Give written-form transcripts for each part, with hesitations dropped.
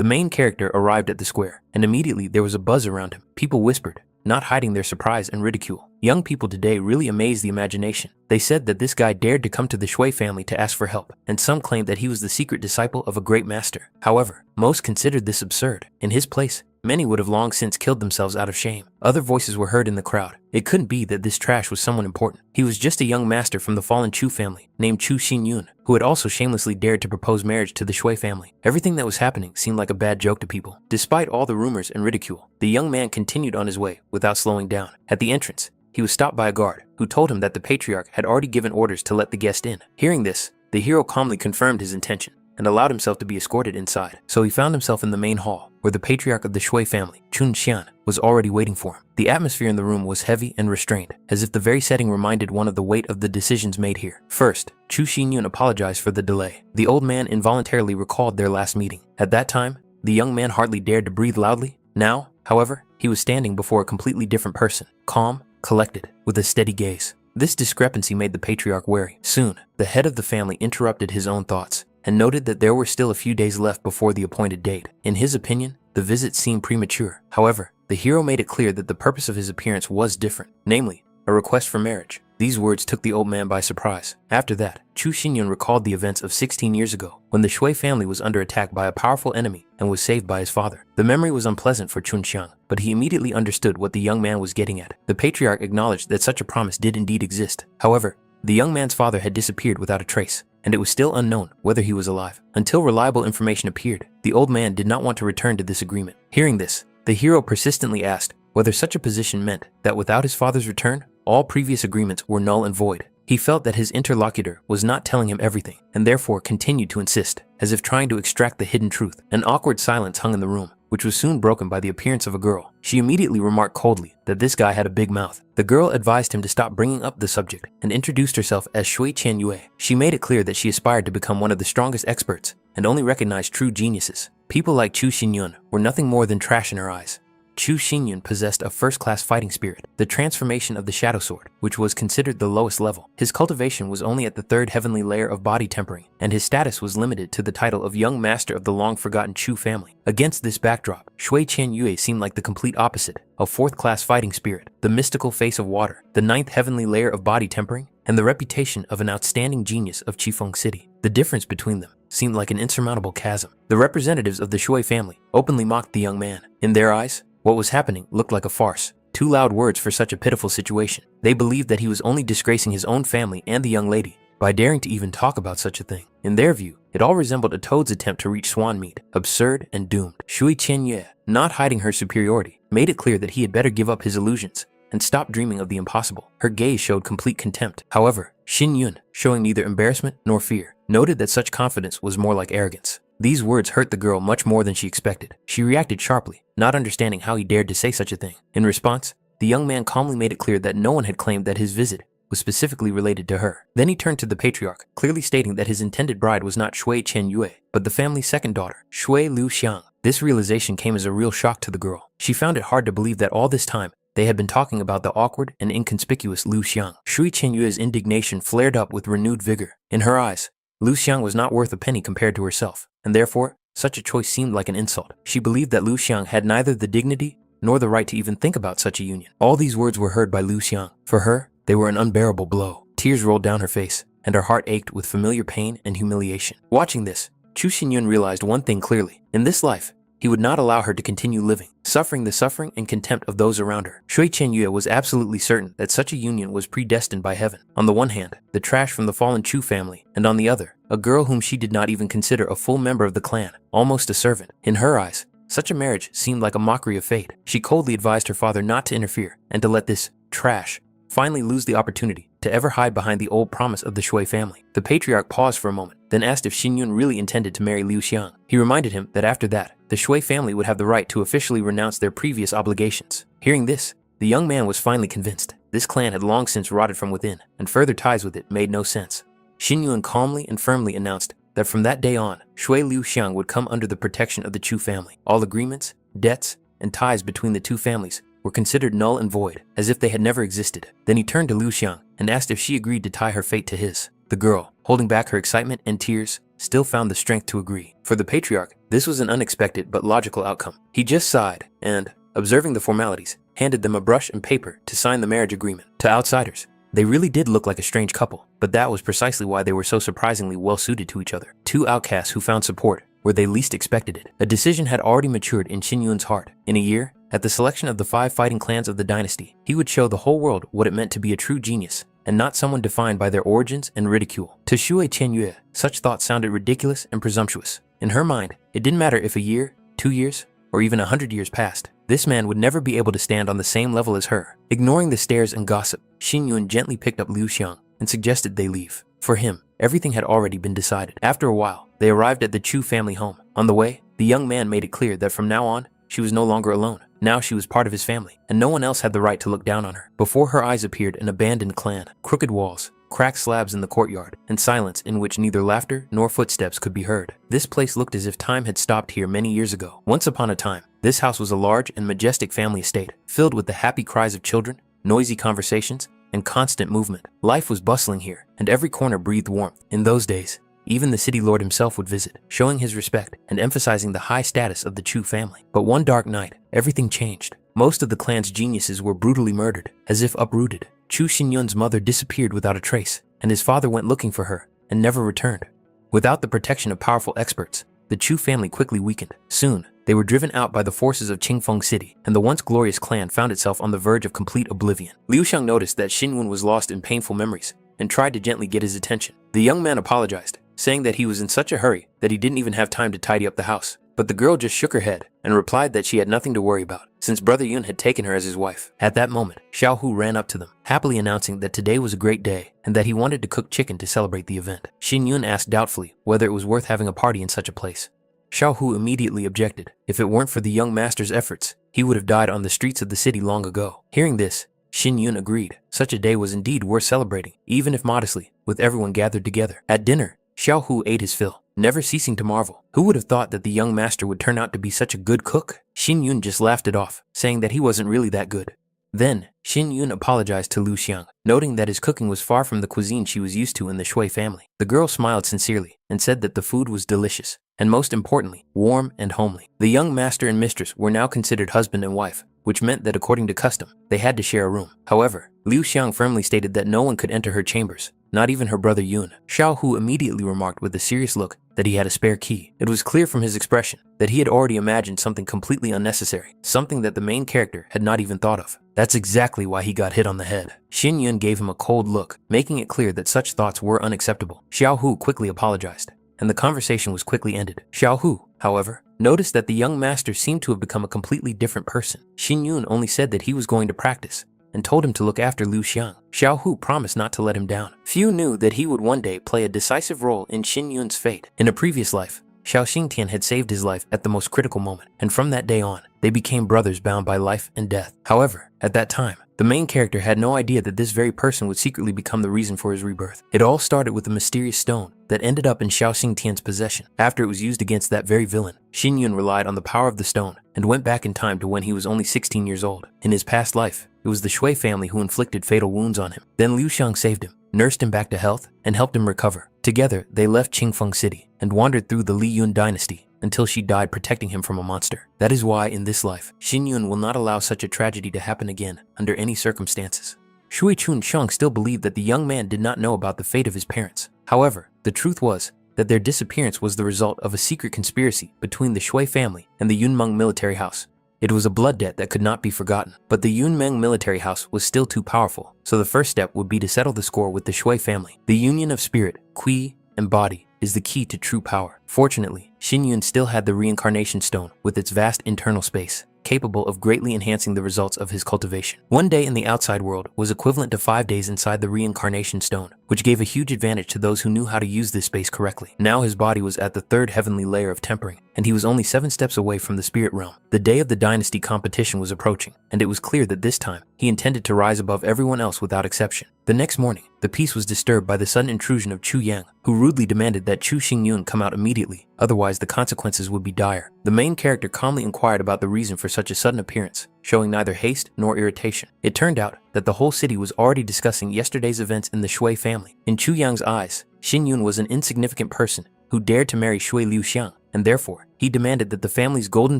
The main character arrived at the square, and immediately there was a buzz around him. People whispered, not hiding their surprise and ridicule. Young people today really amaze the imagination. They said that this guy dared to come to the Shui family to ask for help, and some claimed that he was the secret disciple of a great master. However, most considered this absurd. In his place, many would have long since killed themselves out of shame. Other voices were heard in the crowd. It couldn't be that this trash was someone important. He was just a young master from the fallen Chu family, named Chu Xinyun, who had also shamelessly dared to propose marriage to the Shui family. Everything that was happening seemed like a bad joke to people. Despite all the rumors and ridicule, the young man continued on his way without slowing down. At the entrance, he was stopped by a guard, who told him that the patriarch had already given orders to let the guest in. Hearing this, the hero calmly confirmed his intention and allowed himself to be escorted inside. So he found himself in the main hall, where the patriarch of the Shui family, Chun Xian, was already waiting for him. The atmosphere in the room was heavy and restrained, as if the very setting reminded one of the weight of the decisions made here. First, Chu Xinyun apologized for the delay. The old man involuntarily recalled their last meeting. At that time, the young man hardly dared to breathe loudly. Now, however, he was standing before a completely different person, calm, collected, with a steady gaze. This discrepancy made the patriarch wary. Soon, the head of the family interrupted his own thoughts and noted that there were still a few days left before the appointed date. In his opinion, the visit seemed premature. However, the hero made it clear that the purpose of his appearance was different, namely, a request for marriage. These words took the old man by surprise. After that, Chu Xinyun recalled the events of 16 years ago, when the Shui family was under attack by a powerful enemy and was saved by his father. The memory was unpleasant for Chun Xiang, but he immediately understood what the young man was getting at. The patriarch acknowledged that such a promise did indeed exist. However, the young man's father had disappeared without a trace, and it was still unknown whether he was alive. Until reliable information appeared, the old man did not want to return to this agreement. Hearing this, the hero persistently asked whether such a position meant that without his father's return, all previous agreements were null and void. He felt that his interlocutor was not telling him everything, and therefore continued to insist, as if trying to extract the hidden truth. An awkward silence hung in the room, which was soon broken by the appearance of a girl. She immediately remarked coldly that this guy had a big mouth. The girl advised him to stop bringing up the subject and introduced herself as Shui Qianyue. She made it clear that she aspired to become one of the strongest experts and only recognized true geniuses. People like Chu Xinyun were nothing more than trash in her eyes. Chu Xinyun possessed a first-class fighting spirit, the transformation of the Shadow Sword, which was considered the lowest level. His cultivation was only at the third heavenly layer of body tempering, and his status was limited to the title of Young Master of the long-forgotten Chu family. Against this backdrop, Shui Qianyue seemed like the complete opposite, a fourth-class fighting spirit, the mystical face of water, the ninth heavenly layer of body tempering, and the reputation of an outstanding genius of Qifeng City. The difference between them seemed like an insurmountable chasm. The representatives of the Shui family openly mocked the young man. In their eyes, what was happening looked like a farce. Too loud words for such a pitiful situation. They believed that he was only disgracing his own family and the young lady by daring to even talk about such a thing. In their view, it all resembled a toad's attempt to reach swan meat, absurd and doomed. Shui Qianyue, not hiding her superiority, made it clear that he had better give up his illusions and stop dreaming of the impossible. Her gaze showed complete contempt. However, Xin Yun, showing neither embarrassment nor fear, noted that such confidence was more like arrogance. These words hurt the girl much more than she expected. She reacted sharply, not understanding how he dared to say such a thing. In response, the young man calmly made it clear that no one had claimed that his visit was specifically related to her. Then he turned to the patriarch, clearly stating that his intended bride was not Shui Qianyue, but the family's second daughter, Shui Liu Xiang. This realization came as a real shock to the girl. She found it hard to believe that all this time, they had been talking about the awkward and inconspicuous Liu Xiang. Shui Qianyue's indignation flared up with renewed vigor. In her eyes, Liu Xiang was not worth a penny compared to herself, and therefore, such a choice seemed like an insult. She believed that Liu Xiang had neither the dignity nor the right to even think about such a union. All these words were heard by Liu Xiang. For her, they were an unbearable blow. Tears rolled down her face, and her heart ached with familiar pain and humiliation. Watching this, Chu Xinyun realized one thing clearly. In this life, he would not allow her to continue living, suffering the suffering and contempt of those around her. Shui Qianyue was absolutely certain that such a union was predestined by heaven. On the one hand, the trash from the fallen Chu family, and on the other, a girl whom she did not even consider a full member of the clan, almost a servant. In her eyes, such a marriage seemed like a mockery of fate. She coldly advised her father not to interfere and to let this trash finally lose the opportunity to ever hide behind the old promise of the Shui family. The patriarch paused for a moment, then asked if Xinyun really intended to marry Liu Xiang. He reminded him that after that, the Shui family would have the right to officially renounce their previous obligations. Hearing this, the young man was finally convinced. This clan had long since rotted from within, and further ties with it made no sense. Xinyun calmly and firmly announced that from that day on, Shui Liu Xiang would come under the protection of the Chu family. All agreements, debts, and ties between the two families were considered null and void, as if they had never existed. Then he turned to Liu Xiang and asked if she agreed to tie her fate to his. The girl, holding back her excitement and tears, still found the strength to agree. For the patriarch, this was an unexpected but logical outcome. He just sighed and, observing the formalities, handed them a brush and paper to sign the marriage agreement. To outsiders, they really did look like a strange couple, but that was precisely why they were so surprisingly well suited to each other. Two outcasts who found support where they least expected it. A decision had already matured in Shin Yun's heart. In a year, at the selection of the 5 fighting clans of the dynasty, he would show the whole world what it meant to be a true genius, and not someone defined by their origins and ridicule. To Shui Qianyue, such thoughts sounded ridiculous and presumptuous. In her mind, it didn't matter if a year, 2 years, or even 100 years passed. This man would never be able to stand on the same level as her. Ignoring the stares and gossip, Shin Yun gently picked up Liu Xiang and suggested they leave. For him, everything had already been decided. After a while, they arrived at the Chu family home. On the way, the young man made it clear that from now on, she was no longer alone. Now she was part of his family, and no one else had the right to look down on her. Before her eyes appeared an abandoned clan, crooked walls, cracked slabs in the courtyard, and silence in which neither laughter nor footsteps could be heard. This place looked as if time had stopped here many years ago. Once upon a time, this house was a large and majestic family estate, filled with the happy cries of children, noisy conversations, and constant movement. Life was bustling here, and every corner breathed warmth. In those days, even the city lord himself would visit, showing his respect and emphasizing the high status of the Chu family. But one dark night, everything changed. Most of the clan's geniuses were brutally murdered, as if uprooted. Chu Xinyun's mother disappeared without a trace, and his father went looking for her and never returned. Without the protection of powerful experts, the Chu family quickly weakened. Soon, they were driven out by the forces of Qingfeng City, and the once glorious clan found itself on the verge of complete oblivion. Liu Xiang noticed that Xin Yun was lost in painful memories and tried to gently get his attention. The young man apologized, saying that he was in such a hurry that he didn't even have time to tidy up the house. But the girl just shook her head and replied that she had nothing to worry about, since Brother Yun had taken her as his wife. At that moment, Xiao Hu ran up to them, happily announcing that today was a great day and that he wanted to cook chicken to celebrate the event. Xin Yun asked doubtfully whether it was worth having a party in such a place. Xiao Hu immediately objected. If it weren't for the young master's efforts, he would have died on the streets of the city long ago. Hearing this, Xin Yun agreed. Such a day was indeed worth celebrating, even if modestly, with everyone gathered together. At dinner, Xiao Hu ate his fill, never ceasing to marvel. Who would have thought that the young master would turn out to be such a good cook? Xin Yun just laughed it off, saying that he wasn't really that good. Then, Xin Yun apologized to Liu Xiang, noting that his cooking was far from the cuisine she was used to in the Shui family. The girl smiled sincerely and said that the food was delicious, and most importantly, warm and homely. The young master and mistress were now considered husband and wife, which meant that according to custom, they had to share a room. However, Liu Xiang firmly stated that no one could enter her chambers, not even her brother Yun. Xiao Hu immediately remarked with a serious look that he had a spare key. It was clear from his expression that he had already imagined something completely unnecessary, something that the main character had not even thought of. That's exactly why he got hit on the head. Xin Yun gave him a cold look, making it clear that such thoughts were unacceptable. Xiao Hu quickly apologized, and the conversation was quickly ended. Xiao Hu, however, noticed that the young master seemed to have become a completely different person. Xin Yun only said that he was going to practice, and told him to look after Liu Xiang. Xiao Hu promised not to let him down. Few knew that he would one day play a decisive role in Xin Yun's fate. In a previous life, Xiao Xingtian had saved his life at the most critical moment, and from that day on, they became brothers bound by life and death. However, at that time, the main character had no idea that this very person would secretly become the reason for his rebirth. It all started with a mysterious stone that ended up in Xiao Xingtian's possession. After it was used against that very villain, Xin Yun relied on the power of the stone and went back in time to when he was only 16 years old. In his past life, it was the Shui family who inflicted fatal wounds on him. Then Liu Xiang saved him, nursed him back to health, and helped him recover. Together, they left Qingfeng City and wandered through the Li Yun dynasty until she died protecting him from a monster. That is why, in this life, Xin Yun will not allow such a tragedy to happen again under any circumstances. Shui Chun Sheng still believed that the young man did not know about the fate of his parents. However, the truth was that their disappearance was the result of a secret conspiracy between the Shui family and the Yunmeng military house. It was a blood debt that could not be forgotten, but the Yunmeng military house was still too powerful, so the first step would be to settle the score with the Shui family. The union of spirit, Qi, and body is the key to true power. Fortunately, Xin Yun still had the reincarnation stone with its vast internal space, capable of greatly enhancing the results of his cultivation. One day in the outside world was equivalent to 5 days inside the reincarnation stone, which gave a huge advantage to those who knew how to use this space correctly. Now his body was at the 3rd heavenly layer of tempering, and he was only 7 steps away from the spirit realm. The day of the dynasty competition was approaching, and it was clear that this time, he intended to rise above everyone else without exception. The next morning, the peace was disturbed by the sudden intrusion of Chu Yang, who rudely demanded that Chu Xingyun come out immediately, otherwise the consequences would be dire. The main character calmly inquired about the reason for such a sudden appearance, showing neither haste nor irritation. It turned out that the whole city was already discussing yesterday's events in the Shui family. In Chu Yang's eyes, Xin Yun was an insignificant person who dared to marry Shui Liuxiang, and therefore, he demanded that the family's golden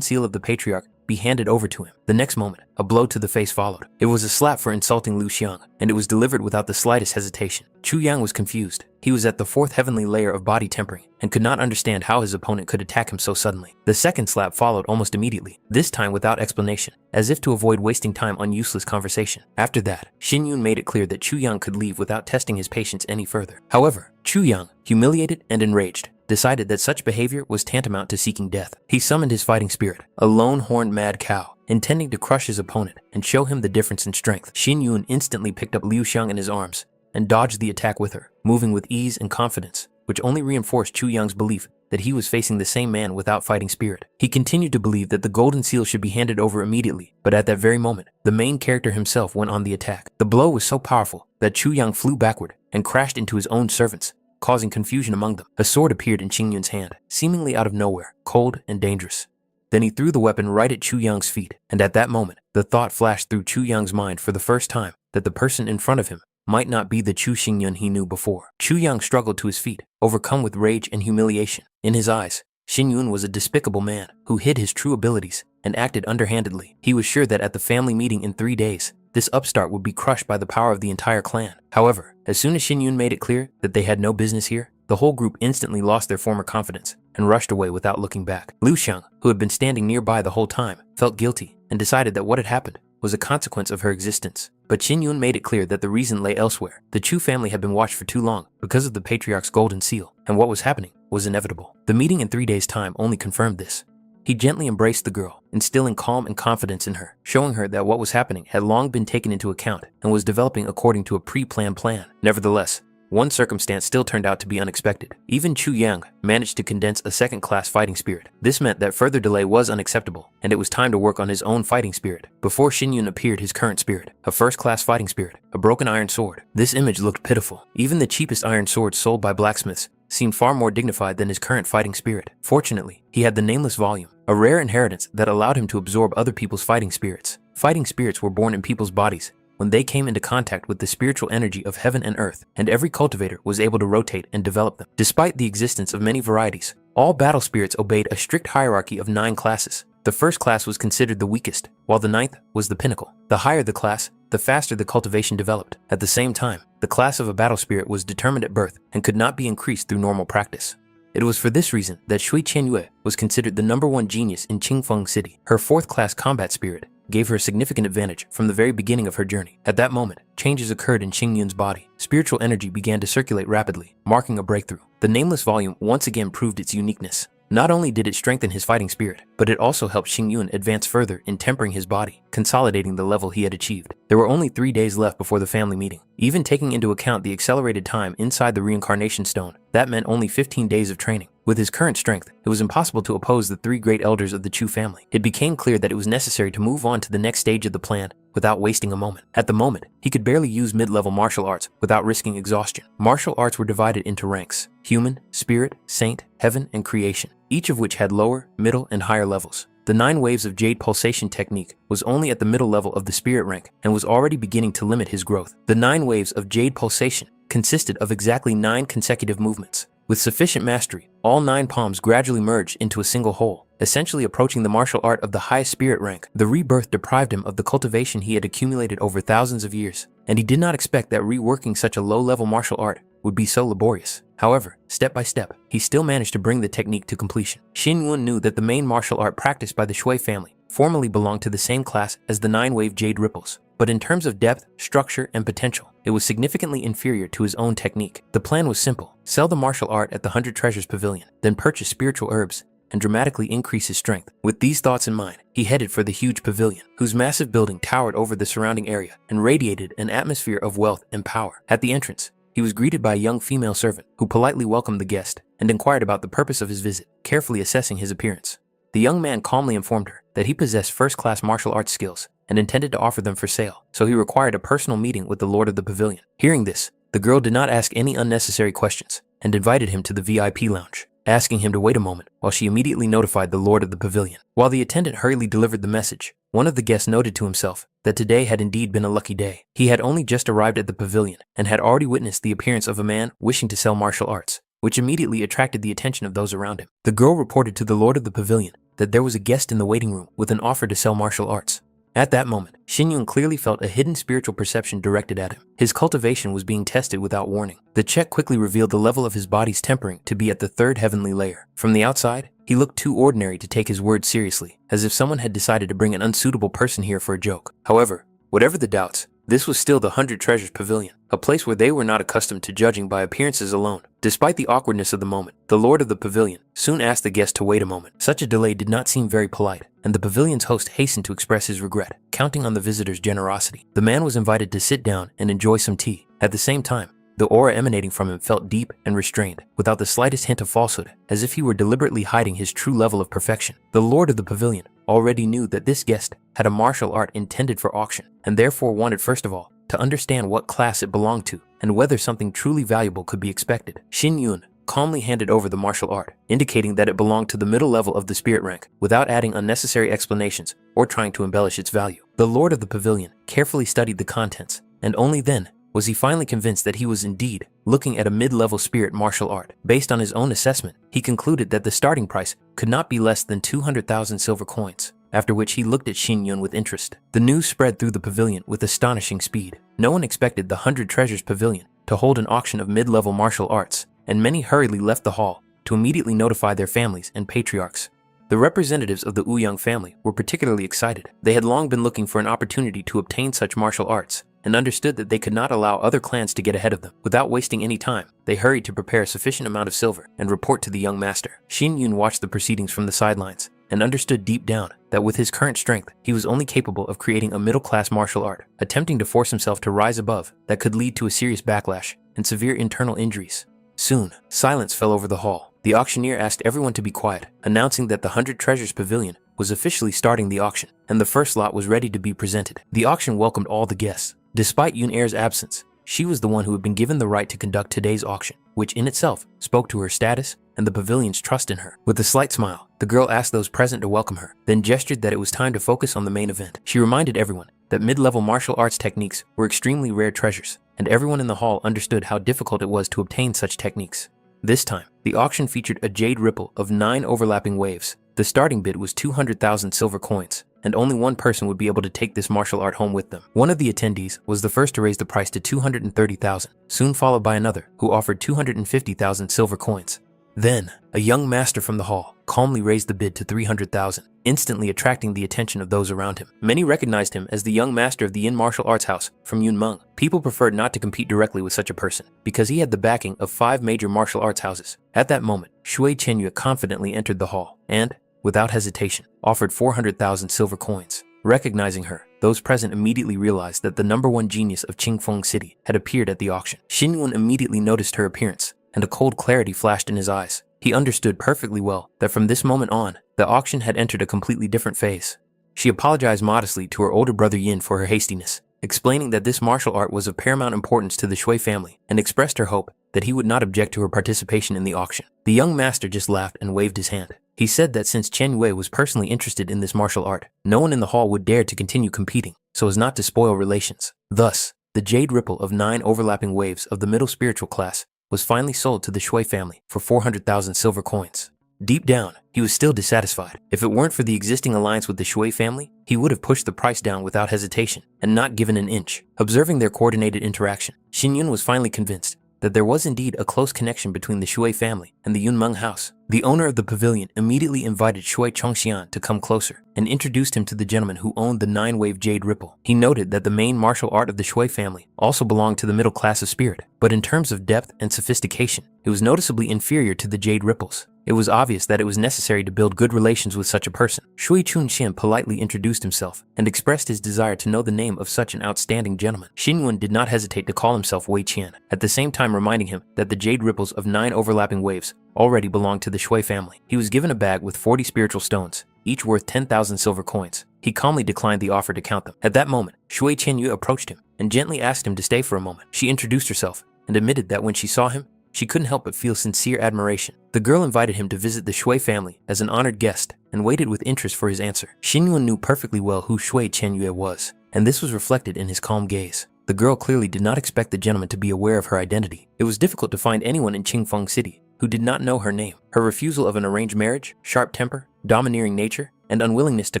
seal of the patriarch be handed over to him. The next moment, a blow to the face followed. It was a slap for insulting Liu Xiang, and it was delivered without the slightest hesitation. Chu Yang was confused. He was at the fourth heavenly layer of body tempering and could not understand how his opponent could attack him so suddenly. The second slap followed almost immediately, this time without explanation, as if to avoid wasting time on useless conversation. After that, Xin Yun made it clear that Chu Yang could leave without testing his patience any further. However, Chu Yang, humiliated and enraged, decided that such behavior was tantamount to seeking death. He summoned his fighting spirit, a lone-horned mad cow, intending to crush his opponent and show him the difference in strength. Xin Yun instantly picked up Liu Xiang in his arms and dodged the attack with her, moving with ease and confidence, which only reinforced Chu Yang's belief that he was facing the same man without fighting spirit. He continued to believe that the golden seal should be handed over immediately, but at that very moment, the main character himself went on the attack. The blow was so powerful that Chu Yang flew backward and crashed into his own servants, causing confusion among them. A sword appeared in Xing Yun's hand, seemingly out of nowhere, cold and dangerous. Then he threw the weapon right at Chu Yang's feet, and at that moment, the thought flashed through Chu Yang's mind for the first time that the person in front of him might not be the Chu Xingyun he knew before. Chu Yang struggled to his feet, overcome with rage and humiliation. In his eyes, Xin Yun was a despicable man who hid his true abilities and acted underhandedly. He was sure that at the family meeting in 3 days, this upstart would be crushed by the power of the entire clan. However, as soon as Xin Yun made it clear that they had no business here, the whole group instantly lost their former confidence and rushed away without looking back. Liu Xiang, who had been standing nearby the whole time, felt guilty and decided that what had happened was a consequence of her existence. But Xin Yun made it clear that the reason lay elsewhere. The Chu family had been watched for too long because of the patriarch's golden seal, and what was happening was inevitable. The meeting in 3 days' time only confirmed this. He gently embraced the girl, instilling calm and confidence in her, showing her that what was happening had long been taken into account and was developing according to a pre-planned plan. Nevertheless, one circumstance still turned out to be unexpected. Even Chu Yang managed to condense a second-class fighting spirit. This meant that further delay was unacceptable, and it was time to work on his own fighting spirit. Before Xin Yun appeared his current spirit, a first-class fighting spirit, a broken iron sword. This image looked pitiful. Even the cheapest iron swords sold by blacksmiths seemed far more dignified than his current fighting spirit. Fortunately, he had the nameless volume, a rare inheritance that allowed him to absorb other people's fighting spirits. Fighting spirits were born in people's bodies when they came into contact with the spiritual energy of heaven and earth, and every cultivator was able to rotate and develop them. Despite the existence of many varieties, all battle spirits obeyed a strict hierarchy of 9 classes. The first class was considered the weakest, while the 9th was the pinnacle. The higher the class, the faster the cultivation developed. At the same time, the class of a battle spirit was determined at birth and could not be increased through normal practice. It was for this reason that Shui Qianyue was considered the #1 genius in Qingfeng City. Her 4th class combat spirit gave her a significant advantage from the very beginning of her journey. At that moment, changes occurred in Xing Yun's body. Spiritual energy began to circulate rapidly, marking a breakthrough. The nameless volume once again proved its uniqueness. Not only did it strengthen his fighting spirit, but it also helped Xing Yun advance further in tempering his body, consolidating the level he had achieved. There were only 3 days left before the family meeting. Even taking into account the accelerated time inside the reincarnation stone, that meant only 15 days of training. With his current strength, it was impossible to oppose the 3 great elders of the Chu family. It became clear that it was necessary to move on to the next stage of the plan without wasting a moment. At the moment, he could barely use mid-level martial arts without risking exhaustion. Martial arts were divided into ranks: human, spirit, saint, heaven, and creation, each of which had lower, middle, and higher levels. The 9 waves of jade pulsation technique was only at the middle level of the spirit rank and was already beginning to limit his growth. The 9 waves of jade pulsation consisted of exactly 9 consecutive movements. With sufficient mastery, all 9 palms gradually merged into a single whole, essentially approaching the martial art of the highest spirit rank. The rebirth deprived him of the cultivation he had accumulated over thousands of years, and he did not expect that reworking such a low-level martial art would be so laborious. However, step by step, he still managed to bring the technique to completion. Xin Yun knew that the main martial art practiced by the Shui family formerly belonged to the same class as the 9-wave jade ripples, but in terms of depth, structure, and potential, it was significantly inferior to his own technique. The plan was simple: sell the martial art at the 100 Treasures Pavilion, then purchase spiritual herbs and dramatically increase his strength. With these thoughts in mind, he headed for the huge pavilion, whose massive building towered over the surrounding area and radiated an atmosphere of wealth and power. At the entrance, he was greeted by a young female servant who politely welcomed the guest and inquired about the purpose of his visit, carefully assessing his appearance. The young man calmly informed her that he possessed first-class martial arts skills and intended to offer them for sale, so he required a personal meeting with the lord of the pavilion. Hearing this, the girl did not ask any unnecessary questions and invited him to the VIP lounge, asking him to wait a moment while she immediately notified the lord of the pavilion. While the attendant hurriedly delivered the message, one of the guests noted to himself that today had indeed been a lucky day. He had only just arrived at the pavilion and had already witnessed the appearance of a man wishing to sell martial arts. which immediately attracted the attention of those around him. The girl reported to the lord of the pavilion that there was a guest in the waiting room with an offer to sell martial arts. At that moment, Shin Yun clearly felt a hidden spiritual perception directed at him. His cultivation was being tested without warning. The check quickly revealed the level of his body's tempering to be at the 3rd heavenly layer. From the outside, he looked too ordinary to take his words seriously, as if someone had decided to bring an unsuitable person here for a joke. However, whatever the doubts, this was still the 100 Treasures Pavilion, a place where they were not accustomed to judging by appearances alone. Despite the awkwardness of the moment, the lord of the pavilion soon asked the guest to wait a moment. Such a delay did not seem very polite, and the pavilion's host hastened to express his regret, counting on the visitor's generosity. The man was invited to sit down and enjoy some tea. At the same time, the aura emanating from him felt deep and restrained, without the slightest hint of falsehood, as if he were deliberately hiding his true level of perfection. The lord of the pavilion already knew that this guest had a martial art intended for auction, and therefore wanted first of all to understand what class it belonged to and whether something truly valuable could be expected. Shin Yun calmly handed over the martial art, indicating that it belonged to the middle level of the spirit rank, without adding unnecessary explanations or trying to embellish its value. The lord of the pavilion carefully studied the contents, and only then was he finally convinced that he was indeed looking at a mid-level spirit martial art. Based on his own assessment, he concluded that the starting price could not be less than 200,000 silver coins, after which he looked at Shin Yun with interest. The news spread through the pavilion with astonishing speed. No one expected the 100 Treasures Pavilion to hold an auction of mid-level martial arts, and many hurriedly left the hall to immediately notify their families and patriarchs. The representatives of the Ouyang family were particularly excited. They had long been looking for an opportunity to obtain such martial arts, and understood that they could not allow other clans to get ahead of them. Without wasting any time, they hurried to prepare a sufficient amount of silver and report to the young master. Shin Yun watched the proceedings from the sidelines and understood deep down that with his current strength, he was only capable of creating a middle-class martial art, attempting to force himself to rise above that could lead to a serious backlash and severe internal injuries. Soon, silence fell over the hall. The auctioneer asked everyone to be quiet, announcing that the 100 Treasures Pavilion was officially starting the auction, and the first lot was ready to be presented. The auction welcomed all the guests. Despite Yun Er's absence, she was the one who had been given the right to conduct today's auction, which in itself spoke to her status and the pavilion's trust in her. With a slight smile, the girl asked those present to welcome her, then gestured that it was time to focus on the main event. She reminded everyone that mid-level martial arts techniques were extremely rare treasures, and everyone in the hall understood how difficult it was to obtain such techniques. This time, the auction featured a jade ripple of 9 overlapping waves. The starting bid was 200,000 silver coins, and only one person would be able to take this martial art home with them. One of the attendees was the first to raise the price to 230,000, soon followed by another who offered 250,000 silver coins. Then, a young master from the hall calmly raised the bid to 300,000, instantly attracting the attention of those around him. Many recognized him as the young master of the Yin martial arts house from Yunmeng. People preferred not to compete directly with such a person because he had the backing of 5 major martial arts houses. At that moment, Shui Chenyue confidently entered the hall and, without hesitation, offered 400,000 silver coins. Recognizing her, those present immediately realized that the #1 genius of Qingfeng City had appeared at the auction. Xin Yun immediately noticed her appearance, and a cold clarity flashed in his eyes. He understood perfectly well that from this moment on, the auction had entered a completely different phase. She apologized modestly to her older brother Yin for her hastiness, explaining that this martial art was of paramount importance to the Shui family, and expressed her hope that he would not object to her participation in the auction. The young master just laughed and waved his hand. He said that since Chen Yue was personally interested in this martial art, no one in the hall would dare to continue competing, so as not to spoil relations. Thus, the jade ripple of 9 overlapping waves of the middle spiritual class was finally sold to the Shui family for 400,000 silver coins. Deep down, he was still dissatisfied. If it weren't for the existing alliance with the Shui family, he would have pushed the price down without hesitation and not given an inch. Observing their coordinated interaction, Xin Yun was finally convinced that there was indeed a close connection between the Shui family and the Yunmeng house. The owner of the pavilion immediately invited Shui Chongxian to come closer and introduced him to the gentleman who owned the 9-wave jade ripple. He noted that the main martial art of the Shui family also belonged to the middle class of spirit, but in terms of depth and sophistication, it was noticeably inferior to the jade ripples. It was obvious that it was necessary to build good relations with such a person. Shui Chunxian politely introduced himself and expressed his desire to know the name of such an outstanding gentleman. Xin Yun did not hesitate to call himself Wei Qian, at the same time reminding him that the jade ripples of 9 overlapping waves already belonged to the Shui family. He was given a bag with 40 spiritual stones, each worth 10,000 silver coins. He calmly declined the offer to count them. At that moment, Shui Qianyu approached him and gently asked him to stay for a moment. She introduced herself and admitted that when she saw him, she couldn't help but feel sincere admiration. The girl invited him to visit the Shui family as an honored guest and waited with interest for his answer. Xin Yun knew perfectly well who Shui Chenyue was, and this was reflected in his calm gaze. The girl clearly did not expect the gentleman to be aware of her identity. It was difficult to find anyone in Qingfeng City who did not know her name. Her refusal of an arranged marriage, sharp temper, domineering nature, and unwillingness to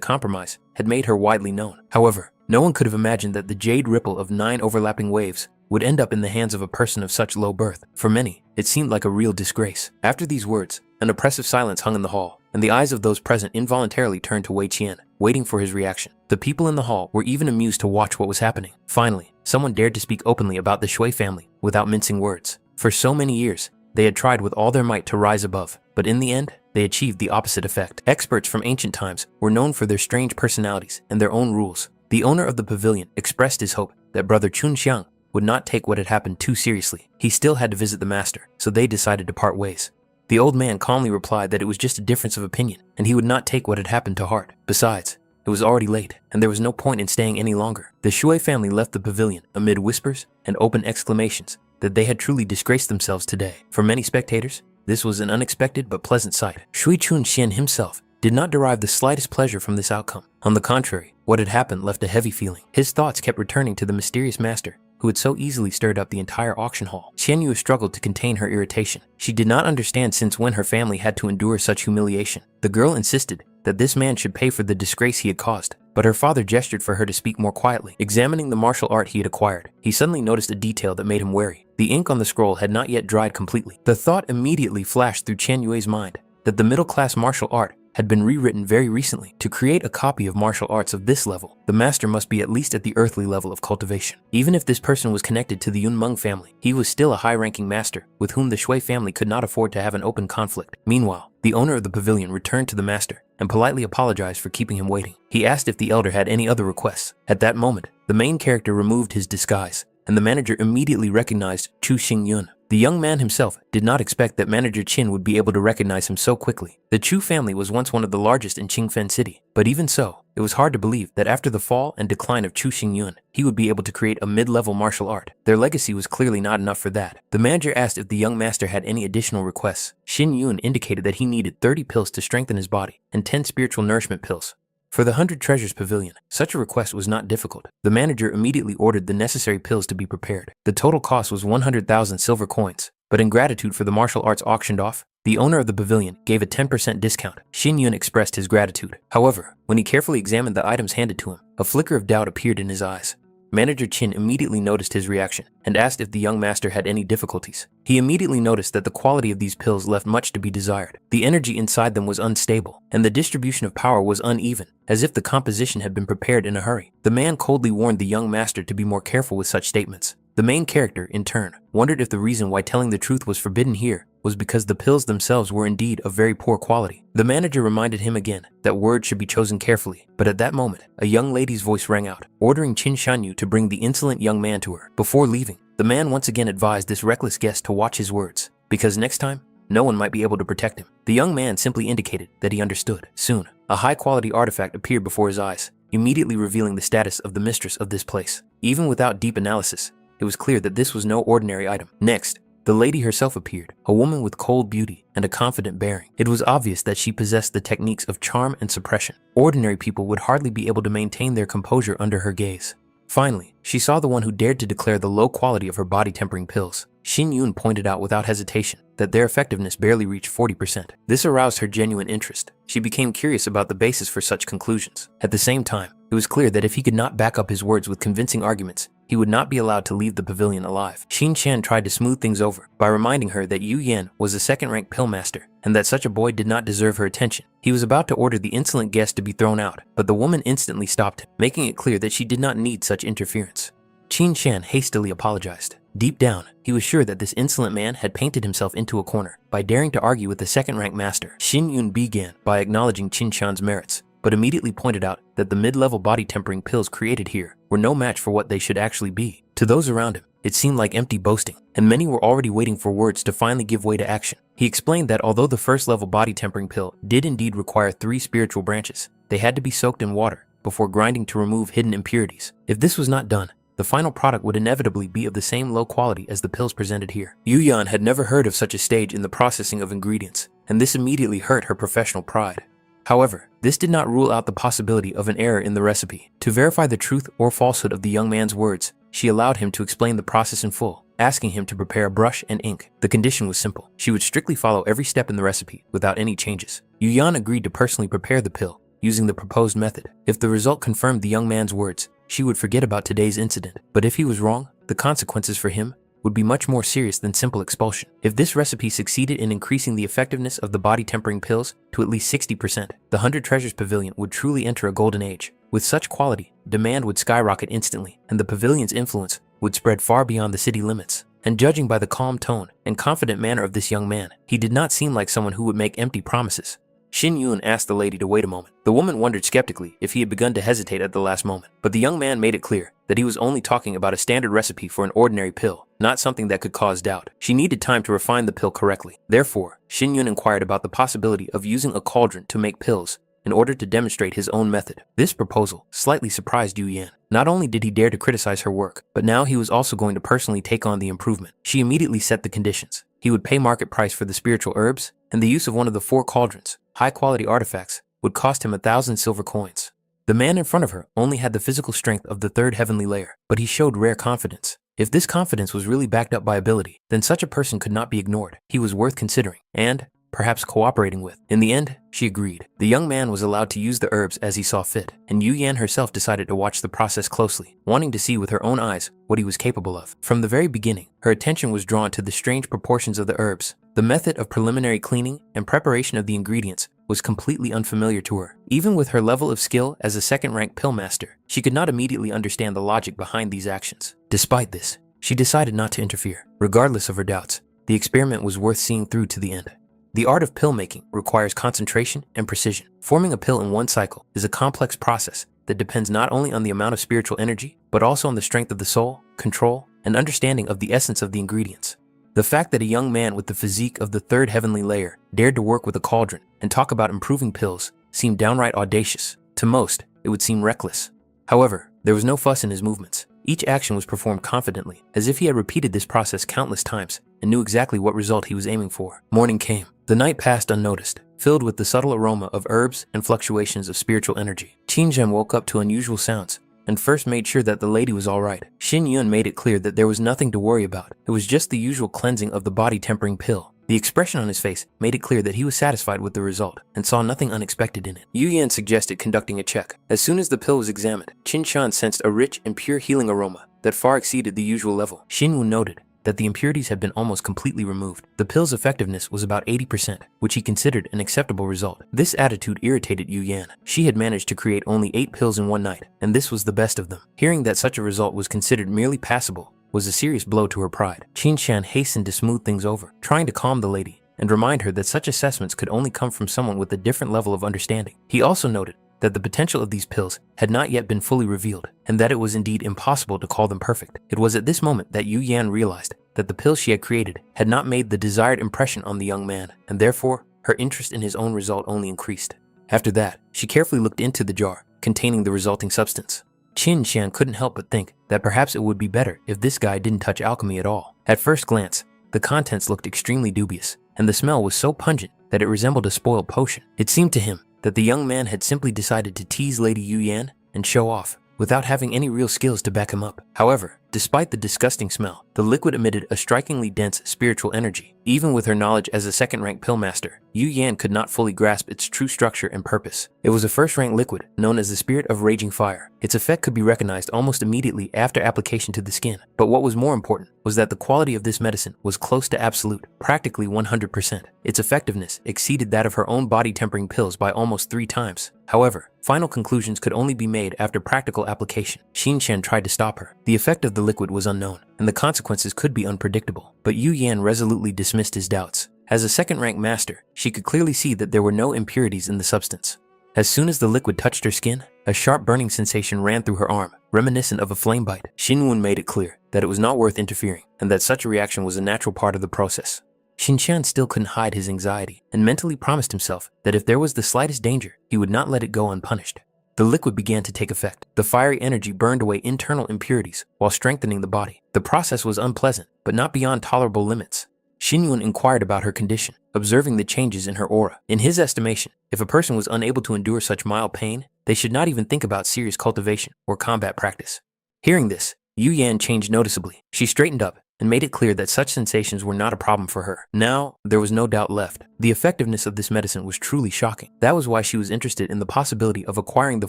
compromise had made her widely known. However, no one could have imagined that the jade ripple of 9 overlapping waves would end up in the hands of a person of such low birth. For many, it seemed like a real disgrace. After these words, an oppressive silence hung in the hall, and the eyes of those present involuntarily turned to Wei Qian, waiting for his reaction. The people in the hall were even amused to watch what was happening. Finally, someone dared to speak openly about the Shui family without mincing words. For so many years, they had tried with all their might to rise above, but in the end, they achieved the opposite effect. Experts from ancient times were known for their strange personalities and their own rules. The owner of the pavilion expressed his hope that brother Chun Xiang would not take what had happened too seriously. He still had to visit the master, so they decided to part ways. The old man calmly replied that it was just a difference of opinion, and he would not take what had happened to heart. Besides, it was already late, and there was no point in staying any longer. The Shui family left the pavilion amid whispers and open exclamations that they had truly disgraced themselves today. For many spectators, this was an unexpected but pleasant sight. Shui Chun Xian himself did not derive the slightest pleasure from this outcome. On the contrary, what had happened left a heavy feeling. His thoughts kept returning to the mysterious master who had so easily stirred up the entire auction hall. Qian Yu struggled to contain her irritation. She did not understand since when her family had to endure such humiliation. The girl insisted that this man should pay for the disgrace he had caused, but her father gestured for her to speak more quietly. Examining the martial art he had acquired, he suddenly noticed a detail that made him wary. The ink on the scroll had not yet dried completely. The thought immediately flashed through Qian Yue's mind that the middle-class martial art had been rewritten very recently. To create a copy of martial arts of this level, the master must be at least at the earthly level of cultivation. Even if this person was connected to the Yun Meng family, he was still a high-ranking master with whom the Shui family could not afford to have an open conflict. Meanwhile, the owner of the pavilion returned to the master and politely apologized for keeping him waiting. He asked if the elder had any other requests. At that moment, the main character removed his disguise, and the manager immediately recognized Chu Xingyun. The young man himself did not expect that Manager Qin would be able to recognize him so quickly. The Chu family was once one of the largest in Qingfen City, but even so, it was hard to believe that after the fall and decline of Chu Xingyun, he would be able to create a mid-level martial art. Their legacy was clearly not enough for that. The manager asked if the young master had any additional requests. Xin Yun indicated that he needed 30 pills to strengthen his body and 10 spiritual nourishment pills. For the 100 Treasures Pavilion, such a request was not difficult. The manager immediately ordered the necessary pills to be prepared. The total cost was 100,000 silver coins, but in gratitude for the martial arts auctioned off, the owner of the pavilion gave a 10% discount. Xin Yun expressed his gratitude. However, when he carefully examined the items handed to him, a flicker of doubt appeared in his eyes. Manager Qin immediately noticed his reaction and asked if the young master had any difficulties. He immediately noticed that the quality of these pills left much to be desired. The energy inside them was unstable, and the distribution of power was uneven, as if the composition had been prepared in a hurry. The man coldly warned the young master to be more careful with such statements. The main character, in turn, wondered if the reason why telling the truth was forbidden here was because the pills themselves were indeed of very poor quality. The manager reminded him again that words should be chosen carefully, but at that moment, a young lady's voice rang out, ordering Qin Shanyu to bring the insolent young man to her. Before leaving, the man once again advised this reckless guest to watch his words, because next time, no one might be able to protect him. The young man simply indicated that he understood. Soon, a high-quality artifact appeared before his eyes, immediately revealing the status of the mistress of this place. Even without deep analysis, it was clear that this was no ordinary item. Next, the lady herself appeared, a woman with cold beauty and a confident bearing. It was obvious that she possessed the techniques of charm and suppression. Ordinary people would hardly be able to maintain their composure under her gaze. Finally, she saw the one who dared to declare the low quality of her body-tempering pills. Xin Yun pointed out without hesitation that their effectiveness barely reached 40%. This aroused her genuine interest. She became curious about the basis for such conclusions. At the same time, it was clear that if he could not back up his words with convincing arguments, he would not be allowed to leave the pavilion alive. Xin Shan tried to smooth things over by reminding her that Yu Yan was a second-rank pill master and that such a boy did not deserve her attention. He was about to order the insolent guest to be thrown out, but the woman instantly stopped him, making it clear that she did not need such interference. Qin Shan hastily apologized. Deep down, he was sure that this insolent man had painted himself into a corner by daring to argue with the second-rank master. Xin Yun began by acknowledging Qin Shan's merits, but immediately pointed out that the mid-level body-tempering pills created here were no match for what they should actually be. To those around him, it seemed like empty boasting, and many were already waiting for words to finally give way to action. He explained that although the first-level body-tempering pill did indeed require 3 spiritual branches, they had to be soaked in water before grinding to remove hidden impurities. If this was not done, the final product would inevitably be of the same low quality as the pills presented here. Yu Yan had never heard of such a stage in the processing of ingredients, and this immediately hurt her professional pride. However, this did not rule out the possibility of an error in the recipe. To verify the truth or falsehood of the young man's words, she allowed him to explain the process in full, asking him to prepare a brush and ink. The condition was simple. She would strictly follow every step in the recipe without any changes. Yu Yan agreed to personally prepare the pill using the proposed method. If the result confirmed the young man's words, she would forget about today's incident. But if he was wrong, the consequences for him would be much more serious than simple expulsion. If this recipe succeeded in increasing the effectiveness of the body-tempering pills to at least 60%, the 100 Treasures Pavilion would truly enter a golden age. With such quality, demand would skyrocket instantly, and the pavilion's influence would spread far beyond the city limits. And judging by the calm tone and confident manner of this young man, he did not seem like someone who would make empty promises. Shin Yun asked the lady to wait a moment. The woman wondered skeptically if he had begun to hesitate at the last moment, but the young man made it clear that he was only talking about a standard recipe for an ordinary pill, not something that could cause doubt. She needed time to refine the pill correctly. Therefore, Shin Yun inquired about the possibility of using a cauldron to make pills in order to demonstrate his own method. This proposal slightly surprised Yu Yan. Not only did he dare to criticize her work, but now he was also going to personally take on the improvement. She immediately set the conditions. He would pay market price for the spiritual herbs, and the use of one of the 4 cauldrons, high-quality artifacts, would cost him 1,000 silver coins. The man in front of her only had the physical strength of the 3rd heavenly layer, but he showed rare confidence. If this confidence was really backed up by ability, then such a person could not be ignored. He was worth considering, and perhaps cooperating with. In the end, she agreed. The young man was allowed to use the herbs as he saw fit, and Yu Yan herself decided to watch the process closely, wanting to see with her own eyes what he was capable of. From the very beginning, her attention was drawn to the strange proportions of the herbs. The method of preliminary cleaning and preparation of the ingredients was completely unfamiliar to her. Even with her level of skill as a 2nd-rank pill master, she could not immediately understand the logic behind these actions. Despite this, she decided not to interfere. Regardless of her doubts, the experiment was worth seeing through to the end. The art of pill making requires concentration and precision. Forming a pill in one cycle is a complex process that depends not only on the amount of spiritual energy, but also on the strength of the soul, control, and understanding of the essence of the ingredients. The fact that a young man with the physique of the 3rd heavenly layer dared to work with a cauldron and talk about improving pills seemed downright audacious. To most, it would seem reckless. However, there was no fuss in his movements. Each action was performed confidently, as if he had repeated this process countless times and knew exactly what result he was aiming for. Morning came. The night passed unnoticed, filled with the subtle aroma of herbs and fluctuations of spiritual energy. Qin Zhen woke up to unusual sounds and first made sure that the lady was all right. Shin Yun made it clear that there was nothing to worry about. It was just the usual cleansing of the body-tempering pill. The expression on his face made it clear that he was satisfied with the result and saw nothing unexpected in it. Yu Yan suggested conducting a check. As soon as the pill was examined, Qin Shan sensed a rich and pure healing aroma that far exceeded the usual level. Xin Wu noted that the impurities had been almost completely removed. The pill's effectiveness was about 80%, which he considered an acceptable result. This attitude irritated Yu Yan. She had managed to create only 8 pills in one night, and this was the best of them. Hearing that such a result was considered merely passable was a serious blow to her pride. Qin Shan hastened to smooth things over, trying to calm the lady and remind her that such assessments could only come from someone with a different level of understanding. He also noted that the potential of these pills had not yet been fully revealed, and that it was indeed impossible to call them perfect. It was at this moment that Yu Yan realized that the pills she had created had not made the desired impression on the young man, and therefore her interest in his own result only increased. After that, she carefully looked into the jar containing the resulting substance. Qin Shan couldn't help but think that perhaps it would be better if this guy didn't touch alchemy at all. At first glance, the contents looked extremely dubious, and the smell was so pungent that it resembled a spoiled potion. It seemed to him that the young man had simply decided to tease Lady Yu Yan and show off, without having any real skills to back him up. However, despite the disgusting smell, the liquid emitted a strikingly dense spiritual energy. Even with her knowledge as a 2nd-rank pill master, Yu Yan could not fully grasp its true structure and purpose. It was a 1st-rank liquid known as the Spirit of Raging Fire. Its effect could be recognized almost immediately after application to the skin. But what was more important was that the quality of this medicine was close to absolute, practically 100%. Its effectiveness exceeded that of her own body-tempering pills by almost 3 times. However, final conclusions could only be made after practical application. Xin Shen tried to stop her. The effect of the liquid was unknown, and the consequences could be unpredictable. But Yu Yan resolutely dismissed his doubts. As a 2nd-rank master, she could clearly see that there were no impurities in the substance. As soon as the liquid touched her skin, a sharp burning sensation ran through her arm, reminiscent of a flame bite. Xinwen made it clear that it was not worth interfering, and that such a reaction was a natural part of the process. Xinqian still couldn't hide his anxiety, and mentally promised himself that if there was the slightest danger, he would not let it go unpunished. The liquid began to take effect. The fiery energy burned away internal impurities while strengthening the body. The process was unpleasant, but not beyond tolerable limits. Xinyun inquired about her condition, observing the changes in her aura. In his estimation, if a person was unable to endure such mild pain, they should not even think about serious cultivation or combat practice. Hearing this, Yu Yan changed noticeably. She straightened up and made it clear that such sensations were not a problem for her. Now, there was no doubt left. The effectiveness of this medicine was truly shocking. That was why she was interested in the possibility of acquiring the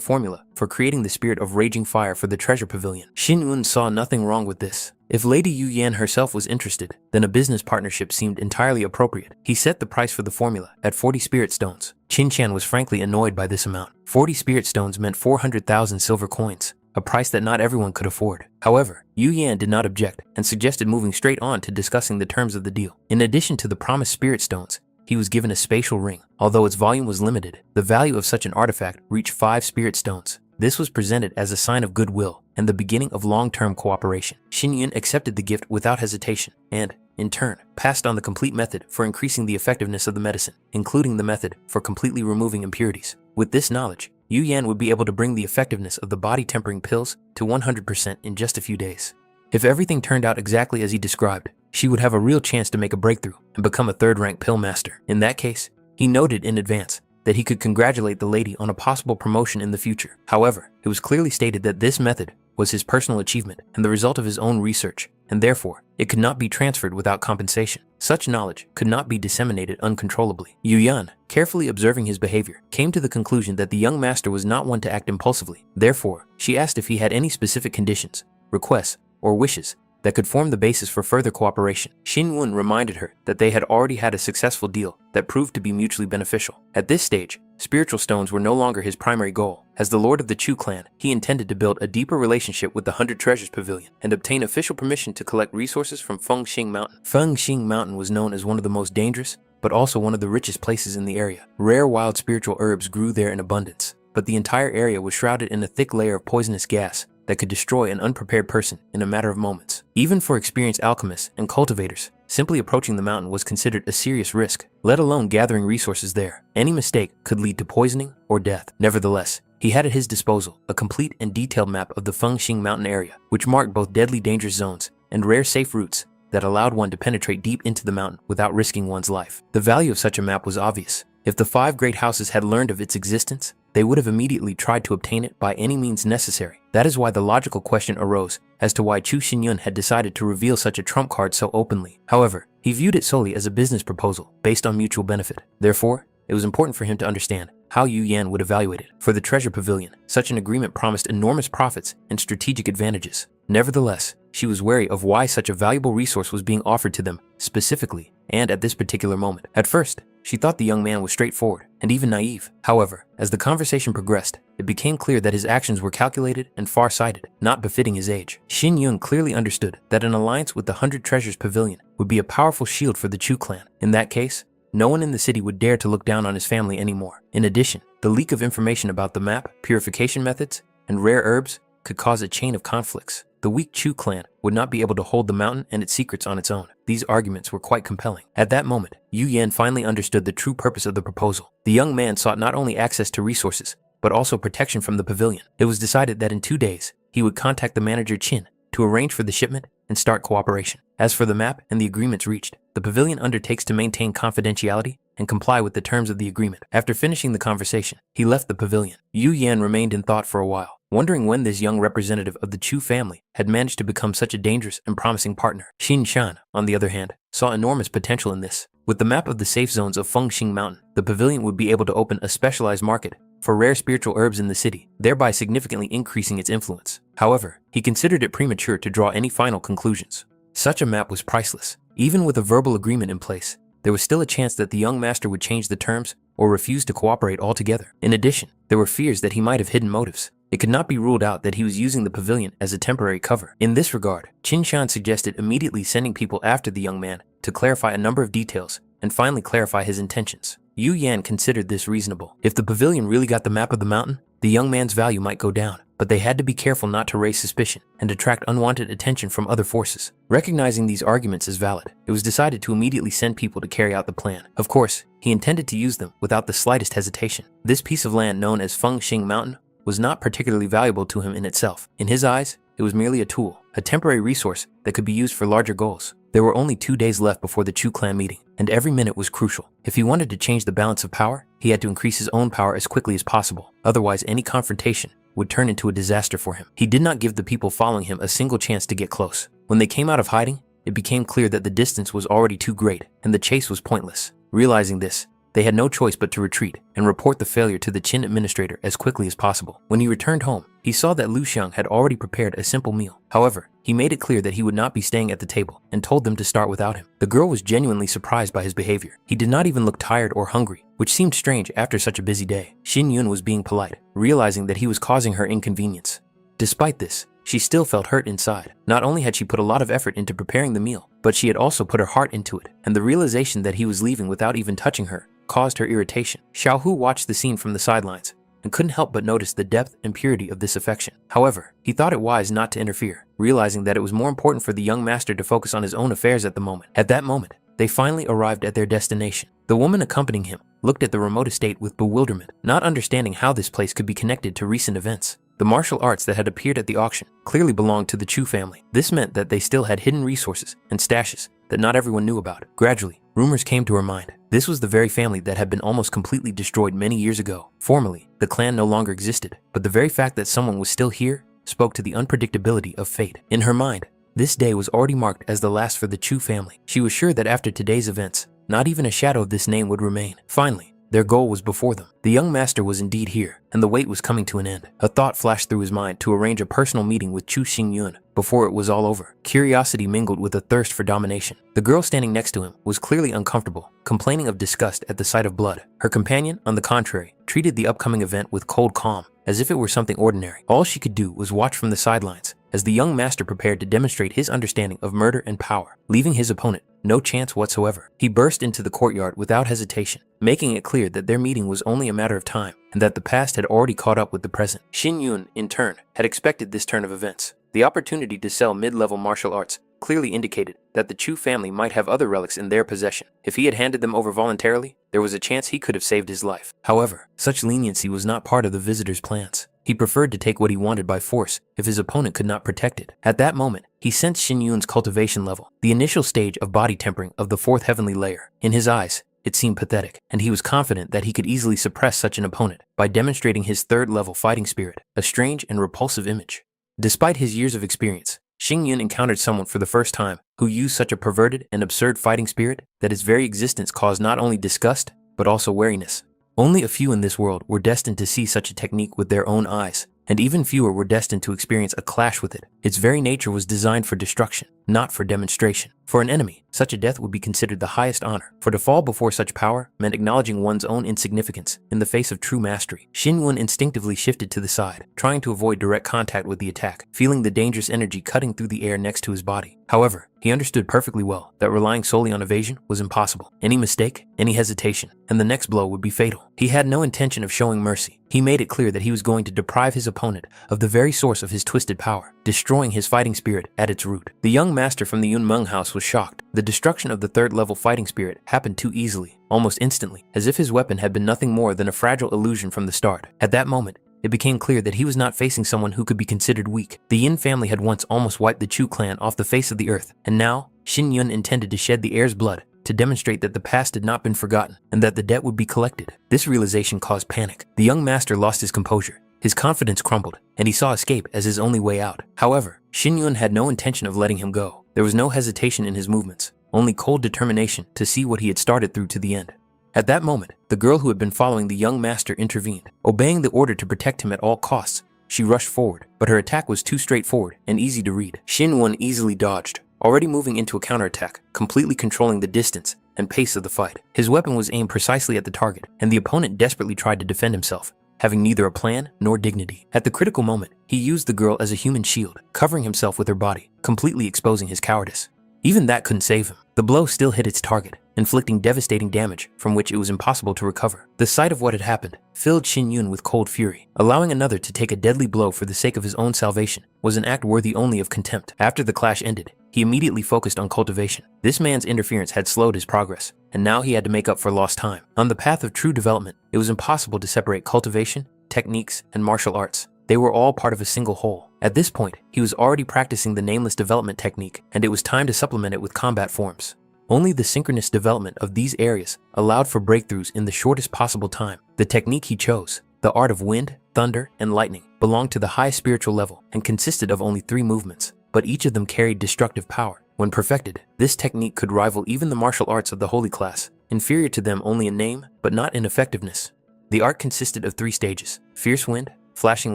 formula for creating the spirit of raging fire for the treasure pavilion. Xin Yun saw nothing wrong with this. If Lady Yu Yan herself was interested, then a business partnership seemed entirely appropriate. He set the price for the formula at 40 spirit stones. Qin Shan was frankly annoyed by this amount. 40 spirit stones meant 400,000 silver coins, a price that not everyone could afford. However, Yu Yan did not object and suggested moving straight on to discussing the terms of the deal. In addition to the promised spirit stones, he was given a spatial ring. Although its volume was limited, the value of such an artifact reached 5 spirit stones. This was presented as a sign of goodwill and the beginning of long-term cooperation. Xin Yun accepted the gift without hesitation and, in turn, passed on the complete method for increasing the effectiveness of the medicine, including the method for completely removing impurities. With this knowledge, Yu Yan would be able to bring the effectiveness of the body-tempering pills to 100% in just a few days. If everything turned out exactly as he described, she would have a real chance to make a breakthrough and become a third-rank pill master. In that case, he noted in advance that he could congratulate the lady on a possible promotion in the future. However, it was clearly stated that this method was his personal achievement and the result of his own research, and therefore, it could not be transferred without compensation. Such knowledge could not be disseminated uncontrollably. Yu Yan, carefully observing his behavior, came to the conclusion that the young master was not one to act impulsively. Therefore, she asked if he had any specific conditions, requests, or wishes that could form the basis for further cooperation. Xin Yun reminded her that they had already had a successful deal that proved to be mutually beneficial. At this stage, spiritual stones were no longer his primary goal. As the lord of the Chu clan, he intended to build a deeper relationship with the 100 Treasures Pavilion and obtain official permission to collect resources from Fengxing Mountain. Fengxing Mountain was known as one of the most dangerous, but also one of the richest places in the area. Rare wild spiritual herbs grew there in abundance, but the entire area was shrouded in a thick layer of poisonous gas that could destroy an unprepared person in a matter of moments. Even for experienced alchemists and cultivators, simply approaching the mountain was considered a serious risk, let alone gathering resources there. Any mistake could lead to poisoning or death. Nevertheless, he had at his disposal a complete and detailed map of the Fengxing Mountain area, which marked both deadly dangerous zones and rare safe routes that allowed one to penetrate deep into the mountain without risking one's life. The value of such a map was obvious. If the 5 great houses had learned of its existence, they would have immediately tried to obtain it by any means necessary. That is why the logical question arose as to why Chu Xinyun had decided to reveal such a trump card so openly. However, he viewed it solely as a business proposal based on mutual benefit. Therefore, it was important for him to understand how Yu Yan would evaluate it. For the treasure pavilion, such an agreement promised enormous profits and strategic advantages. Nevertheless, she was wary of why such a valuable resource was being offered to them specifically and at this particular moment. At first, she thought the young man was straightforward and even naive. However, as the conversation progressed, it became clear that his actions were calculated and far-sighted, not befitting his age. Xin Yun clearly understood that an alliance with the 100 Treasures Pavilion would be a powerful shield for the Chu clan. In that case, no one in the city would dare to look down on his family anymore. In addition, the leak of information about the map, purification methods, and rare herbs could cause a chain of conflicts. The weak Chu clan would not be able to hold the mountain and its secrets on its own. These arguments were quite compelling. At that moment, Yu Yan finally understood the true purpose of the proposal. The young man sought not only access to resources, but also protection from the pavilion. It was decided that in 2 days, he would contact the manager Qin to arrange for the shipment and start cooperation. As for the map and the agreements reached, the pavilion undertakes to maintain confidentiality and comply with the terms of the agreement. After finishing the conversation, he left the pavilion. Yu Yan remained in thought for a while, wondering when this young representative of the Chu family had managed to become such a dangerous and promising partner. Xin Shan, on the other hand, saw enormous potential in this. With the map of the safe zones of Fengxing Mountain, the pavilion would be able to open a specialized market for rare spiritual herbs in the city, thereby significantly increasing its influence. However, he considered it premature to draw any final conclusions. Such a map was priceless. Even with a verbal agreement in place, there was still a chance that the young master would change the terms or refuse to cooperate altogether. In addition, there were fears that he might have hidden motives. It could not be ruled out that he was using the pavilion as a temporary cover. In this regard, Qin Shan suggested immediately sending people after the young man to clarify a number of details and finally clarify his intentions. Yu Yan considered this reasonable. If the pavilion really got the map of the mountain, the young man's value might go down, but they had to be careful not to raise suspicion and attract unwanted attention from other forces. Recognizing these arguments as valid, it was decided to immediately send people to carry out the plan. Of course, he intended to use them without the slightest hesitation. This piece of land known as Fengxing Mountain was not particularly valuable to him in itself. In his eyes, it was merely a tool, a temporary resource that could be used for larger goals. There were only 2 days left before the Chu clan meeting, and every minute was crucial. If he wanted to change the balance of power, he had to increase his own power as quickly as possible. Otherwise, any confrontation would turn into a disaster for him. He did not give the people following him a single chance to get close. When they came out of hiding, it became clear that the distance was already too great and the chase was pointless. Realizing this, they had no choice but to retreat and report the failure to the Qin administrator as quickly as possible. When he returned home, he saw that Lu Xiang had already prepared a simple meal. However, he made it clear that he would not be staying at the table and told them to start without him. The girl was genuinely surprised by his behavior. He did not even look tired or hungry, which seemed strange after such a busy day. Xin Yun was being polite, realizing that he was causing her inconvenience. Despite this, she still felt hurt inside. Not only had she put a lot of effort into preparing the meal, but she had also put her heart into it, and the realization that he was leaving without even touching her caused her irritation. Xiao Hu watched the scene from the sidelines and couldn't help but notice the depth and purity of this affection. However, he thought it wise not to interfere, realizing that it was more important for the young master to focus on his own affairs at the moment. At that moment, they finally arrived at their destination. The woman accompanying him looked at the remote estate with bewilderment, not understanding how this place could be connected to recent events. The martial arts that had appeared at the auction clearly belonged to the Chu family. This meant that they still had hidden resources and stashes that not everyone knew about. Gradually, rumors came to her mind. This was the very family that had been almost completely destroyed many years ago. Formally, the clan no longer existed, but the very fact that someone was still here spoke to the unpredictability of fate. In her mind, this day was already marked as the last for the Chu family. She was sure that after today's events, not even a shadow of this name would remain. Finally, their goal was before them. The young master was indeed here, and the wait was coming to an end. A thought flashed through his mind to arrange a personal meeting with Chu Xingyun before it was all over. Curiosity mingled with a thirst for domination. The girl standing next to him was clearly uncomfortable, complaining of disgust at the sight of blood. Her companion, on the contrary, treated the upcoming event with cold calm, as if it were something ordinary. All she could do was watch from the sidelines as the young master prepared to demonstrate his understanding of murder and power, leaving his opponent no chance whatsoever. He burst into the courtyard without hesitation, making it clear that their meeting was only a matter of time and that the past had already caught up with the present. Xin Yun, in turn, had expected this turn of events. The opportunity to sell mid-level martial arts clearly indicated that the Chu family might have other relics in their possession. If he had handed them over voluntarily, there was a chance he could have saved his life. However, such leniency was not part of the visitor's plans. He preferred to take what he wanted by force if his opponent could not protect it. At that moment, he sensed Xin Yun's cultivation level, the initial stage of body tempering of the fourth heavenly layer. In his eyes, it seemed pathetic, and he was confident that he could easily suppress such an opponent by demonstrating his third-level fighting spirit, a strange and repulsive image. Despite his years of experience, Xing Yun encountered someone for the first time who used such a perverted and absurd fighting spirit that its very existence caused not only disgust, but also wariness. Only a few in this world were destined to see such a technique with their own eyes, and even fewer were destined to experience a clash with it. Its very nature was designed for destruction, not for demonstration. For an enemy, such a death would be considered the highest honor, for to fall before such power meant acknowledging one's own insignificance in the face of true mastery. Xin Yun instinctively shifted to the side, trying to avoid direct contact with the attack, feeling the dangerous energy cutting through the air next to his body. However, he understood perfectly well that relying solely on evasion was impossible. Any mistake, any hesitation, and the next blow would be fatal. He had no intention of showing mercy. He made it clear that he was going to deprive his opponent of the very source of his twisted power, destroying his fighting spirit at its root. The young master from the Yun Meng house was shocked. The destruction of the third-level fighting spirit happened too easily, almost instantly, as if his weapon had been nothing more than a fragile illusion from the start. At that moment, it became clear that he was not facing someone who could be considered weak. The Yin family had once almost wiped the Chu clan off the face of the earth, and now, Xin Yun intended to shed the heir's blood to demonstrate that the past had not been forgotten and that the debt would be collected. This realization caused panic. The young master lost his composure. His confidence crumbled, and he saw escape as his only way out. However, Xin Yun had no intention of letting him go. There was no hesitation in his movements, only cold determination to see what he had started through to the end. At that moment, the girl who had been following the young master intervened. Obeying the order to protect him at all costs, she rushed forward, but her attack was too straightforward and easy to read. Xin Yun easily dodged, already moving into a counterattack, completely controlling the distance and pace of the fight. His weapon was aimed precisely at the target, and the opponent desperately tried to defend himself, having neither a plan nor dignity. At the critical moment, he used the girl as a human shield, covering himself with her body, completely exposing his cowardice. Even that couldn't save him. The blow still hit its target, inflicting devastating damage from which it was impossible to recover. The sight of what had happened filled Xin Yun with cold fury. Allowing another to take a deadly blow for the sake of his own salvation was an act worthy only of contempt. After the clash ended, he immediately focused on cultivation. This man's interference had slowed his progress, and now he had to make up for lost time. On the path of true development, it was impossible to separate cultivation, techniques, and martial arts. They were all part of a single whole. At this point, he was already practicing the nameless development technique, and it was time to supplement it with combat forms. Only the synchronous development of these areas allowed for breakthroughs in the shortest possible time. The technique he chose, the art of wind, thunder, and lightning, belonged to the highest spiritual level and consisted of only 3 movements, but each of them carried destructive power. When perfected, this technique could rival even the martial arts of the holy class, inferior to them only in name, but not in effectiveness. The art consisted of 3 stages: fierce wind, flashing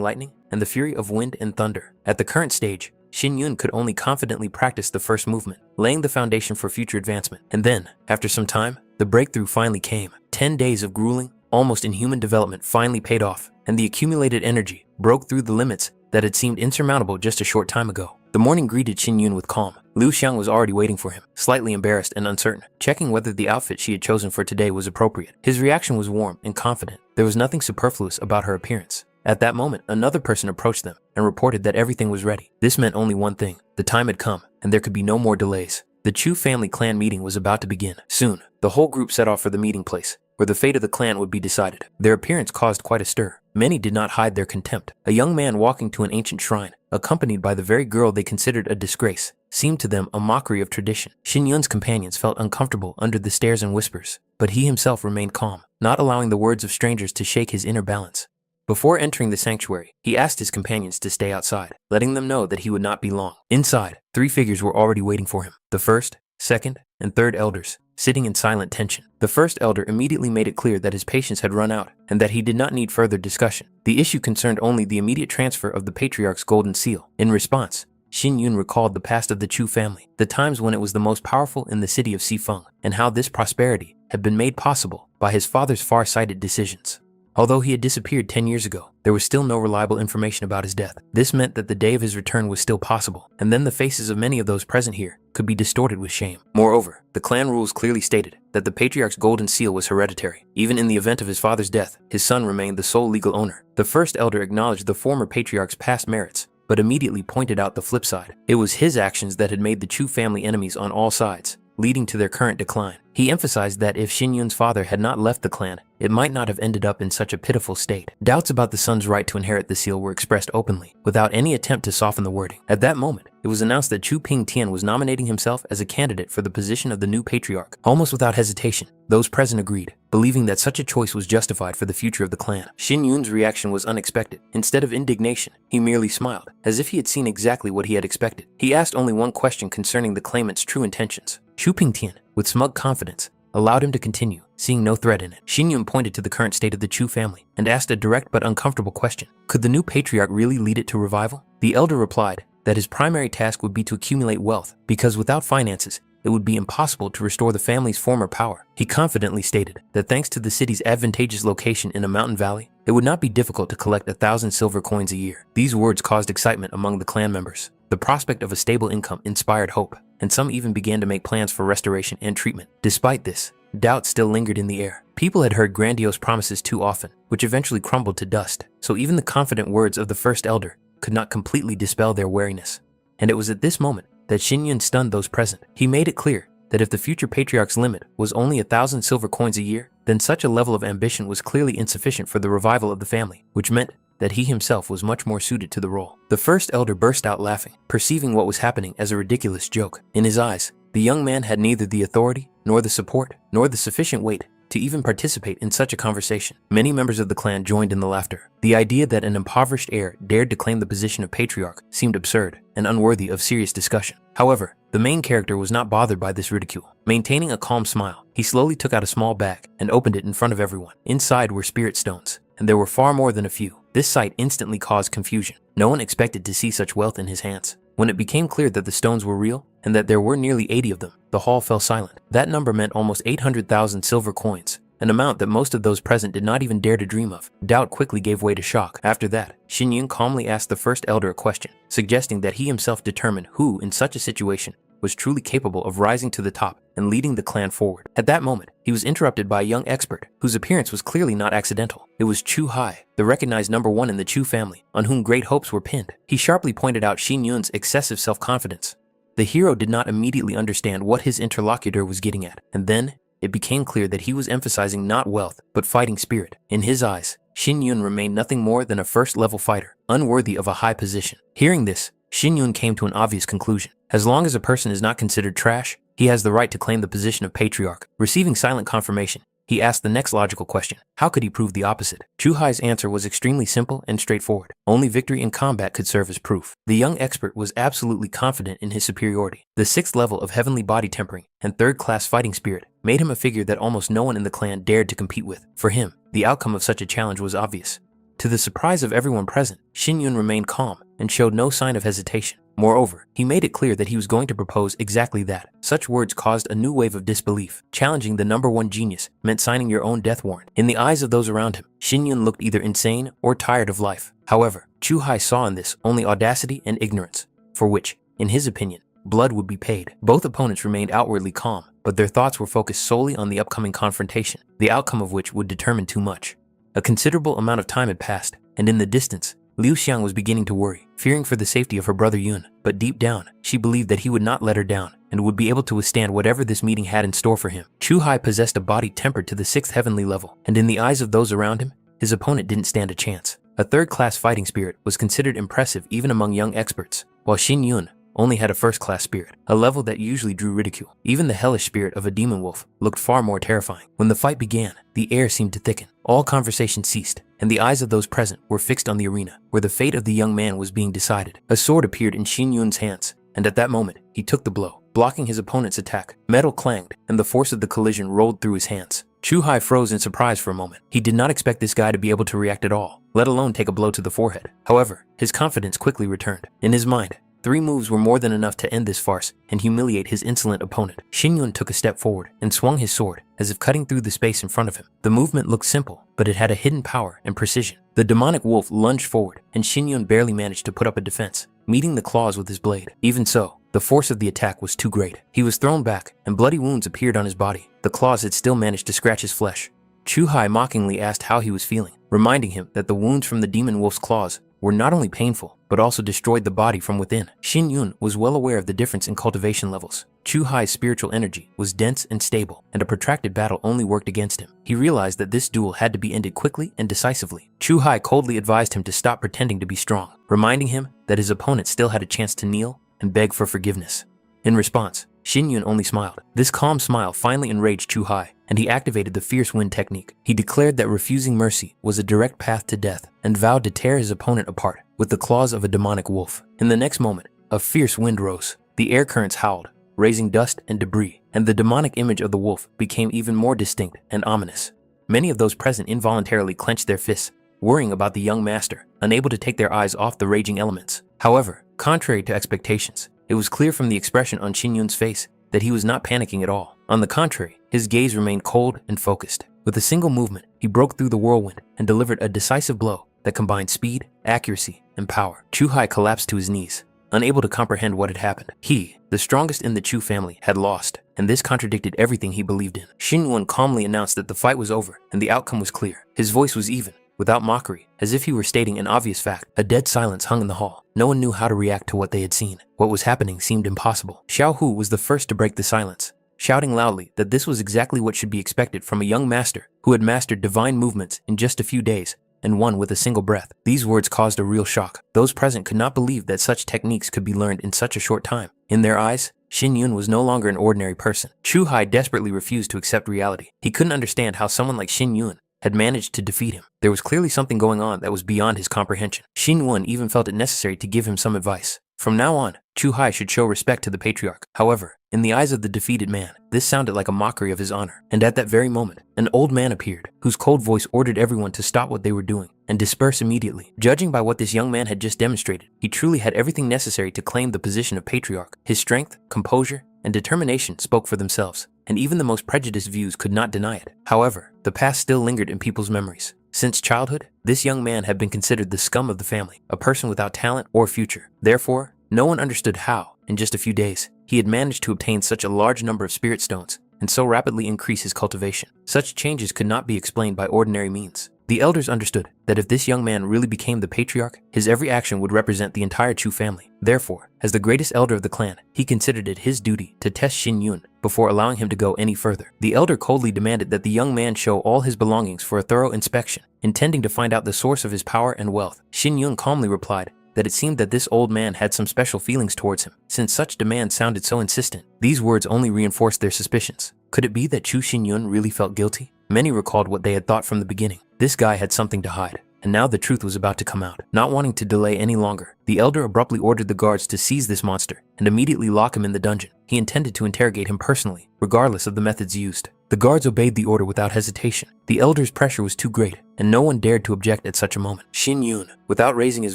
lightning, and the fury of wind and thunder. At the current stage, Xin Yun could only confidently practice the first movement, laying the foundation for future advancement. And then, after some time, the breakthrough finally came. 10 days of grueling, almost inhuman development finally paid off, and the accumulated energy broke through the limits that had seemed insurmountable just a short time ago. The morning greeted Xin Yun with calm. Liu Xiang was already waiting for him, slightly embarrassed and uncertain, checking whether the outfit she had chosen for today was appropriate. His reaction was warm and confident. There was nothing superfluous about her appearance. At that moment, another person approached them and reported that everything was ready. This meant only one thing: the time had come, and there could be no more delays. The Chu family clan meeting was about to begin. Soon, the whole group set off for the meeting place, where the fate of the clan would be decided. Their appearance caused quite a stir. Many did not hide their contempt. A young man walking to an ancient shrine, accompanied by the very girl they considered a disgrace, seemed to them a mockery of tradition. Xin Yun's companions felt uncomfortable under the stares and whispers, but he himself remained calm, not allowing the words of strangers to shake his inner balance. Before entering the sanctuary, he asked his companions to stay outside, letting them know that he would not be long. Inside, 3 figures were already waiting for him: the first, second, and third elders, sitting in silent tension. The first elder immediately made it clear that his patience had run out and that he did not need further discussion. The issue concerned only the immediate transfer of the patriarch's golden seal. In response, Xin Yun recalled the past of the Chu family, the times when it was the most powerful in the city of Xifeng, and how this prosperity had been made possible by his father's far-sighted decisions. Although he had disappeared 10 years ago, there was still no reliable information about his death. This meant that the day of his return was still possible, and then the faces of many of those present here could be distorted with shame. Moreover, the clan rules clearly stated that the patriarch's golden seal was hereditary. Even in the event of his father's death, his son remained the sole legal owner. The first elder acknowledged the former patriarch's past merits, but immediately pointed out the flip side. It was his actions that had made the Chu family enemies on all sides, leading to their current decline. He emphasized that if Xin Yun's father had not left the clan, it might not have ended up in such a pitiful state. Doubts about the son's right to inherit the seal were expressed openly, without any attempt to soften the wording. At that moment, it was announced that Chu Pingtian was nominating himself as a candidate for the position of the new patriarch. Almost without hesitation, those present agreed, believing that such a choice was justified for the future of the clan. Xin Yun's reaction was unexpected. Instead of indignation, he merely smiled, as if he had seen exactly what he had expected. He asked only one question concerning the claimant's true intentions. Chu Pingtian, with smug confidence, allowed him to continue, seeing no threat in it. Xin Yun pointed to the current state of the Chu family and asked a direct but uncomfortable question. Could the new patriarch really lead it to revival? The elder replied that his primary task would be to accumulate wealth, because without finances, it would be impossible to restore the family's former power. He confidently stated that thanks to the city's advantageous location in a mountain valley, it would not be difficult to collect 1,000 silver coins a year. These words caused excitement among the clan members. The prospect of a stable income inspired hope, and some even began to make plans for restoration and treatment. Despite this, doubt still lingered in the air. People had heard grandiose promises too often, which eventually crumbled to dust, so even the confident words of the first elder could not completely dispel their wariness. And it was at this moment that Xin Yun stunned those present. He made it clear that if the future patriarch's limit was only 1,000 silver coins a year, then such a level of ambition was clearly insufficient for the revival of the family, which meant that he himself was much more suited to the role. The first elder burst out laughing, perceiving what was happening as a ridiculous joke. In his eyes, the young man had neither the authority, nor the support, nor the sufficient weight to even participate in such a conversation. Many members of the clan joined in the laughter. The idea that an impoverished heir dared to claim the position of patriarch seemed absurd and unworthy of serious discussion. However, the main character was not bothered by this ridicule. Maintaining a calm smile, he slowly took out a small bag and opened it in front of everyone. Inside were spirit stones, and there were far more than a few. This sight instantly caused confusion. No one expected to see such wealth in his hands. When it became clear that the stones were real and that there were nearly 80 of them, the hall fell silent. That number meant almost 800,000 silver coins, an amount that most of those present did not even dare to dream of. Doubt quickly gave way to shock. After that, Xin Yun calmly asked the first elder a question, suggesting that he himself determine who, in such a situation, was truly capable of rising to the top and leading the clan forward. At that moment, he was interrupted by a young expert, whose appearance was clearly not accidental. It was Chu Hai, the recognized #1 in the Chu family, on whom great hopes were pinned. He sharply pointed out Xin Yun's excessive self-confidence. The hero did not immediately understand what his interlocutor was getting at, and then it became clear that he was emphasizing not wealth, but fighting spirit. In his eyes, Shin Yun remained nothing more than a first-level fighter, unworthy of a high position. Hearing this, Shin Yun came to an obvious conclusion. As long as a person is not considered trash, he has the right to claim the position of patriarch. Receiving silent confirmation, he asked the next logical question. How could he prove the opposite? Chu Hai's answer was extremely simple and straightforward. Only victory in combat could serve as proof. The young expert was absolutely confident in his superiority. The 6th level of heavenly body tempering and 3rd-class fighting spirit made him a figure that almost no one in the clan dared to compete with. For him, the outcome of such a challenge was obvious. To the surprise of everyone present, Shin Yun remained calm and showed no sign of hesitation. Moreover, he made it clear that he was going to propose exactly that. Such words caused a new wave of disbelief. Challenging the #1 genius meant signing your own death warrant. In the eyes of those around him, Shin Yun looked either insane or tired of life. However, Chu Hai saw in this only audacity and ignorance, for which, in his opinion, blood would be paid. Both opponents remained outwardly calm, but their thoughts were focused solely on the upcoming confrontation, the outcome of which would determine too much. A considerable amount of time had passed, and in the distance, Liu Xiang was beginning to worry, fearing for the safety of her brother Yun, but deep down, she believed that he would not let her down and would be able to withstand whatever this meeting had in store for him. Chu Hai possessed a body tempered to the 6th heavenly level, and in the eyes of those around him, his opponent didn't stand a chance. A 3rd-class fighting spirit was considered impressive even among young experts, while Shin Yun only had a 1st-class spirit, a level that usually drew ridicule. Even the hellish spirit of a demon wolf looked far more terrifying. When the fight began, the air seemed to thicken. All conversation ceased, and the eyes of those present were fixed on the arena, where the fate of the young man was being decided. A sword appeared in Shin Yun's hands, and at that moment, he took the blow, blocking his opponent's attack. Metal clanged, and the force of the collision rolled through his hands. Chu Hai froze in surprise for a moment. He did not expect this guy to be able to react at all, let alone take a blow to the forehead. However, his confidence quickly returned. In his mind, 3 moves were more than enough to end this farce and humiliate his insolent opponent. Shin Yun took a step forward and swung his sword, as if cutting through the space in front of him. The movement looked simple, but it had a hidden power and precision. The demonic wolf lunged forward, and Shin Yun barely managed to put up a defense, meeting the claws with his blade. Even so, the force of the attack was too great. He was thrown back, and bloody wounds appeared on his body. The claws had still managed to scratch his flesh. Chu Hai mockingly asked how he was feeling, reminding him that the wounds from the demon wolf's claws were not only painful, but also destroyed the body from within. Shin Yun was well aware of the difference in cultivation levels. Chu Hai's spiritual energy was dense and stable, and a protracted battle only worked against him. He realized that this duel had to be ended quickly and decisively. Chu Hai coldly advised him to stop pretending to be strong, reminding him that his opponent still had a chance to kneel and beg for forgiveness. In response, Shin Yun only smiled. This calm smile finally enraged Chu Hai, and he activated the fierce wind technique. He declared that refusing mercy was a direct path to death and vowed to tear his opponent apart with the claws of a demonic wolf. In the next moment, a fierce wind rose. The air currents howled, raising dust and debris, and the demonic image of the wolf became even more distinct and ominous. Many of those present involuntarily clenched their fists, worrying about the young master, unable to take their eyes off the raging elements. However, contrary to expectations, it was clear from the expression on Shin Yun's face that he was not panicking at all. On the contrary, his gaze remained cold and focused. With a single movement, he broke through the whirlwind and delivered a decisive blow that combined speed, accuracy, and power. Chu Hai collapsed to his knees, unable to comprehend what had happened. He, the strongest in the Chu family, had lost, and this contradicted everything he believed in. Shin Yun calmly announced that the fight was over and the outcome was clear. His voice was even, without mockery, as if he were stating an obvious fact. A dead silence hung in the hall. No one knew how to react to what they had seen. What was happening seemed impossible. Xiao Hu was the first to break the silence, shouting loudly that this was exactly what should be expected from a young master who had mastered divine movements in just a few days and won with a single breath. These words caused a real shock. Those present could not believe that such techniques could be learned in such a short time. In their eyes, Shin Yun was no longer an ordinary person. Chu Hai desperately refused to accept reality. He couldn't understand how someone like Shin Yun had managed to defeat him. There was clearly something going on that was beyond his comprehension. Shin Yun even felt it necessary to give him some advice. From now on, Chu Hai should show respect to the patriarch. However, in the eyes of the defeated man, this sounded like a mockery of his honor. And at that very moment, an old man appeared, whose cold voice ordered everyone to stop what they were doing and disperse immediately. Judging by what this young man had just demonstrated, he truly had everything necessary to claim the position of patriarch. His strength, composure, and determination spoke for themselves, and even the most prejudiced views could not deny it. However, the past still lingered in people's memories. Since childhood, this young man had been considered the scum of the family, a person without talent or future. Therefore, no one understood how, in just a few days, he had managed to obtain such a large number of spirit stones and so rapidly increase his cultivation. Such changes could not be explained by ordinary means. The elders understood that if this young man really became the patriarch, his every action would represent the entire Chu family. Therefore, as the greatest elder of the clan, he considered it his duty to test Shin Yun before allowing him to go any further. The elder coldly demanded that the young man show all his belongings for a thorough inspection, intending to find out the source of his power and wealth. Shin Yun calmly replied that it seemed that this old man had some special feelings towards him, since such demands sounded so insistent. These words only reinforced their suspicions. Could it be that Chu Shin Yun really felt guilty? Many recalled what they had thought from the beginning. This guy had something to hide, and now the truth was about to come out. Not wanting to delay any longer, the elder abruptly ordered the guards to seize this monster and immediately lock him in the dungeon. He intended to interrogate him personally, regardless of the methods used. The guards obeyed the order without hesitation. The elder's pressure was too great, and no one dared to object at such a moment. Shin Yun, without raising his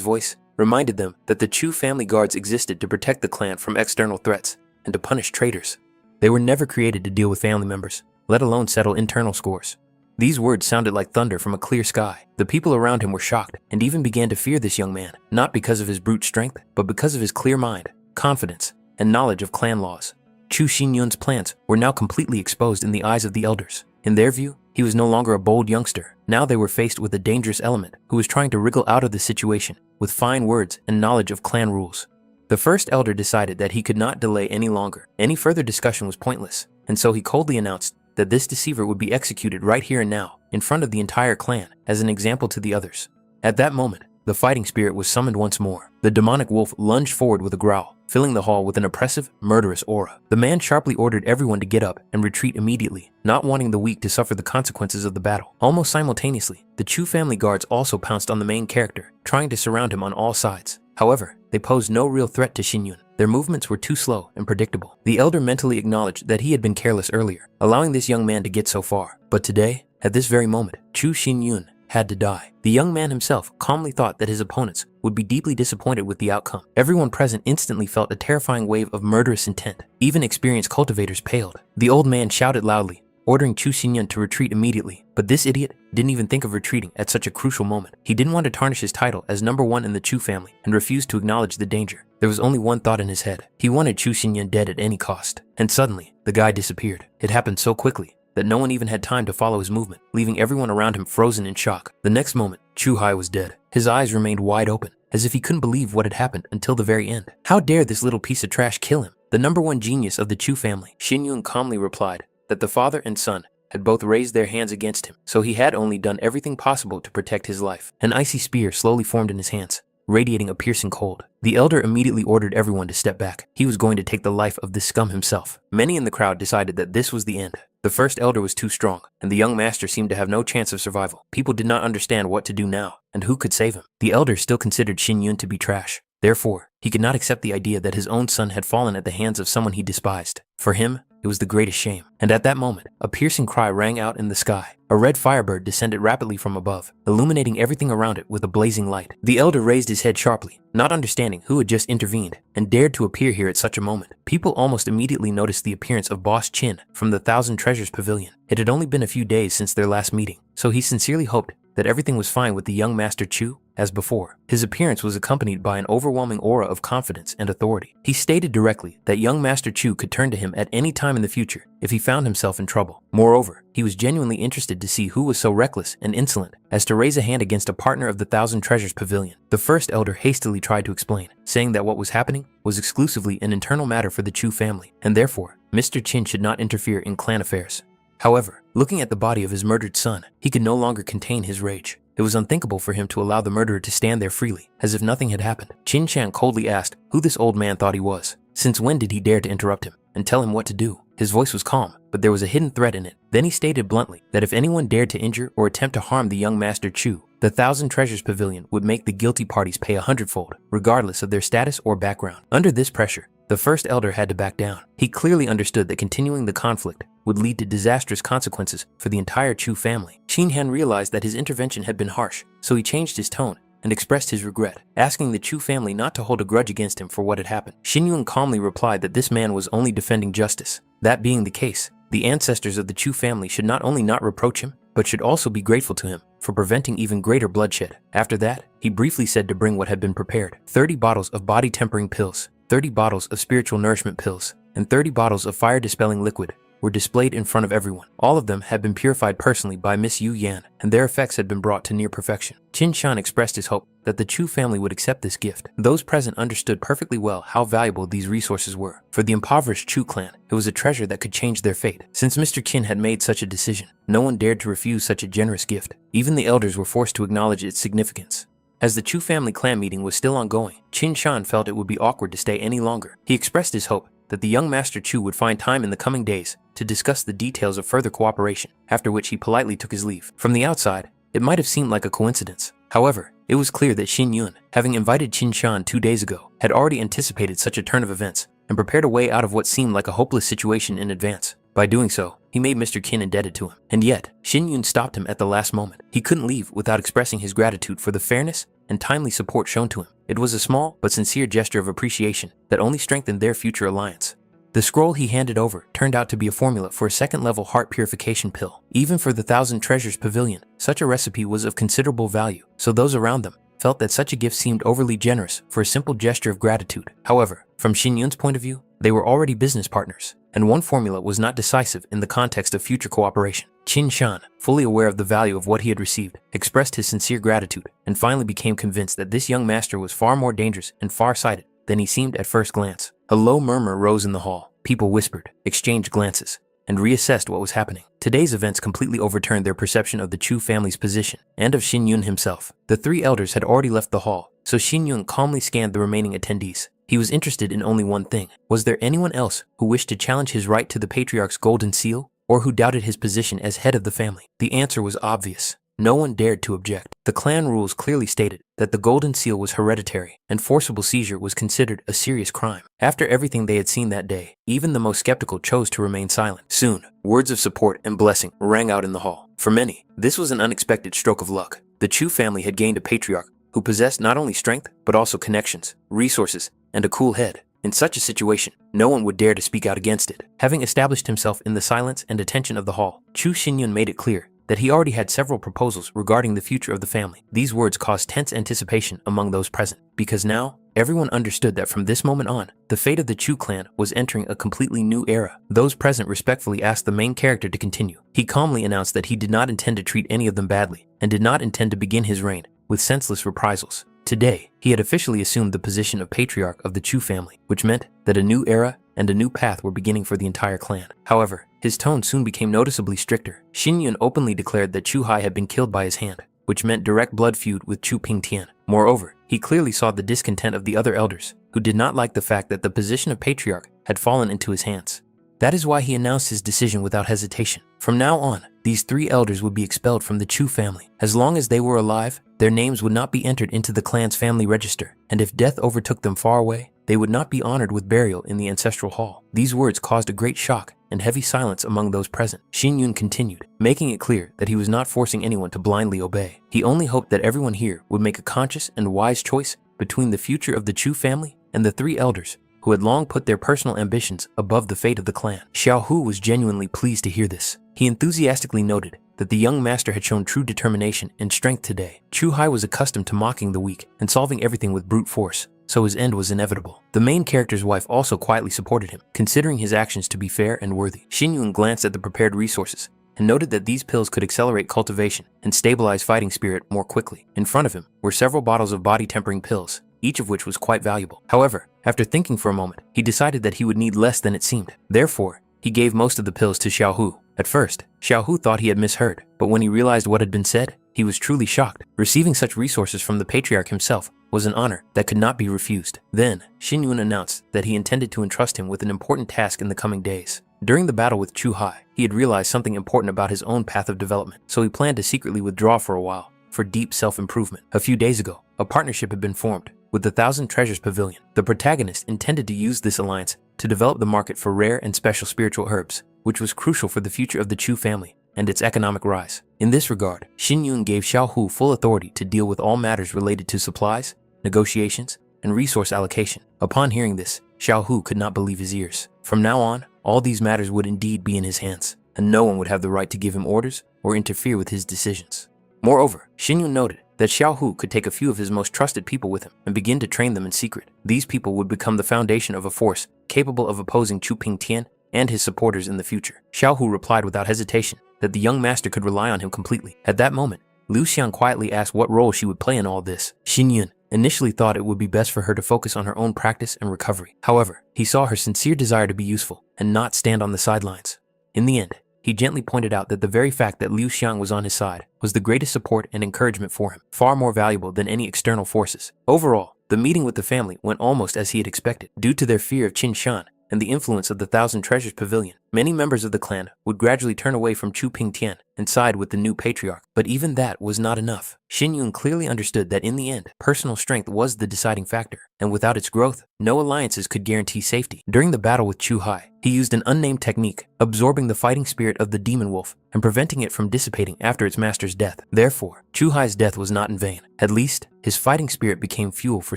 voice, reminded them that the Chu family guards existed to protect the clan from external threats and to punish traitors. They were never created to deal with family members, let alone settle internal scores. These words sounded like thunder from a clear sky. The people around him were shocked and even began to fear this young man, not because of his brute strength, but because of his clear mind, confidence, and knowledge of clan laws. Chu Shin Yun's plans were now completely exposed in the eyes of the elders. In their view, he was no longer a bold youngster. Now they were faced with a dangerous element who was trying to wriggle out of the situation with fine words and knowledge of clan rules. The first elder decided that he could not delay any longer. Any further discussion was pointless, and so he coldly announced that this deceiver would be executed right here and now, in front of the entire clan, as an example to the others. At that moment, the fighting spirit was summoned once more. The demonic wolf lunged forward with a growl, filling the hall with an oppressive, murderous aura. The man sharply ordered everyone to get up and retreat immediately, not wanting the weak to suffer the consequences of the battle. Almost simultaneously, the Chu family guards also pounced on the main character, trying to surround him on all sides. However, they posed no real threat to Shin Yun. Their movements were too slow and predictable. The elder mentally acknowledged that he had been careless earlier, allowing this young man to get so far. But today, at this very moment, Chu Shin Yun had to die. The young man himself calmly thought that his opponents would be deeply disappointed with the outcome. Everyone present instantly felt a terrifying wave of murderous intent. Even experienced cultivators paled. The old man shouted loudly, ordering Chu Xinyan to retreat immediately. But this idiot didn't even think of retreating at such a crucial moment. He didn't want to tarnish his title as #1 in the Chu family and refused to acknowledge the danger. There was only one thought in his head. He wanted Chu Xinyan dead at any cost. And suddenly, the guy disappeared. It happened so quickly that no one even had time to follow his movement, leaving everyone around him frozen in shock. The next moment, Chu Hai was dead. His eyes remained wide open, as if he couldn't believe what had happened until the very end. How dare this little piece of trash kill him? The #1 genius of the Chu family, Xin Yun, calmly replied that the father and son had both raised their hands against him, so he had only done everything possible to protect his life. An icy spear slowly formed in his hands, radiating a piercing cold. The elder immediately ordered everyone to step back. He was going to take the life of this scum himself. Many in the crowd decided that this was the end. The first elder was too strong, and the young master seemed to have no chance of survival. People did not understand what to do now, and who could save him. The elder still considered Xin Yun to be trash. Therefore, he could not accept the idea that his own son had fallen at the hands of someone he despised. For him, it was the greatest shame. And at that moment, a piercing cry rang out in the sky. A red firebird descended rapidly from above, illuminating everything around it with a blazing light. The elder raised his head sharply, not understanding who had just intervened and dared to appear here at such a moment. People almost immediately noticed the appearance of Boss Chin from the Thousand Treasures Pavilion. It had only been a few days since their last meeting, so he sincerely hoped that everything was fine with the young Master Chu. As before, his appearance was accompanied by an overwhelming aura of confidence and authority. He stated directly that young Master Chu could turn to him at any time in the future if he found himself in trouble. Moreover, he was genuinely interested to see who was so reckless and insolent as to raise a hand against a partner of the Thousand Treasures Pavilion. The first elder hastily tried to explain, saying that what was happening was exclusively an internal matter for the Chu family, and therefore, Mr. Qin should not interfere in clan affairs. However, looking at the body of his murdered son, he could no longer contain his rage. It was unthinkable for him to allow the murderer to stand there freely, as if nothing had happened. Qin Chan coldly asked who this old man thought he was. Since when did he dare to interrupt him and tell him what to do? His voice was calm, but there was a hidden threat in it. Then he stated bluntly that if anyone dared to injure or attempt to harm the young Master Chu, the Thousand Treasures Pavilion would make the guilty parties pay 100-fold, regardless of their status or background. Under this pressure, the first elder had to back down. He clearly understood that continuing the conflict would lead to disastrous consequences for the entire Chu family. Qin Han realized that his intervention had been harsh, so he changed his tone and expressed his regret, asking the Chu family not to hold a grudge against him for what had happened. Xin Yun calmly replied that this man was only defending justice. That being the case, the ancestors of the Chu family should not only not reproach him, but should also be grateful to him for preventing even greater bloodshed. After that, he briefly said to bring what had been prepared: 30 bottles of body-tempering pills, 30 bottles of spiritual nourishment pills, and 30 bottles of fire-dispelling liquid. were displayed in front of everyone. All of them had been purified personally by Miss Yu Yan, and their effects had been brought to near perfection. Qin Shan expressed his hope that the Chu family would accept this gift. Those present understood perfectly well how valuable these resources were. For the impoverished Chu clan, it was a treasure that could change their fate. Since Mr. Qin had made such a decision, no one dared to refuse such a generous gift. Even the elders were forced to acknowledge its significance. As the Chu family clan meeting was still ongoing, Qin Shan felt it would be awkward to stay any longer. He expressed his hope that the young Master Chu would find time in the coming days to discuss the details of further cooperation, after which he politely took his leave. From the outside, it might have seemed like a coincidence. However, it was clear that Xin Yun, having invited Qin Shan 2 days ago, had already anticipated such a turn of events and prepared a way out of what seemed like a hopeless situation in advance. By doing so, he made Mr. Qin indebted to him. And yet, Xin Yun stopped him at the last moment. He couldn't leave without expressing his gratitude for the fairness and timely support shown to him. It was a small but sincere gesture of appreciation that only strengthened their future alliance. The scroll he handed over turned out to be a formula for a second-level heart purification pill. Even for the Thousand Treasures Pavilion, such a recipe was of considerable value, so those around them felt that such a gift seemed overly generous for a simple gesture of gratitude. However, from Xin Yun's point of view, they were already business partners, and one formula was not decisive in the context of future cooperation. Qin Shan, fully aware of the value of what he had received, expressed his sincere gratitude and finally became convinced that this young master was far more dangerous and far-sighted than he seemed at first glance. A low murmur rose in the hall. People whispered, exchanged glances, and reassessed what was happening. Today's events completely overturned their perception of the Chu family's position and of Xin Yun himself. The 3 elders had already left the hall, so Xin Yun calmly scanned the remaining attendees. He was interested in only one thing. Was there anyone else who wished to challenge his right to the patriarch's golden seal, or who doubted his position as head of the family? The answer was obvious. No one dared to object. The clan rules clearly stated that the golden seal was hereditary, and forcible seizure was considered a serious crime. After everything they had seen that day, even the most skeptical chose to remain silent. Soon, words of support and blessing rang out in the hall. For many, this was an unexpected stroke of luck. The Chu family had gained a patriarch who possessed not only strength, but also connections, resources, and a cool head. In such a situation, no one would dare to speak out against it. Having established himself in the silence and attention of the hall, Chu Xinyun made it clear that he already had several proposals regarding the future of the family. These words caused tense anticipation among those present, because now, everyone understood that from this moment on, the fate of the Chu clan was entering a completely new era. Those present respectfully asked the main character to continue. He calmly announced that he did not intend to treat any of them badly, and did not intend to begin his reign with senseless reprisals. Today, he had officially assumed the position of patriarch of the Chu family, which meant that a new era and a new path were beginning for the entire clan. However, his tone soon became noticeably stricter. Xin Yun openly declared that Chu Hai had been killed by his hand, which meant direct blood feud with Chu Pingtian. Moreover, he clearly saw the discontent of the other elders, who did not like the fact that the position of patriarch had fallen into his hands. That is why he announced his decision without hesitation. From now on, these 3 elders would be expelled from the Chu family. As long as they were alive, their names would not be entered into the clan's family register, and if death overtook them far away, they would not be honored with burial in the ancestral hall. These words caused a great shock and heavy silence among those present. Xin Yun continued, making it clear that he was not forcing anyone to blindly obey. He only hoped that everyone here would make a conscious and wise choice between the future of the Chu family and the 3 elders who had long put their personal ambitions above the fate of the clan. Xiao Hu was genuinely pleased to hear this. He enthusiastically noted that the young master had shown true determination and strength today. Chu Hai was accustomed to mocking the weak and solving everything with brute force, so his end was inevitable. The main character's wife also quietly supported him, considering his actions to be fair and worthy. Xin Yun glanced at the prepared resources and noted that these pills could accelerate cultivation and stabilize fighting spirit more quickly. In front of him were several bottles of body-tempering pills, each of which was quite valuable. However, after thinking for a moment, he decided that he would need less than it seemed. Therefore, he gave most of the pills to Xiao Hu. At first, Xiao Hu thought he had misheard, but when he realized what had been said, he was truly shocked. Receiving such resources from the patriarch himself was an honor that could not be refused. Then, Xin Yun announced that he intended to entrust him with an important task in the coming days. During the battle with Chu Hai, he had realized something important about his own path of development, so he planned to secretly withdraw for a while for deep self-improvement. A few days ago, a partnership had been formed with the Thousand Treasures Pavilion. The protagonist intended to use this alliance to develop the market for rare and special spiritual herbs, which was crucial for the future of the Chu family and its economic rise. In this regard, Xin Yun gave Xiao Hu full authority to deal with all matters related to supplies, negotiations, and resource allocation. Upon hearing this, Xiao Hu could not believe his ears. From now on, all these matters would indeed be in his hands, and no one would have the right to give him orders or interfere with his decisions. Moreover, Xin Yun noted that Xiao Hu could take a few of his most trusted people with him and begin to train them in secret. These people would become the foundation of a force capable of opposing Chu Pingtian and his supporters in the future. Xiao Hu replied without hesitation that the young master could rely on him completely. At that moment, Liu Xiang quietly asked what role she would play in all this. Xin Yun initially thought it would be best for her to focus on her own practice and recovery. However, he saw her sincere desire to be useful and not stand on the sidelines. In the end, he gently pointed out that the very fact that Liu Xiang was on his side was the greatest support and encouragement for him, far more valuable than any external forces. Overall, the meeting with the family went almost as he had expected. Due to their fear of Qin Shan and the influence of the Thousand Treasures Pavilion, many members of the clan would gradually turn away from Chu Pingtian and side with the new patriarch. But even that was not enough. Xin Yun clearly understood that in the end, personal strength was the deciding factor, and without its growth, no alliances could guarantee safety. During the battle with Chu Hai, he used an unnamed technique, absorbing the fighting spirit of the demon wolf and preventing it from dissipating after its master's death. Therefore, Chu Hai's death was not in vain. At least, his fighting spirit became fuel for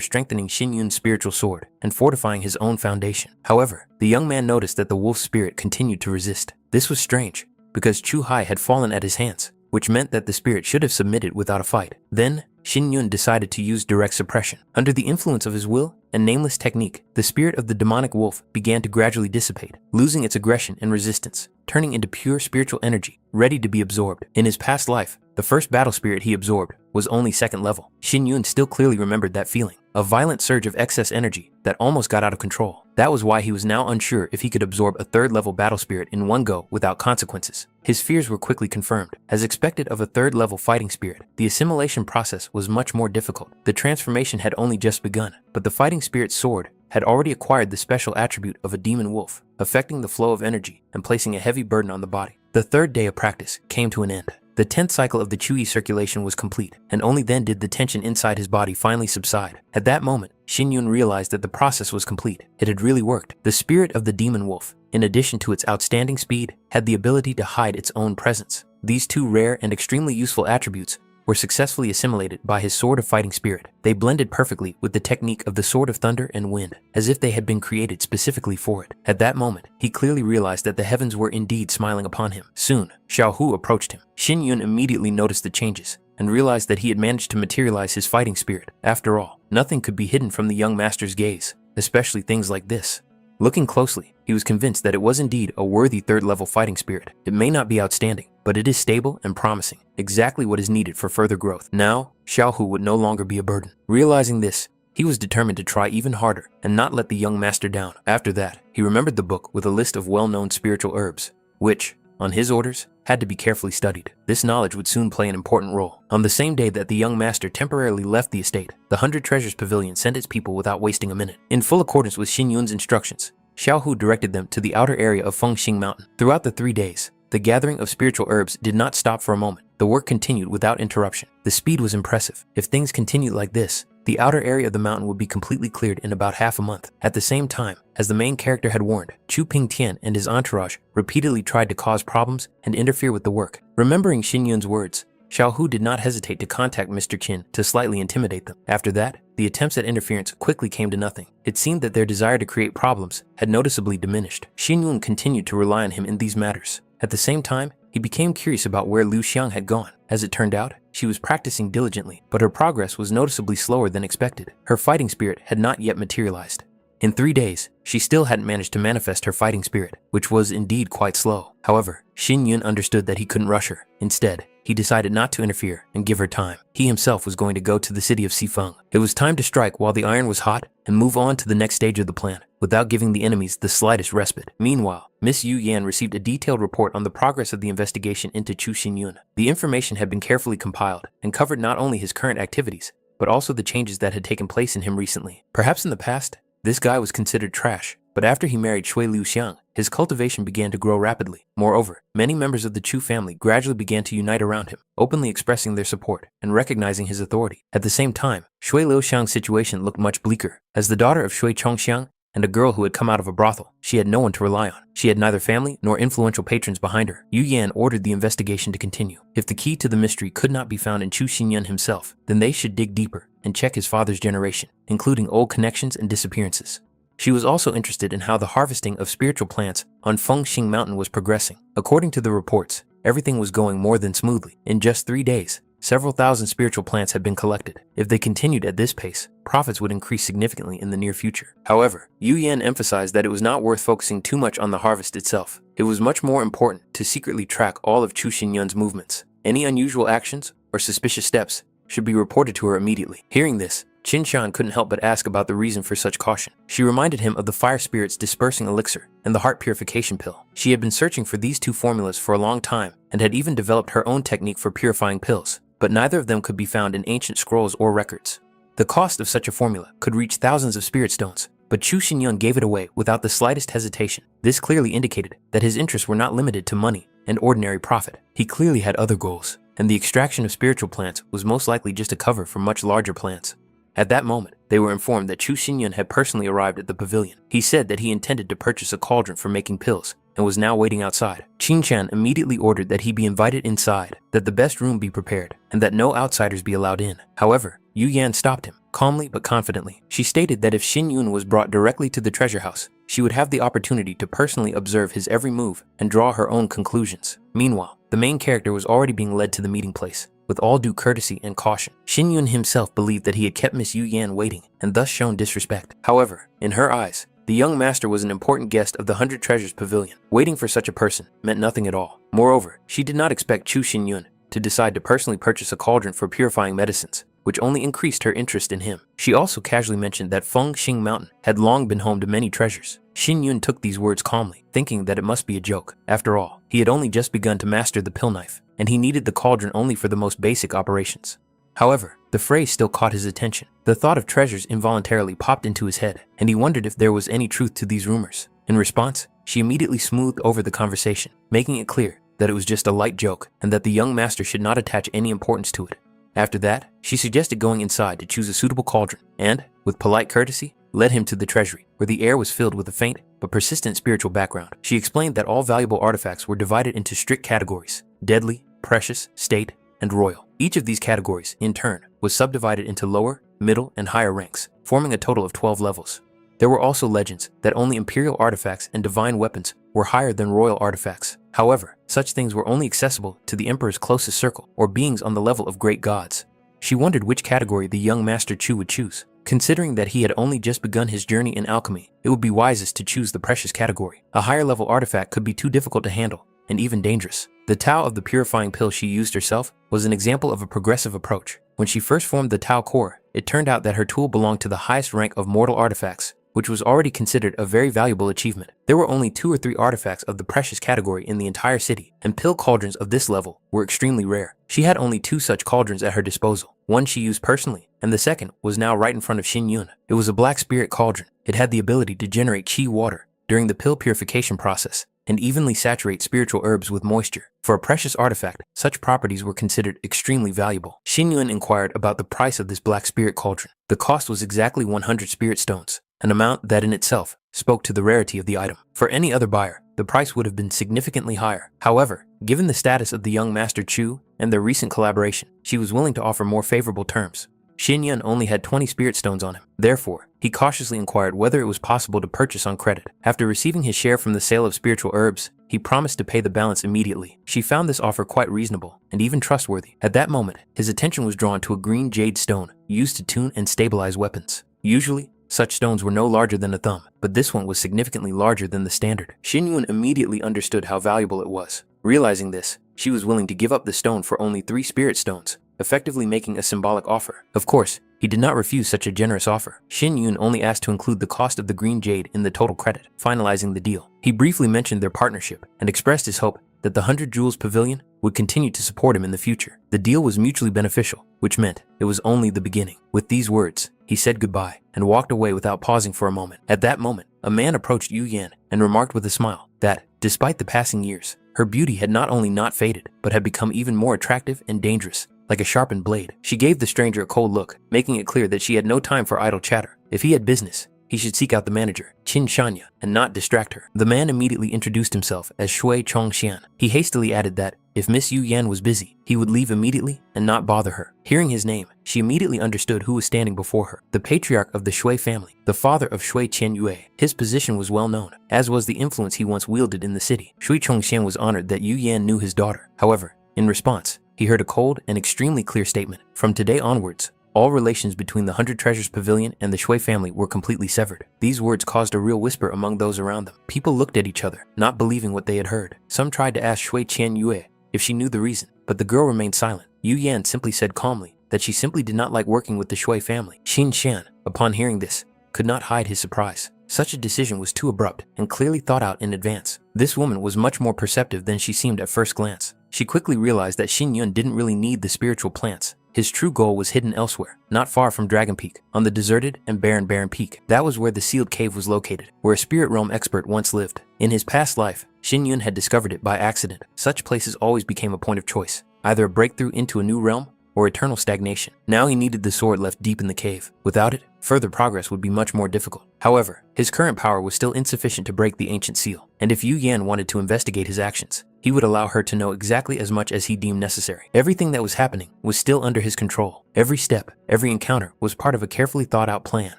strengthening Xin Yun's spiritual sword and fortifying his own foundation. However, the young man noticed that the wolf's spirit continued to resist. This was strange, because Chu Hai had fallen at his hands, which meant that the spirit should have submitted without a fight. Then, Xin Yun decided to use direct suppression. Under the influence of his will and nameless technique, the spirit of the demonic wolf began to gradually dissipate, losing its aggression and resistance, turning into pure spiritual energy, ready to be absorbed. In his past life, the first battle spirit he absorbed was only second level. Xin Yun still clearly remembered that feeling, a violent surge of excess energy that almost got out of control. That was why he was now unsure if he could absorb a third-level battle spirit in one go without consequences. His fears were quickly confirmed. As expected of a third-level fighting spirit, the assimilation process was much more difficult. The transformation had only just begun, but the fighting spirit's sword had already acquired the special attribute of a demon wolf, affecting the flow of energy and placing a heavy burden on the body. The third day of practice came to an end. The 10th cycle of the Qi circulation was complete, and only then did the tension inside his body finally subside. At that moment, Xin Yun realized that the process was complete. It had really worked. The spirit of the demon wolf, in addition to its outstanding speed, had the ability to hide its own presence. These two rare and extremely useful attributes were successfully assimilated by his Sword of Fighting Spirit. They blended perfectly with the technique of the Sword of Thunder and Wind, as if they had been created specifically for it. At that moment, he clearly realized that the heavens were indeed smiling upon him. Soon, Xiao Hu approached him. Xin Yun immediately noticed the changes and realized that he had managed to materialize his fighting spirit. After all, nothing could be hidden from the young master's gaze, especially things like this. Looking closely, he was convinced that it was indeed a worthy third-level fighting spirit. It may not be outstanding, but it is stable and promising, exactly what is needed for further growth. Now, Xiao Hu would no longer be a burden. Realizing this, he was determined to try even harder and not let the young master down. After that, he remembered the book with a list of well-known spiritual herbs, which, on his orders, had to be carefully studied. This knowledge would soon play an important role. On the same day that the young master temporarily left the estate, the 100 Treasures Pavilion sent its people without wasting a minute. In full accordance with Xin Yun's instructions, Xiao Hu directed them to the outer area of Fengxing Mountain. Throughout the 3 days, the gathering of spiritual herbs did not stop for a moment. The work continued without interruption. The speed was impressive. If things continued like this, the outer area of the mountain would be completely cleared in about half a month. At the same time, as the main character had warned, Chu Pingtian and his entourage repeatedly tried to cause problems and interfere with the work. Remembering Xin Yun's words, Xiao Hu did not hesitate to contact Mr. Qin to slightly intimidate them. After that, the attempts at interference quickly came to nothing. It seemed that their desire to create problems had noticeably diminished. Xin Yun continued to rely on him in these matters. At the same time, he became curious about where Liu Xiang had gone. As it turned out, she was practicing diligently, but her progress was noticeably slower than expected. Her fighting spirit had not yet materialized. In 3 days, she still hadn't managed to manifest her fighting spirit, which was indeed quite slow. However, Xin Yun understood that he couldn't rush her. Instead, he decided not to interfere and give her time. He himself was going to go to the city of Xifeng. It was time to strike while the iron was hot and move on to the next stage of the plan, without giving the enemies the slightest respite. Meanwhile, Miss Yu Yan received a detailed report on the progress of the investigation into Chu Xinyun. The information had been carefully compiled and covered not only his current activities, but also the changes that had taken place in him recently. Perhaps in the past, this guy was considered trash, but after he married Shui Liu Xiang, his cultivation began to grow rapidly. Moreover, many members of the Chu family gradually began to unite around him, openly expressing their support and recognizing his authority. At the same time, Shui Liu Xiang's situation looked much bleaker. As the daughter of Shui Chongxiang and a girl who had come out of a brothel, she had no one to rely on. She had neither family nor influential patrons behind her. Yu Yan ordered the investigation to continue. If the key to the mystery could not be found in Chu Xinyun himself, then they should dig deeper and check his father's generation, including old connections and disappearances. She was also interested in how the harvesting of spiritual plants on Fengxing Mountain was progressing. According to the reports, everything was going more than smoothly. In just 3 days, several thousand spiritual plants had been collected. If they continued at this pace, profits would increase significantly in the near future. However, Yu Yan emphasized that it was not worth focusing too much on the harvest itself. It was much more important to secretly track all of Chu Xinyun's movements. Any unusual actions or suspicious steps should be reported to her immediately. Hearing this, Qin Shan couldn't help but ask about the reason for such caution. She reminded him of the fire spirit's dispersing elixir and the heart purification pill. She had been searching for these two formulas for a long time and had even developed her own technique for purifying pills, but neither of them could be found in ancient scrolls or records. The cost of such a formula could reach thousands of spirit stones, but Chu Xinyun gave it away without the slightest hesitation. This clearly indicated that his interests were not limited to money and ordinary profit. He clearly had other goals, and the extraction of spiritual plants was most likely just a cover for much larger plans. At that moment, they were informed that Chu Xinyun had personally arrived at the pavilion. He said that he intended to purchase a cauldron for making pills and was now waiting outside. Qin Shan immediately ordered that he be invited inside, that the best room be prepared, and that no outsiders be allowed in. However, Yu Yan stopped him, calmly but confidently. She stated that if Xinyun was brought directly to the treasure house, she would have the opportunity to personally observe his every move and draw her own conclusions. Meanwhile, the main character was already being led to the meeting place, with all due courtesy and caution. Xinyun himself believed that he had kept Miss Yu Yan waiting and thus shown disrespect. However, in her eyes, the young master was an important guest of the 100 Treasures Pavilion. Waiting for such a person meant nothing at all. Moreover, she did not expect Chu Xinyun to decide to personally purchase a cauldron for purifying medicines, which only increased her interest in him. She also casually mentioned that Feng Xing Mountain had long been home to many treasures. Xinyun took these words calmly, thinking that it must be a joke. After all, he had only just begun to master the pill knife, and he needed the cauldron only for the most basic operations. However, the phrase still caught his attention. The thought of treasures involuntarily popped into his head, and he wondered if there was any truth to these rumors. In response, she immediately smoothed over the conversation, making it clear that it was just a light joke and that the young master should not attach any importance to it. After that, she suggested going inside to choose a suitable cauldron and, with polite courtesy, led him to the treasury, where the air was filled with a faint but persistent spiritual background. She explained that all valuable artifacts were divided into strict categories: deadly, precious, state, and royal. Each of these categories, in turn, was subdivided into lower, middle, and higher ranks, forming a total of 12 levels. There were also legends that only imperial artifacts and divine weapons were higher than royal artifacts. However, such things were only accessible to the emperor's closest circle or beings on the level of great gods. She wondered which category the young Master Chu would choose. Considering that he had only just begun his journey in alchemy, it would be wisest to choose the precious category. A higher level artifact could be too difficult to handle and even dangerous. The Tao of the purifying pill she used herself was an example of a progressive approach. When she first formed the Tao core, it turned out that her tool belonged to the highest rank of mortal artifacts, which was already considered a very valuable achievement. There were only 2 or 3 artifacts of the precious category in the entire city, and pill cauldrons of this level were extremely rare. She had only 2 such cauldrons at her disposal. One she used personally, and the second was now right in front of Xinyun. It was a black spirit cauldron. It had the ability to generate qi water during the pill purification process and evenly saturate spiritual herbs with moisture. For a precious artifact, such properties were considered extremely valuable. Xinyun inquired about the price of this black spirit cauldron. The cost was exactly 100 spirit stones, an amount that in itself spoke to the rarity of the item. For any other buyer, the price would have been significantly higher. However, given the status of the young Master Chu and their recent collaboration, she was willing to offer more favorable terms. Xinyun only had 20 spirit stones on him. Therefore, he cautiously inquired whether it was possible to purchase on credit. After receiving his share from the sale of spiritual herbs, he promised to pay the balance immediately. She found this offer quite reasonable and even trustworthy. At that moment, his attention was drawn to a green jade stone used to tune and stabilize weapons. Usually, such stones were no larger than a thumb, but this one was significantly larger than the standard. Xinyun immediately understood how valuable it was. Realizing this, she was willing to give up the stone for only 3 spirit stones, effectively making a symbolic offer. Of course, he did not refuse such a generous offer. Xinyun only asked to include the cost of the green jade in the total credit, finalizing the deal. He briefly mentioned their partnership and expressed his hope that the 100 Jewels Pavilion would continue to support him in the future. The deal was mutually beneficial, which meant it was only the beginning. With these words, he said goodbye and walked away without pausing for a moment. At that moment, a man approached Yu Yan and remarked with a smile that, despite the passing years, her beauty had not only not faded, but had become even more attractive and dangerous, like a sharpened blade. She gave the stranger a cold look, making it clear that she had no time for idle chatter. If he had business, he should seek out the manager, Qin Shanya, and not distract her. The man immediately introduced himself as Shui Chongxian. He hastily added that, if Miss Yu Yan was busy, he would leave immediately and not bother her. Hearing his name, she immediately understood who was standing before her. The patriarch of the Shui family, the father of Shui Qianyue. His position was well known, as was the influence he once wielded in the city. Shui Chongxian was honored that Yu Yan knew his daughter. However, in response, he heard a cold and extremely clear statement. From today onwards, all relations between the 100 Treasures Pavilion and the Shui family were completely severed. These words caused a real whisper among those around them. People looked at each other, not believing what they had heard. Some tried to ask Shui Qian Yue if she knew the reason, but the girl remained silent. Yu Yan simply said calmly that she simply did not like working with the Shui family. Xin Shan, upon hearing this, could not hide his surprise. Such a decision was too abrupt and clearly thought out in advance. This woman was much more perceptive than she seemed at first glance. She quickly realized that Xin Yun didn't really need the spiritual plants. His true goal was hidden elsewhere, not far from Dragon Peak, on the deserted and barren Peak. That was where the sealed cave was located, where a spirit realm expert once lived. In his past life, Xin Yun had discovered it by accident. Such places always became a point of choice, either a breakthrough into a new realm or eternal stagnation. Now he needed the sword left deep in the cave. Without it, further progress would be much more difficult. However, his current power was still insufficient to break the ancient seal, and if Yu Yan wanted to investigate his actions, he would allow her to know exactly as much as he deemed necessary. Everything that was happening was still under his control. Every step, every encounter was part of a carefully thought out plan.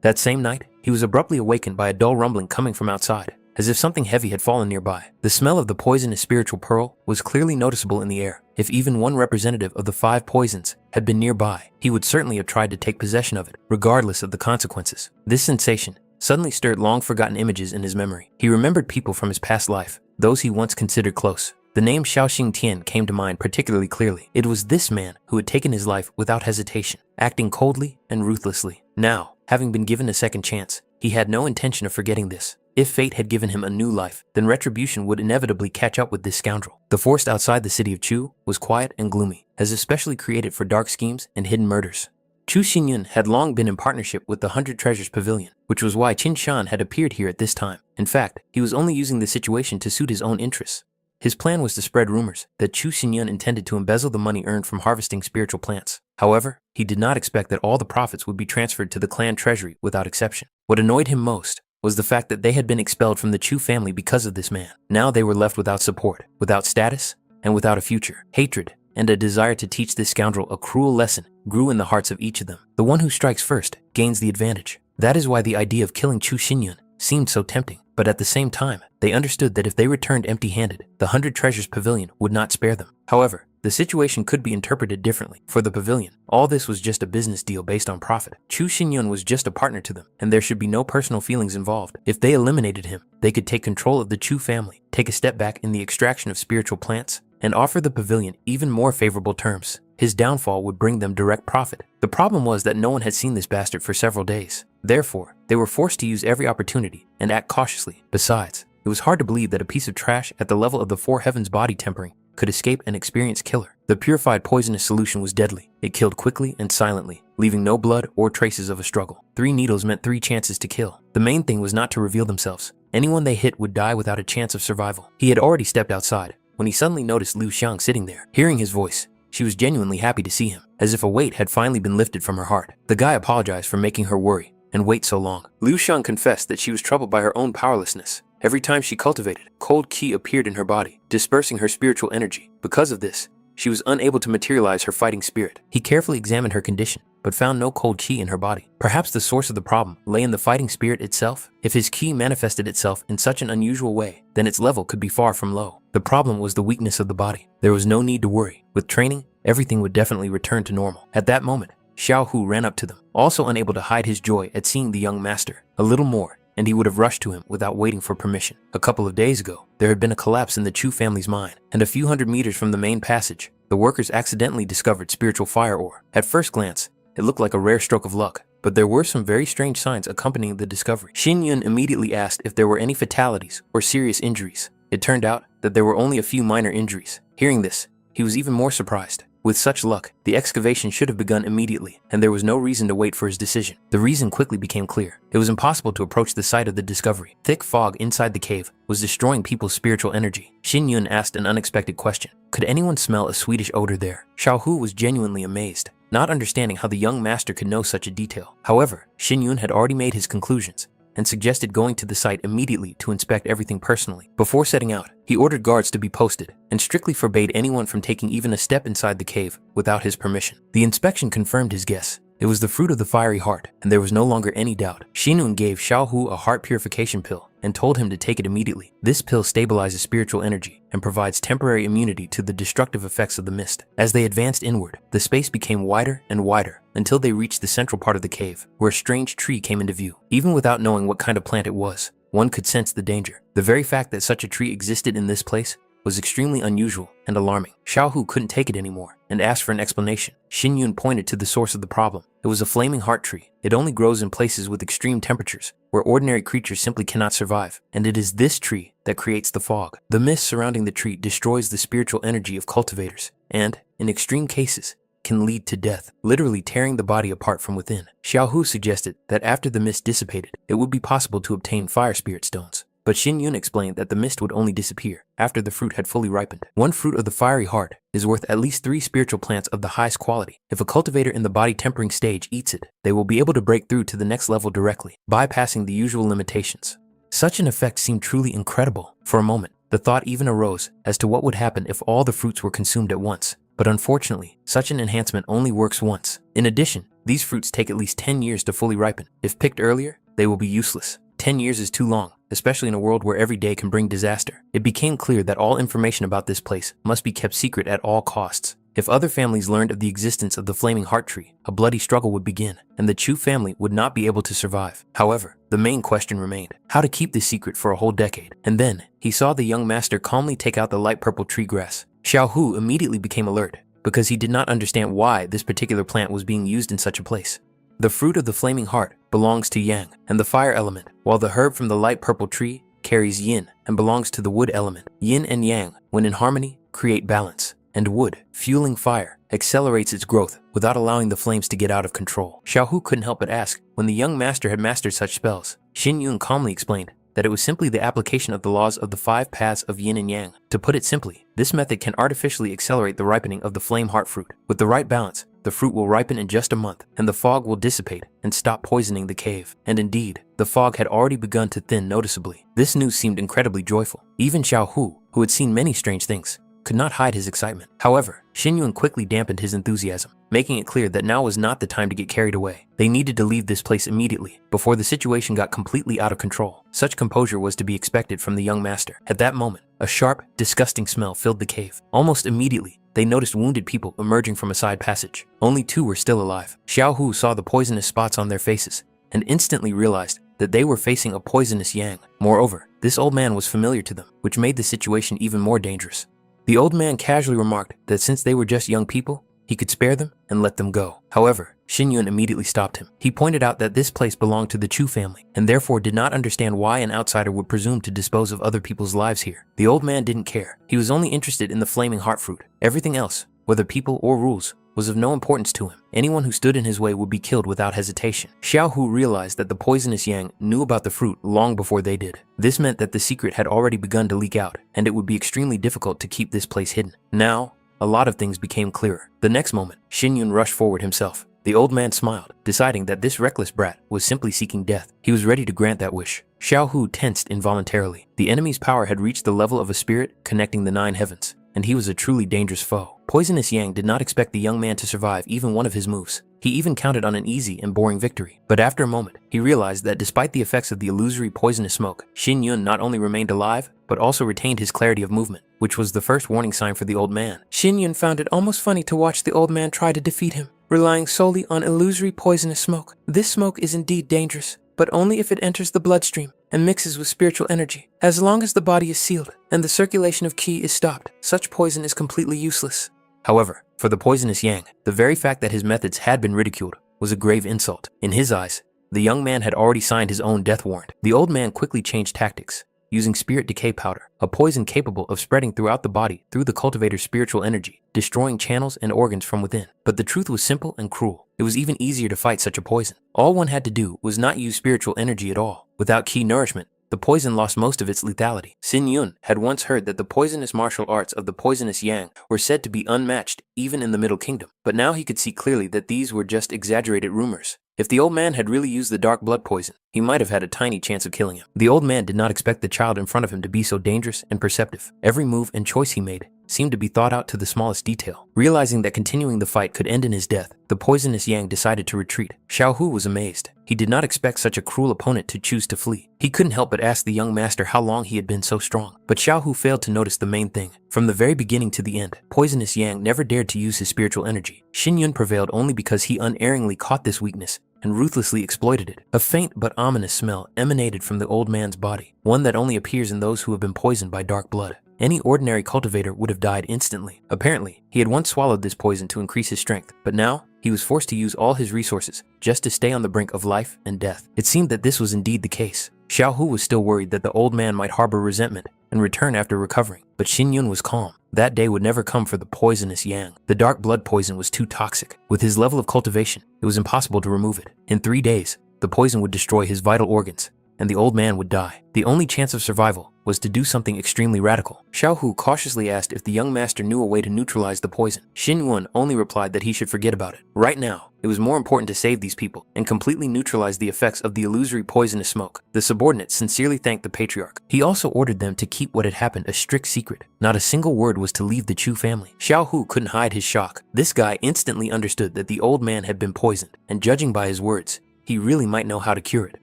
That same night, he was abruptly awakened by a dull rumbling coming from outside, as if something heavy had fallen nearby. The smell of the poisonous spiritual pearl was clearly noticeable in the air. If even one representative of the 5 poisons had been nearby, he would certainly have tried to take possession of it, regardless of the consequences. This sensation suddenly stirred long-forgotten images in his memory. He remembered people from his past life, those he once considered close. The name Xiaoxing Tian came to mind particularly clearly. It was this man who had taken his life without hesitation, acting coldly and ruthlessly. Now, having been given a second chance, he had no intention of forgetting this. If fate had given him a new life, then retribution would inevitably catch up with this scoundrel. The forest outside the city of Chu was quiet and gloomy, as if specially created for dark schemes and hidden murders. Chu Xinyun had long been in partnership with the 100 Treasures Pavilion, which was why Qin Shan had appeared here at this time. In fact, he was only using the situation to suit his own interests. His plan was to spread rumors that Chu Xinyun intended to embezzle the money earned from harvesting spiritual plants. However, he did not expect that all the profits would be transferred to the clan treasury without exception. What annoyed him most was the fact that they had been expelled from the Chu family because of this man. Now they were left without support, without status, and without a future. Hatred and a desire to teach this scoundrel a cruel lesson grew in the hearts of each of them. The one who strikes first gains the advantage. That is why the idea of killing Chu Xinyun seemed so tempting. But at the same time, they understood that if they returned empty-handed, the 100 Treasures Pavilion would not spare them. However, the situation could be interpreted differently. For the pavilion, all this was just a business deal based on profit. Chu Xinyun was just a partner to them, and there should be no personal feelings involved. If they eliminated him, they could take control of the Chu family, take a step back in the extraction of spiritual plants, and offer the pavilion even more favorable terms. His downfall would bring them direct profit. The problem was that no one had seen this bastard for several days. Therefore, they were forced to use every opportunity and act cautiously. Besides, it was hard to believe that a piece of trash at the level of the Four Heavens body tempering could escape an experienced killer. The purified poisonous solution was deadly. It killed quickly and silently, leaving no blood or traces of a struggle. 3 needles meant 3 chances to kill. The main thing was not to reveal themselves. Anyone they hit would die without a chance of survival. He had already stepped outside when he suddenly noticed Liu Xiang sitting there. Hearing his voice, she was genuinely happy to see him, as if a weight had finally been lifted from her heart. The guy apologized for making her worry and wait so long. Liu Xiang confessed that she was troubled by her own powerlessness. Every time she cultivated, cold qi appeared in her body, dispersing her spiritual energy. Because of this, she was unable to materialize her fighting spirit. He carefully examined her condition, but found no cold qi in her body. Perhaps the source of the problem lay in the fighting spirit itself. If his qi manifested itself in such an unusual way, then its level could be far from low. The problem was the weakness of the body. There was no need to worry. With training, everything would definitely return to normal. At that moment, Xiao Hu ran up to them, also unable to hide his joy at seeing the young master. A little more, and he would have rushed to him without waiting for permission. A couple of days ago, there had been a collapse in the Chu family's mine, and a few hundred meters from the main passage, the workers accidentally discovered spiritual fire ore. At first glance, it looked like a rare stroke of luck, but there were some very strange signs accompanying the discovery. Xin Yun immediately asked if there were any fatalities or serious injuries. It turned out that there were only a few minor injuries. Hearing this, he was even more surprised. With such luck, the excavation should have begun immediately, and there was no reason to wait for his decision. The reason quickly became clear. It was impossible to approach the site of the discovery. Thick fog inside the cave was destroying people's spiritual energy. Xin Yun asked an unexpected question. Could anyone smell a sweetish odor there? Xiao Hu was genuinely amazed, not understanding how the young master could know such a detail. However, Xin Yun had already made his conclusions and suggested going to the site immediately to inspect everything personally. Before setting out, he ordered guards to be posted and strictly forbade anyone from taking even a step inside the cave without his permission. The inspection confirmed his guess. It was the fruit of the fiery heart, and there was no longer any doubt. Xinun gave Xiao Hu a heart purification pill and told him to take it immediately. This pill stabilizes spiritual energy and provides temporary immunity to the destructive effects of the mist. As they advanced inward, the space became wider and wider until they reached the central part of the cave, where a strange tree came into view. Even without knowing what kind of plant it was, one could sense the danger. The very fact that such a tree existed in this place was extremely unusual and alarming. Xiaohu couldn't take it anymore and asked for an explanation. Xin Yun pointed to the source of the problem. It was a flaming heart tree. It only grows in places with extreme temperatures, where ordinary creatures simply cannot survive. And it is this tree that creates the fog. The mist surrounding the tree destroys the spiritual energy of cultivators, and, in extreme cases, can lead to death, literally tearing the body apart from within. Xiaohu suggested that after the mist dissipated, it would be possible to obtain fire spirit stones. But Xin Yun explained that the mist would only disappear after the fruit had fully ripened. One fruit of the fiery heart is worth at least 3 spiritual plants of the highest quality. If a cultivator in the body tempering stage eats it, they will be able to break through to the next level directly, bypassing the usual limitations. Such an effect seemed truly incredible. For a moment, the thought even arose as to what would happen if all the fruits were consumed at once. But unfortunately, such an enhancement only works once. In addition, these fruits take at least 10 years to fully ripen. If picked earlier, they will be useless. 10 years is too long, especially in a world where every day can bring disaster. It became clear that all information about this place must be kept secret at all costs. If other families learned of the existence of the flaming heart tree, a bloody struggle would begin, and the Chu family would not be able to survive. However, the main question remained, how to keep this secret for a whole decade. And then, he saw the young master calmly take out the light purple tree grass. Xiaohu immediately became alert, because he did not understand why this particular plant was being used in such a place. The fruit of the flaming heart belongs to Yang and the fire element, while the herb from the light purple tree carries Yin and belongs to the wood element. Yin and Yang, when in harmony, create balance, and wood, fueling fire, accelerates its growth without allowing the flames to get out of control. Xiaohu couldn't help but ask, when the young master had mastered such spells, Xin Yun calmly explained that it was simply the application of the laws of the 5 paths of yin and yang. To put it simply, this method can artificially accelerate the ripening of the flame heart fruit. With the right balance, the fruit will ripen in just a month, and the fog will dissipate and stop poisoning the cave. And indeed, the fog had already begun to thin noticeably. This news seemed incredibly joyful. Even Xiaohu, who had seen many strange things, could not hide his excitement. However, Xin Yun quickly dampened his enthusiasm, making it clear that now was not the time to get carried away. They needed to leave this place immediately, before the situation got completely out of control. Such composure was to be expected from the young master. At that moment, a sharp, disgusting smell filled the cave. Almost immediately, they noticed wounded people emerging from a side passage. Only 2 were still alive. Xiaohu saw the poisonous spots on their faces, and instantly realized that they were facing a poisonous yang. Moreover, this old man was familiar to them, which made the situation even more dangerous. The old man casually remarked that since they were just young people, he could spare them and let them go. However, Xin Yun immediately stopped him. He pointed out that this place belonged to the Chu family, and therefore did not understand why an outsider would presume to dispose of other people's lives here. The old man didn't care. He was only interested in the flaming heart fruit. Everything else, whether people or rules, was of no importance to him. Anyone who stood in his way would be killed without hesitation. Xiaohu realized that the poisonous yang knew about the fruit long before they did. This meant that the secret had already begun to leak out, and it would be extremely difficult to keep this place hidden. Now, a lot of things became clearer. The next moment, Xin Yun rushed forward himself. The old man smiled, deciding that this reckless brat was simply seeking death. He was ready to grant that wish. Xiaohu tensed involuntarily. The enemy's power had reached the level of a spirit connecting the 9 heavens, and he was a truly dangerous foe. Poisonous Yang did not expect the young man to survive even one of his moves. He even counted on an easy and boring victory. But after a moment, he realized that despite the effects of the illusory poisonous smoke, Xin Yun not only remained alive, but also retained his clarity of movement, which was the first warning sign for the old man. Xin Yun found it almost funny to watch the old man try to defeat him, relying solely on illusory poisonous smoke. This smoke is indeed dangerous, but only if it enters the bloodstream and mixes with spiritual energy. As long as the body is sealed and the circulation of qi is stopped, such poison is completely useless. However, for the poisonous Yang, the very fact that his methods had been ridiculed was a grave insult. In his eyes, the young man had already signed his own death warrant. The old man quickly changed tactics, using spirit decay powder, a poison capable of spreading throughout the body through the cultivator's spiritual energy, destroying channels and organs from within. But the truth was simple and cruel. It was even easier to fight such a poison. All one had to do was not use spiritual energy at all. Without qi nourishment, the poison lost most of its lethality. Xin Yun had once heard that the poisonous martial arts of the poisonous Yang were said to be unmatched even in the Middle Kingdom, but now he could see clearly that these were just exaggerated rumors. If the old man had really used the dark blood poison, he might have had a tiny chance of killing him. The old man did not expect the child in front of him to be so dangerous and perceptive. Every move and choice he made seemed to be thought out to the smallest detail. Realizing that continuing the fight could end in his death, the poisonous Yang decided to retreat. Xiao Hu was amazed. He did not expect such a cruel opponent to choose to flee. He couldn't help but ask the young master how long he had been so strong. But Xiao Hu failed to notice the main thing. From the very beginning to the end, poisonous Yang never dared to use his spiritual energy. Xin Yun prevailed only because he unerringly caught this weakness and ruthlessly exploited it. A faint but ominous smell emanated from the old man's body, one that only appears in those who have been poisoned by dark blood. Any ordinary cultivator would have died instantly. Apparently, he had once swallowed this poison to increase his strength, but now he was forced to use all his resources just to stay on the brink of life and death. It seemed that this was indeed the case. Xiao Hu was still worried that the old man might harbor resentment and return after recovering, but Xin Yun was calm. That day would never come for the poisonous Yang. The dark blood poison was too toxic. With his level of cultivation, it was impossible to remove it. In 3 days, the poison would destroy his vital organs, and the old man would die. The only chance of survival was to do something extremely radical. Xiao Hu cautiously asked if the young master knew a way to neutralize the poison. Xin Yun only replied that he should forget about it. Right now, it was more important to save these people and completely neutralize the effects of the illusory poisonous smoke. The subordinate sincerely thanked the patriarch. He also ordered them to keep what had happened a strict secret. Not a single word was to leave the Chu family. Xiao Hu couldn't hide his shock. This guy instantly understood that the old man had been poisoned, and judging by his words, he really might know how to cure it.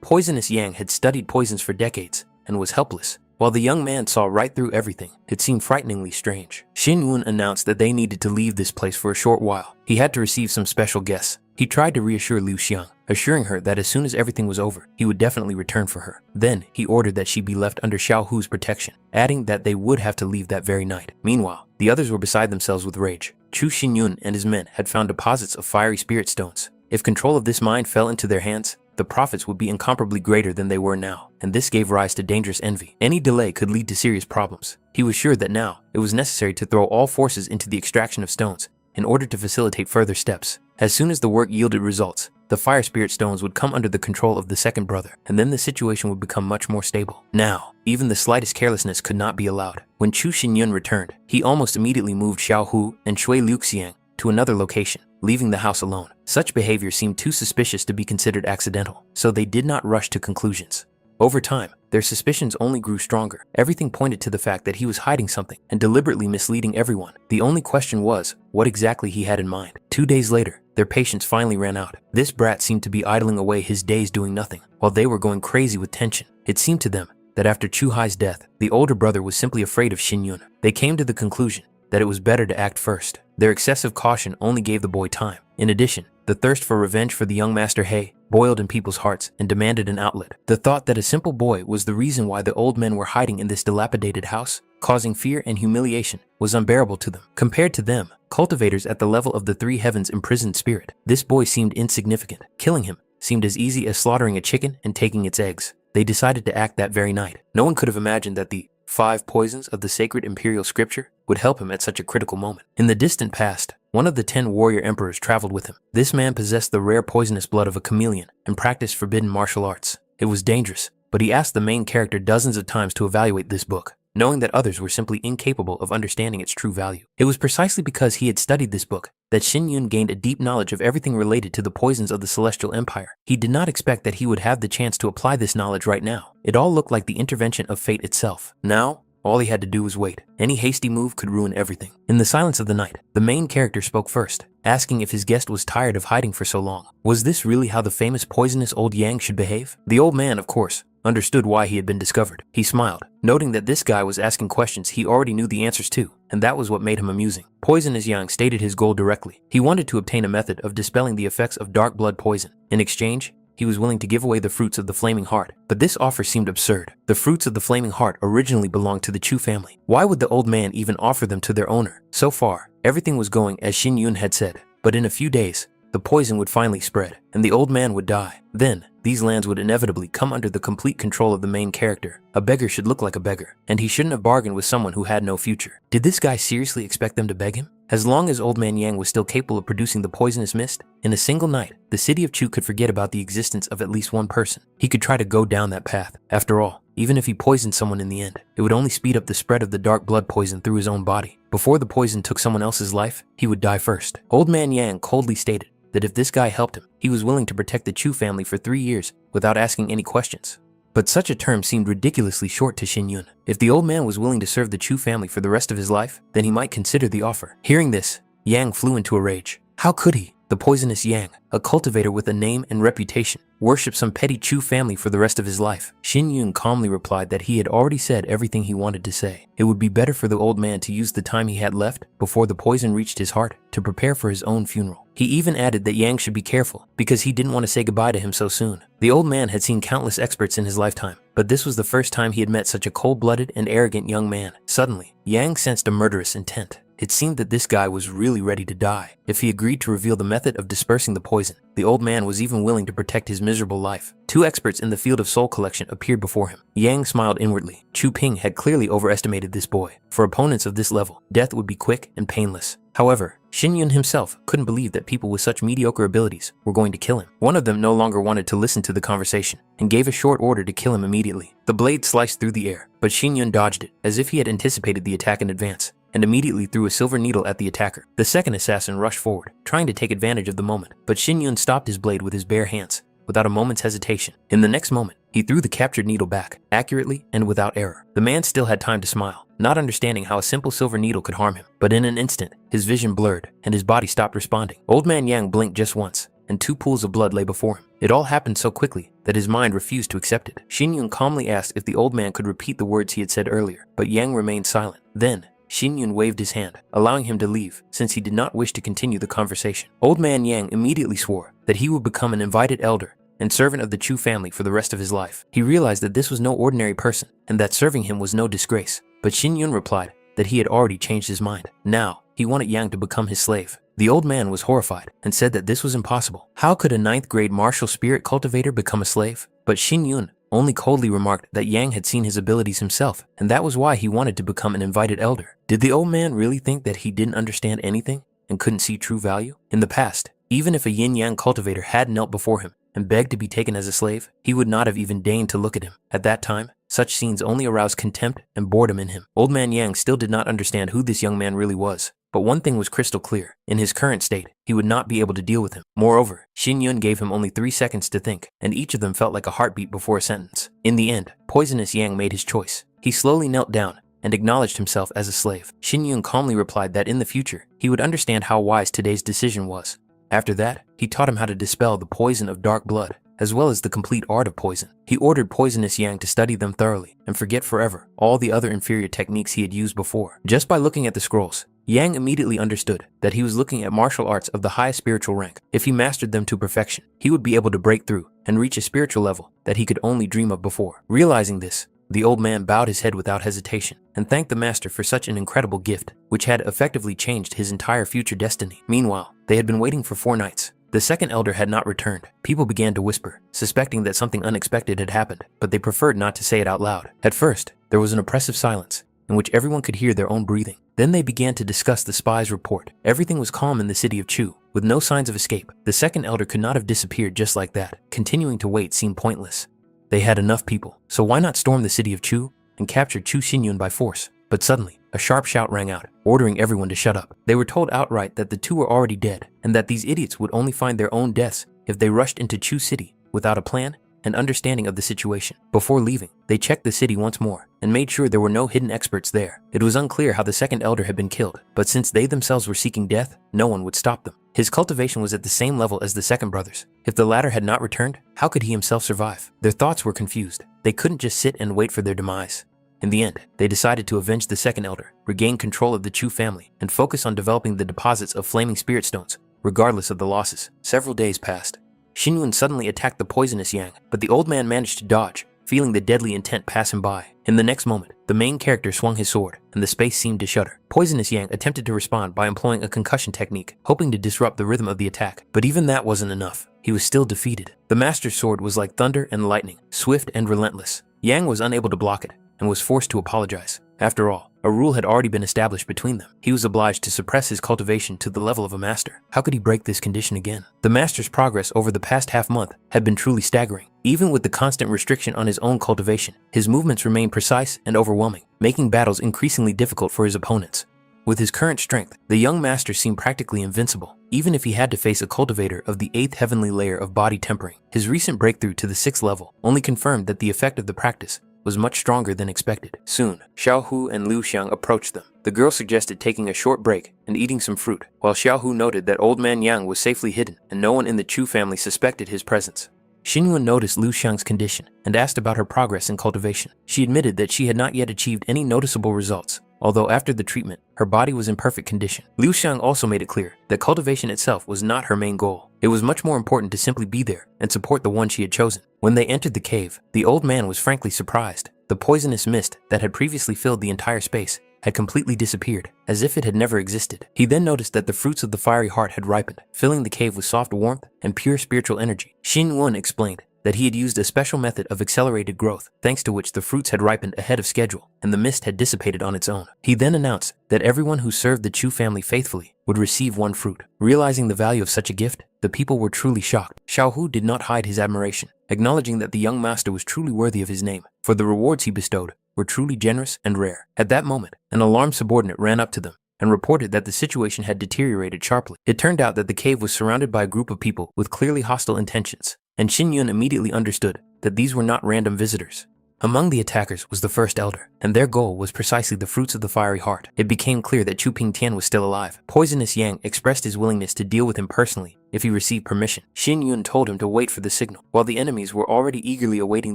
Poisonous Yang had studied poisons for decades and was helpless. While the young man saw right through everything, it seemed frighteningly strange. Xin Yun announced that they needed to leave this place for a short while. He had to receive some special guests. He tried to reassure Liu Xiang, assuring her that as soon as everything was over, he would definitely return for her. Then, he ordered that she be left under Xiao Hu's protection, adding that they would have to leave that very night. Meanwhile, the others were beside themselves with rage. Chu Xinyun and his men had found deposits of fiery spirit stones. If control of this mine fell into their hands, the profits would be incomparably greater than they were now, and this gave rise to dangerous envy. Any delay could lead to serious problems. He was sure that now, it was necessary to throw all forces into the extraction of stones in order to facilitate further steps. As soon as the work yielded results, the fire spirit stones would come under the control of the second brother, and then the situation would become much more stable. Now, even the slightest carelessness could not be allowed. When Chu Xinyun returned, he almost immediately moved Xiao Hu and Shui Liuxiang to another location, leaving the house alone. Such behavior seemed too suspicious to be considered accidental, so they did not rush to conclusions. Over time, their suspicions only grew stronger. Everything pointed to the fact that he was hiding something and deliberately misleading everyone. The only question was, what exactly he had in mind. 2 days later, their patience finally ran out. This brat seemed to be idling away his days doing nothing, while they were going crazy with tension. It seemed to them that after Chu Hai's death, the older brother was simply afraid of Xin Yun. They came to the conclusion that it was better to act first. Their excessive caution only gave the boy time. In addition, the thirst for revenge for the young Master He boiled in people's hearts and demanded an outlet. The thought that a simple boy was the reason why the old men were hiding in this dilapidated house, causing fear and humiliation, was unbearable to them. Compared to them, cultivators at the level of the three heavens imprisoned spirit, this boy seemed insignificant. Killing him seemed as easy as slaughtering a chicken and taking its eggs. They decided to act that very night. No one could have imagined that the 5 poisons of the sacred imperial scripture would help him at such a critical moment. In the distant past, one of the 10 warrior emperors traveled with him. This man possessed the rare poisonous blood of a chameleon and practiced forbidden martial arts. It was dangerous, but he asked the main character dozens of times to evaluate this book, knowing that others were simply incapable of understanding its true value. It was precisely because he had studied this book that Xin Yun gained a deep knowledge of everything related to the poisons of the Celestial Empire. He did not expect that he would have the chance to apply this knowledge right now. It all looked like the intervention of fate itself. Now, all he had to do was wait. Any hasty move could ruin everything. In the silence of the night, the main character spoke first, asking if his guest was tired of hiding for so long. Was this really how the famous poisonous old Yang should behave? The old man, of course, understood why he had been discovered. He smiled, noting that this guy was asking questions he already knew the answers to, and that was what made him amusing. Poisonous Yang stated his goal directly. He wanted to obtain a method of dispelling the effects of dark blood poison. In exchange, he was willing to give away the fruits of the Flaming Heart, but this offer seemed absurd. The fruits of the Flaming Heart originally belonged to the Chu family. Why would the old man even offer them to their owner? So far, everything was going as Xin Yun had said, but in a few days, the poison would finally spread, and the old man would die. Then, these lands would inevitably come under the complete control of the main character. A beggar should look like a beggar, and he shouldn't have bargained with someone who had no future. Did this guy seriously expect them to beg him? As long as Old Man Yang was still capable of producing the poisonous mist, in a single night, the city of Chu could forget about the existence of at least one person. He could try to go down that path. After all, even if he poisoned someone in the end, it would only speed up the spread of the dark blood poison through his own body. Before the poison took someone else's life, he would die first. Old Man Yang coldly stated that if this guy helped him, he was willing to protect the Chu family for 3 years without asking any questions. But such a term seemed ridiculously short to Xin Yun. If the old man was willing to serve the Chu family for the rest of his life, then he might consider the offer. Hearing this, Yang flew into a rage. How could he, the poisonous Yang, a cultivator with a name and reputation, worship some petty Chu family for the rest of his life? Xin Yun calmly replied that he had already said everything he wanted to say. It would be better for the old man to use the time he had left before the poison reached his heart to prepare for his own funeral. He even added that Yang should be careful because he didn't want to say goodbye to him so soon. The old man had seen countless experts in his lifetime, but this was the first time he had met such a cold-blooded and arrogant young man. Suddenly, Yang sensed a murderous intent. It seemed that this guy was really ready to die. If he agreed to reveal the method of dispersing the poison, the old man was even willing to protect his miserable life. Two experts in the field of soul collection appeared before him. Yang smiled inwardly. Chu Ping had clearly overestimated this boy. For opponents of this level, death would be quick and painless. However, Xin Yun himself couldn't believe that people with such mediocre abilities were going to kill him. One of them no longer wanted to listen to the conversation and gave a short order to kill him immediately. The blade sliced through the air, but Xin Yun dodged it as if he had anticipated the attack in advance, and immediately threw a silver needle at the attacker. The second assassin rushed forward, trying to take advantage of the moment, but Xin Yun stopped his blade with his bare hands, without a moment's hesitation. In the next moment, he threw the captured needle back, accurately and without error. The man still had time to smile, not understanding how a simple silver needle could harm him. But in an instant, his vision blurred, and his body stopped responding. Old man Yang blinked just once, and two pools of blood lay before him. It all happened so quickly that his mind refused to accept it. Xin Yun calmly asked if the old man could repeat the words he had said earlier, but Yang remained silent. Then, Xin Yun waved his hand, allowing him to leave since he did not wish to continue the conversation. Old man Yang immediately swore that he would become an invited elder and servant of the Chu family for the rest of his life. He realized that this was no ordinary person and that serving him was no disgrace. But Xin Yun replied that he had already changed his mind. Now, he wanted Yang to become his slave. The old man was horrified and said that this was impossible. How could a 9th grade martial spirit cultivator become a slave? But Xin Yun only coldly remarked that Yang had seen his abilities himself, and that was why he wanted to become an invited elder. Did the old man really think that he didn't understand anything and couldn't see true value? In the past, even if a yin-yang cultivator had knelt before him and begged to be taken as a slave, he would not have even deigned to look at him. At that time, such scenes only aroused contempt and boredom in him. Old man Yang still did not understand who this young man really was. But one thing was crystal clear. In his current state, he would not be able to deal with him. Moreover, Xin Yun gave him only 3 seconds to think, and each of them felt like a heartbeat before a sentence. In the end, poisonous Yang made his choice. He slowly knelt down and acknowledged himself as a slave. Xin Yun calmly replied that in the future, he would understand how wise today's decision was. After that, he taught him how to dispel the poison of dark blood, as well as the complete art of poison. He ordered poisonous Yang to study them thoroughly and forget forever all the other inferior techniques he had used before. Just by looking at the scrolls, Yang immediately understood that he was looking at martial arts of the highest spiritual rank. If he mastered them to perfection, he would be able to break through and reach a spiritual level that he could only dream of before. Realizing this, the old man bowed his head without hesitation and thanked the master for such an incredible gift, which had effectively changed his entire future destiny. Meanwhile, they had been waiting for 4 nights. The second elder had not returned. People began to whisper, suspecting that something unexpected had happened, but they preferred not to say it out loud. At first, there was an oppressive silence, in which everyone could hear their own breathing. Then they began to discuss the spy's report. Everything was calm in the city of Chu, with no signs of escape. The second elder could not have disappeared just like that. Continuing to wait seemed pointless. They had enough people, so why not storm the city of Chu and capture Chu Xinyun by force? But suddenly, a sharp shout rang out, ordering everyone to shut up. They were told outright that the 2 were already dead, and that these idiots would only find their own deaths if they rushed into Chu City without a plan and understanding of the situation. Before leaving, they checked the city once more and made sure there were no hidden experts there. It was unclear how the second elder had been killed, but since they themselves were seeking death, no one would stop them. His cultivation was at the same level as the second brother's. If the latter had not returned, how could he himself survive? Their thoughts were confused. They couldn't just sit and wait for their demise. In the end, they decided to avenge the second elder, regain control of the Chu family, and focus on developing the deposits of flaming spirit stones, regardless of the losses. Several days passed. Xinyun suddenly attacked the poisonous Yang, but the old man managed to dodge, feeling the deadly intent pass him by. In the next moment, the main character swung his sword, and the space seemed to shudder. Poisonous Yang attempted to respond by employing a concussion technique, hoping to disrupt the rhythm of the attack, but even that wasn't enough. He was still defeated. The master's sword was like thunder and lightning, swift and relentless. Yang was unable to block it, and was forced to apologize. After all, a rule had already been established between them. He was obliged to suppress his cultivation to the level of a master. How could he break this condition again? The master's progress over the past half-month had been truly staggering. Even with the constant restriction on his own cultivation, his movements remained precise and overwhelming, making battles increasingly difficult for his opponents. With his current strength, the young master seemed practically invincible, even if he had to face a cultivator of the 8th heavenly layer of body tempering. His recent breakthrough to the 6th level only confirmed that the effect of the practice was much stronger than expected. Soon, Xiaohu and Liu Xiang approached them. The girl suggested taking a short break and eating some fruit, while Xiaohu noted that old man Yang was safely hidden and no one in the Chu family suspected his presence. Xinyun noticed Liu Xiang's condition and asked about her progress in cultivation. She admitted that she had not yet achieved any noticeable results, although after the treatment, her body was in perfect condition. Liu Xiang also made it clear that cultivation itself was not her main goal. It was much more important to simply be there and support the one she had chosen. When they entered the cave, the old man was frankly surprised. The poisonous mist that had previously filled the entire space had completely disappeared, as if it had never existed. He then noticed that the fruits of the fiery heart had ripened, filling the cave with soft warmth and pure spiritual energy. Xin Wen explained that he had used a special method of accelerated growth, thanks to which the fruits had ripened ahead of schedule and the mist had dissipated on its own. He then announced that everyone who served the Chu family faithfully would receive one fruit. Realizing the value of such a gift, the people were truly shocked. Xiaohu did not hide his admiration, acknowledging that the young master was truly worthy of his name, for the rewards he bestowed were truly generous and rare. At that moment, an alarmed subordinate ran up to them and reported that the situation had deteriorated sharply. It turned out that the cave was surrounded by a group of people with clearly hostile intentions, and Xin Yun immediately understood that these were not random visitors. Among the attackers was the first elder, and their goal was precisely the fruits of the fiery heart. It became clear that Chu Pingtian was still alive. Poisonous Yang expressed his willingness to deal with him personally if he received permission. Xin Yun told him to wait for the signal, while the enemies were already eagerly awaiting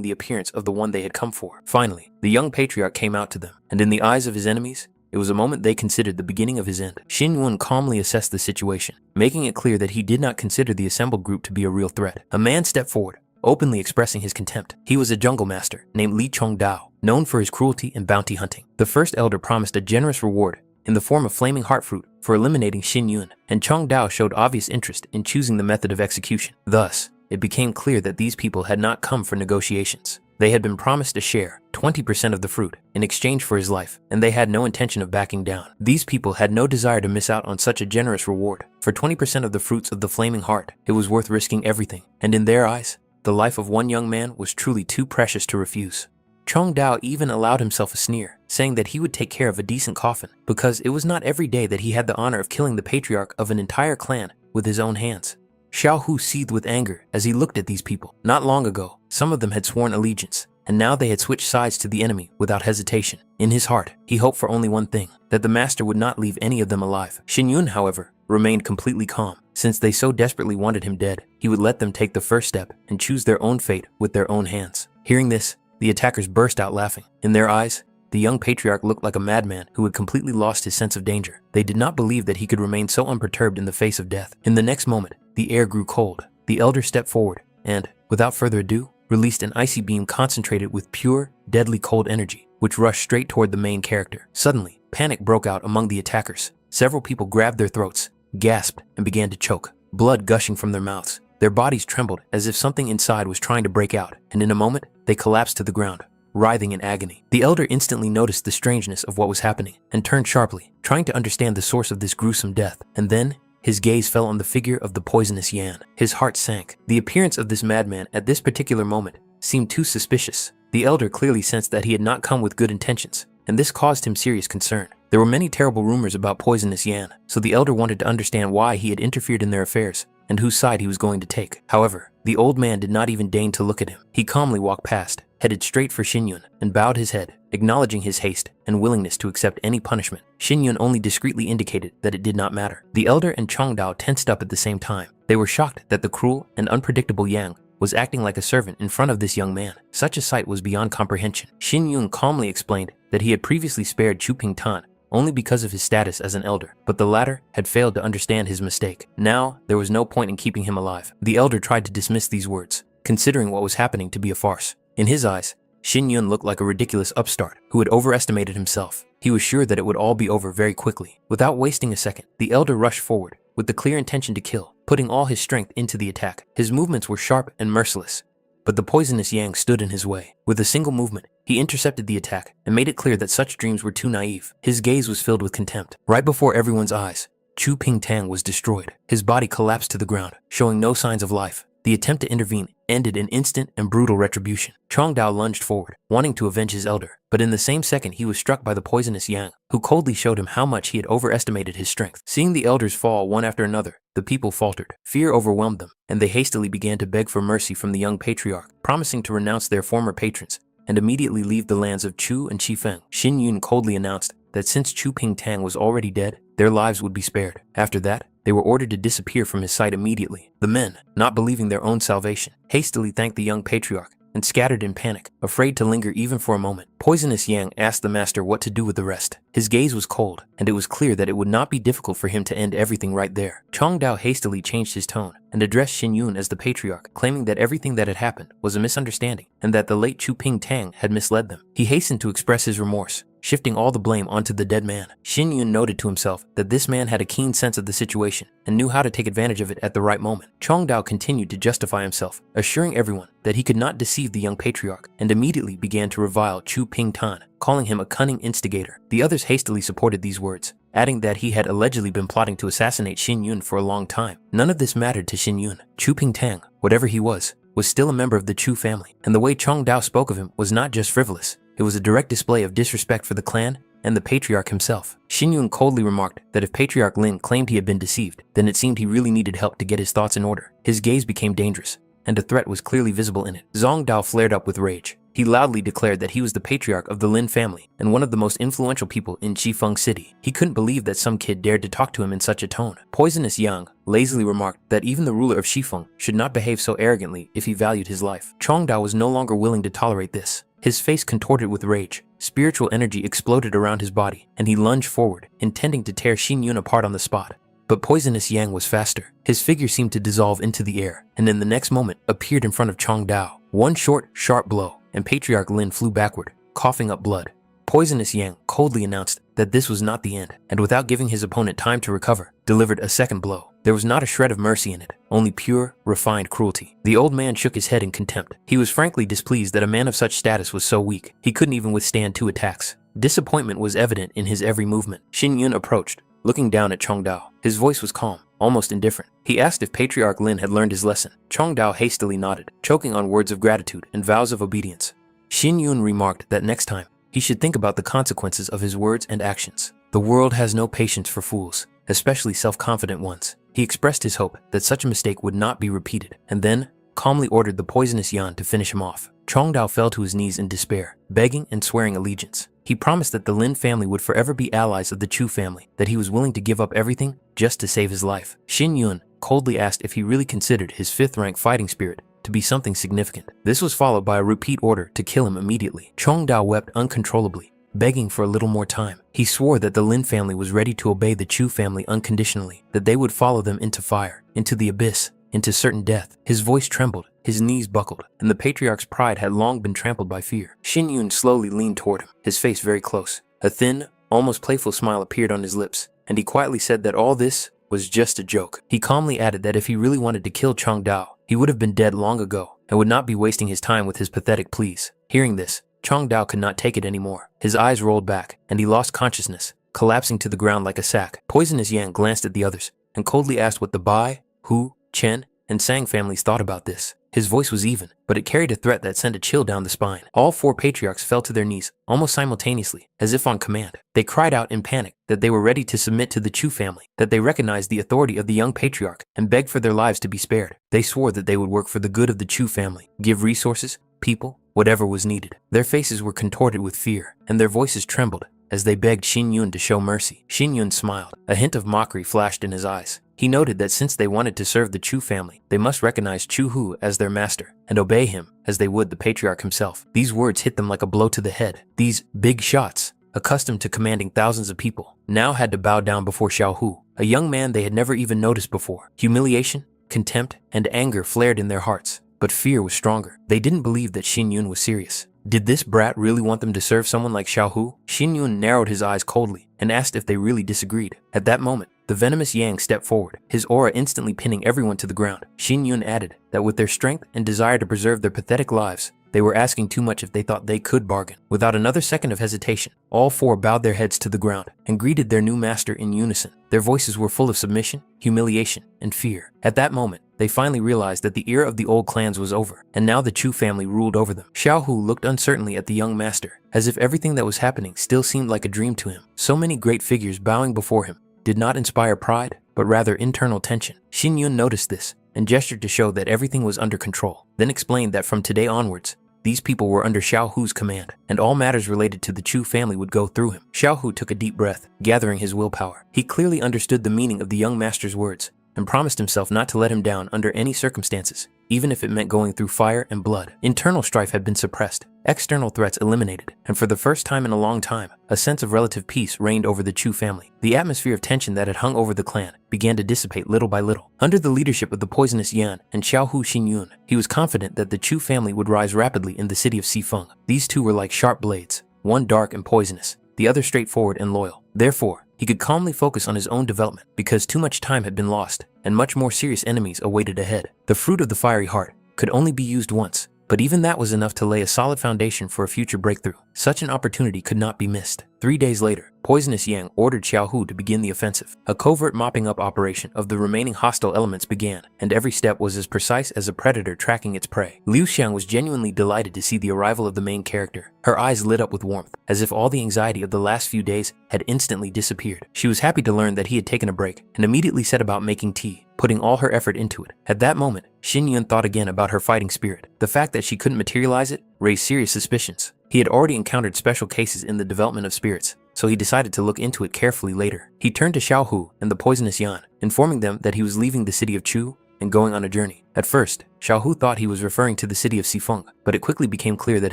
the appearance of the one they had come for. Finally, the young patriarch came out to them, and in the eyes of his enemies, it was a moment they considered the beginning of his end. Xin Yun calmly assessed the situation, making it clear that he did not consider the assembled group to be a real threat. A man stepped forward, openly expressing his contempt. He was a jungle master named Li Chongdao, known for his cruelty and bounty hunting. The first elder promised a generous reward in the form of flaming heart fruit for eliminating Xin Yun, and Chongdao showed obvious interest in choosing the method of execution. Thus, it became clear that these people had not come for negotiations. They had been promised a share, 20% of the fruit, in exchange for his life, and they had no intention of backing down. These people had no desire to miss out on such a generous reward. For 20% of the fruits of the flaming heart, it was worth risking everything, and in their eyes, the life of one young man was truly too precious to refuse. Chongdao even allowed himself a sneer, saying that he would take care of a decent coffin, because it was not every day that he had the honor of killing the patriarch of an entire clan with his own hands. Xiaohu seethed with anger as he looked at these people. Not long ago, some of them had sworn allegiance, and now they had switched sides to the enemy without hesitation. In his heart, he hoped for only one thing, that the master would not leave any of them alive. Xin Yun, however, remained completely calm. Since they so desperately wanted him dead, he would let them take the first step and choose their own fate with their own hands. Hearing this, the attackers burst out laughing. In their eyes, the young patriarch looked like a madman who had completely lost his sense of danger. They did not believe that he could remain so unperturbed in the face of death. In the next moment, the air grew cold. The elder stepped forward and, without further ado, released an icy beam concentrated with pure, deadly cold energy, which rushed straight toward the main character. Suddenly, panic broke out among the attackers. Several people grabbed their throats, gasped, and began to choke, blood gushing from their mouths. Their bodies trembled as if something inside was trying to break out, and in a moment, they collapsed to the ground, writhing in agony. The elder instantly noticed the strangeness of what was happening and turned sharply, trying to understand the source of this gruesome death. And then, his gaze fell on the figure of the poisonous Yan. His heart sank. The appearance of this madman at this particular moment seemed too suspicious. The elder clearly sensed that he had not come with good intentions, and this caused him serious concern. There were many terrible rumors about poisonous Yan, so the elder wanted to understand why he had interfered in their affairs and whose side he was going to take. However, the old man did not even deign to look at him. He calmly walked past, headed straight for Xin Yun, and bowed his head, acknowledging his haste and willingness to accept any punishment. Xin Yun only discreetly indicated that it did not matter. The elder and Chongdao tensed up at the same time. They were shocked that the cruel and unpredictable Yang was acting like a servant in front of this young man. Such a sight was beyond comprehension. Xin Yun calmly explained that he had previously spared Chu Pingtan only because of his status as an elder, but the latter had failed to understand his mistake. Now, there was no point in keeping him alive. The elder tried to dismiss these words, considering what was happening to be a farce. In his eyes, Xin Yun looked like a ridiculous upstart who had overestimated himself. He was sure that it would all be over very quickly. Without wasting a second, the elder rushed forward with the clear intention to kill, putting all his strength into the attack. His movements were sharp and merciless, but the poisonous Yang stood in his way. With a single movement, he intercepted the attack and made it clear that such dreams were too naive. His gaze was filled with contempt. Right before everyone's eyes, Chu Pingtang was destroyed. His body collapsed to the ground, showing no signs of life. The attempt to intervene ended in instant and brutal retribution. Chongdao lunged forward, wanting to avenge his elder, but in the same second he was struck by the poisonous Yang, who coldly showed him how much he had overestimated his strength. Seeing the elders fall one after another, the people faltered. Fear overwhelmed them, and they hastily began to beg for mercy from the young patriarch, promising to renounce their former patrons and immediately leave the lands of Chu and Qifeng. Xin Yun coldly announced that since Chu Pingtang was already dead, their lives would be spared. After that, they were ordered to disappear from his sight immediately. The men, not believing their own salvation, hastily thanked the young patriarch and scattered in panic, afraid to linger even for a moment. Poisonous Yang asked the master what to do with the rest. His gaze was cold, and it was clear that it would not be difficult for him to end everything right there. Chongdao hastily changed his tone and addressed Xin Yun as the patriarch, claiming that everything that had happened was a misunderstanding and that the late Chu Ping Tang had misled them. He hastened to express his remorse, shifting all the blame onto the dead man. Xin Yun noted to himself that this man had a keen sense of the situation and knew how to take advantage of it at the right moment. Chongdao continued to justify himself, assuring everyone that he could not deceive the young patriarch, and immediately began to revile Chu Ping Tan, calling him a cunning instigator. The others hastily supported these words, adding that he had allegedly been plotting to assassinate Xin Yun for a long time. None of this mattered to Xin Yun. Chu Ping Tang, whatever he was still a member of the Chu family, and the way Chongdao spoke of him was not just frivolous. It was a direct display of disrespect for the clan and the patriarch himself. Xin Yun coldly remarked that if Patriarch Lin claimed he had been deceived, then it seemed he really needed help to get his thoughts in order. His gaze became dangerous, and a threat was clearly visible in it. Zongdao flared up with rage. He loudly declared that he was the patriarch of the Lin family and one of the most influential people in Qifeng City. He couldn't believe that some kid dared to talk to him in such a tone. Poisonous Yang lazily remarked that even the ruler of Qifeng should not behave so arrogantly if he valued his life. Chongdao was no longer willing to tolerate this. His face contorted with rage. Spiritual energy exploded around his body, and he lunged forward, intending to tear Xin Yun apart on the spot. But Poisonous Yang was faster. His figure seemed to dissolve into the air, and in the next moment appeared in front of Chongdao. One short, sharp blow, and Patriarch Lin flew backward, coughing up blood. Poisonous Yang coldly announced that this was not the end, and without giving his opponent time to recover, delivered a second blow. There was not a shred of mercy in it, only pure, refined cruelty. The old man shook his head in contempt. He was frankly displeased that a man of such status was so weak. He couldn't even withstand 2 attacks. Disappointment was evident in his every movement. Xin Yun approached, looking down at Chongdao. His voice was calm, almost indifferent. He asked if Patriarch Lin had learned his lesson. Chongdao hastily nodded, choking on words of gratitude and vows of obedience. Xin Yun remarked that next time, he should think about the consequences of his words and actions. The world has no patience for fools, especially self-confident ones. He expressed his hope that such a mistake would not be repeated, and then calmly ordered the poisonous Yan to finish him off. Chongdao fell to his knees in despair, begging and swearing allegiance. He promised that the Lin family would forever be allies of the Chu family, that he was willing to give up everything just to save his life. Xin Yun coldly asked if he really considered his 5th-rank fighting spirit to be something significant. This was followed by a repeat order to kill him immediately. Chongdao wept uncontrollably, begging for a little more time. He swore that the Lin family was ready to obey the Chu family unconditionally, that they would follow them into fire, into the abyss, into certain death. His voice trembled, his knees buckled, and the patriarch's pride had long been trampled by fear. Xin Yun slowly leaned toward him, his face very close. A thin, almost playful smile appeared on his lips, and he quietly said that all this was just a joke. He calmly added that if he really wanted to kill Chongdao, he would have been dead long ago and would not be wasting his time with his pathetic pleas. Hearing this, Chongdao could not take it anymore. His eyes rolled back, and he lost consciousness, collapsing to the ground like a sack. Poisonous Yang glanced at the others and coldly asked what the Bai, Hu, Chen, and Sang families thought about this. His voice was even, but it carried a threat that sent a chill down the spine. All 4 patriarchs fell to their knees, almost simultaneously, as if on command. They cried out in panic that they were ready to submit to the Chu family, that they recognized the authority of the young patriarch, and begged for their lives to be spared. They swore that they would work for the good of the Chu family, give resources, people, whatever was needed. Their faces were contorted with fear, and their voices trembled as they begged Xin Yun to show mercy. Xin Yun smiled. A hint of mockery flashed in his eyes. He noted that since they wanted to serve the Chu family, they must recognize Chu Hu as their master and obey him as they would the patriarch himself. These words hit them like a blow to the head. These big shots, accustomed to commanding thousands of people, now had to bow down before Xiao Hu, a young man they had never even noticed before. Humiliation, contempt, and anger flared in their hearts, but fear was stronger. They didn't believe that Xin Yun was serious. Did this brat really want them to serve someone like Xiao Hu? Xin Yun narrowed his eyes coldly and asked if they really disagreed. At that moment, the venomous Yang stepped forward, his aura instantly pinning everyone to the ground. Xin Yun added that with their strength and desire to preserve their pathetic lives, they were asking too much if they thought they could bargain. Without another second of hesitation, all 4 bowed their heads to the ground and greeted their new master in unison. Their voices were full of submission, humiliation, and fear. At that moment, they finally realized that the era of the old clans was over, and now the Chu family ruled over them. Xiao Hu looked uncertainly at the young master, as if everything that was happening still seemed like a dream to him. So many great figures bowing before him did not inspire pride, but rather internal tension. Xin Yun noticed this and gestured to show that everything was under control, then explained that from today onwards, these people were under Xiao Hu's command, and all matters related to the Chu family would go through him. Xiao Hu took a deep breath, gathering his willpower. He clearly understood the meaning of the young master's words and promised himself not to let him down under any circumstances, even if it meant going through fire and blood. Internal strife had been suppressed, external threats eliminated, and for the first time in a long time, a sense of relative peace reigned over the Chu family. The atmosphere of tension that had hung over the clan began to dissipate little by little. Under the leadership of the poisonous Yan and Xiao Hu Xinyun, he was confident that the Chu family would rise rapidly in the city of Xifeng. These two were like sharp blades, one dark and poisonous, the other straightforward and loyal. Therefore, he could calmly focus on his own development because too much time had been lost and much more serious enemies awaited ahead. The fruit of the fiery heart could only be used once, but even that was enough to lay a solid foundation for a future breakthrough. Such an opportunity could not be missed. 3 days later, Poisonous Yang ordered Xiao Hu to begin the offensive. A covert mopping up operation of the remaining hostile elements began, and every step was as precise as a predator tracking its prey. Liu Xiang was genuinely delighted to see the arrival of the main character. Her eyes lit up with warmth, as if all the anxiety of the last few days had instantly disappeared. She was happy to learn that he had taken a break, and immediately set about making tea, putting all her effort into it. At that moment, Xin Yun thought again about her fighting spirit. The fact that she couldn't materialize it raised serious suspicions. He had already encountered special cases in the development of spirits, so he decided to look into it carefully later. He turned to Xiao Hu and the poisonous Yan, informing them that he was leaving the city of Chu and going on a journey. At first, Xiao Hu thought he was referring to the city of Xifeng, but it quickly became clear that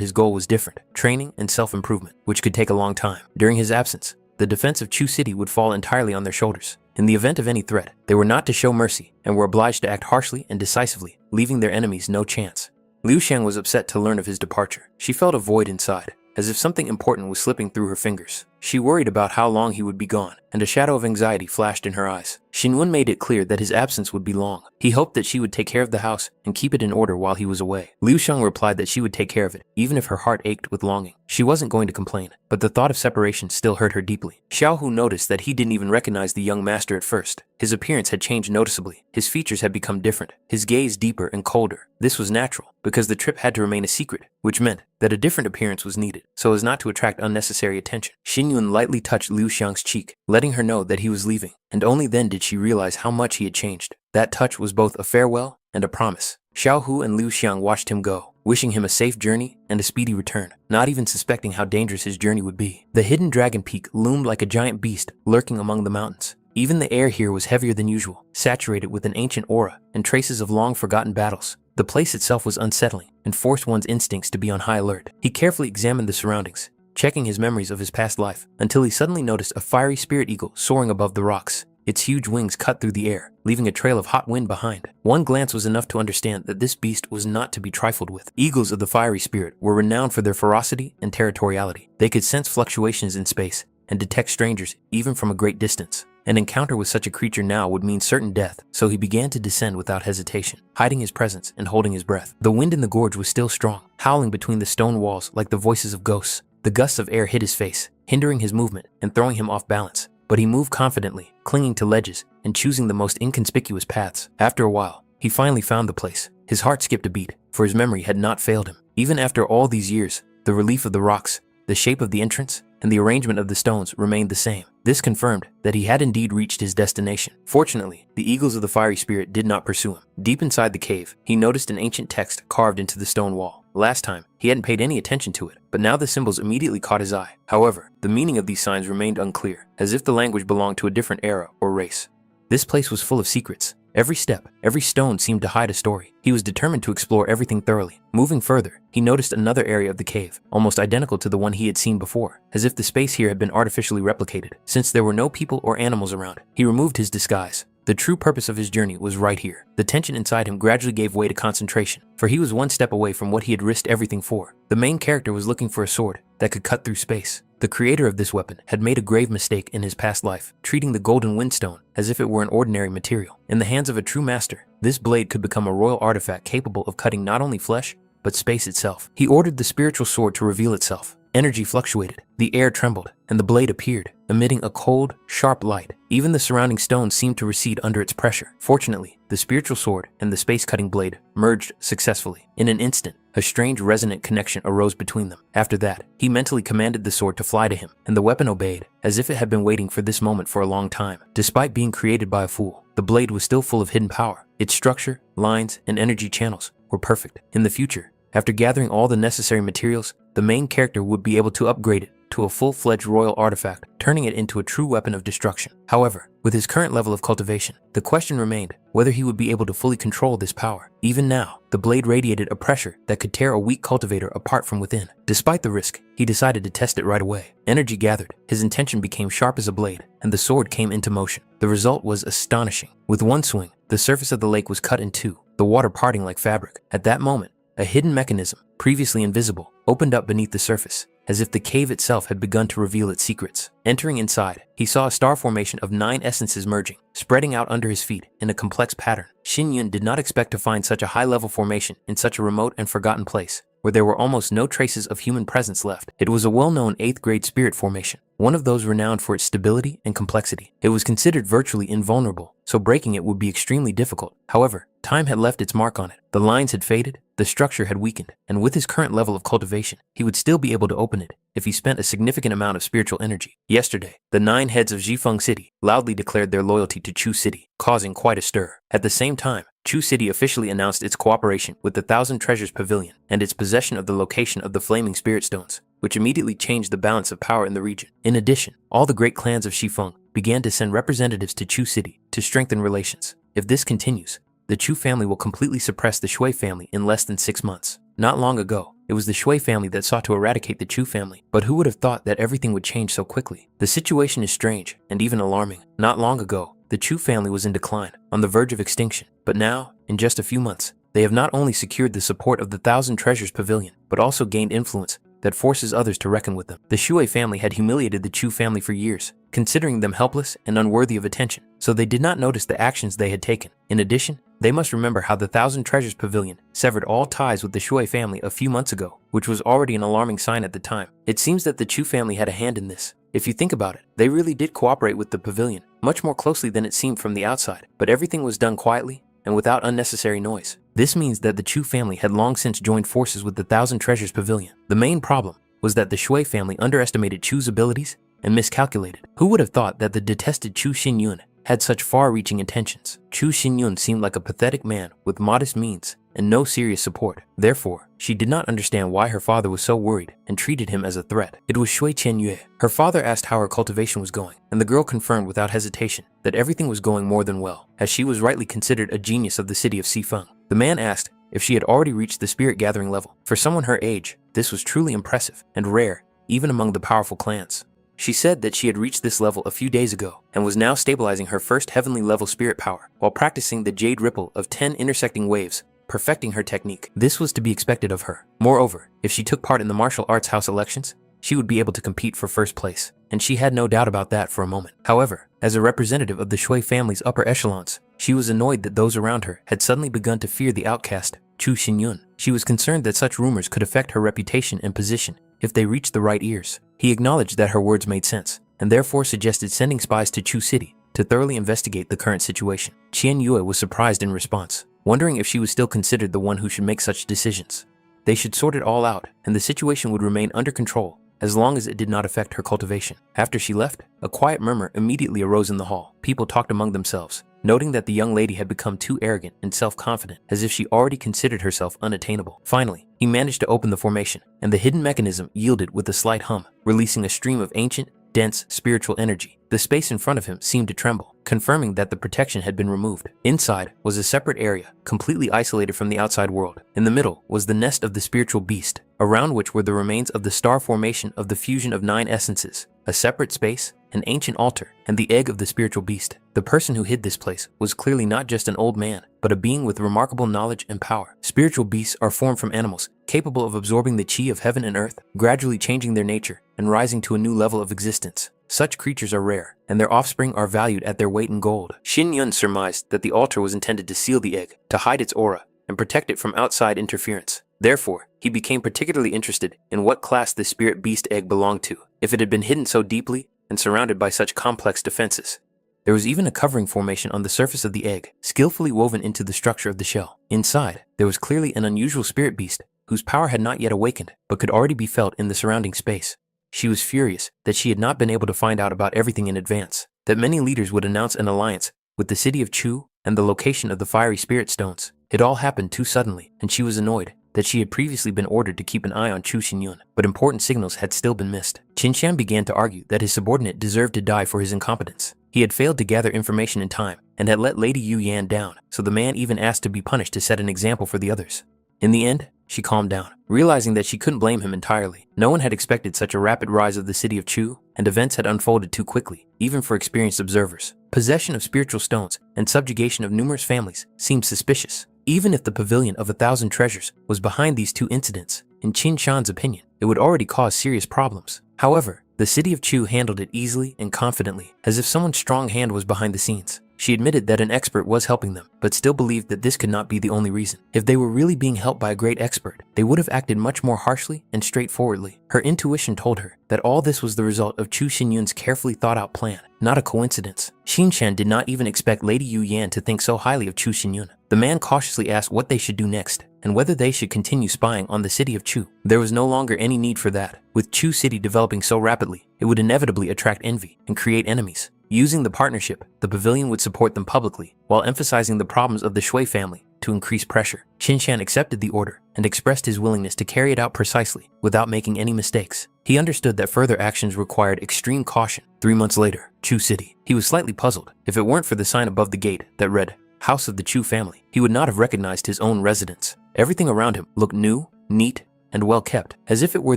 his goal was different: training and self-improvement, which could take a long time. During his absence, the defense of Chu City would fall entirely on their shoulders. In the event of any threat, they were not to show mercy and were obliged to act harshly and decisively, leaving their enemies no chance. Liu Xiang was upset to learn of his departure. She felt a void inside, as if something important was slipping through her fingers. She worried about how long he would be gone, and a shadow of anxiety flashed in her eyes. Xinwen made it clear that his absence would be long. He hoped that she would take care of the house and keep it in order while he was away. Liu Sheng replied that she would take care of it, even if her heart ached with longing. She wasn't going to complain, but the thought of separation still hurt her deeply. Xiao Hu noticed that he didn't even recognize the young master at first. His appearance had changed noticeably. His features had become different, his gaze deeper and colder. This was natural, because the trip had to remain a secret, which meant that a different appearance was needed, so as not to attract unnecessary attention. Xinyun lightly touched Liu Xiang's cheek, letting her know that he was leaving, and only then did she realize how much he had changed. That touch was both a farewell and a promise. Xiao Hu and Liu Xiang watched him go, wishing him a safe journey and a speedy return, not even suspecting how dangerous his journey would be. The hidden dragon peak loomed like a giant beast lurking among the mountains. Even the air here was heavier than usual, saturated with an ancient aura and traces of long-forgotten battles. The place itself was unsettling and forced one's instincts to be on high alert. He carefully examined the surroundings, checking his memories of his past life, until he suddenly noticed a fiery spirit eagle soaring above the rocks. Its huge wings cut through the air, leaving a trail of hot wind behind. One glance was enough to understand that this beast was not to be trifled with. Eagles of the fiery spirit were renowned for their ferocity and territoriality. They could sense fluctuations in space and detect strangers even from a great distance. An encounter with such a creature now would mean certain death, so he began to descend without hesitation, hiding his presence and holding his breath. The wind in the gorge was still strong, howling between the stone walls like the voices of ghosts. The gusts of air hit his face, hindering his movement and throwing him off balance. But he moved confidently, clinging to ledges and choosing the most inconspicuous paths. After a while, he finally found the place. His heart skipped a beat, for his memory had not failed him. Even after all these years, the relief of the rocks, the shape of the entrance, and the arrangement of the stones remained the same. This confirmed that he had indeed reached his destination. Fortunately, the eagles of the fiery spirit did not pursue him. Deep inside the cave, he noticed an ancient text carved into the stone wall. Last time, he hadn't paid any attention to it, but now the symbols immediately caught his eye. However, the meaning of these signs remained unclear, as if the language belonged to a different era or race. This place was full of secrets. Every step, every stone seemed to hide a story. He was determined to explore everything thoroughly. Moving further, he noticed another area of the cave, almost identical to the one he had seen before, as if the space here had been artificially replicated. Since there were no people or animals around, he removed his disguise. The true purpose of his journey was right here. The tension inside him gradually gave way to concentration, for he was one step away from what he had risked everything for. The main character was looking for a sword that could cut through space. The creator of this weapon had made a grave mistake in his past life, treating the golden windstone as if it were an ordinary material. In the hands of a true master, this blade could become a royal artifact capable of cutting not only flesh, but space itself. He ordered the spiritual sword to reveal itself, Energy fluctuated, the air trembled, and the blade appeared, emitting a cold, sharp light. Even the surrounding stones seemed to recede under its pressure. Fortunately, the spiritual sword and the space-cutting blade merged successfully. In an instant, a strange resonant connection arose between them. After that, he mentally commanded the sword to fly to him, and the weapon obeyed, as if it had been waiting for this moment for a long time. Despite being created by a fool, the blade was still full of hidden power. Its structure, lines, and energy channels were perfect. In the future, after gathering all the necessary materials, the main character would be able to upgrade it to a full-fledged royal artifact, turning it into a true weapon of destruction. However, with his current level of cultivation, the question remained whether he would be able to fully control this power. Even now, the blade radiated a pressure that could tear a weak cultivator apart from within. Despite the risk, he decided to test it right away. Energy gathered, his intention became sharp as a blade, and the sword came into motion. The result was astonishing. With one swing, the surface of the lake was cut in two, the water parting like fabric. At that moment, a hidden mechanism, previously invisible, opened up beneath the surface, as if the cave itself had begun to reveal its secrets. Entering inside, he saw a star formation of 9 essences merging, spreading out under his feet in a complex pattern. Xin Yun did not expect to find such a high-level formation in such a remote and forgotten place, where there were almost no traces of human presence left. It was a well-known 8th-grade spirit formation, one of those renowned for its stability and complexity. It was considered virtually invulnerable, so breaking it would be extremely difficult. However, time had left its mark on it. The lines had faded, the structure had weakened, and with his current level of cultivation, he would still be able to open it if he spent a significant amount of spiritual energy. Yesterday, the 9 heads of Jifeng City loudly declared their loyalty to Chu City, causing quite a stir. At the same time, Chu City officially announced its cooperation with the 1,000 Treasures Pavilion and its possession of the location of the Flaming Spirit Stones, which immediately changed the balance of power in the region. In addition, all the great clans of Shifeng began to send representatives to Chu City to strengthen relations. If this continues, the Chu family will completely suppress the Shui family in less than 6 months. Not long ago, it was the Shui family that sought to eradicate the Chu family, but who would have thought that everything would change so quickly? The situation is strange and even alarming. Not long ago, the Chu family was in decline, on the verge of extinction, but now, in just a few months, they have not only secured the support of the 1,000 Treasures Pavilion, but also gained influence that forces others to reckon with them. The Shui family had humiliated the Chu family for years, considering them helpless and unworthy of attention, so they did not notice the actions they had taken. In addition, they must remember how the 1,000 Treasures Pavilion severed all ties with the Shui family a few months ago, which was already an alarming sign at the time. It seems that the Chu family had a hand in this. If you think about it, they really did cooperate with the pavilion, much more closely than it seemed from the outside, but everything was done quietly and without unnecessary noise. This means that the Chu family had long since joined forces with the 1,000 Treasures Pavilion. The main problem was that the Shui family underestimated Chu's abilities and miscalculated. Who would have thought that the detested Chu Xinyun had such far-reaching intentions? Chu Xinyun seemed like a pathetic man with modest means and no serious support. Therefore, she did not understand why her father was so worried and treated him as a threat. It was Shui Qianyue. Her father asked how her cultivation was going, and the girl confirmed without hesitation that everything was going more than well, as she was rightly considered a genius of the city of Xifeng. The man asked if she had already reached the spirit gathering level. For someone her age, this was truly impressive and rare, even among the powerful clans. She said that she had reached this level a few days ago and was now stabilizing her first heavenly level spirit power while practicing the jade ripple of 10 intersecting waves, perfecting her technique. This was to be expected of her. Moreover, if she took part in the martial arts house elections, she would be able to compete for first place, and she had no doubt about that for a moment. However, as a representative of the Shui family's upper echelons, she was annoyed that those around her had suddenly begun to fear the outcast, Chu Xinyun. She was concerned that such rumors could affect her reputation and position if they reached the right ears. He acknowledged that her words made sense, and therefore suggested sending spies to Chu City to thoroughly investigate the current situation. Qian Yue was surprised in response, wondering if she was still considered the one who should make such decisions. They should sort it all out, and the situation would remain under control as long as it did not affect her cultivation. After she left, a quiet murmur immediately arose in the hall. People talked among themselves, noting that the young lady had become too arrogant and self-confident, as if she already considered herself unattainable. Finally, he managed to open the formation, and the hidden mechanism yielded with a slight hum, releasing a stream of ancient, dense, spiritual energy. The space in front of him seemed to tremble, confirming that the protection had been removed. Inside was a separate area, completely isolated from the outside world. In the middle was the nest of the spiritual beast, around which were the remains of the star formation of the fusion of 9 essences, a separate space, an ancient altar, and the egg of the spiritual beast. The person who hid this place was clearly not just an old man, but a being with remarkable knowledge and power. Spiritual beasts are formed from animals, capable of absorbing the chi of heaven and earth, gradually changing their nature and rising to a new level of existence. Such creatures are rare, and their offspring are valued at their weight in gold. Xin Yun surmised that the altar was intended to seal the egg, to hide its aura, and protect it from outside interference. Therefore, he became particularly interested in what class this spirit beast egg belonged to, if it had been hidden so deeply and surrounded by such complex defenses. There was even a covering formation on the surface of the egg, skillfully woven into the structure of the shell. Inside, there was clearly an unusual spirit beast, whose power had not yet awakened, but could already be felt in the surrounding space. She was furious that she had not been able to find out about everything in advance, that many leaders would announce an alliance with the city of Chu and the location of the fiery spirit stones. It all happened too suddenly, and she was annoyed that she had previously been ordered to keep an eye on Chu Xinyun, but important signals had still been missed. Qinshan began to argue that his subordinate deserved to die for his incompetence. He had failed to gather information in time and had let Lady Yu Yan down, so the man even asked to be punished to set an example for the others. In the end, she calmed down, realizing that she couldn't blame him entirely. No one had expected such a rapid rise of the city of Chu, and events had unfolded too quickly, even for experienced observers. Possession of spiritual stones and subjugation of numerous families seemed suspicious. Even if the Pavilion of 1,000 Treasures was behind these two incidents, in Qin Shan's opinion, it would already cause serious problems. However, the city of Chu handled it easily and confidently, as if someone's strong hand was behind the scenes. She admitted that an expert was helping them, but still believed that this could not be the only reason. If they were really being helped by a great expert, they would have acted much more harshly and straightforwardly. Her intuition told her that all this was the result of Chu Xinyun's carefully thought-out plan, not a coincidence. Qinshan did not even expect Lady Yu Yan to think so highly of Chu Xinyun. The man cautiously asked what they should do next, and whether they should continue spying on the city of Chu. There was no longer any need for that. With Chu City developing so rapidly, it would inevitably attract envy and create enemies. Using the partnership, the pavilion would support them publicly, while emphasizing the problems of the Shui family to increase pressure. Qinshan accepted the order and expressed his willingness to carry it out precisely, without making any mistakes. He understood that further actions required extreme caution. 3 months later, Chu City. He was slightly puzzled. If it weren't for the sign above the gate that read, House of the Chu Family, he would not have recognized his own residence. Everything around him looked new, neat, and well kept, as if it were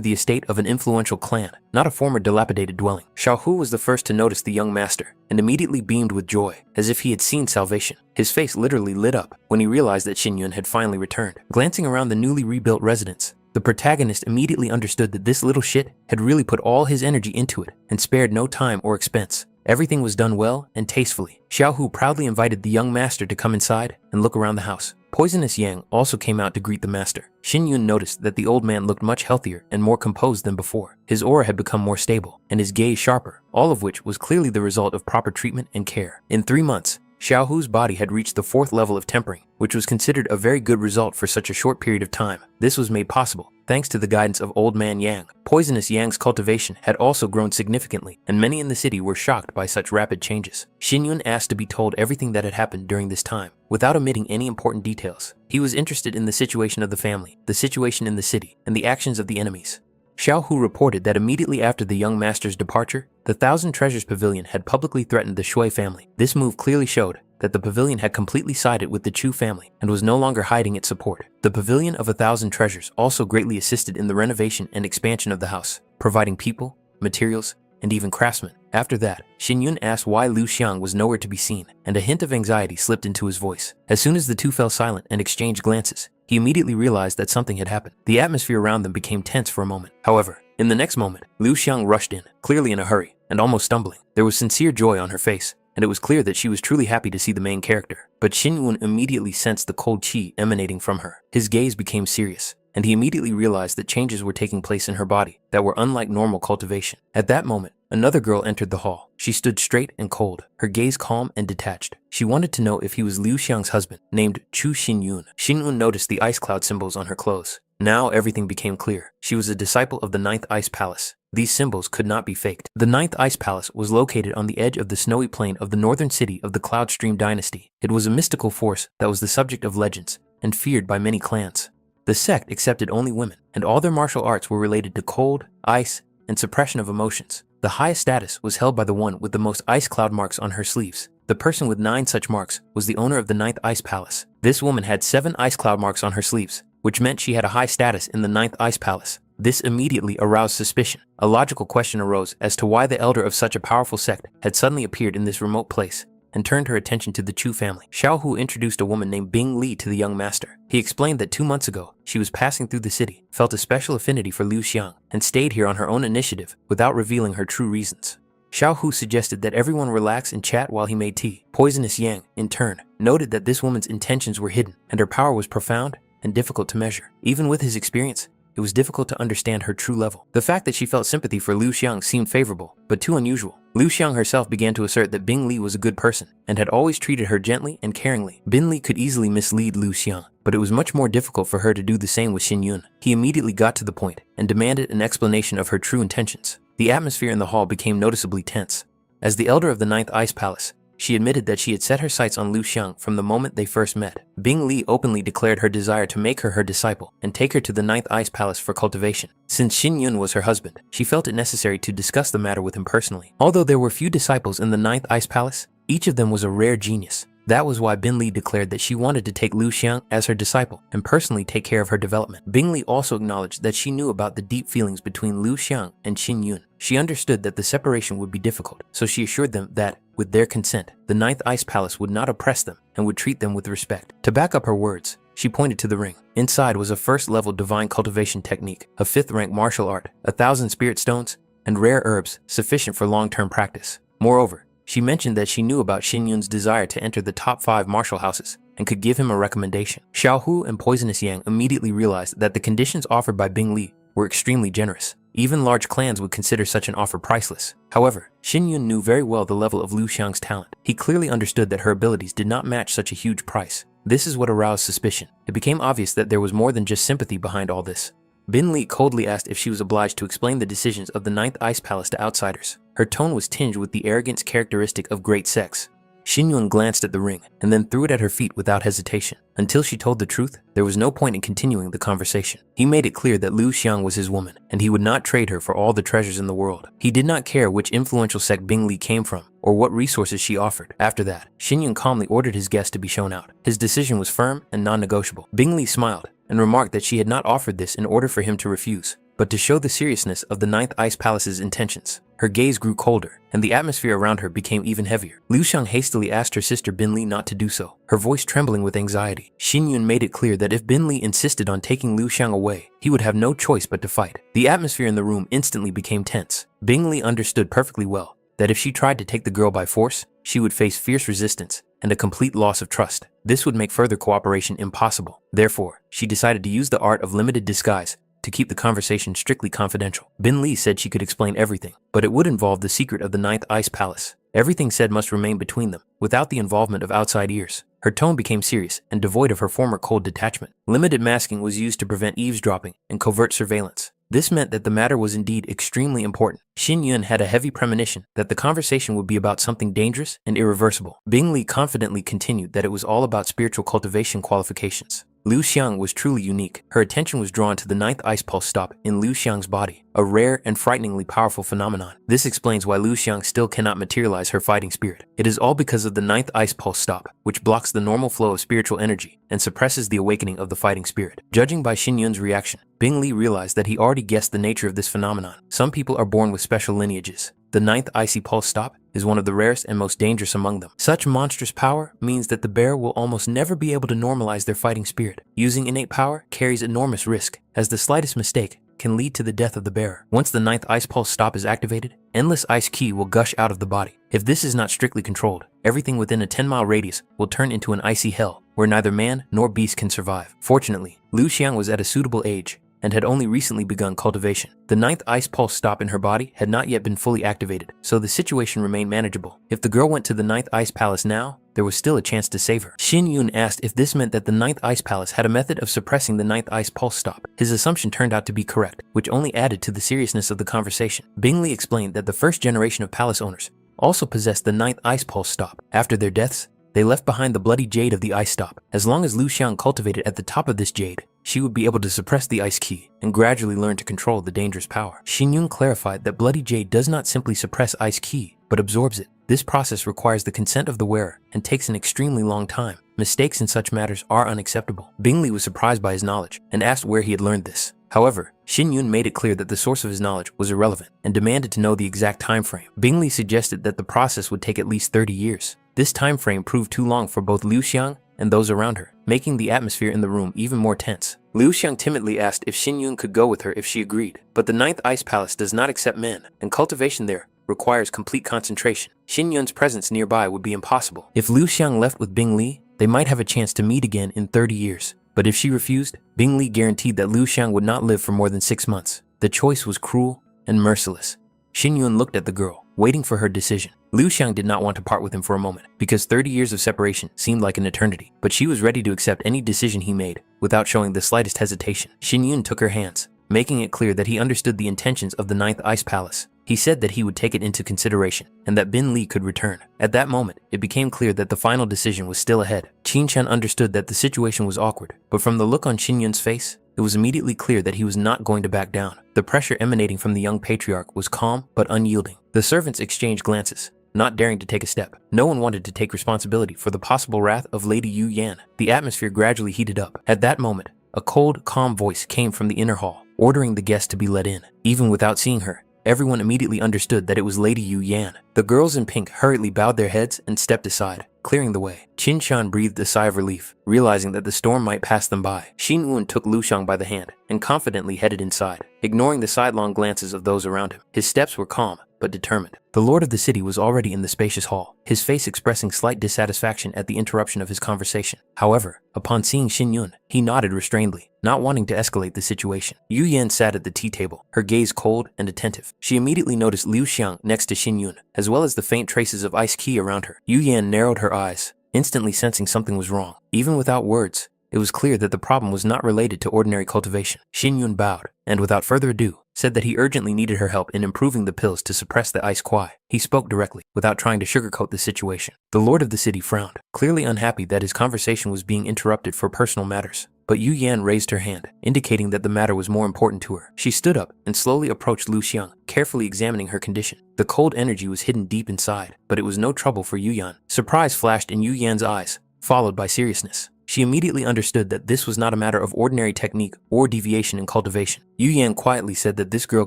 the estate of an influential clan, not a former dilapidated dwelling. Xiao Hu was the first to notice the young master, and immediately beamed with joy, as if he had seen salvation. His face literally lit up when he realized that Xinyun had finally returned. Glancing around the newly rebuilt residence, the protagonist immediately understood that this little shit had really put all his energy into it, and spared no time or expense. Everything was done well and tastefully. Xiao Hu proudly invited the young master to come inside and look around the house. Poisonous Yang also came out to greet the master. Xinyun noticed that the old man looked much healthier and more composed than before. His aura had become more stable, and his gaze sharper, all of which was clearly the result of proper treatment and care. In 3 months, Xiao Hu's body had reached the 4th level of tempering, which was considered a very good result for such a short period of time. This was made possible thanks to the guidance of Old Man Yang. Poisonous Yang's cultivation had also grown significantly, and many in the city were shocked by such rapid changes. Xinyun asked to be told everything that had happened during this time, without omitting any important details. He was interested in the situation of the family, the situation in the city, and the actions of the enemies. Xiao Hu reported that immediately after the young master's departure, the 1,000 Treasures Pavilion had publicly threatened the Shui family. This move clearly showed that the pavilion had completely sided with the Chu family and was no longer hiding its support. The Pavilion of 1,000 Treasures also greatly assisted in the renovation and expansion of the house, providing people, materials, and even craftsmen. After that, Xinyun asked why Liu Xiang was nowhere to be seen, and a hint of anxiety slipped into his voice. As soon as the two fell silent and exchanged glances, he immediately realized that something had happened. The atmosphere around them became tense for a moment. However, in the next moment, Liu Xiang rushed in, clearly in a hurry, and almost stumbling. There was sincere joy on her face, and it was clear that she was truly happy to see the main character. But Xinyun immediately sensed the cold qi emanating from her. His gaze became serious, and he immediately realized that changes were taking place in her body that were unlike normal cultivation. At that moment, another girl entered the hall. She stood straight and cold, her gaze calm and detached. She wanted to know if he was Liu Xiang's husband, named Chu Xinyun. Xinyun noticed the ice cloud symbols on her clothes. Now everything became clear. She was a disciple of the 9th Ice Palace. These symbols could not be faked. The 9th Ice Palace was located on the edge of the snowy plain of the northern city of the Cloud Stream dynasty. It was a mystical force that was the subject of legends and feared by many clans. The sect accepted only women, and all their martial arts were related to cold, ice, and suppression of emotions. The highest status was held by the one with the most ice cloud marks on her sleeves. The person with 9 such marks was the owner of the 9th Ice Palace. This woman had 7 ice cloud marks on her sleeves, which meant she had a high status in the 9th Ice Palace. This immediately aroused suspicion. A logical question arose as to why the elder of such a powerful sect had suddenly appeared in this remote place, and turned her attention to the Chu family. Xiao Hu introduced a woman named Bing Li to the young master. He explained that 2 months ago, she was passing through the city, felt a special affinity for Liu Xiang, and stayed here on her own initiative without revealing her true reasons. Xiao Hu suggested that everyone relax and chat while he made tea. Poisonous Yang, in turn, noted that this woman's intentions were hidden and her power was profound and difficult to measure. Even with his experience, it was difficult to understand her true level. The fact that she felt sympathy for Liu Xiang seemed favorable, but too unusual. Liu Xiang herself began to assert that Bing Li was a good person and had always treated her gently and caringly. Bing Li could easily mislead Liu Xiang, but it was much more difficult for her to do the same with Xin Yun. He immediately got to the point and demanded an explanation of her true intentions. The atmosphere in the hall became noticeably tense. As the elder of the Ninth Ice Palace, she admitted that she had set her sights on Liu Xiang from the moment they first met. Bing Li openly declared her desire to make her her disciple and take her to the Ninth Ice Palace for cultivation. Since Xin Yun was her husband, she felt it necessary to discuss the matter with him personally. Although there were few disciples in the Ninth Ice Palace, each of them was a rare genius. That was why Bing Li declared that she wanted to take Liu Xiang as her disciple and personally take care of her development. Bing Li also acknowledged that she knew about the deep feelings between Liu Xiang and Xin Yun. She understood that the separation would be difficult, so she assured them that, with their consent, the Ninth Ice Palace would not oppress them and would treat them with respect. To back up her words, she pointed to the ring. Inside was a first-level divine cultivation technique, a 5th-rank martial art, 1,000 spirit stones, and rare herbs sufficient for long-term practice. Moreover, she mentioned that she knew about Xin Yun's desire to enter the top 5 martial houses and could give him a recommendation. Xiao Hu and Poisonous Yang immediately realized that the conditions offered by Bing Li were extremely generous. Even large clans would consider such an offer priceless. However, Xin Yun knew very well the level of Liu Xiang's talent. He clearly understood that her abilities did not match such a huge price. This is what aroused suspicion. It became obvious that there was more than just sympathy behind all this. Bin Li coldly asked if she was obliged to explain the decisions of the Ninth Ice Palace to outsiders. Her tone was tinged with the arrogance characteristic of great sex. Xin Yun glanced at the ring and then threw it at her feet without hesitation. Until she told the truth, there was no point in continuing the conversation. He made it clear that Liu Xiang was his woman, and he would not trade her for all the treasures in the world. He did not care which influential sect Bing Li came from, or what resources she offered. After that, Xin Yun calmly ordered his guest to be shown out. His decision was firm and non-negotiable. Bing Li smiled and remarked that she had not offered this in order for him to refuse, but to show the seriousness of the Ninth Ice Palace's intentions. Her gaze grew colder, and the atmosphere around her became even heavier. Liu Xiang hastily asked her sister Bin Li not to do so, her voice trembling with anxiety. Xin Yun made it clear that if Bin Li insisted on taking Liu Xiang away, he would have no choice but to fight. The atmosphere in the room instantly became tense. Bing Li understood perfectly well that if she tried to take the girl by force, she would face fierce resistance and a complete loss of trust. This would make further cooperation impossible. Therefore, she decided to use the art of limited disguise to keep the conversation strictly confidential. Bin Li said she could explain everything, but it would involve the secret of the Ninth Ice Palace. Everything said must remain between them, without the involvement of outside ears. Her tone became serious and devoid of her former cold detachment. Limited masking was used to prevent eavesdropping and covert surveillance. This meant that the matter was indeed extremely important. Xin Yun had a heavy premonition that the conversation would be about something dangerous and irreversible. Bing Li confidently continued that it was all about spiritual cultivation qualifications. Liu Xiang was truly unique. Her attention was drawn to the Ninth Ice Pulse Stop in Liu Xiang's body, a rare and frighteningly powerful phenomenon. This explains why Liu Xiang still cannot materialize her fighting spirit. It is all because of the Ninth Ice Pulse Stop, which blocks the normal flow of spiritual energy and suppresses the awakening of the fighting spirit. Judging by Xin Yun's reaction, Bing Li realized that he already guessed the nature of this phenomenon. Some people are born with special lineages. The Ninth Icy Pulse Stop is one of the rarest and most dangerous among them. Such monstrous power means that the bearer will almost never be able to normalize their fighting spirit. Using innate power carries enormous risk, as the slightest mistake can lead to the death of the bearer. Once the Ninth Ice Pulse Stop is activated, endless ice ki will gush out of the body. If this is not strictly controlled, everything within a 10-mile radius will turn into an icy hell, where neither man nor beast can survive. Fortunately, Liu Xiang was at a suitable age and had only recently begun cultivation. The Ninth Ice Pulse Stop in her body had not yet been fully activated, so the situation remained manageable. If the girl went to the Ninth Ice Palace now, there was still a chance to save her. Xin Yun asked if this meant that the Ninth Ice Palace had a method of suppressing the Ninth Ice Pulse Stop. His assumption turned out to be correct, which only added to the seriousness of the conversation. Bing Li explained that the first generation of palace owners also possessed the Ninth Ice Pulse Stop. After their deaths, they left behind the bloody jade of the ice stop. As long as Liu Xiang cultivated at the top of this jade, she would be able to suppress the ice ki and gradually learn to control the dangerous power. Xin Yun clarified that bloody jade does not simply suppress ice ki, but absorbs it. This process requires the consent of the wearer and takes an extremely long time. Mistakes in such matters are unacceptable. Bing Li was surprised by his knowledge and asked where he had learned this. However, Xin Yun made it clear that the source of his knowledge was irrelevant and demanded to know the exact time frame. Bing Li suggested that the process would take at least 30 years. This time frame proved too long for both Liu Xiang and those around her, making the atmosphere in the room even more tense. Liu Xiang timidly asked if Xin Yun could go with her if she agreed, but the Ninth Ice Palace does not accept men, and cultivation there requires complete concentration. Xin Yun's presence nearby would be impossible. If Liu Xiang left with Bing Li, they might have a chance to meet again in 30 years. But if she refused, Bing Li guaranteed that Liu Xiang would not live for more than 6 months. The choice was cruel and merciless. Xin Yun looked at the girl, waiting for her decision. Liu Xiang did not want to part with him for a moment, because 30 years of separation seemed like an eternity, but she was ready to accept any decision he made, without showing the slightest hesitation. Xin Yun took her hands, making it clear that he understood the intentions of the Ninth Ice Palace. He said that he would take it into consideration, and that Bin Li could return. At that moment, it became clear that the final decision was still ahead. Qin Shan understood that the situation was awkward, but from the look on Xin Yun's face, it was immediately clear that he was not going to back down. The pressure emanating from the young patriarch was calm but unyielding. The servants exchanged glances, not daring to take a step. No one wanted to take responsibility for the possible wrath of Lady Yu Yan. The atmosphere gradually heated up. At that moment, a cold, calm voice came from the inner hall, ordering the guests to be let in. Even without seeing her, everyone immediately understood that it was Lady Yu Yan. The girls in pink hurriedly bowed their heads and stepped aside, clearing the way. Qin Shan breathed a sigh of relief, realizing that the storm might pass them by. Xin Wen took Liu Xiang by the hand and confidently headed inside, ignoring the sidelong glances of those around him. His steps were calm but determined. The lord of the city was already in the spacious hall, his face expressing slight dissatisfaction at the interruption of his conversation. However, upon seeing Xin Yun, he nodded restrainedly, not wanting to escalate the situation. Yu Yan sat at the tea table, her gaze cold and attentive. She immediately noticed Liu Xiang next to Xin Yun, as well as the faint traces of ice key around her. Yu Yan narrowed her eyes, instantly sensing something was wrong. Even without words, it was clear that the problem was not related to ordinary cultivation. Xin Yun bowed, and without further ado, said that he urgently needed her help in improving the pills to suppress the ice kwai. He spoke directly, without trying to sugarcoat the situation. The lord of the city frowned, clearly unhappy that his conversation was being interrupted for personal matters. But Yu Yan raised her hand, indicating that the matter was more important to her. She stood up and slowly approached Liu Xiang, carefully examining her condition. The cold energy was hidden deep inside, but it was no trouble for Yu Yan. Surprise flashed in Yu Yan's eyes, followed by seriousness. She immediately understood that this was not a matter of ordinary technique or deviation in cultivation. Yu Yan quietly said that this girl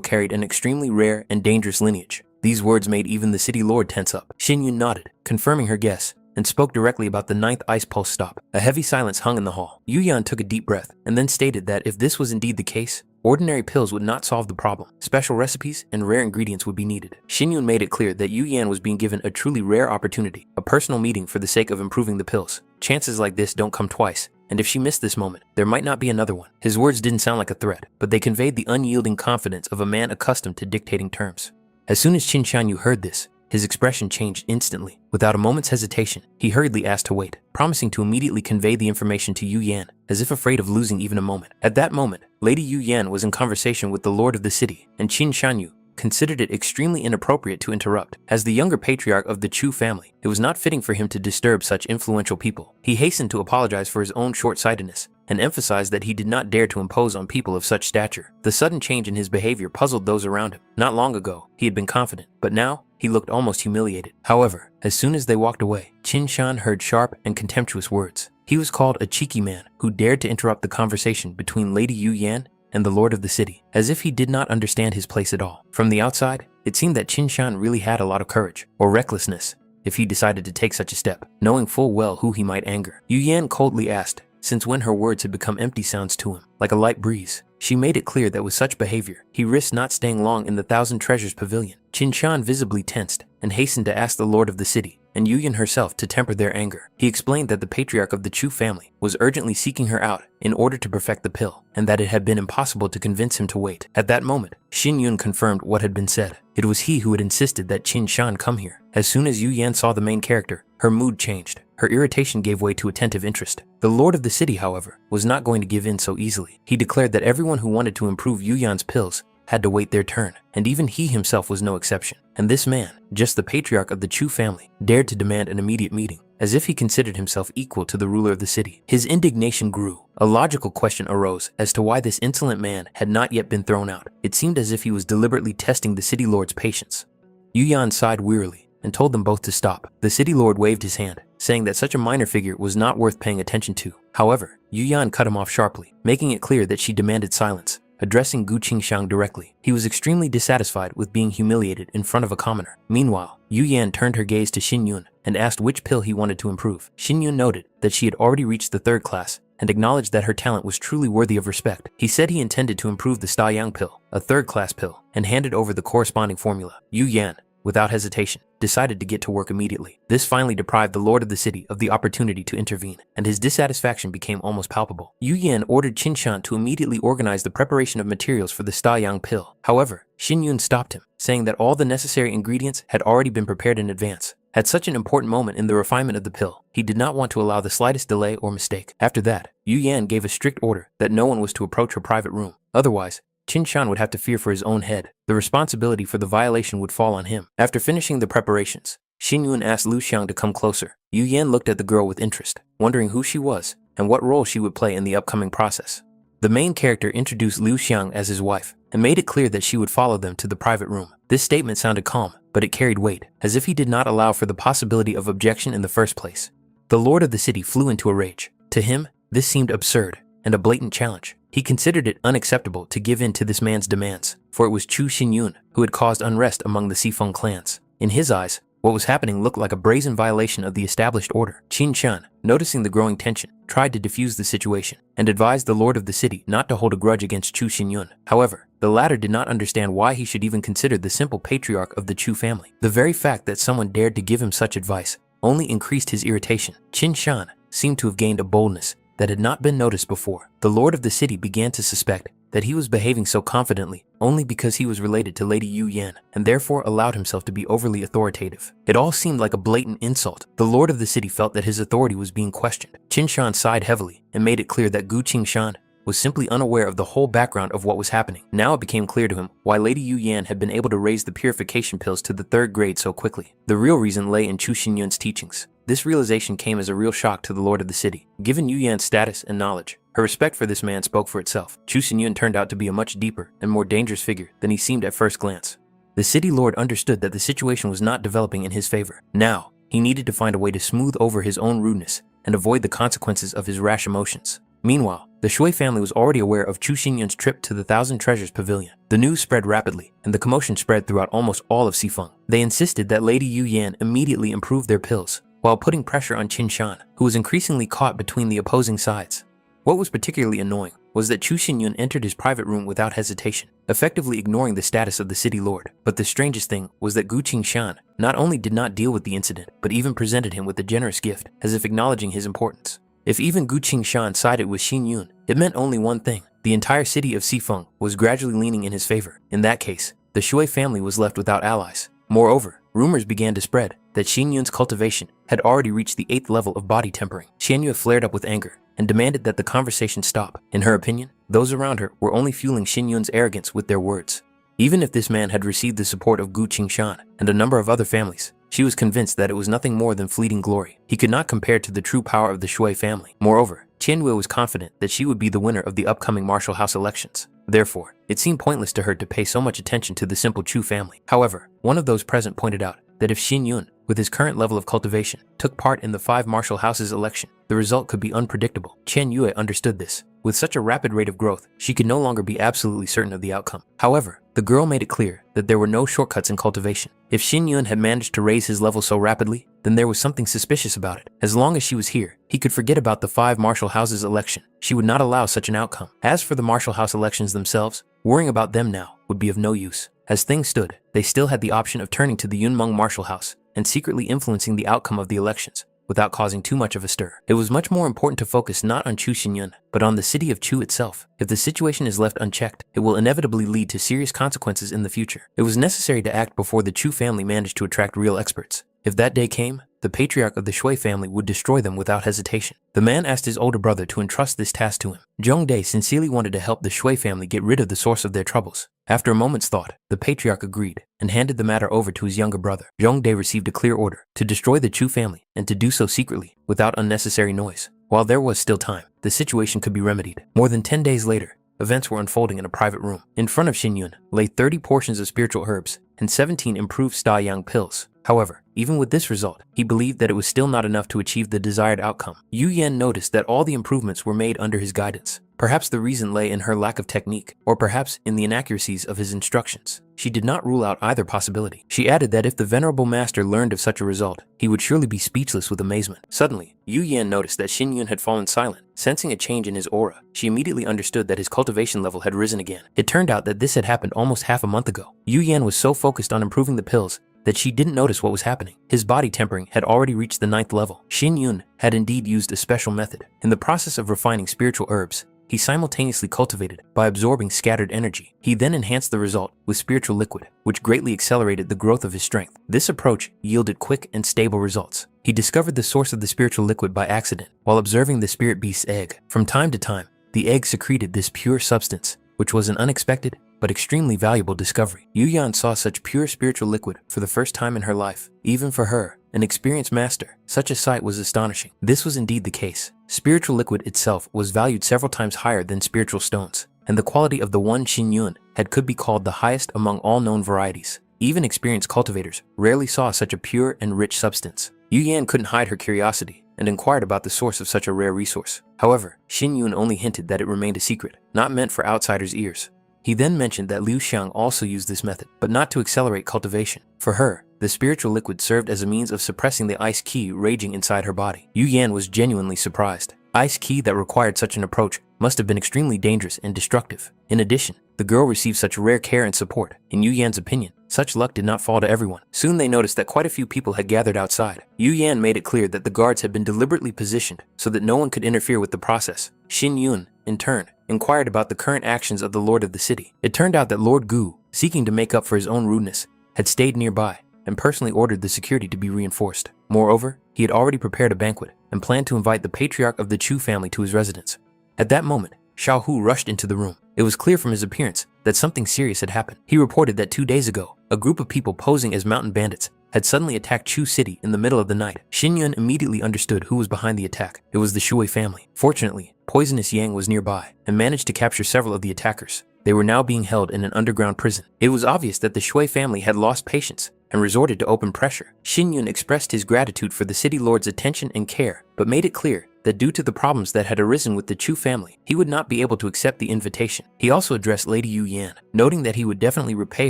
carried an extremely rare and dangerous lineage. These words made even the city lord tense up. Xin Yun nodded, confirming her guess, and spoke directly about the ninth ice pulse stop. A heavy silence hung in the hall. Yu Yan took a deep breath, and then stated that if this was indeed the case, ordinary pills would not solve the problem. Special recipes and rare ingredients would be needed. Xin Yun made it clear that Yu Yan was being given a truly rare opportunity, a personal meeting for the sake of improving the pills. Chances like this don't come twice, and if she missed this moment, there might not be another one. His words didn't sound like a threat, but they conveyed the unyielding confidence of a man accustomed to dictating terms. As soon as Qin Shanyu heard this, his expression changed instantly. Without a moment's hesitation, he hurriedly asked to wait, promising to immediately convey the information to Yu Yan, as if afraid of losing even a moment. At that moment, Lady Yu Yan was in conversation with the lord of the city, and Qin Shanyu considered it extremely inappropriate to interrupt. As the younger patriarch of the Chu family, it was not fitting for him to disturb such influential people. He hastened to apologize for his own short-sightedness, and emphasized that he did not dare to impose on people of such stature. The sudden change in his behavior puzzled those around him. Not long ago, he had been confident, but now, he looked almost humiliated. However, as soon as they walked away, Qin Shan heard sharp and contemptuous words. He was called a cheeky man who dared to interrupt the conversation between Lady Yu Yan and the lord of the city, as if he did not understand his place at all. From the outside, it seemed that Qin Shan really had a lot of courage, or recklessness, if he decided to take such a step, knowing full well who he might anger. Yu Yan coldly asked, since when her words had become empty sounds to him, like a light breeze. She made it clear that with such behavior, he risked not staying long in the Thousand Treasures Pavilion. Qin Shan visibly tensed and hastened to ask the lord of the city and Yu Yan herself to temper their anger. He explained that the patriarch of the Chu family was urgently seeking her out in order to perfect the pill, and that it had been impossible to convince him to wait. At that moment, Xin Yun confirmed what had been said. It was he who had insisted that Qin Shan come here. As soon as Yu Yan saw the main character, her mood changed. Her irritation gave way to attentive interest. The lord of the city, however, was not going to give in so easily. He declared that everyone who wanted to improve Yu Yan's pills had to wait their turn, and even he himself was no exception. And this man, just the patriarch of the Chu family, dared to demand an immediate meeting, as if he considered himself equal to the ruler of the city. His indignation grew. A logical question arose as to why this insolent man had not yet been thrown out. It seemed as if he was deliberately testing the city lord's patience. Yu Yan sighed wearily and told them both to stop. The city lord waved his hand, saying that such a minor figure was not worth paying attention to. However, Yu Yan cut him off sharply, making it clear that she demanded silence. Addressing Gu Qingxiang directly, he was extremely dissatisfied with being humiliated in front of a commoner. Meanwhile, Yu Yan turned her gaze to Xin Yun and asked which pill he wanted to improve. Xin Yun noted that she had already reached the 3rd class and acknowledged that her talent was truly worthy of respect. He said he intended to improve the Sta Yang pill, a 3rd class pill, and handed over the corresponding formula. Yu Yan, without hesitation, decided to get to work immediately. This finally deprived the lord of the city of the opportunity to intervene, and his dissatisfaction became almost palpable. Yu Yan ordered Qin Shan to immediately organize the preparation of materials for the Stayang pill. However, Xin Yun stopped him, saying that all the necessary ingredients had already been prepared in advance. At such an important moment in the refinement of the pill, he did not want to allow the slightest delay or mistake. After that, Yu Yan gave a strict order that no one was to approach her private room. Otherwise, Qin Shan would have to fear for his own head. The responsibility for the violation would fall on him. After finishing the preparations, Xin Yun asked Lu Xiang to come closer. Yu Yan looked at the girl with interest, wondering who she was and what role she would play in the upcoming process. The main character introduced Liu Xiang as his wife and made it clear that she would follow them to the private room. This statement sounded calm, but it carried weight, as if he did not allow for the possibility of objection in the first place. The lord of the city flew into a rage. To him, this seemed absurd and a blatant challenge. He considered it unacceptable to give in to this man's demands, for it was Chu Xinyun who had caused unrest among the Sifeng clans. In his eyes, what was happening looked like a brazen violation of the established order. Qin Shan, noticing the growing tension, tried to defuse the situation and advised the lord of the city not to hold a grudge against Chu Xinyun. However, the latter did not understand why he should even consider the simple patriarch of the Chu family. The very fact that someone dared to give him such advice only increased his irritation. Qin Shan seemed to have gained a boldness that had not been noticed before. The lord of the city began to suspect that he was behaving so confidently only because he was related to Lady Yu Yan and therefore allowed himself to be overly authoritative. It all seemed like a blatant insult. The lord of the city felt that his authority was being questioned. Qin Shan sighed heavily and made it clear that Gu Qingshan was simply unaware of the whole background of what was happening. Now it became clear to him why Lady Yu Yan had been able to raise the purification pills to the 3rd grade so quickly. The real reason lay in Chu Xinyun's teachings. This realization came as a real shock to the lord of the city. Given Yu Yan's status and knowledge, her respect for this man spoke for itself. Chu Xinyun turned out to be a much deeper and more dangerous figure than he seemed at first glance. The city lord understood that the situation was not developing in his favor. Now, he needed to find a way to smooth over his own rudeness and avoid the consequences of his rash emotions. Meanwhile, the Shui family was already aware of Chu Xinyun's trip to the Thousand Treasures Pavilion. The news spread rapidly, and the commotion spread throughout almost all of Sifeng. They insisted that Lady Yu Yan immediately improve their pills, while putting pressure on Qin Shan, who was increasingly caught between the opposing sides. What was particularly annoying was that Chu Xinyun entered his private room without hesitation, effectively ignoring the status of the city lord. But the strangest thing was that Gu Qingshan not only did not deal with the incident, but even presented him with a generous gift, as if acknowledging his importance. If even Gu Qingshan sided with Xin Yun, it meant only one thing. The entire city of Sifeng was gradually leaning in his favor. In that case, the Shui family was left without allies. Moreover, rumors began to spread that Xin Yun's cultivation had already reached the 8th level of body tempering. Xian Yue flared up with anger and demanded that the conversation stop. In her opinion, those around her were only fueling Xin Yun's arrogance with their words. Even if this man had received the support of Gu Qingshan and a number of other families, she was convinced that it was nothing more than fleeting glory. He could not compare to the true power of the Shui family. Moreover, Qian Yue was confident that she would be the winner of the upcoming martial house elections. Therefore, it seemed pointless to her to pay so much attention to the simple Chu family. However, one of those present pointed out that if Xin Yun, with his current level of cultivation, took part in the 5 martial houses election, the result could be unpredictable. Qian Yue understood this. With such a rapid rate of growth, she could no longer be absolutely certain of the outcome. However, the girl made it clear that there were no shortcuts in cultivation. If Xin Yun had managed to raise his level so rapidly, then there was something suspicious about it. As long as she was here, he could forget about the 5 martial houses election. She would not allow such an outcome. As for the martial house elections themselves, worrying about them now would be of no use. As things stood, they still had the option of turning to the Yunmeng martial house and secretly influencing the outcome of the elections without causing too much of a stir. It was much more important to focus not on Chu Xinyun, but on the city of Chu itself. If the situation is left unchecked, it will inevitably lead to serious consequences in the future. It was necessary to act before the Chu family managed to attract real experts. If that day came, the patriarch of the Shui family would destroy them without hesitation. The man asked his older brother to entrust this task to him. Zhongde sincerely wanted to help the Shui family get rid of the source of their troubles. After a moment's thought, the patriarch agreed and handed the matter over to his younger brother. Zhongde received a clear order to destroy the Chu family and to do so secretly, without unnecessary noise. While there was still time, the situation could be remedied. More than 10 days later, events were unfolding in a private room. In front of Xin Yun lay 30 portions of spiritual herbs and 17 improved Stayang pills. However, even with this result, he believed that it was still not enough to achieve the desired outcome. Yu Yan noticed that all the improvements were made under his guidance. Perhaps the reason lay in her lack of technique, or perhaps in the inaccuracies of his instructions. She did not rule out either possibility. She added that if the venerable master learned of such a result, he would surely be speechless with amazement. Suddenly, Yu Yan noticed that Xin Yun had fallen silent. Sensing a change in his aura, she immediately understood that his cultivation level had risen again. It turned out that this had happened almost half a month ago. Yu Yan was so focused on improving the pills that she didn't notice what was happening. His body tempering had already reached the 9th level. Xin Yun had indeed used a special method. In the process of refining spiritual herbs, he simultaneously cultivated by absorbing scattered energy. He then enhanced the result with spiritual liquid, which greatly accelerated the growth of his strength. This approach yielded quick and stable results. He discovered the source of the spiritual liquid by accident while observing the spirit beast's egg. From time to time, the egg secreted this pure substance, which was an unexpected but extremely valuable discovery. Yu Yan saw such pure spiritual liquid for the first time in her life. Even for her, an experienced master, such a sight was astonishing. This was indeed the case. Spiritual liquid itself was valued several times higher than spiritual stones, and the quality of the one Xin Yun had could be called the highest among all known varieties. Even experienced cultivators rarely saw such a pure and rich substance. Yu Yan couldn't hide her curiosity and inquired about the source of such a rare resource. However, Xin Yun only hinted that it remained a secret, not meant for outsiders' ears. He then mentioned that Liu Xiang also used this method, but not to accelerate cultivation. For her, the spiritual liquid served as a means of suppressing the ice qi raging inside her body. Yu Yan was genuinely surprised. Ice qi that required such an approach must have been extremely dangerous and destructive. In addition, the girl received such rare care and support. In Yu Yan's opinion, such luck did not fall to everyone. Soon they noticed that quite a few people had gathered outside. Yu Yan made it clear that the guards had been deliberately positioned so that no one could interfere with the process. Xin Yun, in turn, inquired about the current actions of the lord of the city. It turned out that Lord Gu, seeking to make up for his own rudeness, had stayed nearby and personally ordered the security to be reinforced. Moreover, he had already prepared a banquet and planned to invite the patriarch of the Chu family to his residence. At that moment, Xiao Hu rushed into the room. It was clear from his appearance that something serious had happened. He reported that 2 days ago, a group of people posing as mountain bandits had suddenly attacked Chu City in the middle of the night. Xin Yun immediately understood who was behind the attack. It was the Shui family. Fortunately, Poisonous Yang was nearby and managed to capture several of the attackers. They were now being held in an underground prison. It was obvious that the Shui family had lost patience and resorted to open pressure. Xin Yun expressed his gratitude for the city lord's attention and care, but made it clear that due to the problems that had arisen with the Chu family, he would not be able to accept the invitation. He also addressed Lady Yu Yan, noting that he would definitely repay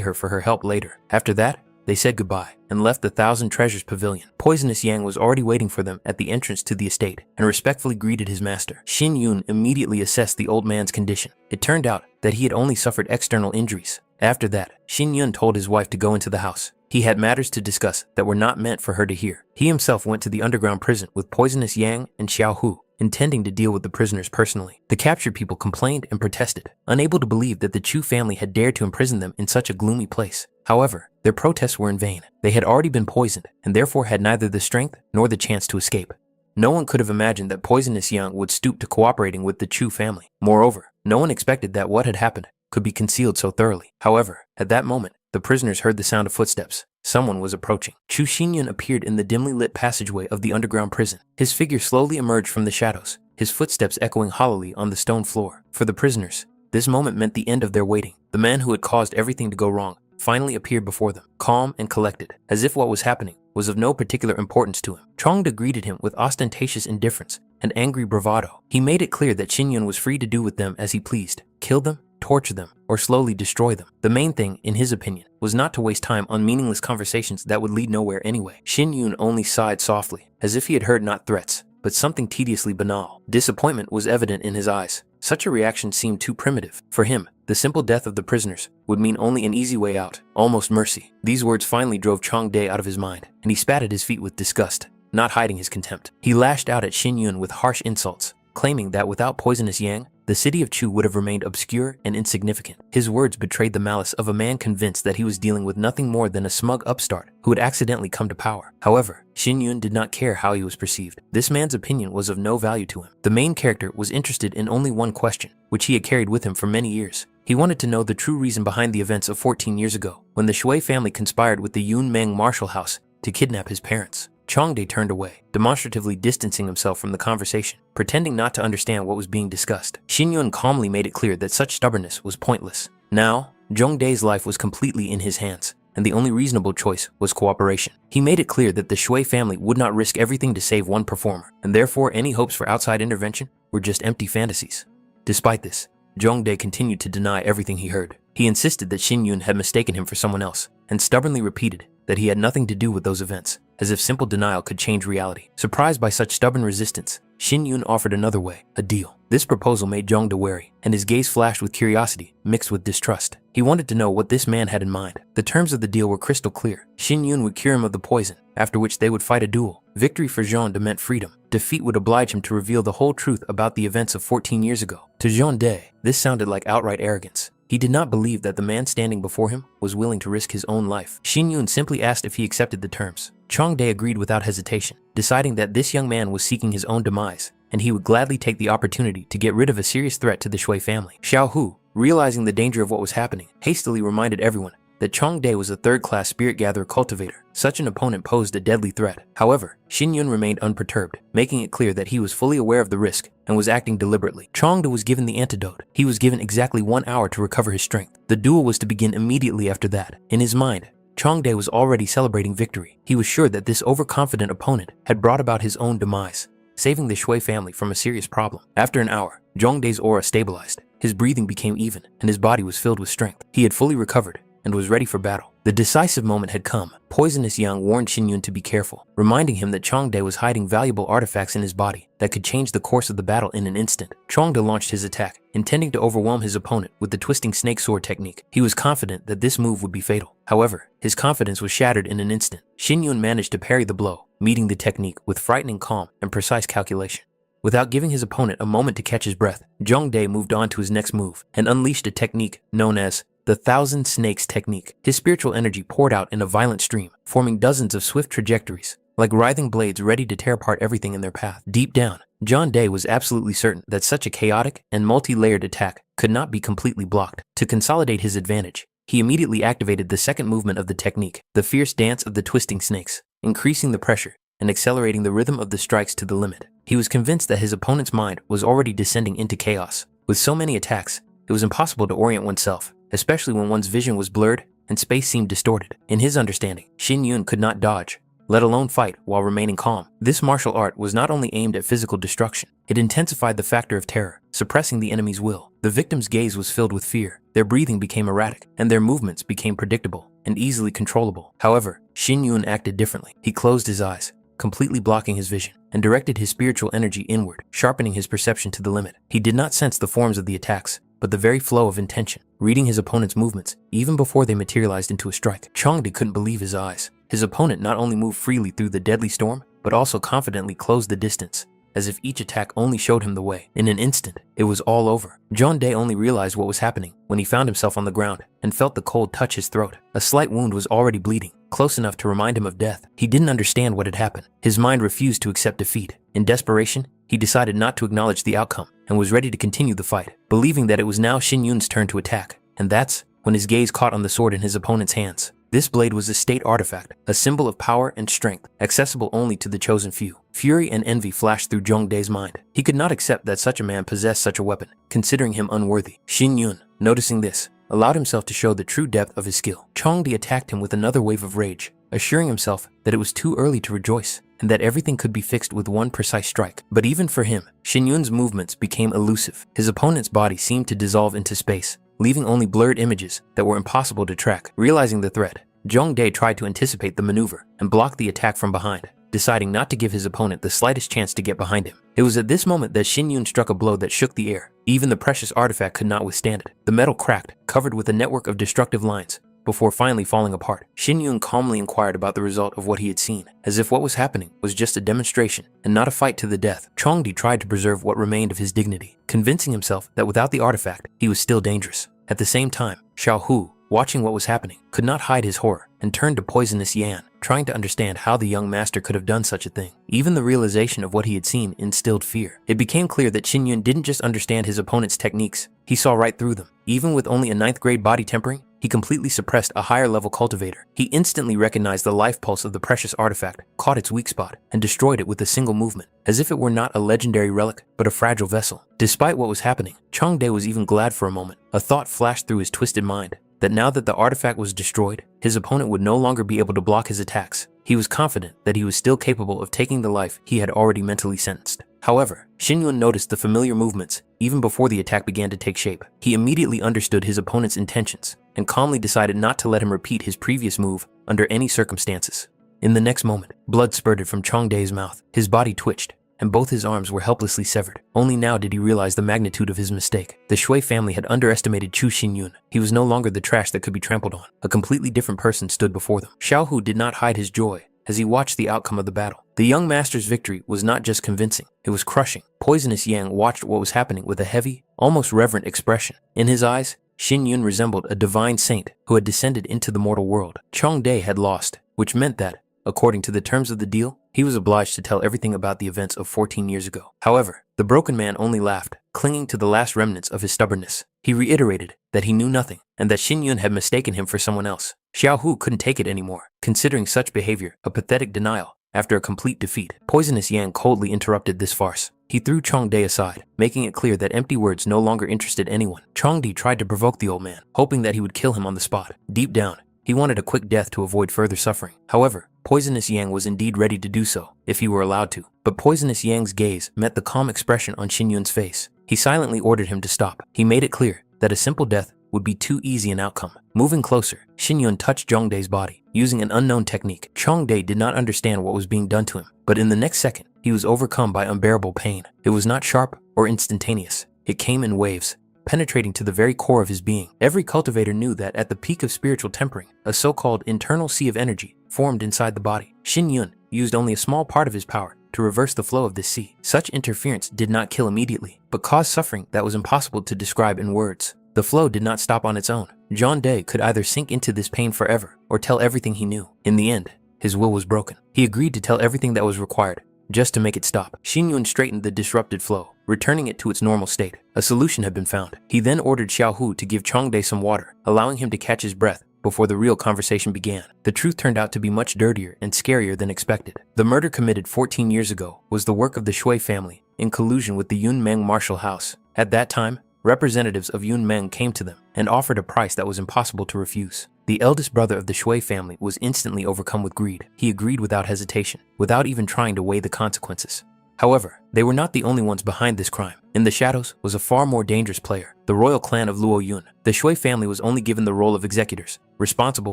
her for her help later. After that, they said goodbye and left the Thousand Treasures Pavilion. Poisonous Yang was already waiting for them at the entrance to the estate and respectfully greeted his master. Xin Yun immediately assessed the old man's condition. It turned out that he had only suffered external injuries. After that, Xin Yun told his wife to go into the house. He had matters to discuss that were not meant for her to hear. He himself went to the underground prison with Poisonous Yang and Xiao Hu, intending to deal with the prisoners personally. The captured people complained and protested, unable to believe that the Chu family had dared to imprison them in such a gloomy place. However, their protests were in vain. They had already been poisoned and therefore had neither the strength nor the chance to escape. No one could have imagined that Poisonous Yang would stoop to cooperating with the Chu family. Moreover, no one expected that what had happened could be concealed so thoroughly. However, at that moment, the prisoners heard the sound of footsteps. Someone was approaching. Chu Xinyun appeared in the dimly lit passageway of the underground prison. His figure slowly emerged from the shadows, his footsteps echoing hollowly on the stone floor. For the prisoners, this moment meant the end of their waiting. The man who had caused everything to go wrong finally appeared before them, calm and collected, as if what was happening was of no particular importance to him. Chongda greeted him with ostentatious indifference and angry bravado. He made it clear that Xinyun was free to do with them as he pleased, kill them, torture them, or slowly destroy them. The main thing, in his opinion, was not to waste time on meaningless conversations that would lead nowhere anyway. Xin Yun only sighed softly, as if he had heard not threats, but something tediously banal. Disappointment was evident in his eyes. Such a reaction seemed too primitive. For him, the simple death of the prisoners would mean only an easy way out, almost mercy. These words finally drove Chongde out of his mind, and he spat at his feet with disgust, not hiding his contempt. He lashed out at Xin Yun with harsh insults, claiming that without Poisonous Yang, the city of Chu would have remained obscure and insignificant. His words betrayed the malice of a man convinced that he was dealing with nothing more than a smug upstart who had accidentally come to power. However, Xin Yun did not care how he was perceived. This man's opinion was of no value to him. The main character was interested in only one question, which he had carried with him for many years. He wanted to know the true reason behind the events of 14 years ago, when the Shui family conspired with the Yun Meng martial house to kidnap his parents. Chongde turned away, demonstratively distancing himself from the conversation, pretending not to understand what was being discussed. Xin Yun calmly made it clear that such stubbornness was pointless. Now, Zhongde's life was completely in his hands, and the only reasonable choice was cooperation. He made it clear that the Shui family would not risk everything to save one performer, and therefore any hopes for outside intervention were just empty fantasies. Despite this, Zhongde continued to deny everything he heard. He insisted that Xin Yun had mistaken him for someone else, and stubbornly repeated that he had nothing to do with those events. as if simple denial could change reality. Surprised by such stubborn resistance, Shin Yun offered another way, a deal. This proposal made Jong-dae wary, and his gaze flashed with curiosity, mixed with distrust. He wanted to know what this man had in mind. The terms of the deal were crystal clear. Shin Yun would cure him of the poison, after which they would fight a duel. Victory for Jong-dae meant freedom. Defeat would oblige him to reveal the whole truth about the events of 14 years ago. To Jong-dae, this sounded like outright arrogance. He did not believe that the man standing before him was willing to risk his own life. Shin Yun simply asked if he accepted the terms. Jong-dae agreed without hesitation, deciding that this young man was seeking his own demise, and he would gladly take the opportunity to get rid of a serious threat to the Shui family. Xiao Hu, realizing the danger of what was happening, hastily reminded everyone that Jong-dae was a third-class spirit-gatherer cultivator. Such an opponent posed a deadly threat. However, Shin Yun remained unperturbed, making it clear that he was fully aware of the risk and was acting deliberately. Jong-dae was given the antidote. He was given exactly 1 hour to recover his strength. The duel was to begin immediately after that. In his mind, Jong-dae was already celebrating victory. He was sure that this overconfident opponent had brought about his own demise, saving the Shui family from a serious problem. After an hour, Jong-dae's aura stabilized. His breathing became even, and his body was filled with strength. He had fully recovered and was ready for battle. The decisive moment had come. Poisonous Yang warned Shin Yun to be careful, reminding him that Jong-dae was hiding valuable artifacts in his body that could change the course of the battle in an instant. Jong-dae launched his attack, intending to overwhelm his opponent with the twisting snake sword technique. He was confident that this move would be fatal. However, his confidence was shattered in an instant. Shin Yun managed to parry the blow, meeting the technique with frightening calm and precise calculation. Without giving his opponent a moment to catch his breath, Jong-dae moved on to his next move and unleashed a technique known as the Thousand Snakes Technique. His spiritual energy poured out in a violent stream, forming dozens of swift trajectories, like writhing blades ready to tear apart everything in their path. Deep down, Jong-dae was absolutely certain that such a chaotic and multi-layered attack could not be completely blocked. To consolidate his advantage, he immediately activated the second movement of the technique, the fierce dance of the twisting snakes, increasing the pressure and accelerating the rhythm of the strikes to the limit. He was convinced that his opponent's mind was already descending into chaos. With so many attacks, it was impossible to orient oneself, especially when one's vision was blurred and space seemed distorted. In his understanding, Shin Yun could not dodge, let alone fight, while remaining calm. This martial art was not only aimed at physical destruction, it intensified the factor of terror, suppressing the enemy's will. The victim's gaze was filled with fear, their breathing became erratic, and their movements became predictable and easily controllable. However, Shin Yun acted differently. He closed his eyes, completely blocking his vision, and directed his spiritual energy inward, sharpening his perception to the limit. He did not sense the forms of the attacks, but the very flow of intention, reading his opponent's movements even before they materialized into a strike. Jong-dae couldn't believe his eyes. His opponent not only moved freely through the deadly storm, but also confidently closed the distance, as if each attack only showed him the way. In an instant, it was all over. Jong-dae only realized what was happening when he found himself on the ground and felt the cold touch his throat. A slight wound was already bleeding, close enough to remind him of death. He didn't understand what had happened. His mind refused to accept defeat. In desperation, he decided not to acknowledge the outcome and was ready to continue the fight, believing that it was now Shin Yun's turn to attack. And that's when his gaze caught on the sword in his opponent's hands. This blade was a state artifact, a symbol of power and strength, accessible only to the chosen few. Fury and envy flashed through Jong-dae's mind. He could not accept that such a man possessed such a weapon, considering him unworthy. Shin Yun, noticing this, allowed himself to show the true depth of his skill. Jong-dae attacked him with another wave of rage, assuring himself that it was too early to rejoice, and that everything could be fixed with one precise strike. But even for him, Shin Yun's movements became elusive. His opponent's body seemed to dissolve into space, leaving only blurred images that were impossible to track. Realizing the threat, Jong-dae tried to anticipate the maneuver and block the attack from behind, deciding not to give his opponent the slightest chance to get behind him. It was at this moment that Shin Yun struck a blow that shook the air. Even the precious artifact could not withstand it. The metal cracked, covered with a network of destructive lines, before finally falling apart. Shin Yun calmly inquired about the result of what he had seen, as if what was happening was just a demonstration and not a fight to the death. Jong-dae tried to preserve what remained of his dignity, convincing himself that without the artifact, he was still dangerous. At the same time, Xiao Hu, watching what was happening, could not hide his horror and turned to poisonous Yan, trying to understand how the young master could have done such a thing. Even the realization of what he had seen instilled fear. It became clear that Shin Yun didn't just understand his opponent's techniques, he saw right through them. Even with only a 9th grade body tempering, he completely suppressed a higher level cultivator. He instantly recognized the life pulse of the precious artifact, caught its weak spot, and destroyed it with a single movement, as if it were not a legendary relic, but a fragile vessel. Despite what was happening, Jong-dae was even glad for a moment. A thought flashed through his twisted mind, that now that the artifact was destroyed, his opponent would no longer be able to block his attacks. He was confident that he was still capable of taking the life he had already mentally sentenced. However, Shin Yun noticed the familiar movements even before the attack began to take shape. He immediately understood his opponent's intentions and calmly decided not to let him repeat his previous move under any circumstances. In the next moment, blood spurted from Chongdae's mouth. His body twitched, and both his arms were helplessly severed. Only now did he realize the magnitude of his mistake. The Shui family had underestimated Chu Xinyun. He was no longer the trash that could be trampled on. A completely different person stood before them. Xiao Hu did not hide his joy as he watched the outcome of the battle. The young master's victory was not just convincing, it was crushing. Poisonous Yang watched what was happening with a heavy, almost reverent expression. In his eyes, Xinyun resembled a divine saint who had descended into the mortal world. Chongdae had lost, which meant that, according to the terms of the deal, he was obliged to tell everything about the events of 14 years ago. However, the broken man only laughed, clinging to the last remnants of his stubbornness. He reiterated that he knew nothing and that Xinyun had mistaken him for someone else. Xiao Hu couldn't take it anymore, considering such behavior a pathetic denial after a complete defeat. Poisonous Yang coldly interrupted this farce. He threw Chongdae aside, making it clear that empty words no longer interested anyone. Chongdae tried to provoke the old man, hoping that he would kill him on the spot. Deep down, he wanted a quick death to avoid further suffering. However, Poisonous Yang was indeed ready to do so, if he were allowed to. But Poisonous Yang's gaze met the calm expression on Xinyun's face. He silently ordered him to stop. He made it clear that a simple death would be too easy an outcome. Moving closer, Xinyun touched Chongdae's body, using an unknown technique. Chongdae did not understand what was being done to him, but in the next second, he was overcome by unbearable pain. It was not sharp or instantaneous. It came in waves, penetrating to the very core of his being. Every cultivator knew that at the peak of spiritual tempering, a so-called internal sea of energy formed inside the body. Xinyun used only a small part of his power to reverse the flow of this sea. Such interference did not kill immediately, but caused suffering that was impossible to describe in words. The flow did not stop on its own. Chongdae could either sink into this pain forever or tell everything he knew. In the end, his will was broken. He agreed to tell everything that was required, just to make it stop. Xinyun straightened the disrupted flow, returning it to its normal state. A solution had been found. He then ordered Xiao Hu to give Chongdae some water, allowing him to catch his breath before the real conversation began. The truth turned out to be much dirtier and scarier than expected. The murder committed 14 years ago was the work of the Shui family in collusion with the Yun Meng martial house. At that time, representatives of Yun Meng came to them and offered a price that was impossible to refuse. The eldest brother of the Shui family was instantly overcome with greed. He agreed without hesitation, without even trying to weigh the consequences. However, they were not the only ones behind this crime. In the shadows was a far more dangerous player, the royal clan of Luo Yun. The Shui family was only given the role of executors, responsible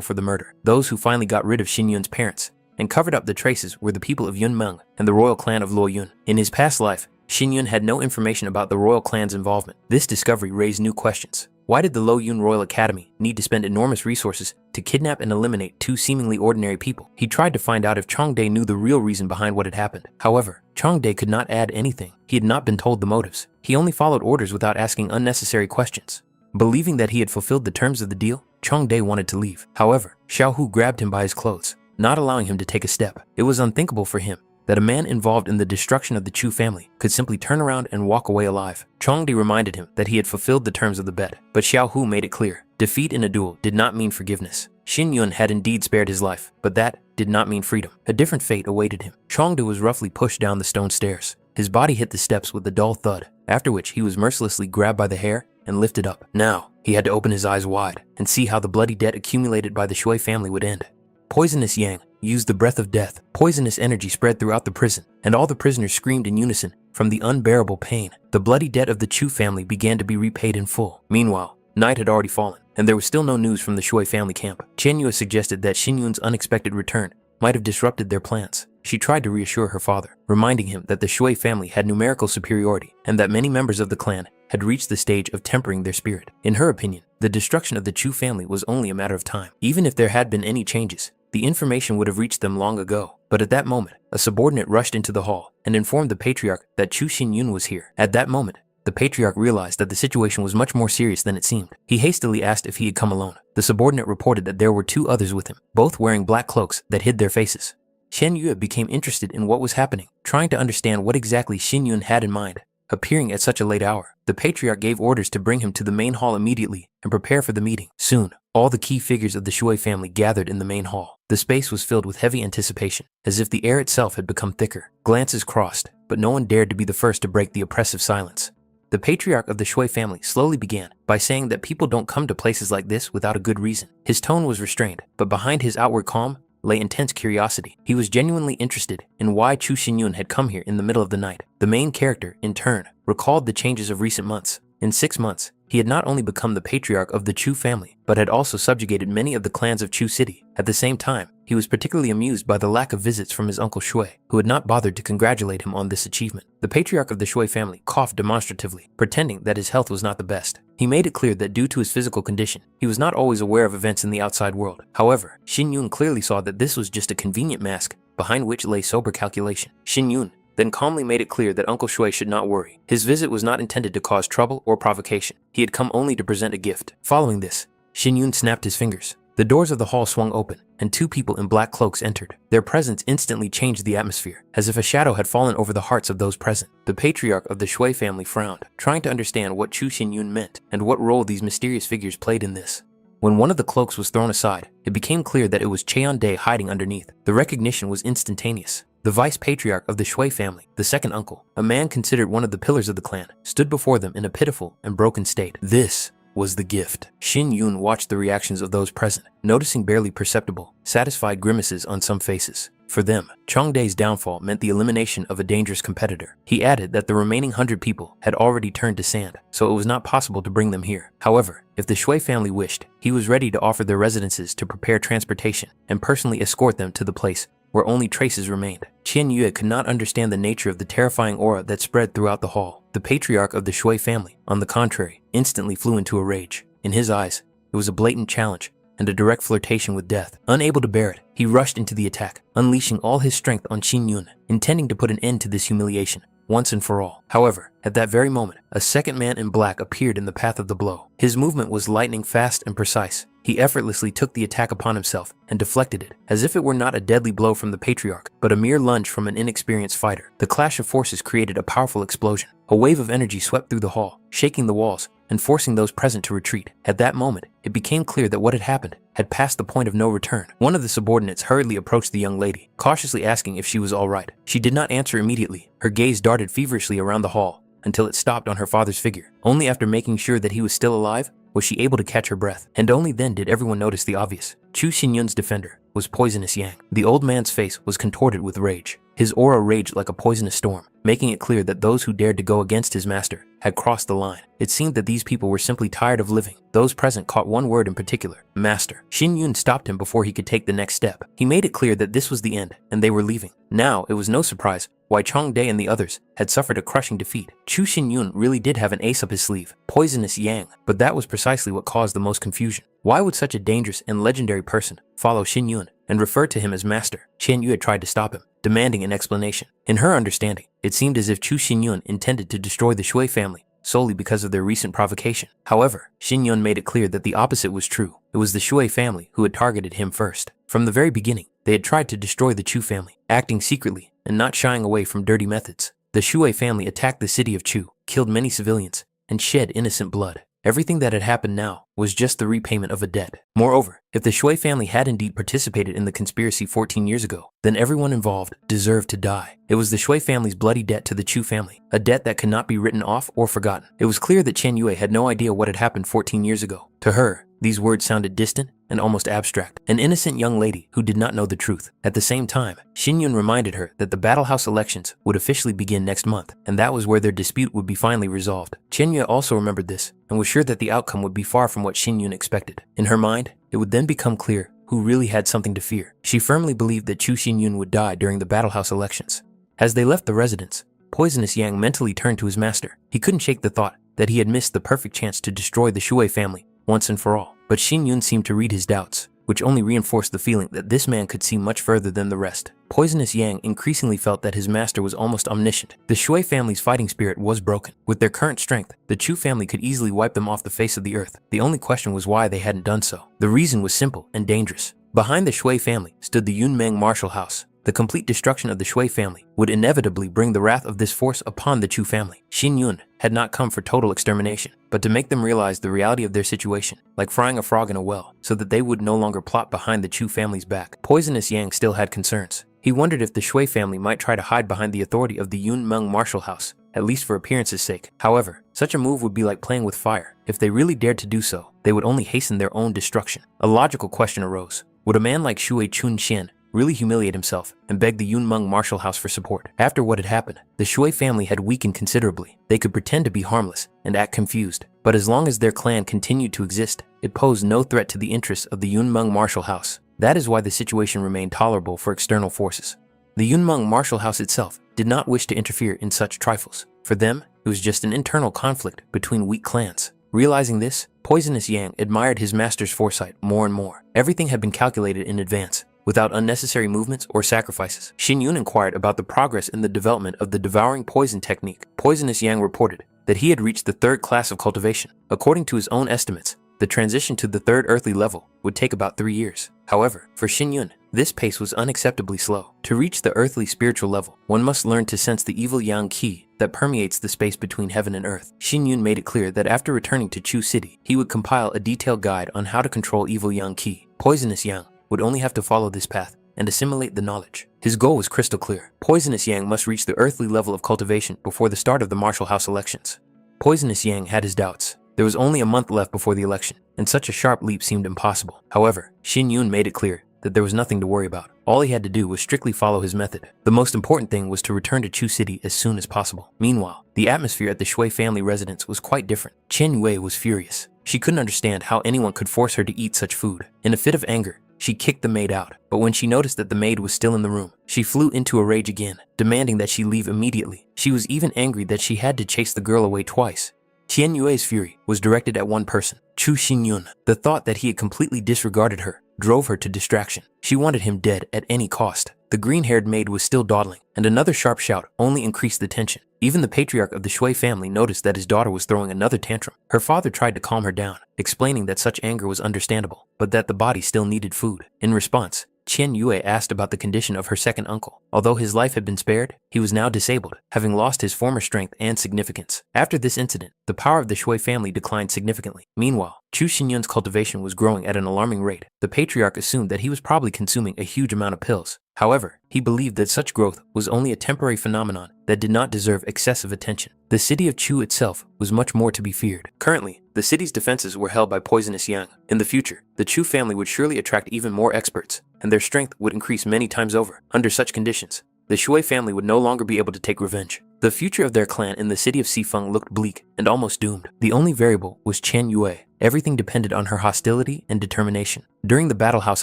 for the murder. Those who finally got rid of Xinyun's parents and covered up the traces were the people of Yun Meng and the royal clan of Luo Yun. In his past life, Xinyun had no information about the royal clan's involvement. This discovery raised new questions. Why did the Luo Yun Royal Academy need to spend enormous resources to kidnap and eliminate two seemingly ordinary people? He tried to find out if Chongdae knew the real reason behind what had happened. However, Chongdae could not add anything. He had not been told the motives. He only followed orders without asking unnecessary questions. Believing that he had fulfilled the terms of the deal, Chongdae wanted to leave. However, Xiao Hu grabbed him by his clothes, not allowing him to take a step. It was unthinkable for him that a man involved in the destruction of the Chu family could simply turn around and walk away alive. Chongdae reminded him that he had fulfilled the terms of the bet, but Xiao Hu made it clear. Defeat in a duel did not mean forgiveness. Xinyun had indeed spared his life, but that did not mean freedom. A different fate awaited him. Chongdae was roughly pushed down the stone stairs. His body hit the steps with a dull thud, after which he was mercilessly grabbed by the hair and lifted up. Now, he had to open his eyes wide and see how the bloody debt accumulated by the Shui family would end. Poisonous Yang used the breath of death. Poisonous energy spread throughout the prison, and all the prisoners screamed in unison from the unbearable pain. The bloody debt of the Chu family began to be repaid in full. Meanwhile, night had already fallen, and there was still no news from the Shui family camp. Chen Yue suggested that Xinyun's unexpected return might have disrupted their plans. She tried to reassure her father, reminding him that the Shui family had numerical superiority and that many members of the clan had reached the stage of tempering their spirit. In her opinion, the destruction of the Chu family was only a matter of time. Even if there had been any changes, the information would have reached them long ago. But at that moment, a subordinate rushed into the hall and informed the patriarch that Chu Xinyun was here. At that moment, the patriarch realized that the situation was much more serious than it seemed. He hastily asked if he had come alone. The subordinate reported that there were two others with him, both wearing black cloaks that hid their faces. Chen Yue became interested in what was happening, trying to understand what exactly Xinyun had in mind, appearing at such a late hour. The patriarch gave orders to bring him to the main hall immediately and prepare for the meeting. Soon, all the key figures of the Shui family gathered in the main hall. The space was filled with heavy anticipation, as if the air itself had become thicker. Glances crossed, but no one dared to be the first to break the oppressive silence. The patriarch of the Shui family slowly began by saying that people don't come to places like this without a good reason. His tone was restrained, but behind his outward calm lay intense curiosity. He was genuinely interested in why Chu Xinyun had come here in the middle of the night. The main character, in turn, recalled the changes of recent months. In 6 months, he had not only become the patriarch of the Chu family, but had also subjugated many of the clans of Chu City. At the same time, he was particularly amused by the lack of visits from his uncle Shui, who had not bothered to congratulate him on this achievement. The patriarch of the Shui family coughed demonstratively, pretending that his health was not the best. He made it clear that due to his physical condition, he was not always aware of events in the outside world. However, Xin Yun clearly saw that this was just a convenient mask behind which lay sober calculation. Xin Yun then calmly made it clear that Uncle Shui should not worry. His visit was not intended to cause trouble or provocation. He had come only to present a gift. Following this, Xin Yun snapped his fingers. The doors of the hall swung open, and 2 people in black cloaks entered. Their presence instantly changed the atmosphere, as if a shadow had fallen over the hearts of those present. The patriarch of the Shui family frowned, trying to understand what Chu Xinyun meant and what role these mysterious figures played in this. When one of the cloaks was thrown aside, it became clear that it was Cheon Dae hiding underneath. The recognition was instantaneous. The vice patriarch of the Shui family, the second uncle, a man considered one of the pillars of the clan, stood before them in a pitiful and broken state. This was the gift. Xin Yun watched the reactions of those present, noticing barely perceptible, satisfied grimaces on some faces. For them, Chongdae's downfall meant the elimination of a dangerous competitor. He added that the remaining 100 people had already turned to sand, so it was not possible to bring them here. However, if the Shui family wished, he was ready to offer their residences to prepare transportation and personally escort them to the place where only traces remained. Qian Yue could not understand the nature of the terrifying aura that spread throughout the hall. The patriarch of the Shui family, on the contrary, instantly flew into a rage. In his eyes, it was a blatant challenge and a direct flirtation with death. Unable to bear it, he rushed into the attack, unleashing all his strength on Xin Yun, intending to put an end to this humiliation once and for all. However, at that very moment, a second man in black appeared in the path of the blow. His movement was lightning fast and precise. He effortlessly took the attack upon himself and deflected it, as if it were not a deadly blow from the patriarch, but a mere lunge from an inexperienced fighter. The clash of forces created a powerful explosion. A wave of energy swept through the hall, shaking the walls and forcing those present to retreat. At that moment, it became clear that what had happened had passed the point of no return. One of the subordinates hurriedly approached the young lady, cautiously asking if she was all right. She did not answer immediately. Her gaze darted feverishly around the hall until it stopped on her father's figure. Only after making sure that he was still alive was she able to catch her breath, and only then did everyone notice the obvious. Chu Xinyun's defender was Poisonous Yang. The old man's face was contorted with rage. His aura raged like a poisonous storm, making it clear that those who dared to go against his master had crossed the line. It seemed that these people were simply tired of living. Those present caught one word in particular: master. Xin Yun stopped him before he could take the next step. He made it clear that this was the end, and they were leaving. Now, it was no surprise why Chong Dae and the others had suffered a crushing defeat. Chu Xin Yun really did have an ace up his sleeve, Poisonous Yang, but that was precisely what caused the most confusion. Why would such a dangerous and legendary person follow Xin Yun and refer to him as master? Qian Yu had tried to stop him, demanding an explanation. In her understanding, it seemed as if Chu Xinyun intended to destroy the Shui family solely because of their recent provocation. However, Xinyun made it clear that the opposite was true. It was the Shui family who had targeted him first. From the very beginning, they had tried to destroy the Chu family, acting secretly and not shying away from dirty methods. The Shui family attacked the city of Chu, killed many civilians, and shed innocent blood. Everything that had happened now was just the repayment of a debt. Moreover, if the Shui family had indeed participated in the conspiracy 14 years ago, then everyone involved deserved to die. It was the Shui family's bloody debt to the Chu family, a debt that could not be written off or forgotten. It was clear that Chen Yue had no idea what had happened 14 years ago. To her, these words sounded distant and almost abstract. An innocent young lady who did not know the truth. At the same time, Xin Yun reminded her that the Battle House elections would officially begin next month, and that was where their dispute would be finally resolved. Chen Yue also remembered this and was sure that the outcome would be far from what Xin Yun expected. In her mind, it would then become clear who really had something to fear. She firmly believed that Chu Xinyun would die during the Battle House elections. As they left the residence, Poisonous Yang mentally turned to his master. He couldn't shake the thought that he had missed the perfect chance to destroy the Shui family once and for all. But Xin Yun seemed to read his doubts, which only reinforced the feeling that this man could see much further than the rest. Poisonous Yang increasingly felt that his master was almost omniscient. The Shui family's fighting spirit was broken. With their current strength, the Chu family could easily wipe them off the face of the earth. The only question was why they hadn't done so. The reason was simple and dangerous. Behind the Shui family stood the Yunmeng martial house. The complete destruction of the Shui family would inevitably bring the wrath of this force upon the Chu family. Xin Yun had not come for total extermination, but to make them realize the reality of their situation, like frying a frog in a well, so that they would no longer plot behind the Chu family's back. Poisonous Yang still had concerns. He wondered if the Shui family might try to hide behind the authority of the Yunmeng martial house, at least for appearance's sake. However, such a move would be like playing with fire. If they really dared to do so, they would only hasten their own destruction. A logical question arose. Would a man like Shui Chun Xian really humiliate himself and beg the Yunmeng martial house for support? After what had happened, the Shui family had weakened considerably. They could pretend to be harmless and act confused, but as long as their clan continued to exist, it posed no threat to the interests of the Yunmeng martial house. That is why the situation remained tolerable for external forces. The Yunmeng martial house itself did not wish to interfere in such trifles. For them, it was just an internal conflict between weak clans. Realizing this, Poisonous Yang admired his master's foresight more and more. Everything had been calculated in advance, without unnecessary movements or sacrifices. Xin Yun inquired about the progress in the development of the devouring poison technique. Poisonous Yang reported that he had reached the 3rd class of cultivation. According to his own estimates, the transition to the 3rd earthly level would take about 3 years. However, for Xin Yun, this pace was unacceptably slow. To reach the earthly spiritual level, one must learn to sense the evil yang qi that permeates the space between heaven and earth. Xin Yun made it clear that after returning to Chu City, he would compile a detailed guide on how to control evil yang qi. Poisonous Yang would only have to follow this path and assimilate the knowledge. His goal was crystal clear. Poisonous Yang must reach the earthly level of cultivation before the start of the martial house elections. Poisonous Yang had his doubts. There was only a month left before the election, and such a sharp leap seemed impossible. However, Xin Yun made it clear that there was nothing to worry about. All he had to do was strictly follow his method. The most important thing was to return to Chu City as soon as possible. Meanwhile, the atmosphere at the Shui family residence was quite different. Chen Yue was furious. She couldn't understand how anyone could force her to eat such food. In a fit of anger, she kicked the maid out. But when she noticed that the maid was still in the room, she flew into a rage again, demanding that she leave immediately. She was even angry that she had to chase the girl away twice. Qian Yue's fury was directed at one person, Chu Xinyun. The thought that he had completely disregarded her drove her to distraction. She wanted him dead at any cost. The green-haired maid was still dawdling, and another sharp shout only increased the tension. Even the patriarch of the Shui family noticed that his daughter was throwing another tantrum. Her father tried to calm her down, explaining that such anger was understandable, but that the body still needed food. In response, Qian Yue asked about the condition of her second uncle. Although his life had been spared, he was now disabled, having lost his former strength and significance. After this incident, the power of the Shui family declined significantly. Meanwhile, Chu Xinyun's cultivation was growing at an alarming rate. The patriarch assumed that he was probably consuming a huge amount of pills. However, he believed that such growth was only a temporary phenomenon that did not deserve excessive attention. The city of Chu itself was much more to be feared. Currently, the city's defenses were held by Poisonous Yang. In the future, the Chu family would surely attract even more experts, and their strength would increase many times over. Under such conditions, the Shui family would no longer be able to take revenge. The future of their clan in the city of Sifeng looked bleak and almost doomed. The only variable was Chen Yue. Everything depended on her hostility and determination. During the Battle House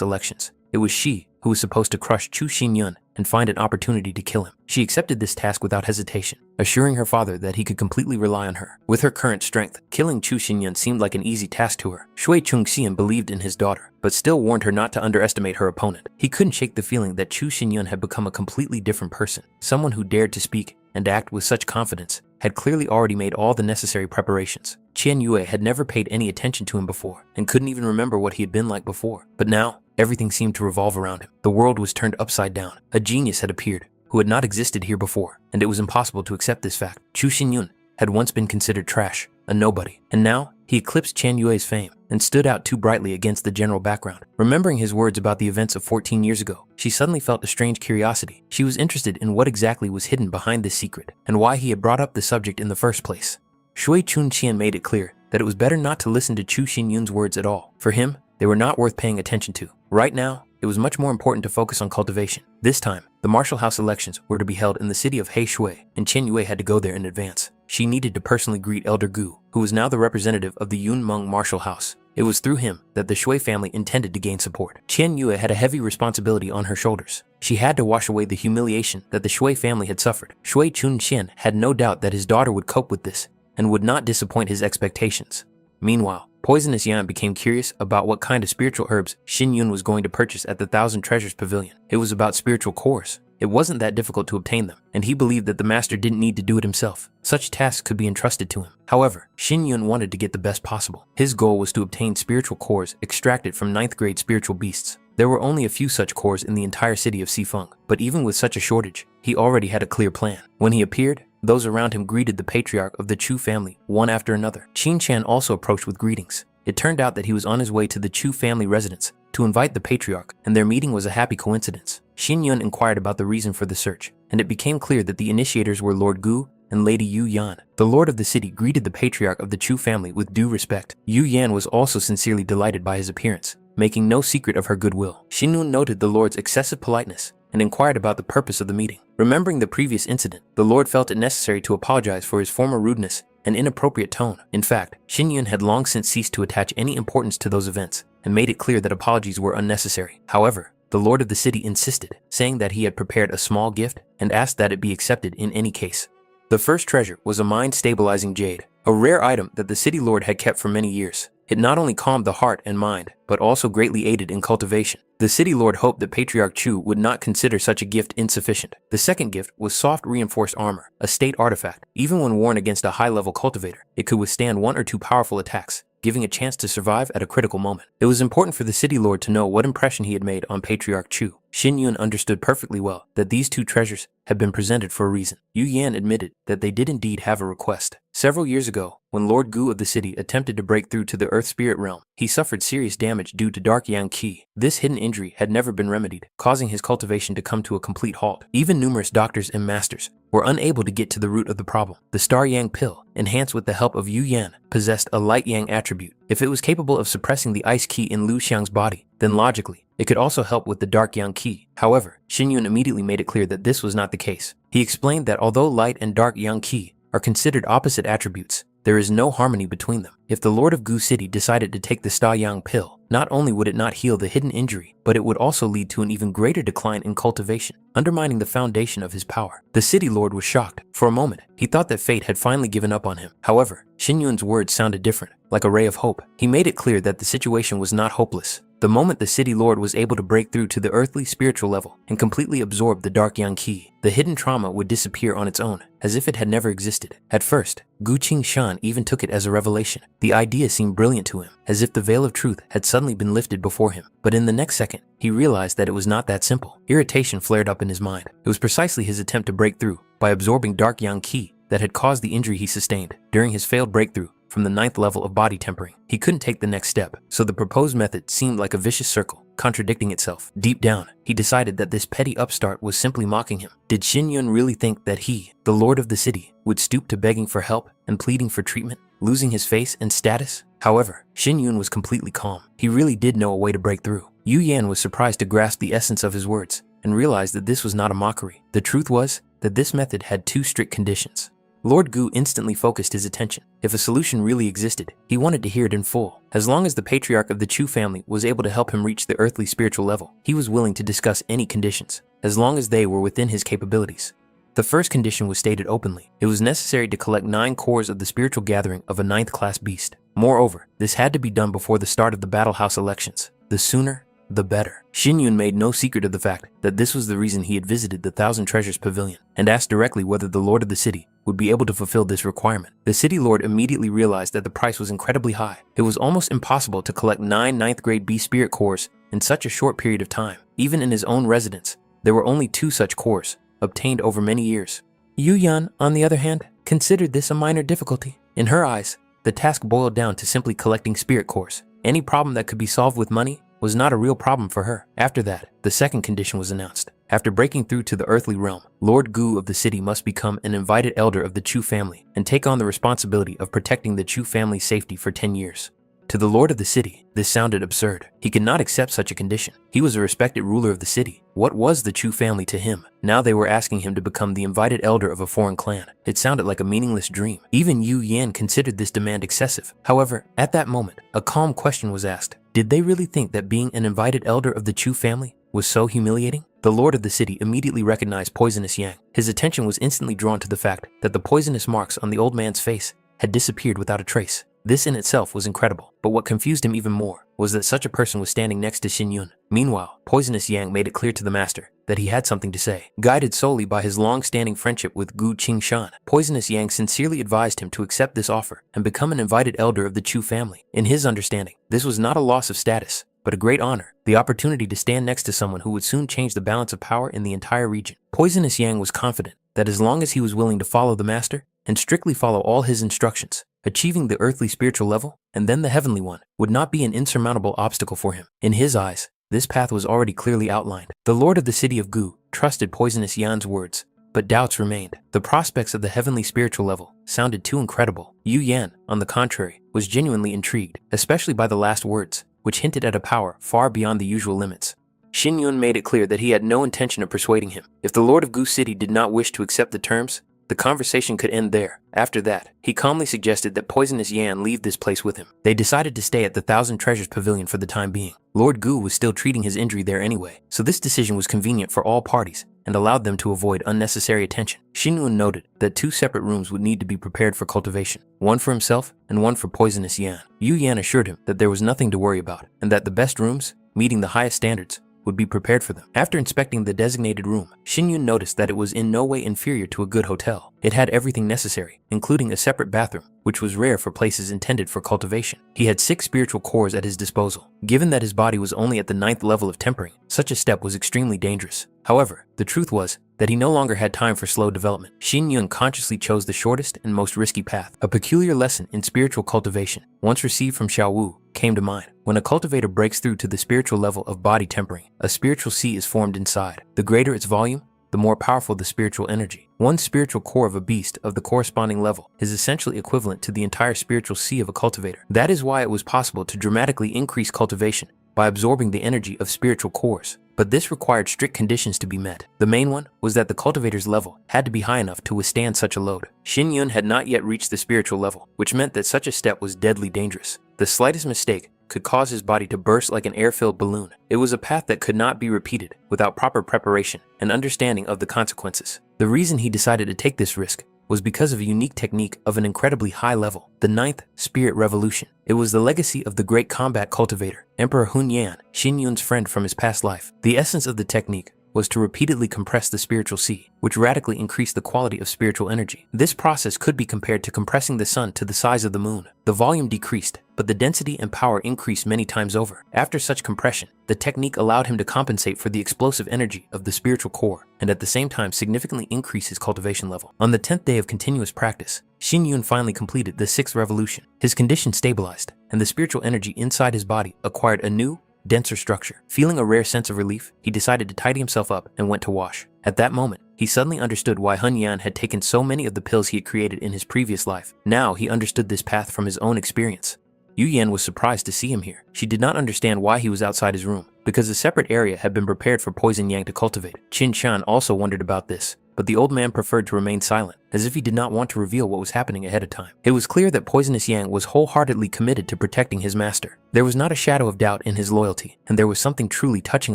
elections, it was she who was supposed to crush Chu Xinyun and find an opportunity to kill him. She accepted this task without hesitation, assuring her father that he could completely rely on her. With her current strength, killing Chu Xinyun seemed like an easy task to her. Shui Chungxian believed in his daughter, but still warned her not to underestimate her opponent. He couldn't shake the feeling that Chu Xinyun had become a completely different person. Someone who dared to speak and act with such confidence had clearly already made all the necessary preparations. Qian Yue had never paid any attention to him before and couldn't even remember what he had been like before. But now, everything seemed to revolve around him. The world was turned upside down. A genius had appeared who had not existed here before, and it was impossible to accept this fact. Chu Xinyun had once been considered trash, a nobody, and now he eclipsed Qian Yue's fame and stood out too brightly against the general background. Remembering his words about the events of 14 years ago, she suddenly felt a strange curiosity. She was interested in what exactly was hidden behind this secret and why he had brought up the subject in the first place. Shui Chunqian made it clear that it was better not to listen to Chu Xinyun's words at all. For him, they were not worth paying attention to. Right now, it was much more important to focus on cultivation. This time, the martial house elections were to be held in the city of Heishui, and Chen Yue had to go there in advance. She needed to personally greet Elder Gu, who was now the representative of the Yunmeng martial house. It was through him that the Shui family intended to gain support. Chen Yue had a heavy responsibility on her shoulders. She had to wash away the humiliation that the Shui family had suffered. Shui Chunqian had no doubt that his daughter would cope with this and would not disappoint his expectations. Meanwhile, Poisonous Yan became curious about what kind of spiritual herbs Xin Yun was going to purchase at the Thousand Treasures Pavilion. It was about spiritual cores. It wasn't that difficult to obtain them, and he believed that the master didn't need to do it himself. Such tasks could be entrusted to him. However, Xin Yun wanted to get the best possible. His goal was to obtain spiritual cores extracted from 9th grade spiritual beasts. There were only a few such cores in the entire city of Sifeng, but even with such a shortage, he already had a clear plan. When he appeared, those around him greeted the patriarch of the Chu family, one after another. Qin Chan also approached with greetings. It turned out that he was on his way to the Chu family residence to invite the patriarch, and their meeting was a happy coincidence. Xin Yun inquired about the reason for the search, and it became clear that the initiators were Lord Gu and Lady Yu Yan. The lord of the city greeted the patriarch of the Chu family with due respect. Yu Yan was also sincerely delighted by his appearance, making no secret of her goodwill. Xin Yun noted the lord's excessive politeness and inquired about the purpose of the meeting. Remembering the previous incident, the lord felt it necessary to apologize for his former rudeness and inappropriate tone. In fact, Xin Yun had long since ceased to attach any importance to those events and made it clear that apologies were unnecessary. However, the lord of the city insisted, saying that he had prepared a small gift and asked that it be accepted in any case. The first treasure was a mind-stabilizing jade, a rare item that the city lord had kept for many years. It not only calmed the heart and mind, but also greatly aided in cultivation. The city lord hoped that Patriarch Chu would not consider such a gift insufficient. The second gift was soft reinforced armor, a state artifact. Even when worn against a high-level cultivator, it could withstand 1 or 2 powerful attacks, giving a chance to survive at a critical moment. It was important for the city lord to know what impression he had made on Patriarch Chu. Xin Yun understood perfectly well that these 2 treasures had been presented for a reason. Yu Yan admitted that they did indeed have a request. Several years ago, when Lord Gu of the city attempted to break through to the Earth Spirit realm, he suffered serious damage due to Dark Yang Qi. This hidden injury had never been remedied, causing his cultivation to come to a complete halt. Even numerous doctors and masters were unable to get to the root of the problem. The Star Yang pill, enhanced with the help of Yu Yan, possessed a Light Yang attribute. If it was capable of suppressing the Ice Qi in Lu Xiang's body, then logically, it could also help with the Dark Yang Qi. However, Xin Yun immediately made it clear that this was not the case. He explained that although Light and Dark Yang Qi are considered opposite attributes, there is no harmony between them. If the Lord of Gu City decided to take the Star Yang pill, not only would it not heal the hidden injury, but it would also lead to an even greater decline in cultivation, undermining the foundation of his power. The city lord was shocked. For a moment, he thought that fate had finally given up on him. However, Xin Yun's words sounded different, like a ray of hope. He made it clear that the situation was not hopeless. The moment the city lord was able to break through to the earthly spiritual level and completely absorb the Dark Yang Qi, the hidden trauma would disappear on its own, as if it had never existed. At first, Gu Qingshan even took it as a revelation. The idea seemed brilliant to him, as if the veil of truth had suddenly been lifted before him. But in the next second, he realized that it was not that simple. Irritation flared up in his mind. It was precisely his attempt to break through by absorbing Dark Yang Qi that had caused the injury he sustained during his failed breakthrough from the 9th level of body tempering. He couldn't take the next step, so the proposed method seemed like a vicious circle, contradicting itself. Deep down, he decided that this petty upstart was simply mocking him. Did Xin Yun really think that he, the lord of the city, would stoop to begging for help and pleading for treatment, losing his face and status? However, Xin Yun was completely calm. He really did know a way to break through. Yu Yan was surprised to grasp the essence of his words and realized that this was not a mockery. The truth was that this method had 2 strict conditions. Lord Gu instantly focused his attention. If a solution really existed, he wanted to hear it in full. As long as the patriarch of the Chu family was able to help him reach the earthly spiritual level, he was willing to discuss any conditions, as long as they were within his capabilities. The first condition was stated openly. It was necessary to collect 9 cores of the spiritual gathering of a 9th class beast. Moreover, this had to be done before the start of the Battle House elections. The sooner, the better. Xin Yun made no secret of the fact that this was the reason he had visited the Thousand Treasures Pavilion and asked directly whether the lord of the city would be able to fulfill this requirement. The city lord immediately realized that the price was incredibly high. It was almost impossible to collect 9 9th grade B spirit cores in such a short period of time. Even in his own residence, there were only 2 such cores, obtained over many years. Yu Yan, on the other hand, considered this a minor difficulty. In her eyes, the task boiled down to simply collecting spirit cores. Any problem that could be solved with money was not a real problem for her. After that, the second condition was announced. After breaking through to the earthly realm, Lord Gu of the city must become an invited elder of the Chu family and take on the responsibility of protecting the Chu family's safety for 10 years. To the lord of the city, this sounded absurd. He could not accept such a condition. He was a respected ruler of the city. What was the Chu family to him? Now they were asking him to become the invited elder of a foreign clan. It sounded like a meaningless dream. Even Yu Yan considered this demand excessive. However, at that moment, a calm question was asked. Did they really think that being an invited elder of the Chu family was so humiliating? The lord of the city immediately recognized Poisonous Yang. His attention was instantly drawn to the fact that the poisonous marks on the old man's face had disappeared without a trace. This in itself was incredible, but what confused him even more was that such a person was standing next to Xin Yun. Meanwhile, Poisonous Yang made it clear to the master that he had something to say. Guided solely by his long-standing friendship with Gu Qingshan, Poisonous Yang sincerely advised him to accept this offer and become an invited elder of the Chu family. In his understanding, this was not a loss of status, but a great honor, the opportunity to stand next to someone who would soon change the balance of power in the entire region. Poisonous Yang was confident that as long as he was willing to follow the master and strictly follow all his instructions, achieving the earthly spiritual level and then the heavenly one would not be an insurmountable obstacle for him. In his eyes, this path was already clearly outlined. The lord of the city of Gu trusted Poisonous Yan's words, but doubts remained. The prospects of the heavenly spiritual level sounded too incredible. Yu Yan, on the contrary, was genuinely intrigued, especially by the last words, which hinted at a power far beyond the usual limits. Xin Yun made it clear that he had no intention of persuading him. If the lord of Gu City did not wish to accept the terms, The conversation could end there. After that, he calmly suggested that Poisonous Yan leave this place with him. They decided to stay at the Thousand Treasures Pavilion for the time being. Lord Gu was still treating his injury there anyway, so this decision was convenient for all parties and allowed them to avoid unnecessary attention. Xin Yun noted that 2 separate rooms would need to be prepared for cultivation, one for himself and one for Poisonous Yan. Yu Yan assured him that there was nothing to worry about and that the best rooms, meeting the highest standards, would be prepared for them. After inspecting the designated room, Xin Yun noticed that it was in no way inferior to a good hotel. It had everything necessary, including a separate bathroom, which was rare for places intended for cultivation. He had 6 spiritual cores at his disposal. Given that his body was only at the 9th level of tempering, such a step was extremely dangerous. However, the truth was that he no longer had time for slow development. Xin Yun consciously chose the shortest and most risky path. A peculiar lesson in spiritual cultivation, once received from Xiao Wu, came to mind. When a cultivator breaks through to the spiritual level of body tempering, a spiritual sea is formed inside. The greater its volume, the more powerful the spiritual energy. One spiritual core of a beast of the corresponding level is essentially equivalent to the entire spiritual sea of a cultivator. That is why it was possible to dramatically increase cultivation by absorbing the energy of spiritual cores. But this required strict conditions to be met. The main one was that the cultivator's level had to be high enough to withstand such a load. Xin Yun had not yet reached the spiritual level, which meant that such a step was deadly dangerous. The slightest mistake could cause his body to burst like an air-filled balloon. It was a path that could not be repeated without proper preparation and understanding of the consequences. The reason he decided to take this risk was because of a unique technique of an incredibly high level, the 9th Spirit Revolution. It was the legacy of the great combat cultivator, Emperor Hun Yan, Xin Yun's friend from his past life. The essence of the technique was to repeatedly compress the spiritual sea, which radically increased the quality of spiritual energy. This process could be compared to compressing the sun to the size of the moon. The volume decreased, but the density and power increased many times over. After such compression, the technique allowed him to compensate for the explosive energy of the spiritual core, and at the same time significantly increase his cultivation level. On the 10th day of continuous practice, Xin Yun finally completed the 6th revolution. His condition stabilized, and the spiritual energy inside his body acquired a new, denser structure. Feeling a rare sense of relief, he decided to tidy himself up and went to wash. At that moment, he suddenly understood why Hun Yan had taken so many of the pills he had created in his previous life. Now he understood this path from his own experience. Yu Yan was surprised to see him here. She did not understand why he was outside his room, because a separate area had been prepared for Poison Yang to cultivate. Qin Shan also wondered about this, but the old man preferred to remain silent, as if he did not want to reveal what was happening ahead of time. It was clear that Poisonous Yang was wholeheartedly committed to protecting his master. There was not a shadow of doubt in his loyalty, and there was something truly touching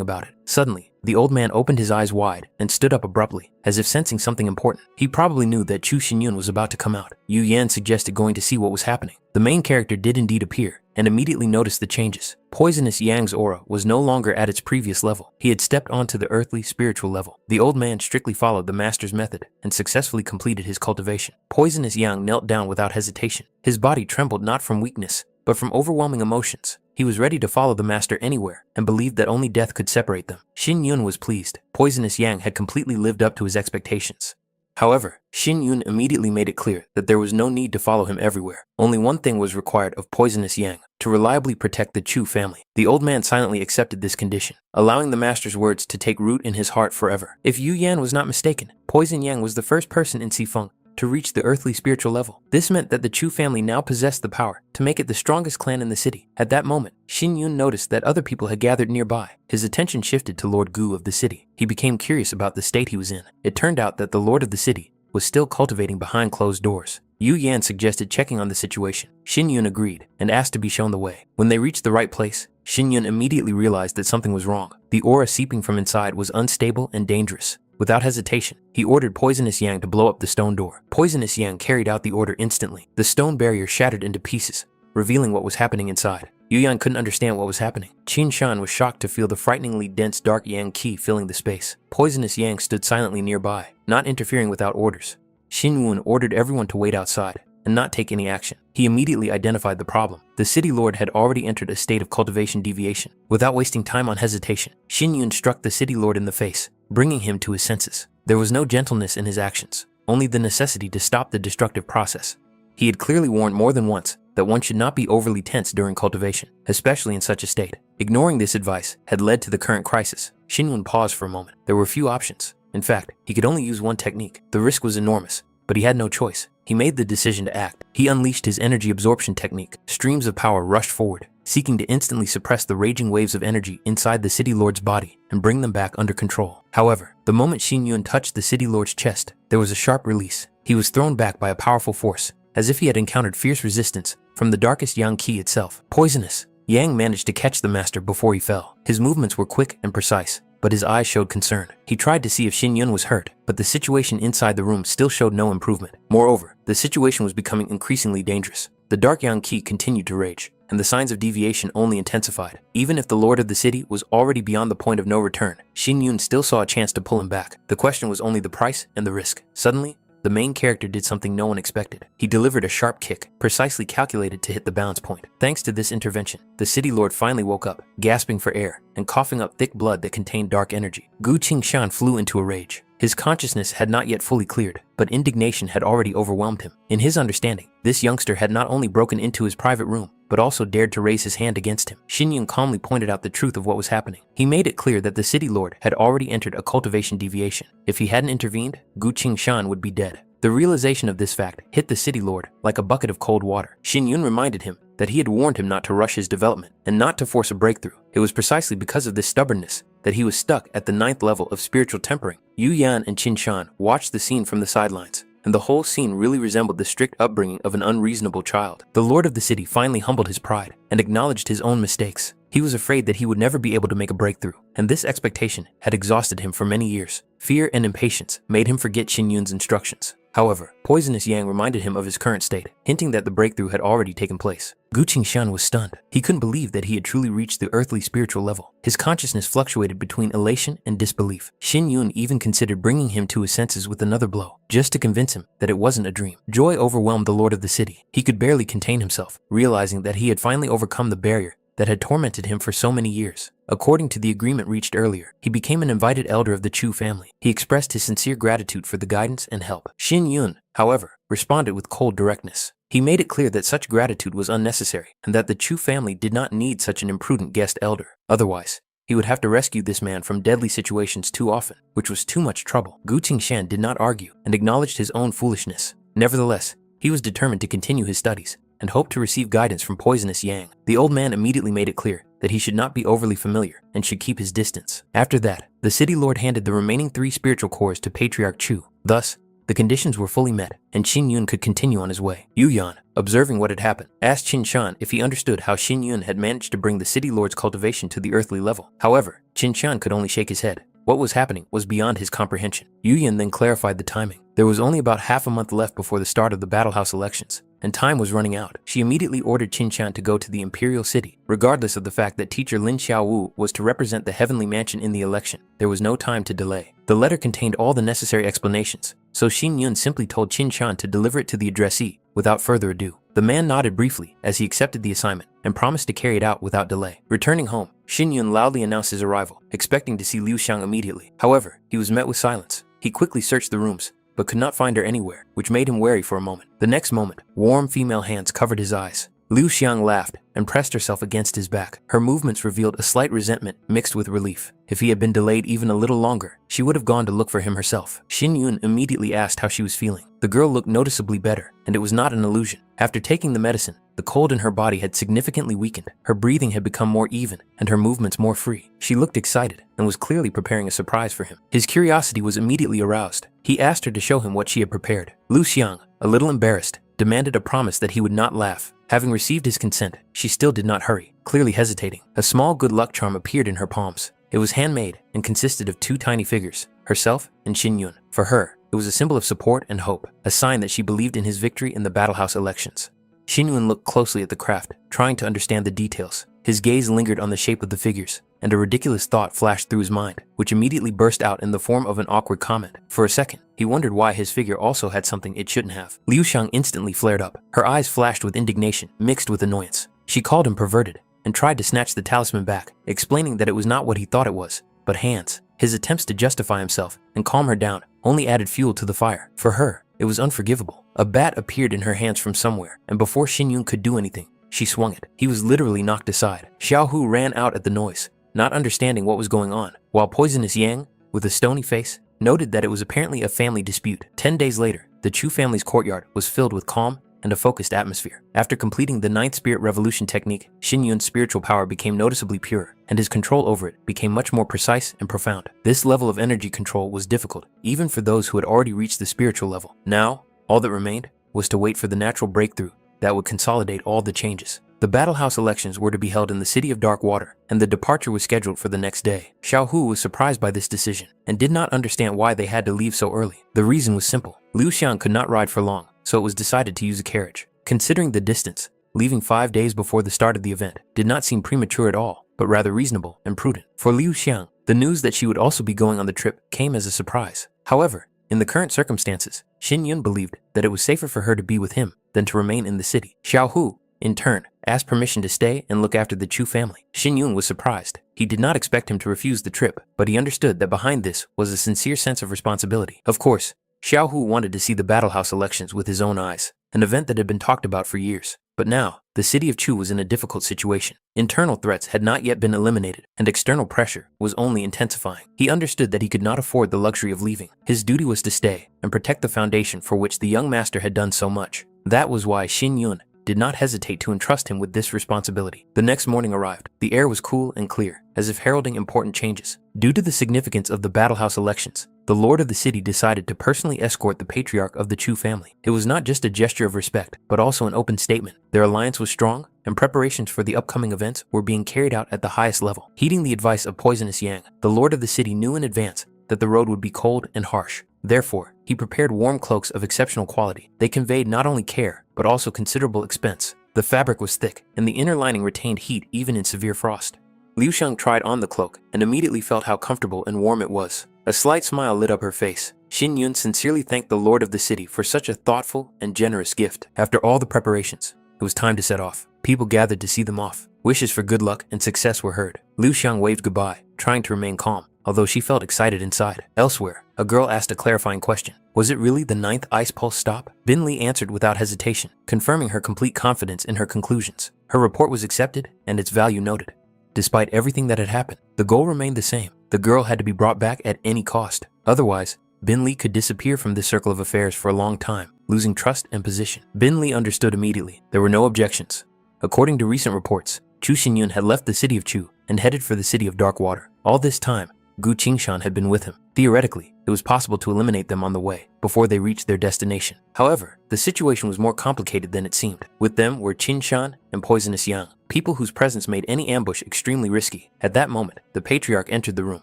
about it. Suddenly, the old man opened his eyes wide and stood up abruptly, as if sensing something important. He probably knew that Chu Xinyun was about to come out. Yu Yan suggested going to see what was happening. The main character did indeed appear, and immediately noticed the changes. Poisonous Yang's aura was no longer at its previous level. He had stepped onto the earthly spiritual level. The old man strictly followed the master's method and successfully completed his cultivation. Poisonous Yang knelt down without hesitation. His body trembled not from weakness, but from overwhelming emotions. He was ready to follow the master anywhere and believed that only death could separate them. Xin Yun was pleased. Poisonous Yang had completely lived up to his expectations. However, Xin Yun immediately made it clear that there was no need to follow him everywhere. Only one thing was required of Poisonous Yang: to reliably protect the Chu family. The old man silently accepted this condition, allowing the master's words to take root in his heart forever. If Yu Yan was not mistaken, Poison Yang was the first person in Sifeng to reach the earthly spiritual level. This meant that the Chu family now possessed the power to make it the strongest clan in the city. At that moment, Xin Yun noticed that other people had gathered nearby. His attention shifted to Lord Gu of the city. He became curious about the state he was in. It turned out that the lord of the city was still cultivating behind closed doors. Yu Yan suggested checking on the situation. Xin Yun agreed and asked to be shown the way. When they reached the right place, Xin Yun immediately realized that something was wrong. The aura seeping from inside was unstable and dangerous. Without hesitation, he ordered Poisonous Yang to blow up the stone door. Poisonous Yang carried out the order instantly. The stone barrier shattered into pieces, revealing what was happening inside. Yu Yan couldn't understand what was happening. Qin Shan was shocked to feel the frighteningly dense dark Yang Qi filling the space. Poisonous Yang stood silently nearby, not interfering without orders. Xin Wen ordered everyone to wait outside and not take any action. He immediately identified the problem. The city lord had already entered a state of cultivation deviation. Without wasting time on hesitation, Xin Yun struck the city lord in the face, bringing him to his senses. There was no gentleness in his actions, only the necessity to stop the destructive process. He had clearly warned more than once that one should not be overly tense during cultivation, especially in such a state. Ignoring this advice had led to the current crisis. Xin Yun paused for a moment. There were few options. In fact, he could only use one technique. The risk was enormous, but he had no choice. He made the decision to act. He unleashed his energy absorption technique. Streams of power rushed forward, seeking to instantly suppress the raging waves of energy inside the city lord's body and bring them back under control. However, the moment Xin Yun touched the city lord's chest, there was a sharp release. he was thrown back by a powerful force, as if he had encountered fierce resistance from the darkest Yang Qi itself. Poisonous. Yang managed to catch the master before he fell. His movements were quick and precise, but his eyes showed concern. He tried to see if Xin Yun was hurt, but the situation inside the room still showed no improvement. Moreover, the situation was becoming increasingly dangerous. The dark Yang Qi continued to rage, and the signs of deviation only intensified. Even if the lord of the city was already beyond the point of no return, Xin Yun still saw a chance to pull him back. The question was only the price and the risk. Suddenly, the main character did something no one expected. He delivered a sharp kick, precisely calculated to hit the balance point. Thanks to this intervention, the city lord finally woke up, gasping for air and coughing up thick blood that contained dark energy. Gu Qingshan flew into a rage. His consciousness had not yet fully cleared, but indignation had already overwhelmed him. In his understanding, this youngster had not only broken into his private room, but also dared to raise his hand against him. Xin Yun calmly pointed out the truth of what was happening. He made it clear that the city lord had already entered a cultivation deviation. If he hadn't intervened, Gu Qingshan would be dead. The realization of this fact hit the city lord like a bucket of cold water. Xin Yun reminded him that he had warned him not to rush his development and not to force a breakthrough. It was precisely because of this stubbornness that he was stuck at the 9th level of spiritual tempering. Yu Yan and Qin Shan watched the scene from the sidelines, and the whole scene really resembled the strict upbringing of an unreasonable child. The lord of the city finally humbled his pride and acknowledged his own mistakes. He was afraid that he would never be able to make a breakthrough, and this expectation had exhausted him for many years. Fear and impatience made him forget Xin Yun's instructions. However, poisonous Yang reminded him of his current state, hinting that the breakthrough had already taken place. Gu Qingshan was stunned. He couldn't believe that he had truly reached the earthly spiritual level. His consciousness fluctuated between elation and disbelief. Xin Yun even considered bringing him to his senses with another blow, just to convince him that it wasn't a dream. Joy overwhelmed the lord of the city. He could barely contain himself, realizing that he had finally overcome the barrier that had tormented him for so many years. According to the agreement reached earlier, he became an invited elder of the Chu family. He expressed his sincere gratitude for the guidance and help. Xin Yun, however, responded with cold directness. He made it clear that such gratitude was unnecessary and that the Chu family did not need such an imprudent guest elder. Otherwise, he would have to rescue this man from deadly situations too often, which was too much trouble. Gu Qingshan did not argue and acknowledged his own foolishness. Nevertheless, he was determined to continue his studies and hoped to receive guidance from poisonous Yang. The old man immediately made it clear that he should not be overly familiar and should keep his distance. After that, the city lord handed the remaining 3 spiritual cores to Patriarch Chu. Thus, the conditions were fully met, and Xin Yun could continue on his way. Yu Yan, observing what had happened, asked Qin Shan if he understood how Xin Yun had managed to bring the city lord's cultivation to the earthly level. However, Qin Shan could only shake his head. What was happening was beyond his comprehension. Yu Yan then clarified the timing. There was only about half a month left before the start of the Battle House elections, and time was running out. She immediately ordered Qin Shan to go to the imperial city, regardless of the fact that teacher Lin Xiaowu was to represent the heavenly mansion in the election. There was no time to delay. The letter contained all the necessary explanations, so Xin Yun simply told Qin Shan to deliver it to the addressee without further ado. The man nodded briefly as he accepted the assignment and promised to carry it out without delay. Returning home, Xin Yun loudly announced his arrival, expecting to see Liu Xiang immediately. However, he was met with silence. He quickly searched the rooms, but could not find her anywhere, which made him wary for a moment. The next moment, warm female hands covered his eyes. Liu Xiang laughed and pressed herself against his back. Her movements revealed a slight resentment mixed with relief. If he had been delayed even a little longer, she would have gone to look for him herself. Xin Yun immediately asked how she was feeling. The girl looked noticeably better, and it was not an illusion. After taking the medicine, the cold in her body had significantly weakened. Her breathing had become more even, and her movements more free. She looked excited and was clearly preparing a surprise for him. His curiosity was immediately aroused. He asked her to show him what she had prepared. Liu Xiang, a little embarrassed, demanded a promise that he would not laugh. Having received his consent, she still did not hurry, clearly hesitating. A small good luck charm appeared in her palms. It was handmade and consisted of 2 tiny figures, herself and Xin Yun. For her, it was a symbol of support and hope, a sign that she believed in his victory in the Battle House elections. Xin Yun looked closely at the craft, trying to understand the details. His gaze lingered on the shape of the figures, and a ridiculous thought flashed through his mind, which immediately burst out in the form of an awkward comment. For a second, he wondered why his figure also had something it shouldn't have. Liu Xiang instantly flared up. Her eyes flashed with indignation, mixed with annoyance. She called him perverted, and tried to snatch the talisman back, explaining that it was not what he thought it was, but hands. His attempts to justify himself and calm her down only added fuel to the fire. For her, it was unforgivable. A bat appeared in her hands from somewhere, and before Xin Yun could do anything, she swung it. He was literally knocked aside. Xiao Hu ran out at the noise, not understanding what was going on, while poisonous Yang, with a stony face, noted that it was apparently a family dispute. 10 days later, the Chu family's courtyard was filled with calm and a focused atmosphere. After completing the 9th Spirit Revolution technique, Xin Yun's spiritual power became noticeably purer, and his control over it became much more precise and profound. This level of energy control was difficult, even for those who had already reached the spiritual level. Now, All that remained was to wait for the natural breakthrough that would consolidate all the changes. The Battle House elections were to be held in the city of Dark Water, and the departure was scheduled for the next day. Xiao Hu was surprised by this decision and did not understand why they had to leave so early. The reason was simple. Liu Xiang could not ride for long, so it was decided to use a carriage. Considering the distance, leaving 5 days before the start of the event did not seem premature at all, but rather reasonable and prudent. For Liu Xiang, the news that she would also be going on the trip came as a surprise. However, in the current circumstances, Xin Yun believed that it was safer for her to be with him than to remain in the city. Xiao Hu, in turn, asked permission to stay and look after the Chu family. Xin Yun was surprised. He did not expect him to refuse the trip, but he understood that behind this was a sincere sense of responsibility. Of course, Xiao Hu wanted to see the Battle House elections with his own eyes, an event that had been talked about for years. But now, the city of Chu was in a difficult situation. Internal threats had not yet been eliminated, and external pressure was only intensifying. He understood that he could not afford the luxury of leaving. His duty was to stay and protect the foundation for which the young master had done so much. That was why Xin Yun did not hesitate to entrust him with this responsibility. The next morning arrived. The air was cool and clear, as if heralding important changes. Due to the significance of the Battle House elections, the lord of the city decided to personally escort the patriarch of the Chu family. It was not just a gesture of respect, but also an open statement. Their alliance was strong, and preparations for the upcoming events were being carried out at the highest level. Heeding the advice of Poisonous Yang, the lord of the city knew in advance that the road would be cold and harsh. Therefore, he prepared warm cloaks of exceptional quality. They conveyed not only care, but also considerable expense. The fabric was thick, and the inner lining retained heat even in severe frost. Liu Xiang tried on the cloak and immediately felt how comfortable and warm it was. A slight smile lit up her face. Xin Yun sincerely thanked the lord of the city for such a thoughtful and generous gift. After all the preparations, it was time to set off. People gathered to see them off. Wishes for good luck and success were heard. Liu Xiang waved goodbye, trying to remain calm, although she felt excited inside. Elsewhere, a girl asked a clarifying question. Was it really the 9th ice pulse stop? Bin Li answered without hesitation, confirming her complete confidence in her conclusions. Her report was accepted and its value noted. Despite everything that had happened, the goal remained the same. The girl had to be brought back at any cost. Otherwise, Bin Li could disappear from this circle of affairs for a long time, losing trust and position. Bin Li understood immediately. There were no objections. According to recent reports, Chu Xinyun had left the city of Chu and headed for the city of Dark Water. All this time, Gu Qingshan had been with him. Theoretically, it was possible to eliminate them on the way, before they reached their destination. However, the situation was more complicated than it seemed. With them were Qin Shan and Poisonous Yang, people whose presence made any ambush extremely risky. At that moment, the patriarch entered the room,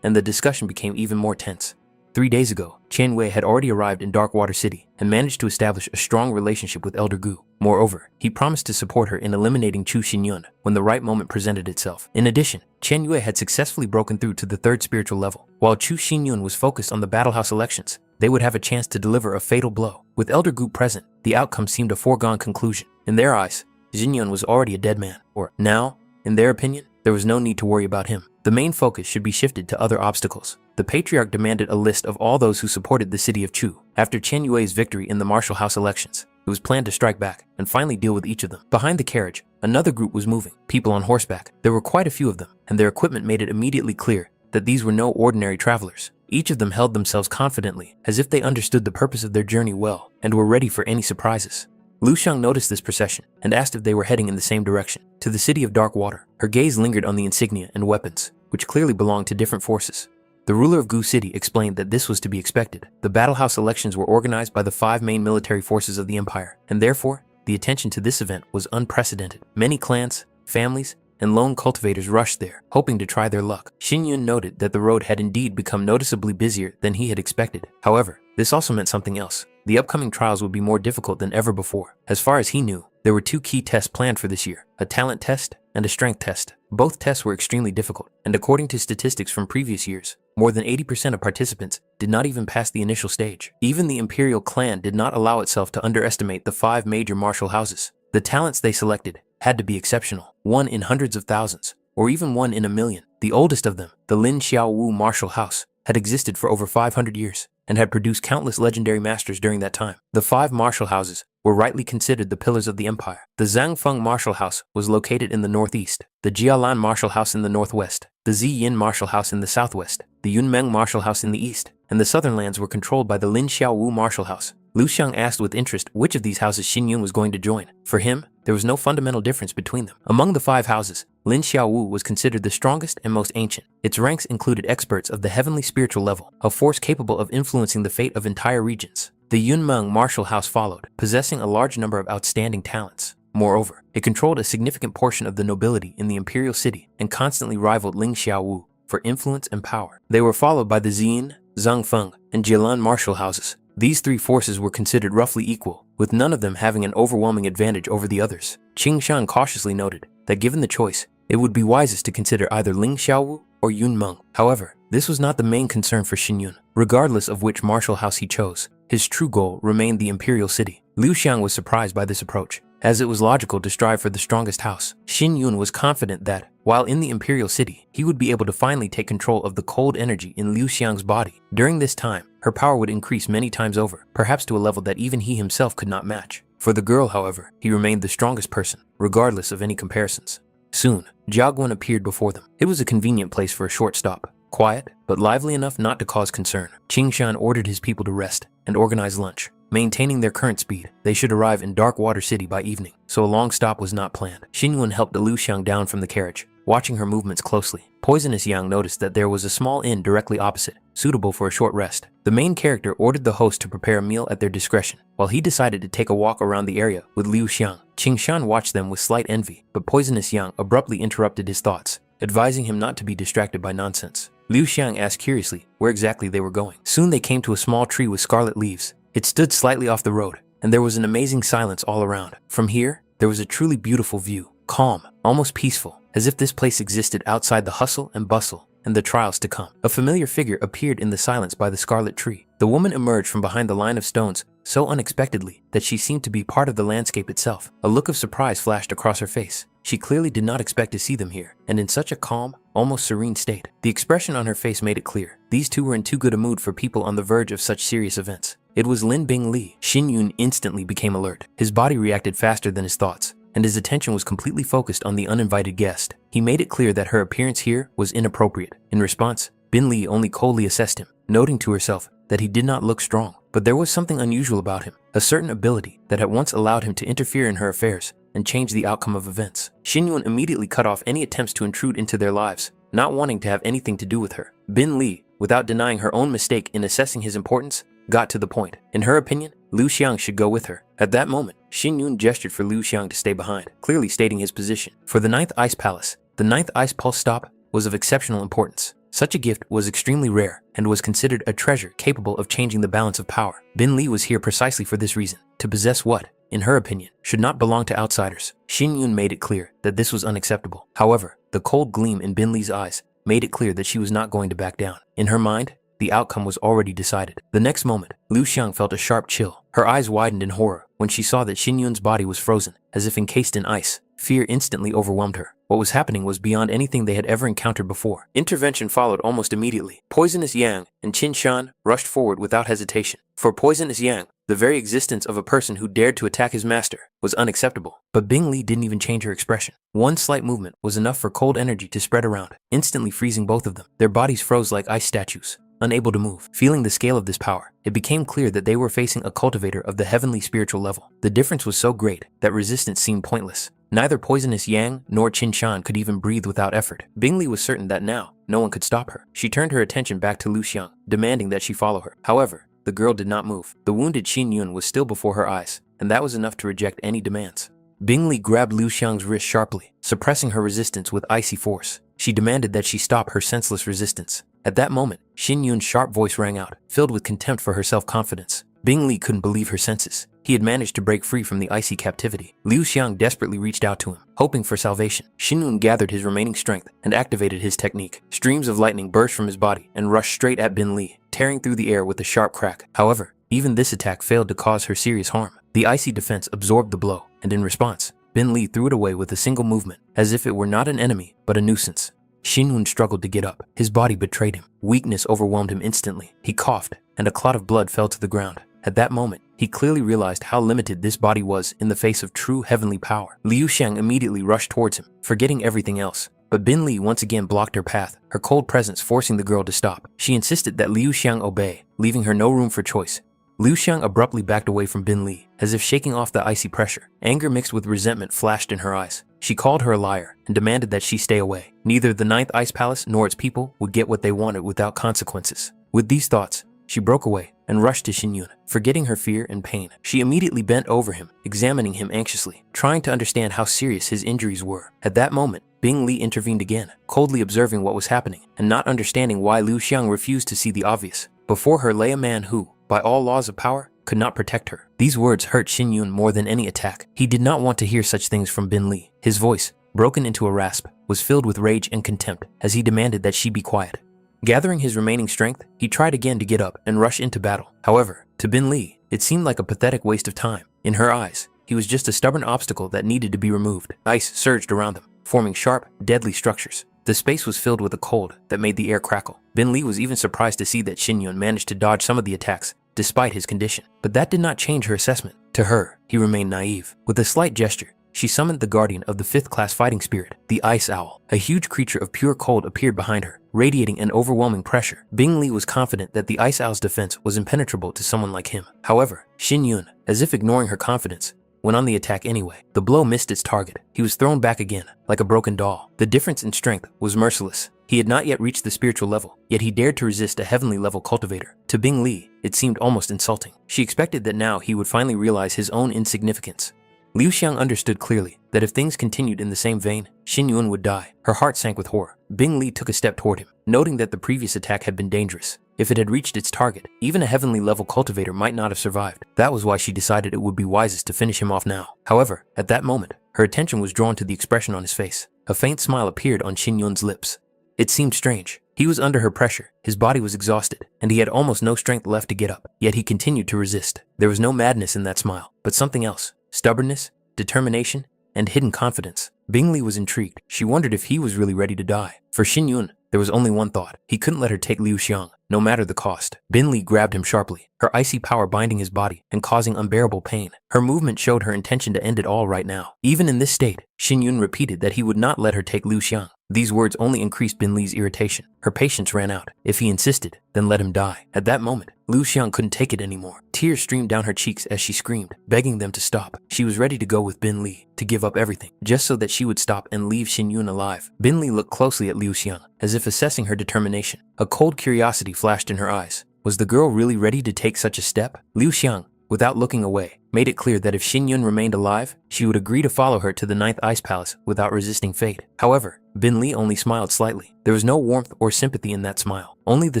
and the discussion became even more tense. 3 days ago, Chen Wei had already arrived in Darkwater City and managed to establish a strong relationship with Elder Gu. Moreover, he promised to support her in eliminating Chu Xinyun when the right moment presented itself. In addition, Chen Yue had successfully broken through to the 3rd spiritual level. While Chu Xinyun was focused on the Battle House elections, they would have a chance to deliver a fatal blow. With Elder Gu present, the outcome seemed a foregone conclusion. In their eyes, Xinyun was already a dead man. Or now, in their opinion, there was no need to worry about him. The main focus should be shifted to other obstacles. The patriarch demanded a list of all those who supported the city of Chu. After Chen Yue's victory in the martial house elections, it was planned to strike back and finally deal with each of them. Behind the carriage, another group was moving, people on horseback. There were quite a few of them, and their equipment made it immediately clear that these were no ordinary travelers. Each of them held themselves confidently, as if they understood the purpose of their journey well and were ready for any surprises. Liu Xiang noticed this procession and asked if they were heading in the same direction, to the city of Dark Water. Her gaze lingered on the insignia and weapons, which clearly belonged to different forces. The ruler of Gu City explained that this was to be expected. The Battle House elections were organized by the 5 main military forces of the empire, and therefore, the attention to this event was unprecedented. Many clans, families, and lone cultivators rushed there, hoping to try their luck. Xin Yun noted that the road had indeed become noticeably busier than he had expected. However, this also meant something else. The upcoming trials would be more difficult than ever before. As far as he knew, there were 2 key tests planned for this year, a talent test and a strength test. Both tests were extremely difficult, and according to statistics from previous years, more than 80% of participants did not even pass the initial stage. Even the Imperial clan did not allow itself to underestimate the 5 major martial houses. The talents they selected had to be exceptional, one in hundreds of thousands, or even one in a million. The oldest of them, the Lin Xiaowu martial house, had existed for over 500 years and had produced countless legendary masters during that time. The 5 martial houses were rightly considered the pillars of the empire. The Zhangfeng martial house was located in the northeast, the Jialan martial house in the northwest, the Ziyin martial house in the southwest, the Yunmeng martial house in the east, and the southern lands were controlled by the Lin Xiaowu martial house. Liu Xiang asked with interest which of these houses Xin Yun was going to join. For him, there was no fundamental difference between them. Among the 5 houses, Lin Xiaowu was considered the strongest and most ancient. Its ranks included experts of the heavenly spiritual level, a force capable of influencing the fate of entire regions. The Yunmeng martial house followed, possessing a large number of outstanding talents. Moreover, it controlled a significant portion of the nobility in the imperial city and constantly rivaled Ling Xiaowu for influence and power. They were followed by the Xian, Zhangfeng, and Jielan martial houses. These three forces were considered roughly equal, with none of them having an overwhelming advantage over the others. Qing Shan cautiously noted that given the choice, it would be wisest to consider either Ling Xiaowu or Yun Meng. However, this was not the main concern for Xin Yun. Regardless of which martial house he chose, his true goal remained the imperial city. Liu Xiang was surprised by this approach, as it was logical to strive for the strongest house. Xin Yun was confident that, while in the imperial city, he would be able to finally take control of the cold energy in Liu Xiang's body. During this time, her power would increase many times over, perhaps to a level that even he himself could not match. For the girl, however, he remained the strongest person, regardless of any comparisons. Soon, Jiaguan appeared before them. It was a convenient place for a short stop. Quiet, but lively enough not to cause concern. Qing Shan ordered his people to rest and organize lunch. Maintaining their current speed, they should arrive in Dark Water City by evening, so a long stop was not planned. Xin Yun helped Liu Xiang down from the carriage, watching her movements closely. Poisonous Yang noticed that there was a small inn directly opposite, suitable for a short rest. The main character ordered the host to prepare a meal at their discretion, while he decided to take a walk around the area with Liu Xiang. Qing Shan watched them with slight envy, but Poisonous Yang abruptly interrupted his thoughts, advising him not to be distracted by nonsense. Liu Xiang asked curiously where exactly they were going. Soon they came to a small tree with scarlet leaves. It stood slightly off the road, and there was an amazing silence all around. From here, there was a truly beautiful view, calm, almost peaceful, as if this place existed outside the hustle and bustle and the trials to come. A familiar figure appeared in the silence by the scarlet tree. The woman emerged from behind the line of stones so unexpectedly that she seemed to be part of the landscape itself. A look of surprise flashed across her face. She clearly did not expect to see them here, and in such a calm, almost serene state. The expression on her face made it clear. These two were in too good a mood for people on the verge of such serious events. It was Lin Bing Li. Xin Yun instantly became alert. His body reacted faster than his thoughts, and his attention was completely focused on the uninvited guest. He made it clear that her appearance here was inappropriate. In response, Bin Li only coldly assessed him, noting to herself that he did not look strong. But there was something unusual about him, a certain ability that had once allowed him to interfere in her affairs and change the outcome of events. Xin Yun immediately cut off any attempts to intrude into their lives, not wanting to have anything to do with her. Bin Li, without denying her own mistake in assessing his importance, got to the point. In her opinion, Liu Xiang should go with her. At that moment, Xin Yun gestured for Liu Xiang to stay behind, clearly stating his position. For the 9th Ice Palace, the 9th Ice Pulse stop was of exceptional importance. Such a gift was extremely rare and was considered a treasure capable of changing the balance of power. Bin Li was here precisely for this reason, to possess what, in her opinion, should not belong to outsiders. Xin Yun made it clear that this was unacceptable. However, the cold gleam in Bin Li's eyes made it clear that she was not going to back down. In her mind, the outcome was already decided. The next moment, Liu Xiang felt a sharp chill. Her eyes widened in horror when she saw that Xin Yun's body was frozen, as if encased in ice. Fear instantly overwhelmed her. What was happening was beyond anything they had ever encountered before. Intervention followed almost immediately. Poisonous Yang and Qin Shan rushed forward without hesitation. For Poisonous Yang, the very existence of a person who dared to attack his master was unacceptable. But Bing Li didn't even change her expression. One slight movement was enough for cold energy to spread around, instantly freezing both of them. Their bodies froze like ice statues, unable to move. Feeling the scale of this power, it became clear that they were facing a cultivator of the heavenly spiritual level. The difference was so great that resistance seemed pointless. Neither Poisonous Yang nor Qin Shan could even breathe without effort. Bing Li was certain that now, no one could stop her. She turned her attention back to Liu Xiang, demanding that she follow her. However, the girl did not move. The wounded Xin Yun was still before her eyes, and that was enough to reject any demands. Bing Li grabbed Liu Xiang's wrist sharply, suppressing her resistance with icy force. She demanded that she stop her senseless resistance. At that moment, Xin Yun's sharp voice rang out, filled with contempt for her self-confidence. Bing Li couldn't believe her senses. He had managed to break free from the icy captivity. Liu Xiang desperately reached out to him, hoping for salvation. Xin Yun gathered his remaining strength and activated his technique. Streams of lightning burst from his body and rushed straight at Bin Li, tearing through the air with a sharp crack. However, even this attack failed to cause her serious harm. The icy defense absorbed the blow, and in response, Bin Li threw it away with a single movement, as if it were not an enemy, but a nuisance. Xin Yun struggled to get up. His body betrayed him. Weakness overwhelmed him instantly. He coughed, and a clot of blood fell to the ground. At that moment, he clearly realized how limited this body was in the face of true heavenly power. Liu Xiang immediately rushed towards him, forgetting everything else. But Bin Li once again blocked her path, her cold presence forcing the girl to stop. She insisted that Liu Xiang obey, leaving her no room for choice. Liu Xiang abruptly backed away from Bin Li, as if shaking off the icy pressure. Anger mixed with resentment flashed in her eyes. She called her a liar and demanded that she stay away. Neither the 9th Ice Palace nor its people would get what they wanted without consequences. With these thoughts, she broke away and rushed to Xinyun. Forgetting her fear and pain, she immediately bent over him, examining him anxiously, trying to understand how serious his injuries were. At that moment, Bing Li intervened again, coldly observing what was happening and not understanding why Liu Xiang refused to see the obvious. Before her lay a man who, by all laws of power, could not protect her. These words hurt Xinyun more than any attack. He did not want to hear such things from Bin Li. His voice, broken into a rasp, was filled with rage and contempt as he demanded that she be quiet. Gathering his remaining strength, he tried again to get up and rush into battle. However, to Bin Li, it seemed like a pathetic waste of time. In her eyes, he was just a stubborn obstacle that needed to be removed. Ice surged around them, forming sharp, deadly structures. The space was filled with a cold that made the air crackle. Bin Li was even surprised to see that Xinyun managed to dodge some of the attacks, despite his condition. But that did not change her assessment. To her, he remained naive. With a slight gesture, she summoned the guardian of the 5th class fighting spirit, the Ice Owl. A huge creature of pure cold appeared behind her, radiating an overwhelming pressure. Bing Li was confident that the Ice Owl's defense was impenetrable to someone like him. However, Xinyun, as if ignoring her confidence, went on the attack anyway. The blow missed its target. He was thrown back again, like a broken doll. The difference in strength was merciless. He had not yet reached the spiritual level, yet he dared to resist a heavenly level cultivator. To Bing Li, it seemed almost insulting. She expected that now he would finally realize his own insignificance. Liu Xiang understood clearly that if things continued in the same vein, Xinyun would die. Her heart sank with horror. Bing Li took a step toward him, noting that the previous attack had been dangerous. If it had reached its target, even a heavenly level cultivator might not have survived. That was why she decided it would be wisest to finish him off now. However, at that moment, her attention was drawn to the expression on his face. A faint smile appeared on Xinyun's lips. It seemed strange. He was under her pressure, his body was exhausted, and he had almost no strength left to get up. Yet he continued to resist. There was no madness in that smile, but something else. Stubbornness, determination, and hidden confidence. Bing Li was intrigued. She wondered if he was really ready to die. For Xinyun, there was only one thought. He couldn't let her take Liu Xiang, no matter the cost. Bin Li grabbed him sharply, her icy power binding his body and causing unbearable pain. Her movement showed her intention to end it all right now. Even in this state, Xinyun repeated that he would not let her take Liu Xiang. These words only increased Bin Li's irritation. Her patience ran out. If he insisted, then let him die. At that moment, Liu Xiang couldn't take it anymore. Tears streamed down her cheeks as she screamed, begging them to stop. She was ready to go with Bin Li, to give up everything, just so that she would stop and leave Xinyun alive. Bin Li looked closely at Liu Xiang, as if assessing her determination. A cold curiosity flashed in her eyes. Was the girl really ready to take such a step? Liu Xiang, without looking away, made it clear that if Xinyun remained alive, she would agree to follow her to the 9th Ice Palace without resisting fate. However, Bin Li only smiled slightly. There was no warmth or sympathy in that smile, only the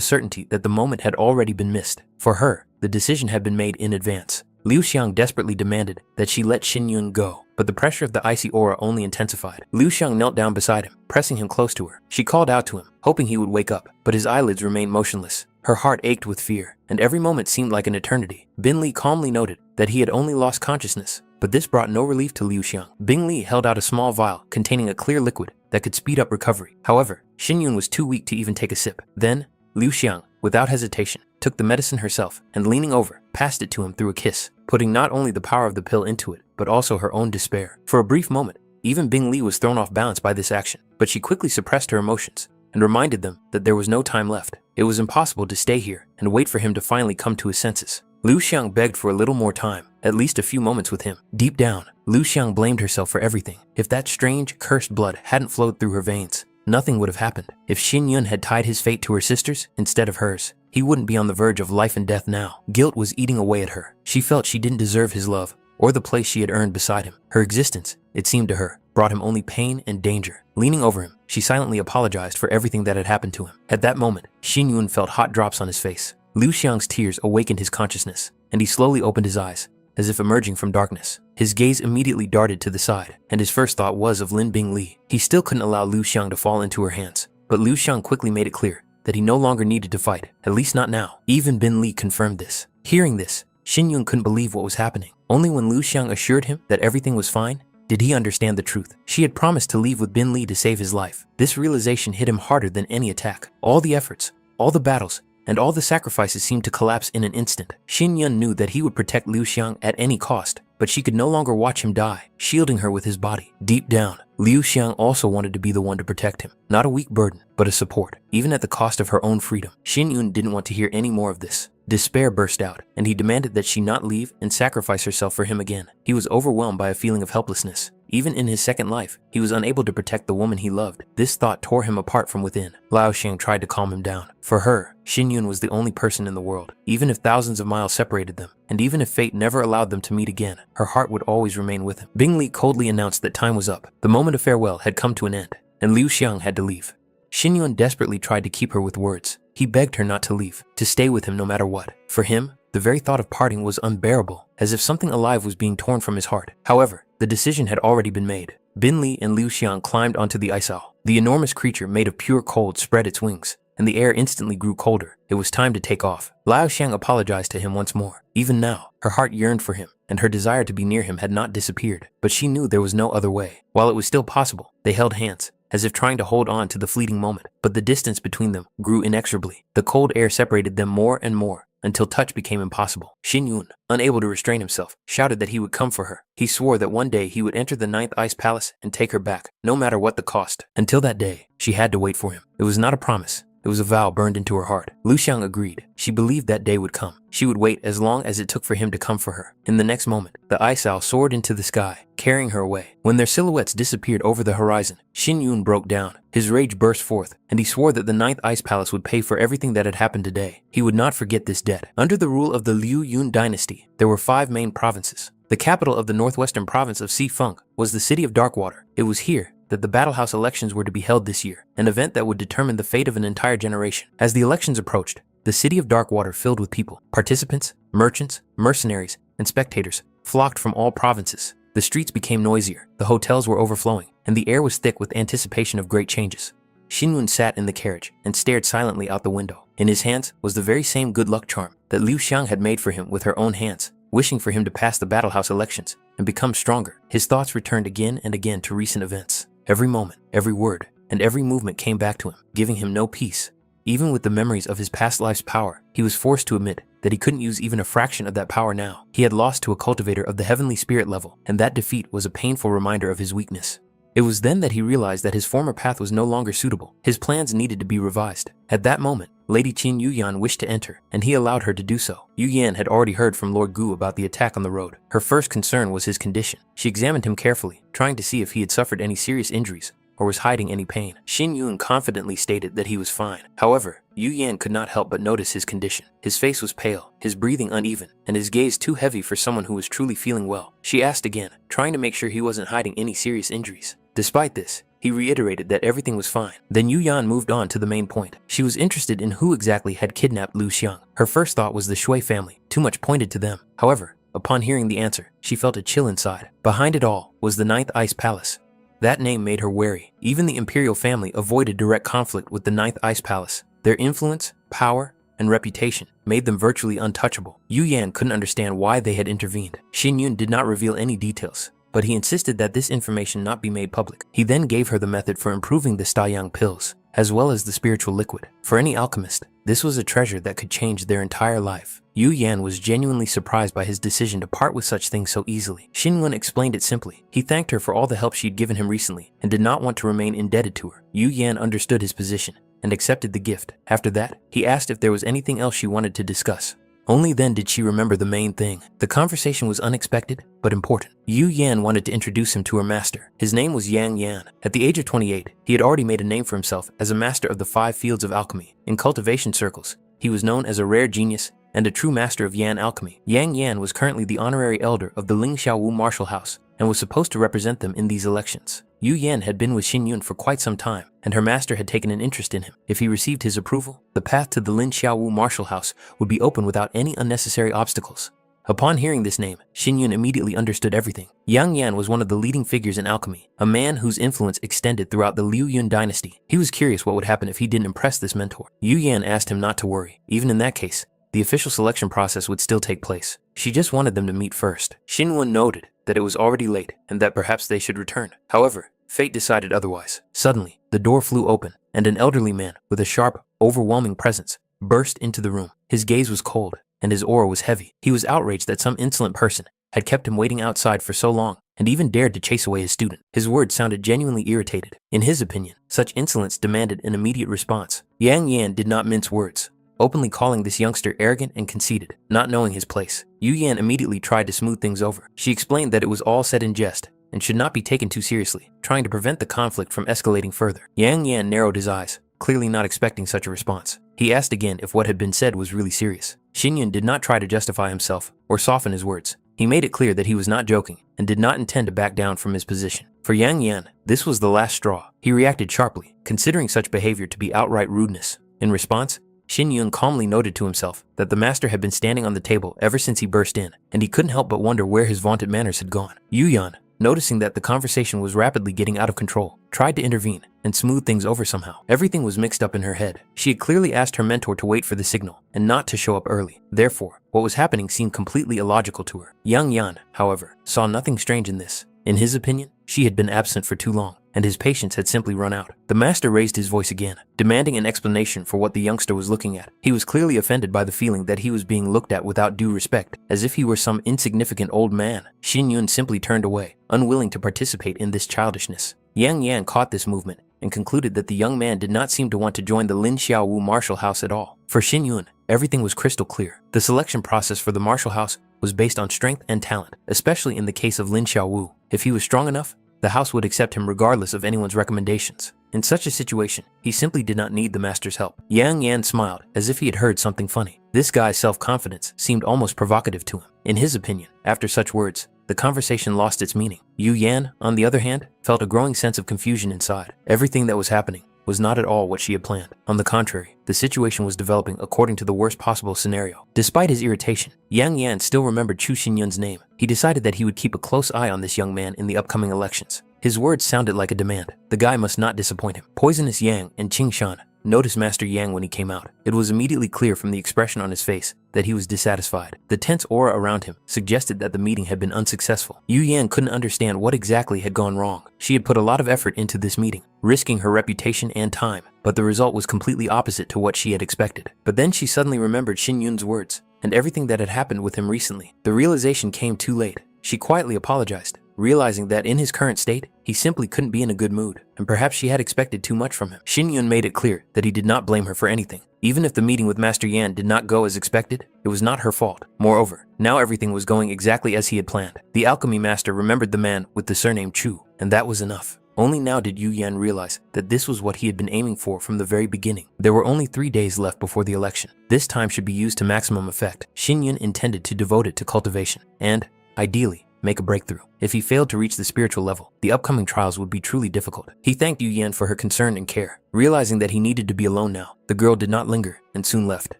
certainty that the moment had already been missed. For her, the decision had been made in advance. Liu Xiang desperately demanded that she let Xinyun go, but the pressure of the icy aura only intensified. Liu Xiang knelt down beside him, pressing him close to her. She called out to him, hoping he would wake up, but his eyelids remained motionless. Her heart ached with fear, and every moment seemed like an eternity. Bin Li calmly noted that he had only lost consciousness, but this brought no relief to Liu Xiang. Bing Li held out a small vial containing a clear liquid that could speed up recovery. However, Xinyun was too weak to even take a sip. Then, Liu Xiang, without hesitation, took the medicine herself and, leaning over, passed it to him through a kiss, putting not only the power of the pill into it, but also her own despair. For a brief moment, even Bing Li was thrown off balance by this action, but she quickly suppressed her emotions and reminded them that there was no time left. It was impossible to stay here and wait for him to finally come to his senses. Liu Xiang begged for a little more time, at least a few moments with him. Deep down, Liu Xiang blamed herself for everything. If that strange, cursed blood hadn't flowed through her veins, nothing would have happened. If Xinyun had tied his fate to her sisters instead of hers, he wouldn't be on the verge of life and death now. Guilt was eating away at her. She felt she didn't deserve his love or the place she had earned beside him. Her existence, it seemed to her, brought him only pain and danger. Leaning over him, she silently apologized for everything that had happened to him. At that moment, Xinyun felt hot drops on his face. Liu Xiang's tears awakened his consciousness, and he slowly opened his eyes, as if emerging from darkness. His gaze immediately darted to the side, and his first thought was of Lin Bing Li. He still couldn't allow Liu Xiang to fall into her hands, but Liu Xiang quickly made it clear that he no longer needed to fight, at least not now. Even Bin Li confirmed this. Hearing this, Xinyun couldn't believe what was happening. Only when Liu Xiang assured him that everything was fine did he understand the truth. She had promised to leave with Bin Li to save his life. This realization hit him harder than any attack. All the efforts, all the battles, and all the sacrifices seemed to collapse in an instant. Xinyun knew that he would protect Liu Xiang at any cost, but she could no longer watch him die, shielding her with his body. Deep down, Liu Xiang also wanted to be the one to protect him. Not a weak burden, but a support, even at the cost of her own freedom. Xinyun didn't want to hear any more of this. Despair burst out, and he demanded that she not leave and sacrifice herself for him again. He was overwhelmed by a feeling of helplessness. Even in his second life, he was unable to protect the woman he loved. This thought tore him apart from within. Lao Xiang tried to calm him down. For her, Xin Yun was the only person in the world. Even if thousands of miles separated them, and even if fate never allowed them to meet again, her heart would always remain with him. Bing Li coldly announced that time was up. The moment of farewell had come to an end, and Liu Xiang had to leave. Xin Yun desperately tried to keep her with words. He begged her not to leave, to stay with him no matter what. For him, the very thought of parting was unbearable, as if something alive was being torn from his heart. However, the decision had already been made. Bin Li and Liu Xiang climbed onto the ice owl. The enormous creature made of pure cold spread its wings, and the air instantly grew colder. It was time to take off. Lao Xiang apologized to him once more. Even now, her heart yearned for him, and her desire to be near him had not disappeared. But she knew there was no other way. While it was still possible, they held hands, as if trying to hold on to the fleeting moment. But the distance between them grew inexorably. The cold air separated them more and more, until touch became impossible. Xin Yun, unable to restrain himself, shouted that he would come for her. He swore that one day he would enter the 9th Ice Palace and take her back, no matter what the cost. Until that day, she had to wait for him. It was not a promise. It was a vow burned into her heart. Liu Xiang agreed. She believed that day would come. She would wait as long as it took for him to come for her. In the next moment, the ice owl soared into the sky, carrying her away. When their silhouettes disappeared over the horizon, Xin Yun broke down. His rage burst forth, and he swore that the 9th Ice Palace would pay for everything that had happened today. He would not forget this debt. Under the rule of the Liu Yun dynasty, there were 5 main provinces. The capital of the northwestern province of Xifeng was the city of Darkwater. It was here that the Battle House elections were to be held this year, an event that would determine the fate of an entire generation. As the elections approached, the city of Darkwater filled with people. Participants, merchants, mercenaries, and spectators flocked from all provinces. The streets became noisier, the hotels were overflowing, and the air was thick with anticipation of great changes. Xin Yun sat in the carriage and stared silently out the window. In his hands was the very same good luck charm that Liu Xiang had made for him with her own hands, wishing for him to pass the Battle House elections and become stronger. His thoughts returned again and again to recent events. Every moment, every word, and every movement came back to him, giving him no peace. Even with the memories of his past life's power, he was forced to admit that he couldn't use even a fraction of that power now. He had lost to a cultivator of the heavenly spirit level, and that defeat was a painful reminder of his weakness. It was then that he realized that his former path was no longer suitable. His plans needed to be revised. At that moment, Lady Qin Yuyan wished to enter, and he allowed her to do so. Yu Yan had already heard from Lord Gu about the attack on the road. Her first concern was his condition. She examined him carefully, trying to see if he had suffered any serious injuries or was hiding any pain. Xin Yun confidently stated that he was fine. However, Yu Yan could not help but notice his condition. His face was pale, his breathing uneven, and his gaze too heavy for someone who was truly feeling well. She asked again, trying to make sure he wasn't hiding any serious injuries. Despite this, he reiterated that everything was fine. Then Yu Yan moved on to the main point. She was interested in who exactly had kidnapped Liu Xiang. Her first thought was the Shui family. Too much pointed to them. However, upon hearing the answer, she felt a chill inside. Behind it all was the 9th Ice Palace. That name made her wary. Even the imperial family avoided direct conflict with the 9th Ice Palace. Their influence, power, and reputation made them virtually untouchable. Yu Yan couldn't understand why they had intervened. Xin Yun did not reveal any details, but he insisted that this information not be made public. He then gave her the method for improving the Staiyang pills, as well as the spiritual liquid. For any alchemist, this was a treasure that could change their entire life. Yu Yan was genuinely surprised by his decision to part with such things so easily. Xin Wen explained it simply. He thanked her for all the help she'd given him recently and did not want to remain indebted to her. Yu Yan understood his position and accepted the gift. After that, he asked if there was anything else she wanted to discuss. Only then did she remember the main thing. The conversation was unexpected, but important. Yu Yan wanted to introduce him to her master. His name was Yang Yan. At the age of 28, he had already made a name for himself as a master of the 5 fields of alchemy. In cultivation circles, he was known as a rare genius and a true master of Yan alchemy. Yang Yan was currently the honorary elder of the Ling Xiaowu martial house and was supposed to represent them in these elections. Yu Yan had been with Xin Yun for quite some time, and her master had taken an interest in him. If he received his approval, the path to the Lin Xiaowu martial house would be open without any unnecessary obstacles. Upon hearing this name, Xin Yun immediately understood everything. Yang Yan was one of the leading figures in alchemy, a man whose influence extended throughout the Liu Yun dynasty. He was curious what would happen if he didn't impress this mentor. Yu Yan asked him not to worry. Even in that case, the official selection process would still take place. She just wanted them to meet first. Xin Wen noted that it was already late and that perhaps they should return. However, fate decided otherwise. Suddenly, the door flew open and an elderly man with a sharp, overwhelming presence burst into the room. His gaze was cold and his aura was heavy. He was outraged that some insolent person had kept him waiting outside for so long and even dared to chase away his student. His words sounded genuinely irritated. In his opinion, such insolence demanded an immediate response. Yang Yan did not mince words, openly calling this youngster arrogant and conceited, not knowing his place. Yu Yan immediately tried to smooth things over. She explained that it was all said in jest and should not be taken too seriously, trying to prevent the conflict from escalating further. Yang Yan narrowed his eyes, clearly not expecting such a response. He asked again if what had been said was really serious. Xin Yun did not try to justify himself or soften his words. He made it clear that he was not joking and did not intend to back down from his position. For Yang Yan, this was the last straw. He reacted sharply, considering such behavior to be outright rudeness. In response, Xin Yun calmly noted to himself that the master had been standing on the table ever since he burst in, and he couldn't help but wonder where his vaunted manners had gone. Yu Yan, noticing that the conversation was rapidly getting out of control, tried to intervene and smooth things over somehow. Everything was mixed up in her head. She had clearly asked her mentor to wait for the signal and not to show up early. Therefore, what was happening seemed completely illogical to her. Yang Yan, however, saw nothing strange in this. In his opinion, she had been absent for too long, and his patience had simply run out. The master raised his voice again, demanding an explanation for what the youngster was looking at. He was clearly offended by the feeling that he was being looked at without due respect, as if he were some insignificant old man. Xin Yun simply turned away, unwilling to participate in this childishness. Yang Yan caught this movement and concluded that the young man did not seem to want to join the Lin Xiaowu martial house at all. For Xin Yun, everything was crystal clear. The selection process for the martial house was based on strength and talent, especially in the case of Lin Xiaowu. If he was strong enough, the house would accept him regardless of anyone's recommendations. In such a situation, he simply did not need the master's help. Yang Yan smiled as if he had heard something funny. This guy's self-confidence seemed almost provocative to him. In his opinion, after such words, the conversation lost its meaning. Yu Yan, on the other hand, felt a growing sense of confusion inside. Everything that was happening was not at all what she had planned. On the contrary, the situation was developing according to the worst possible scenario. Despite his irritation, Yang Yan still remembered Chu Xinyun's name. He decided that he would keep a close eye on this young man in the upcoming elections. His words sounded like a demand. The guy must not disappoint him. Poisonous Yang and Qing Shan noticed Master Yang when he came out. It was immediately clear from the expression on his face that he was dissatisfied. The tense aura around him suggested that the meeting had been unsuccessful. Yu Yan couldn't understand what exactly had gone wrong. She had put a lot of effort into this meeting, risking her reputation and time, but the result was completely opposite to what she had expected. But then she suddenly remembered Xin Yun's words and everything that had happened with him recently. The realization came too late. She quietly apologized, realizing that in his current state, he simply couldn't be in a good mood, and perhaps she had expected too much from him. Xin Yun made it clear that he did not blame her for anything. Even if the meeting with Master Yan did not go as expected, it was not her fault. Moreover, now everything was going exactly as he had planned. The alchemy master remembered the man with the surname Chu, and that was enough. Only now did Yu Yan realize that this was what he had been aiming for from the very beginning. There were only 3 days left before the election. This time should be used to maximum effect. Xin Yun intended to devote it to cultivation, and, ideally, make a breakthrough. If he failed to reach the spiritual level, the upcoming trials would be truly difficult. He thanked Yu Yan for her concern and care. Realizing that he needed to be alone now, the girl did not linger and soon left.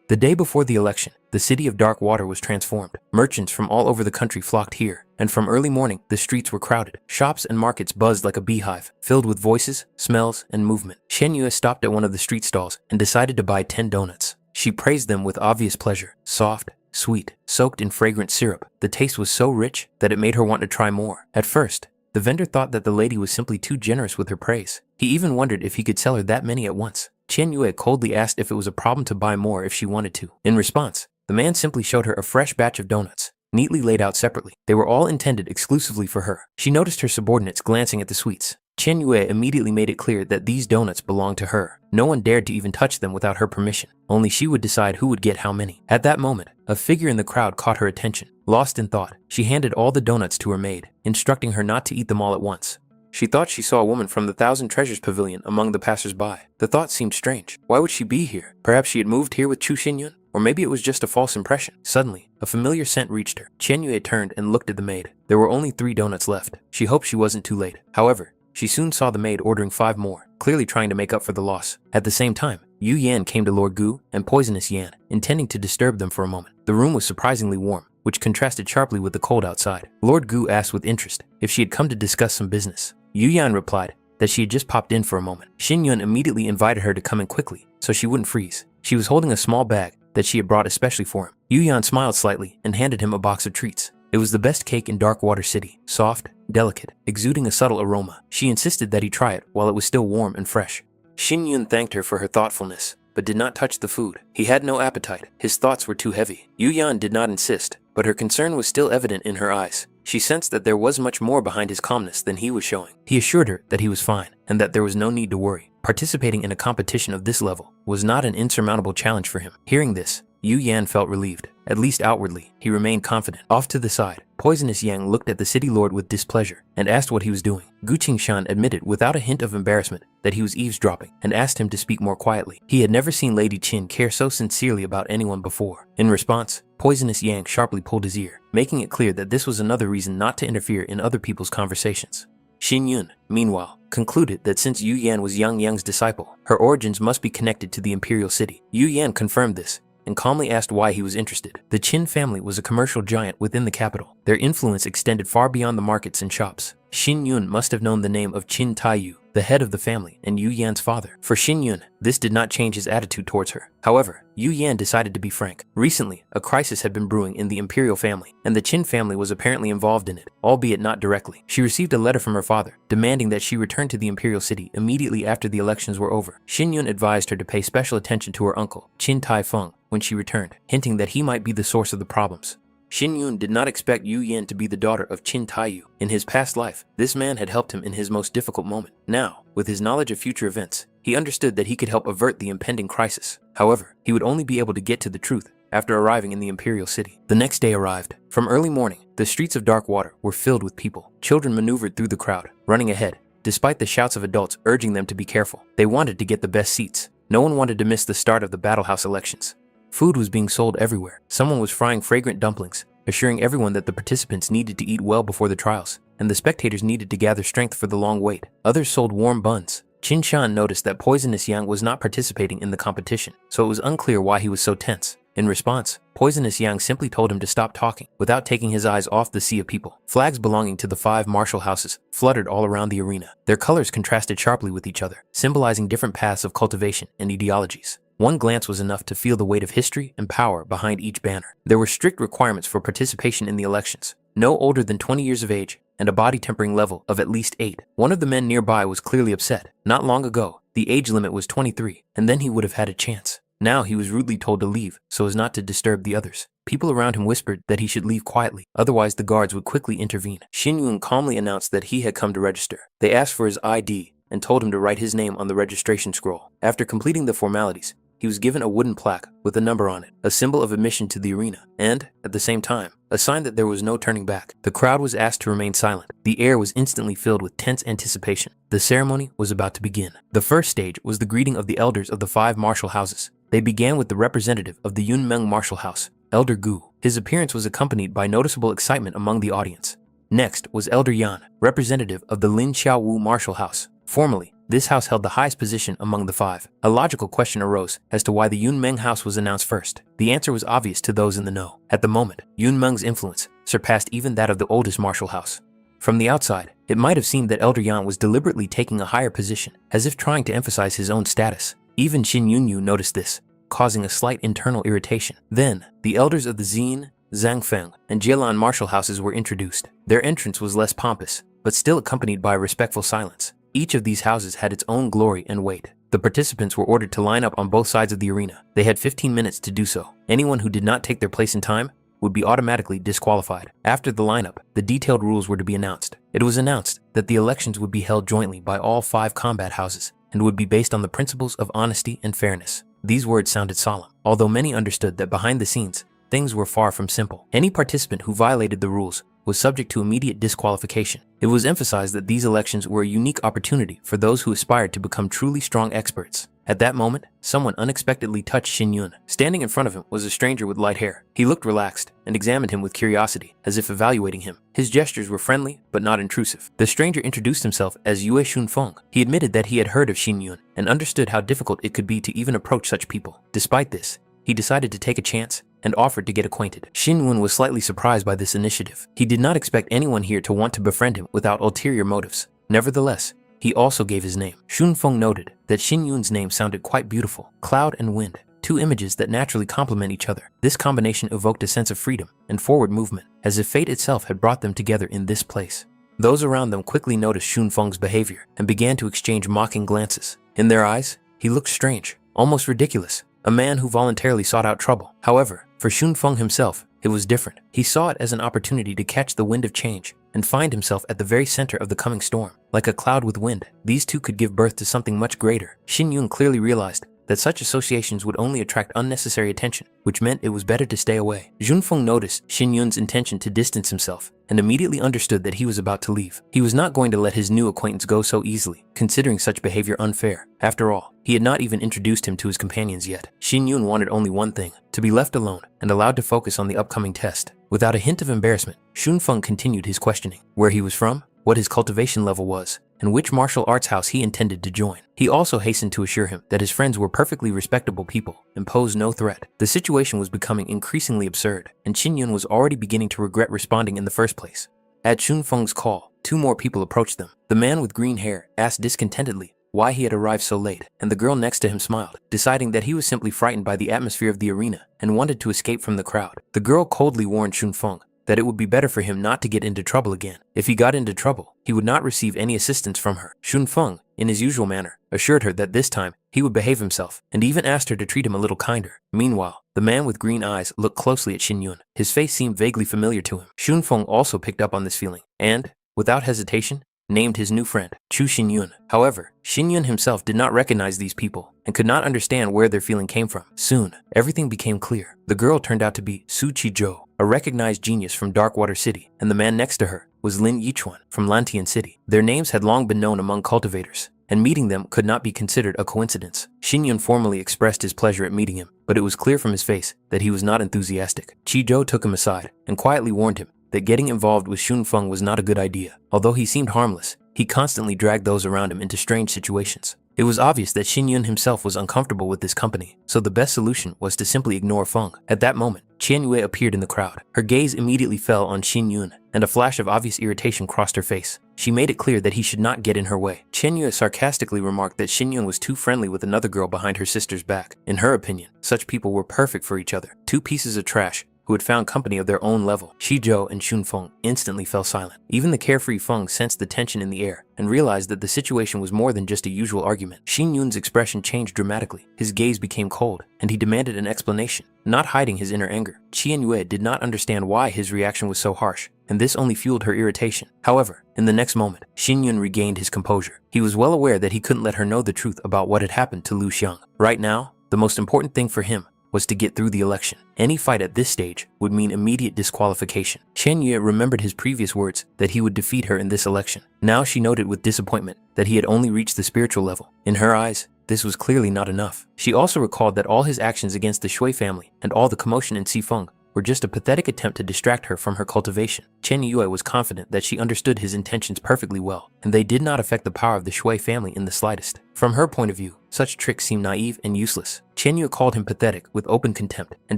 The day before the election, the city of Dark Water was transformed. Merchants from all over the country flocked here, and from early morning, the streets were crowded. Shops and markets buzzed like a beehive, filled with voices, smells, and movement. Shen Yue stopped at one of the street stalls and decided to buy 10 donuts. She praised them with obvious pleasure. Soft, sweet, soaked in fragrant syrup. The taste was so rich that it made her want to try more. At first, the vendor thought that the lady was simply too generous with her praise. He even wondered if he could sell her that many at once. Chen Yue coldly asked if it was a problem to buy more if she wanted to. In response, the man simply showed her a fresh batch of donuts, neatly laid out separately. They were all intended exclusively for her. She noticed her subordinates glancing at the sweets. Chen Yue immediately made it clear that these donuts belonged to her. No one dared to even touch them without her permission. Only she would decide who would get how many. At that moment, a figure in the crowd caught her attention. Lost in thought, she handed all the donuts to her maid, instructing her not to eat them all at once. She thought she saw a woman from the Thousand Treasures Pavilion among the passers-by. The thought seemed strange. Why would she be here? Perhaps she had moved here with Chu Xinyun? Or maybe it was just a false impression. Suddenly, a familiar scent reached her. Chen Yue turned and looked at the maid. There were only 3 donuts left. She hoped she wasn't too late. However, she soon saw the maid ordering 5 more, clearly trying to make up for the loss. At the same time, Yu Yan came to Lord Gu and Poisonous Yan, intending to disturb them for a moment. The room was surprisingly warm, which contrasted sharply with the cold outside. Lord Gu asked with interest if she had come to discuss some business. Yu Yan replied that she had just popped in for a moment. Xin Yun immediately invited her to come in quickly, so she wouldn't freeze. She was holding a small bag that she had brought especially for him. Yu Yan smiled slightly and handed him a box of treats. It was the best cake in Dark Water City, soft, delicate, exuding a subtle aroma. She insisted that he try it while it was still warm and fresh. Xin Yun thanked her for her thoughtfulness, but did not touch the food. He had no appetite. His thoughts were too heavy. Yu Yan did not insist, but her concern was still evident in her eyes. She sensed that there was much more behind his calmness than he was showing. He assured her that he was fine, and that there was no need to worry. Participating in a competition of this level was not an insurmountable challenge for him. Hearing this, Yu Yan felt relieved. At least outwardly, he remained confident. Off to the side, Poisonous Yang looked at the city lord with displeasure and asked what he was doing. Gu Qingshan admitted without a hint of embarrassment that he was eavesdropping and asked him to speak more quietly. He had never seen Lady Qin care so sincerely about anyone before. In response, Poisonous Yang sharply pulled his ear, making it clear that this was another reason not to interfere in other people's conversations. Xin Yun, meanwhile, concluded that since Yu Yan was Yang Yang's disciple, her origins must be connected to the imperial city. Yu Yan confirmed this and calmly asked why he was interested. The Qin family was a commercial giant within the capital. Their influence extended far beyond the markets and shops. Xin Yun must have known the name of Qin Taiyu, the head of the family and Yu Yan's father. For Xin Yun, this did not change his attitude towards her. However, Yu Yan decided to be frank. Recently, a crisis had been brewing in the imperial family, and the Qin family was apparently involved in it, albeit not directly. She received a letter from her father, demanding that she return to the imperial city immediately after the elections were over. Xin Yun advised her to pay special attention to her uncle, Qin Tai Feng, when she returned, hinting that he might be the source of the problems. Xin Yun did not expect Yu Yan to be the daughter of Qin Taiyu. In his past life, this man had helped him in his most difficult moment. Now, with his knowledge of future events, he understood that he could help avert the impending crisis. However, he would only be able to get to the truth after arriving in the imperial city. The next day arrived. From early morning, the streets of Dark Water were filled with people. Children maneuvered through the crowd, running ahead, despite the shouts of adults urging them to be careful. They wanted to get the best seats. No one wanted to miss the start of the Battle House elections. Food was being sold everywhere. Someone was frying fragrant dumplings, assuring everyone that the participants needed to eat well before the trials, and the spectators needed to gather strength for the long wait. Others sold warm buns. Qin Shan noticed that Poisonous Yang was not participating in the competition, so it was unclear why he was so tense. In response, Poisonous Yang simply told him to stop talking, without taking his eyes off the sea of people. Flags belonging to the 5 martial houses fluttered all around the arena. Their colors contrasted sharply with each other, symbolizing different paths of cultivation and ideologies. One glance was enough to feel the weight of history and power behind each banner. There were strict requirements for participation in the elections. No older than 20 years of age and a body tempering level of at least 8. One of the men nearby was clearly upset. Not long ago, the age limit was 23, and then he would have had a chance. Now he was rudely told to leave so as not to disturb the others. People around him whispered that he should leave quietly, otherwise the guards would quickly intervene. Xin Yun calmly announced that he had come to register. They asked for his ID and told him to write his name on the registration scroll. After completing the formalities, he was given a wooden plaque with a number on it, a symbol of admission to the arena, and, at the same time, a sign that there was no turning back. The crowd was asked to remain silent. The air was instantly filled with tense anticipation. The ceremony was about to begin. The first stage was the greeting of the elders of the 5 martial houses. They began with the representative of the Yunmeng martial house, Elder Gu. His appearance was accompanied by noticeable excitement among the audience. Next was Elder Yan, representative of the Lin Xiaowu martial house. Formerly, this house held the highest position among the 5. A logical question arose as to why the Yunmeng house was announced first. The answer was obvious to those in the know. At the moment, Yunmeng's influence surpassed even that of the oldest martial house. From the outside, it might have seemed that Elder Yan was deliberately taking a higher position, as if trying to emphasize his own status. Even Xin Yunyu noticed this, causing a slight internal irritation. Then, the elders of the Xin, Zhangfeng, and Jielan martial houses were introduced. Their entrance was less pompous, but still accompanied by a respectful silence. Each of these houses had its own glory and weight. The participants were ordered to line up on both sides of the arena. They had 15 minutes to do so. Anyone who did not take their place in time would be automatically disqualified. After the lineup, the detailed rules were to be announced. It was announced that the elections would be held jointly by all 5 combat houses and would be based on the principles of honesty and fairness. These words sounded solemn, although many understood that behind the scenes, things were far from simple. Any participant who violated the rules was subject to immediate disqualification. It was emphasized that these elections were a unique opportunity for those who aspired to become truly strong experts. At that moment, someone unexpectedly touched Xin Yun. Standing in front of him was a stranger with light hair. He looked relaxed and examined him with curiosity, as if evaluating him. His gestures were friendly, but not intrusive. The stranger introduced himself as Yue Shunfeng. He admitted that he had heard of Xin Yun and understood how difficult it could be to even approach such people. Despite this, he decided to take a chance and offered to get acquainted. Xin Yun was slightly surprised by this initiative. He did not expect anyone here to want to befriend him without ulterior motives. Nevertheless, he also gave his name. Shunfeng noted that Xin Yun's name sounded quite beautiful. Cloud and wind, 2 images that naturally complement each other. This combination evoked a sense of freedom and forward movement, as if fate itself had brought them together in this place. Those around them quickly noticed Shunfeng's behavior and began to exchange mocking glances. In their eyes, he looked strange, almost ridiculous, a man who voluntarily sought out trouble. However, for Shunfeng himself, it was different. He saw it as an opportunity to catch the wind of change and find himself at the very center of the coming storm. Like a cloud with wind, these two could give birth to something much greater. Xin Yun clearly realized that such associations would only attract unnecessary attention, which meant it was better to stay away. Junfeng noticed Xin Yun's intention to distance himself and immediately understood that he was about to leave. He was not going to let his new acquaintance go so easily, considering such behavior unfair. After all, he had not even introduced him to his companions yet. Xin Yun wanted only one thing, to be left alone and allowed to focus on the upcoming test. Without a hint of embarrassment, Junfeng continued his questioning, where he was from, what his cultivation level was, and which martial arts house he intended to join. He also hastened to assure him that his friends were perfectly respectable people and posed no threat. The situation was becoming increasingly absurd, and Xin Yun was already beginning to regret responding in the first place. At Junfeng's call, 2 more people approached them. The man with green hair asked discontentedly why he had arrived so late, and the girl next to him smiled, deciding that he was simply frightened by the atmosphere of the arena and wanted to escape from the crowd. The girl coldly warned Junfeng that it would be better for him not to get into trouble again. If he got into trouble, he would not receive any assistance from her. Junfeng, in his usual manner, assured her that this time he would behave himself and even asked her to treat him a little kinder. Meanwhile, the man with green eyes looked closely at Xin Yun. His face seemed vaguely familiar to him. Junfeng also picked up on this feeling and, without hesitation, named his new friend, Chu Xinyun. However, Xinyun himself did not recognize these people and could not understand where their feeling came from. Soon, everything became clear. The girl turned out to be Su Qizhou, a recognized genius from Darkwater City, and the man next to her was Lin Yichuan from Lantian City. Their names had long been known among cultivators, and meeting them could not be considered a coincidence. Xinyun formally expressed his pleasure at meeting him, but it was clear from his face that he was not enthusiastic. Qizhou took him aside and quietly warned him that getting involved with Xunfeng was not a good idea. Although he seemed harmless, he constantly dragged those around him into strange situations. It was obvious that Xinyun himself was uncomfortable with this company, so the best solution was to simply ignore Feng. At that moment, Qian Yue appeared in the crowd. Her gaze immediately fell on Xinyun, and a flash of obvious irritation crossed her face. She made it clear that he should not get in her way. Qian Yue sarcastically remarked that Xinyun was too friendly with another girl behind her sister's back. In her opinion, such people were perfect for each other. 2 pieces of trash who had found company of their own level. Qizhou and Xunfeng instantly fell silent. Even the carefree Feng sensed the tension in the air and realized that the situation was more than just a usual argument. Xinyun's expression changed dramatically. His gaze became cold, and he demanded an explanation, not hiding his inner anger. Qian Yue did not understand why his reaction was so harsh, and this only fueled her irritation. However, in the next moment, Xinyun regained his composure. He was well aware that he couldn't let her know the truth about what had happened to Lu Xiang. Right now, the most important thing for him was to get through the election. Any fight at this stage would mean immediate disqualification. Qian Yue remembered his previous words that he would defeat her in this election. Now she noted with disappointment that he had only reached the spiritual level. In her eyes, this was clearly not enough. She also recalled that all his actions against the Shui family and all the commotion in Xifeng were just a pathetic attempt to distract her from her cultivation. Chen Yue was confident that she understood his intentions perfectly well, and they did not affect the power of the Shui family in the slightest. From her point of view, such tricks seemed naive and useless. Chen Yue called him pathetic with open contempt and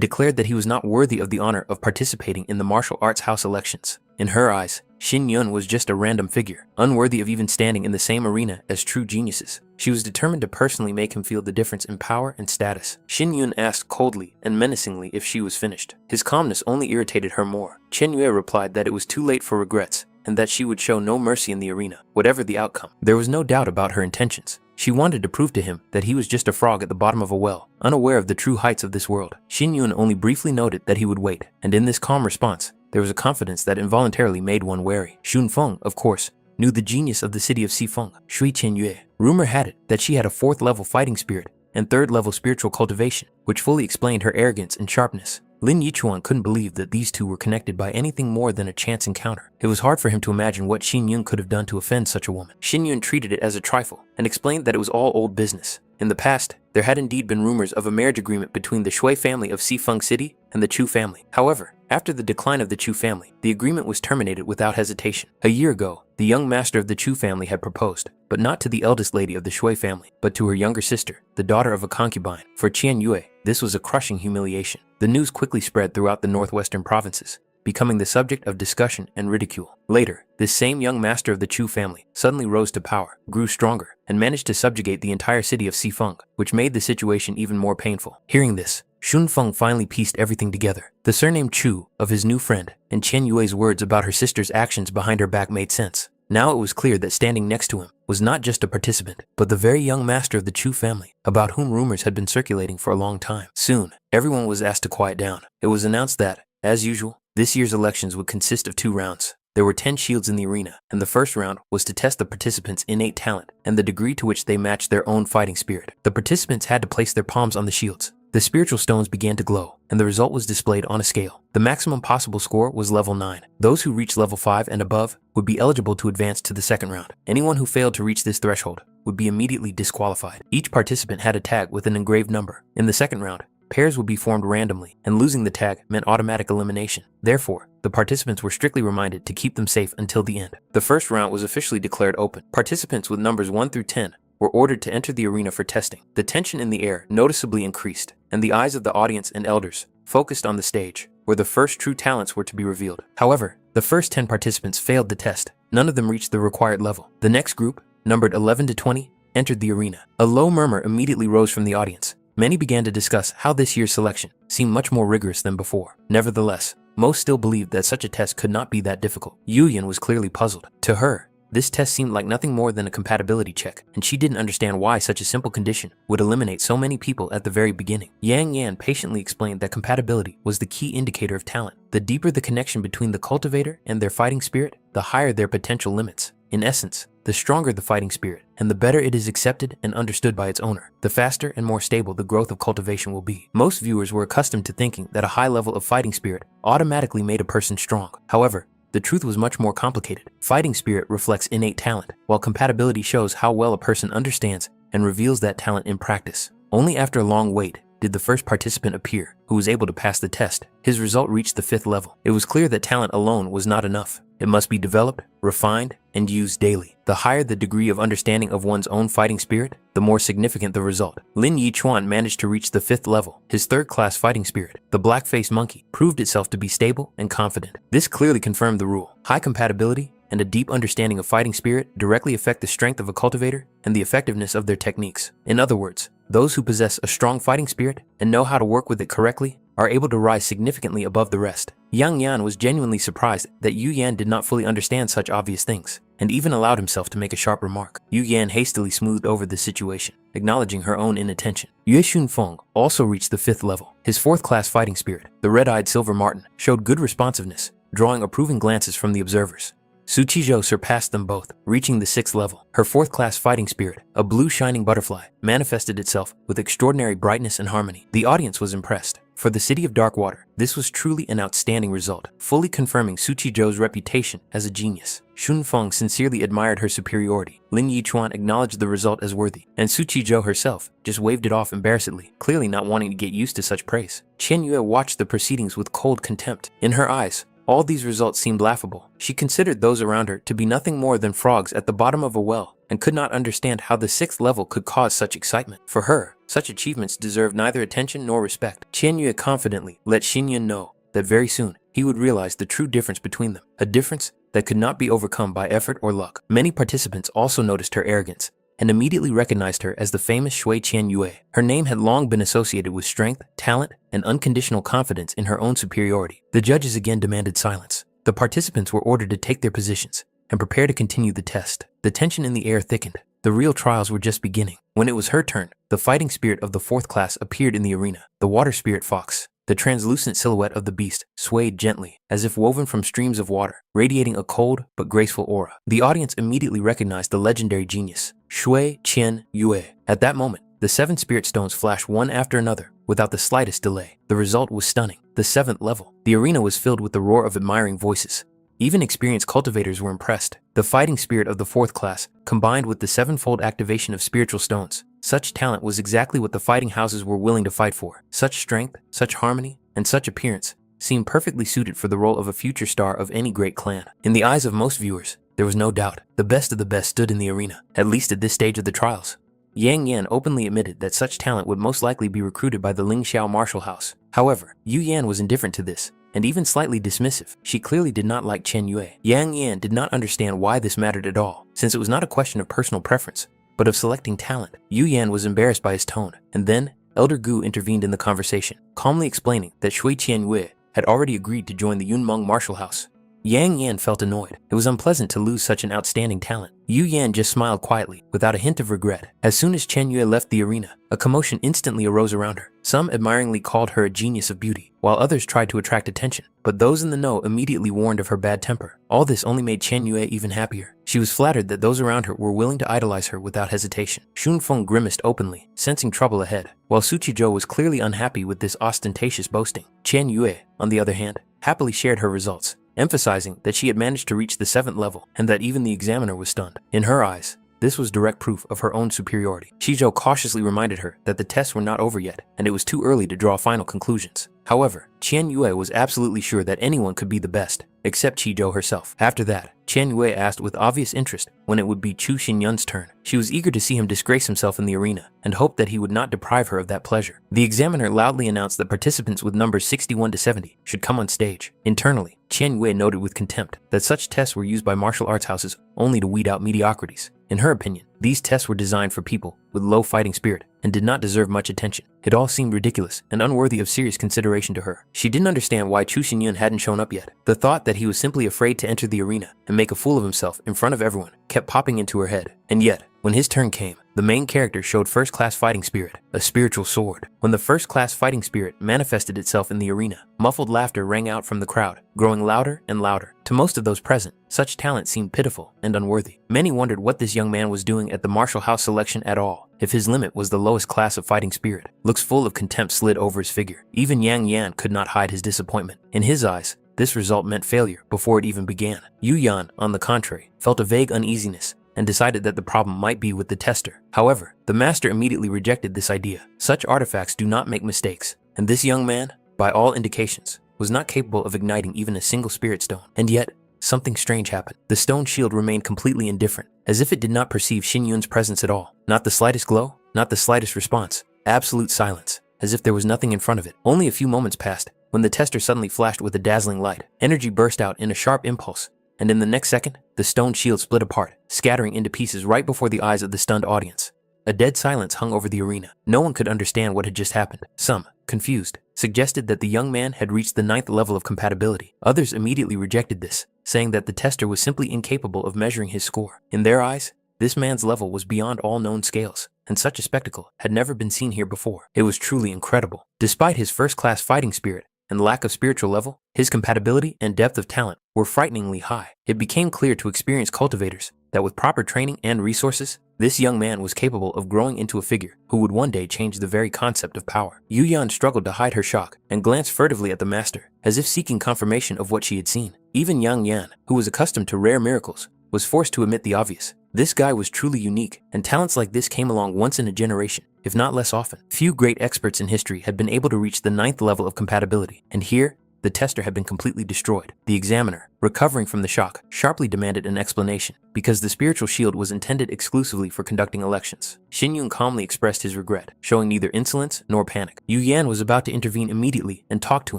declared that he was not worthy of the honor of participating in the martial arts house elections. In her eyes, Xin Yun was just a random figure, unworthy of even standing in the same arena as true geniuses. She was determined to personally make him feel the difference in power and status. Xin Yun asked coldly and menacingly if she was finished. His calmness only irritated her more. Chen Yue replied that it was too late for regrets and that she would show no mercy in the arena, whatever the outcome. There was no doubt about her intentions. She wanted to prove to him that he was just a frog at the bottom of a well, unaware of the true heights of this world. Xin Yun only briefly noted that he would wait, and in this calm response, there was a confidence that involuntarily made one wary. Xunfeng, of course, knew the genius of the city of Xifeng, Shui Qianyue. Rumor had it that she had a 4th-level fighting spirit and 3rd-level spiritual cultivation, which fully explained her arrogance and sharpness. Lin Yichuan couldn't believe that these two were connected by anything more than a chance encounter. It was hard for him to imagine what Xin Yun could have done to offend such a woman. Xin Yun treated it as a trifle and explained that it was all old business. In the past, there had indeed been rumors of a marriage agreement between the Shui family of Xifeng City and the Chu family. However, after the decline of the Chu family, the agreement was terminated without hesitation. A year ago, the young master of the Chu family had proposed, but not to the eldest lady of the Shui family, but to her younger sister, the daughter of a concubine. For Qian Yue, this was a crushing humiliation. The news quickly spread throughout the northwestern provinces, becoming the subject of discussion and ridicule. Later, this same young master of the Chu family suddenly rose to power, grew stronger, and managed to subjugate the entire city of Xifeng, which made the situation even more painful. Hearing this, Xunfeng finally pieced everything together. The surname Chu of his new friend and Qian Yue's words about her sister's actions behind her back made sense. Now it was clear that standing next to him was not just a participant, but the very young master of the Chu family, about whom rumors had been circulating for a long time. Soon, everyone was asked to quiet down. It was announced that, as usual, this year's elections would consist of 2 rounds. There were 10 shields in the arena, and the first round was to test the participants' innate talent and the degree to which they matched their own fighting spirit. The participants had to place their palms on the shields. The spiritual stones began to glow, and the result was displayed on a scale. The maximum possible score was level 9. Those who reached level 5 and above would be eligible to advance to the second round. Anyone who failed to reach this threshold would be immediately disqualified. Each participant had a tag with an engraved number. In the second round, pairs would be formed randomly, and losing the tag meant automatic elimination. Therefore, the participants were strictly reminded to keep them safe until the end. The first round was officially declared open. Participants with numbers 1 through 10 were ordered to enter the arena for testing. The tension in the air noticeably increased, and the eyes of the audience and elders focused on the stage, where the first true talents were to be revealed. However, the first 10 participants failed the test. None of them reached the required level. The next group, numbered 11 to 20, entered the arena. A low murmur immediately rose from the audience. Many began to discuss how this year's selection seemed much more rigorous than before. Nevertheless, most still believed that such a test could not be that difficult. Yuyan was clearly puzzled. To her, this test seemed like nothing more than a compatibility check, and she didn't understand why such a simple condition would eliminate so many people at the very beginning. Yang Yan patiently explained that compatibility was the key indicator of talent. The deeper the connection between the cultivator and their fighting spirit, the higher their potential limits. In essence, the stronger the fighting spirit, and the better it is accepted and understood by its owner, the faster and more stable the growth of cultivation will be. Most viewers were accustomed to thinking that a high level of fighting spirit automatically made a person strong. However, the truth was much more complicated. Fighting spirit reflects innate talent, while compatibility shows how well a person understands and reveals that talent in practice. Only after a long wait did the first participant appear, who was able to pass the test. His result reached the 5th level. It was clear that talent alone was not enough. It must be developed, refined, and used daily. The higher the degree of understanding of one's own fighting spirit, the more significant the result. Lin Yichuan managed to reach the 5th level. His third-class fighting spirit, the black-faced monkey, proved itself to be stable and confident. This clearly confirmed the rule. High compatibility and a deep understanding of fighting spirit directly affect the strength of a cultivator and the effectiveness of their techniques. In other words, those who possess a strong fighting spirit and know how to work with it correctly are able to rise significantly above the rest. Yang Yan was genuinely surprised that Yu Yan did not fully understand such obvious things, and even allowed himself to make a sharp remark. Yu Yan hastily smoothed over the situation, acknowledging her own inattention. Yue Shunfeng also reached the 5th level. His 4th-class fighting spirit, the red-eyed silver marten, showed good responsiveness, drawing approving glances from the observers. Su Qizhou surpassed them both, reaching the 6th level. Her 4th-class fighting spirit, a blue shining butterfly, manifested itself with extraordinary brightness and harmony. The audience was impressed. For the City of Dark Water, this was truly an outstanding result, fully confirming Su Qizhou's reputation as a genius. Shunfeng sincerely admired her superiority. Lin Yichuan acknowledged the result as worthy, and Su Qizhou herself just waved it off embarrassedly, clearly not wanting to get used to such praise. Qian Yue watched the proceedings with cold contempt. In her eyes, all these results seemed laughable. She considered those around her to be nothing more than frogs at the bottom of a well, and could not understand how the 6th level could cause such excitement. For her, such achievements deserved neither attention nor respect. Qian Yue confidently let Xinyan know that very soon he would realize the true difference between them, a difference that could not be overcome by effort or luck. Many participants also noticed her arrogance and immediately recognized her as the famous Shui Qian Yue. Her name had long been associated with strength, talent, and unconditional confidence in her own superiority. The judges again demanded silence. The participants were ordered to take their positions and prepare to continue the test. The tension in the air thickened. The real trials were just beginning. When it was her turn, the fighting spirit of the 4th class appeared in the arena. The water spirit fox, the translucent silhouette of the beast, swayed gently, as if woven from streams of water, radiating a cold but graceful aura. The audience immediately recognized the legendary genius, Shui Qian Yue. At that moment, the 7 spirit stones flashed one after another, without the slightest delay. The result was stunning. The 7th level. The arena was filled with the roar of admiring voices. Even experienced cultivators were impressed. The fighting spirit of the 4th class, combined with the 7-fold activation of spiritual stones, such talent was exactly what the fighting houses were willing to fight for. Such strength, such harmony, and such appearance seemed perfectly suited for the role of a future star of any great clan. In the eyes of most viewers, there was no doubt. The best of the best stood in the arena, at least at this stage of the trials. Yang Yan openly admitted that such talent would most likely be recruited by the Lingxiao martial house. However, Yu Yan was indifferent to this, and even slightly dismissive. She clearly did not like Chen Yue. Yang Yan did not understand why this mattered at all, since it was not a question of personal preference, but of selecting talent. Yu Yan was embarrassed by his tone, and then Elder Gu intervened in the conversation, calmly explaining that Shui Qian Yue had already agreed to join the Yunmeng martial house. Yang Yan felt annoyed. It was unpleasant to lose such an outstanding talent. Yu Yan just smiled quietly, without a hint of regret. As soon as Chen Yue left the arena, a commotion instantly arose around her. Some admiringly called her a genius of beauty, while others tried to attract attention. But those in the know immediately warned of her bad temper. All this only made Chen Yue even happier. She was flattered that those around her were willing to idolize her without hesitation. Shun Feng grimaced openly, sensing trouble ahead, while Su Qizhou was clearly unhappy with this ostentatious boasting. Chen Yue, on the other hand, happily shared her results, emphasizing that she had managed to reach the 7th level and that even the examiner was stunned. In her eyes, this was direct proof of her own superiority. Qizhou cautiously reminded her that the tests were not over yet and it was too early to draw final conclusions. However, Chen Yue was absolutely sure that anyone could be the best, except Qizhou herself. After that, Chen Yue asked with obvious interest when it would be Chu Xinyun's turn. She was eager to see him disgrace himself in the arena and hoped that he would not deprive her of that pleasure. The examiner loudly announced that participants with numbers 61 to 70 should come on stage. Internally, Chen Yue noted with contempt that such tests were used by martial arts houses only to weed out mediocrities. In her opinion, these tests were designed for people with low fighting spirit and did not deserve much attention. It all seemed ridiculous and unworthy of serious consideration to her. She didn't understand why Chu Xinyun hadn't shown up yet. The thought that he was simply afraid to enter the arena and make a fool of himself in front of everyone kept popping into her head. And yet, when his turn came, the main character showed first-class fighting spirit, a spiritual sword. When the first-class fighting spirit manifested itself in the arena, muffled laughter rang out from the crowd, growing louder and louder. To most of those present, such talent seemed pitiful and unworthy. Many wondered what this young man was doing at the martial house selection at all, if his limit was the lowest class of fighting spirit. Looks full of contempt slid over his figure. Even Yang Yan could not hide his disappointment. In his eyes, this result meant failure before it even began. Yu Yan, on the contrary, felt a vague uneasiness and decided that the problem might be with the tester. However, the master immediately rejected this idea. Such artifacts do not make mistakes, and this young man, by all indications, was not capable of igniting even a single spirit stone. And yet, something strange happened. The stone shield remained completely indifferent, as if it did not perceive Xin Yun's presence at all. Not the slightest glow, not the slightest response. Absolute silence, as if there was nothing in front of it. Only a few moments passed, when the tester suddenly flashed with a dazzling light. Energy burst out in a sharp impulse, and in the next second, the stone shield split apart, scattering into pieces right before the eyes of the stunned audience. A dead silence hung over the arena. No one could understand what had just happened. Some, confused, suggested that the young man had reached the 9th level of compatibility. Others immediately rejected this, saying that the tester was simply incapable of measuring his score. In their eyes, this man's level was beyond all known scales, and such a spectacle had never been seen here before. It was truly incredible. Despite his first-class fighting spirit and lack of spiritual level, his compatibility and depth of talent were frighteningly high. It became clear to experienced cultivators that with proper training and resources, this young man was capable of growing into a figure who would one day change the very concept of power. Yu Yan struggled to hide her shock and glanced furtively at the master, as if seeking confirmation of what she had seen. Even Yang Yan, who was accustomed to rare miracles, was forced to admit the obvious. This guy was truly unique, and talents like this came along once in a generation, if not less often. Few great experts in history had been able to reach the 9th level of compatibility, and here, the tester had been completely destroyed. The examiner, recovering from the shock, sharply demanded an explanation, because the spiritual shield was intended exclusively for conducting elections. Xin Yun calmly expressed his regret, showing neither insolence nor panic. Yu Yan was about to intervene immediately and talk to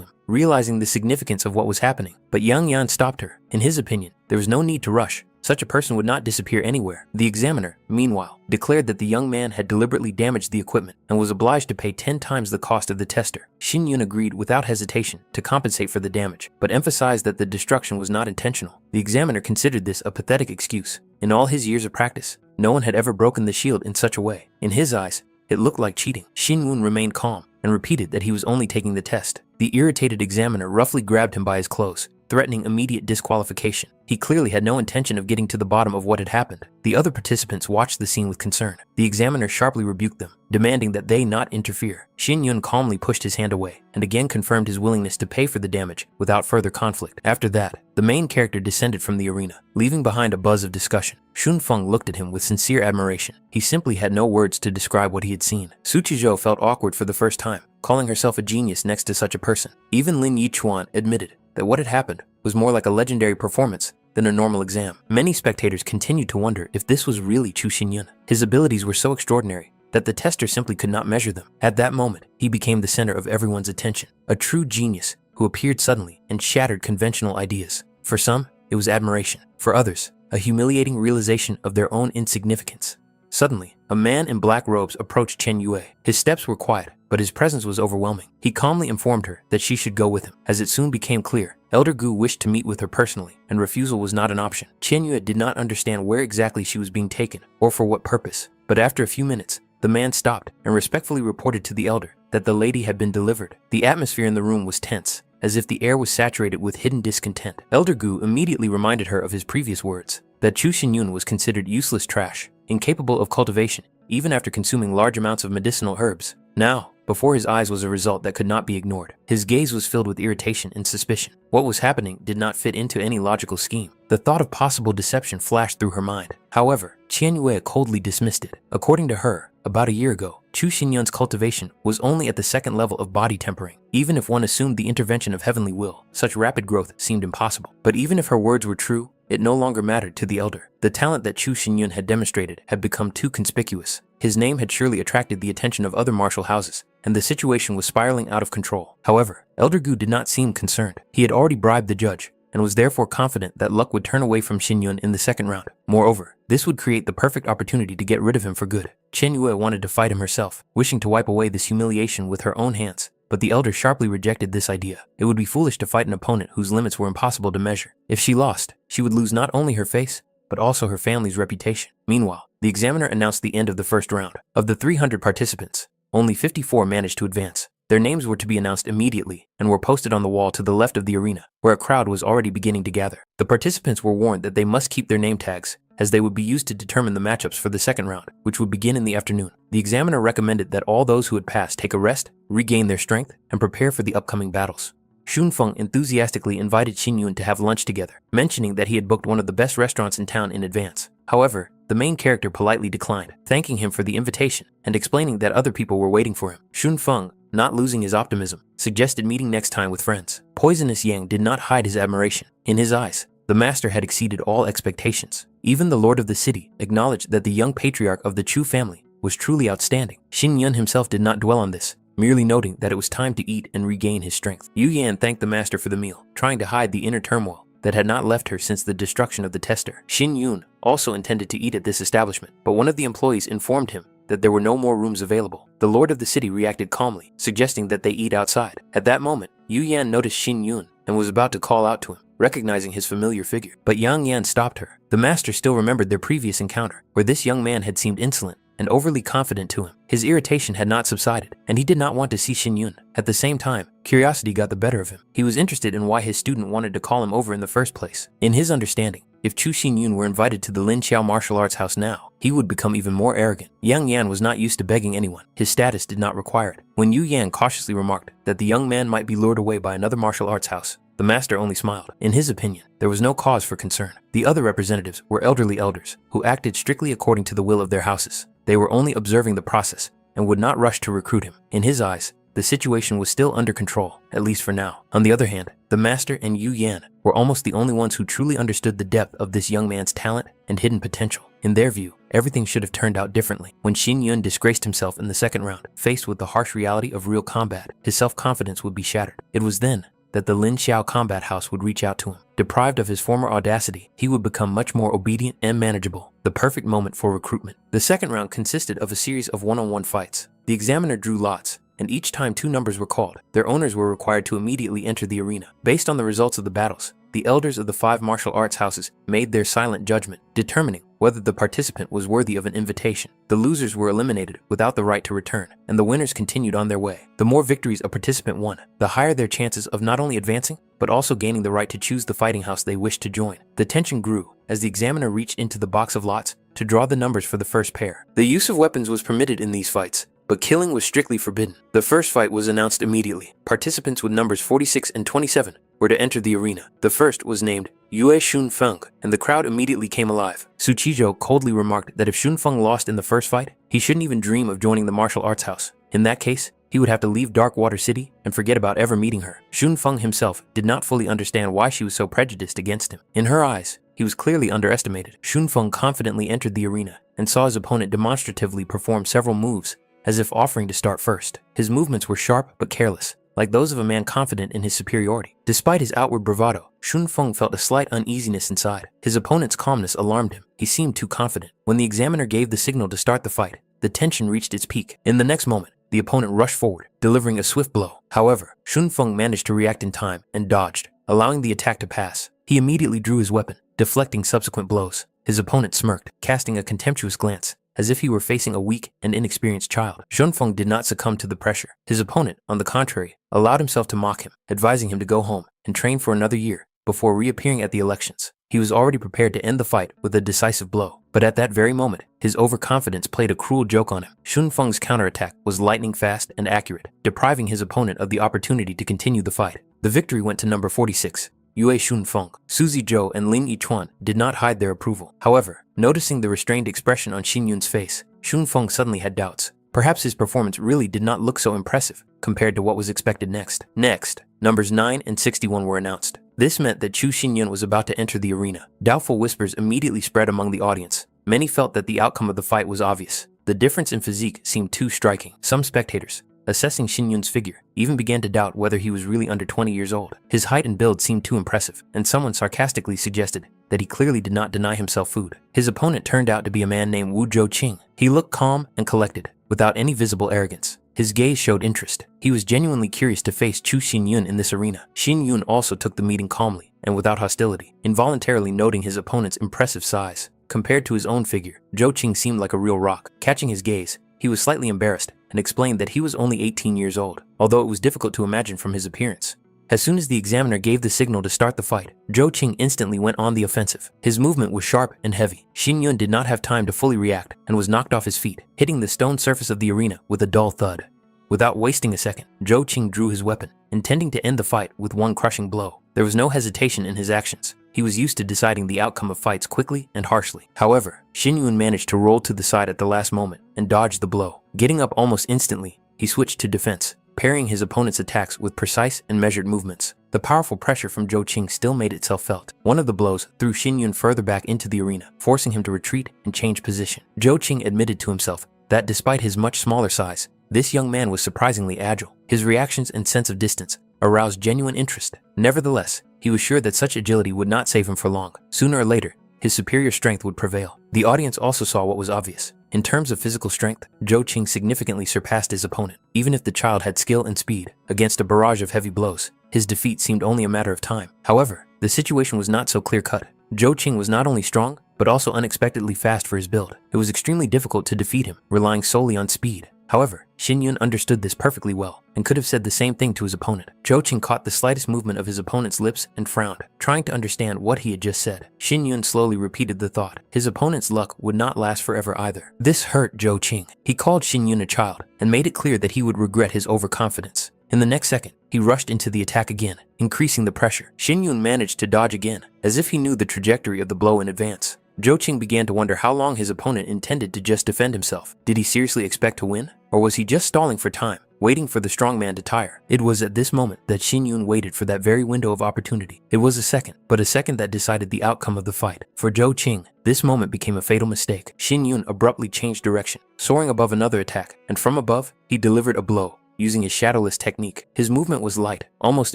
him, realizing the significance of what was happening, but Yang Yan stopped her. In his opinion, there was no need to rush. Such a person would not disappear anywhere. The examiner, meanwhile, declared that the young man had deliberately damaged the equipment and was obliged to pay 10 times the cost of the tester. Xin Yun agreed without hesitation to compensate for the damage, but emphasized that the destruction was not intentional. The examiner considered this a pathetic excuse. In all his years of practice, no one had ever broken the shield in such a way. In his eyes, it looked like cheating. Xin Yun remained calm and repeated that he was only taking the test. The irritated examiner roughly grabbed him by his clothes, threatening immediate disqualification. He clearly had no intention of getting to the bottom of what had happened. The other participants watched the scene with concern. The examiner sharply rebuked them, demanding that they not interfere. Xin Yun calmly pushed his hand away and again confirmed his willingness to pay for the damage without further conflict. After that, the main character descended from the arena, leaving behind a buzz of discussion. Shun Feng looked at him with sincere admiration. He simply had no words to describe what he had seen. Su Qizhou felt awkward for the first time, calling herself a genius next to such a person. Even Lin Yichuan admitted that what had happened was more like a legendary performance than a normal exam. Many spectators continued to wonder if this was really Chu Xinyun. His abilities were so extraordinary that the tester simply could not measure them. At that moment, he became the center of everyone's attention, a true genius who appeared suddenly and shattered conventional ideas. For some, it was admiration. For others, a humiliating realization of their own insignificance. Suddenly, a man in black robes approached Chen Yue. His steps were quiet, but his presence was overwhelming. He calmly informed her that she should go with him. As it soon became clear, Elder Gu wished to meet with her personally, and refusal was not an option. Chen Yue did not understand where exactly she was being taken, or for what purpose. But after a few minutes, the man stopped and respectfully reported to the elder that the lady had been delivered. The atmosphere in the room was tense, as if the air was saturated with hidden discontent. Elder Gu immediately reminded her of his previous words, that Chu Xinyun was considered useless trash, incapable of cultivation, even after consuming large amounts of medicinal herbs. Now, before his eyes was a result that could not be ignored. His gaze was filled with irritation and suspicion. What was happening did not fit into any logical scheme. The thought of possible deception flashed through her mind. However, Qian Yue coldly dismissed it. According to her, about a year ago, Chu Xinyun's cultivation was only at the second level of body tempering. Even if one assumed the intervention of heavenly will, such rapid growth seemed impossible. But even if her words were true, it no longer mattered to the elder. The talent that Chu Xinyun had demonstrated had become too conspicuous. His name had surely attracted the attention of other martial houses, and the situation was spiraling out of control. However, Elder Gu did not seem concerned. He had already bribed the judge, and was therefore confident that luck would turn away from Xinyun in the second round. Moreover, this would create the perfect opportunity to get rid of him for good. Chen Yue wanted to fight him herself, wishing to wipe away this humiliation with her own hands. But the elder sharply rejected this idea. It would be foolish to fight an opponent whose limits were impossible to measure. If she lost, she would lose not only her face, but also her family's reputation. Meanwhile, the examiner announced the end of the first round. Of the 300 participants, only 54 managed to advance. Their names were to be announced immediately and were posted on the wall to the left of the arena, where a crowd was already beginning to gather. The participants were warned that they must keep their name tags, as they would be used to determine the matchups for the second round, which would begin in the afternoon. The examiner recommended that all those who had passed take a rest, regain their strength, and prepare for the upcoming battles. Shunfeng enthusiastically invited Xinyun to have lunch together, mentioning that he had booked one of the best restaurants in town in advance. However, the main character politely declined, thanking him for the invitation and explaining that other people were waiting for him. Shunfeng, not losing his optimism, suggested meeting next time with friends. Poisonous Yang did not hide his admiration. In his eyes, the master had exceeded all expectations. Even the lord of the city acknowledged that the young patriarch of the Chu family was truly outstanding. Xinyun himself did not dwell on this, merely noting that it was time to eat and regain his strength. Yu Yan thanked the master for the meal, trying to hide the inner turmoil that had not left her since the destruction of the tester. Xin Yun also intended to eat at this establishment, but one of the employees informed him that there were no more rooms available. The lord of the city reacted calmly, suggesting that they eat outside. At that moment, Yu Yan noticed Xin Yun and was about to call out to him, recognizing his familiar figure. But Yang Yan stopped her. The master still remembered their previous encounter, where this young man had seemed insolent and overly confident to him. His irritation had not subsided, and he did not want to see Xinyun. At the same time, curiosity got the better of him. He was interested in why his student wanted to call him over in the first place. In his understanding, if Chu Xinyun were invited to the Lin Xiao martial arts house now, he would become even more arrogant. Yang Yan was not used to begging anyone. His status did not require it. When Yu Yan cautiously remarked that the young man might be lured away by another martial arts house, the master only smiled. In his opinion, there was no cause for concern. The other representatives were elderly elders who acted strictly according to the will of their houses. They were only observing the process and would not rush to recruit him. In his eyes, the situation was still under control, at least for now. On the other hand, the master and Yu Yan were almost the only ones who truly understood the depth of this young man's talent and hidden potential. In their view, everything should have turned out differently. When Xin Yun disgraced himself in the second round, faced with the harsh reality of real combat, his self-confidence would be shattered. It was then that the Lin Xiao combat house would reach out to him. Deprived of his former audacity, he would become much more obedient and manageable, the perfect moment for recruitment. The second round consisted of a series of one-on-one fights. The examiner drew lots, and each time 2 numbers were called, their owners were required to immediately enter the arena. Based on the results of the battles, the elders of the 5 martial arts houses made their silent judgment, determining whether the participant was worthy of an invitation. The losers were eliminated without the right to return, and the winners continued on their way. The more victories a participant won, the higher their chances of not only advancing, but also gaining the right to choose the fighting house they wished to join. The tension grew as the examiner reached into the box of lots to draw the numbers for the first pair. The use of weapons was permitted in these fights, but killing was strictly forbidden. The first fight was announced immediately. Participants with numbers 46 and 27 were to enter the arena. The first was named Yue Shunfeng, and the crowd immediately came alive. Su Qizhou coldly remarked that if Shunfeng lost in the first fight, he shouldn't even dream of joining the martial arts house. In that case, he would have to leave Dark Water City and forget about ever meeting her. Shunfeng himself did not fully understand why she was so prejudiced against him. In her eyes, he was clearly underestimated. Shunfeng confidently entered the arena and saw his opponent demonstratively perform several moves, as if offering to start first. His movements were sharp but careless, like those of a man confident in his superiority. Despite his outward bravado, Shun Feng felt a slight uneasiness inside. His opponent's calmness alarmed him. He seemed too confident. When the examiner gave the signal to start the fight, the tension reached its peak. In the next moment, the opponent rushed forward, delivering a swift blow. However, Shun Feng managed to react in time and dodged, allowing the attack to pass. He immediately drew his weapon, deflecting subsequent blows. His opponent smirked, casting a contemptuous glance, as if he were facing a weak and inexperienced child. Shun Feng did not succumb to the pressure. His opponent, on the contrary, allowed himself to mock him, advising him to go home and train for another year before reappearing at the elections. He was already prepared to end the fight with a decisive blow, but at that very moment, his overconfidence played a cruel joke on him. Shun Feng's counterattack was lightning fast and accurate, depriving his opponent of the opportunity to continue the fight. The victory went to number 46. Yue Shun Feng. Suzy Zhou and Lin Yichuan did not hide their approval. However, noticing the restrained expression on Xin Yun's face, Shun Feng suddenly had doubts. Perhaps his performance really did not look so impressive compared to what was expected next. Next, numbers 9 and 61 were announced. This meant that Chu Xinyun was about to enter the arena. Doubtful whispers immediately spread among the audience. Many felt that the outcome of the fight was obvious. The difference in physique seemed too striking. Some spectators, assessing Xinyun's figure, even began to doubt whether he was really under 20 years old. His height and build seemed too impressive, and someone sarcastically suggested that he clearly did not deny himself food. His opponent turned out to be a man named Wu Zhouqing. He looked calm and collected, without any visible arrogance. His gaze showed interest. He was genuinely curious to face Chu Xinyun in this arena. Xinyun also took the meeting calmly and without hostility, involuntarily noting his opponent's impressive size. Compared to his own figure, Zhouqing seemed like a real rock. Catching his gaze, he was slightly embarrassed and explained that he was only 18 years old, although it was difficult to imagine from his appearance. As soon as the examiner gave the signal to start the fight, Zhouqing instantly went on the offensive. His movement was sharp and heavy. Xinyun did not have time to fully react and was knocked off his feet, hitting the stone surface of the arena with a dull thud. Without wasting a second, Zhouqing drew his weapon, intending to end the fight with one crushing blow. There was no hesitation in his actions. He was used to deciding the outcome of fights quickly and harshly. However, Xinyun managed to roll to the side at the last moment and dodge the blow. Getting up almost instantly, he switched to defense, parrying his opponent's attacks with precise and measured movements. The powerful pressure from Zhouqing still made itself felt. One of the blows threw Xinyun further back into the arena, forcing him to retreat and change position. Zhouqing admitted to himself that despite his much smaller size, this young man was surprisingly agile. His reactions and sense of distance aroused genuine interest. Nevertheless, he was sure that such agility would not save him for long. Sooner or later, his superior strength would prevail. The audience also saw what was obvious. In terms of physical strength, Zhouqing significantly surpassed his opponent. Even if the child had skill and speed, against a barrage of heavy blows, his defeat seemed only a matter of time. However, the situation was not so clear-cut. Zhouqing was not only strong, but also unexpectedly fast for his build. It was extremely difficult to defeat him, relying solely on speed. However, Xinyun understood this perfectly well and could have said the same thing to his opponent. Zhouqing caught the slightest movement of his opponent's lips and frowned, trying to understand what he had just said. Xinyun slowly repeated the thought. His opponent's luck would not last forever either. This hurt Zhouqing. He called Xinyun a child and made it clear that he would regret his overconfidence. In the next second, he rushed into the attack again, increasing the pressure. Xinyun managed to dodge again, as if he knew the trajectory of the blow in advance. Zhouqing began to wonder how long his opponent intended to just defend himself. Did he seriously expect to win? Or was he just stalling for time, waiting for the strong man to tire? It was at this moment that Xinyun waited for that very window of opportunity. It was a second, but a second that decided the outcome of the fight. For Zhouqing, this moment became a fatal mistake. Xinyun abruptly changed direction, soaring above another attack, and from above, he delivered a blow, using his shadowless technique. His movement was light, almost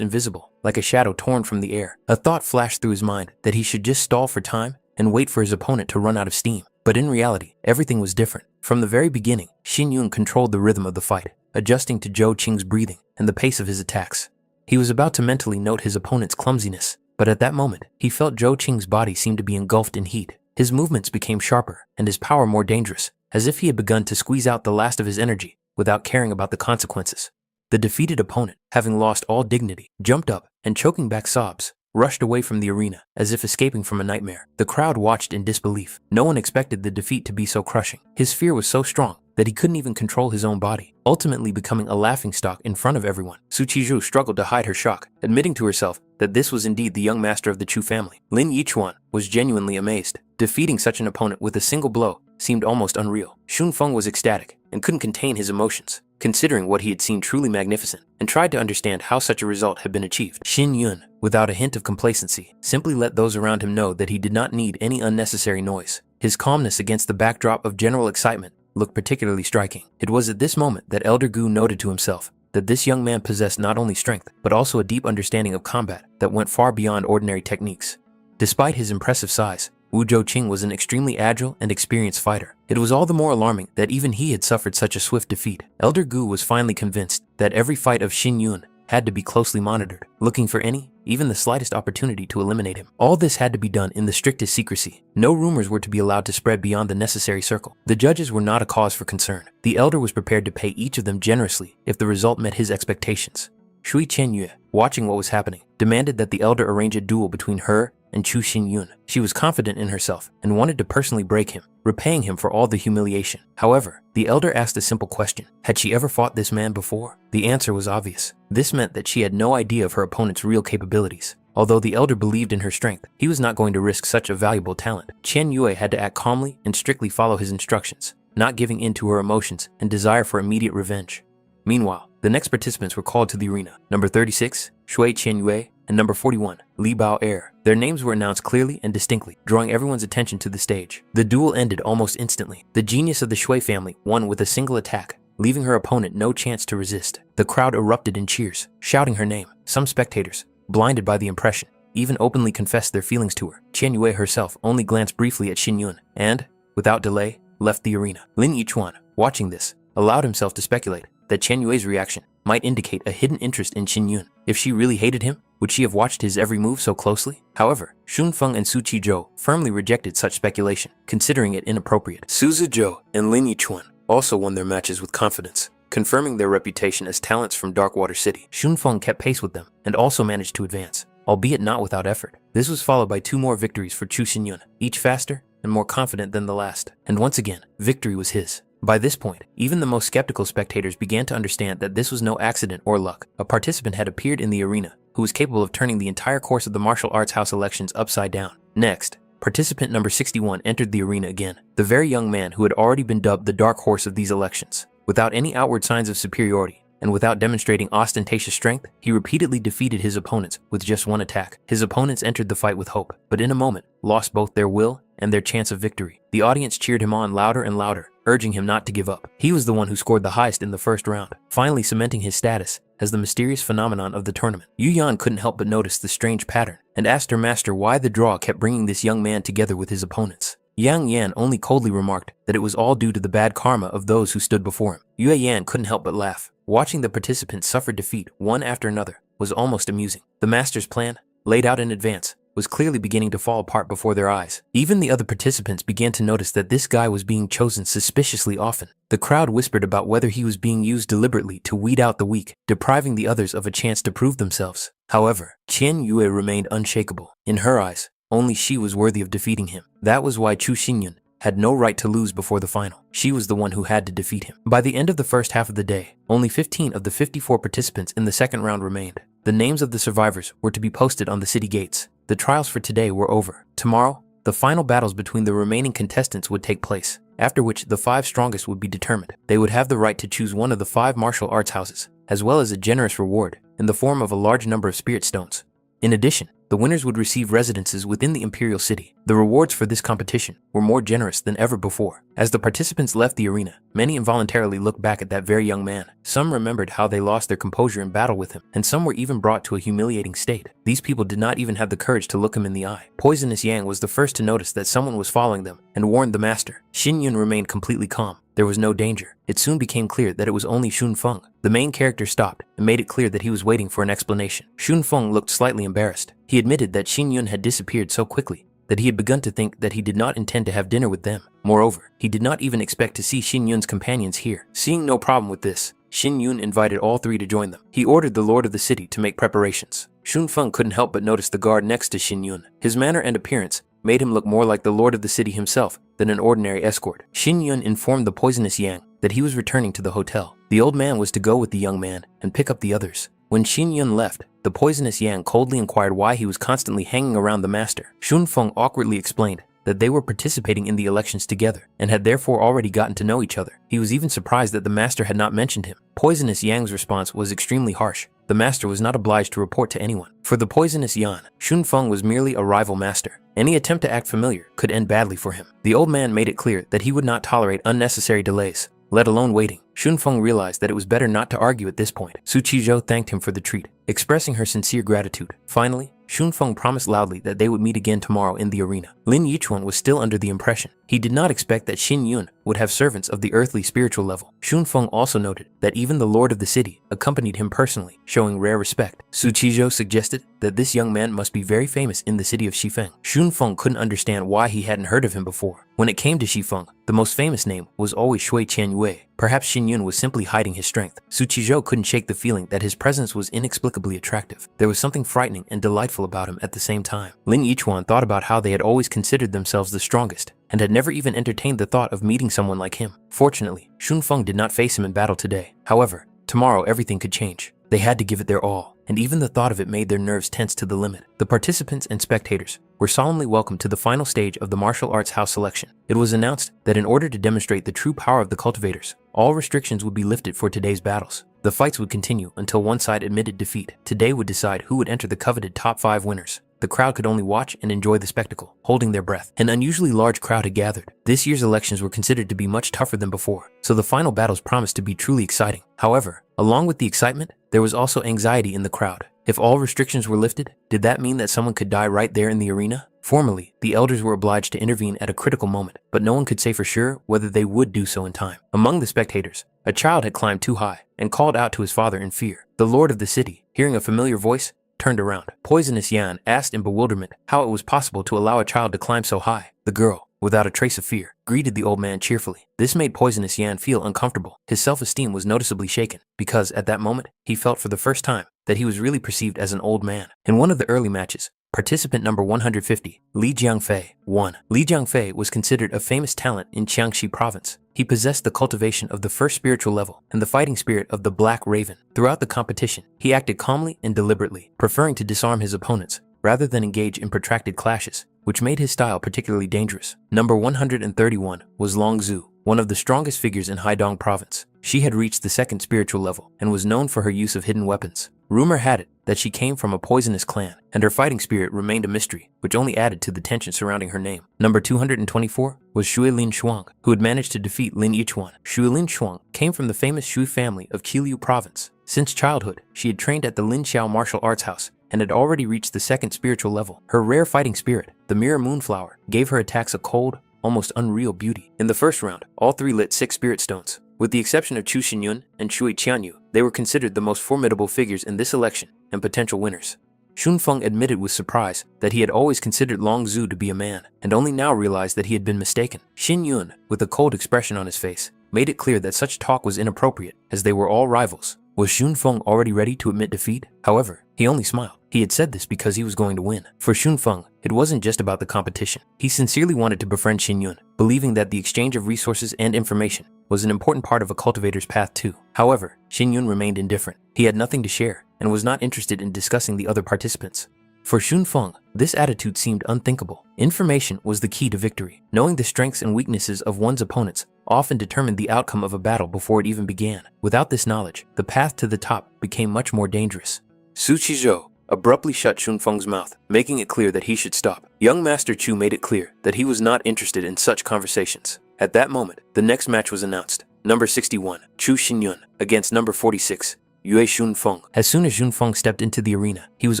invisible, like a shadow torn from the air. A thought flashed through his mind that he should just stall for time and wait for his opponent to run out of steam. But in reality, everything was different. From the very beginning, Xinyun controlled the rhythm of the fight, adjusting to Zhouqing's breathing and the pace of his attacks. He was about to mentally note his opponent's clumsiness, but at that moment, he felt Zhouqing's body seem to be engulfed in heat. His movements became sharper and his power more dangerous, as if he had begun to squeeze out the last of his energy without caring about the consequences. The defeated opponent, having lost all dignity, jumped up and, choking back sobs, rushed away from the arena, as if escaping from a nightmare. The crowd watched in disbelief. No one expected the defeat to be so crushing. His fear was so strong that he couldn't even control his own body, ultimately becoming a laughingstock in front of everyone. Su Qizhu struggled to hide her shock, admitting to herself that this was indeed the young master of the Chu family. Lin Yichuan was genuinely amazed. Defeating such an opponent with a single blow seemed almost unreal. Shun Feng was ecstatic and couldn't contain his emotions, considering what he had seen truly magnificent, and tried to understand how such a result had been achieved. Xinyun, without a hint of complacency, simply let those around him know that he did not need any unnecessary noise. His calmness against the backdrop of general excitement looked particularly striking. It was at this moment that Elder Gu noted to himself that this young man possessed not only strength, but also a deep understanding of combat that went far beyond ordinary techniques. Despite his impressive size, Wu Zhouqing was an extremely agile and experienced fighter. It was all the more alarming that even he had suffered such a swift defeat. Elder Gu was finally convinced that every fight of Xin Yun had to be closely monitored, looking for any, even the slightest opportunity to eliminate him. All this had to be done in the strictest secrecy. No rumors were to be allowed to spread beyond the necessary circle. The judges were not a cause for concern. The elder was prepared to pay each of them generously if the result met his expectations. Shui Qianyue, watching what was happening, demanded that the elder arrange a duel between her and Chu Xinyun. She was confident in herself and wanted to personally break him, repaying him for all the humiliation. However, the elder asked a simple question. Had she ever fought this man before? The answer was obvious. This meant that she had no idea of her opponent's real capabilities. Although the elder believed in her strength, he was not going to risk such a valuable talent. Qian Yue had to act calmly and strictly follow his instructions, not giving in to her emotions and desire for immediate revenge. Meanwhile, the next participants were called to the arena. Number 36, Shui Qianyue, and number 41, Li Bao Er. Their names were announced clearly and distinctly, drawing everyone's attention to the stage. The duel ended almost instantly. The genius of the Shui family won with a single attack, leaving her opponent no chance to resist. The crowd erupted in cheers, shouting her name. Some spectators, blinded by the impression, even openly confessed their feelings to her. Qianyue herself only glanced briefly at Xin Yun and, without delay, left the arena. Lin Yichuan, watching this, allowed himself to speculate that Qianyue's reaction might indicate a hidden interest in Xin Yun. If she really hated him, would she have watched his every move so closely? However, Xun Feng and Su Qizhou firmly rejected such speculation, considering it inappropriate. Su Zizhou and Lin Yichuan also won their matches with confidence, confirming their reputation as talents from Darkwater City. Xun Feng kept pace with them and also managed to advance, albeit not without effort. This was followed by 2 more victories for Chu Xinyun, each faster and more confident than the last. And once again, victory was his. By this point, even the most skeptical spectators began to understand that this was no accident or luck. A participant had appeared in the arena who was capable of turning the entire course of the martial arts house elections upside down. Next, participant number 61 entered the arena again, the very young man who had already been dubbed the dark horse of these elections. Without any outward signs of superiority, and without demonstrating ostentatious strength, he repeatedly defeated his opponents with just 1 attack. His opponents entered the fight with hope, but in a moment, lost both their will and their chance of victory. The audience cheered him on louder and louder, urging him not to give up. He was the one who scored the highest in the first round, finally cementing his status as the mysterious phenomenon of the tournament. Yu Yan couldn't help but notice the strange pattern, and asked her master why the draw kept bringing this young man together with his opponents. Yang Yan only coldly remarked that it was all due to the bad karma of those who stood before him. Yue Yan couldn't help but laugh. Watching the participants suffer defeat one after another was almost amusing. The master's plan, laid out in advance, was clearly beginning to fall apart before their eyes. Even the other participants began to notice that this guy was being chosen suspiciously often. The crowd whispered about whether he was being used deliberately to weed out the weak, depriving the others of a chance to prove themselves. However, Qian Yue remained unshakable. In her eyes, only she was worthy of defeating him. That was why Chu Xinyun had no right to lose before the final. She was the one who had to defeat him. By the end of the first half of the day, only 15 of the 54 participants in the second round remained. The names of the survivors were to be posted on the city gates. The trials for today were over. Tomorrow, the final battles between the remaining contestants would take place, after which the 5 strongest would be determined. They would have the right to choose one of the 5 martial arts houses, as well as a generous reward in the form of a large number of spirit stones. In addition, the winners would receive residences within the Imperial City. The rewards for this competition were more generous than ever before. As the participants left the arena, many involuntarily looked back at that very young man. Some remembered how they lost their composure in battle with him, and some were even brought to a humiliating state. These people did not even have the courage to look him in the eye. Poisonous Yang was the first to notice that someone was following them and warned the master. Xin Yun remained completely calm. There was no danger. It soon became clear that it was only Xun Feng. The main character stopped and made it clear that he was waiting for an explanation. Xun Feng looked slightly embarrassed. He admitted that Xin Yun had disappeared so quickly that he had begun to think that he did not intend to have dinner with them. Moreover, he did not even expect to see Xin Yun's companions here. Seeing no problem with this, Xin Yun invited all 3 to join them. He ordered the lord of the city to make preparations. Xun Feng couldn't help but notice the guard next to Xin Yun. His manner and appearance made him look more like the lord of the city himself than an ordinary escort. Xin Yun informed the poisonous Yang that he was returning to the hotel. The old man was to go with the young man and pick up the others. When Xin Yun left, the poisonous Yang coldly inquired why he was constantly hanging around the master. Xun Feng awkwardly explained that they were participating in the elections together and had therefore already gotten to know each other. He was even surprised that the master had not mentioned him. Poisonous Yang's response was extremely harsh. The master was not obliged to report to anyone. For the poisonous Yan, Xun Feng was merely a rival master. Any attempt to act familiar could end badly for him. The old man made it clear that he would not tolerate unnecessary delays. let alone waiting. Shunfeng realized that it was better not to argue at this point. Su Qizhou thanked him for the treat, expressing her sincere gratitude. Finally, Shunfeng promised loudly that they would meet again tomorrow in the arena. Lin Yichuan was still under the impression. He did not expect that Xin Yun would have servants of the earthly spiritual level. Shunfeng also noted that even the lord of the city accompanied him personally, showing rare respect. Su Qizhou suggested that this young man must be very famous in the city of Shifeng. Shunfeng couldn't understand why he hadn't heard of him before. When it came to Shifeng, the most famous name was always Shui Qianyue. Perhaps Xin Yun was simply hiding his strength. Su Qizhou couldn't shake the feeling that his presence was inexplicably attractive. There was something frightening and delightful about him at the same time. Lin Yichuan thought about how they had always considered themselves the strongest, and had never even entertained the thought of meeting someone like him. Fortunately, Shunfeng did not face him in battle today. However, tomorrow everything could change. They had to give it their all, and even the thought of it made their nerves tense to the limit. The participants and spectators were solemnly welcomed to the final stage of the martial arts house selection. It was announced that in order to demonstrate the true power of the cultivators, all restrictions would be lifted for today's battles. The fights would continue until one side admitted defeat. Today would decide who would enter the coveted top 5 winners. The crowd could only watch and enjoy the spectacle, holding their breath. An unusually large crowd had gathered. This year's elections were considered to be much tougher than before, so the final battles promised to be truly exciting. However, along with the excitement, there was also anxiety in the crowd. If all restrictions were lifted, did that mean that someone could die right there in the arena? Formally, the elders were obliged to intervene at a critical moment, but no one could say for sure whether they would do so in time. Among the spectators, a child had climbed too high and called out to his father in fear. The lord of the city, hearing a familiar voice, turned around. Poisonous Yan asked in bewilderment how it was possible to allow a child to climb so high. The girl, without a trace of fear, greeted the old man cheerfully. This made Poisonous Yan feel uncomfortable. His self-esteem was noticeably shaken, because at that moment, he felt for the first time that he was really perceived as an old man. In one of the early matches, participant number 150, Li Jiangfei, won. Li Jiangfei was considered a famous talent in Jiangxi province. He possessed the cultivation of the first spiritual level and the fighting spirit of the Black Raven. Throughout the competition, he acted calmly and deliberately, preferring to disarm his opponents rather than engage in protracted clashes, which made his style particularly dangerous. Number 131 was Long Zhu, one of the strongest figures in Haidong province. She had reached the second spiritual level and was known for her use of hidden weapons. Rumor had it that she came from a poisonous clan, and her fighting spirit remained a mystery, which only added to the tension surrounding her name. Number 224 was Shuilin Shuang, who had managed to defeat Lin Yichuan. Shuilin Shuang came from the famous Shu family of Qiliu province. Since childhood, she had trained at the Lin Xiao martial arts house and had already reached the second spiritual level. Her rare fighting spirit, the Mirror Moonflower, gave her attacks a cold, almost unreal beauty. In the first round, all 3 lit 6 spirit stones. With the exception of Chu Xinyun and Shui Qianyu, they were considered the most formidable figures in this election and potential winners. Shunfeng admitted with surprise that he had always considered Long Zhu to be a man, and only now realized that he had been mistaken. Xin Yun, with a cold expression on his face, made it clear that such talk was inappropriate, as they were all rivals. Was Shunfeng already ready to admit defeat? However, he only smiled. He had said this because he was going to win. For Shunfeng, it wasn't just about the competition. He sincerely wanted to befriend Xin Yun, believing that the exchange of resources and information was an important part of a cultivator's path too. However, Xin Yun remained indifferent. He had nothing to share and was not interested in discussing the other participants. For Shunfeng, this attitude seemed unthinkable. Information was the key to victory. Knowing the strengths and weaknesses of one's opponents often determined the outcome of a battle before it even began. Without this knowledge, the path to the top became much more dangerous. Su Qizhou abruptly shut Shunfeng's mouth, making it clear that he should stop. Young Master Chu made it clear that he was not interested in such conversations. At that moment, the next match was announced. Number 61, Chu Xinyun, against number 46, Yue Shunfeng. As soon as Shunfeng stepped into the arena, he was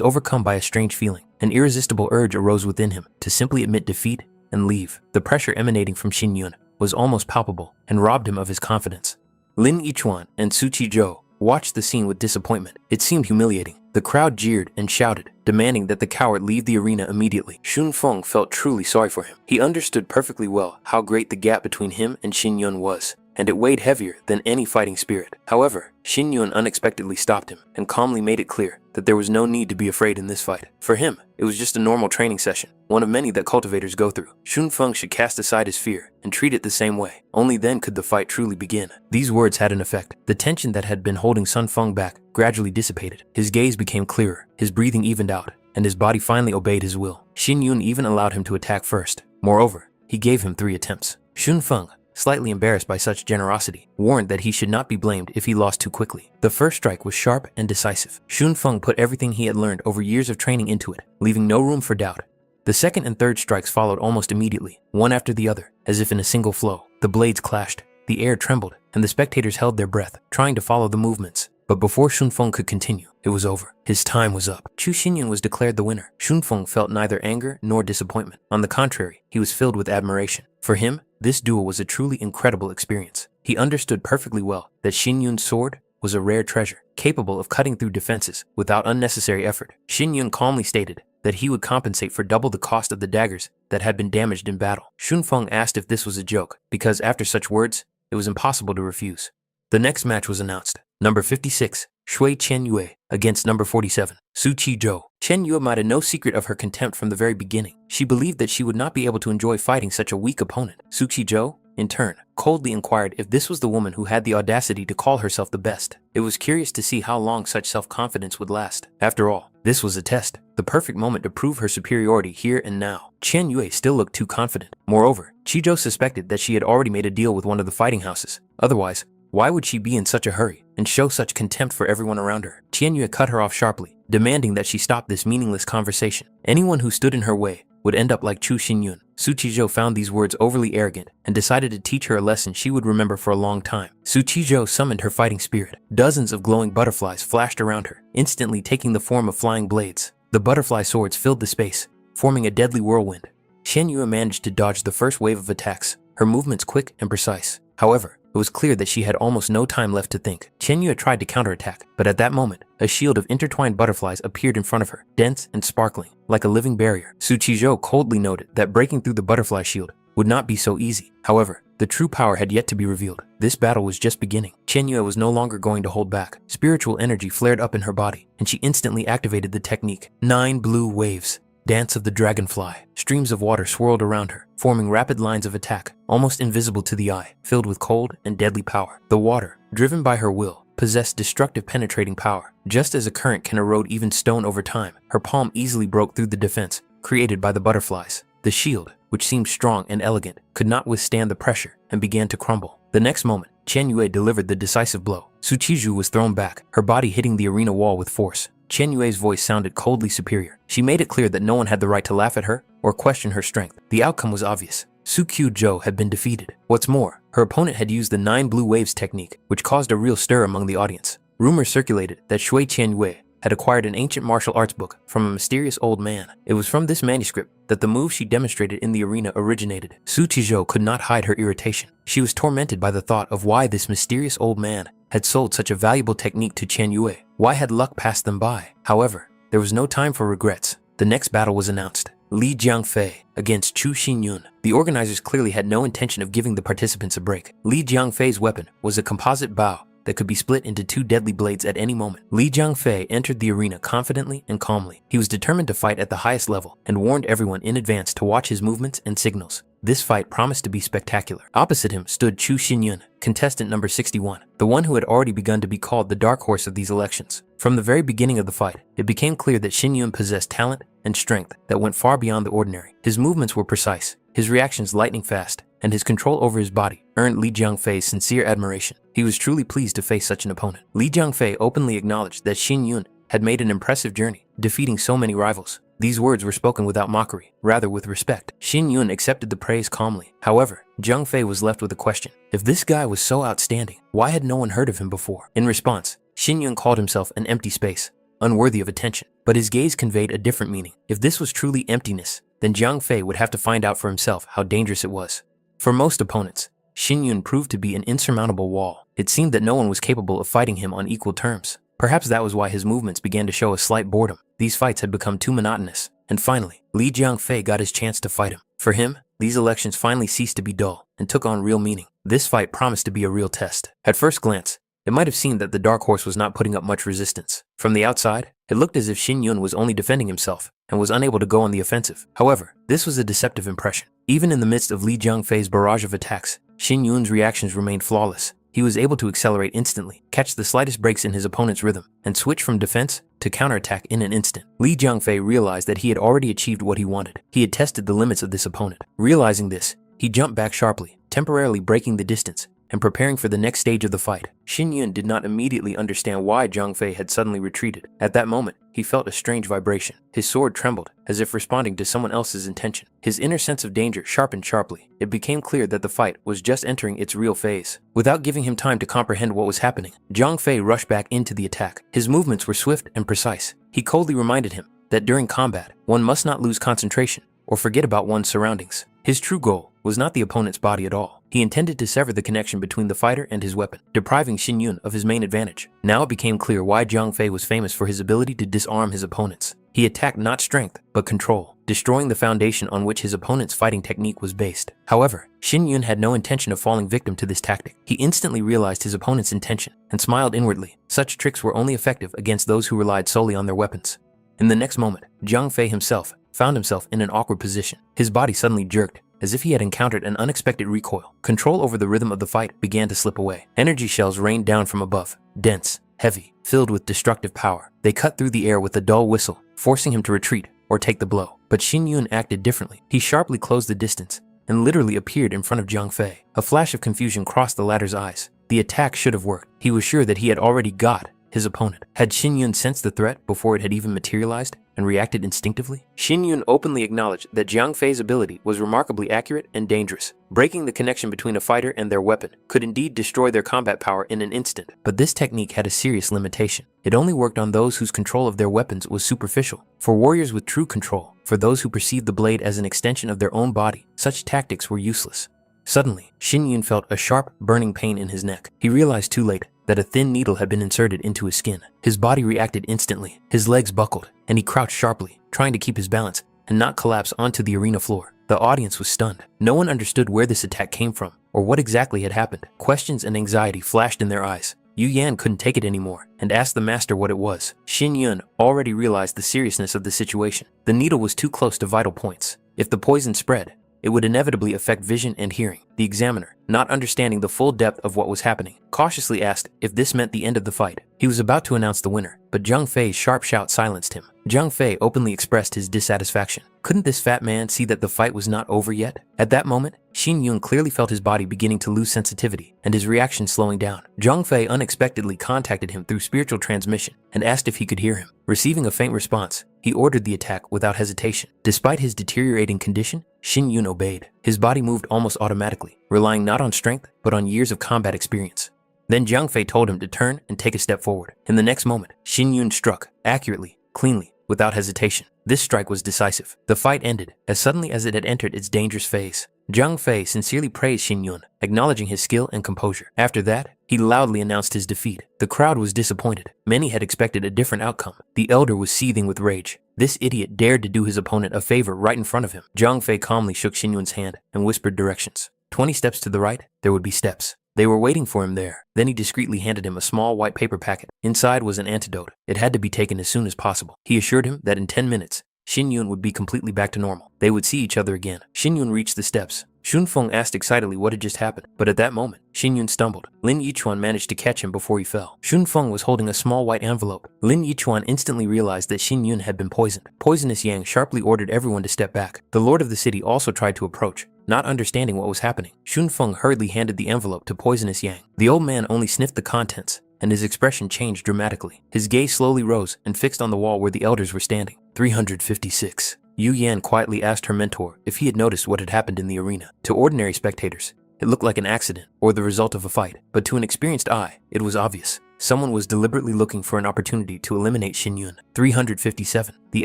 overcome by a strange feeling. An irresistible urge arose within him to simply admit defeat and leave. The pressure emanating from Xinyun was almost palpable and robbed him of his confidence. Lin Yichuan and Su Qizhou watched the scene with disappointment. It seemed humiliating. The crowd jeered and shouted, demanding that the coward leave the arena immediately. Shunfeng felt truly sorry for him. He understood perfectly well how great the gap between him and Xin Yun was, and it weighed heavier than any fighting spirit. However, Xin Yun unexpectedly stopped him and calmly made it clear that there was no need to be afraid in this fight. For him, it was just a normal training session, one of many that cultivators go through. Shunfeng should cast aside his fear and treat it the same way. Only then could the fight truly begin. These words had an effect. The tension that had been holding Sun Feng back gradually dissipated. His gaze became clearer, his breathing evened out, and his body finally obeyed his will. Xin Yun even allowed him to attack first. Moreover, he gave him 3 attempts. Shunfeng, slightly embarrassed by such generosity, warned that he should not be blamed if he lost too quickly. The first strike was sharp and decisive. Shunfeng put everything he had learned over years of training into it, leaving no room for doubt. The second and third strikes followed almost immediately, one after the other, as if in a single flow. The blades clashed, the air trembled, and the spectators held their breath, trying to follow the movements. But before Shunfeng could continue, it was over. His time was up. Chu Xinyun was declared the winner. Shunfeng felt neither anger nor disappointment. On the contrary, he was filled with admiration. For him, this duel was a truly incredible experience. He understood perfectly well that Xinyun's sword was a rare treasure, capable of cutting through defenses without unnecessary effort. Xinyun calmly stated that he would compensate for double the cost of the daggers that had been damaged in battle. Shunfeng asked if this was a joke, because after such words, it was impossible to refuse. The next match was announced. Number 56, Shui Qianyue against number 47, Su Qizhou. Qianyue made no secret of her contempt from the very beginning. She believed that she would not be able to enjoy fighting such a weak opponent. Su Qizhou, in turn, coldly inquired if this was the woman who had the audacity to call herself the best. It was curious to see how long such self-confidence would last. After all, this was a test, the perfect moment to prove her superiority here and now. Qianyue still looked too confident. Moreover, Qizhou suspected that she had already made a deal with one of the fighting houses. Otherwise, why would she be in such a hurry and show such contempt for everyone around her? Qianyue cut her off sharply, demanding that she stop this meaningless conversation. Anyone who stood in her way would end up like Chu Xinyun. Su Qizhou found these words overly arrogant and decided to teach her a lesson she would remember for a long time. Su Qizhou summoned her fighting spirit. Dozens of glowing butterflies flashed around her, instantly taking the form of flying blades. The butterfly swords filled the space, forming a deadly whirlwind. Qianyue managed to dodge the first wave of attacks, her movements quick and precise. However, it was clear that she had almost no time left to think. Qianyue tried to counterattack, but at that moment, a shield of intertwined butterflies appeared in front of her, dense and sparkling, like a living barrier. Su Qizhou coldly noted that breaking through the butterfly shield would not be so easy. However, the true power had yet to be revealed. This battle was just beginning. Qianyue was no longer going to hold back. Spiritual energy flared up in her body, and she instantly activated the technique. 9 blue waves. Dance of the dragonfly. Streams of water swirled around her, forming rapid lines of attack, almost invisible to the eye, filled with cold and deadly power. The water, driven by her will, possessed destructive penetrating power. Just as a current can erode even stone over time, her palm easily broke through the defense created by the butterflies. The shield, which seemed strong and elegant, could not withstand the pressure and began to crumble. The next moment, Qianyue delivered the decisive blow. Su Qizhou was thrown back, her body hitting the arena wall with force. Qianyue's voice sounded coldly superior. She made it clear that no one had the right to laugh at her or question her strength. The outcome was obvious. Su Qizhou had been defeated. What's more, her opponent had used the 9 blue waves technique, which caused a real stir among the audience. Rumors circulated that Shui Qianyue had acquired an ancient martial arts book from a mysterious old man. It was from this manuscript that the move she demonstrated in the arena originated. Su Qizhou could not hide her irritation. She was tormented by the thought of why this mysterious old man had sold such a valuable technique to Qianyue. Why had luck passed them by? However, there was no time for regrets. The next battle was announced. Li Jiangfei against Chu Xinyun. The organizers clearly had no intention of giving the participants a break. Li Jiangfei's weapon was a composite bow that could be split into 2 deadly blades at any moment. Li Jiangfei entered the arena confidently and calmly. He was determined to fight at the highest level and warned everyone in advance to watch his movements and signals. This fight promised to be spectacular. Opposite him stood Chu Xinyun, contestant number 61, the one who had already begun to be called the dark horse of these elections. From the very beginning of the fight, it became clear that Xinyun possessed talent and strength that went far beyond the ordinary. His movements were precise, his reactions lightning fast, and his control over his body earned Li Jiangfei's sincere admiration. He was truly pleased to face such an opponent. Li Jiangfei openly acknowledged that Xinyun had made an impressive journey, defeating so many rivals. These words were spoken without mockery, rather with respect. Xinyun accepted the praise calmly. However, Jiang Fei was left with a question. If this guy was so outstanding, why had no one heard of him before? In response, Xinyun called himself an empty space, unworthy of attention. But his gaze conveyed a different meaning. If this was truly emptiness, then Jiang Fei would have to find out for himself how dangerous it was. For most opponents, Xinyun proved to be an insurmountable wall. It seemed that no one was capable of fighting him on equal terms. Perhaps that was why his movements began to show a slight boredom. These fights had become too monotonous. And finally, Li Jiangfei got his chance to fight him. For him, these elections finally ceased to be dull and took on real meaning. This fight promised to be a real test. At first glance, it might have seemed that the dark horse was not putting up much resistance. From the outside, it looked as if Xinyun was only defending himself and was unable to go on the offensive. However, this was a deceptive impression. Even in the midst of Li Jiangfei's barrage of attacks, Xinyun's reactions remained flawless. He was able to accelerate instantly, catch the slightest breaks in his opponent's rhythm, and switch from defense to counterattack in an instant. Li Jiangfei realized that he had already achieved what he wanted. He had tested the limits of this opponent. Realizing this, he jumped back sharply, temporarily breaking the distance and preparing for the next stage of the fight. Xin Yun did not immediately understand why Zhang Fei had suddenly retreated. At that moment, he felt a strange vibration. His sword trembled, as if responding to someone else's intention. His inner sense of danger sharpened sharply. It became clear that the fight was just entering its real phase. Without giving him time to comprehend what was happening, Zhang Fei rushed back into the attack. His movements were swift and precise. He coldly reminded him that during combat, one must not lose concentration or forget about one's surroundings. His true goal was not the opponent's body at all. He intended to sever the connection between the fighter and his weapon, depriving Xin Yun of his main advantage. Now it became clear why Zhang Fei was famous for his ability to disarm his opponents. He attacked not strength, but control, destroying the foundation on which his opponent's fighting technique was based. However, Xin Yun had no intention of falling victim to this tactic. He instantly realized his opponent's intention and smiled inwardly. Such tricks were only effective against those who relied solely on their weapons. In the next moment, Zhang Fei himself found himself in an awkward position. His body suddenly jerked, as if he had encountered an unexpected recoil. Control over the rhythm of the fight began to slip away. Energy shells rained down from above, dense, heavy, filled with destructive power. They cut through the air with a dull whistle, forcing him to retreat or take the blow. But Xin Yun acted differently. He sharply closed the distance and literally appeared in front of Zhang Fei. A flash of confusion crossed the latter's eyes. The attack should have worked. He was sure that he had already got his opponent. Had Xin Yun sensed the threat before it had even materialized and reacted instinctively? Xin Yun openly acknowledged that Zhang Fei's ability was remarkably accurate and dangerous. Breaking the connection between a fighter and their weapon could indeed destroy their combat power in an instant. But this technique had a serious limitation. It only worked on those whose control of their weapons was superficial. For warriors with true control, for those who perceived the blade as an extension of their own body, such tactics were useless. Suddenly, Xin Yun felt a sharp, burning pain in his neck. He realized too late that a thin needle had been inserted into his skin. His body reacted instantly. His legs buckled, and he crouched sharply, trying to keep his balance and not collapse onto the arena floor. The audience was stunned. No one understood where this attack came from or what exactly had happened. Questions and anxiety flashed in their eyes. Yu Yan couldn't take it anymore and asked the master what it was. Xin Yun already realized the seriousness of the situation. The needle was too close to vital points. If the poison spread, it would inevitably affect vision and hearing. The examiner, not understanding the full depth of what was happening, cautiously asked if this meant the end of the fight. He was about to announce the winner, but Zhang Fei's sharp shout silenced him. Zhang Fei openly expressed his dissatisfaction. Couldn't this fat man see that the fight was not over yet? At that moment, Xin Yun clearly felt his body beginning to lose sensitivity and his reaction slowing down. Zhang Fei unexpectedly contacted him through spiritual transmission and asked if he could hear him. Receiving a faint response, he ordered the attack without hesitation. Despite his deteriorating condition, Xin Yun obeyed. His body moved almost automatically, relying not on strength, but on years of combat experience. Then Zhang Fei told him to turn and take a step forward. In the next moment, Xin Yun struck, accurately, cleanly, without hesitation. This strike was decisive. The fight ended as suddenly as it had entered its dangerous phase. Zhang Fei sincerely praised Xin Yun, acknowledging his skill and composure. After that, he loudly announced his defeat. The crowd was disappointed. Many had expected a different outcome. The elder was seething with rage. This idiot dared to do his opponent a favor right in front of him. Zhang Fei calmly shook Xin Yun's hand and whispered directions. 20 steps to the right, there would be steps. They were waiting for him there. Then he discreetly handed him a small white paper packet. Inside was an antidote. It had to be taken as soon as possible. He assured him that in 10 minutes, Xin Yun would be completely back to normal. They would see each other again. Xin Yun reached the steps. Xun Feng asked excitedly what had just happened, but at that moment, Xin Yun stumbled. Lin Yichuan managed to catch him before he fell. Xun Feng was holding a small white envelope. Lin Yichuan instantly realized that Xin Yun had been poisoned. Poisonous Yang sharply ordered everyone to step back. The lord of the city also tried to approach. Not understanding what was happening, Xun Feng hurriedly handed the envelope to Poisonous Yang. The old man only sniffed the contents, and his expression changed dramatically. His gaze slowly rose and fixed on the wall where the elders were standing. 356. Yu Yan quietly asked her mentor if he had noticed what had happened in the arena. To ordinary spectators, it looked like an accident or the result of a fight, but to an experienced eye, it was obvious. Someone was deliberately looking for an opportunity to eliminate Xin Yun. 357. The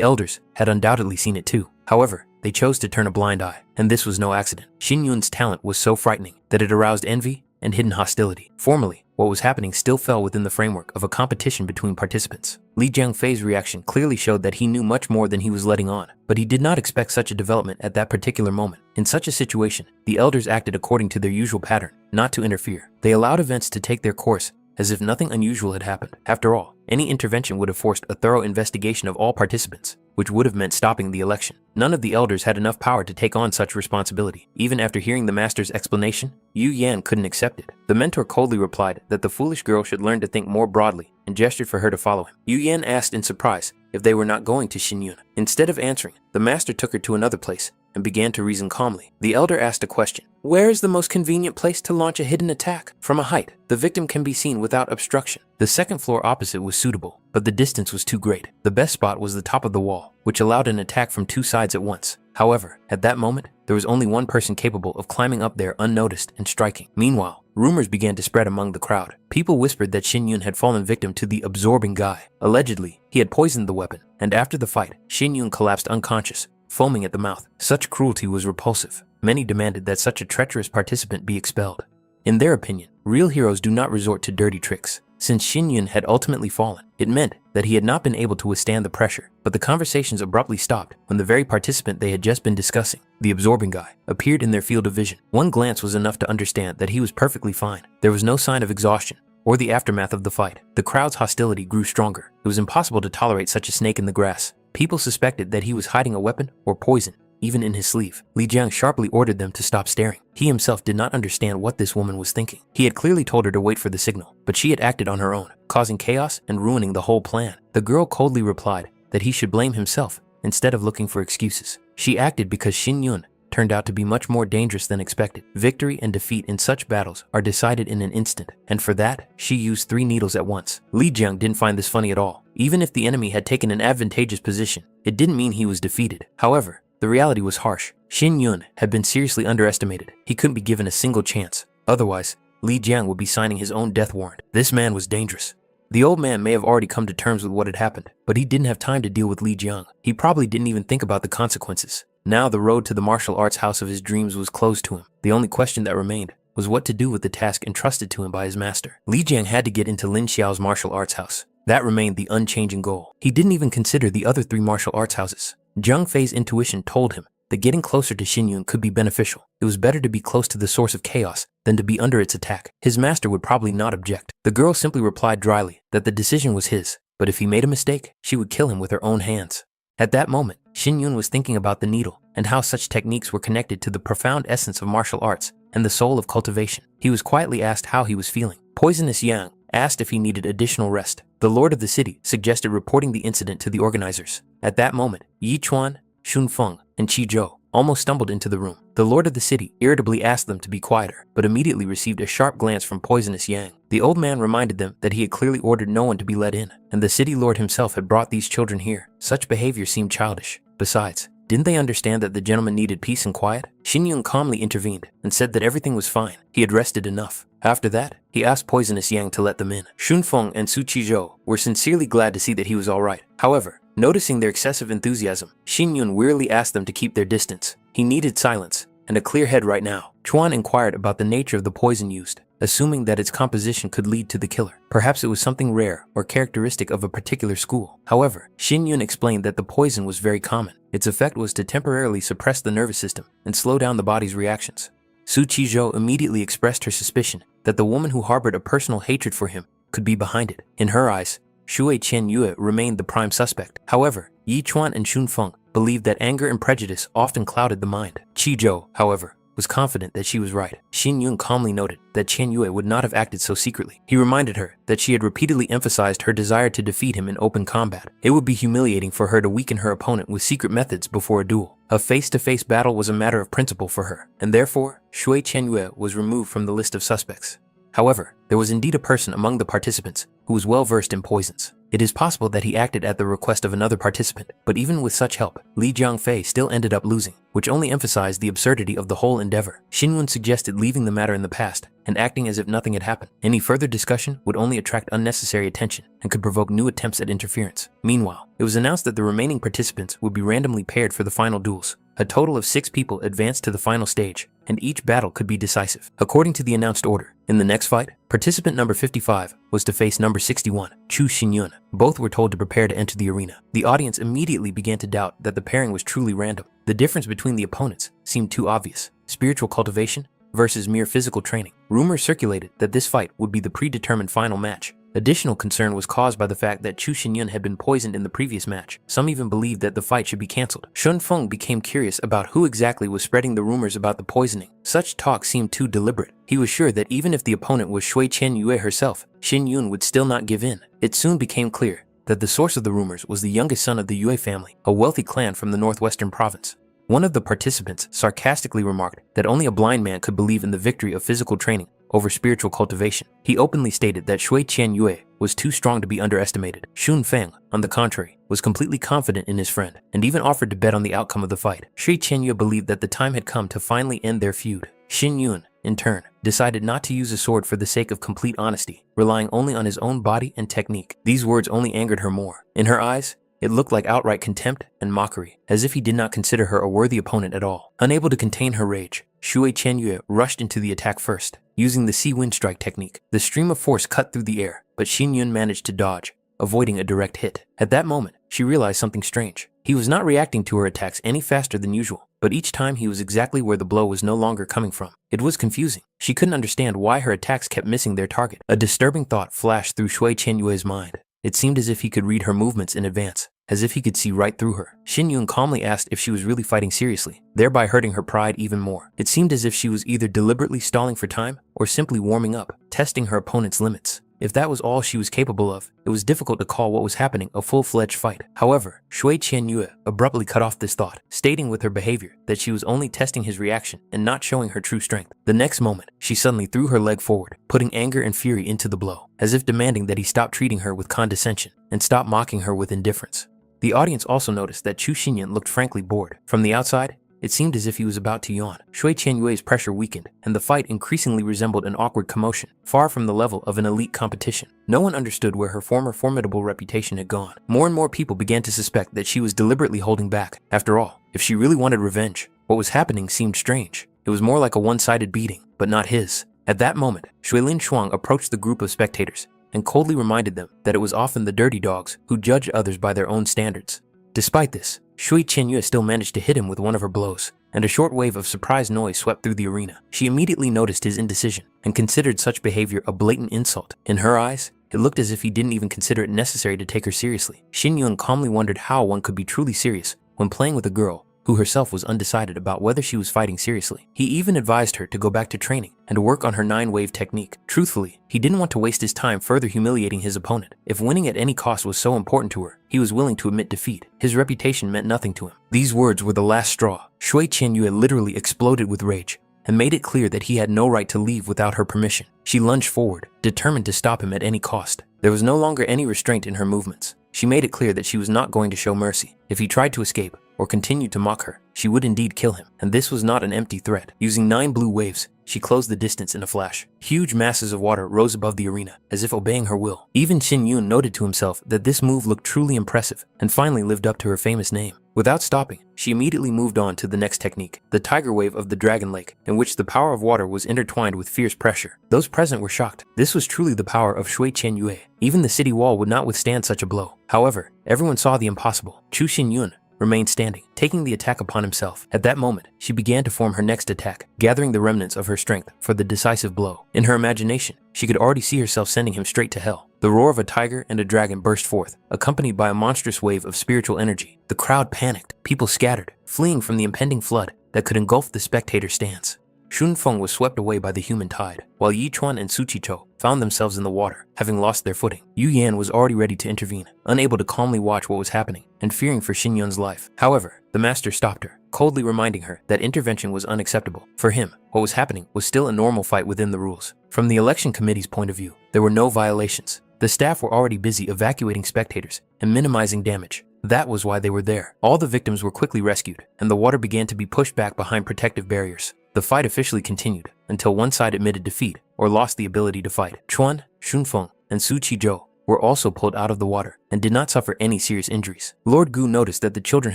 elders had undoubtedly seen it too. However, they chose to turn a blind eye, and this was no accident. Xin Yun's talent was so frightening that it aroused envy and hidden hostility. Formally, what was happening still fell within the framework of a competition between participants. Li Jiangfei's reaction clearly showed that he knew much more than he was letting on, but he did not expect such a development at that particular moment. In such a situation, the elders acted according to their usual pattern, not to interfere. They allowed events to take their course as if nothing unusual had happened. After all, any intervention would have forced a thorough investigation of all participants, which would have meant stopping the election. None of the elders had enough power to take on such responsibility. Even after hearing the master's explanation, Yu Yan couldn't accept it. The mentor coldly replied that the foolish girl should learn to think more broadly and gestured for her to follow him. Yu Yan asked in surprise if they were not going to Xinyun. Instead of answering, the master took her to another place and began to reason calmly. The elder asked a question. Where is the most convenient place to launch a hidden attack? From a height, the victim can be seen without obstruction. The second floor opposite was suitable, but the distance was too great. The best spot was the top of the wall, which allowed an attack from two sides at once. However, at that moment, there was only one person capable of climbing up there unnoticed and striking. Meanwhile, rumors began to spread among the crowd. People whispered that Xinyun had fallen victim to the absorbing guy. Allegedly, he had poisoned the weapon, and after the fight, Xinyun collapsed unconscious, foaming at the mouth. Such cruelty was repulsive. Many demanded that such a treacherous participant be expelled. In their opinion, real heroes do not resort to dirty tricks. Since Xinyun had ultimately fallen, it meant that he had not been able to withstand the pressure. But the conversations abruptly stopped when the very participant they had just been discussing, the absorbing guy, appeared in their field of vision. One glance was enough to understand that he was perfectly fine. There was no sign of exhaustion or the aftermath of the fight. The crowd's hostility grew stronger. It was impossible to tolerate such a snake in the grass. People suspected that he was hiding a weapon or poison, even in his sleeve. Li Jiang sharply ordered them to stop staring. He himself did not understand what this woman was thinking. He had clearly told her to wait for the signal, but she had acted on her own, causing chaos and ruining the whole plan. The girl coldly replied that he should blame himself instead of looking for excuses. She acted because Xinyun turned out to be much more dangerous than expected. Victory and defeat in such battles are decided in an instant, and for that, she used 3 needles at once. Li Jiang didn't find this funny at all. Even if the enemy had taken an advantageous position, it didn't mean he was defeated. However, the reality was harsh. Xinyun had been seriously underestimated. He couldn't be given a single chance. Otherwise, Li Jiang would be signing his own death warrant. This man was dangerous. The old man may have already come to terms with what had happened, but he didn't have time to deal with Li Jiang. He probably didn't even think about the consequences. Now the road to the martial arts house of his dreams was closed to him. The only question that remained was what to do with the task entrusted to him by his master. Li Jiang had to get into Lin Xiao's martial arts house. That remained the unchanging goal. He didn't even consider the other 3 martial arts houses. Zhang Fei's intuition told him that getting closer to Xinyun could be beneficial. It was better to be close to the source of chaos than to be under its attack. His master would probably not object. The girl simply replied dryly that the decision was his, but if he made a mistake, she would kill him with her own hands. At that moment, Xinyun was thinking about the needle and how such techniques were connected to the profound essence of martial arts and the soul of cultivation. He was quietly asked how he was feeling. Poisonous Yang asked if he needed additional rest. The lord of the city suggested reporting the incident to the organizers. At that moment, Yi Chuan, Xun Feng, and Qi Zhou almost stumbled into the room. The lord of the city irritably asked them to be quieter, but immediately received a sharp glance from Poisonous Yang. The old man reminded them that he had clearly ordered no one to be let in, and the city lord himself had brought these children here. Such behavior seemed childish. Besides, didn't they understand that the gentleman needed peace and quiet? Xinyun calmly intervened and said that everything was fine. He had rested enough. After that, he asked Poisonous Yang to let them in. Xunfeng and Su Qizhou were sincerely glad to see that he was all right. However, noticing their excessive enthusiasm, Xinyun wearily asked them to keep their distance. He needed silence and a clear head right now. Chuan inquired about the nature of the poison used, assuming that its composition could lead to the killer. Perhaps it was something rare or characteristic of a particular school. However, Xinyun explained that the poison was very common. Its effect was to temporarily suppress the nervous system and slow down the body's reactions. Su Qizhou immediately expressed her suspicion that the woman who harbored a personal hatred for him could be behind it. In her eyes, Shui Qianyue remained the prime suspect. However, Yi Chuan and Xun Feng believed that anger and prejudice often clouded the mind. Qizhou, however, was confident that she was right. Xinyun calmly noted that Qianyue would not have acted so secretly. He reminded her that she had repeatedly emphasized her desire to defeat him in open combat. It would be humiliating for her to weaken her opponent with secret methods before a duel. A face-to-face battle was a matter of principle for her, and therefore, Shui Qianyue was removed from the list of suspects. However, there was indeed a person among the participants who was well versed in poisons. It is possible that he acted at the request of another participant, but even with such help, Li Jiangfei still ended up losing, which only emphasized the absurdity of the whole endeavor. Xinyun suggested leaving the matter in the past and acting as if nothing had happened. Any further discussion would only attract unnecessary attention and could provoke new attempts at interference. Meanwhile, it was announced that the remaining participants would be randomly paired for the final duels. A total of 6 people advanced to the final stage, and each battle could be decisive. According to the announced order, in the next fight, participant number 55 was to face number 61, Chu Xinyun. Both were told to prepare to enter the arena. The audience immediately began to doubt that the pairing was truly random. The difference between the opponents seemed too obvious: spiritual cultivation versus mere physical training. Rumors circulated that this fight would be the predetermined final match. Additional concern was caused by the fact that Chu Xinyun had been poisoned in the previous match. Some even believed that the fight should be cancelled. Shun Feng became curious about who exactly was spreading the rumors about the poisoning. Such talk seemed too deliberate. He was sure that even if the opponent was Shui Qianyue herself, Xinyun would still not give in. It soon became clear that the source of the rumors was the youngest son of the Yue family, a wealthy clan from the northwestern province. One of the participants sarcastically remarked that only a blind man could believe in the victory of physical training over spiritual cultivation. He openly stated that Shui Qian Yue was too strong to be underestimated. Xun Feng, on the contrary, was completely confident in his friend and even offered to bet on the outcome of the fight. Shui Qian Yue believed that the time had come to finally end their feud. Xin Yun, in turn, decided not to use a sword for the sake of complete honesty, relying only on his own body and technique. These words only angered her more. In her eyes, it looked like outright contempt and mockery, as if he did not consider her a worthy opponent at all. Unable to contain her rage, Shui Qian Yue rushed into the attack first, using the Sea Wind Strike technique. The stream of force cut through the air, but Xin Yun managed to dodge, avoiding a direct hit. At that moment, she realized something strange. He was not reacting to her attacks any faster than usual, but each time he was exactly where the blow was no longer coming from. It was confusing. She couldn't understand why her attacks kept missing their target. A disturbing thought flashed through Shui Qian Yue's mind. It seemed as if he could read her movements in advance, as if he could see right through her. Xin Yun calmly asked if she was really fighting seriously, thereby hurting her pride even more. It seemed as if she was either deliberately stalling for time or simply warming up, testing her opponent's limits. If that was all she was capable of, it was difficult to call what was happening a full-fledged fight. However, Shui Qian Yue abruptly cut off this thought, stating with her behavior that she was only testing his reaction and not showing her true strength. The next moment, she suddenly threw her leg forward, putting anger and fury into the blow, as if demanding that he stop treating her with condescension and stop mocking her with indifference. The audience also noticed that Chu Xinyan looked frankly bored. From the outside, it seemed as if he was about to yawn. Shui Qian Yue's pressure weakened, and the fight increasingly resembled an awkward commotion, far from the level of an elite competition. No one understood where her former formidable reputation had gone. More and more people began to suspect that she was deliberately holding back. After all, if she really wanted revenge, what was happening seemed strange. It was more like a one-sided beating, but not his. At that moment, Xuelin Shuang approached the group of spectators and coldly reminded them that it was often the dirty dogs who judged others by their own standards. Despite this, Shui Qian Yue still managed to hit him with one of her blows, and a short wave of surprised noise swept through the arena. She immediately noticed his indecision and considered such behavior a blatant insult. In her eyes, it looked as if he didn't even consider it necessary to take her seriously. Xin Yun calmly wondered how one could be truly serious when playing with a girl who herself was undecided about whether she was fighting seriously. He even advised her to go back to training and work on her 9-wave technique. Truthfully, he didn't want to waste his time further humiliating his opponent. If winning at any cost was so important to her, he was willing to admit defeat. His reputation meant nothing to him. These words were the last straw. Shui Qian Yue literally exploded with rage and made it clear that he had no right to leave without her permission. She lunged forward, determined to stop him at any cost. There was no longer any restraint in her movements. She made it clear that she was not going to show mercy. If he tried to escape or continued to mock her, she would indeed kill him. And this was not an empty threat. Using 9 blue waves, she closed the distance in a flash. Huge masses of water rose above the arena, as if obeying her will. Even Xin Yun noted to himself that this move looked truly impressive and finally lived up to her famous name. Without stopping, she immediately moved on to the next technique, the Tiger Wave of the Dragon Lake, in which the power of water was intertwined with fierce pressure. Those present were shocked. This was truly the power of Shui Qian Yue. Even the city wall would not withstand such a blow. However, everyone saw the impossible. Chu Xinyun remained standing, taking the attack upon himself. At that moment, she began to form her next attack, gathering the remnants of her strength for the decisive blow. In her imagination, she could already see herself sending him straight to hell. The roar of a tiger and a dragon burst forth, accompanied by a monstrous wave of spiritual energy. The crowd panicked, people scattered, fleeing from the impending flood that could engulf the spectator stands. Shunfeng was swept away by the human tide, while Yichuan and Suchicho found themselves in the water, having lost their footing. Yu Yan was already ready to intervene, unable to calmly watch what was happening, and fearing for Xin Yun's life. However, the master stopped her, coldly reminding her that intervention was unacceptable. For him, what was happening was still a normal fight within the rules. From the election committee's point of view, there were no violations. The staff were already busy evacuating spectators and minimizing damage. That was why they were there. All the victims were quickly rescued, and the water began to be pushed back behind protective barriers. The fight officially continued until one side admitted defeat or lost the ability to fight. Chuan, Shunfeng, and Su Qizhou were also pulled out of the water and did not suffer any serious injuries. Lord Gu noticed that the children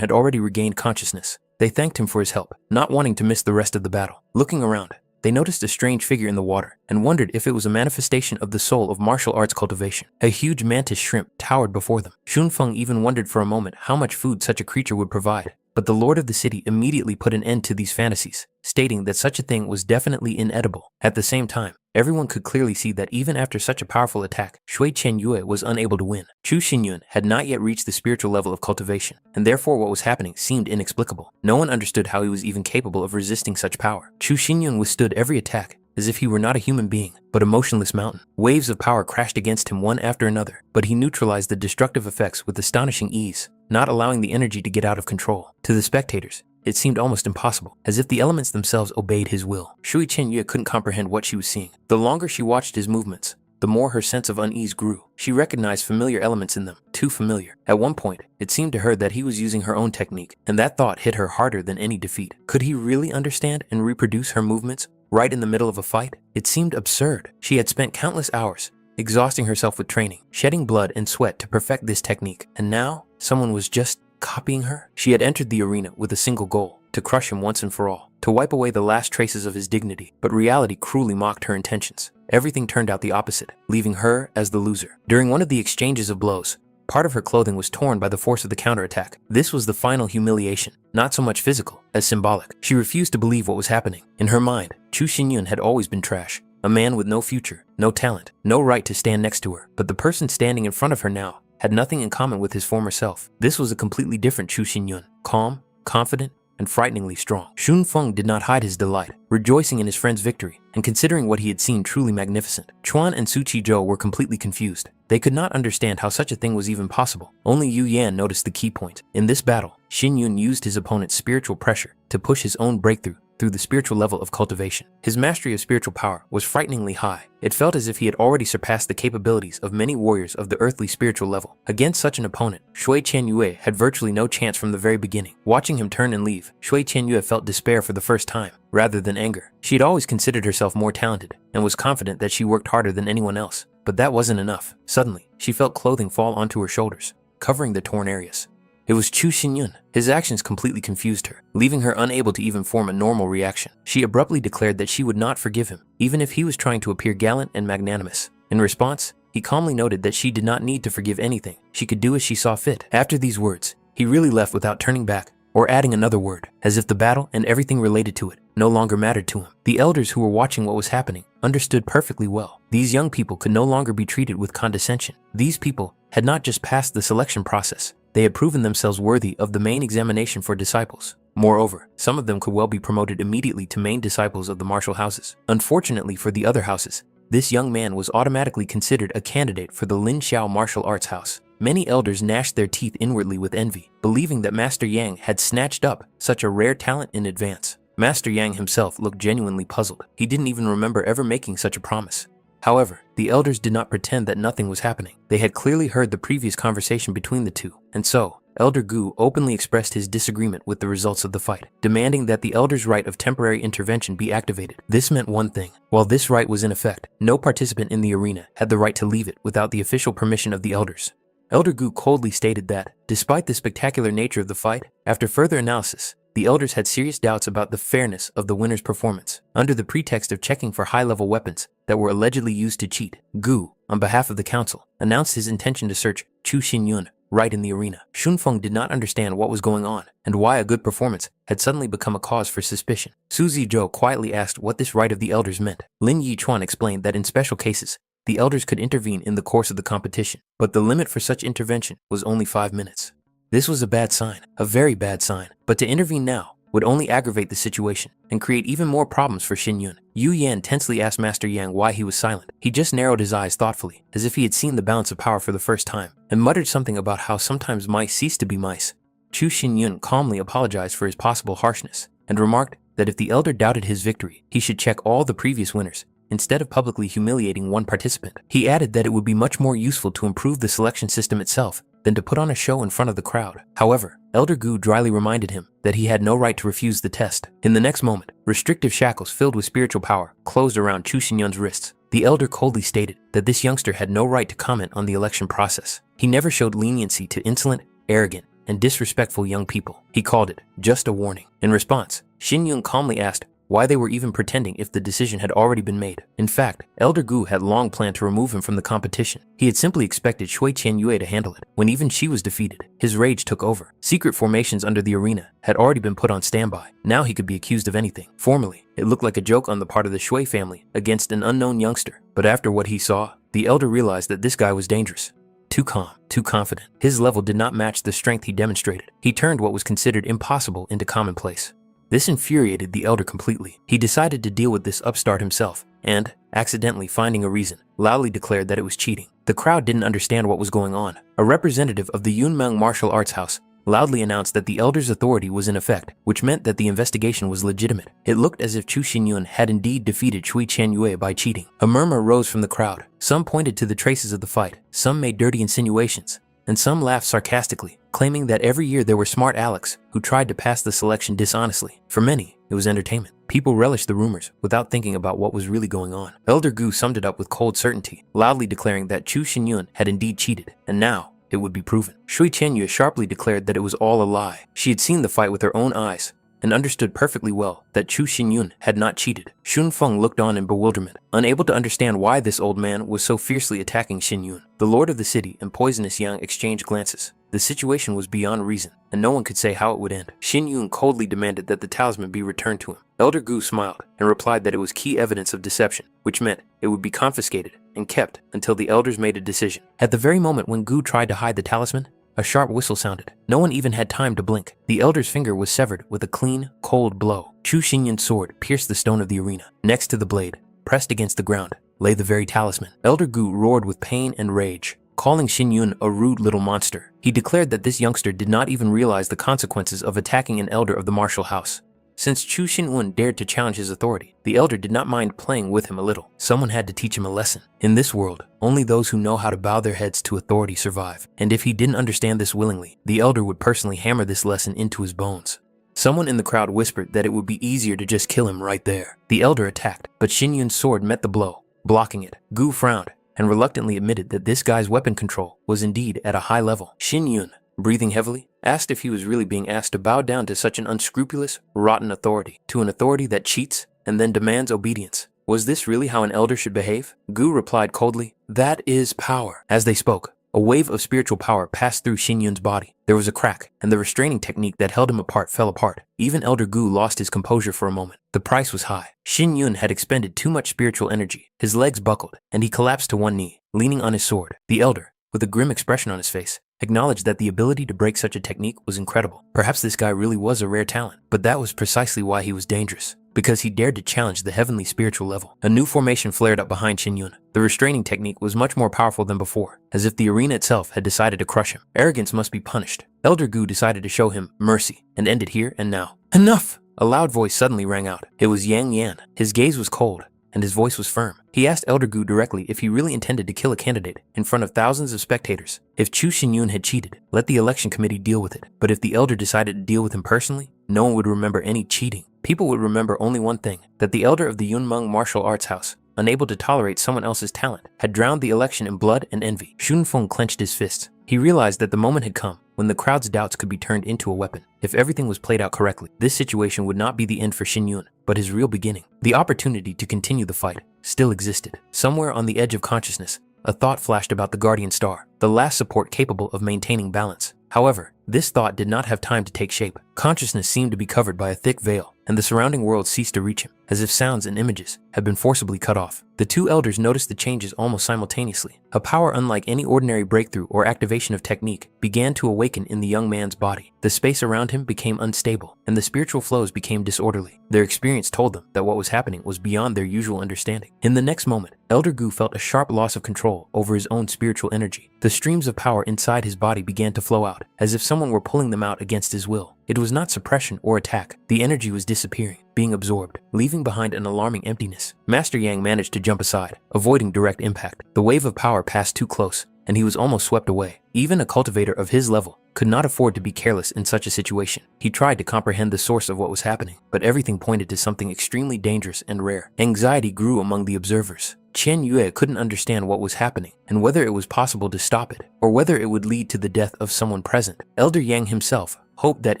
had already regained consciousness. They thanked him for his help, not wanting to miss the rest of the battle. Looking around, they noticed a strange figure in the water and wondered if it was a manifestation of the soul of martial arts cultivation. A huge mantis shrimp towered before them. Shunfeng even wondered for a moment how much food such a creature would provide. But the lord of the city immediately put an end to these fantasies, stating that such a thing was definitely inedible. At the same time, everyone could clearly see that even after such a powerful attack, Shui Qian Yue was unable to win. Chu Xinyun had not yet reached the spiritual level of cultivation, and therefore what was happening seemed inexplicable. No one understood how he was even capable of resisting such power. Chu Xinyun withstood every attack as if he were not a human being, but a motionless mountain. Waves of power crashed against him one after another, but he neutralized the destructive effects with astonishing ease, not allowing the energy to get out of control. To the spectators, it seemed almost impossible, as if the elements themselves obeyed his will. Shui Qianyue couldn't comprehend what she was seeing. The longer she watched his movements, the more her sense of unease grew. She recognized familiar elements in them, too familiar. At one point, it seemed to her that he was using her own technique, and that thought hit her harder than any defeat. Could he really understand and reproduce her movements right in the middle of a fight? It seemed absurd. She had spent countless hours exhausting herself with training, shedding blood and sweat to perfect this technique, and now someone was just copying her? She had entered the arena with a single goal: to crush him once and for all, to wipe away the last traces of his dignity. But reality cruelly mocked her intentions. Everything turned out the opposite, leaving her as the loser. During one of the exchanges of blows, part of her clothing was torn by the force of the counterattack. This was the final humiliation, not so much physical as symbolic. She refused to believe what was happening. In her mind, Chu Xinyun had always been trash, a man with no future, no talent, no right to stand next to her. But the person standing in front of her now had nothing in common with his former self. This was a completely different Chu Xinyun, calm, confident, and frighteningly strong. Shun Feng did not hide his delight, rejoicing in his friend's victory and considering what he had seen truly magnificent. Chuan and Su Qizhou were completely confused. They could not understand how such a thing was even possible. Only Yu Yan noticed the key point. In this battle, Xin Yun used his opponent's spiritual pressure to push his own breakthrough through the spiritual level of cultivation. His mastery of spiritual power was frighteningly high. It felt as if he had already surpassed the capabilities of many warriors of the earthly spiritual level. Against such an opponent, Shui Qianyue had virtually no chance from the very beginning. Watching him turn and leave, Shui Qianyue felt despair for the first time, rather than anger. She had always considered herself more talented and was confident that she worked harder than anyone else. But that wasn't enough. Suddenly, she felt clothing fall onto her shoulders, covering the torn areas. It was Chu Xinyun. His actions completely confused her, leaving her unable to even form a normal reaction. She abruptly declared that she would not forgive him, even if he was trying to appear gallant and magnanimous. In response, he calmly noted that she did not need to forgive anything. She could do as she saw fit. After these words, he really left without turning back or adding another word, as if the battle and everything related to it no longer mattered to him. The elders who were watching what was happening understood perfectly well. These young people could no longer be treated with condescension. These people had not just passed the selection process, they had proven themselves worthy of the main examination for disciples. Moreover, some of them could well be promoted immediately to main disciples of the martial houses. Unfortunately for the other houses, this young man was automatically considered a candidate for the Lin Xiao martial arts house. Many elders gnashed their teeth inwardly with envy, believing that Master Yang had snatched up such a rare talent in advance. Master Yang himself looked genuinely puzzled. He didn't even remember ever making such a promise. However, the elders did not pretend that nothing was happening. They had clearly heard the previous conversation between the two, and so, Elder Gu openly expressed his disagreement with the results of the fight, demanding that the elder's right of temporary intervention be activated. This meant one thing. While this right was in effect, no participant in the arena had the right to leave it without the official permission of the elders. Elder Gu coldly stated that, despite the spectacular nature of the fight, after further analysis, the elders had serious doubts about the fairness of the winner's performance. Under the pretext of checking for high-level weapons that were allegedly used to cheat, Gu, on behalf of the council, announced his intention to search Chu Xinyun right in the arena. Shun Feng did not understand what was going on and why a good performance had suddenly become a cause for suspicion. Su Zizhou quietly asked what this right of the elders meant. Lin Yichuan explained that in special cases, the elders could intervene in the course of the competition, but the limit for such intervention was only 5 minutes. This was a bad sign, a very bad sign, but to intervene now would only aggravate the situation and create even more problems for Xin Yun. Yu Yan tensely asked Master Yang why he was silent. He just narrowed his eyes thoughtfully, as if he had seen the balance of power for the first time, and muttered something about how sometimes mice cease to be mice. Chu Xin Yun calmly apologized for his possible harshness, and remarked that if the elder doubted his victory, he should check all the previous winners, instead of publicly humiliating one participant. He added that it would be much more useful to improve the selection system itself than to put on a show in front of the crowd. However, Elder Gu dryly reminded him that he had no right to refuse the test. In the next moment, restrictive shackles filled with spiritual power closed around Chu Xinyun's wrists. The elder coldly stated that this youngster had no right to comment on the election process. He never showed leniency to insolent, arrogant, and disrespectful young people. He called it just a warning. In response, Xin Yun calmly asked why they were even pretending if the decision had already been made. In fact, Elder Gu had long planned to remove him from the competition. He had simply expected Shui Qianyue to handle it. When even she was defeated, his rage took over. Secret formations under the arena had already been put on standby. Now he could be accused of anything. Formerly, it looked like a joke on the part of the Shui family against an unknown youngster. But after what he saw, the elder realized that this guy was dangerous. Too calm, too confident. His level did not match the strength he demonstrated. He turned what was considered impossible into commonplace. This infuriated the elder completely. He decided to deal with this upstart himself and, accidentally finding a reason, loudly declared that it was cheating. The crowd didn't understand what was going on. A representative of the Yunmeng Martial Arts House loudly announced that the elder's authority was in effect, which meant that the investigation was legitimate. It looked as if Chu Xinyun had indeed defeated Shui Qianyue by cheating. A murmur rose from the crowd. Some pointed to the traces of the fight, some made dirty insinuations, and some laughed sarcastically, claiming that every year there were smart Alex who tried to pass the selection dishonestly. For many, it was entertainment. People relished the rumors without thinking about what was really going on. Elder Gu summed it up with cold certainty, loudly declaring that Chu Xinyun had indeed cheated, and now it would be proven. Shui Qianyue sharply declared that it was all a lie. She had seen the fight with her own eyes and understood perfectly well that Chu Xinyun had not cheated. Xun Feng looked on in bewilderment, unable to understand why this old man was so fiercely attacking Xinyun. The lord of the city and Poisonous Yang exchanged glances. The situation was beyond reason, and no one could say how it would end. Xinyun coldly demanded that the talisman be returned to him. Elder Gu smiled and replied that it was key evidence of deception, which meant it would be confiscated and kept until the elders made a decision. At the very moment when Gu tried to hide the talisman, a sharp whistle sounded. No one even had time to blink. The elder's finger was severed with a clean, cold blow. Chu Xinyun's sword pierced the stone of the arena. Next to the blade, pressed against the ground, lay the very talisman. Elder Gu roared with pain and rage, calling Xinyun a rude little monster. He declared that this youngster did not even realize the consequences of attacking an elder of the martial house. Since Chu Xinyun dared to challenge his authority, the elder did not mind playing with him a little. Someone had to teach him a lesson. In this world, only those who know how to bow their heads to authority survive. And if he didn't understand this willingly, the elder would personally hammer this lesson into his bones. Someone in the crowd whispered that it would be easier to just kill him right there. The elder attacked, but Xinyun's sword met the blow, blocking it. Gu frowned and reluctantly admitted that this guy's weapon control was indeed at a high level. Xinyun, breathing heavily, asked if he was really being asked to bow down to such an unscrupulous, rotten authority, to an authority that cheats and then demands obedience. Was this really how an elder should behave? Gu replied coldly, "That is power." As they spoke, a wave of spiritual power passed through Xinyun's body. There was a crack, and the restraining technique that held him apart fell apart. Even Elder Gu lost his composure for a moment. The price was high. Xinyun had expended too much spiritual energy. His legs buckled, and he collapsed to one knee, leaning on his sword. The elder, with a grim expression on his face, acknowledged that the ability to break such a technique was incredible. Perhaps this guy really was a rare talent, but that was precisely why he was dangerous, because he dared to challenge the heavenly spiritual level. A new formation flared up behind Xinyun. The restraining technique was much more powerful than before, as if the arena itself had decided to crush him. Arrogance must be punished. Elder Gu decided to show him mercy, and end it here and now. Enough! A loud voice suddenly rang out. It was Yang Yan. His gaze was cold, and his voice was firm. He asked Elder Gu directly if he really intended to kill a candidate in front of thousands of spectators. If Chu Xinyun had cheated, let the election committee deal with it. But if the elder decided to deal with him personally, no one would remember any cheating. People would remember only one thing, that the elder of the Yunmeng Martial Arts House, unable to tolerate someone else's talent, had drowned the election in blood and envy. Xun Feng clenched his fists. He realized that the moment had come when the crowd's doubts could be turned into a weapon. If everything was played out correctly, this situation would not be the end for Xinyun, but his real beginning. The opportunity to continue the fight still existed. Somewhere on the edge of consciousness, a thought flashed about the guardian star, the last support capable of maintaining balance. However, this thought did not have time to take shape. Consciousness seemed to be covered by a thick veil, and the surrounding world ceased to reach him, as if sounds and images had been forcibly cut off. The two elders noticed the changes almost simultaneously. A power unlike any ordinary breakthrough or activation of technique began to awaken in the young man's body. The space around him became unstable, and the spiritual flows became disorderly. Their experience told them that what was happening was beyond their usual understanding. In the next moment, Elder Gu felt a sharp loss of control over his own spiritual energy. The streams of power inside his body began to flow out, as if someone were pulling them out against his will. It was not suppression or attack. The energy was disappearing, being absorbed, leaving behind an alarming emptiness. Master Yang managed to jump aside, avoiding direct impact. The wave of power passed too close, and he was almost swept away. Even a cultivator of his level could not afford to be careless in such a situation. He tried to comprehend the source of what was happening, but everything pointed to something extremely dangerous and rare. Anxiety grew among the observers. Chen Yue couldn't understand what was happening, and whether it was possible to stop it, or whether it would lead to the death of someone present. Elder Yang himself hoped that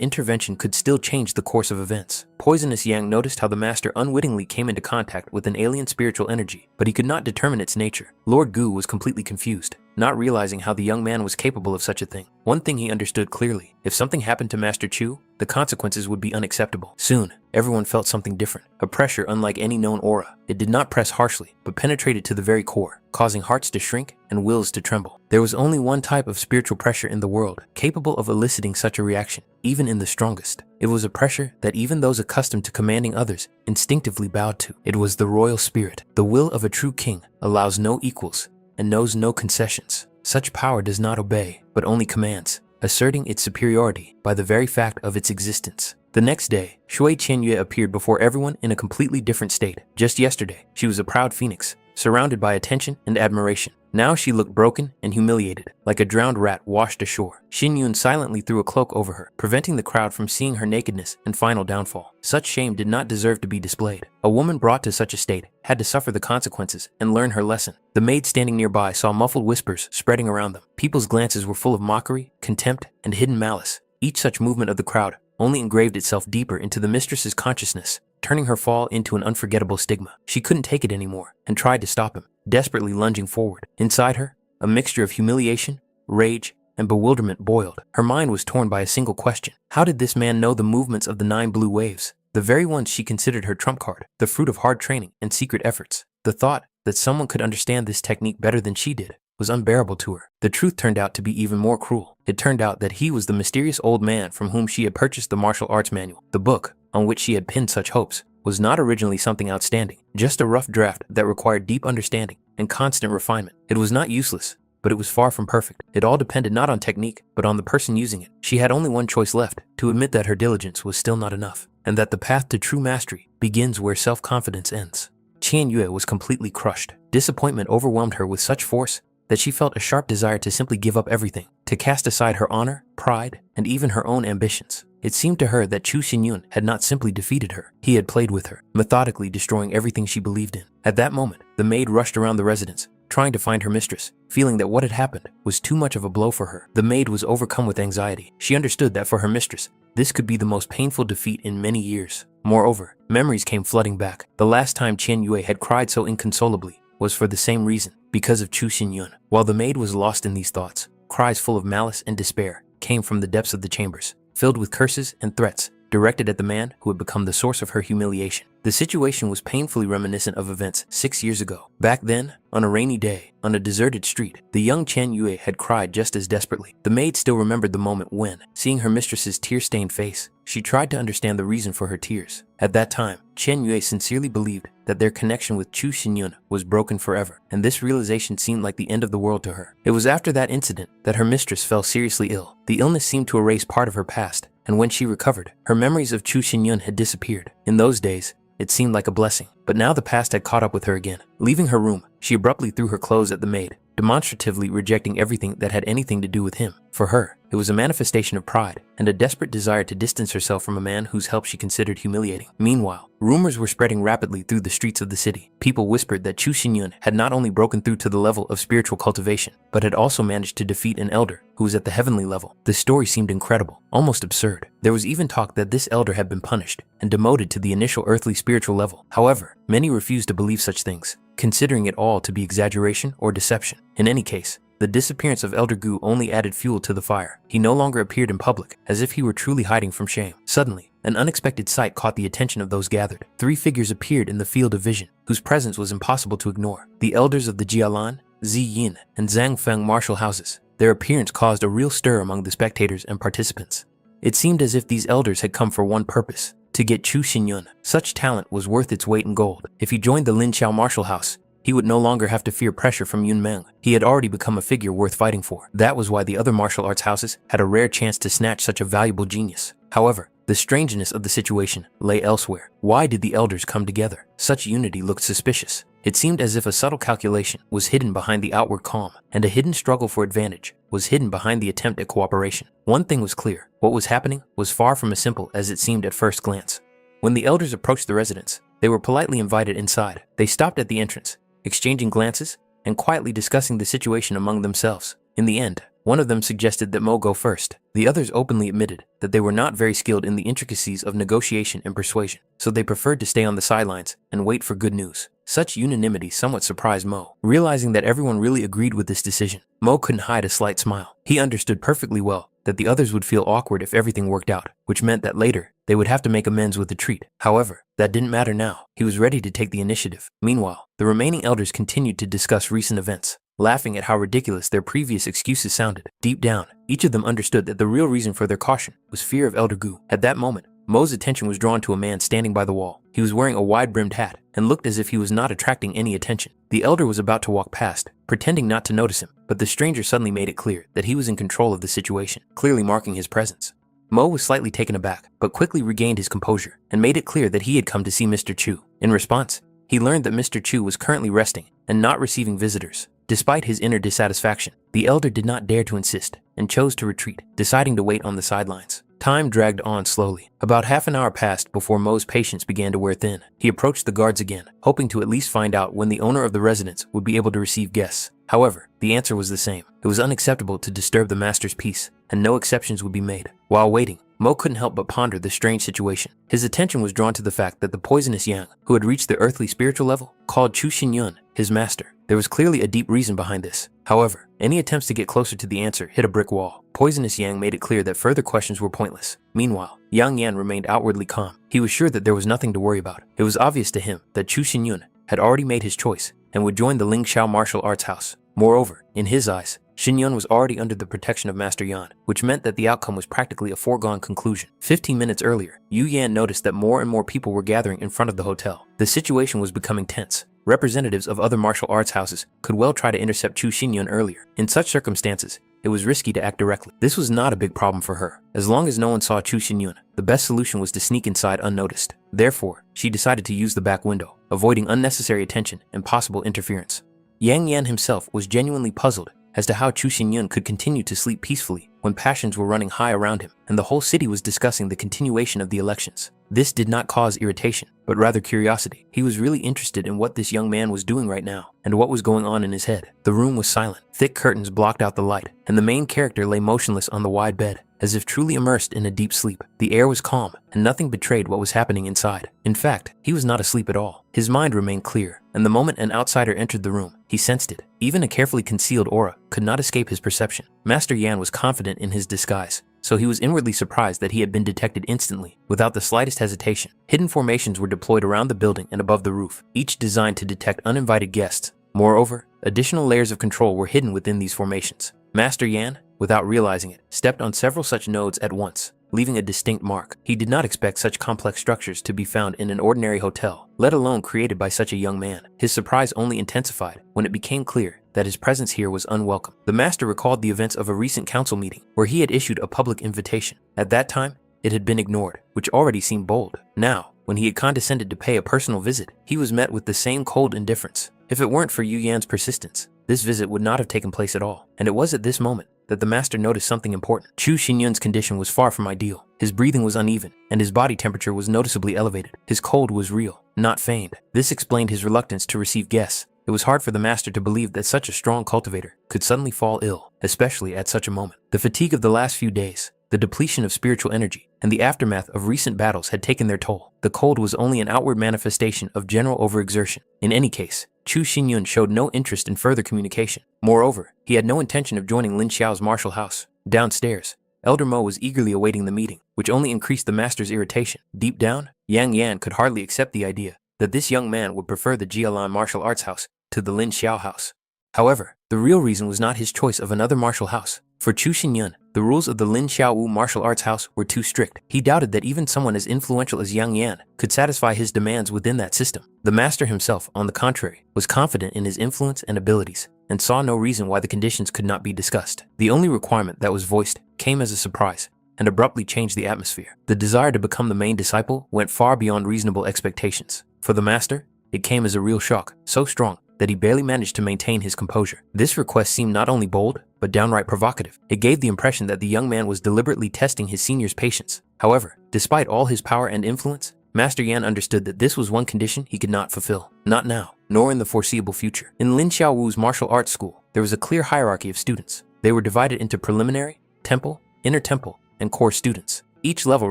intervention could still change the course of events. Poisonous Yang noticed how the master unwittingly came into contact with an alien spiritual energy, but he could not determine its nature. Lord Gu was completely confused. not realizing how the young man was capable of such a thing. One thing he understood clearly: if something happened to Master Chu, the consequences would be unacceptable. Soon, everyone felt something different, a pressure unlike any known aura. It did not press harshly, but penetrated to the very core, causing hearts to shrink and wills to tremble. There was only one type of spiritual pressure in the world capable of eliciting such a reaction, even in the strongest. It was a pressure that even those accustomed to commanding others instinctively bowed to. It was the royal spirit. The will of a true king allows no equals and knows no concessions. Such power does not obey, but only commands, asserting its superiority by the very fact of its existence. The next day, Shui Qianyue appeared before everyone in a completely different state. Just yesterday, she was a proud phoenix, surrounded by attention and admiration. Now she looked broken and humiliated, like a drowned rat washed ashore. Xin Yun silently threw a cloak over her, preventing the crowd from seeing her nakedness and final downfall. Such shame did not deserve to be displayed. A woman brought to such a state had to suffer the consequences and learn her lesson. The maid standing nearby saw muffled whispers spreading around them. People's glances were full of mockery, contempt, and hidden malice. Each such movement of the crowd only engraved itself deeper into the mistress's consciousness, turning her fall into an unforgettable stigma. She couldn't take it anymore and tried to stop him, desperately lunging forward. Inside her, a mixture of humiliation, rage, and bewilderment boiled. Her mind was torn by a single question: how did this man know the movements of the 9 blue waves, the very ones she considered her trump card, the fruit of hard training and secret efforts? The thought that someone could understand this technique better than she did was unbearable to her. The truth turned out to be even more cruel. It turned out that he was the mysterious old man from whom she had purchased the martial arts manual. The book, on which she had pinned such hopes, was not originally something outstanding, just a rough draft that required deep understanding and constant refinement. It was not useless, but it was far from perfect. It all depended not on technique, but on the person using it. She had only one choice left: to admit that her diligence was still not enough, and that the path to true mastery begins where self-confidence ends. Qianyue was completely crushed. Disappointment overwhelmed her with such force that she felt a sharp desire to simply give up everything, to cast aside her honor, pride, and even her own ambitions. It seemed to her that Chu Xinyun had not simply defeated her. He had played with her, methodically destroying everything she believed in. At that moment, the maid rushed around the residence, trying to find her mistress, feeling that what had happened was too much of a blow for her. The maid was overcome with anxiety. She understood that for her mistress, this could be the most painful defeat in many years. Moreover, memories came flooding back. The last time Qianyue had cried so inconsolably was for the same reason, because of Chu Xinyun. While the maid was lost in these thoughts, cries full of malice and despair came from the depths of the chambers, filled with curses and threats directed at the man who had become the source of her humiliation. The situation was painfully reminiscent of events 6 years ago. Back then, on a rainy day, on a deserted street, the young Chen Yue had cried just as desperately. The maid still remembered the moment when, seeing her mistress's tear-stained face, she tried to understand the reason for her tears. At that time, Chen Yue sincerely believed that their connection with Chu Xinyun was broken forever, and this realization seemed like the end of the world to her. It was after that incident that her mistress fell seriously ill. The illness seemed to erase part of her past, and when she recovered, her memories of Chu Xinyun had disappeared. In those days, it seemed like a blessing, but now the past had caught up with her again. Leaving her room, she abruptly threw her clothes at the maid, demonstratively rejecting everything that had anything to do with him. For her, it was a manifestation of pride and a desperate desire to distance herself from a man whose help she considered humiliating. Meanwhile, rumors were spreading rapidly through the streets of the city. People whispered that Chu Xinyun had not only broken through to the level of spiritual cultivation, but had also managed to defeat an elder who was at the heavenly level. The story seemed incredible, almost absurd. There was even talk that this elder had been punished and demoted to the initial earthly spiritual level. However, many refused to believe such things, considering it all to be exaggeration or deception. In any case, the disappearance of Elder Gu only added fuel to the fire. He no longer appeared in public, as if he were truly hiding from shame. Suddenly, an unexpected sight caught the attention of those gathered. 3 figures appeared in the field of vision, whose presence was impossible to ignore. The elders of the Jialan, Ziyin, and Zhangfeng martial houses. Their appearance caused a real stir among the spectators and participants. It seemed as if these elders had come for one purpose: to get Chu Xinyun. Such talent was worth its weight in gold. If he joined the Lin Chao martial house, he would no longer have to fear pressure from Yun Meng. He had already become a figure worth fighting for. That was why the other martial arts houses had a rare chance to snatch such a valuable genius. However, the strangeness of the situation lay elsewhere. Why did the elders come together? Such unity looked suspicious. It seemed as if a subtle calculation was hidden behind the outward calm, and a hidden struggle for advantage was hidden behind the attempt at cooperation. One thing was clear: what was happening was far from as simple as it seemed at first glance. When the elders approached the residence, they were politely invited inside. They stopped at the entrance, exchanging glances and quietly discussing the situation among themselves. In the end, one of them suggested that Mo go first. The others openly admitted that they were not very skilled in the intricacies of negotiation and persuasion, so they preferred to stay on the sidelines and wait for good news. Such unanimity somewhat surprised Mo. Realizing that everyone really agreed with this decision, Mo couldn't hide a slight smile. He understood perfectly well that the others would feel awkward if everything worked out, which meant that later, they would have to make amends with the treat. However, that didn't matter now. He was ready to take the initiative. Meanwhile, the remaining elders continued to discuss recent events, laughing at how ridiculous their previous excuses sounded. Deep down, each of them understood that the real reason for their caution was fear of Elder Gu. At that moment, Mo's attention was drawn to a man standing by the wall. He was wearing a wide-brimmed hat and looked as if he was not attracting any attention. The elder was about to walk past, pretending not to notice him, but the stranger suddenly made it clear that he was in control of the situation, clearly marking his presence. Mo was slightly taken aback, but quickly regained his composure and made it clear that he had come to see Mr. Chu. In response, he learned that Mr. Chu was currently resting and not receiving visitors. Despite his inner dissatisfaction, the elder did not dare to insist and chose to retreat, deciding to wait on the sidelines. Time dragged on slowly. About half an hour passed before Mo's patience began to wear thin. He approached the guards again, hoping to at least find out when the owner of the residence would be able to receive guests. However, the answer was the same. It was unacceptable to disturb the master's peace, and no exceptions would be made. While waiting, Mo couldn't help but ponder the strange situation. His attention was drawn to the fact that the poisonous Yang, who had reached the earthly spiritual level, called Chu Xinyun his master. There was clearly a deep reason behind this. However, any attempts to get closer to the answer hit a brick wall. Poisonous Yang made it clear that further questions were pointless. Meanwhile, Yang Yan remained outwardly calm. He was sure that there was nothing to worry about. It was obvious to him that Chu Xinyun had already made his choice and would join the Ling Xiao martial arts house. Moreover, in his eyes, Xinyun was already under the protection of Master Yan, which meant that the outcome was practically a foregone conclusion. 15 minutes earlier, Yu Yan noticed that more and more people were gathering in front of the hotel. The situation was becoming tense. Representatives of other martial arts houses could well try to intercept Chu Xinyun earlier. In such circumstances, it was risky to act directly. This was not a big problem for her. As long as no one saw Chu Xinyun, the best solution was to sneak inside unnoticed. Therefore, she decided to use the back window, avoiding unnecessary attention and possible interference. Yang Yan himself was genuinely puzzled as to how Chu Xinyun could continue to sleep peacefully when passions were running high around him and the whole city was discussing the continuation of the elections. This did not cause irritation, but rather curiosity. He was really interested in what this young man was doing right now and what was going on in his head. The room was silent. Thick curtains blocked out the light, and the main character lay motionless on the wide bed, as if truly immersed in a deep sleep. The air was calm, and nothing betrayed what was happening inside. In fact, he was not asleep at all. His mind remained clear, and the moment an outsider entered the room, he sensed it. Even a carefully concealed aura could not escape his perception. Master Yan was confident in his disguise, so he was inwardly surprised that he had been detected instantly, without the slightest hesitation. Hidden formations were deployed around the building and above the roof, each designed to detect uninvited guests. Moreover, additional layers of control were hidden within these formations. Master Yan, without realizing it, stepped on several such nodes at once, leaving a distinct mark. He did not expect such complex structures to be found in an ordinary hotel, let alone created by such a young man. His surprise only intensified when it became clear that his presence here was unwelcome. The master recalled the events of a recent council meeting where he had issued a public invitation. At that time, it had been ignored, which already seemed bold. Now, when he had condescended to pay a personal visit, he was met with the same cold indifference. If it weren't for Yu Yan's persistence, this visit would not have taken place at all. And it was at this moment that the master noticed something important. Chu Xinyun's condition was far from ideal. His breathing was uneven, and his body temperature was noticeably elevated. His cold was real, not feigned. This explained his reluctance to receive guests. It was hard for the master to believe that such a strong cultivator could suddenly fall ill, especially at such a moment. The fatigue of the last few days, the depletion of spiritual energy, and the aftermath of recent battles had taken their toll. The cold was only an outward manifestation of general overexertion. In any case, Chu Xinyun showed no interest in further communication. Moreover, he had no intention of joining Lin Xiao's martial house. Downstairs, Elder Mo was eagerly awaiting the meeting, which only increased the master's irritation. Deep down, Yang Yan could hardly accept the idea that this young man would prefer the Jialan martial arts house to the Lin Xiao house. However, the real reason was not his choice of another martial house. For Chu Xinyun, the rules of the Lin Xiaowu martial arts house were too strict. He doubted that even someone as influential as Yang Yan could satisfy his demands within that system. The master himself, on the contrary, was confident in his influence and abilities, and saw no reason why the conditions could not be discussed. The only requirement that was voiced came as a surprise and abruptly changed the atmosphere. The desire to become the main disciple went far beyond reasonable expectations. For the master, it came as a real shock, so strong that he barely managed to maintain his composure. This request seemed not only bold, but downright provocative. It gave the impression that the young man was deliberately testing his senior's patience. However, despite all his power and influence, Master Yan understood that this was one condition he could not fulfill. Not now, nor in the foreseeable future. In Lin Xiaowu's martial arts school, there was a clear hierarchy of students. They were divided into preliminary, temple, inner temple, and core students. Each level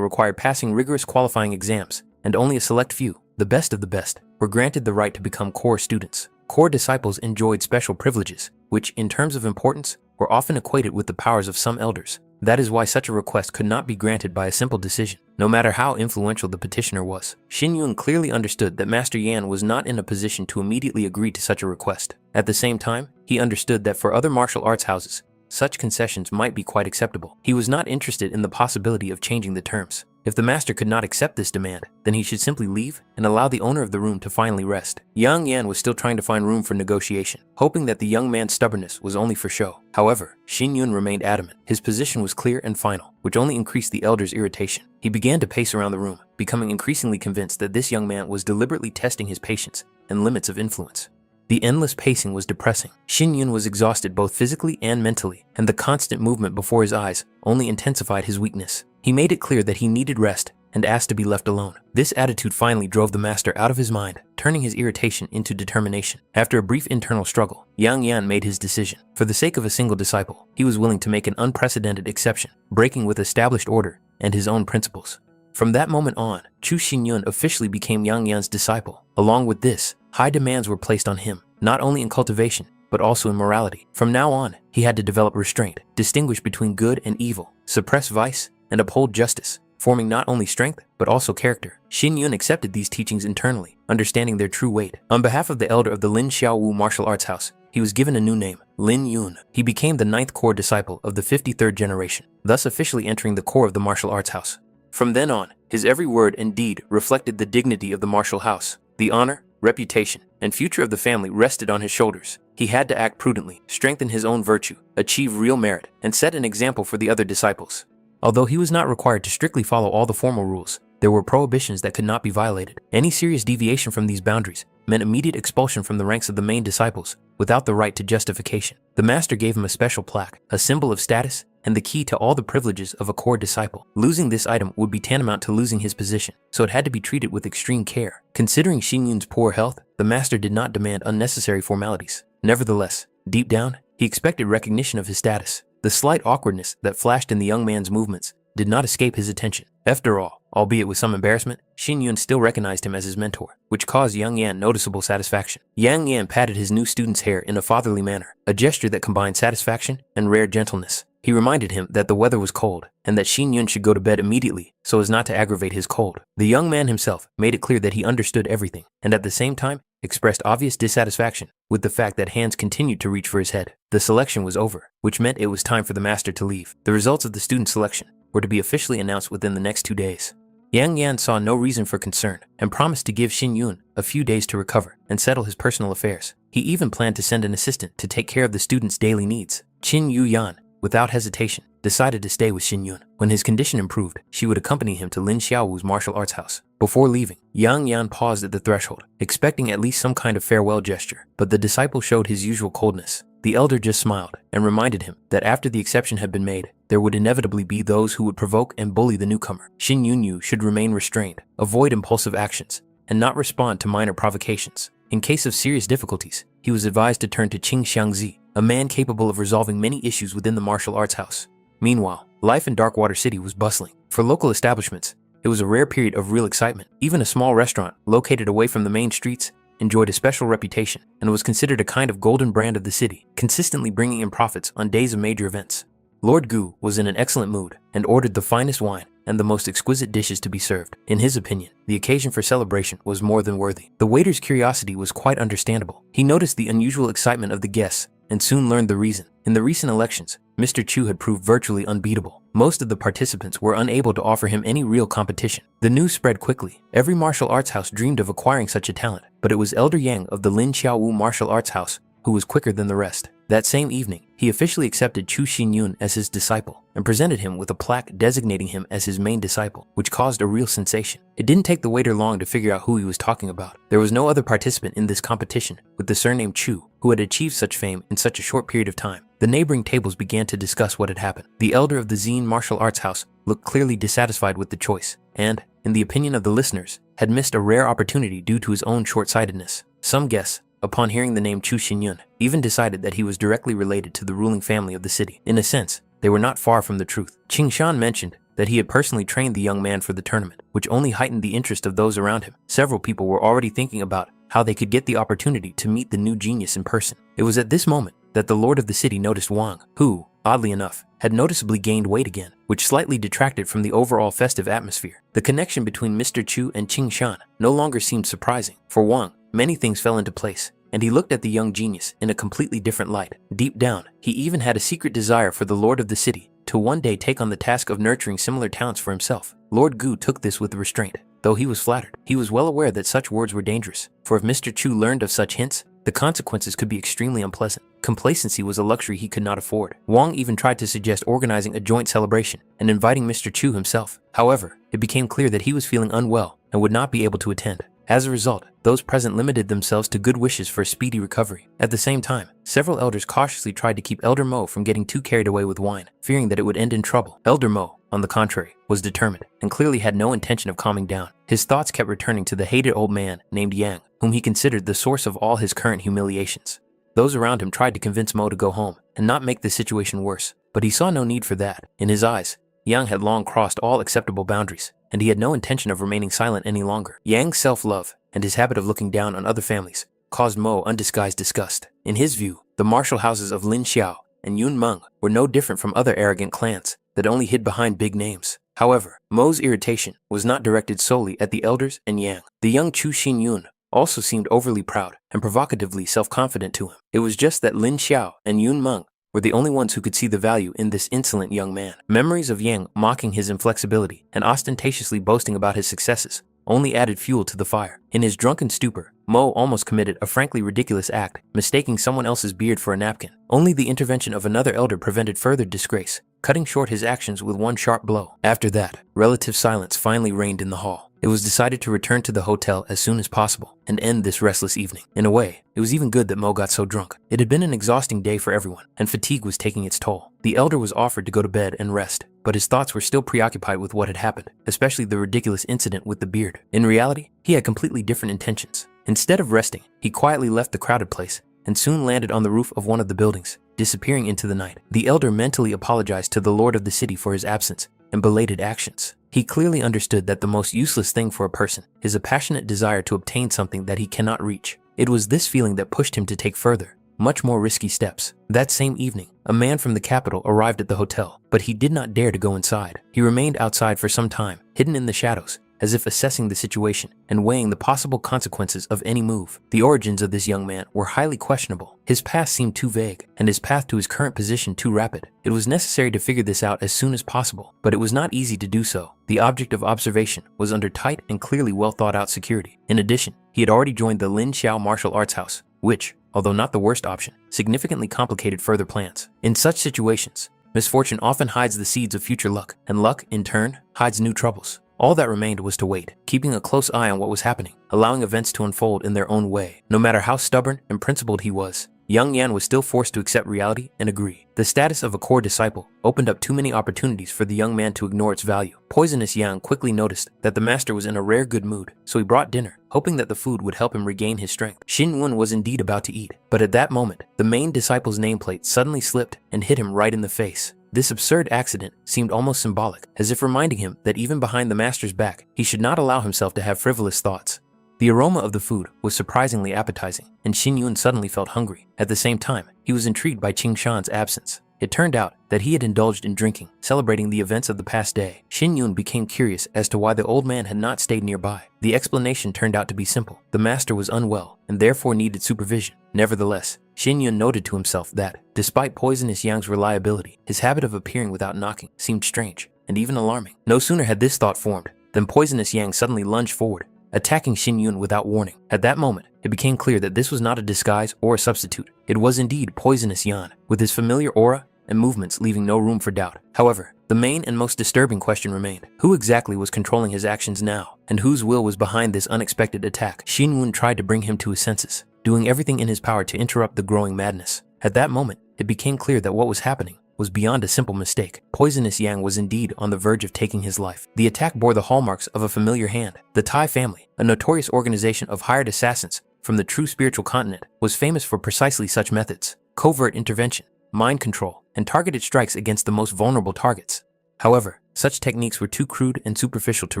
required passing rigorous qualifying exams, and only a select few the best of the best, were granted the right to become core students. Core disciples enjoyed special privileges, which, in terms of importance, were often equated with the powers of some elders. That is why such a request could not be granted by a simple decision, no matter how influential the petitioner was. Shin Yun clearly understood that Master Yan was not in a position to immediately agree to such a request. At the same time, he understood that for other martial arts houses, such concessions might be quite acceptable. He was not interested in the possibility of changing the terms. If the master could not accept this demand, then he should simply leave and allow the owner of the room to finally rest. Yang Yan was still trying to find room for negotiation, hoping that the young man's stubbornness was only for show. However, Shin Yun remained adamant. His position was clear and final, which only increased the elder's irritation. He began to pace around the room, becoming increasingly convinced that this young man was deliberately testing his patience and limits of influence. The endless pacing was depressing. Shin Yun was exhausted both physically and mentally, and the constant movement before his eyes only intensified his weakness. He made it clear that he needed rest and asked to be left alone. This attitude finally drove the master out of his mind, turning his irritation into determination. After a brief internal struggle, Yang Yan made his decision. For the sake of a single disciple, he was willing to make an unprecedented exception, breaking with established order and his own principles. From that moment on, Chu Xinyun officially became Yang Yan's disciple. Along with this, high demands were placed on him, not only in cultivation, but also in morality. From now on, he had to develop restraint, distinguish between good and evil, suppress vice, and uphold justice, forming not only strength, but also character. Shin Yun accepted these teachings internally, understanding their true weight. On behalf of the elder of the Lin Xiaowu Martial Arts House, he was given a new name, Lin Yun. He became the 9th core disciple of the 53rd generation, thus officially entering the core of the martial arts house. From then on, his every word and deed reflected the dignity of the martial house. The honor, reputation, and future of the family rested on his shoulders. He had to act prudently, strengthen his own virtue, achieve real merit, and set an example for the other disciples. Although he was not required to strictly follow all the formal rules, there were prohibitions that could not be violated. Any serious deviation from these boundaries meant immediate expulsion from the ranks of the main disciples without the right to justification. The master gave him a special plaque, a symbol of status, and the key to all the privileges of a core disciple. Losing this item would be tantamount to losing his position, so it had to be treated with extreme care. Considering Shin Yun's poor health, the master did not demand unnecessary formalities. Nevertheless, deep down, he expected recognition of his status. The slight awkwardness that flashed in the young man's movements did not escape his attention. After all, albeit with some embarrassment, Shin Yun still recognized him as his mentor, which caused Yang Yan noticeable satisfaction. Yang Yan patted his new student's hair in a fatherly manner, a gesture that combined satisfaction and rare gentleness. He reminded him that the weather was cold and that Shin Yun should go to bed immediately so as not to aggravate his cold. The young man himself made it clear that he understood everything and at the same time expressed obvious dissatisfaction with the fact that hands continued to reach for his head. The selection was over, which meant it was time for the master to leave. The results of the student selection were to be officially announced within the next 2 days. Yang Yan saw no reason for concern and promised to give Shin Yun a few days to recover and settle his personal affairs. He even planned to send an assistant to take care of the student's daily needs. Qin Yu Yan, without hesitation, decided to stay with Shin Yun. When his condition improved, she would accompany him to Lin Xiaowu's martial arts house. Before leaving, Yang Yan paused at the threshold, expecting at least some kind of farewell gesture, but the disciple showed his usual coldness. The elder just smiled and reminded him that after the exception had been made, there would inevitably be those who would provoke and bully the newcomer. Shin Yunyu should remain restrained, avoid impulsive actions, and not respond to minor provocations. In case of serious difficulties, he was advised to turn to Qing Xiangzi, a man capable of resolving many issues within the martial arts house. Meanwhile, life in Darkwater City was bustling. For local establishments, it was a rare period of real excitement. Even a small restaurant, located away from the main streets, enjoyed a special reputation and was considered a kind of golden brand of the city, consistently bringing in profits on days of major events. Lord Gu was in an excellent mood and ordered the finest wine and the most exquisite dishes to be served. In his opinion, the occasion for celebration was more than worthy. The waiter's curiosity was quite understandable. He noticed the unusual excitement of the guests and soon learned the reason. In the recent elections, Mr. Chu had proved virtually unbeatable. Most of the participants were unable to offer him any real competition. The news spread quickly. Every martial arts house dreamed of acquiring such a talent, but it was Elder Yang of the Lin Xiaowu Martial Arts House who was quicker than the rest. That same evening, he officially accepted Chu Xinyun as his disciple and presented him with a plaque designating him as his main disciple, which caused a real sensation. It didn't take the waiter long to figure out who he was talking about. There was no other participant in this competition with the surname Chu who had achieved such fame in such a short period of time. The neighboring tables began to discuss what had happened. The elder of the Zine Martial Arts House looked clearly dissatisfied with the choice and, in the opinion of the listeners, had missed a rare opportunity due to his own short-sightedness. Some guests, upon hearing the name Chu Xinyun, even decided that he was directly related to the ruling family of the city. In a sense, they were not far from the truth. Qing Shan mentioned that he had personally trained the young man for the tournament, which only heightened the interest of those around him. Several people were already thinking about how they could get the opportunity to meet the new genius in person. It was at this moment that the lord of the city noticed Wang, who, oddly enough, had noticeably gained weight again, which slightly detracted from the overall festive atmosphere. The connection between Mr. Chu and Qing Shan no longer seemed surprising. For Wang, many things fell into place, and he looked at the young genius in a completely different light. Deep down, he even had a secret desire for the lord of the city to one day take on the task of nurturing similar talents for himself. Lord Gu took this with restraint. Though he was flattered, he was well aware that such words were dangerous, for if Mr. Chu learned of such hints, the consequences could be extremely unpleasant. Complacency was a luxury he could not afford. Wang even tried to suggest organizing a joint celebration and inviting Mr. Chu himself. However, it became clear that he was feeling unwell and would not be able to attend. As a result, those present limited themselves to good wishes for a speedy recovery. At the same time, several elders cautiously tried to keep Elder Mo from getting too carried away with wine, fearing that it would end in trouble. Elder Mo, on the contrary, was determined and clearly had no intention of calming down. His thoughts kept returning to the hated old man named Yang, whom he considered the source of all his current humiliations. Those around him tried to convince Mo to go home and not make the situation worse, but he saw no need for that. In his eyes, Yang had long crossed all acceptable boundaries, and he had no intention of remaining silent any longer. Yang's self-love and his habit of looking down on other families caused Mo undisguised disgust. In his view, the martial houses of Lin Xiao and Yun Meng were no different from other arrogant clans that only hid behind big names. However, Mo's irritation was not directed solely at the elders and Yang. The young Chu Xin Yun also seemed overly proud and provocatively self-confident to him. It was just that Lin Xiao and Yun Meng were the only ones who could see the value in this insolent young man. Memories of Yang mocking his inflexibility and ostentatiously boasting about his successes only added fuel to the fire. In his drunken stupor, Mo almost committed a frankly ridiculous act, mistaking someone else's beard for a napkin. Only the intervention of another elder prevented further disgrace, cutting short his actions with one sharp blow. After that, relative silence finally reigned in the hall. It was decided to return to the hotel as soon as possible and end this restless evening. In a way, it was even good that Mo got so drunk. It had been an exhausting day for everyone, and fatigue was taking its toll. The elder was offered to go to bed and rest, but his thoughts were still preoccupied with what had happened, especially the ridiculous incident with the beard. In reality, he had completely different intentions. Instead of resting, he quietly left the crowded place and soon landed on the roof of one of the buildings, disappearing into the night. The elder mentally apologized to the lord of the city for his absence and belated actions. He clearly understood that the most useless thing for a person is a passionate desire to obtain something that he cannot reach. It was this feeling that pushed him to take further, much more risky steps. That same evening, a man from the capital arrived at the hotel, but he did not dare to go inside. He remained outside for some time, hidden in the shadows, as if assessing the situation and weighing the possible consequences of any move. The origins of this young man were highly questionable. His past seemed too vague, and his path to his current position too rapid. It was necessary to figure this out as soon as possible, but it was not easy to do so. The object of observation was under tight and clearly well thought out security. In addition, he had already joined the Lin Xiao martial arts house, which, although not the worst option, significantly complicated further plans. In such situations, misfortune often hides the seeds of future luck, and luck, in turn, hides new troubles. All that remained was to wait, keeping a close eye on what was happening, allowing events to unfold in their own way. No matter how stubborn and principled he was, young Yan was still forced to accept reality and agree. The status of a core disciple opened up too many opportunities for the young man to ignore its value. Poisonous Yang quickly noticed that the master was in a rare good mood, so he brought dinner, hoping that the food would help him regain his strength. Xin Wen was indeed about to eat, but at that moment, the main disciple's nameplate suddenly slipped and hit him right in the face. This absurd accident seemed almost symbolic, as if reminding him that even behind the master's back, he should not allow himself to have frivolous thoughts. The aroma of the food was surprisingly appetizing, and Xin Yun suddenly felt hungry. At the same time, he was intrigued by Qing Shan's absence. It turned out that he had indulged in drinking, celebrating the events of the past day. Xin Yun became curious as to why the old man had not stayed nearby. The explanation turned out to be simple. The master was unwell and therefore needed supervision. Nevertheless, Xin Yun noted to himself that, despite Poisonous Yang's reliability, his habit of appearing without knocking seemed strange and even alarming. No sooner had this thought formed than Poisonous Yang suddenly lunged forward, attacking Xin Yun without warning. At that moment, it became clear that this was not a disguise or a substitute. It was indeed Poisonous Yan, with his familiar aura and movements leaving no room for doubt. However, the main and most disturbing question remained. Who exactly was controlling his actions now, and whose will was behind this unexpected attack? Xin Yun tried to bring him to his senses, doing everything in his power to interrupt the growing madness. At that moment, it became clear that what was happening was beyond a simple mistake. Poisonous Yang was indeed on the verge of taking his life. The attack bore the hallmarks of a familiar hand. The Tai family, a notorious organization of hired assassins from the true spiritual continent, was famous for precisely such methods: covert intervention, mind control, and targeted strikes against the most vulnerable targets. However, such techniques were too crude and superficial to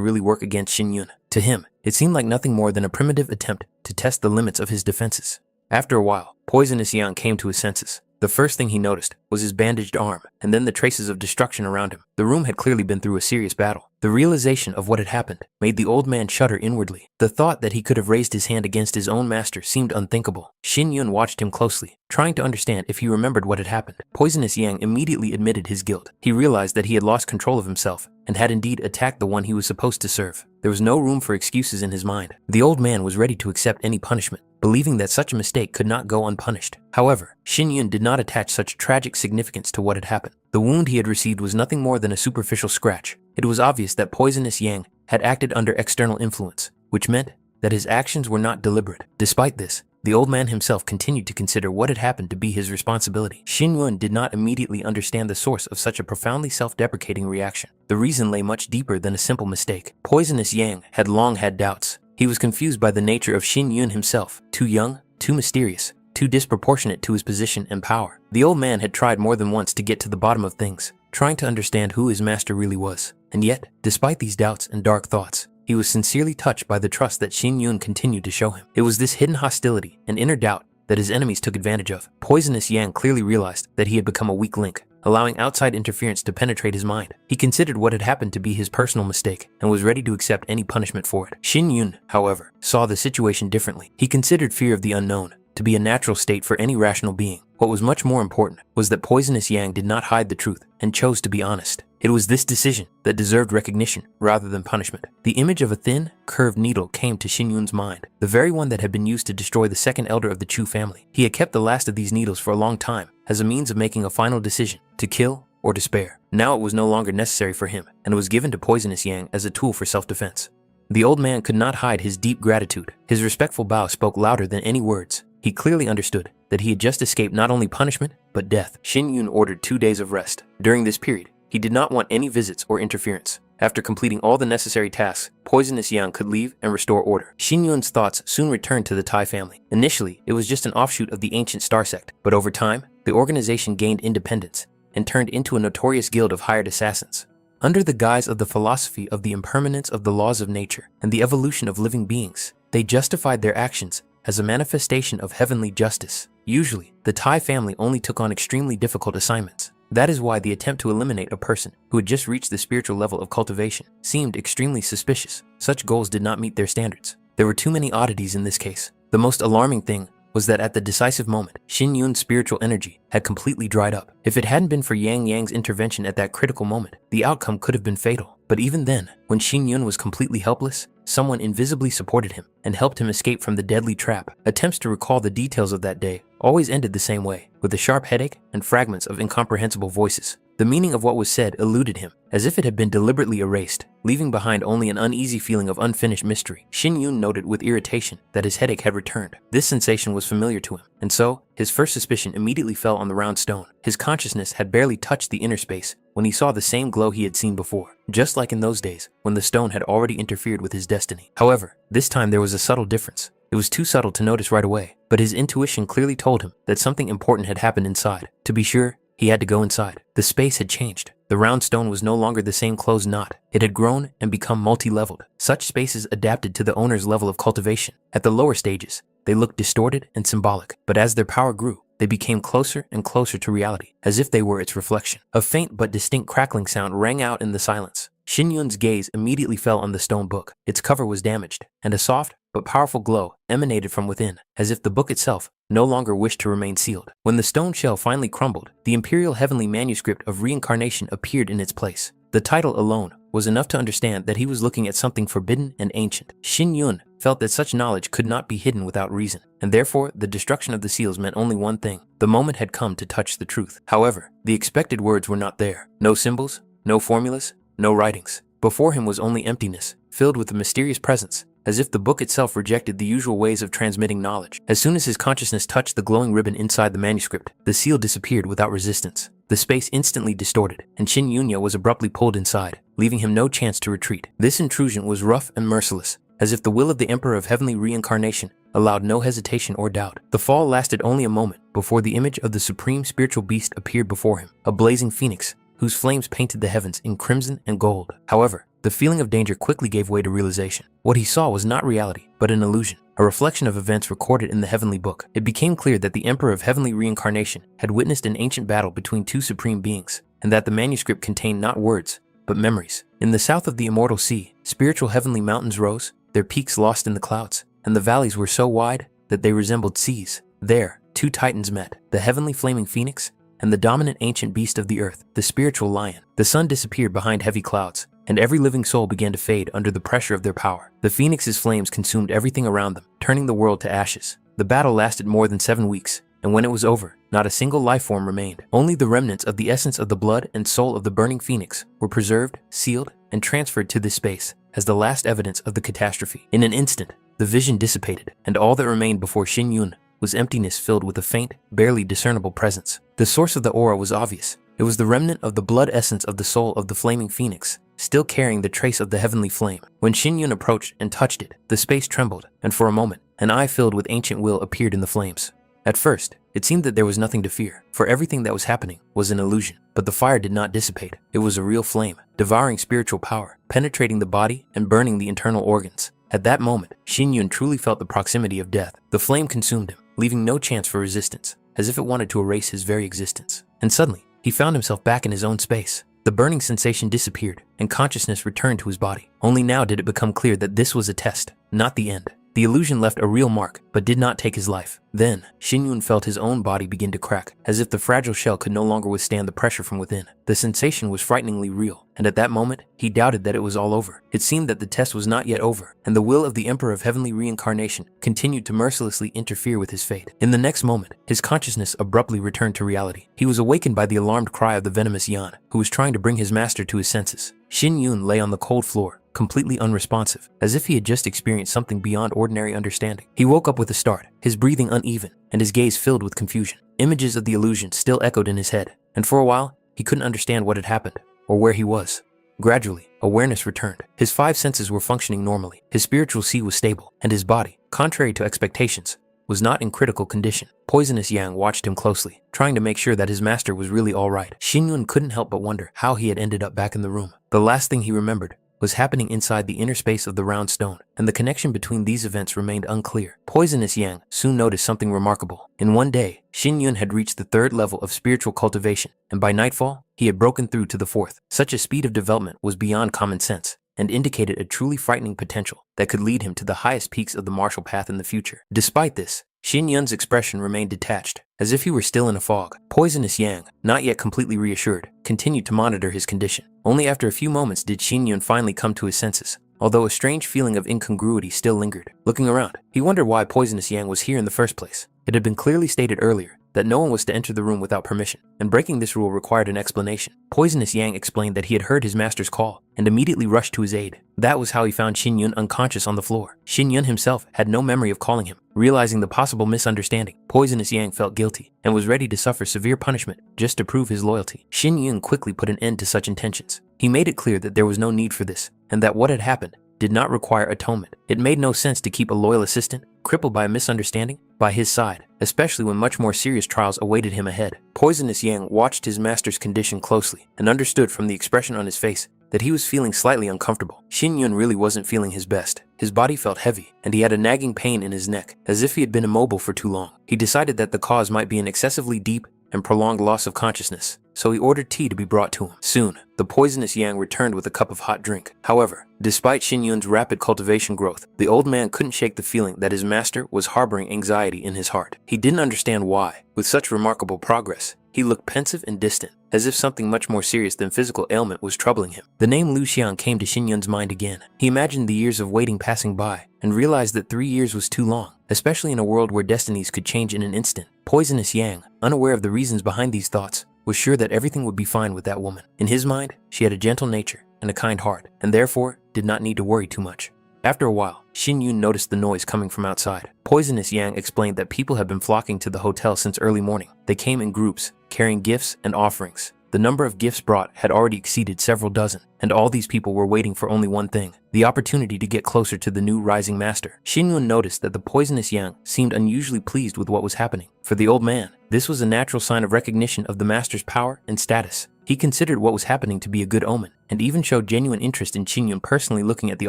really work against Shin Yun. To him, it seemed like nothing more than a primitive attempt to test the limits of his defenses. After a while, Poisonous Yang came to his senses. The first thing he noticed was his bandaged arm, and then the traces of destruction around him. The room had clearly been through a serious battle. The realization of what had happened made the old man shudder inwardly. The thought that he could have raised his hand against his own master seemed unthinkable. Shin Yun watched him closely, trying to understand if he remembered what had happened. Poisonous Yang immediately admitted his guilt. He realized that he had lost control of himself and had indeed attacked the one he was supposed to serve. There was no room for excuses in his mind. The old man was ready to accept any punishment, believing that such a mistake could not go unpunished. However, Shin Yun did not attach such tragic significance to what had happened. The wound he had received was nothing more than a superficial scratch. It was obvious that Poisonous Yang had acted under external influence, which meant that his actions were not deliberate. Despite this, the old man himself continued to consider what had happened to be his responsibility. Shin Yun did not immediately understand the source of such a profoundly self-deprecating reaction. The reason lay much deeper than a simple mistake. Poisonous Yang had long had doubts. He was confused by the nature of Shin Yun himself, too young, too mysterious, too disproportionate to his position and power. The old man had tried more than once to get to the bottom of things, trying to understand who his master really was. And yet, despite these doubts and dark thoughts, he was sincerely touched by the trust that Shin Yun continued to show him. It was this hidden hostility and inner doubt that his enemies took advantage of. Poisonous Yang clearly realized that he had become a weak link, allowing outside interference to penetrate his mind. He considered what had happened to be his personal mistake and was ready to accept any punishment for it. Shin Yun, however, saw the situation differently. He considered fear of the unknown to be a natural state for any rational being. What was much more important was that Poisonous Yang did not hide the truth and chose to be honest. It was this decision that deserved recognition rather than punishment. The image of a thin, curved needle came to Shin Yun's mind, the very one that had been used to destroy the second elder of the Chu family. He had kept the last of these needles for a long time as a means of making a final decision, to kill or to spare. Now it was no longer necessary for him, and was given to Poisonous Yang as a tool for self-defense. The old man could not hide his deep gratitude. His respectful bow spoke louder than any words. He clearly understood that he had just escaped not only punishment, but death. Shin Yun ordered 2 days of rest. During this period, he did not want any visits or interference. After completing all the necessary tasks, Poisonous Yang could leave and restore order. Shin Yun's thoughts soon returned to the Tai family. Initially, it was just an offshoot of the ancient star sect, but over time, the organization gained independence and turned into a notorious guild of hired assassins. Under the guise of the philosophy of the impermanence of the laws of nature and the evolution of living beings, they justified their actions as a manifestation of heavenly justice. Usually, the Tai family only took on extremely difficult assignments. That is why the attempt to eliminate a person who had just reached the spiritual level of cultivation seemed extremely suspicious. Such goals did not meet their standards. There were too many oddities in this case. The most alarming thing was that at the decisive moment, Shin Yun's spiritual energy had completely dried up. If it hadn't been for Yang Yang's intervention at that critical moment, the outcome could have been fatal. But even then, when Shin Yun was completely helpless, someone invisibly supported him and helped him escape from the deadly trap. Attempts to recall the details of that day always ended the same way, with a sharp headache and fragments of incomprehensible voices. The meaning of what was said eluded him, as if it had been deliberately erased, leaving behind only an uneasy feeling of unfinished mystery. Shin Yun noted with irritation that his headache had returned. This sensation was familiar to him, and so his first suspicion immediately fell on the round stone. His consciousness had barely touched the inner space when he saw the same glow he had seen before, just like in those days when the stone had already interfered with his destiny. However, this time there was a subtle difference. It was too subtle to notice right away, but his intuition clearly told him that something important had happened inside. To be sure, he had to go inside. The space had changed. The round stone was no longer the same closed knot. It had grown and become multi-leveled. Such spaces adapted to the owner's level of cultivation. At the lower stages, they looked distorted and symbolic, but as their power grew, they became closer and closer to reality, as if they were its reflection. A faint but distinct crackling sound rang out in the silence. Shin Yun's gaze immediately fell on the stone book. Its cover was damaged, and a soft but powerful glow emanated from within, as if the book itself no longer wished to remain sealed. When the stone shell finally crumbled, the Imperial Heavenly Manuscript of Reincarnation appeared in its place. The title alone was enough to understand that he was looking at something forbidden and ancient. Shin Yun felt that such knowledge could not be hidden without reason, and therefore the destruction of the seals meant only one thing. The moment had come to touch the truth. However, the expected words were not there. No symbols, no formulas, no writings. Before him was only emptiness, filled with a mysterious presence, as if the book itself rejected the usual ways of transmitting knowledge. As soon as his consciousness touched the glowing ribbon inside the manuscript, the seal disappeared without resistance. The space instantly distorted, and Shin Yunya was abruptly pulled inside, leaving him no chance to retreat. This intrusion was rough and merciless, as if the will of the Emperor of Heavenly Reincarnation allowed no hesitation or doubt. The fall lasted only a moment before the image of the supreme spiritual beast appeared before him, a blazing phoenix whose flames painted the heavens in crimson and gold. However, the feeling of danger quickly gave way to realization. What he saw was not reality, but an illusion, a reflection of events recorded in the heavenly book. It became clear that the Emperor of Heavenly Reincarnation had witnessed an ancient battle between two supreme beings, and that the manuscript contained not words, but memories. In the south of the immortal sea, spiritual heavenly mountains rose, their peaks lost in the clouds, and the valleys were so wide that they resembled seas. There, two titans met, the heavenly flaming phoenix and the dominant ancient beast of the earth, the spiritual lion. The sun disappeared behind heavy clouds, and every living soul began to fade under the pressure of their power. The phoenix's flames consumed everything around them, turning the world to ashes. The battle lasted more than 7 weeks, and when it was over, not a single life form remained. Only the remnants of the essence of the blood and soul of the burning phoenix were preserved, sealed, and transferred to this space as the last evidence of the catastrophe. In an instant, the vision dissipated, and all that remained before Xin Yun was emptiness filled with a faint, barely discernible presence. The source of the aura was obvious. It was the remnant of the blood essence of the soul of the flaming phoenix, still carrying the trace of the heavenly flame. When Xin Yun approached and touched it, the space trembled, and for a moment, an eye filled with ancient will appeared in the flames. At first, it seemed that there was nothing to fear, for everything that was happening was an illusion. But the fire did not dissipate. It was a real flame, devouring spiritual power, penetrating the body and burning the internal organs. At that moment, Xin Yun truly felt the proximity of death. The flame consumed him, leaving no chance for resistance, as if it wanted to erase his very existence. And suddenly, he found himself back in his own space. The burning sensation disappeared, and consciousness returned to his body. Only now did it become clear that this was a test, not the end. The illusion left a real mark, but did not take his life. Then, Xin Yun felt his own body begin to crack, as if the fragile shell could no longer withstand the pressure from within. The sensation was frighteningly real, and at that moment, he doubted that it was all over. It seemed that the test was not yet over, and the will of the Emperor of Heavenly Reincarnation continued to mercilessly interfere with his fate. In the next moment, his consciousness abruptly returned to reality. He was awakened by the alarmed cry of the venomous Yan, who was trying to bring his master to his senses. Xin Yun lay on the cold floor, completely unresponsive, as if he had just experienced something beyond ordinary understanding. He woke up with a start, his breathing uneven, and his gaze filled with confusion. Images of the illusion still echoed in his head, and for a while, he couldn't understand what had happened, or where he was. Gradually, awareness returned. His 5 senses were functioning normally, his spiritual sea was stable, and his body, contrary to expectations, was not in critical condition. Poisonous Yang watched him closely, trying to make sure that his master was really all right. Xin Yun couldn't help but wonder how he had ended up back in the room. The last thing he remembered was happening inside the inner space of the round stone, and the connection between these events remained unclear. Poisonous Yang soon noticed something remarkable. In one day, Xin Yun had reached the 3rd level of spiritual cultivation, and by nightfall, he had broken through to the 4th. Such a speed of development was beyond common sense, and indicated a truly frightening potential that could lead him to the highest peaks of the martial path in the future. Despite this, Xin Yun's expression remained detached, as if he were still in a fog. Poisonous Yang, not yet completely reassured, continued to monitor his condition. Only after a few moments did Xin Yun finally come to his senses, although a strange feeling of incongruity still lingered. Looking around, he wondered why Poisonous Yang was here in the first place. It had been clearly stated earlier that no one was to enter the room without permission, and breaking this rule required an explanation. Poisonous Yang explained that he had heard his master's call and immediately rushed to his aid. That was how he found Xin Yun unconscious on the floor. Xin Yun himself had no memory of calling him. Realizing the possible misunderstanding, Poisonous Yang felt guilty and was ready to suffer severe punishment just to prove his loyalty. Xin Yun quickly put an end to such intentions. He made it clear that there was no need for this, and that what had happened did not require atonement. It made no sense to keep a loyal assistant, crippled by a misunderstanding, by his side, especially when much more serious trials awaited him ahead. Poisonous Yang watched his master's condition closely and understood from the expression on his face that he was feeling slightly uncomfortable. Xin Yun really wasn't feeling his best. His body felt heavy, and he had a nagging pain in his neck, as if he had been immobile for too long. He decided that the cause might be an excessively deep and prolonged loss of consciousness, so he ordered tea to be brought to him. Soon, the Poisonous Yang returned with a cup of hot drink. However, despite Xin Yun's rapid cultivation growth, the old man couldn't shake the feeling that his master was harboring anxiety in his heart. He didn't understand why. With such remarkable progress, he looked pensive and distant, as if something much more serious than physical ailment was troubling him. The name Lu Xiang came to Xin Yun's mind again. He imagined the years of waiting passing by, and realized that 3 years was too long, especially in a world where destinies could change in an instant. Poisonous Yang, unaware of the reasons behind these thoughts, was sure that everything would be fine with that woman. In his mind, she had a gentle nature and a kind heart, and therefore did not need to worry too much. After a while, Xin Yun noticed the noise coming from outside. Poisonous Yang explained that people had been flocking to the hotel since early morning. They came in groups, carrying gifts and offerings. The number of gifts brought had already exceeded several dozen, and all these people were waiting for only one thing: the opportunity to get closer to the new rising master. Xin Yun noticed that the Poisonous Yang seemed unusually pleased with what was happening. For the old man, this was a natural sign of recognition of the master's power and status. He considered what was happening to be a good omen, and even showed genuine interest in Xinyun personally looking at the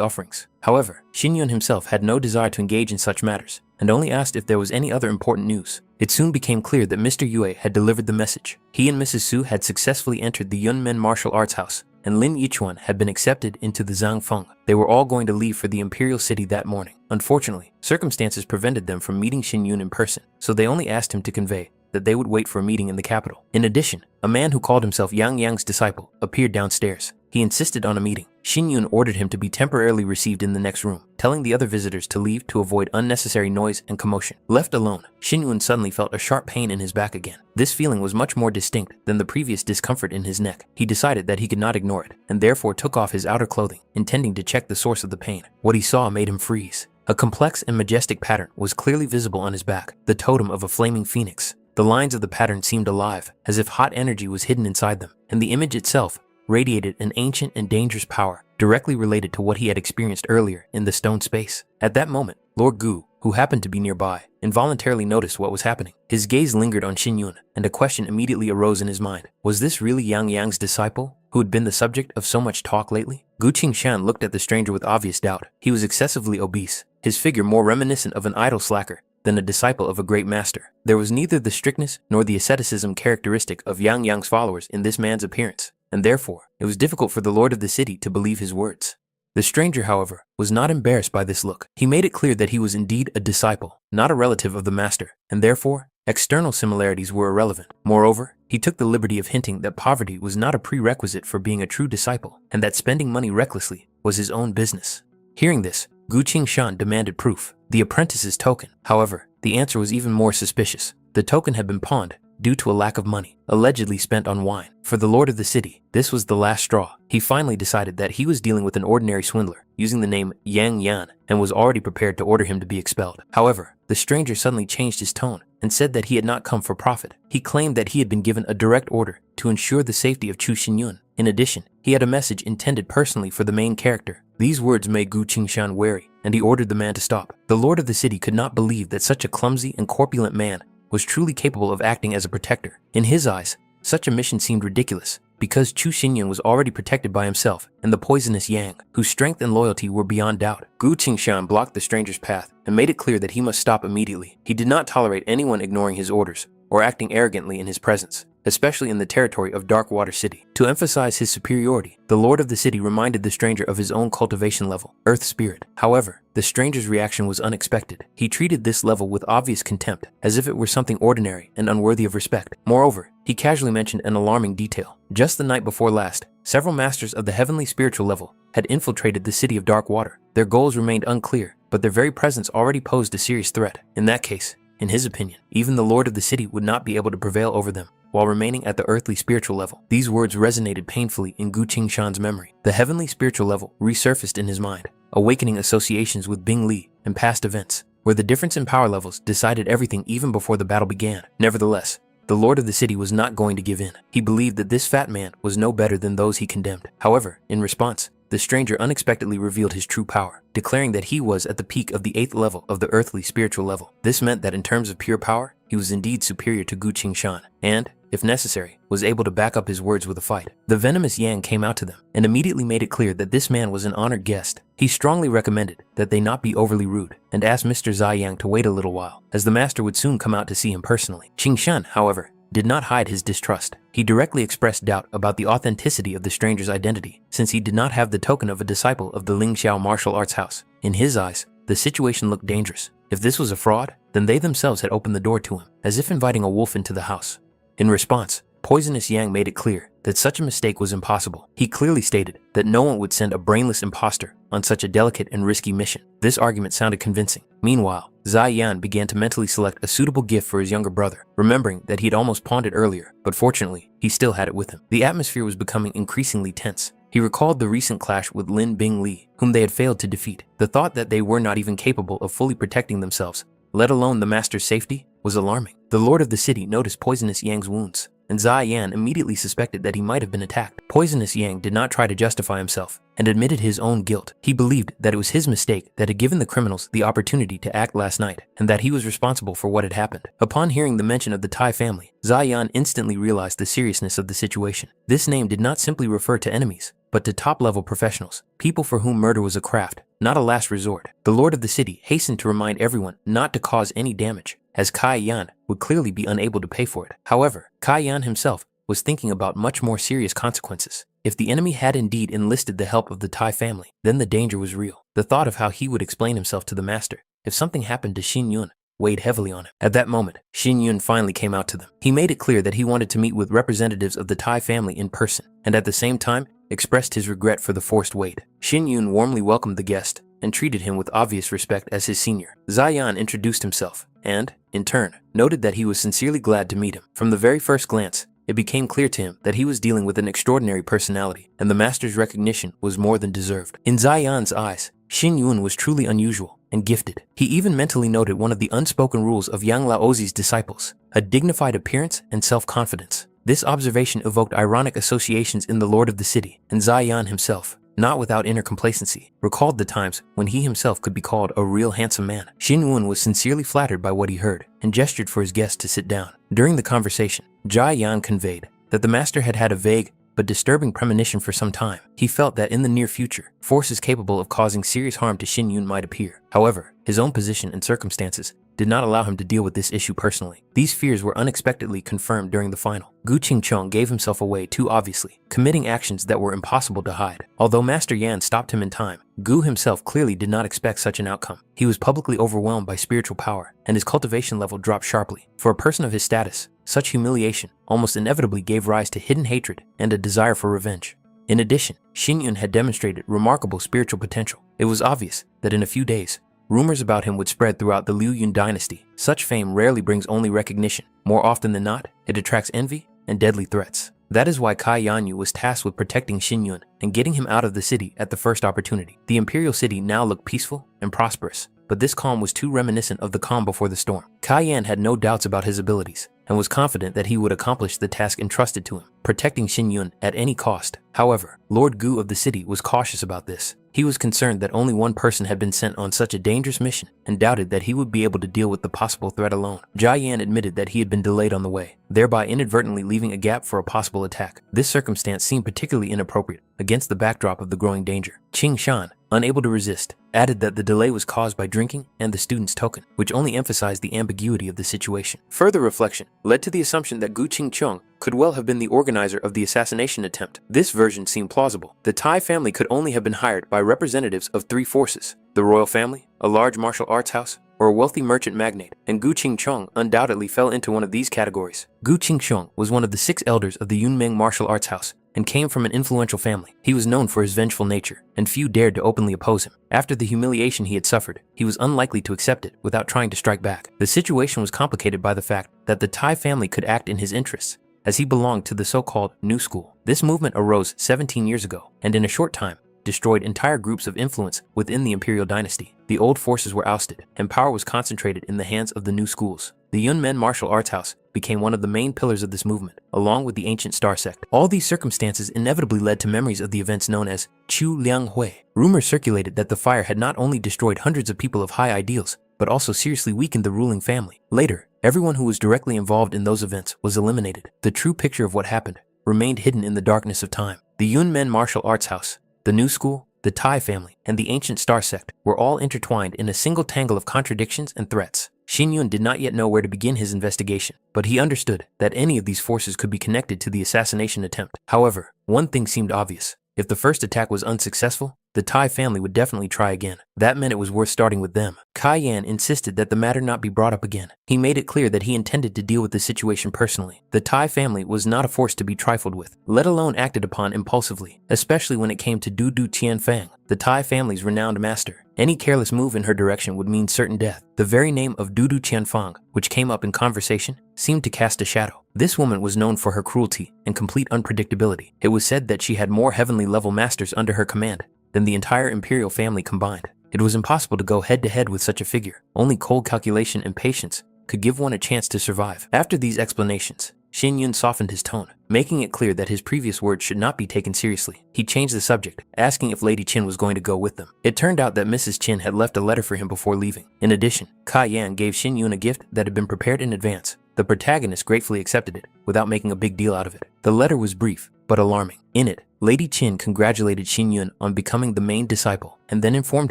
offerings. However, Xinyun himself had no desire to engage in such matters, and only asked if there was any other important news. It soon became clear that Mr. Yue had delivered the message. He and Mrs. Su had successfully entered the Yunmen martial arts house, and Lin Yichuan had been accepted into the Zhangfeng. They were all going to leave for the imperial city that morning. Unfortunately, circumstances prevented them from meeting Xinyun in person, so they only asked him to convey that they would wait for a meeting in the capital. In addition, a man who called himself Yang Yang's disciple appeared downstairs. He insisted on a meeting. Xinyun ordered him to be temporarily received in the next room, telling the other visitors to leave to avoid unnecessary noise and commotion. Left alone, Xinyun suddenly felt a sharp pain in his back again. This feeling was much more distinct than the previous discomfort in his neck. He decided that he could not ignore it, and therefore took off his outer clothing, intending to check the source of the pain. What he saw made him freeze. A complex and majestic pattern was clearly visible on his back, the totem of a flaming phoenix. The lines of the pattern seemed alive, as if hot energy was hidden inside them, and the image itself radiated an ancient and dangerous power, directly related to what he had experienced earlier in the stone space. At that moment, Lord Gu, who happened to be nearby, involuntarily noticed what was happening. His gaze lingered on Xinyun, and a question immediately arose in his mind. Was this really Yang Yang's disciple, who had been the subject of so much talk lately? Gu Qingshan looked at the stranger with obvious doubt. He was excessively obese, his figure more reminiscent of an idle slacker than a disciple of a great master. There was neither the strictness nor the asceticism characteristic of Yang Yang's followers in this man's appearance, and therefore it was difficult for the lord of the city to believe his words. The stranger, however, was not embarrassed by this look. He made it clear that he was indeed a disciple, not a relative of the master, and therefore external similarities were irrelevant. Moreover, he took the liberty of hinting that poverty was not a prerequisite for being a true disciple, and that spending money recklessly was his own business. Hearing this, Gu Qingshan demanded proof, the apprentice's token. However, the answer was even more suspicious. The token had been pawned due to a lack of money, allegedly spent on wine. For the lord of the city, this was the last straw. He finally decided that he was dealing with an ordinary swindler, using the name Yang Yan, and was already prepared to order him to be expelled. However, the stranger suddenly changed his tone and said that he had not come for profit. He claimed that he had been given a direct order to ensure the safety of Chu Xinyun. In addition, he had a message intended personally for the main character. These words made Gu Qingshan wary, and he ordered the man to stop. The lord of the city could not believe that such a clumsy and corpulent man was truly capable of acting as a protector. In his eyes, such a mission seemed ridiculous, because Chu Xinyun was already protected by himself and the poisonous Yang, whose strength and loyalty were beyond doubt. Gu Qingshan blocked the stranger's path and made it clear that he must stop immediately. He did not tolerate anyone ignoring his orders or acting arrogantly in his presence, especially in the territory of Darkwater City. To emphasize his superiority, the lord of the city reminded the stranger of his own cultivation level, Earth Spirit. However, the stranger's reaction was unexpected. He treated this level with obvious contempt, as if it were something ordinary and unworthy of respect. Moreover, he casually mentioned an alarming detail. Just the night before last, several masters of the heavenly spiritual level had infiltrated the city of Darkwater. Their goals remained unclear, but their very presence already posed a serious threat. In that case, in his opinion, even the lord of the city would not be able to prevail over them while remaining at the earthly spiritual level. These words resonated painfully in Gu Qingshan's memory. The heavenly spiritual level resurfaced in his mind, awakening associations with Bing Li and past events, where the difference in power levels decided everything even before the battle began. Nevertheless, the lord of the city was not going to give in. He believed that this fat man was no better than those he condemned. However, in response, the stranger unexpectedly revealed his true power, declaring that he was at the peak of the 8th level of the earthly spiritual level. This meant that in terms of pure power, he was indeed superior to Gu Qingshan, and, if necessary, was able to back up his words with a fight. The venomous Yang came out to them and immediately made it clear that this man was an honored guest. He strongly recommended that they not be overly rude and asked Mr. Zai Yang to wait a little while, as the master would soon come out to see him personally. Qingshan, however, did not hide his distrust. He directly expressed doubt about the authenticity of the stranger's identity, since he did not have the token of a disciple of the Lingxiao martial arts house. In his eyes, the situation looked dangerous. If this was a fraud, then they themselves had opened the door to him, as if inviting a wolf into the house. In response, poisonous Yang made it clear that such a mistake was impossible. He clearly stated that no one would send a brainless imposter on such a delicate and risky mission. This argument sounded convincing. Meanwhile, Zai Yan began to mentally select a suitable gift for his younger brother, remembering that he had almost pawned it earlier, but fortunately, he still had it with him. The atmosphere was becoming increasingly tense. He recalled the recent clash with Lin Bing Li, whom they had failed to defeat. The thought that they were not even capable of fully protecting themselves, let alone the master's safety, was alarming. The lord of the city noticed poisonous Yang's wounds. and Zai Yan immediately suspected that he might have been attacked. Poisonous Yang did not try to justify himself and admitted his own guilt. He believed that it was his mistake that had given the criminals the opportunity to act last night, and that he was responsible for what had happened. Upon hearing the mention of the Tai family, Zai Yan instantly realized the seriousness of the situation. This name did not simply refer to enemies, but to top-level professionals, people for whom murder was a craft, not a last resort. The lord of the city hastened to remind everyone not to cause any damage, as Kai Yan would clearly be unable to pay for it. However, Kai Yan himself was thinking about much more serious consequences. If the enemy had indeed enlisted the help of the Tai family, then the danger was real. The thought of how he would explain himself to the master if something happened to Xin Yun weighed heavily on him. At that moment, Xin Yun finally came out to them. He made it clear that he wanted to meet with representatives of the Tai family in person, and at the same time, expressed his regret for the forced wait. Xin Yun warmly welcomed the guest and treated him with obvious respect as his senior. Zai Yan introduced himself and, in turn, noted that he was sincerely glad to meet him. From the very first glance, it became clear to him that he was dealing with an extraordinary personality, and the master's recognition was more than deserved. In Zai Yan's eyes, Xin Yun was truly unusual and gifted. He even mentally noted one of the unspoken rules of Yang Laozi's disciples, a dignified appearance and self-confidence. This observation evoked ironic associations in the lord of the city, and Zai Yan himself, not without inner complacency, recalled the times when he himself could be called a real handsome man. Xin Yun was sincerely flattered by what he heard and gestured for his guest to sit down. During the conversation, Zai Yan conveyed that the master had had a vague but disturbing premonition for some time. He felt that in the near future, forces capable of causing serious harm to Xin Yun might appear. However, his own position and circumstances did not allow him to deal with this issue personally. These fears were unexpectedly confirmed during the final. Gu Qingcheng gave himself away too obviously, committing actions that were impossible to hide. Although Master Yan stopped him in time, Gu himself clearly did not expect such an outcome. He was publicly overwhelmed by spiritual power, and his cultivation level dropped sharply. For a person of his status, such humiliation almost inevitably gave rise to hidden hatred and a desire for revenge. In addition, Xin Yun had demonstrated remarkable spiritual potential. It was obvious that in a few days, rumors about him would spread throughout the Liu Yun dynasty. Such fame rarely brings only recognition. More often than not, it attracts envy and deadly threats. That is why Kai Yanyu was tasked with protecting Xin Yun and getting him out of the city at the first opportunity. The imperial city now looked peaceful and prosperous, but this calm was too reminiscent of the calm before the storm. Kai Yan had no doubts about his abilities and was confident that he would accomplish the task entrusted to him, protecting Xin Yun at any cost. However, Lord Gu of the city was cautious about this. He was concerned that only one person had been sent on such a dangerous mission and doubted that he would be able to deal with the possible threat alone. Jia Yan admitted that he had been delayed on the way, thereby inadvertently leaving a gap for a possible attack. This circumstance seemed particularly inappropriate against the backdrop of the growing danger. Qing Shan, unable to resist, added that the delay was caused by drinking and the student's token, which only emphasized the ambiguity of the situation. Further reflection led to the assumption that Gu Qingcheng could well have been the organizer of the assassination attempt. This version seemed plausible. The Tai family could only have been hired by representatives of three forces: the royal family, a large martial arts house, or a wealthy merchant magnate, and Gu Qingcheng undoubtedly fell into one of these categories. Gu Qingcheng was one of the 6 elders of the Yunmeng martial arts house and came from an influential family. He was known for his vengeful nature, and few dared to openly oppose him. After the humiliation he had suffered, he was unlikely to accept it without trying to strike back. The situation was complicated by the fact that the Tai family could act in his interests, as he belonged to the so-called New School. This movement arose 17 years ago, and in a short time, destroyed entire groups of influence within the imperial dynasty. The old forces were ousted, and power was concentrated in the hands of the new schools. The Yunmen martial arts house became one of the main pillars of this movement, along with the ancient star sect. All these circumstances inevitably led to memories of the events known as Chu Liang Hui. Rumors circulated that the fire had not only destroyed hundreds of people of high ideals, but also seriously weakened the ruling family. Later, everyone who was directly involved in those events was eliminated. The true picture of what happened remained hidden in the darkness of time. The Yunmen martial arts house, the New School, the Tai family, and the ancient star sect were all intertwined in a single tangle of contradictions and threats. Xin Yun did not yet know where to begin his investigation, but he understood that any of these forces could be connected to the assassination attempt. However, one thing seemed obvious. If the first attack was unsuccessful, the Tai family would definitely try again. That meant it was worth starting with them. Kai Yan insisted that the matter not be brought up again. He made it clear that he intended to deal with the situation personally. The Tai family was not a force to be trifled with, let alone acted upon impulsively, especially when it came to Du Tianfang, the Tai family's renowned master. Any careless move in her direction would mean certain death. The very name of Du Tianfang, which came up in conversation, seemed to cast a shadow. This woman was known for her cruelty and complete unpredictability. It was said that she had more heavenly level masters under her command than the entire imperial family combined. It was impossible to go head-to-head with such a figure. Only cold calculation and patience could give one a chance to survive. After these explanations, Shin Yun softened his tone, making it clear that his previous words should not be taken seriously. He changed the subject, asking if Lady Chin was going to go with them. It turned out that Mrs. Chin had left a letter for him before leaving. In addition, Kai Yan gave Shin Yun a gift that had been prepared in advance. The protagonist gratefully accepted it, without making a big deal out of it. The letter was brief, but alarming. In it, Lady Chin congratulated Shin Yun on becoming the main disciple, and then informed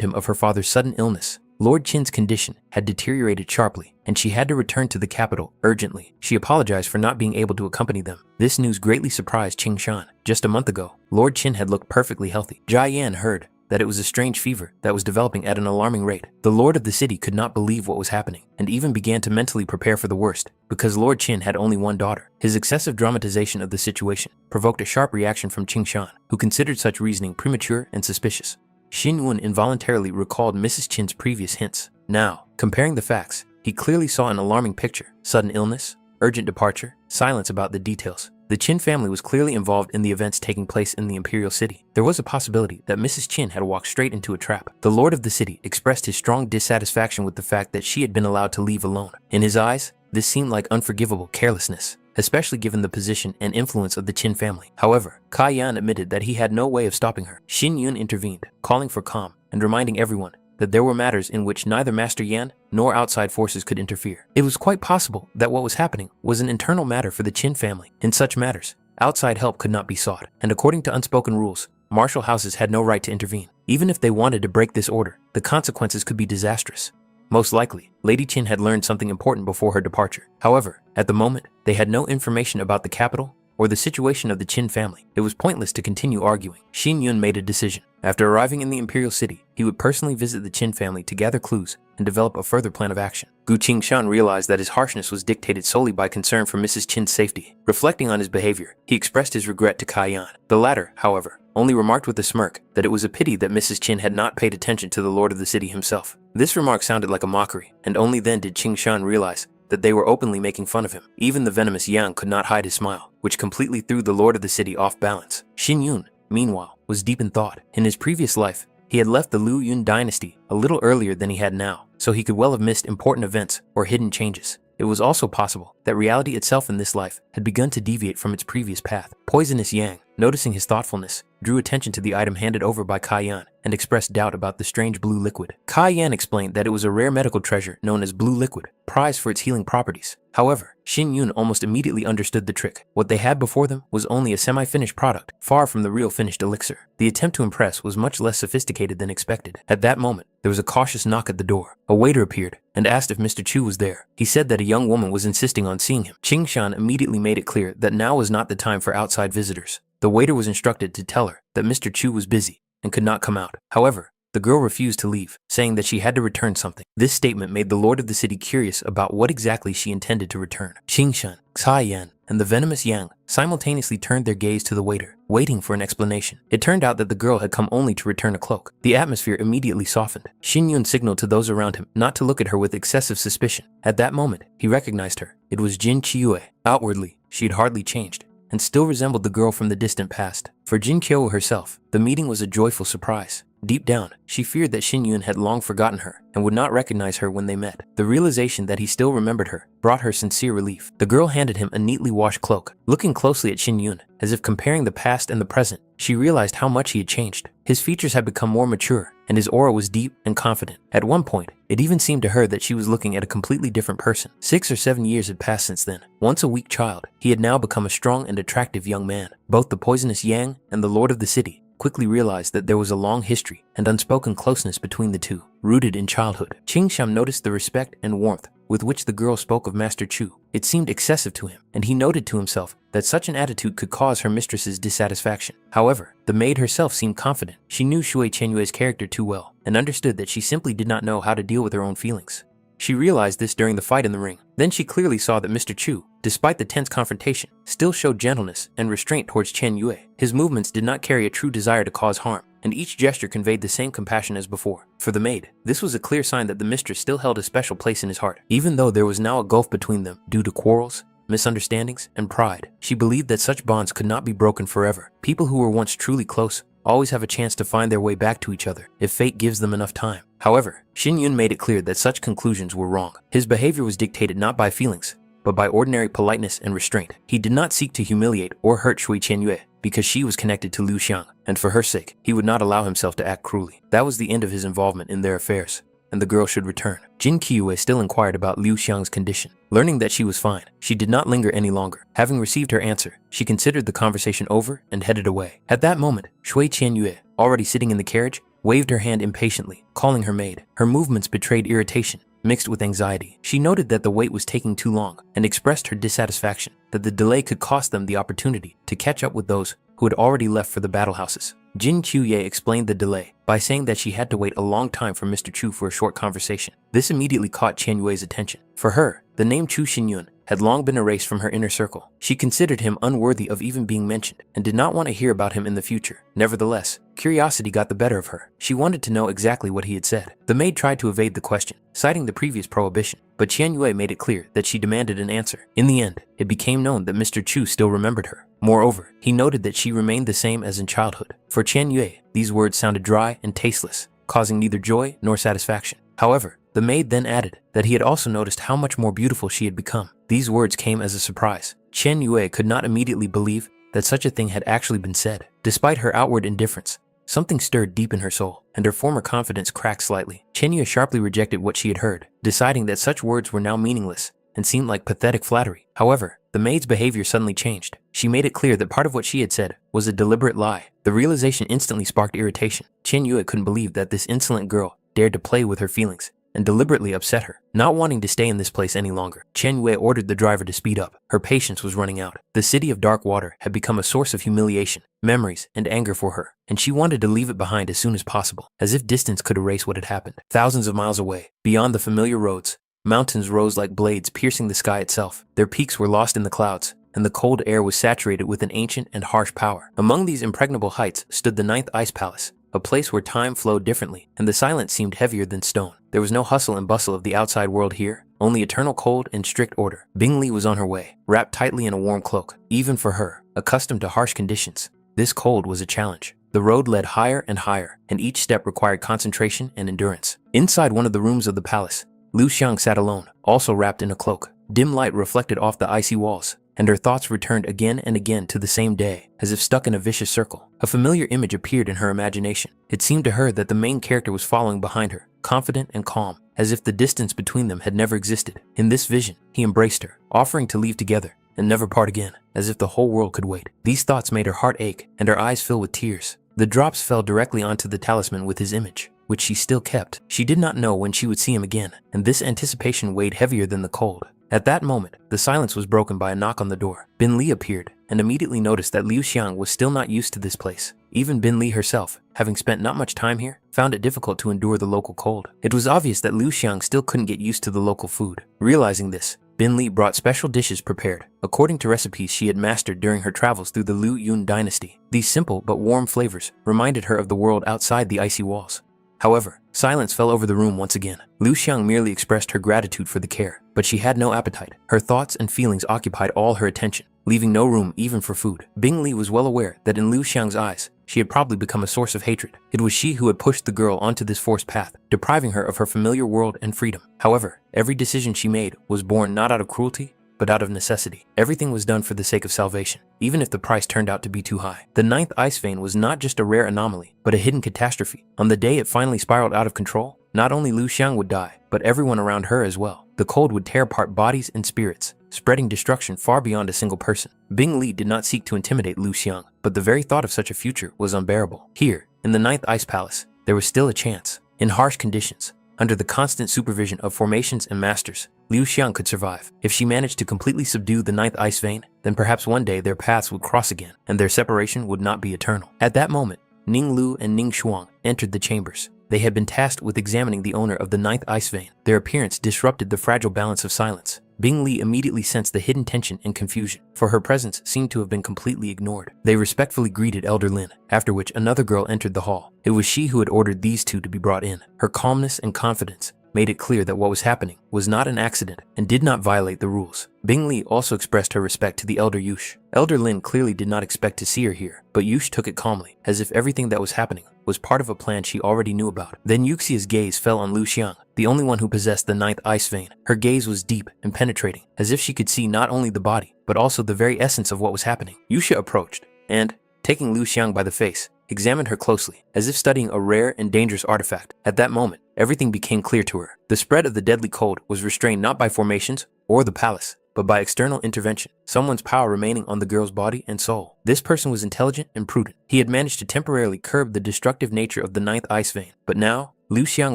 him of her father's sudden illness. Lord Chin's condition had deteriorated sharply, and she had to return to the capital urgently. She apologized for not being able to accompany them. This news greatly surprised Qing Shan. Just a month ago, Lord Chin had looked perfectly healthy. Jia Yan heard that it was a strange fever that was developing at an alarming rate. The lord of the city could not believe what was happening, and even began to mentally prepare for the worst, because Lord Chin had only one daughter. His excessive dramatization of the situation provoked a sharp reaction from Qing Shan, who considered such reasoning premature and suspicious. Xin Yun involuntarily recalled Mrs. Chin's previous hints. Now, comparing the facts, he clearly saw an alarming picture: sudden illness, urgent departure, silence about the details. The Chin family was clearly involved in the events taking place in the imperial city. There was a possibility that Mrs. Chin had walked straight into a trap. The lord of the city expressed his strong dissatisfaction with the fact that she had been allowed to leave alone. In his eyes, this seemed like unforgivable carelessness, especially given the position and influence of the Chin family. However, Kai Yan admitted that he had no way of stopping her. Xin Yun intervened, calling for calm and reminding everyone that there were matters in which neither Master Yan nor outside forces could interfere. It was quite possible that what was happening was an internal matter for the Chin family. In such matters, outside help could not be sought, and according to unspoken rules, martial houses had no right to intervene. Even if they wanted to break this order, the consequences could be disastrous. Most likely, Lady Chin had learned something important before her departure. However, at the moment, they had no information about the capital or the situation of the Chin family. It was pointless to continue arguing. Xin Yun made a decision. After arriving in the imperial city, he would personally visit the Chin family to gather clues and develop a further plan of action. Gu Qingshan realized that his harshness was dictated solely by concern for Mrs. Chin's safety. Reflecting on his behavior, he expressed his regret to Kai Yan. The latter, however, only remarked with a smirk that it was a pity that Mrs. Chin had not paid attention to the lord of the city himself. This remark sounded like a mockery, and only then did Qingshan realize that they were openly making fun of him. Even the venomous Yang could not hide his smile, which completely threw the lord of the city off balance. Xin Yun, meanwhile, was deep in thought. In his previous life, he had left the Liu Yun dynasty a little earlier than he had now, so he could well have missed important events or hidden changes. It was also possible that reality itself in this life had begun to deviate from its previous path. Poisonous Yang, noticing his thoughtfulness, drew attention to the item handed over by Kai Yan and expressed doubt about the strange blue liquid. Kai Yan explained that it was a rare medical treasure known as blue liquid, prized for its healing properties. However, Xin Yun almost immediately understood the trick. What they had before them was only a semi-finished product, far from the real finished elixir. The attempt to impress was much less sophisticated than expected. At that moment, there was a cautious knock at the door. A waiter appeared and asked if Mr. Chu was there. He said that a young woman was insisting on seeing him. Qingshan immediately made it clear that now was not the time for outside visitors. The waiter was instructed to tell her that Mr. Chu was busy and could not come out. However, the girl refused to leave, saying that she had to return something. This statement made the lord of the city curious about what exactly she intended to return. Qingshan, Cai Yan, and the venomous Yang simultaneously turned their gaze to the waiter, waiting for an explanation. It turned out that the girl had come only to return a cloak. The atmosphere immediately softened. Xin Yun signaled to those around him not to look at her with excessive suspicion. At that moment, he recognized her. It was Jin Qiue. Outwardly, she had hardly changed, and still resembled the girl from the distant past. For Jin Qiue herself, the meeting was a joyful surprise. Deep down, she feared that Xin Yun had long forgotten her and would not recognize her when they met. The realization that he still remembered her brought her sincere relief. The girl handed him a neatly washed cloak. Looking closely at Xin Yun, as if comparing the past and the present, she realized how much he had changed. His features had become more mature, and his aura was deep and confident. At one point, it even seemed to her that she was looking at a completely different person. 6 or 7 years had passed since then. Once a weak child, he had now become a strong and attractive young man. Both the poisonous Yang and the lord of the city quickly realized that there was a long history and unspoken closeness between the two, rooted in childhood. Qingshan noticed the respect and warmth with which the girl spoke of Master Chu. It seemed excessive to him, and he noted to himself that such an attitude could cause her mistress's dissatisfaction. However, the maid herself seemed confident. She knew Shui Chenyue's character too well, and understood that she simply did not know how to deal with her own feelings. She realized this during the fight in the ring. Then she clearly saw that Mr. Chu, despite the tense confrontation, still showed gentleness and restraint towards Chen Yue. His movements did not carry a true desire to cause harm, and each gesture conveyed the same compassion as before. For the maid, this was a clear sign that the mistress still held a special place in his heart. Even though there was now a gulf between them due to quarrels, misunderstandings, and pride, she believed that such bonds could not be broken forever. People who were once truly close always have a chance to find their way back to each other if fate gives them enough time. However, Xin Yun made it clear that such conclusions were wrong. His behavior was dictated not by feelings, but by ordinary politeness and restraint. He did not seek to humiliate or hurt Shui Qianyue because she was connected to Liu Xiang, and for her sake, he would not allow himself to act cruelly. That was the end of his involvement in their affairs, and the girl should return. Jin Qianyue still inquired about Liu Xiang's condition. Learning that she was fine, she did not linger any longer. Having received her answer, she considered the conversation over and headed away. At that moment, Shui Qianyue, already sitting in the carriage, waved her hand impatiently, calling her maid. Her movements betrayed irritation, mixed with anxiety. She noted that the wait was taking too long and expressed her dissatisfaction that the delay could cost them the opportunity to catch up with those who had already left for the battle houses. Jin Qianyue explained the delay by saying that she had to wait a long time for Mr. Chu for a short conversation. This immediately caught Qianyue's attention. For her, the name Chu Xinyun had long been erased from her inner circle. She considered him unworthy of even being mentioned and did not want to hear about him in the future. Nevertheless, curiosity got the better of her. She wanted to know exactly what he had said. The maid tried to evade the question, citing the previous prohibition, but Qianyue made it clear that she demanded an answer. In the end, it became known that Mr. Chu still remembered her. Moreover, he noted that she remained the same as in childhood. For Qianyue, these words sounded dry and tasteless, causing neither joy nor satisfaction. However, the maid then added that he had also noticed how much more beautiful she had become. These words came as a surprise. Qianyue could not immediately believe that such a thing had actually been said. Despite her outward indifference, something stirred deep in her soul, and her former confidence cracked slightly. Qianyue sharply rejected what she had heard, deciding that such words were now meaningless and seemed like pathetic flattery. However, the maid's behavior suddenly changed. She made it clear that part of what she had said was a deliberate lie. The realization instantly sparked irritation. Qianyue couldn't believe that this insolent girl dared to play with her feelings and deliberately upset her. Not wanting to stay in this place any longer, Qianyue ordered the driver to speed up. Her patience was running out. The city of dark water had become a source of humiliation, memories, and anger for her, and she wanted to leave it behind as soon as possible, as if distance could erase what had happened. Thousands of miles away, beyond the familiar roads, mountains rose like blades piercing the sky itself. Their peaks were lost in the clouds, and the cold air was saturated with an ancient and harsh power. Among these impregnable heights stood the Ninth Ice Palace, a place where time flowed differently, and the silence seemed heavier than stone. There was no hustle and bustle of the outside world here, only eternal cold and strict order. Bing Li was on her way, wrapped tightly in a warm cloak. Even for her, accustomed to harsh conditions, this cold was a challenge. The road led higher and higher, and each step required concentration and endurance. Inside one of the rooms of the palace, Liu Xiang sat alone, also wrapped in a cloak. Dim light reflected off the icy walls, and her thoughts returned again and again to the same day, as if stuck in a vicious circle. A familiar image appeared in her imagination. It seemed to her that the main character was following behind her, confident and calm, as if the distance between them had never existed. In this vision, he embraced her, offering to leave together and never part again, as if the whole world could wait. These thoughts made her heart ache and her eyes fill with tears. The drops fell directly onto the talisman with his image, which she still kept. She did not know when she would see him again, and this anticipation weighed heavier than the cold. At that moment, the silence was broken by a knock on the door. Bin Li appeared, and immediately noticed that Liu Xiang was still not used to this place. Even Bin Li herself, having spent not much time here, found it difficult to endure the local cold. It was obvious that Liu Xiang still couldn't get used to the local food. Realizing this, Bin Li brought special dishes prepared, according to recipes she had mastered during her travels through the Liu Yun dynasty. These simple but warm flavors reminded her of the world outside the icy walls. However, silence fell over the room once again. Liu Xiang merely expressed her gratitude for the care, but she had no appetite. Her thoughts and feelings occupied all her attention, leaving no room even for food. Bing Li was well aware that in Liu Xiang's eyes, she had probably become a source of hatred. It was she who had pushed the girl onto this forced path, depriving her of her familiar world and freedom. However, every decision she made was born not out of cruelty, but out of necessity. Everything was done for the sake of salvation, even if the price turned out to be too high. The ninth ice vein was not just a rare anomaly, but a hidden catastrophe. On the day it finally spiraled out of control, not only Liu Xiang would die, but everyone around her as well. The cold would tear apart bodies and spirits, spreading destruction far beyond a single person. Bing Li did not seek to intimidate Liu Xiang, but the very thought of such a future was unbearable. Here, in the ninth ice palace, there was still a chance. In harsh conditions, under the constant supervision of formations and masters, Liu Xiang could survive. If she managed to completely subdue the ninth ice vein, then perhaps one day their paths would cross again, and their separation would not be eternal. At that moment, Ning Lu and Ning Shuang entered the chambers. They had been tasked with examining the owner of the ninth ice vein. Their appearance disrupted the fragile balance of silence. Bing Li immediately sensed the hidden tension and confusion, for her presence seemed to have been completely ignored. They respectfully greeted Elder Lin, after which another girl entered the hall. It was she who had ordered these two to be brought in. Her calmness and confidence made it clear that what was happening was not an accident and did not violate the rules. Bing Li also expressed her respect to the elder Yush. Elder Lin clearly did not expect to see her here, but Yush took it calmly, as if everything that was happening was part of a plan she already knew about. Then Yuxia's gaze fell on Lu Xiang, the only one who possessed the 9th ice vein. Her gaze was deep and penetrating, as if she could see not only the body, but also the very essence of what was happening. Yusha approached, and, taking Lu Xiang by the face, examined her closely, as if studying a rare and dangerous artifact. At that moment, everything became clear to her. The spread of the deadly cold was restrained not by formations or the palace, but by external intervention, someone's power remaining on the girl's body and soul. This person was intelligent and prudent. He had managed to temporarily curb the destructive nature of the 9th ice vein. But now, Lu Xiang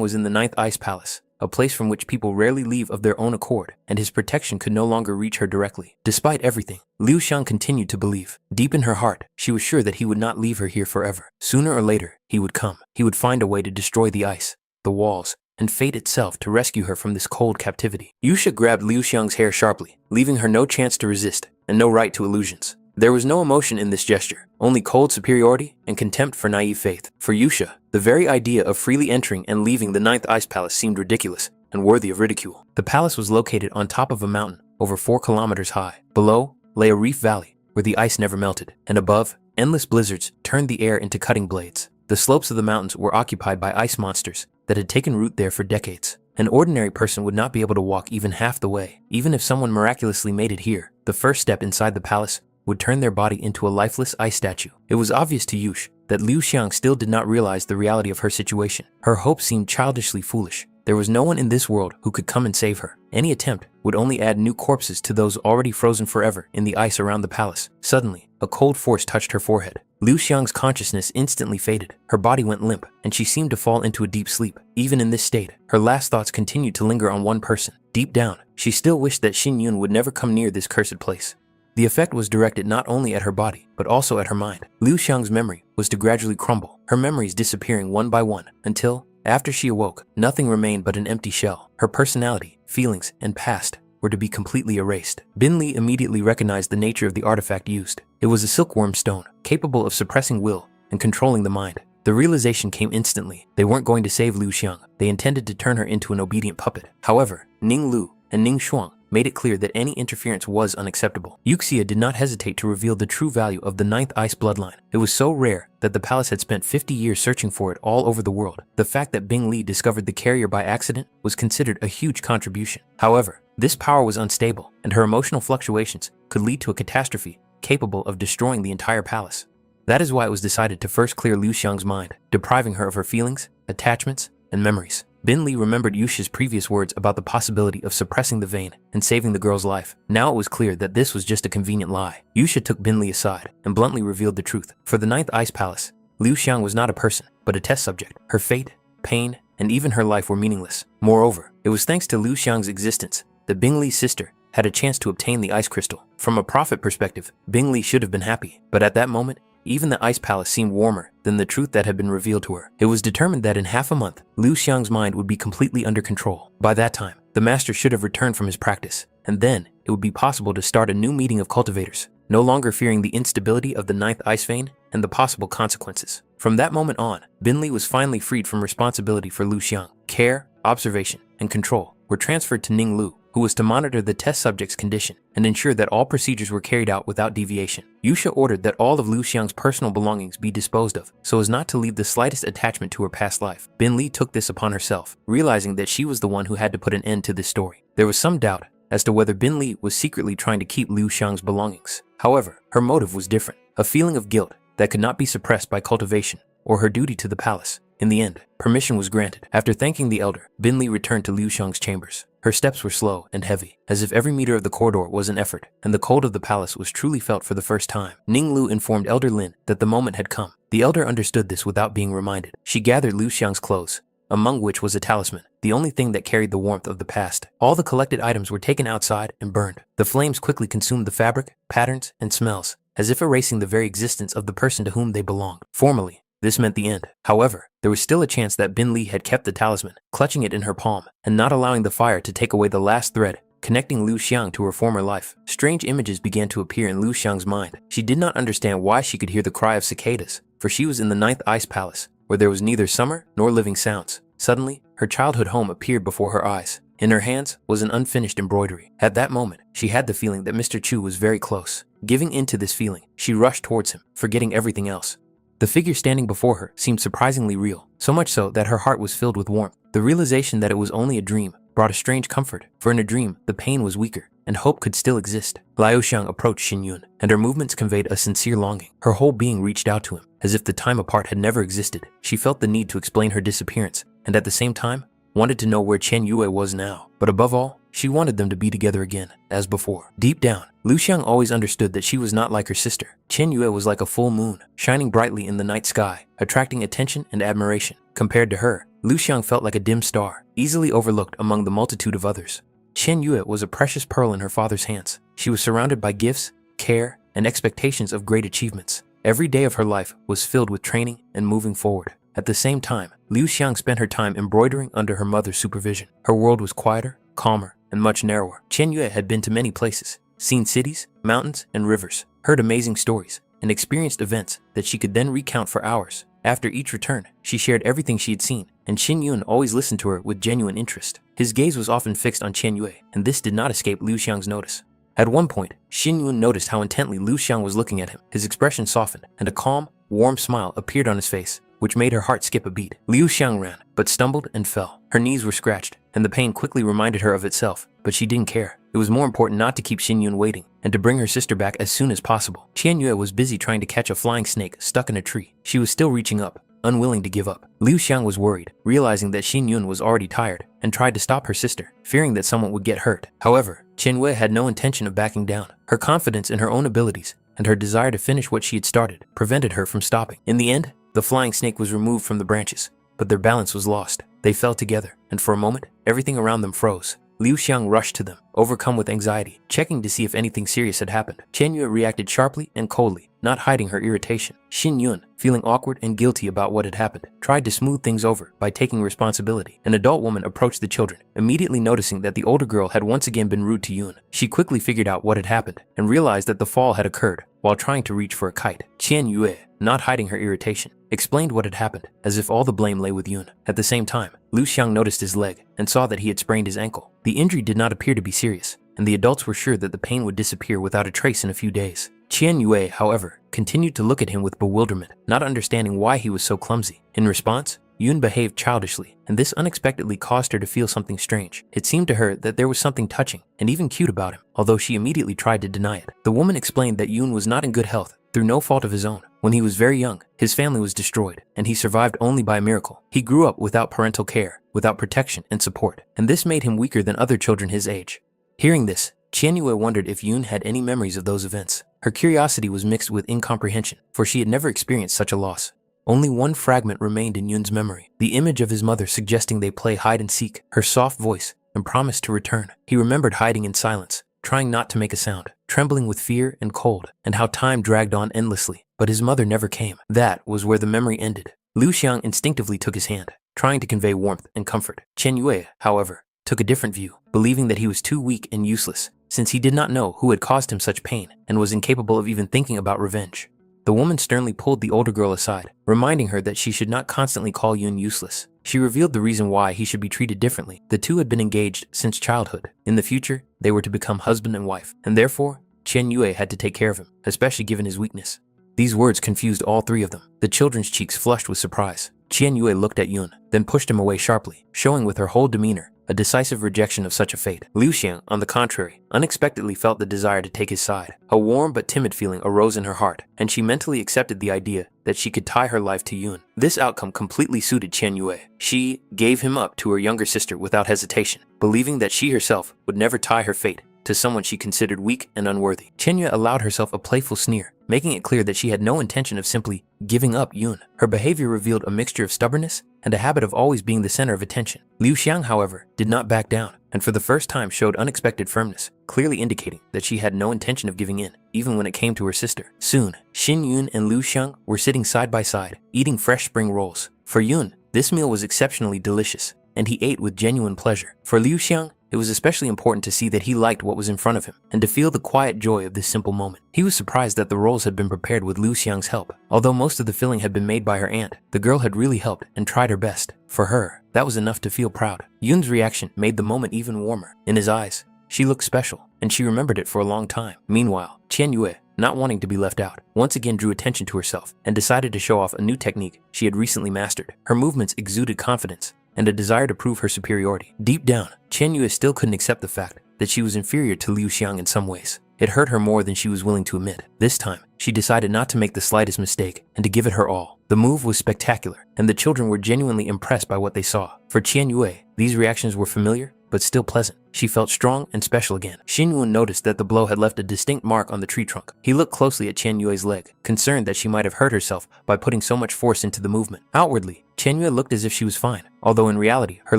was in the 9th ice palace, a place from which people rarely leave of their own accord, and his protection could no longer reach her directly. Despite everything, Liu Xiang continued to believe. Deep in her heart, she was sure that he would not leave her here forever. Sooner or later, he would come. He would find a way to destroy the ice, the walls, and fate itself to rescue her from this cold captivity. Yusha grabbed Liu Xiang's hair sharply, leaving her no chance to resist, and no right to illusions. There was no emotion in this gesture, only cold superiority and contempt for naive faith. For Yusha, the very idea of freely entering and leaving the 9th ice palace seemed ridiculous and worthy of ridicule. The palace was located on top of a mountain over 4 kilometers high. Below lay a reef valley where the ice never melted, and above, endless blizzards turned the air into cutting blades. The slopes of the mountains were occupied by ice monsters that had taken root there for decades. An ordinary person would not be able to walk even half the way. Even if someone miraculously made it here, the first step inside the palace would turn their body into a lifeless ice statue. It was obvious to Yush that Liu Xiang still did not realize the reality of her situation. Her hope seemed childishly foolish. There was no one in this world who could come and save her. Any attempt would only add new corpses to those already frozen forever in the ice around the palace. Suddenly, a cold force touched her forehead. Liu Xiang's consciousness instantly faded. Her body went limp, and she seemed to fall into a deep sleep. Even in this state, her last thoughts continued to linger on one person. Deep down, she still wished that Xin Yun would never come near this cursed place. The effect was directed not only at her body, but also at her mind. Liu Xiang's memory was to gradually crumble, her memories disappearing one by one, until, after she awoke, nothing remained but an empty shell. Her personality, feelings, and past were to be completely erased. Bin Li immediately recognized the nature of the artifact used. It was a silkworm stone, capable of suppressing will and controlling the mind. The realization came instantly. They weren't going to save Liu Xiang. They intended to turn her into an obedient puppet. However, Ning Lu and Ning Shuang made it clear that any interference was unacceptable. Yuxia did not hesitate to reveal the true value of the 9th ice bloodline. It was so rare that the palace had spent 50 years searching for it all over the world. The fact that Bing Li discovered the carrier by accident was considered a huge contribution. However, this power was unstable, and her emotional fluctuations could lead to a catastrophe capable of destroying the entire palace. That is why it was decided to first clear Liu Xiang's mind, depriving her of her feelings, attachments, and memories. Bin Li remembered Yusha's previous words about the possibility of suppressing the vein and saving the girl's life. Now it was clear that this was just a convenient lie. Yusha took Bin Li aside and bluntly revealed the truth. For the 9th ice palace, Liu Xiang was not a person, but a test subject. Her fate, pain, and even her life were meaningless. Moreover, it was thanks to Liu Xiang's existence that Bing Li's sister had a chance to obtain the ice crystal. From a profit perspective, Bing Li should have been happy, but at that moment, even the ice palace seemed warmer than the truth that had been revealed to her. It was determined that in half a month, Liu Xiang's mind would be completely under control. By that time, the master should have returned from his practice, and then it would be possible to start a new meeting of cultivators, no longer fearing the instability of the 9th ice vein and the possible consequences. From that moment on, Bin Li was finally freed from responsibility for Liu Xiang. Care, observation, and control were transferred to Ning Lu, who was to monitor the test subject's condition and ensure that all procedures were carried out without deviation. Yusha ordered that all of Liu Xiang's personal belongings be disposed of, so as not to leave the slightest attachment to her past life. Bin Li took this upon herself, realizing that she was the one who had to put an end to this story. There was some doubt as to whether Bin Li was secretly trying to keep Liu Xiang's belongings. However, her motive was different, a feeling of guilt that could not be suppressed by cultivation or her duty to the palace. In the end, permission was granted. After thanking the elder, Bin Li returned to Liu Xiang's chambers. Her steps were slow and heavy, as if every meter of the corridor was an effort, and the cold of the palace was truly felt for the first time. Ning Lu informed Elder Lin that the moment had come. The elder understood this without being reminded. She gathered Liu Xiang's clothes, among which was a talisman, the only thing that carried the warmth of the past. All the collected items were taken outside and burned. The flames quickly consumed the fabric, patterns, and smells, as if erasing the very existence of the person to whom they belonged. Formally, this meant the end. However, there was still a chance that Bin Li had kept the talisman, clutching it in her palm, and not allowing the fire to take away the last thread connecting Liu Xiang to her former life. Strange images began to appear in Liu Xiang's mind. She did not understand why she could hear the cry of cicadas, for she was in the 9th ice palace, where there was neither summer nor living sounds. Suddenly, her childhood home appeared before her eyes. In her hands was an unfinished embroidery. At that moment, she had the feeling that Mr. Chu was very close. Giving in to this feeling, she rushed towards him, forgetting everything else. The figure standing before her seemed surprisingly real, so much so that her heart was filled with warmth. The realization that it was only a dream brought a strange comfort, for in a dream, the pain was weaker, and hope could still exist. Liu Xiang approached Xin Yun, and her movements conveyed a sincere longing. Her whole being reached out to him, as if the time apart had never existed. She felt the need to explain her disappearance, and at the same time, wanted to know where Chen Yue was now. But above all, she wanted them to be together again, as before. Deep down, Liu Xiang always understood that she was not like her sister. Chen Yue was like a full moon, shining brightly in the night sky, attracting attention and admiration. Compared to her, Liu Xiang felt like a dim star, easily overlooked among the multitude of others. Chen Yue was a precious pearl in her father's hands. She was surrounded by gifts, care, and expectations of great achievements. Every day of her life was filled with training and moving forward. At the same time, Liu Xiang spent her time embroidering under her mother's supervision. Her world was quieter, calmer, and much narrower. Chen Yue had been to many places, seen cities, mountains, and rivers, heard amazing stories, and experienced events that she could then recount for hours. After each return, she shared everything she had seen, and Xin Yun always listened to her with genuine interest. His gaze was often fixed on Chen Yue, and this did not escape Liu Xiang's notice. At one point, Xin Yun noticed how intently Liu Xiang was looking at him. His expression softened, and a calm, warm smile appeared on his face, which made her heart skip a beat. Liu Xiang ran, but stumbled and fell. Her knees were scratched, and the pain quickly reminded her of itself, but she didn't care. It was more important not to keep Xin Yun waiting, and to bring her sister back as soon as possible. Chen Yue was busy trying to catch a flying snake stuck in a tree. She was still reaching up, unwilling to give up. Liu Xiang was worried, realizing that Xin Yun was already tired, and tried to stop her sister, fearing that someone would get hurt. However, Chen Yue had no intention of backing down. Her confidence in her own abilities, and her desire to finish what she had started, prevented her from stopping. In the end, the flying snake was removed from the branches, but their balance was lost. They fell together, and for a moment, everything around them froze. Liu Xiang rushed to them, overcome with anxiety, checking to see if anything serious had happened. Chen Yue reacted sharply and coldly, not hiding her irritation. Xin Yun, feeling awkward and guilty about what had happened, tried to smooth things over by taking responsibility. An adult woman approached the children, immediately noticing that the older girl had once again been rude to Yun. She quickly figured out what had happened, and realized that the fall had occurred while trying to reach for a kite. Chen Yue, not hiding her irritation, explained what had happened, as if all the blame lay with Yun. At the same time, Liu Xiang noticed his leg, and saw that he had sprained his ankle. The injury did not appear to be serious, and the adults were sure that the pain would disappear without a trace in a few days. Qian Yue, however, continued to look at him with bewilderment, not understanding why he was so clumsy. In response, Yun behaved childishly, and this unexpectedly caused her to feel something strange. It seemed to her that there was something touching and even cute about him, although she immediately tried to deny it. The woman explained that Yun was not in good health, through no fault of his own. When he was very young, his family was destroyed, and he survived only by a miracle. He grew up without parental care, without protection and support, and this made him weaker than other children his age. Hearing this, Qian Yue wondered if Yun had any memories of those events. Her curiosity was mixed with incomprehension, for she had never experienced such a loss. Only one fragment remained in Yun's memory, the image of his mother suggesting they play hide and seek, her soft voice, and promised to return. He remembered hiding in silence, trying not to make a sound, trembling with fear and cold, and how time dragged on endlessly, but his mother never came. That was where the memory ended. Liu Xiang instinctively took his hand, trying to convey warmth and comfort. Chen Yue, however, took a different view, believing that he was too weak and useless, since he did not know who had caused him such pain and was incapable of even thinking about revenge. The woman sternly pulled the older girl aside, reminding her that she should not constantly call Yun useless. She revealed the reason why he should be treated differently. The two had been engaged since childhood. In the future, they were to become husband and wife, and therefore, Chen Yue had to take care of him, especially given his weakness. These words confused all three of them. The children's cheeks flushed with surprise. Qian Yue looked at Yun, then pushed him away sharply, showing with her whole demeanor a decisive rejection of such a fate. Liu Xiang, on the contrary, unexpectedly felt the desire to take his side. A warm but timid feeling arose in her heart, and she mentally accepted the idea that she could tie her life to Yun. This outcome completely suited Qian Yue. She gave him up to her younger sister without hesitation, believing that she herself would never tie her fate to someone she considered weak and unworthy. Chen Yue allowed herself a playful sneer, making it clear that she had no intention of simply giving up Yun. Her behavior revealed a mixture of stubbornness and a habit of always being the center of attention. Liu Xiang, however, did not back down, and for the first time showed unexpected firmness, clearly indicating that she had no intention of giving in, even when it came to her sister. Soon, Xin Yun and Liu Xiang were sitting side by side, eating fresh spring rolls. For Yun, this meal was exceptionally delicious, and he ate with genuine pleasure. For Liu Xiang, it was especially important to see that he liked what was in front of him, and to feel the quiet joy of this simple moment. He was surprised that the roles had been prepared with Liu Xiang's help. Although most of the filling had been made by her aunt, the girl had really helped and tried her best. For her, that was enough to feel proud. Yun's reaction made the moment even warmer. In his eyes, she looked special, and she remembered it for a long time. Meanwhile, Qian Yue, not wanting to be left out, once again drew attention to herself and decided to show off a new technique she had recently mastered. Her movements exuded confidence and a desire to prove her superiority. Deep down, Qian Yue still couldn't accept the fact that she was inferior to Liu Xiang in some ways. It hurt her more than she was willing to admit. This time, she decided not to make the slightest mistake and to give it her all. The move was spectacular, and the children were genuinely impressed by what they saw. For Qian Yue, these reactions were familiar, but still pleasant. She felt strong and special again. Xin Yun noticed that the blow had left a distinct mark on the tree trunk. He looked closely at Qian Yue's leg, concerned that she might have hurt herself by putting so much force into the movement. Outwardly, Qian Yue looked as if she was fine, although in reality, her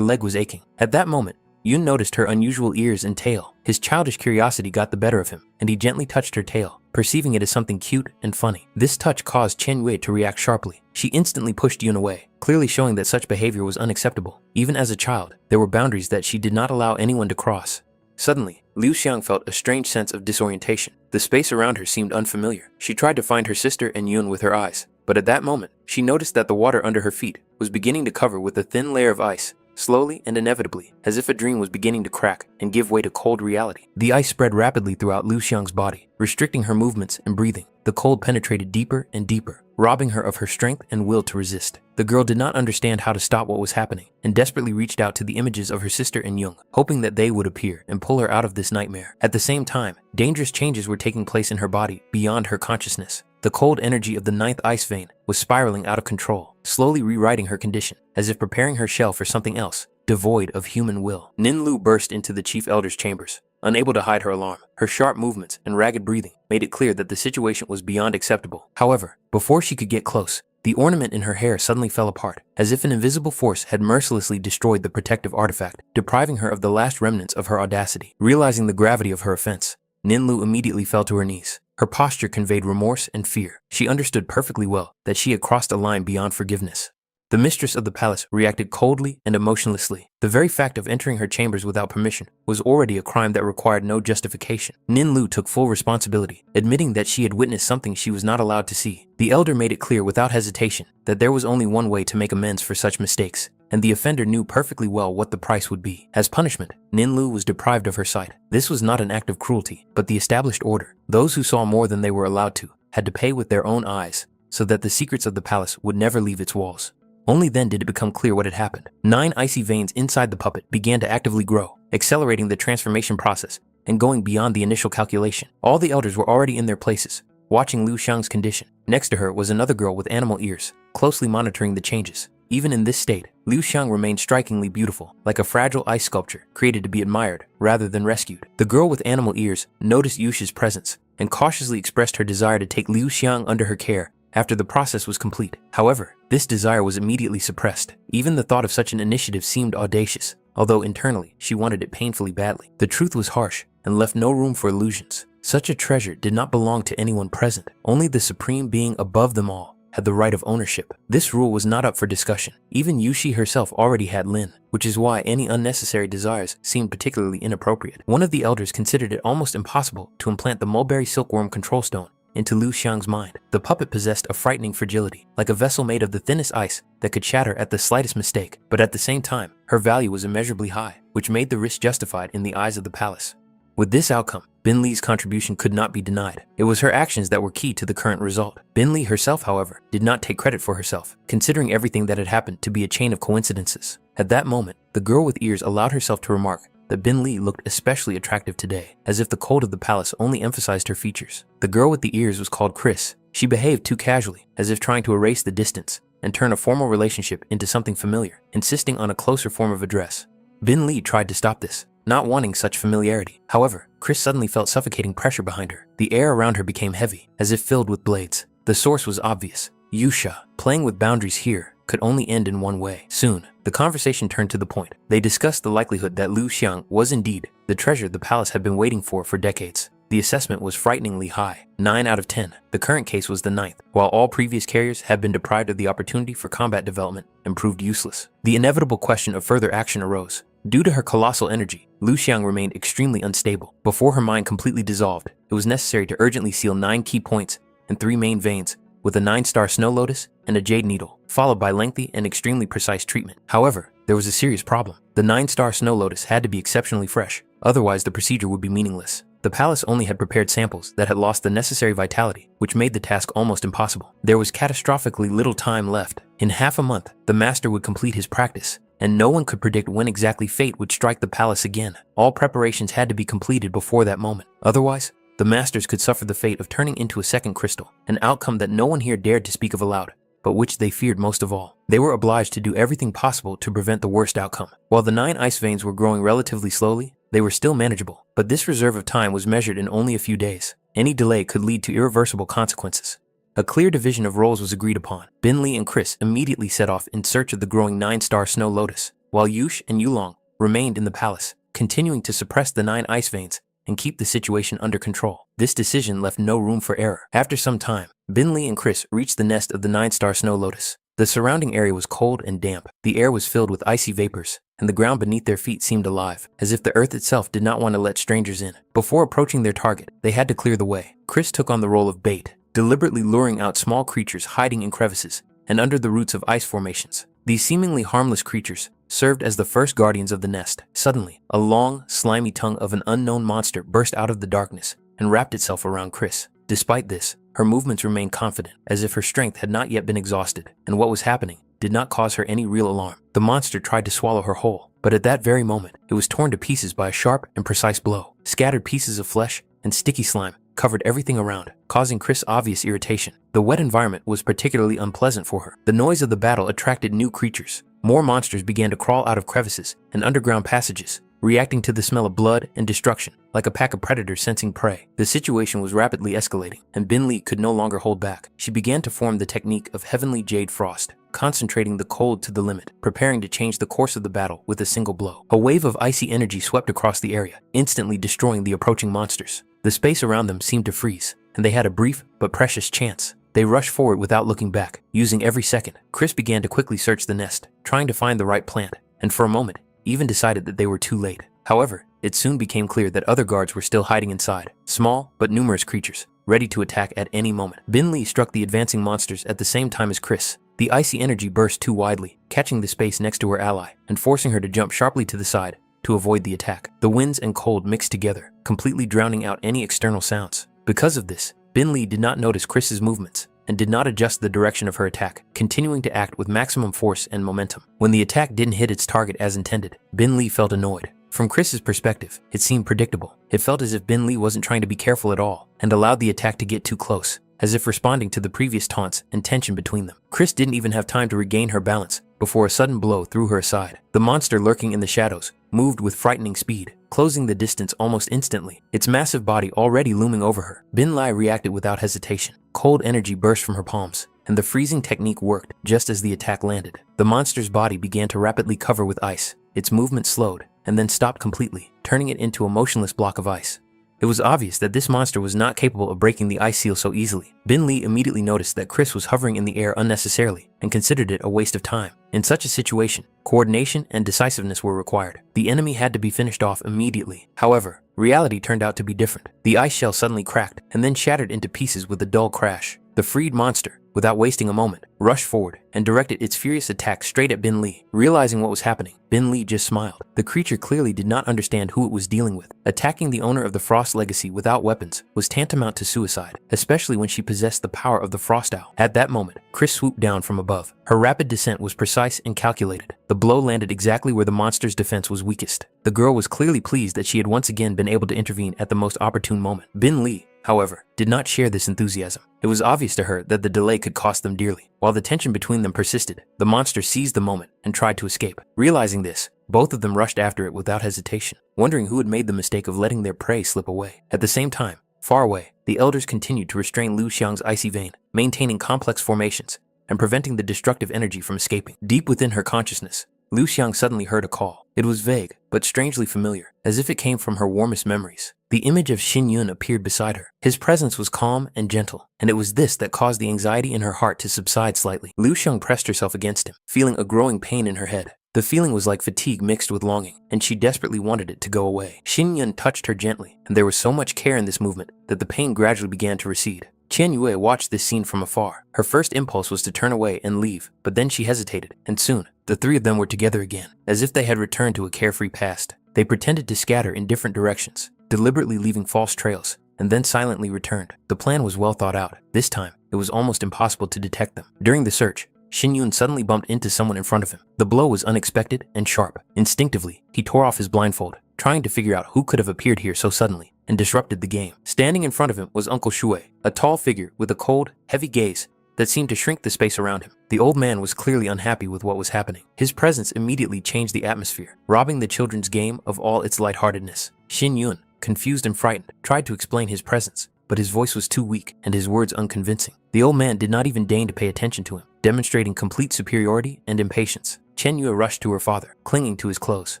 leg was aching. At that moment, Yun noticed her unusual ears and tail. His childish curiosity got the better of him, and he gently touched her tail, perceiving it as something cute and funny. This touch caused Qian Yue to react sharply. She instantly pushed Yun away, clearly showing that such behavior was unacceptable. Even as a child, there were boundaries that she did not allow anyone to cross. Suddenly, Liu Xiang felt a strange sense of disorientation. The space around her seemed unfamiliar. She tried to find her sister and Yun with her eyes, but at that moment, she noticed that the water under her feet was beginning to cover with a thin layer of ice. Slowly and inevitably, as if a dream was beginning to crack and give way to cold reality. The ice spread rapidly throughout Liu Xiang's body, restricting her movements and breathing. The cold penetrated deeper and deeper, robbing her of her strength and will to resist. The girl did not understand how to stop what was happening, and desperately reached out to the images of her sister and Young, hoping that they would appear and pull her out of this nightmare. At the same time, dangerous changes were taking place in her body beyond her consciousness. The cold energy of the ninth ice vein was spiraling out of control, slowly rewriting her condition, as if preparing her shell for something else, devoid of human will. Nin Lu burst into the chief elder's chambers, unable to hide her alarm. Her sharp movements and ragged breathing made it clear that the situation was beyond acceptable. However, before she could get close, the ornament in her hair suddenly fell apart, as if an invisible force had mercilessly destroyed the protective artifact, depriving her of the last remnants of her audacity. Realizing the gravity of her offense, Nin Lu immediately fell to her knees. Her posture conveyed remorse and fear. She understood perfectly well that she had crossed a line beyond forgiveness. The mistress of the palace reacted coldly and emotionlessly. The very fact of entering her chambers without permission was already a crime that required no justification. Nin Lu took full responsibility, admitting that she had witnessed something she was not allowed to see. The elder made it clear without hesitation that there was only one way to make amends for such mistakes, and the offender knew perfectly well what the price would be. As punishment, Nin Lu was deprived of her sight. This was not an act of cruelty, but the established order. Those who saw more than they were allowed to had to pay with their own eyes, so that the secrets of the palace would never leave its walls. Only then did it become clear what had happened. 9 icy veins inside the puppet began to actively grow, accelerating the transformation process and going beyond the initial calculation. All the elders were already in their places, watching Liu Xiang's condition. Next to her was another girl with animal ears, closely monitoring the changes. Even in this state, Liu Xiang remained strikingly beautiful, like a fragile ice sculpture created to be admired rather than rescued. The girl with animal ears noticed Yusha's presence and cautiously expressed her desire to take Liu Xiang under her care after the process was complete. However, this desire was immediately suppressed. Even the thought of such an initiative seemed audacious, although internally she wanted it painfully badly. The truth was harsh and left no room for illusions. Such a treasure did not belong to anyone present. Only the supreme being above them all had the right of ownership. This rule was not up for discussion. Even Yushi herself already had Lin, which is why any unnecessary desires seemed particularly inappropriate. One of the elders considered it almost impossible to implant the mulberry silkworm control stone into Liu Xiang's mind. The puppet possessed a frightening fragility, like a vessel made of the thinnest ice that could shatter at the slightest mistake. But at the same time, her value was immeasurably high, which made the risk justified in the eyes of the palace. With this outcome, Bin Li's contribution could not be denied. It was her actions that were key to the current result. Bin Li herself, however, did not take credit for herself, considering everything that had happened to be a chain of coincidences. At that moment, the girl with ears allowed herself to remark that Bin Li looked especially attractive today, as if the cold of the palace only emphasized her features. The girl with the ears was called Chris. She behaved too casually, as if trying to erase the distance and turn a formal relationship into something familiar, insisting on a closer form of address. Bin Li tried to stop this, not wanting such familiarity. However, Chris suddenly felt suffocating pressure behind her. The air around her became heavy, as if filled with blades. The source was obvious. Yusha. Playing with boundaries here could only end in one way. Soon, the conversation turned to the point. They discussed the likelihood that Liu Xiang was indeed the treasure the palace had been waiting for decades. The assessment was frighteningly high, 9 out of 10. The current case was the 9th, while all previous carriers had been deprived of the opportunity for combat development and proved useless. The inevitable question of further action arose. Due to her colossal energy, Lu Xiang remained extremely unstable. Before her mind completely dissolved, it was necessary to urgently seal 9 key points and 3 main veins with a 9-star snow lotus and a jade needle, followed by lengthy and extremely precise treatment. However, there was a serious problem. The 9-star snow lotus had to be exceptionally fresh, otherwise the procedure would be meaningless. The palace only had prepared samples that had lost the necessary vitality, which made the task almost impossible. There was catastrophically little time left. In half a month, the master would complete his practice, and no one could predict when exactly fate would strike the palace again. All preparations had to be completed before that moment. Otherwise, the masters could suffer the fate of turning into a second crystal, an outcome that no one here dared to speak of aloud, but which they feared most of all. They were obliged to do everything possible to prevent the worst outcome. While the 9 ice veins were growing relatively slowly, they were still manageable, but this reserve of time was measured in only a few days. Any delay could lead to irreversible consequences. A clear division of roles was agreed upon. Bin Li and Chris immediately set off in search of the growing 9-star snow lotus, while Yush and Yulong remained in the palace, continuing to suppress the 9 ice veins and keep the situation under control. This decision left no room for error. After some time, Bin Li and Chris reached the nest of the 9-star snow lotus. The surrounding area was cold and damp. The air was filled with icy vapors, and the ground beneath their feet seemed alive, as if the earth itself did not want to let strangers in. Before approaching their target, they had to clear the way. Chris took on the role of bait, deliberately luring out small creatures hiding in crevices and under the roots of ice formations. These seemingly harmless creatures served as the first guardians of the nest. Suddenly, a long, slimy tongue of an unknown monster burst out of the darkness and wrapped itself around Chris. Despite this, her movements remained confident, as if her strength had not yet been exhausted, and what was happening did not cause her any real alarm. The monster tried to swallow her whole, but at that very moment, it was torn to pieces by a sharp and precise blow. Scattered pieces of flesh and sticky slime covered everything around, causing Chris obvious irritation. The wet environment was particularly unpleasant for her. The noise of the battle attracted new creatures. More monsters began to crawl out of crevices and underground passages, reacting to the smell of blood and destruction, like a pack of predators sensing prey. The situation was rapidly escalating, and Bin Li could no longer hold back. She began to form the technique of heavenly jade frost, concentrating the cold to the limit, preparing to change the course of the battle with a single blow. A wave of icy energy swept across the area, instantly destroying the approaching monsters. The space around them seemed to freeze, and they had a brief but precious chance. They rushed forward without looking back, using every second. Chris began to quickly search the nest, trying to find the right plant, and for a moment, even decided that they were too late. However, it soon became clear that other guards were still hiding inside, small but numerous creatures, ready to attack at any moment. Bin Li struck the advancing monsters at the same time as Chris. The icy energy burst too widely, catching the space next to her ally and forcing her to jump sharply to the side to avoid the attack. The winds and cold mixed together, completely drowning out any external sounds. Because of this, Bin Li did not notice Chris's movements and did not adjust the direction of her attack, continuing to act with maximum force and momentum. When the attack didn't hit its target as intended, Bin Li felt annoyed. From Chris's perspective, it seemed predictable. It felt as if Bin Li wasn't trying to be careful at all and allowed the attack to get too close, as if responding to the previous taunts and tension between them. Chris didn't even have time to regain her balance before a sudden blow threw her aside. The monster lurking in the shadows moved with frightening speed, closing the distance almost instantly, its massive body already looming over her. Bin Li reacted without hesitation. Cold energy burst from her palms, and the freezing technique worked just as the attack landed. The monster's body began to rapidly cover with ice. Its movement slowed and then stopped completely, turning it into a motionless block of ice. It was obvious that this monster was not capable of breaking the ice seal so easily. Bin Li immediately noticed that Chris was hovering in the air unnecessarily and considered it a waste of time. In such a situation, coordination and decisiveness were required. The enemy had to be finished off immediately. However, reality turned out to be different. The ice shell suddenly cracked and then shattered into pieces with a dull crash. The freed monster, without wasting a moment, rushed forward and directed its furious attack straight at Bin Li. Realizing what was happening, Bin Li just smiled. The creature clearly did not understand who it was dealing with. Attacking the owner of the Frost Legacy without weapons was tantamount to suicide, especially when she possessed the power of the Frost Owl. At that moment, Chris swooped down from above. Her rapid descent was precise and calculated. The blow landed exactly where the monster's defense was weakest. The girl was clearly pleased that she had once again been able to intervene at the most opportune moment. Bin Li, however, did not share this enthusiasm. It was obvious to her that the delay could cost them dearly. While the tension between them persisted, the monster seized the moment and tried to escape. Realizing this, both of them rushed after it without hesitation, wondering who had made the mistake of letting their prey slip away. At the same time, far away, the elders continued to restrain Lu Xiang's icy vein, maintaining complex formations and preventing the destructive energy from escaping. Deep within her consciousness, Lu Xiang suddenly heard a call. It was vague, but strangely familiar, as if it came from her warmest memories. The image of Xin Yun appeared beside her. His presence was calm and gentle, and it was this that caused the anxiety in her heart to subside slightly. Lu Xiang pressed herself against him, feeling a growing pain in her head. The feeling was like fatigue mixed with longing, and she desperately wanted it to go away. Shin Yun touched her gently, and there was so much care in this movement that the pain gradually began to recede. Chen Yue watched this scene from afar. Her first impulse was to turn away and leave, but then she hesitated, and soon, the three of them were together again, as if they had returned to a carefree past. They pretended to scatter in different directions, deliberately leaving false trails, and then silently returned. The plan was well thought out. This time, it was almost impossible to detect them. During the search, Shin Yun suddenly bumped into someone in front of him. The blow was unexpected and sharp. Instinctively, he tore off his blindfold, trying to figure out who could have appeared here so suddenly and disrupted the game. Standing in front of him was Uncle Shui, a tall figure with a cold, heavy gaze that seemed to shrink the space around him. The old man was clearly unhappy with what was happening. His presence immediately changed the atmosphere, robbing the children's game of all its lightheartedness. Shin Yun, confused and frightened, tried to explain his presence, but his voice was too weak and his words unconvincing. The old man did not even deign to pay attention to him, demonstrating complete superiority and impatience. Chen Yue rushed to her father, clinging to his clothes.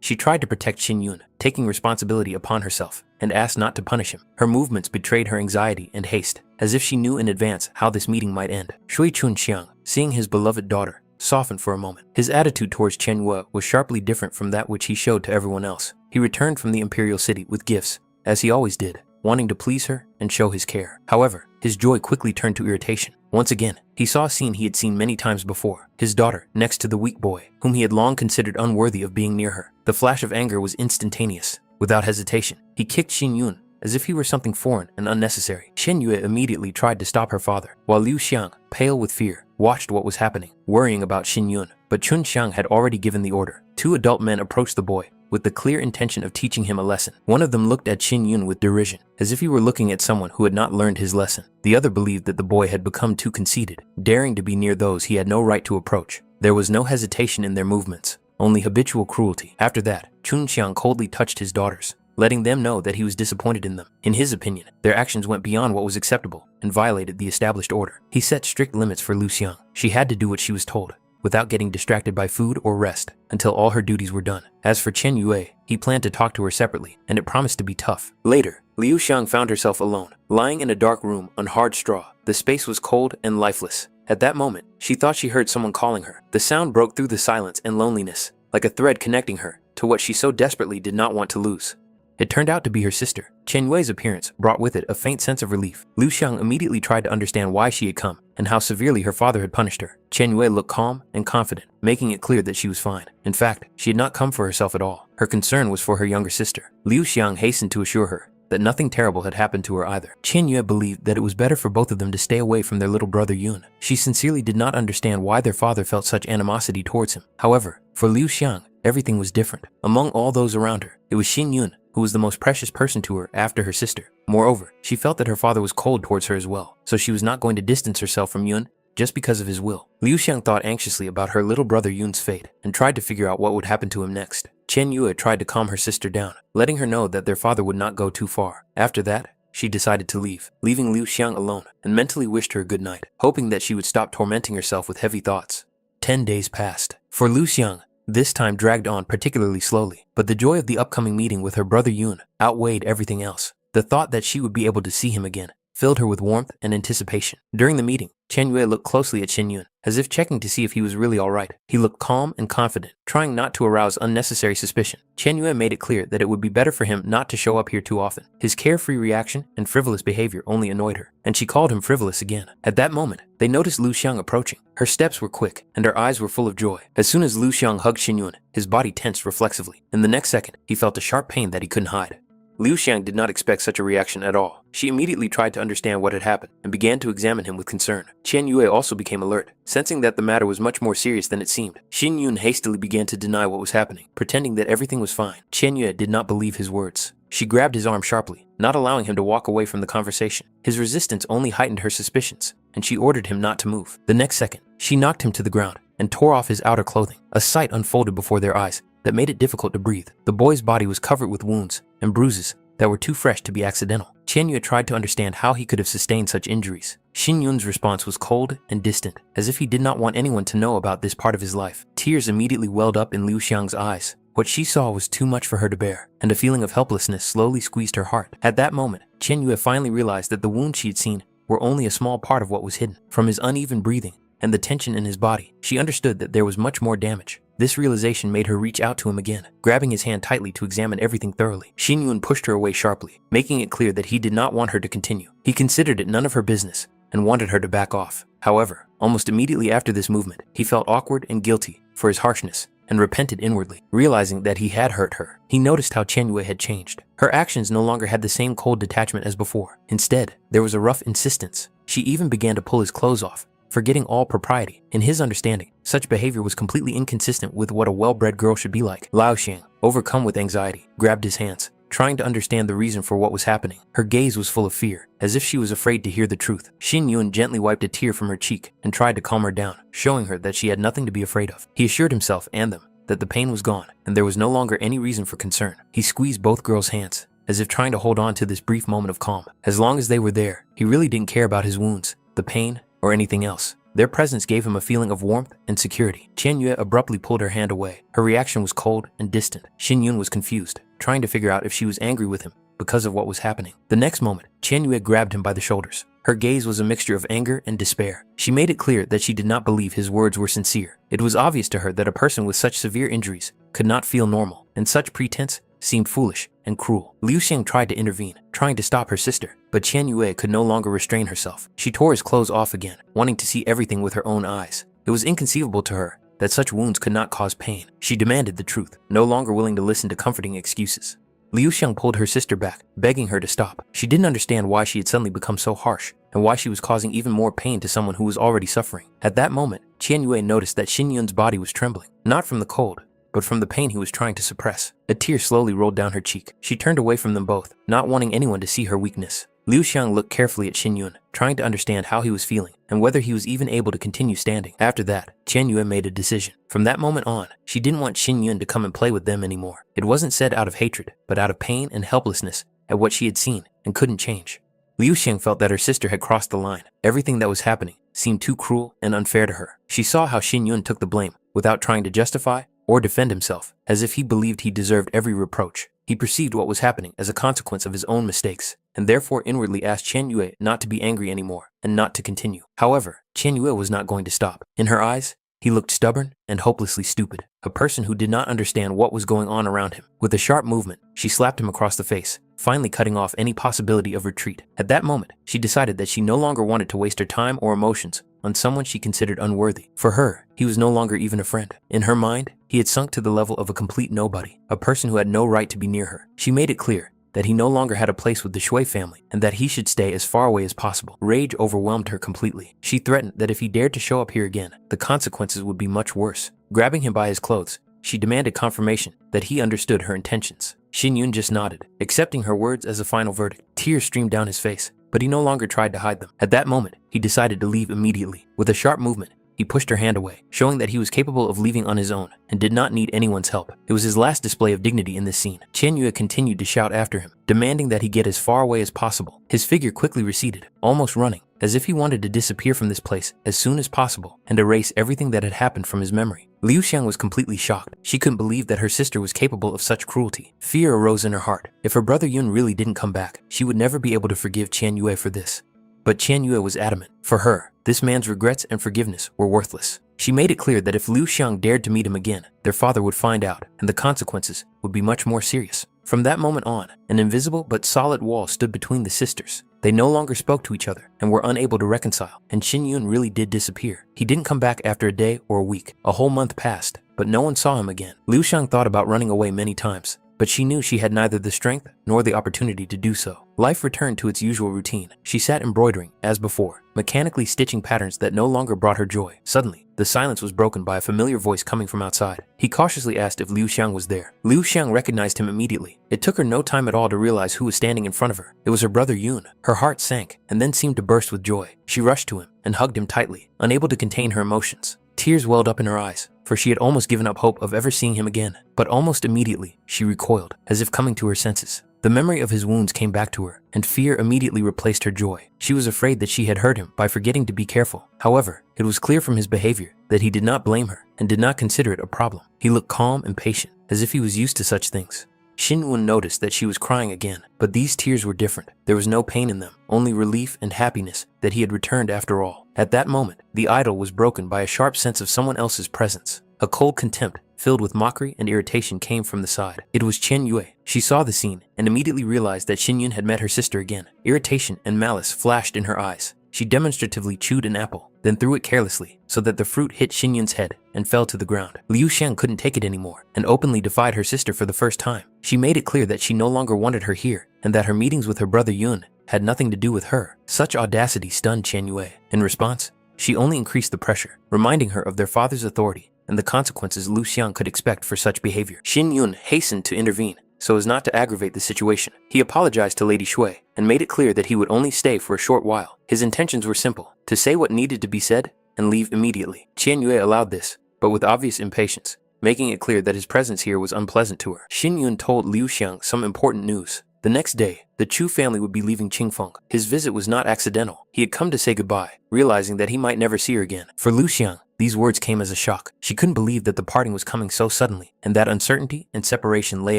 She tried to protect Shin Yun, taking responsibility upon herself, and asked not to punish him. Her movements betrayed her anxiety and haste, as if she knew in advance how this meeting might end. Shui Chun Xiang, seeing his beloved daughter, softened for a moment. His attitude towards Chen Yue was sharply different from that which he showed to everyone else. He returned from the imperial city with gifts, as he always did, wanting to please her and show his care. However, his joy quickly turned to irritation. Once again, he saw a scene he had seen many times before. His daughter, next to the weak boy, whom he had long considered unworthy of being near her. The flash of anger was instantaneous. Without hesitation, he kicked Shin Yun as if he were something foreign and unnecessary. Shen Yue immediately tried to stop her father, while Liu Xiang, pale with fear, watched what was happening, worrying about Shin Yun. But Chun Xiang had already given the order. Two adult men approached the boy, with the clear intention of teaching him a lesson. One of them looked at Shin Yun with derision, as if he were looking at someone who had not learned his lesson. The other believed that the boy had become too conceited, daring to be near those he had no right to approach. There was no hesitation in their movements, only habitual cruelty. After that, Chun Xiang coldly touched his daughters, letting them know that he was disappointed in them. In his opinion, their actions went beyond what was acceptable and violated the established order. He set strict limits for Liu Xiang. She had to do what she was told, without getting distracted by food or rest, until all her duties were done. As for Chen Yue, he planned to talk to her separately, and it promised to be tough. Later, Liu Xiang found herself alone, lying in a dark room on hard straw. The space was cold and lifeless. At that moment, she thought she heard someone calling her. The sound broke through the silence and loneliness, like a thread connecting her to what she so desperately did not want to lose. It turned out to be her sister. Chen Yue's appearance brought with it a faint sense of relief. Liu Xiang immediately tried to understand why she had come and how severely her father had punished her. Chen Yue looked calm and confident, making it clear that she was fine. In fact, she had not come for herself at all. Her concern was for her younger sister. Liu Xiang hastened to assure her that nothing terrible had happened to her either. Chen Yue believed that it was better for both of them to stay away from their little brother Yun. She sincerely did not understand why their father felt such animosity towards him. However, for Liu Xiang, everything was different. Among all those around her, it was Xin Yun who was the most precious person to her after her sister. Moreover, she felt that her father was cold towards her as well, so she was not going to distance herself from Yun just because of his will. Liu Xiang thought anxiously about her little brother Yun's fate and tried to figure out what would happen to him next. Chen Yue tried to calm her sister down, letting her know that their father would not go too far. After that, she decided to leave, leaving Liu Xiang alone, and mentally wished her good night, hoping that she would stop tormenting herself with heavy thoughts. 10 days passed. For Liu Xiang, this time dragged on particularly slowly, but the joy of the upcoming meeting with her brother Yun outweighed everything else. The thought that she would be able to see him again filled her with warmth and anticipation. During the meeting, Chen Yue looked closely at Xin Yun, as if checking to see if he was really alright. He looked calm and confident, trying not to arouse unnecessary suspicion. Chen Yue made it clear that it would be better for him not to show up here too often. His carefree reaction and frivolous behavior only annoyed her, and she called him frivolous again. At that moment, they noticed Liu Xiang approaching. Her steps were quick, and her eyes were full of joy. As soon as Liu Xiang hugged Xin Yun, his body tensed reflexively. In the next second, he felt a sharp pain that he couldn't hide. Liu Xiang did not expect such a reaction at all. She immediately tried to understand what had happened and began to examine him with concern. Chen Yue also became alert, sensing that the matter was much more serious than it seemed. Xin Yun hastily began to deny what was happening, pretending that everything was fine. Chen Yue did not believe his words. She grabbed his arm sharply, not allowing him to walk away from the conversation. His resistance only heightened her suspicions, and she ordered him not to move. The next second, she knocked him to the ground and tore off his outer clothing. A sight unfolded before their eyes that made it difficult to breathe. The boy's body was covered with wounds and bruises that were too fresh to be accidental. Chen Yue tried to understand how he could have sustained such injuries. Xin Yun's response was cold and distant, as if he did not want anyone to know about this part of his life. Tears immediately welled up in Liu Xiang's eyes. What she saw was too much for her to bear, and a feeling of helplessness slowly squeezed her heart. At that moment, Chen Yue finally realized that the wounds she had seen were only a small part of what was hidden. From his uneven breathing and the tension in his body, she understood that there was much more damage. This realization made her reach out to him again, grabbing his hand tightly to examine everything thoroughly. Shin Yun pushed her away sharply, making it clear that he did not want her to continue. He considered it none of her business and wanted her to back off. However, almost immediately after this movement, he felt awkward and guilty for his harshness and repented inwardly, realizing that he had hurt her. He noticed how Chen Yue had changed. Her actions no longer had the same cold detachment as before. Instead, there was a rough insistence. She even began to pull his clothes off, forgetting all propriety. In his understanding, such behavior was completely inconsistent with what a well-bred girl should be like. Lao Xiang, overcome with anxiety, grabbed his hands, trying to understand the reason for what was happening. Her gaze was full of fear, as if she was afraid to hear the truth. Shin Yun gently wiped a tear from her cheek and tried to calm her down, showing her that she had nothing to be afraid of. He assured himself and them that the pain was gone and there was no longer any reason for concern. He squeezed both girls' hands, as if trying to hold on to this brief moment of calm. As long as they were there, he really didn't care about his wounds, the pain, or anything else. Their presence gave him a feeling of warmth and security. Chen Yue abruptly pulled her hand away. Her reaction was cold and distant. Shin Yun was confused, trying to figure out if she was angry with him because of what was happening. The next moment, Chen Yue grabbed him by the shoulders. Her gaze was a mixture of anger and despair. She made it clear that she did not believe his words were sincere. It was obvious to her that a person with such severe injuries could not feel normal, and such pretense seemed foolish and cruel. Liu Xiang tried to intervene, trying to stop her sister, but Chen Yue could no longer restrain herself. She tore his clothes off again, wanting to see everything with her own eyes. It was inconceivable to her that such wounds could not cause pain. She demanded the truth, no longer willing to listen to comforting excuses. Liu Xiang pulled her sister back, begging her to stop. She didn't understand why she had suddenly become so harsh, and why she was causing even more pain to someone who was already suffering. At that moment, Chen Yue noticed that Shin Yun's body was trembling, not from the cold, but from the pain he was trying to suppress. A tear slowly rolled down her cheek. She turned away from them both, not wanting anyone to see her weakness. Liu Xiang looked carefully at Shin Yun, trying to understand how he was feeling and whether he was even able to continue standing. After that, Chen Yue made a decision. From that moment on, she didn't want Shin Yun to come and play with them anymore. It wasn't said out of hatred, but out of pain and helplessness at what she had seen and couldn't change. Liu Xiang felt that her sister had crossed the line. Everything that was happening seemed too cruel and unfair to her. She saw how Shin Yun took the blame without trying to justify or defend himself, as if he believed he deserved every reproach. He perceived what was happening as a consequence of his own mistakes, and therefore inwardly asked Chen Yue not to be angry anymore and not to continue. However, Chen Yue was not going to stop. In her eyes, he looked stubborn and hopelessly stupid, a person who did not understand what was going on around him. With a sharp movement, she slapped him across the face, finally cutting off any possibility of retreat. At that moment, she decided that she no longer wanted to waste her time or emotions on someone she considered unworthy. For her, he was no longer even a friend. In her mind, he had sunk to the level of a complete nobody, a person who had no right to be near her. She made it clear that he no longer had a place with the Shui family and that he should stay as far away as possible. Rage overwhelmed her completely. She threatened that if he dared to show up here again, the consequences would be much worse. Grabbing him by his clothes, she demanded confirmation that he understood her intentions. Shin Yun just nodded, accepting her words as a final verdict. Tears streamed down his face, but he no longer tried to hide them. At that moment, he decided to leave immediately. With a sharp movement, he pushed her hand away, showing that he was capable of leaving on his own and did not need anyone's help. It was his last display of dignity in this scene. Chen Yue continued to shout after him, demanding that he get as far away as possible. His figure quickly receded, almost running, as if he wanted to disappear from this place as soon as possible and erase everything that had happened from his memory. Liu Xiang was completely shocked. She couldn't believe that her sister was capable of such cruelty. Fear arose in her heart. If her brother Yun really didn't come back, she would never be able to forgive Chen Yue for this. But Chen Yue was adamant. For her, this man's regrets and forgiveness were worthless. She made it clear that if Liu Xiang dared to meet him again, their father would find out, and the consequences would be much more serious. From that moment on, an invisible but solid wall stood between the sisters. They no longer spoke to each other and were unable to reconcile, and Shin Yun really did disappear. He didn't come back after a day or a week. A whole month passed, but no one saw him again. Liu Xiang thought about running away many times, but she knew she had neither the strength nor the opportunity to do so. Life returned to its usual routine. She sat embroidering, as before, mechanically stitching patterns that no longer brought her joy. Suddenly, the silence was broken by a familiar voice coming from outside. He cautiously asked if Liu Xiang was there. Liu Xiang recognized him immediately. It took her no time at all to realize who was standing in front of her. It was her brother Yun. Her heart sank and then seemed to burst with joy. She rushed to him and hugged him tightly, unable to contain her emotions. Tears welled up in her eyes, for she had almost given up hope of ever seeing him again. But almost immediately, she recoiled, as if coming to her senses. The memory of his wounds came back to her, and fear immediately replaced her joy. She was afraid that she had hurt him by forgetting to be careful. However, it was clear from his behavior that he did not blame her and did not consider it a problem. He looked calm and patient, as if he was used to such things. Shin Won noticed that she was crying again, but these tears were different. There was no pain in them, only relief and happiness that he had returned after all. At that moment, the idyll was broken by a sharp sense of someone else's presence. A cold contempt filled with mockery and irritation, came from the side. It was Chen Yue. She saw the scene and immediately realized that Xin Yun had met her sister again. Irritation and malice flashed in her eyes. She demonstratively chewed an apple, then threw it carelessly so that the fruit hit Xin Yun's head and fell to the ground. Liu Xiang couldn't take it anymore and openly defied her sister for the first time. She made it clear that she no longer wanted her here and that her meetings with her brother Yun had nothing to do with her. Such audacity stunned Chen Yue. In response, she only increased the pressure, reminding her of their father's authority and the consequences Liu Xiang could expect for such behavior. Xin Yun hastened to intervene so as not to aggravate the situation. He apologized to Lady Shui and made it clear that he would only stay for a short while. His intentions were simple: to say what needed to be said and leave immediately. Chen Yue allowed this, but with obvious impatience, making it clear that his presence here was unpleasant to her. Xin Yun told Liu Xiang some important news. The next day, the Chu family would be leaving Qingfeng. His visit was not accidental. He had come to say goodbye, realizing that he might never see her again. For Liu Xiang, these words came as a shock. She couldn't believe that the parting was coming so suddenly, and that uncertainty and separation lay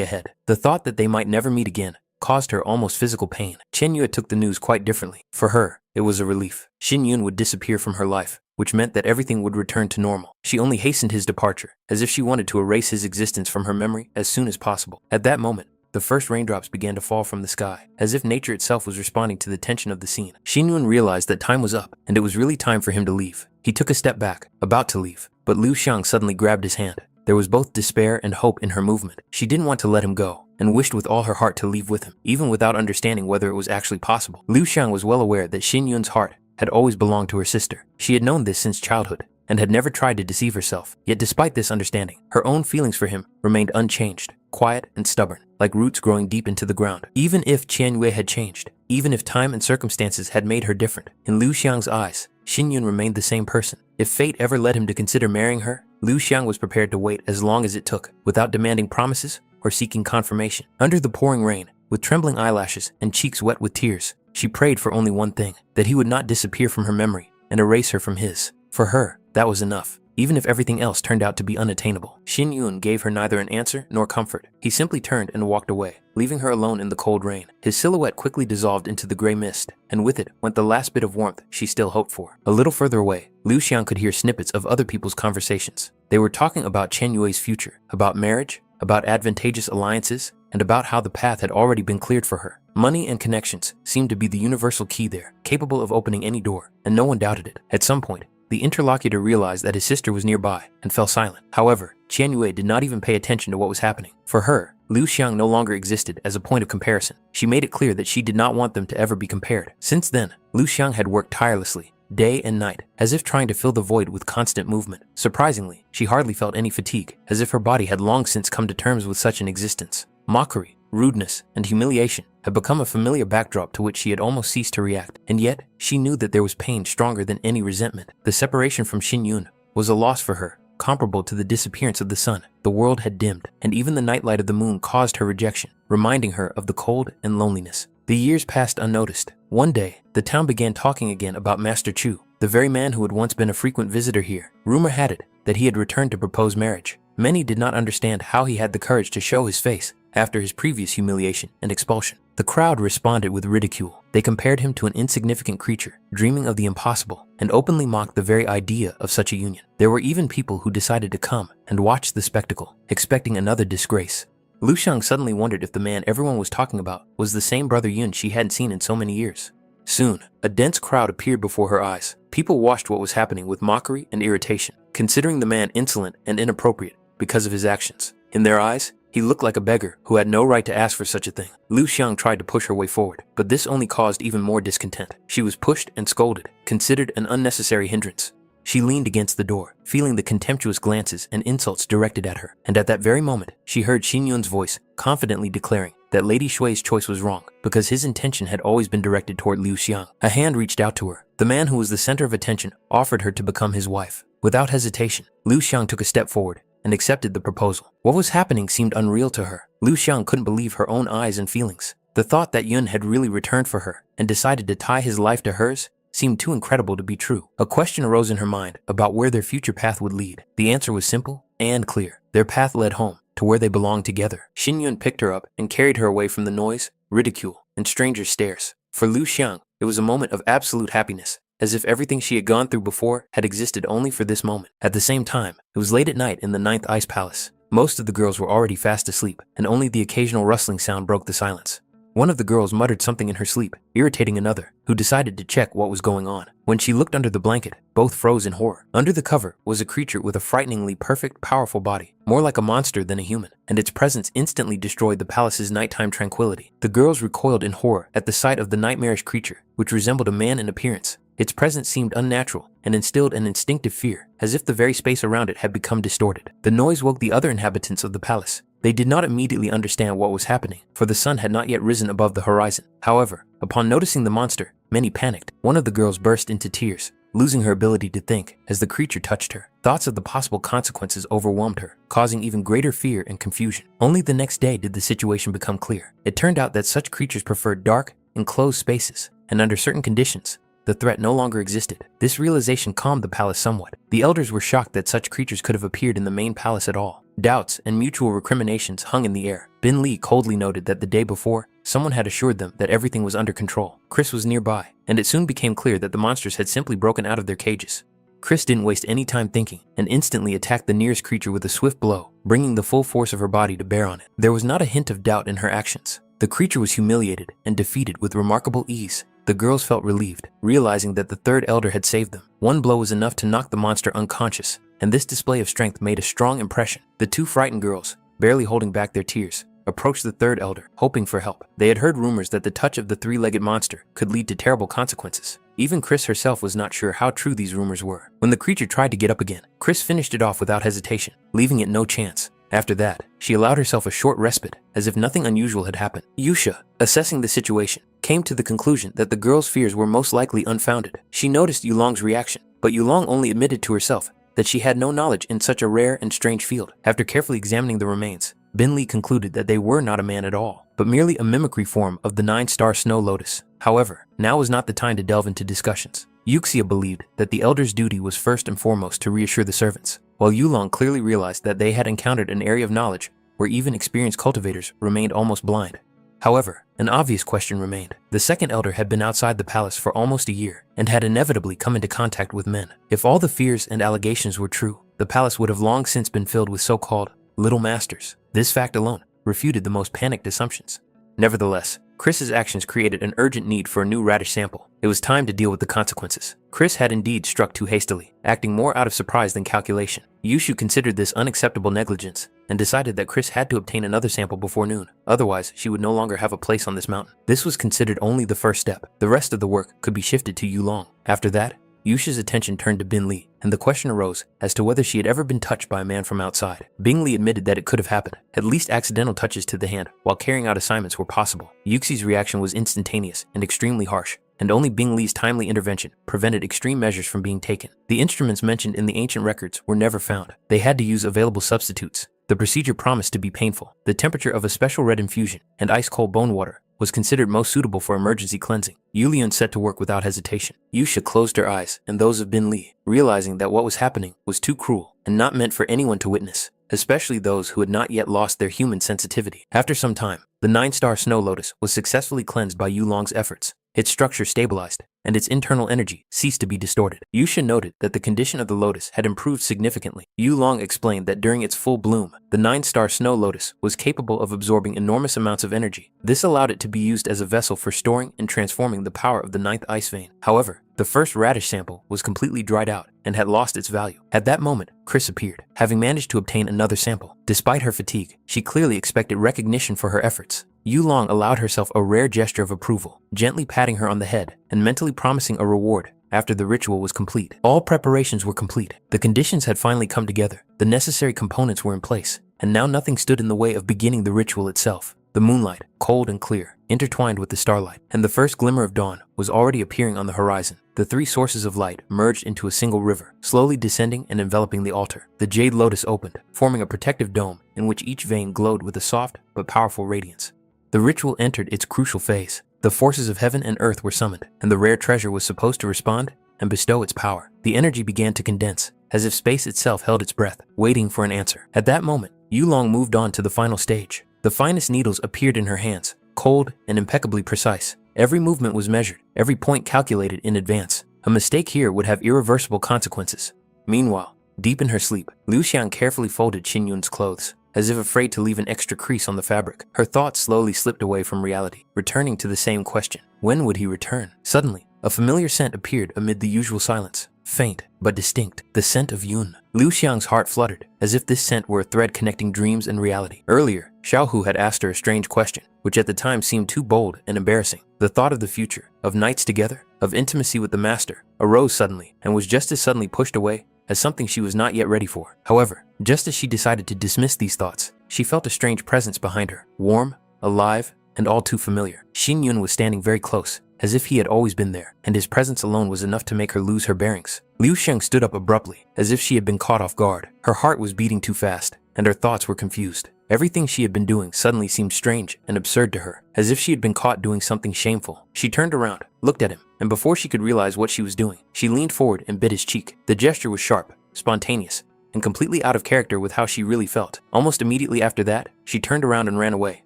ahead. The thought that they might never meet again caused her almost physical pain. Chen Yue took the news quite differently. For her, it was a relief. Xin Yun would disappear from her life, which meant that everything would return to normal. She only hastened his departure, as if she wanted to erase his existence from her memory as soon as possible. At that moment, the first raindrops began to fall from the sky, as if nature itself was responding to the tension of the scene. Xin Yun realized that time was up, and it was really time for him to leave. He took a step back, about to leave, but Liu Xiang suddenly grabbed his hand. There was both despair and hope in her movement. She didn't want to let him go, and wished with all her heart to leave with him, even without understanding whether it was actually possible. Liu Xiang was well aware that Xin Yun's heart had always belonged to her sister. She had known this since childhood, and had never tried to deceive herself. Yet despite this understanding, her own feelings for him remained unchanged, quiet and stubborn, like roots growing deep into the ground. Even if Qian Yue had changed, even if time and circumstances had made her different, in Liu Xiang's eyes, Xin Yun remained the same person. If fate ever led him to consider marrying her, Liu Xiang was prepared to wait as long as it took, without demanding promises or seeking confirmation. Under the pouring rain, with trembling eyelashes and cheeks wet with tears, she prayed for only one thing: that he would not disappear from her memory and erase her from his. For her, that was enough, even if everything else turned out to be unattainable. Xin Yun gave her neither an answer nor comfort. He simply turned and walked away, leaving her alone in the cold rain. His silhouette quickly dissolved into the gray mist, and with it went the last bit of warmth she still hoped for. A little further away, Liu Xiang could hear snippets of other people's conversations. They were talking about Chen Yue's future, about marriage, about advantageous alliances, and about how the path had already been cleared for her. Money and connections seemed to be the universal key there, capable of opening any door, and no one doubted it. At some point, the interlocutor realized that his sister was nearby and fell silent. However, Qian Yue did not even pay attention to what was happening. For her, Liu Xiang no longer existed as a point of comparison. She made it clear that she did not want them to ever be compared. Since then, Liu Xiang had worked tirelessly, day and night, as if trying to fill the void with constant movement. Surprisingly, she hardly felt any fatigue, as if her body had long since come to terms with such an existence. Mockery, rudeness, and humiliation had become a familiar backdrop to which she had almost ceased to react, and yet she knew that there was pain stronger than any resentment. The separation from Xin Yun was a loss for her, comparable to the disappearance of the sun. The world had dimmed, and even the nightlight of the moon caused her rejection, reminding her of the cold and loneliness. The years passed unnoticed. One day, the town began talking again about Master Chu, the very man who had once been a frequent visitor here. Rumor had it that he had returned to propose marriage. Many did not understand how he had the courage to show his face after his previous humiliation and expulsion. The crowd responded with ridicule. They compared him to an insignificant creature, dreaming of the impossible, and openly mocked the very idea of such a union. There were even people who decided to come and watch the spectacle, expecting another disgrace. Liu Xiang suddenly wondered if the man everyone was talking about was the same brother Yun she hadn't seen in so many years. Soon, a dense crowd appeared before her eyes. People watched what was happening with mockery and irritation, considering the man insolent and inappropriate because of his actions. In their eyes, he looked like a beggar who had no right to ask for such a thing. Liu Xiang tried to push her way forward, but this only caused even more discontent. She was pushed and scolded, considered an unnecessary hindrance. She leaned against the door, feeling the contemptuous glances and insults directed at her, and at that very moment, she heard Xin Yun's voice confidently declaring that Lady Shui's choice was wrong, because his intention had always been directed toward Liu Xiang. A hand reached out to her. The man who was the center of attention offered her to become his wife. Without hesitation, Liu Xiang took a step forward and accepted the proposal. What was happening seemed unreal to her. Liu Xiang couldn't believe her own eyes and feelings. The thought that Yun had really returned for her and decided to tie his life to hers seemed too incredible to be true. A question arose in her mind about where their future path would lead. The answer was simple and clear. Their path led home, to where they belonged together. Xin Yun picked her up and carried her away from the noise, ridicule, and stranger stares. For Liu Xiang, it was a moment of absolute happiness. as if everything she had gone through before had existed only for this moment. At the same time, it was late at night in the ninth ice palace. Most of the girls were already fast asleep, and only the occasional rustling sound broke the silence. One of the girls muttered something in her sleep, irritating another, who decided to check what was going on. When she looked under the blanket, both froze in horror. Under the cover was a creature with a frighteningly perfect, powerful body, more like a monster than a human, and its presence instantly destroyed the palace's nighttime tranquility. The girls recoiled in horror at the sight of the nightmarish creature, which resembled a man in appearance. Its presence seemed unnatural and instilled an instinctive fear, as if the very space around it had become distorted. The noise woke the other inhabitants of the palace. They did not immediately understand what was happening, for the sun had not yet risen above the horizon. However, upon noticing the monster, many panicked. One of the girls burst into tears, losing her ability to think as the creature touched her. Thoughts of the possible consequences overwhelmed her, causing even greater fear and confusion. Only the next day did the situation become clear. It turned out that such creatures preferred dark, enclosed spaces, and under certain conditions, the threat no longer existed. This realization calmed the palace somewhat. The elders were shocked that such creatures could have appeared in the main palace at all. Doubts and mutual recriminations hung in the air. Bin Lee coldly noted that the day before, someone had assured them that everything was under control. Chris was nearby, and it soon became clear that the monsters had simply broken out of their cages. Chris didn't waste any time thinking and instantly attacked the nearest creature with a swift blow, bringing the full force of her body to bear on it. There was not a hint of doubt in her actions. The creature was humiliated and defeated with remarkable ease. The girls felt relieved, realizing that the third elder had saved them. One blow was enough to knock the monster unconscious, and this display of strength made a strong impression. The two frightened girls, barely holding back their tears, approached the third elder, hoping for help. They had heard rumors that the touch of the three-legged monster could lead to terrible consequences. Even Chris herself was not sure how true these rumors were. When the creature tried to get up again, Chris finished it off without hesitation, leaving it no chance. After that, she allowed herself a short respite, as if nothing unusual had happened. Yusha, assessing the situation, came to the conclusion that the girl's fears were most likely unfounded. She noticed Yulong's reaction, but Yulong only admitted to herself that she had no knowledge in such a rare and strange field. After carefully examining the remains, Bin Lee concluded that they were not a man at all, but merely a mimicry form of the 9-star snow lotus. However, now was not the time to delve into discussions. Yuxia believed that the elder's duty was first and foremost to reassure the servants, while Yulong clearly realized that they had encountered an area of knowledge where even experienced cultivators remained almost blind. However, an obvious question remained. The second elder had been outside the palace for almost a year and had inevitably come into contact with men. If all the fears and allegations were true, the palace would have long since been filled with so-called little masters. This fact alone refuted the most panicked assumptions. Nevertheless, Chris's actions created an urgent need for a new radish sample. It was time to deal with the consequences. Chris had indeed struck too hastily, acting more out of surprise than calculation. Yushu considered this unacceptable negligence and decided that Chris had to obtain another sample before noon. Otherwise, she would no longer have a place on this mountain. This was considered only the first step. The rest of the work could be shifted to Yulong. After that, Yusha's attention turned to Bin Lee, and the question arose as to whether she had ever been touched by a man from outside. Bin Lee admitted that it could have happened. At least accidental touches to the hand while carrying out assignments were possible. Yuxi's reaction was instantaneous and extremely harsh, and only Bin Lee's timely intervention prevented extreme measures from being taken. The instruments mentioned in the ancient records were never found. They had to use available substitutes. The procedure promised to be painful. The temperature of a special red infusion and ice-cold bone water was considered most suitable for emergency cleansing. Yulian set to work without hesitation. Yusha closed her eyes and those of Bin Lee, realizing that what was happening was too cruel and not meant for anyone to witness, especially those who had not yet lost their human sensitivity. After some time, the 9-star snow lotus was successfully cleansed by Yulong's efforts. Its structure stabilized, and its internal energy ceased to be distorted. Yusha noted that the condition of the lotus had improved significantly. Yulong explained that during its full bloom, the 9-star snow lotus was capable of absorbing enormous amounts of energy. This allowed it to be used as a vessel for storing and transforming the power of the 9th ice vein. However, the first radish sample was completely dried out and had lost its value. At that moment, Chris appeared, having managed to obtain another sample. Despite her fatigue, she clearly expected recognition for her efforts. Yulong allowed herself a rare gesture of approval, gently patting her on the head and mentally promising a reward after the ritual was complete. All preparations were complete. The conditions had finally come together. The necessary components were in place, and now nothing stood in the way of beginning the ritual itself. The moonlight, cold and clear, intertwined with the starlight, and the first glimmer of dawn was already appearing on the horizon. The three sources of light merged into a single river, slowly descending and enveloping the altar. The jade lotus opened, forming a protective dome in which each vein glowed with a soft but powerful radiance. The ritual entered its crucial phase. The forces of heaven and earth were summoned, and the rare treasure was supposed to respond and bestow its power. The energy began to condense, as if space itself held its breath, waiting for an answer. At that moment, Yulong moved on to the final stage. The finest needles appeared in her hands, cold and impeccably precise. Every movement was measured, every point calculated in advance. A mistake here would have irreversible consequences. Meanwhile, deep in her sleep, Liu Xiang carefully folded Xin Yun's clothes, as if afraid to leave an extra crease on the fabric. Her thoughts slowly slipped away from reality, returning to the same question. When would he return? Suddenly, a familiar scent appeared amid the usual silence. Faint, but distinct, the scent of Yun. Liu Xiang's heart fluttered, as if this scent were a thread connecting dreams and reality. Earlier, Xiaohu had asked her a strange question, which at the time seemed too bold and embarrassing. The thought of the future, of nights together, of intimacy with the master, arose suddenly and was just as suddenly pushed away as something she was not yet ready for. However, just as she decided to dismiss these thoughts, she felt a strange presence behind her, warm, alive, and all too familiar. Xin Yun was standing very close, as if he had always been there, and his presence alone was enough to make her lose her bearings. Liu Xiang stood up abruptly, as if she had been caught off guard. Her heart was beating too fast, and her thoughts were confused. Everything she had been doing suddenly seemed strange and absurd to her, as if she had been caught doing something shameful. She turned around, looked at him, and before she could realize what she was doing, she leaned forward and bit his cheek. The gesture was sharp, spontaneous, and completely out of character with how she really felt. Almost immediately after that, she turned around and ran away.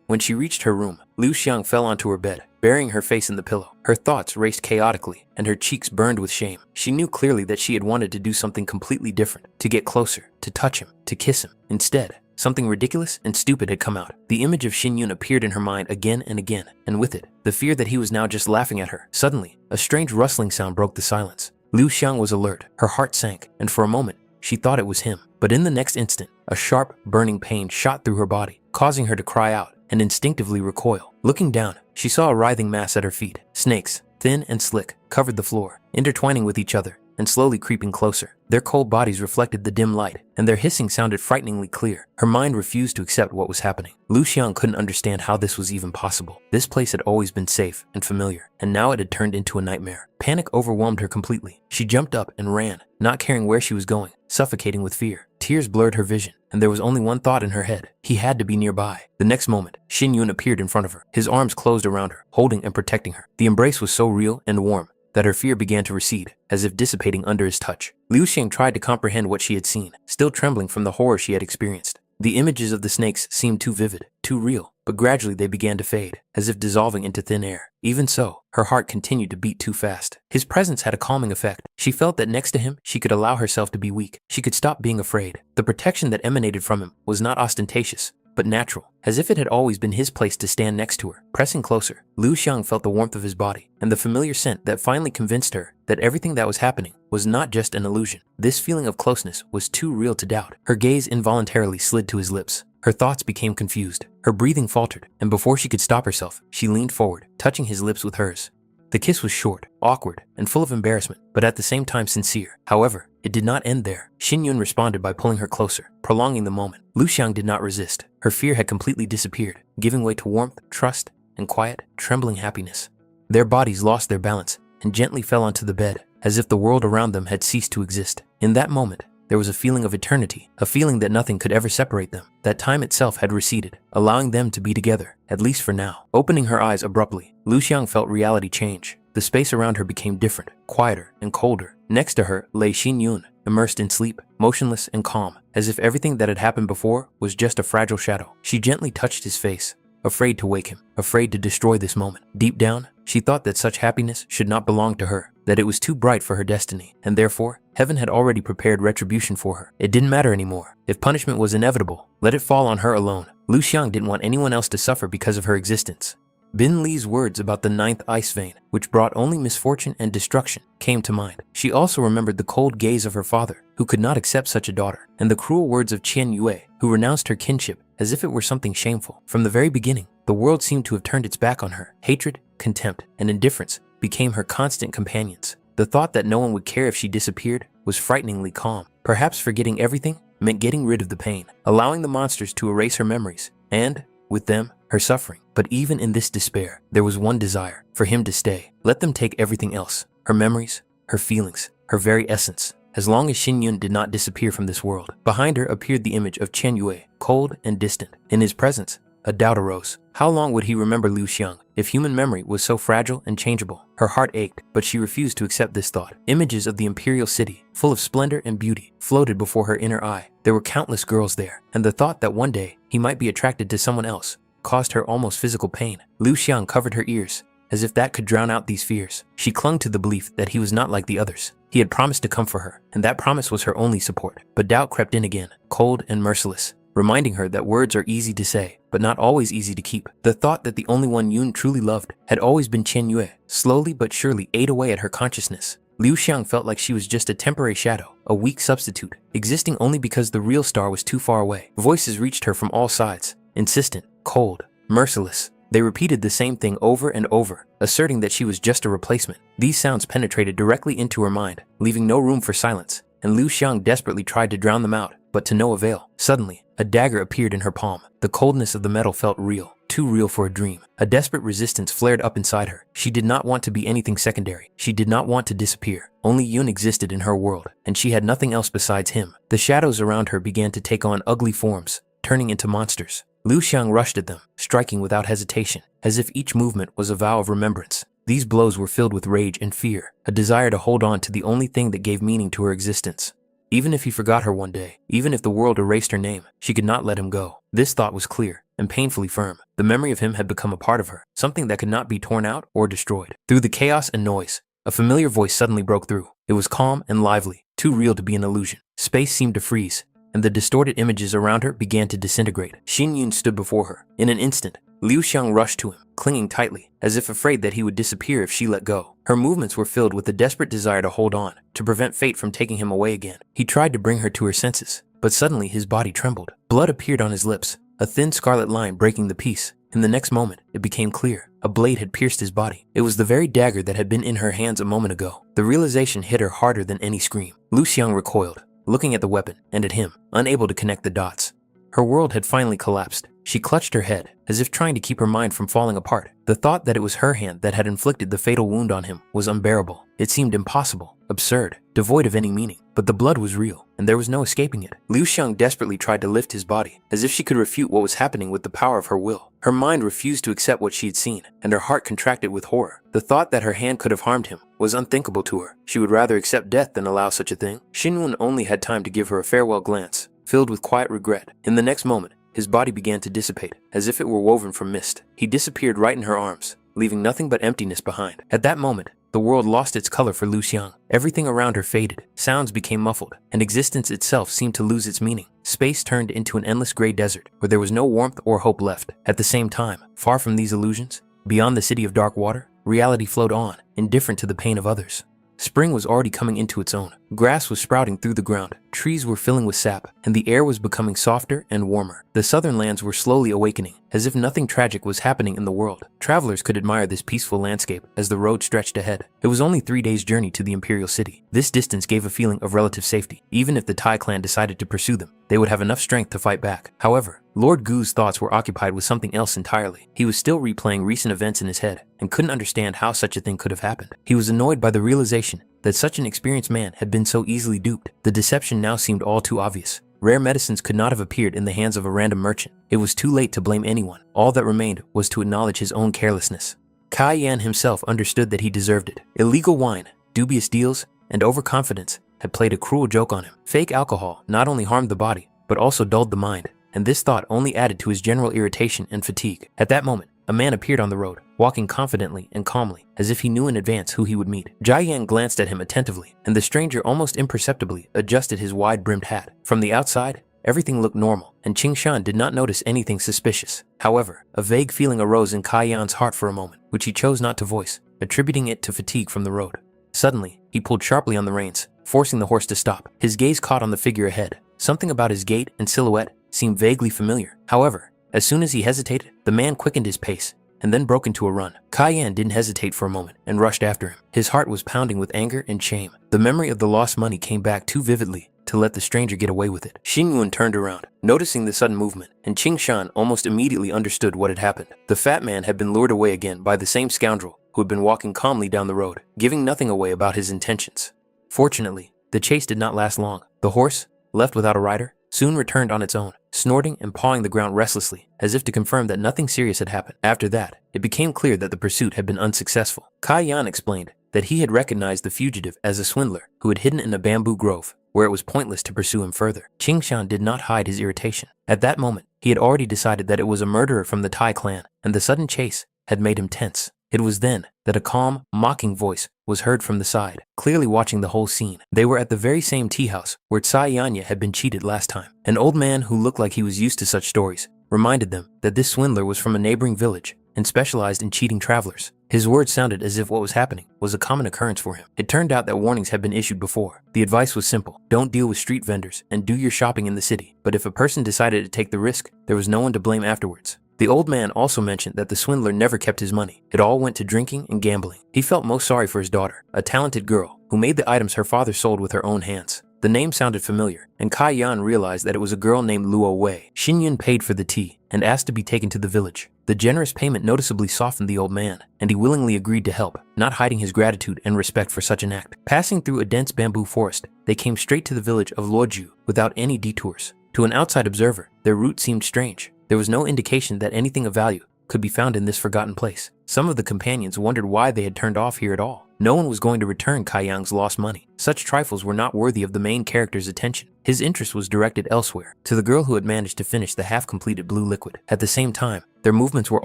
When she reached her room, Liu Xiang fell onto her bed, burying her face in the pillow. Her thoughts raced chaotically, and her cheeks burned with shame. She knew clearly that she had wanted to do something completely different, to get closer, to touch him, to kiss him. Instead, something ridiculous and stupid had come out. The image of Xin Yun appeared in her mind again and again, and with it, the fear that he was now just laughing at her. Suddenly, a strange rustling sound broke the silence. Liu Xiang was alert, her heart sank, and for a moment, she thought it was him. But in the next instant, a sharp, burning pain shot through her body, causing her to cry out and instinctively recoil. Looking down, she saw a writhing mass at her feet. Snakes, thin and slick, covered the floor, intertwining with each other and slowly creeping closer. Their cold bodies reflected the dim light, and their hissing sounded frighteningly clear. Her mind refused to accept what was happening. Liu Xiang couldn't understand how this was even possible. This place had always been safe and familiar, and now it had turned into a nightmare. Panic overwhelmed her completely. She jumped up and ran, not caring where she was going, suffocating with fear. Tears blurred her vision, and there was only one thought in her head. He had to be nearby. The next moment, Xin Yun appeared in front of her, his arms closed around her, holding and protecting her. The embrace was so real and warm that her fear began to recede, as if dissipating under his touch. Liu Xiang tried to comprehend what she had seen, still trembling from the horror she had experienced. The images of the snakes seemed too vivid, too real, but gradually they began to fade, as if dissolving into thin air. Even so, her heart continued to beat too fast. His presence had a calming effect. She felt that next to him, she could allow herself to be weak. She could stop being afraid. The protection that emanated from him was not ostentatious, but natural, as if it had always been his place to stand next to her. Pressing closer, Liu Xiang felt the warmth of his body and the familiar scent that finally convinced her that everything that was happening was not just an illusion. This feeling of closeness was too real to doubt. Her gaze involuntarily slid to his lips. Her thoughts became confused. Her breathing faltered, and before she could stop herself, she leaned forward, touching his lips with hers. The kiss was short, awkward, and full of embarrassment, but at the same time sincere. However, it did not end there. Xin Yun responded by pulling her closer, prolonging the moment. Liu Xiang did not resist. Her fear had completely disappeared, giving way to warmth, trust, and quiet, trembling happiness. Their bodies lost their balance and gently fell onto the bed, as if the world around them had ceased to exist. In that moment, there was a feeling of eternity, a feeling that nothing could ever separate them, that time itself had receded, allowing them to be together, at least for now. Opening her eyes abruptly, Liu Xiang felt reality change. The space around her became different, quieter, and colder. Next to her lay Xin Yun, immersed in sleep, motionless and calm, as if everything that had happened before was just a fragile shadow. She gently touched his face, afraid to wake him, afraid to destroy this moment. Deep down, she thought that such happiness should not belong to her, that it was too bright for her destiny, and therefore, heaven had already prepared retribution for her. It didn't matter anymore. If punishment was inevitable, let it fall on her alone. Liu Xiang didn't want anyone else to suffer because of her existence. Bin Li's words about the ninth ice vein, which brought only misfortune and destruction, came to mind. She also remembered the cold gaze of her father, who could not accept such a daughter, and the cruel words of Qian Yue, who renounced her kinship as if it were something shameful. From the very beginning, the world seemed to have turned its back on her. Hatred, contempt, and indifference became her constant companions. The thought that no one would care if she disappeared was frighteningly calm. Perhaps forgetting everything meant getting rid of the pain, allowing the monsters to erase her memories, and, with them, her suffering. But even in this despair, there was one desire: for him to stay. Let them take everything else, her memories, her feelings, her very essence, as long as Xin Yun did not disappear from this world. Behind her appeared the image of Chen Yue, cold and distant. In his presence, a doubt arose. How long would he remember Liu Xiang if human memory was so fragile and changeable? Her heart ached, but she refused to accept this thought. Images of the imperial city, full of splendor and beauty, floated before her inner eye. There were countless girls there, and the thought that one day he might be attracted to someone else caused her almost physical pain. Liu Xiang covered her ears, as if that could drown out these fears. She clung to the belief that he was not like the others. He had promised to come for her, and that promise was her only support. But doubt crept in again, cold and merciless, reminding her that words are easy to say, but not always easy to keep. The thought that the only one Yoon truly loved had always been Chen Yue slowly but surely ate away at her consciousness. Liu Xiang felt like she was just a temporary shadow, a weak substitute, existing only because the real star was too far away. Voices reached her from all sides, insistent, cold, merciless. They repeated the same thing over and over, asserting that she was just a replacement. These sounds penetrated directly into her mind, leaving no room for silence, and Liu Xiang desperately tried to drown them out, but to no avail. Suddenly, a dagger appeared in her palm. The coldness of the metal felt real, too real for a dream. A desperate resistance flared up inside her. She did not want to be anything secondary. She did not want to disappear. Only Yoon existed in her world, and she had nothing else besides him. The shadows around her began to take on ugly forms, turning into monsters. Liu Xiang rushed at them, striking without hesitation, as if each movement was a vow of remembrance. These blows were filled with rage and fear, a desire to hold on to the only thing that gave meaning to her existence. Even if he forgot her one day, even if the world erased her name, she could not let him go. This thought was clear and painfully firm. The memory of him had become a part of her, something that could not be torn out or destroyed. Through the chaos and noise, a familiar voice suddenly broke through. It was calm and lively, too real to be an illusion. Space seemed to freeze, and the distorted images around her began to disintegrate. Xin Yun stood before her. In an instant, Liu Xiang rushed to him, clinging tightly, as if afraid that he would disappear if she let go. Her movements were filled with a desperate desire to hold on, to prevent fate from taking him away again. He tried to bring her to her senses, but suddenly his body trembled. Blood appeared on his lips, a thin scarlet line breaking the peace. In the next moment, it became clear. A blade had pierced his body. It was the very dagger that had been in her hands a moment ago. The realization hit her harder than any scream. Liu Xiang recoiled, looking at the weapon and at him, unable to connect the dots. Her world had finally collapsed. She clutched her head, as if trying to keep her mind from falling apart. The thought that it was her hand that had inflicted the fatal wound on him was unbearable. It seemed impossible, absurd, devoid of any meaning. But the blood was real, and there was no escaping it. Liu Xiang desperately tried to lift his body, as if she could refute what was happening with the power of her will. Her mind refused to accept what she had seen, and her heart contracted with horror. The thought that her hand could have harmed him was unthinkable to her. She would rather accept death than allow such a thing. Xinwen only had time to give her a farewell glance, filled with quiet regret. In the next moment, his body began to dissipate, as if it were woven from mist. He disappeared right in her arms, leaving nothing but emptiness behind. At that moment, the world lost its color for Liu Xiang. Everything around her faded, sounds became muffled, and existence itself seemed to lose its meaning. Space turned into an endless gray desert, where there was no warmth or hope left. At the same time, far from these illusions, beyond the city of dark water, reality flowed on, indifferent to the pain of others. Spring was already coming into its own. Grass was sprouting through the ground, trees were filling with sap, and the air was becoming softer and warmer. The southern lands were slowly awakening, as if nothing tragic was happening in the world. Travelers could admire this peaceful landscape as the road stretched ahead. It was only 3 days' journey to the imperial city. This distance gave a feeling of relative safety. Even if the Tai clan decided to pursue them, they would have enough strength to fight back. However, Lord Gu's thoughts were occupied with something else entirely. He was still replaying recent events in his head and couldn't understand how such a thing could have happened. He was annoyed by the realization that such an experienced man had been so easily duped. The deception now seemed all too obvious. Rare medicines could not have appeared in the hands of a random merchant. It was too late to blame anyone. All that remained was to acknowledge his own carelessness. Kai Yan himself understood that he deserved it. Illegal wine, dubious deals, and overconfidence had played a cruel joke on him. Fake alcohol not only harmed the body, but also dulled the mind, and this thought only added to his general irritation and fatigue. At that moment, a man appeared on the road, walking confidently and calmly, as if he knew in advance who he would meet. Jia Yan glanced at him attentively, and the stranger almost imperceptibly adjusted his wide-brimmed hat. From the outside, everything looked normal, and Qing Shan did not notice anything suspicious. However, a vague feeling arose in Kai Yan's heart for a moment, which he chose not to voice, attributing it to fatigue from the road. Suddenly, he pulled sharply on the reins, forcing the horse to stop. His gaze caught on the figure ahead. Something about his gait and silhouette seemed vaguely familiar. However, as soon as he hesitated, the man quickened his pace and then broke into a run. Kai Yan didn't hesitate for a moment and rushed after him. His heart was pounding with anger and shame. The memory of the lost money came back too vividly to let the stranger get away with it. Xing Yun turned around, noticing the sudden movement, and Qing Shan almost immediately understood what had happened. The fat man had been lured away again by the same scoundrel who had been walking calmly down the road, giving nothing away about his intentions. Fortunately, the chase did not last long. The horse, left without a rider, soon returned on its own, snorting and pawing the ground restlessly, as if to confirm that nothing serious had happened. After that, it became clear that the pursuit had been unsuccessful. Kai Yan explained that he had recognized the fugitive as a swindler who had hidden in a bamboo grove, where it was pointless to pursue him further. Qing Shan did not hide his irritation. At that moment, he had already decided that it was a murderer from the Tai clan, and the sudden chase had made him tense. It was then that a calm, mocking voice was heard from the side, clearly watching the whole scene. They were at the very same tea house where Tsai Yanya had been cheated last time. An old man who looked like he was used to such stories reminded them that this swindler was from a neighboring village and specialized in cheating travelers. His words sounded as if what was happening was a common occurrence for him. It turned out that warnings had been issued before. The advice was simple: don't deal with street vendors and do your shopping in the city. But if a person decided to take the risk, there was no one to blame afterwards. The old man also mentioned that the swindler never kept his money. It all went to drinking and gambling. He felt most sorry for his daughter, a talented girl who made the items her father sold with her own hands. The name sounded familiar, and Kai Yan realized that it was a girl named Luo Wei. Xin Yun paid for the tea and asked to be taken to the village. The generous payment noticeably softened the old man, and he willingly agreed to help, not hiding his gratitude and respect for such an act. Passing through a dense bamboo forest, they came straight to the village of Luoju without any detours. To an outside observer, their route seemed strange. There was no indication that anything of value could be found in this forgotten place. Some of the companions wondered why they had turned off here at all. No one was going to return Kai Yang's lost money. Such trifles were not worthy of the main character's attention. His interest was directed elsewhere, to the girl who had managed to finish the half-completed blue liquid. At the same time, their movements were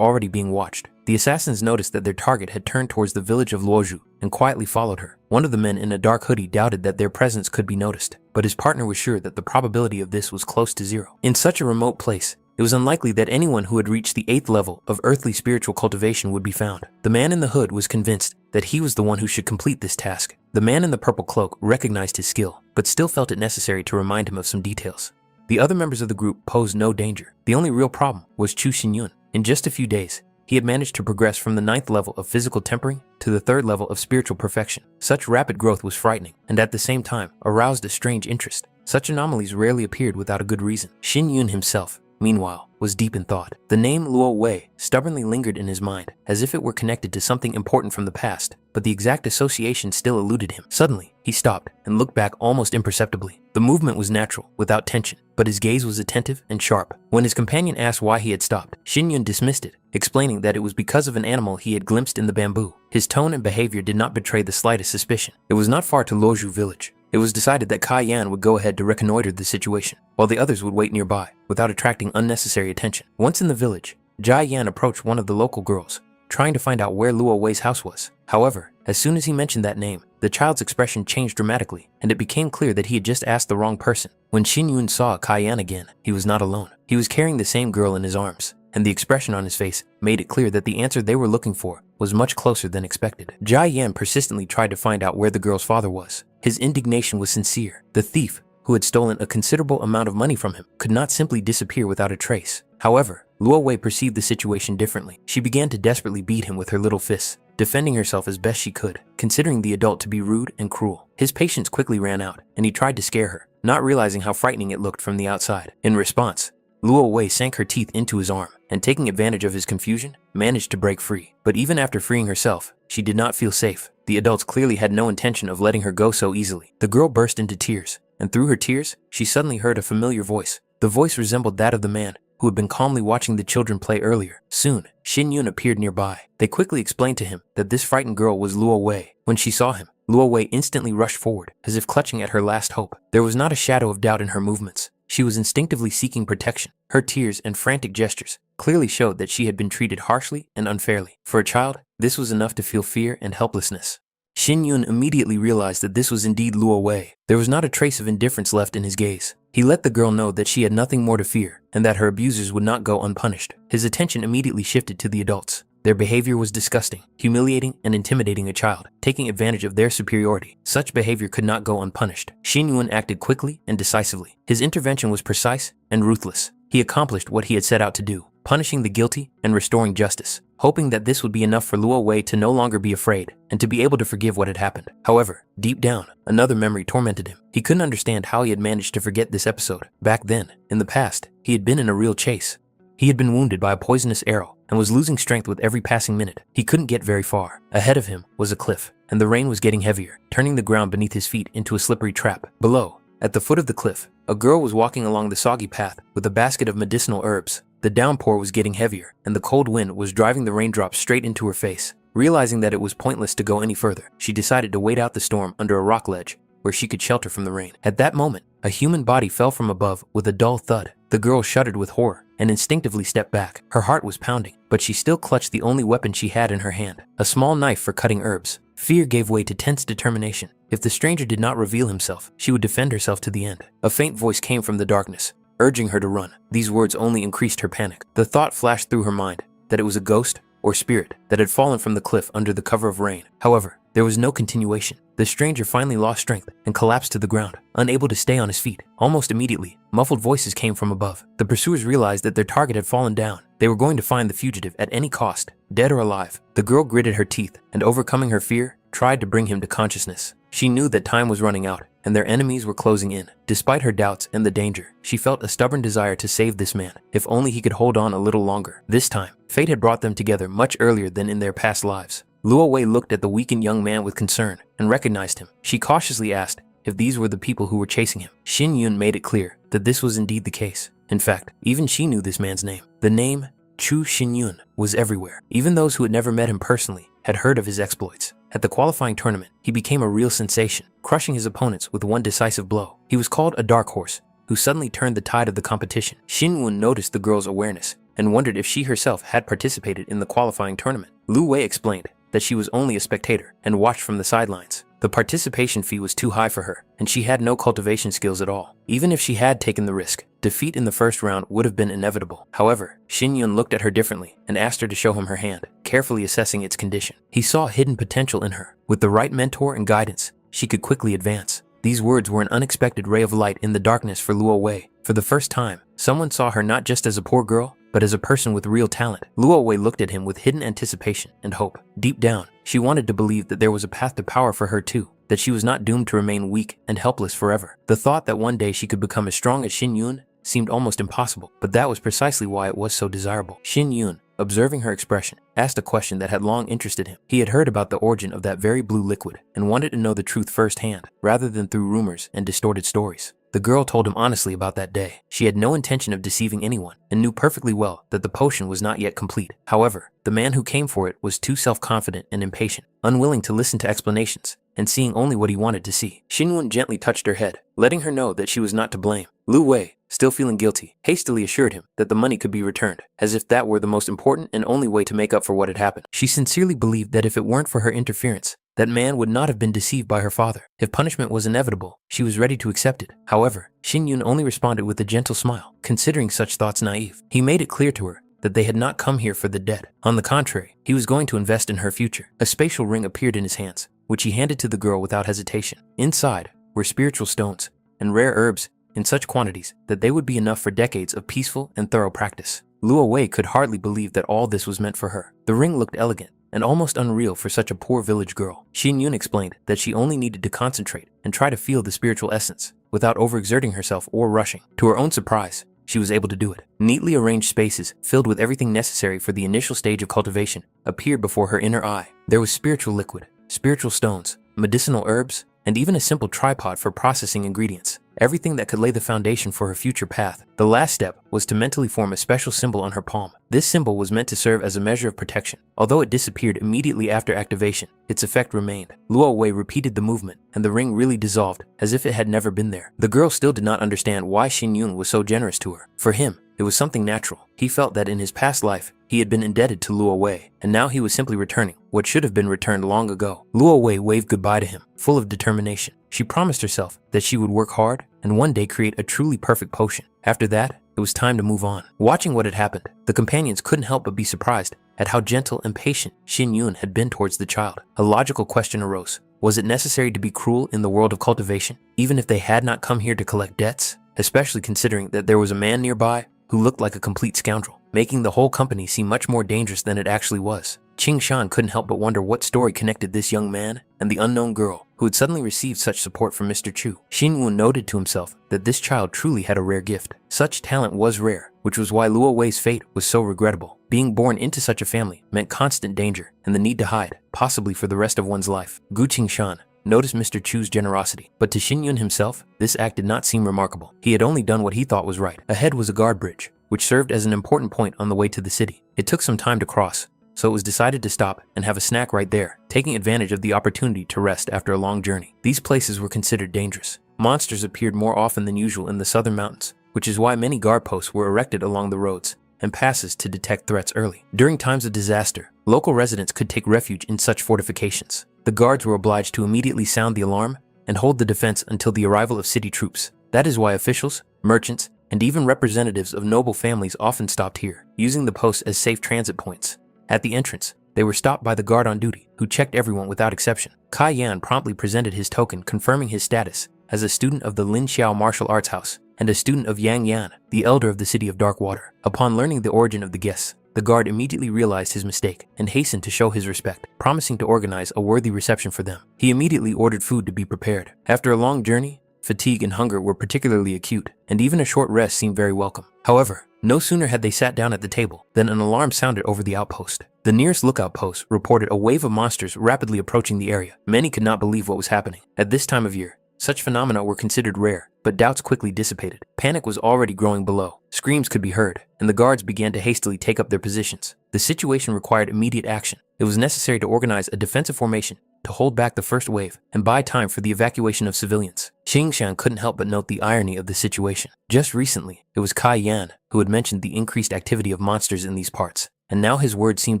already being watched. The assassins noticed that their target had turned towards the village of Luoju and quietly followed her. One of the men in a dark hoodie doubted that their presence could be noticed, but his partner was sure that the probability of this was close to zero. In such a remote place, it was unlikely that anyone who had reached the 8th level of earthly spiritual cultivation would be found. The man in the hood was convinced that he was the one who should complete this task. The man in the purple cloak recognized his skill, but still felt it necessary to remind him of some details. The other members of the group posed no danger. The only real problem was Chu Xinyun. In just a few days, he had managed to progress from the 9th level of physical tempering to the 3rd level of spiritual perfection. Such rapid growth was frightening, and at the same time, aroused a strange interest. Such anomalies rarely appeared without a good reason. Xinyun himself, meanwhile, was deep in thought. The name Luo Wei stubbornly lingered in his mind, as if it were connected to something important from the past, but the exact association still eluded him. Suddenly, he stopped and looked back almost imperceptibly. The movement was natural, without tension, but his gaze was attentive and sharp. When his companion asked why he had stopped, Xinyun dismissed it, explaining that it was because of an animal he had glimpsed in the bamboo. His tone and behavior did not betray the slightest suspicion. It was not far to Luoju village. It was decided that Kai Yan would go ahead to reconnoiter the situation, while the others would wait nearby, without attracting unnecessary attention. Once in the village, Jai Yan approached one of the local girls, trying to find out where Luo Wei's house was. However, as soon as he mentioned that name, the child's expression changed dramatically, and it became clear that he had just asked the wrong person. When Xinyun saw Kai Yan again, he was not alone. He was carrying the same girl in his arms, and the expression on his face made it clear that the answer they were looking for was much closer than expected. Jai Yan persistently tried to find out where the girl's father was. His indignation was sincere. The thief, who had stolen a considerable amount of money from him, could not simply disappear without a trace. However, Luo Wei perceived the situation differently. She began to desperately beat him with her little fists, defending herself as best she could, considering the adult to be rude and cruel. His patience quickly ran out, and he tried to scare her, not realizing how frightening it looked from the outside. In response, Luo Wei sank her teeth into his arm, and taking advantage of his confusion, managed to break free. But even after freeing herself, she did not feel safe. The adults clearly had no intention of letting her go so easily. The girl burst into tears, and through her tears, she suddenly heard a familiar voice. The voice resembled that of the man who had been calmly watching the children play earlier. Soon, Xinyun appeared nearby. They quickly explained to him that this frightened girl was Luo Wei. When she saw him, Luo Wei instantly rushed forward, as if clutching at her last hope. There was not a shadow of doubt in her movements. She was instinctively seeking protection. Her tears and frantic gestures clearly showed that she had been treated harshly and unfairly. For a child, this was enough to feel fear and helplessness. Xinyun immediately realized that this was indeed Luo Wei. There was not a trace of indifference left in his gaze. He let the girl know that she had nothing more to fear, and that her abusers would not go unpunished. His attention immediately shifted to the adults. Their behavior was disgusting, humiliating and intimidating a child, taking advantage of their superiority. Such behavior could not go unpunished. Xinyun acted quickly and decisively. His intervention was precise and ruthless. He accomplished what he had set out to do, punishing the guilty and restoring justice, hoping that this would be enough for Luo Wei to no longer be afraid and to be able to forgive what had happened. However, deep down, another memory tormented him. He couldn't understand how he had managed to forget this episode. Back then, in the past, he had been in a real chase. He had been wounded by a poisonous arrow and was losing strength with every passing minute. He couldn't get very far. Ahead of him was a cliff, and the rain was getting heavier, turning the ground beneath his feet into a slippery trap. Below, at the foot of the cliff, a girl was walking along the soggy path with a basket of medicinal herbs. The downpour was getting heavier, and the cold wind was driving the raindrops straight into her face. Realizing that it was pointless to go any further, she decided to wait out the storm under a rock ledge where she could shelter from the rain. At that moment, a human body fell from above with a dull thud. The girl shuddered with horror and instinctively stepped back. Her heart was pounding, but she still clutched the only weapon she had in her hand, a small knife for cutting herbs. Fear gave way to tense determination. If the stranger did not reveal himself, she would defend herself to the end. A faint voice came from the darkness, urging her to run. These words only increased her panic. The thought flashed through her mind that it was a ghost or spirit that had fallen from the cliff under the cover of rain. However, there was no continuation. The stranger finally lost strength and collapsed to the ground, unable to stay on his feet. Almost immediately, muffled voices came from above. The pursuers realized that their target had fallen down. They were going to find the fugitive at any cost, dead or alive. The girl gritted her teeth and, overcoming her fear, tried to bring him to consciousness. She knew that time was running out and their enemies were closing in. Despite her doubts and the danger, she felt a stubborn desire to save this man, if only he could hold on a little longer. This time, fate had brought them together much earlier than in their past lives. Luo Wei looked at the weakened young man with concern and recognized him. She cautiously asked if these were the people who were chasing him. Xin Yun made it clear that this was indeed the case. In fact, even she knew this man's name. The name Chu Xinyun was everywhere. Even those who had never met him personally had heard of his exploits. At the qualifying tournament, he became a real sensation, crushing his opponents with one decisive blow. He was called a dark horse, who suddenly turned the tide of the competition. Xin Yun noticed the girl's awareness and wondered if she herself had participated in the qualifying tournament. Lu Wei explained that she was only a spectator and watched from the sidelines. The participation fee was too high for her, and she had no cultivation skills at all. Even if she had taken the risk, defeat in the first round would have been inevitable. However, Xin Yun looked at her differently and asked her to show him her hand, carefully assessing its condition. He saw hidden potential in her. With the right mentor and guidance, she could quickly advance. These words were an unexpected ray of light in the darkness for Luo Wei. For the first time, someone saw her not just as a poor girl, but as a person with real talent. Luo Wei looked at him with hidden anticipation and hope. Deep down, she wanted to believe that there was a path to power for her too, that she was not doomed to remain weak and helpless forever. The thought that one day she could become as strong as Xin Yun seemed almost impossible, but that was precisely why it was so desirable. Xin Yun, observing her expression, asked a question that had long interested him. He had heard about the origin of that very blue liquid and wanted to know the truth firsthand, rather than through rumors and distorted stories. The girl told him honestly about that day. She had no intention of deceiving anyone and knew perfectly well that the potion was not yet complete. However, the man who came for it was too self-confident and impatient, unwilling to listen to explanations and seeing only what he wanted to see. Xin Yun gently touched her head, letting her know that she was not to blame. Lu Wei, still feeling guilty, hastily assured him that the money could be returned, as if that were the most important and only way to make up for what had happened. She sincerely believed that if it weren't for her interference, that man would not have been deceived by her father. If punishment was inevitable, she was ready to accept it. However, Xin Yun only responded with a gentle smile, considering such thoughts naive. He made it clear to her that they had not come here for the dead. On the contrary, he was going to invest in her future. A spatial ring appeared in his hands, which he handed to the girl without hesitation. Inside were spiritual stones and rare herbs in such quantities that they would be enough for decades of peaceful and thorough practice. Luo Wei could hardly believe that all this was meant for her. The ring looked elegant and almost unreal for such a poor village girl. Xin Yun explained that she only needed to concentrate and try to feel the spiritual essence without overexerting herself or rushing. To her own surprise, she was able to do it. Neatly arranged spaces filled with everything necessary for the initial stage of cultivation appeared before her inner eye. There was spiritual liquid, spiritual stones, medicinal herbs, and even a simple tripod for processing ingredients. Everything that could lay the foundation for her future path. The last step was to mentally form a special symbol on her palm. This symbol was meant to serve as a measure of protection. Although it disappeared immediately after activation, its effect remained. Luo Wei repeated the movement, and the ring really dissolved, as if it had never been there. The girl still did not understand why Xin Yun was so generous to her. For him, it was something natural. He felt that in his past life, he had been indebted to Luo Wei, and now he was simply returning what should have been returned long ago. Luo Wei waved goodbye to him, full of determination. She promised herself that she would work hard and one day create a truly perfect potion. After that, it was time to move on. Watching what had happened, the companions couldn't help but be surprised at how gentle and patient Xin Yun had been towards the child. A logical question arose. Was it necessary to be cruel in the world of cultivation, even if they had not come here to collect debts? Especially considering that there was a man nearby who looked like a complete scoundrel, making the whole company seem much more dangerous than it actually was. Qing Shan couldn't help but wonder what story connected this young man and the unknown girl who had suddenly received such support from Mr. Chu. Xin Yun noted to himself that this child truly had a rare gift. Such talent was rare, which was why Luo Wei's fate was so regrettable. Being born into such a family meant constant danger and the need to hide, possibly for the rest of one's life. Gu Qingshan noticed Mr. Chu's generosity, but to Xin Yun himself, this act did not seem remarkable. He had only done what he thought was right. Ahead was a guard bridge, which served as an important point on the way to the city. It took some time to cross, so it was decided to stop and have a snack right there, taking advantage of the opportunity to rest after a long journey. These places were considered dangerous. Monsters appeared more often than usual in the southern mountains, which is why many guard posts were erected along the roads and passes to detect threats early. During times of disaster, local residents could take refuge in such fortifications. The guards were obliged to immediately sound the alarm and hold the defense until the arrival of city troops. That is why officials, merchants, and even representatives of noble families often stopped here, using the posts as safe transit points. At the entrance, they were stopped by the guard on duty, who checked everyone without exception. Kai Yan promptly presented his token confirming his status as a student of the Lin Xiao Martial Arts House and a student of Yang Yan, the elder of the city of Dark Water. Upon learning the origin of the guests, the guard immediately realized his mistake and hastened to show his respect, promising to organize a worthy reception for them. He immediately ordered food to be prepared. After a long journey, fatigue and hunger were particularly acute, and even a short rest seemed very welcome. However, no sooner had they sat down at the table than an alarm sounded over the outpost. The nearest lookout post reported a wave of monsters rapidly approaching the area. Many could not believe what was happening. At this time of year, such phenomena were considered rare, but doubts quickly dissipated. Panic was already growing below. Screams could be heard, and the guards began to hastily take up their positions. The situation required immediate action. It was necessary to organize a defensive formation to hold back the first wave and buy time for the evacuation of civilians. Xingshan couldn't help but note the irony of the situation. Just recently, it was Kai Yan who had mentioned the increased activity of monsters in these parts, and now his words seemed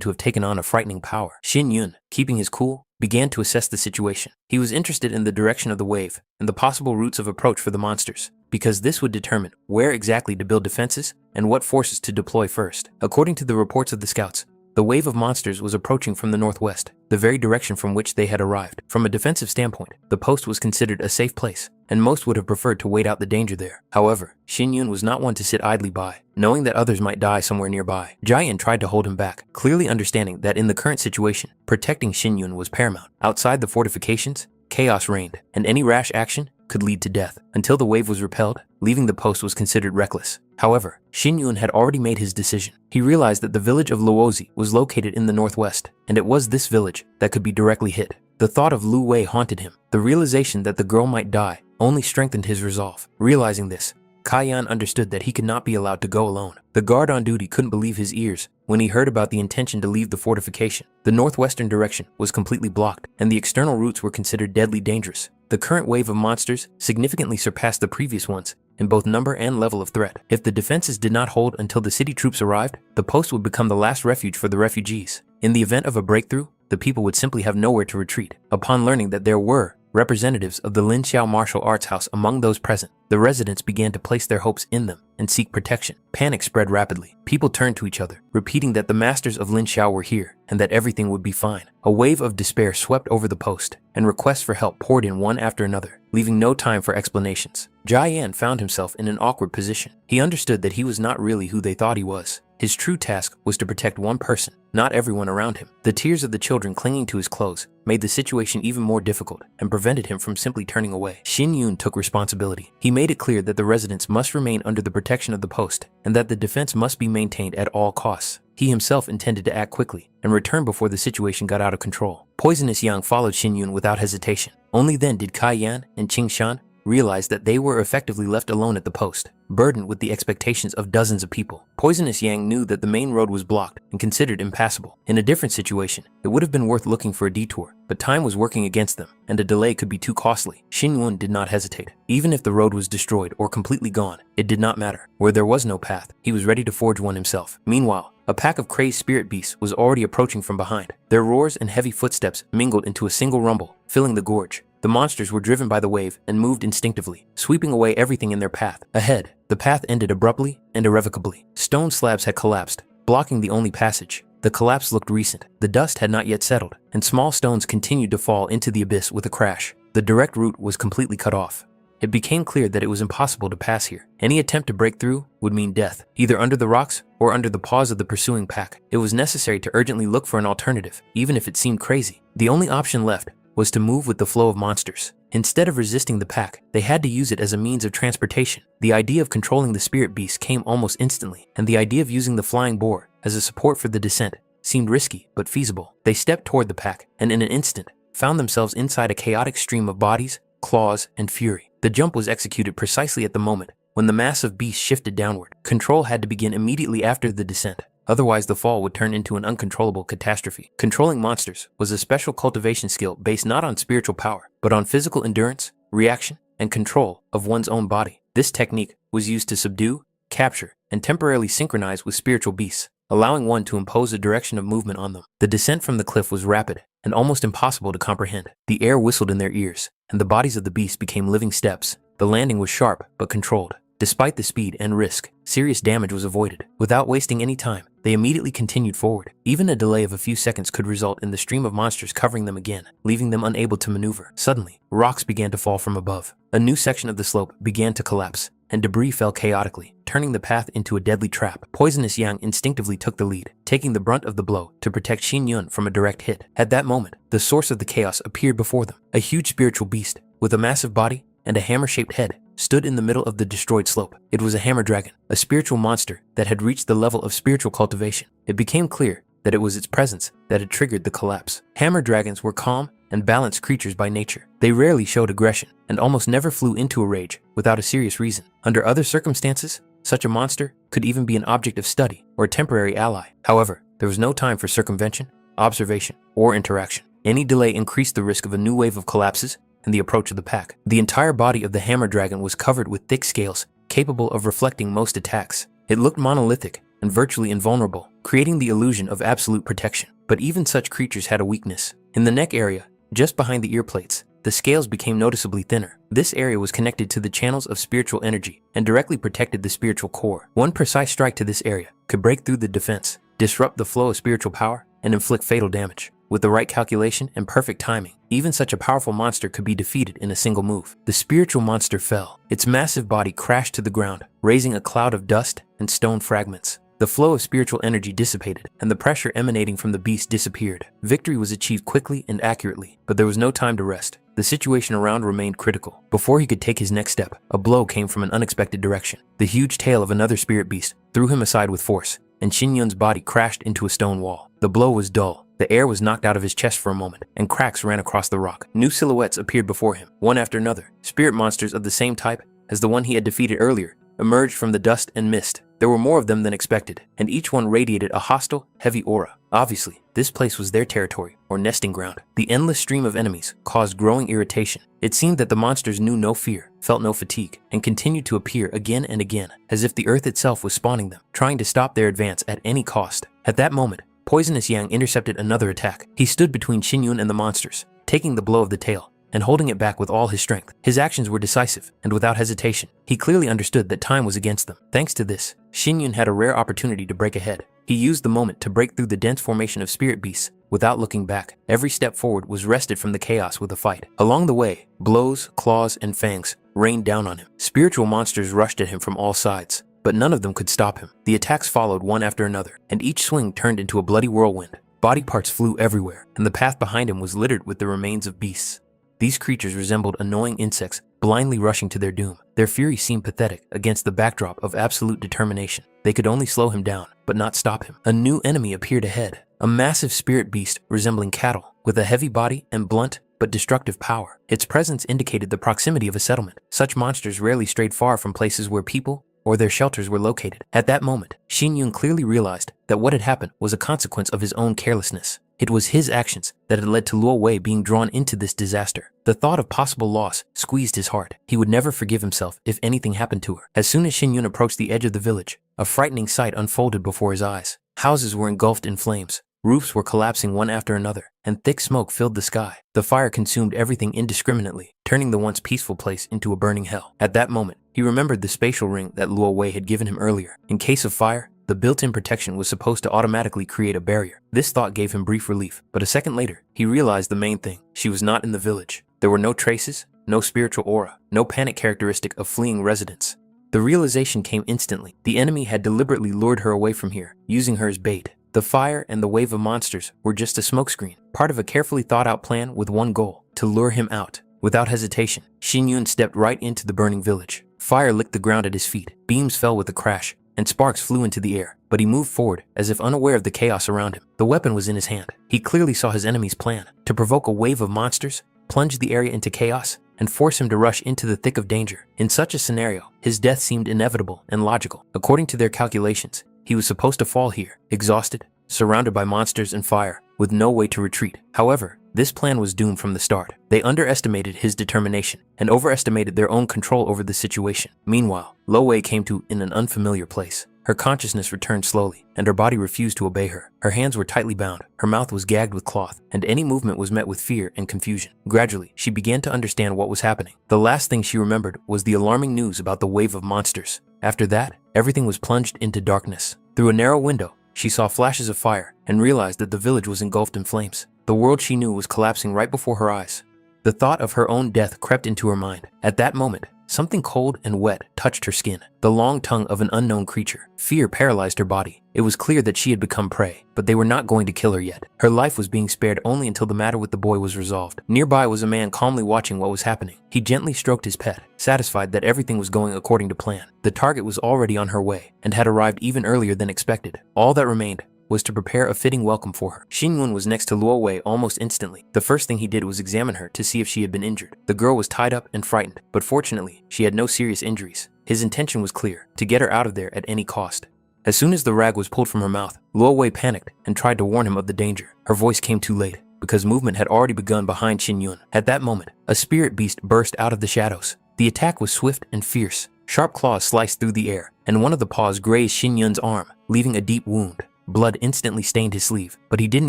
to have taken on a frightening power. Xin Yun, keeping his cool, began to assess the situation. He was interested in the direction of the wave and the possible routes of approach for the monsters, because this would determine where exactly to build defenses and what forces to deploy first. According to the reports of the scouts, the wave of monsters was approaching from the northwest, the very direction from which they had arrived. From a defensive standpoint, the post was considered a safe place, and most would have preferred to wait out the danger there. However, Xin Yun was not one to sit idly by, knowing that others might die somewhere nearby. Jian tried to hold him back, clearly understanding that in the current situation, protecting Xin Yun was paramount. Outside the fortifications, chaos reigned, and any rash action could lead to death. Until the wave was repelled, leaving the post was considered reckless. However, Xin Yun had already made his decision. He realized that the village of Luozi was located in the northwest, and it was this village that could be directly hit. The thought of Lu Wei haunted him. The realization that the girl might die only strengthened his resolve. Realizing this, Kai Yan understood that he could not be allowed to go alone. The guard on duty couldn't believe his ears when he heard about the intention to leave the fortification. The northwestern direction was completely blocked, and the external routes were considered deadly dangerous. The current wave of monsters significantly surpassed the previous ones in both number and level of threat. If the defenses did not hold until the city troops arrived, the post would become the last refuge for the refugees. In the event of a breakthrough, the people would simply have nowhere to retreat. Upon learning that there were representatives of the Lin Xiao Martial Arts House among those present, the residents began to place their hopes in them and seek protection. Panic spread rapidly. People turned to each other, repeating that the masters of Lin Xiao were here and that everything would be fine. A wave of despair swept over the post, and requests for help poured in one after another, leaving no time for explanations. Jian found himself in an awkward position. He understood that he was not really who they thought he was. His true task was to protect one person, not everyone around him. The tears of the children clinging to his clothes made the situation even more difficult and prevented him from simply turning away. Xin Yun took responsibility. He made it clear that the residents must remain under the protection of the post and that the defense must be maintained at all costs. He himself intended to act quickly and return before the situation got out of control. Poisonous Yang followed Xin Yun without hesitation. Only then did Kai Yan and Qing Shan realize that they were effectively left alone at the post, burdened with the expectations of dozens of people. Poisonous Yang knew that the main road was blocked and considered impassable. In a different situation, it would have been worth looking for a detour, but time was working against them, and a delay could be too costly. Xin Yun did not hesitate. Even if the road was destroyed or completely gone, it did not matter. Where there was no path, he was ready to forge one himself. Meanwhile, a pack of crazed spirit beasts was already approaching from behind. Their roars and heavy footsteps mingled into a single rumble, filling the gorge. The monsters were driven by the wave and moved instinctively, sweeping away everything in their path. Ahead, the path ended abruptly and irrevocably. Stone slabs had collapsed, blocking the only passage. The collapse looked recent. The dust had not yet settled, and small stones continued to fall into the abyss with a crash. The direct route was completely cut off. It became clear that it was impossible to pass here. Any attempt to break through would mean death, either under the rocks or under the paws of the pursuing pack. It was necessary to urgently look for an alternative, even if it seemed crazy. The only option left was to move with the flow of monsters. Instead of resisting the pack, they had to use it as a means of transportation. The idea of controlling the spirit beast came almost instantly, and the idea of using the flying boar as a support for the descent seemed risky but feasible. They stepped toward the pack, and in an instant, found themselves inside a chaotic stream of bodies, claws, and fury. The jump was executed precisely at the moment when the massive beast shifted downward. Control had to begin immediately after the descent. Otherwise, the fall would turn into an uncontrollable catastrophe. Controlling monsters was a special cultivation skill based not on spiritual power, but on physical endurance, reaction, and control of one's own body. This technique was used to subdue, capture, and temporarily synchronize with spiritual beasts, allowing one to impose a direction of movement on them. The descent from the cliff was rapid and almost impossible to comprehend. The air whistled in their ears, and the bodies of the beasts became living steps. The landing was sharp but controlled. Despite the speed and risk, serious damage was avoided. Without wasting any time, they immediately continued forward. Even a delay of a few seconds could result in the stream of monsters covering them again, leaving them unable to maneuver. Suddenly, rocks began to fall from above. A new section of the slope began to collapse, and debris fell chaotically, turning the path into a deadly trap. Poisonous Yang instinctively took the lead, taking the brunt of the blow to protect Xin Yun from a direct hit. At that moment, the source of the chaos appeared before them. A huge spiritual beast, with a massive body and a hammer-shaped head, stood in the middle of the destroyed slope. It was a hammer dragon, a spiritual monster that had reached the level of spiritual cultivation. It became clear that it was its presence that had triggered the collapse. Hammer dragons were calm and balanced creatures by nature. They rarely showed aggression and almost never flew into a rage without a serious reason. Under other circumstances, such a monster could even be an object of study or a temporary ally. However, there was no time for circumvention, observation, or interaction. Any delay increased the risk of a new wave of collapses and the approach of the pack. The entire body of the hammer dragon was covered with thick scales, capable of reflecting most attacks. It looked monolithic and virtually invulnerable, creating the illusion of absolute protection. But even such creatures had a weakness. In the neck area, just behind the ear plates, the scales became noticeably thinner. This area was connected to the channels of spiritual energy and directly protected the spiritual core. One precise strike to this area could break through the defense, disrupt the flow of spiritual power, and inflict fatal damage. With the right calculation and perfect timing, even such a powerful monster could be defeated in a single move. The spiritual monster fell. Its massive body crashed to the ground, raising a cloud of dust and stone fragments. The flow of spiritual energy dissipated, and the pressure emanating from the beast disappeared. Victory was achieved quickly and accurately, but there was no time to rest. The situation around remained critical. Before he could take his next step, a blow came from an unexpected direction. The huge tail of another spirit beast threw him aside with force, and Xin Yun's body crashed into a stone wall. The blow was dull. The air was knocked out of his chest for a moment, and cracks ran across the rock. New silhouettes appeared before him, one after another. Spirit monsters of the same type as the one he had defeated earlier emerged from the dust and mist. There were more of them than expected, and each one radiated a hostile, heavy aura. Obviously, this place was their territory, or nesting ground. The endless stream of enemies caused growing irritation. It seemed that the monsters knew no fear, felt no fatigue, and continued to appear again and again, as if the earth itself was spawning them, trying to stop their advance at any cost. At that moment, Poisonous Yang intercepted another attack. He stood between Xin Yun and the monsters, taking the blow of the tail and holding it back with all his strength. His actions were decisive, and without hesitation, he clearly understood that time was against them. Thanks to this, Xin Yun had a rare opportunity to break ahead. He used the moment to break through the dense formation of spirit beasts without looking back. Every step forward was wrested from the chaos with a fight. Along the way, blows, claws, and fangs rained down on him. Spiritual monsters rushed at him from all sides, but none of them could stop him. The attacks followed one after another, and each swing turned into a bloody whirlwind. Body parts flew everywhere, and the path behind him was littered with the remains of beasts. These creatures resembled annoying insects, blindly rushing to their doom. Their fury seemed pathetic against the backdrop of absolute determination. They could only slow him down, but not stop him. A new enemy appeared ahead, a massive spirit beast resembling cattle, with a heavy body and blunt but destructive power. Its presence indicated the proximity of a settlement. Such monsters rarely strayed far from places where people or their shelters were located. At that moment, Xin Yun clearly realized that what had happened was a consequence of his own carelessness. It was his actions that had led to Luo Wei being drawn into this disaster. The thought of possible loss squeezed his heart. He would never forgive himself if anything happened to her. As soon as Xin Yun approached the edge of the village, a frightening sight unfolded before his eyes. Houses were engulfed in flames. Roofs were collapsing one after another, and thick smoke filled the sky. The fire consumed everything indiscriminately, turning the once peaceful place into a burning hell. At that moment, he remembered the spatial ring that Luo Wei had given him earlier. In case of fire, the built-in protection was supposed to automatically create a barrier. This thought gave him brief relief, but a second later, he realized the main thing. She was not in the village. There were no traces, no spiritual aura, no panic characteristic of fleeing residents. The realization came instantly. The enemy had deliberately lured her away from here, using her as bait. The fire and the wave of monsters were just a smokescreen, part of a carefully thought-out plan with one goal: to lure him out. Without hesitation, Xin Yun stepped right into the burning village. Fire licked the ground at his feet, beams fell with a crash, and sparks flew into the air, but he moved forward as if unaware of the chaos around him. The weapon was in his hand. He clearly saw his enemy's plan: to provoke a wave of monsters, plunge the area into chaos, and force him to rush into the thick of danger. In such a scenario, his death seemed inevitable and logical. According to their calculations, he was supposed to fall here, exhausted, surrounded by monsters and fire, with no way to retreat. However, This plan was doomed from the start. They underestimated his determination and overestimated their own control over the situation. Meanwhile, Lo Wei came to in an unfamiliar place. Her consciousness returned slowly, and her body refused to obey her. Her hands were tightly bound, her mouth was gagged with cloth, and any movement was met with fear and confusion. Gradually, she began to understand what was happening. The last thing she remembered was the alarming news about the wave of monsters. After that, everything was plunged into darkness. Through a narrow window, she saw flashes of fire and realized that the village was engulfed in flames. The world she knew was collapsing right before her eyes. The thought of her own death crept into her mind. At that moment, something cold and wet touched her skin, the long tongue of an unknown creature. Fear paralyzed her body. It was clear that she had become prey, but they were not going to kill her yet. Her life was being spared only until the matter with the boy was resolved. Nearby was a man calmly watching what was happening. He gently stroked his pet, satisfied that everything was going according to plan. The target was already on her way and had arrived even earlier than expected. All that remained was to prepare a fitting welcome for her. Xin Yun was next to Luo Wei almost instantly. The first thing he did was examine her to see if she had been injured. The girl was tied up and frightened, but fortunately, she had no serious injuries. His intention was clear, to get her out of there at any cost. As soon as the rag was pulled from her mouth, Luo Wei panicked and tried to warn him of the danger. Her voice came too late, because movement had already begun behind Xin Yun. At that moment, a spirit beast burst out of the shadows. The attack was swift and fierce. Sharp claws sliced through the air, and one of the paws grazed Xin Yun's arm, leaving a deep wound. Blood instantly stained his sleeve, but he didn't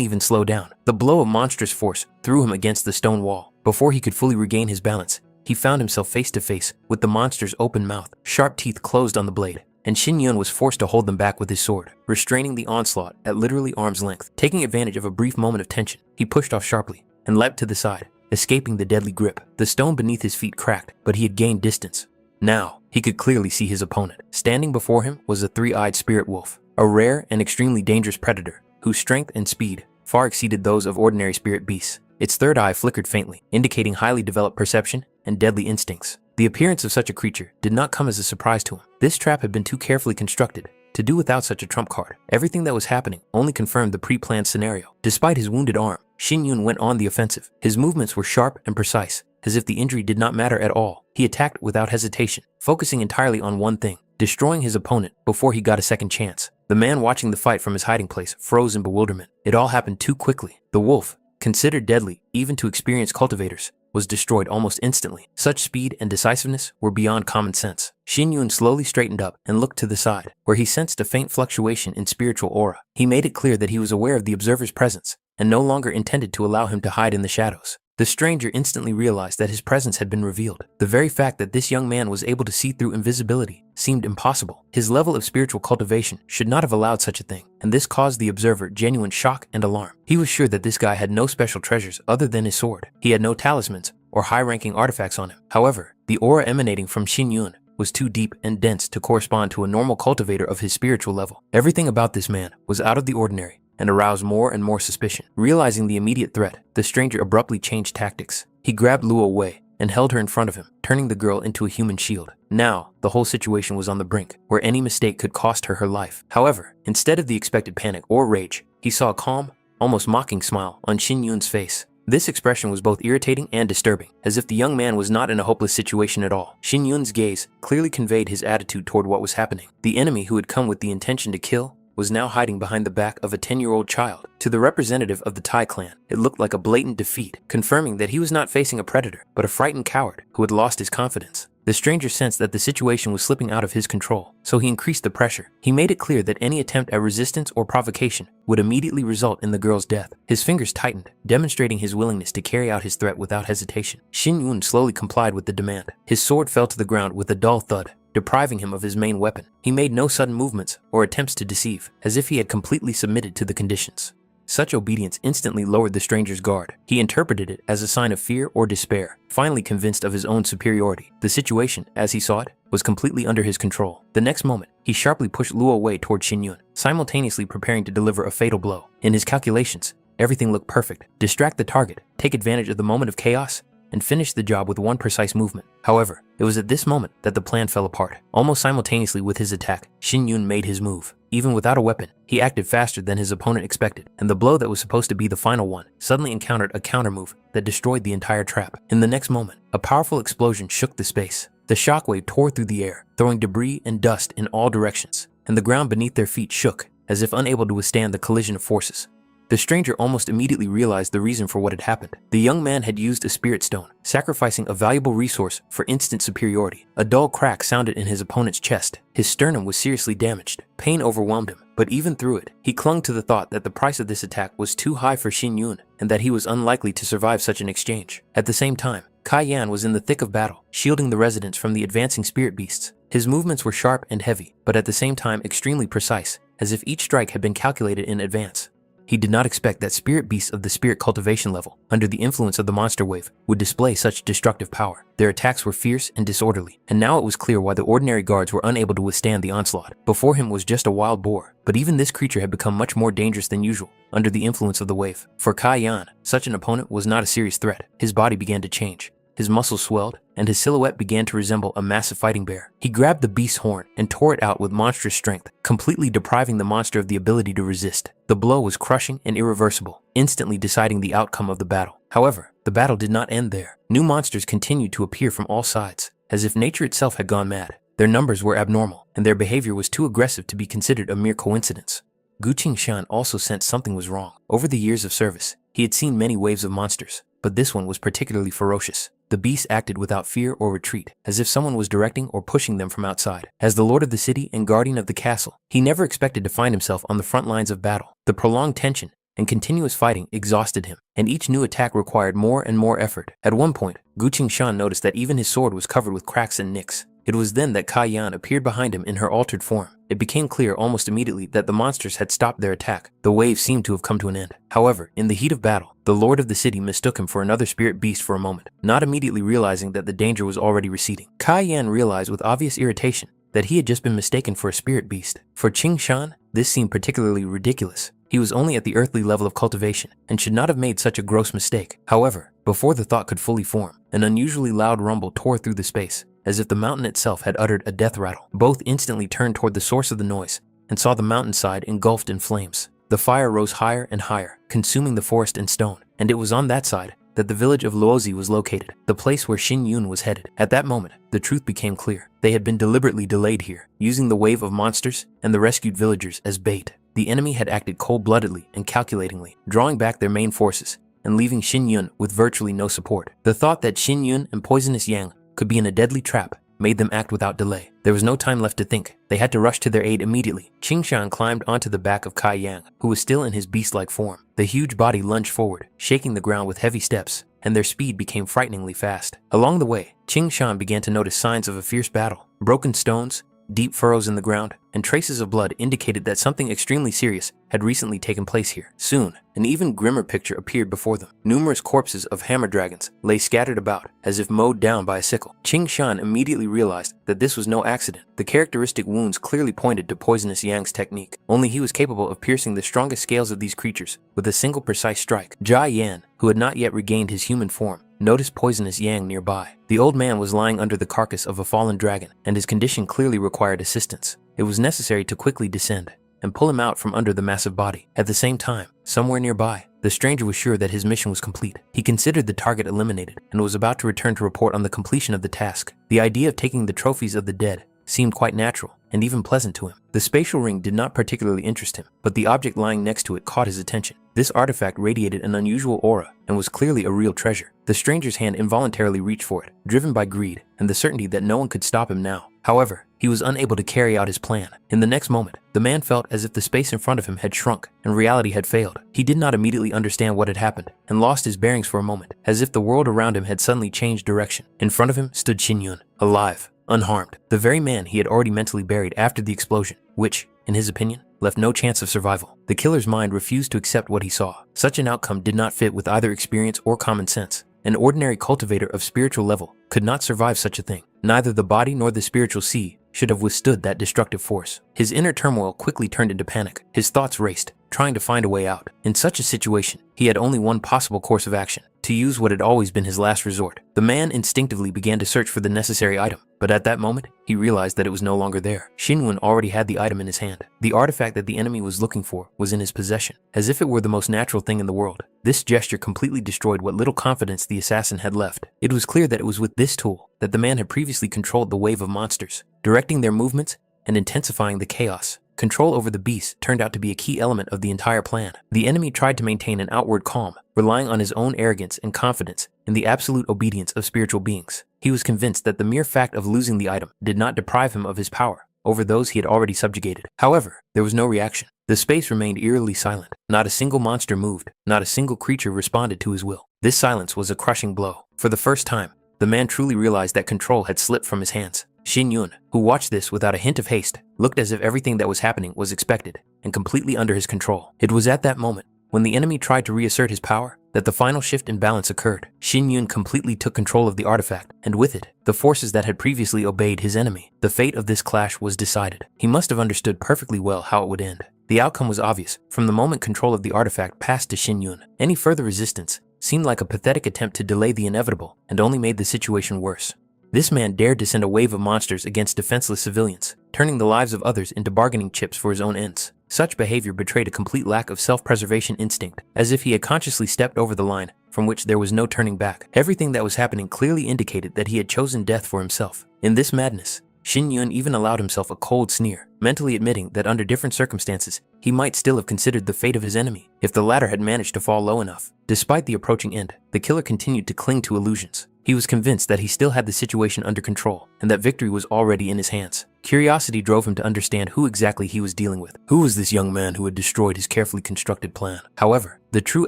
even slow down. The blow of monstrous force threw him against the stone wall. Before he could fully regain his balance, he found himself face to face with the monster's open mouth. Sharp teeth closed on the blade, and Xin Yun was forced to hold them back with his sword, restraining the onslaught at literally arm's length. Taking advantage of a brief moment of tension, he pushed off sharply and leapt to the side, escaping the deadly grip. The stone beneath his feet cracked, but he had gained distance. Now, he could clearly see his opponent. Standing before him was a three-eyed spirit wolf, a rare and extremely dangerous predator whose strength and speed far exceeded those of ordinary spirit beasts. Its third eye flickered faintly, indicating highly developed perception and deadly instincts. The appearance of such a creature did not come as a surprise to him. This trap had been too carefully constructed to do without such a trump card. Everything that was happening only confirmed the pre-planned scenario. Despite his wounded arm, Xin Yun went on the offensive. His movements were sharp and precise, as if the injury did not matter at all. He attacked without hesitation, focusing entirely on one thing: destroying his opponent before he got a second chance. The man watching the fight from his hiding place froze in bewilderment. It all happened too quickly. The wolf, considered deadly even to experienced cultivators, was destroyed almost instantly. Such speed and decisiveness were beyond common sense. Xin Yun slowly straightened up and looked to the side, where he sensed a faint fluctuation in spiritual aura. He made it clear that he was aware of the observer's presence and no longer intended to allow him to hide in the shadows. The stranger instantly realized that his presence had been revealed. The very fact that this young man was able to see through invisibility seemed impossible. His level of spiritual cultivation should not have allowed such a thing, and this caused the observer genuine shock and alarm. He was sure that this guy had no special treasures other than his sword. He had no talismans or high-ranking artifacts on him. However, the aura emanating from Xin Yun was too deep and dense to correspond to a normal cultivator of his spiritual level. Everything about this man was out of the ordinary and aroused more and more suspicion. Realizing the immediate threat, the stranger abruptly changed tactics. He grabbed Luo Wei and held her in front of him, turning the girl into a human shield. Now, the whole situation was on the brink, where any mistake could cost her her life. However, instead of the expected panic or rage, he saw a calm, almost mocking smile on Xin Yun's face. This expression was both irritating and disturbing, as if the young man was not in a hopeless situation at all. Xin Yun's gaze clearly conveyed his attitude toward what was happening. The enemy who had come with the intention to kill was now hiding behind the back of a 10-year-old child. To the representative of the Tai clan, it looked like a blatant defeat, confirming that he was not facing a predator, but a frightened coward who had lost his confidence. The stranger sensed that the situation was slipping out of his control, so he increased the pressure. He made it clear that any attempt at resistance or provocation would immediately result in the girl's death. His fingers tightened, demonstrating his willingness to carry out his threat without hesitation. Xin Yun slowly complied with the demand. His sword fell to the ground with a dull thud, depriving him of his main weapon. He made no sudden movements or attempts to deceive, as if he had completely submitted to the conditions. Such obedience instantly lowered the stranger's guard. He interpreted it as a sign of fear or despair. Finally convinced of his own superiority, the situation, as he saw it, was completely under his control. The next moment, he sharply pushed Luo Wei toward Xin Yun, simultaneously preparing to deliver a fatal blow. In his calculations, everything looked perfect. Distract the target, take advantage of the moment of chaos, and finish the job with one precise movement. However, it was at this moment that the plan fell apart. Almost simultaneously with his attack, Xin Yun made his move. Even without a weapon, he acted faster than his opponent expected, and the blow that was supposed to be the final one suddenly encountered a countermove that destroyed the entire trap. In the next moment, a powerful explosion shook the space. The shockwave tore through the air, throwing debris and dust in all directions, and the ground beneath their feet shook, as if unable to withstand the collision of forces. The stranger almost immediately realized the reason for what had happened. The young man had used a spirit stone, sacrificing a valuable resource for instant superiority. A dull crack sounded in his opponent's chest. His sternum was seriously damaged. Pain overwhelmed him, but even through it, he clung to the thought that the price of this attack was too high for Xin Yun and that he was unlikely to survive such an exchange. At the same time, Kai Yan was in the thick of battle, shielding the residents from the advancing spirit beasts. His movements were sharp and heavy, but at the same time extremely precise, as if each strike had been calculated in advance. He did not expect that spirit beasts of the spirit cultivation level, under the influence of the monster wave, would display such destructive power. Their attacks were fierce and disorderly, and now it was clear why the ordinary guards were unable to withstand the onslaught. Before him was just a wild boar, but even this creature had become much more dangerous than usual, under the influence of the wave. For Kai Yan, such an opponent was not a serious threat. His body began to change. His muscles swelled, and his silhouette began to resemble a massive fighting bear. He grabbed the beast's horn and tore it out with monstrous strength, completely depriving the monster of the ability to resist. The blow was crushing and irreversible, instantly deciding the outcome of the battle. However, the battle did not end there. New monsters continued to appear from all sides, as if nature itself had gone mad. Their numbers were abnormal, and their behavior was too aggressive to be considered a mere coincidence. Gu Qingshan also sensed something was wrong. Over the years of service, he had seen many waves of monsters, but this one was particularly ferocious. The beasts acted without fear or retreat, as if someone was directing or pushing them from outside. As the lord of the city and guardian of the castle, he never expected to find himself on the front lines of battle. The prolonged tension and continuous fighting exhausted him, and each new attack required more and more effort. At one point, Gu Qingshan noticed that even his sword was covered with cracks and nicks. It was then that Kai Yan appeared behind him in her altered form. It became clear almost immediately that the monsters had stopped their attack. The wave seemed to have come to an end. However, in the heat of battle, the lord of the city mistook him for another spirit beast for a moment, not immediately realizing that the danger was already receding. Kai Yan realized with obvious irritation that he had just been mistaken for a spirit beast. For Qingshan, this seemed particularly ridiculous. He was only at the earthly level of cultivation and should not have made such a gross mistake. However, before the thought could fully form, an unusually loud rumble tore through the space, as if the mountain itself had uttered a death rattle. Both instantly turned toward the source of the noise and saw the mountainside engulfed in flames. The fire rose higher and higher, consuming the forest and stone, and it was on that side that the village of Luozi was located, the place where Xin Yun was headed. At that moment, the truth became clear. They had been deliberately delayed here, using the wave of monsters and the rescued villagers as bait. The enemy had acted cold-bloodedly and calculatingly, drawing back their main forces and leaving Xin Yun with virtually no support. The thought that Xin Yun and Poisonous Yang could be in a deadly trap made them act without delay. There was no time left to think. They had to rush to their aid immediately. Qingshan climbed onto the back of Kai Yang, who was still in his beast-like form. The huge body lunged forward, shaking the ground with heavy steps, and their speed became frighteningly fast. Along the way, Qingshan began to notice signs of a fierce battle. Broken stones, deep furrows in the ground, and traces of blood indicated that something extremely serious had recently taken place here. Soon, an even grimmer picture appeared before them. Numerous corpses of hammer dragons lay scattered about, as if mowed down by a sickle. Qingshan immediately realized that this was no accident. The characteristic wounds clearly pointed to Poisonous Yang's technique. Only he was capable of piercing the strongest scales of these creatures with a single precise strike. Jia Yan, who had not yet regained his human form, noticed Poisonous Yang nearby. The old man was lying under the carcass of a fallen dragon, and his condition clearly required assistance. It was necessary to quickly descend and pull him out from under the massive body. At the same time, somewhere nearby, the stranger was sure that his mission was complete. He considered the target eliminated and was about to return to report on the completion of the task. The idea of taking the trophies of the dead seemed quite natural and even pleasant to him. The spatial ring did not particularly interest him, but the object lying next to it caught his attention. This artifact radiated an unusual aura and was clearly a real treasure. The stranger's hand involuntarily reached for it, driven by greed and the certainty that no one could stop him now. However, he was unable to carry out his plan. In the next moment, the man felt as if the space in front of him had shrunk and reality had failed. He did not immediately understand what had happened and lost his bearings for a moment, as if the world around him had suddenly changed direction. In front of him stood Xin Yun, alive, unharmed, the very man he had already mentally buried after the explosion, which, in his opinion, left no chance of survival. The killer's mind refused to accept what he saw. Such an outcome did not fit with either experience or common sense. An ordinary cultivator of spiritual level could not survive such a thing. Neither the body nor the spiritual sea should have withstood that destructive force. His inner turmoil quickly turned into panic. His thoughts raced, trying to find a way out. In such a situation, he had only one possible course of action: to use what had always been his last resort. The man instinctively began to search for the necessary item, but at that moment, he realized that it was no longer there. Xinwen already had the item in his hand. The artifact that the enemy was looking for was in his possession, as if it were the most natural thing in the world. This gesture completely destroyed what little confidence the assassin had left. It was clear that it was with this tool that the man had previously controlled the wave of monsters, directing their movements and intensifying the chaos. Control over the beast turned out to be a key element of the entire plan. The enemy tried to maintain an outward calm, relying on his own arrogance and confidence in the absolute obedience of spiritual beings. He was convinced that the mere fact of losing the item did not deprive him of his power over those he had already subjugated. However, there was no reaction. The space remained eerily silent. Not a single monster moved. Not a single creature responded to his will. This silence was a crushing blow. For the first time, the man truly realized that control had slipped from his hands. Xin Yun, who watched this without a hint of haste, looked as if everything that was happening was expected and completely under his control. It was at that moment, when the enemy tried to reassert his power, that the final shift in balance occurred. Xin Yun completely took control of the artifact, and with it, the forces that had previously obeyed his enemy. The fate of this clash was decided. He must have understood perfectly well how it would end. The outcome was obvious from the moment control of the artifact passed to Xin Yun. Any further resistance seemed like a pathetic attempt to delay the inevitable and only made the situation worse. This man dared to send a wave of monsters against defenseless civilians, turning the lives of others into bargaining chips for his own ends. Such behavior betrayed a complete lack of self-preservation instinct, as if he had consciously stepped over the line from which there was no turning back. Everything that was happening clearly indicated that he had chosen death for himself. In this madness, Xin Yun even allowed himself a cold sneer, mentally admitting that under different circumstances, he might still have considered the fate of his enemy if the latter had managed to fall low enough. Despite the approaching end, the killer continued to cling to illusions. He was convinced that he still had the situation under control and that victory was already in his hands. Curiosity drove him to understand who exactly he was dealing with. Who was this young man who had destroyed his carefully constructed plan? However, the true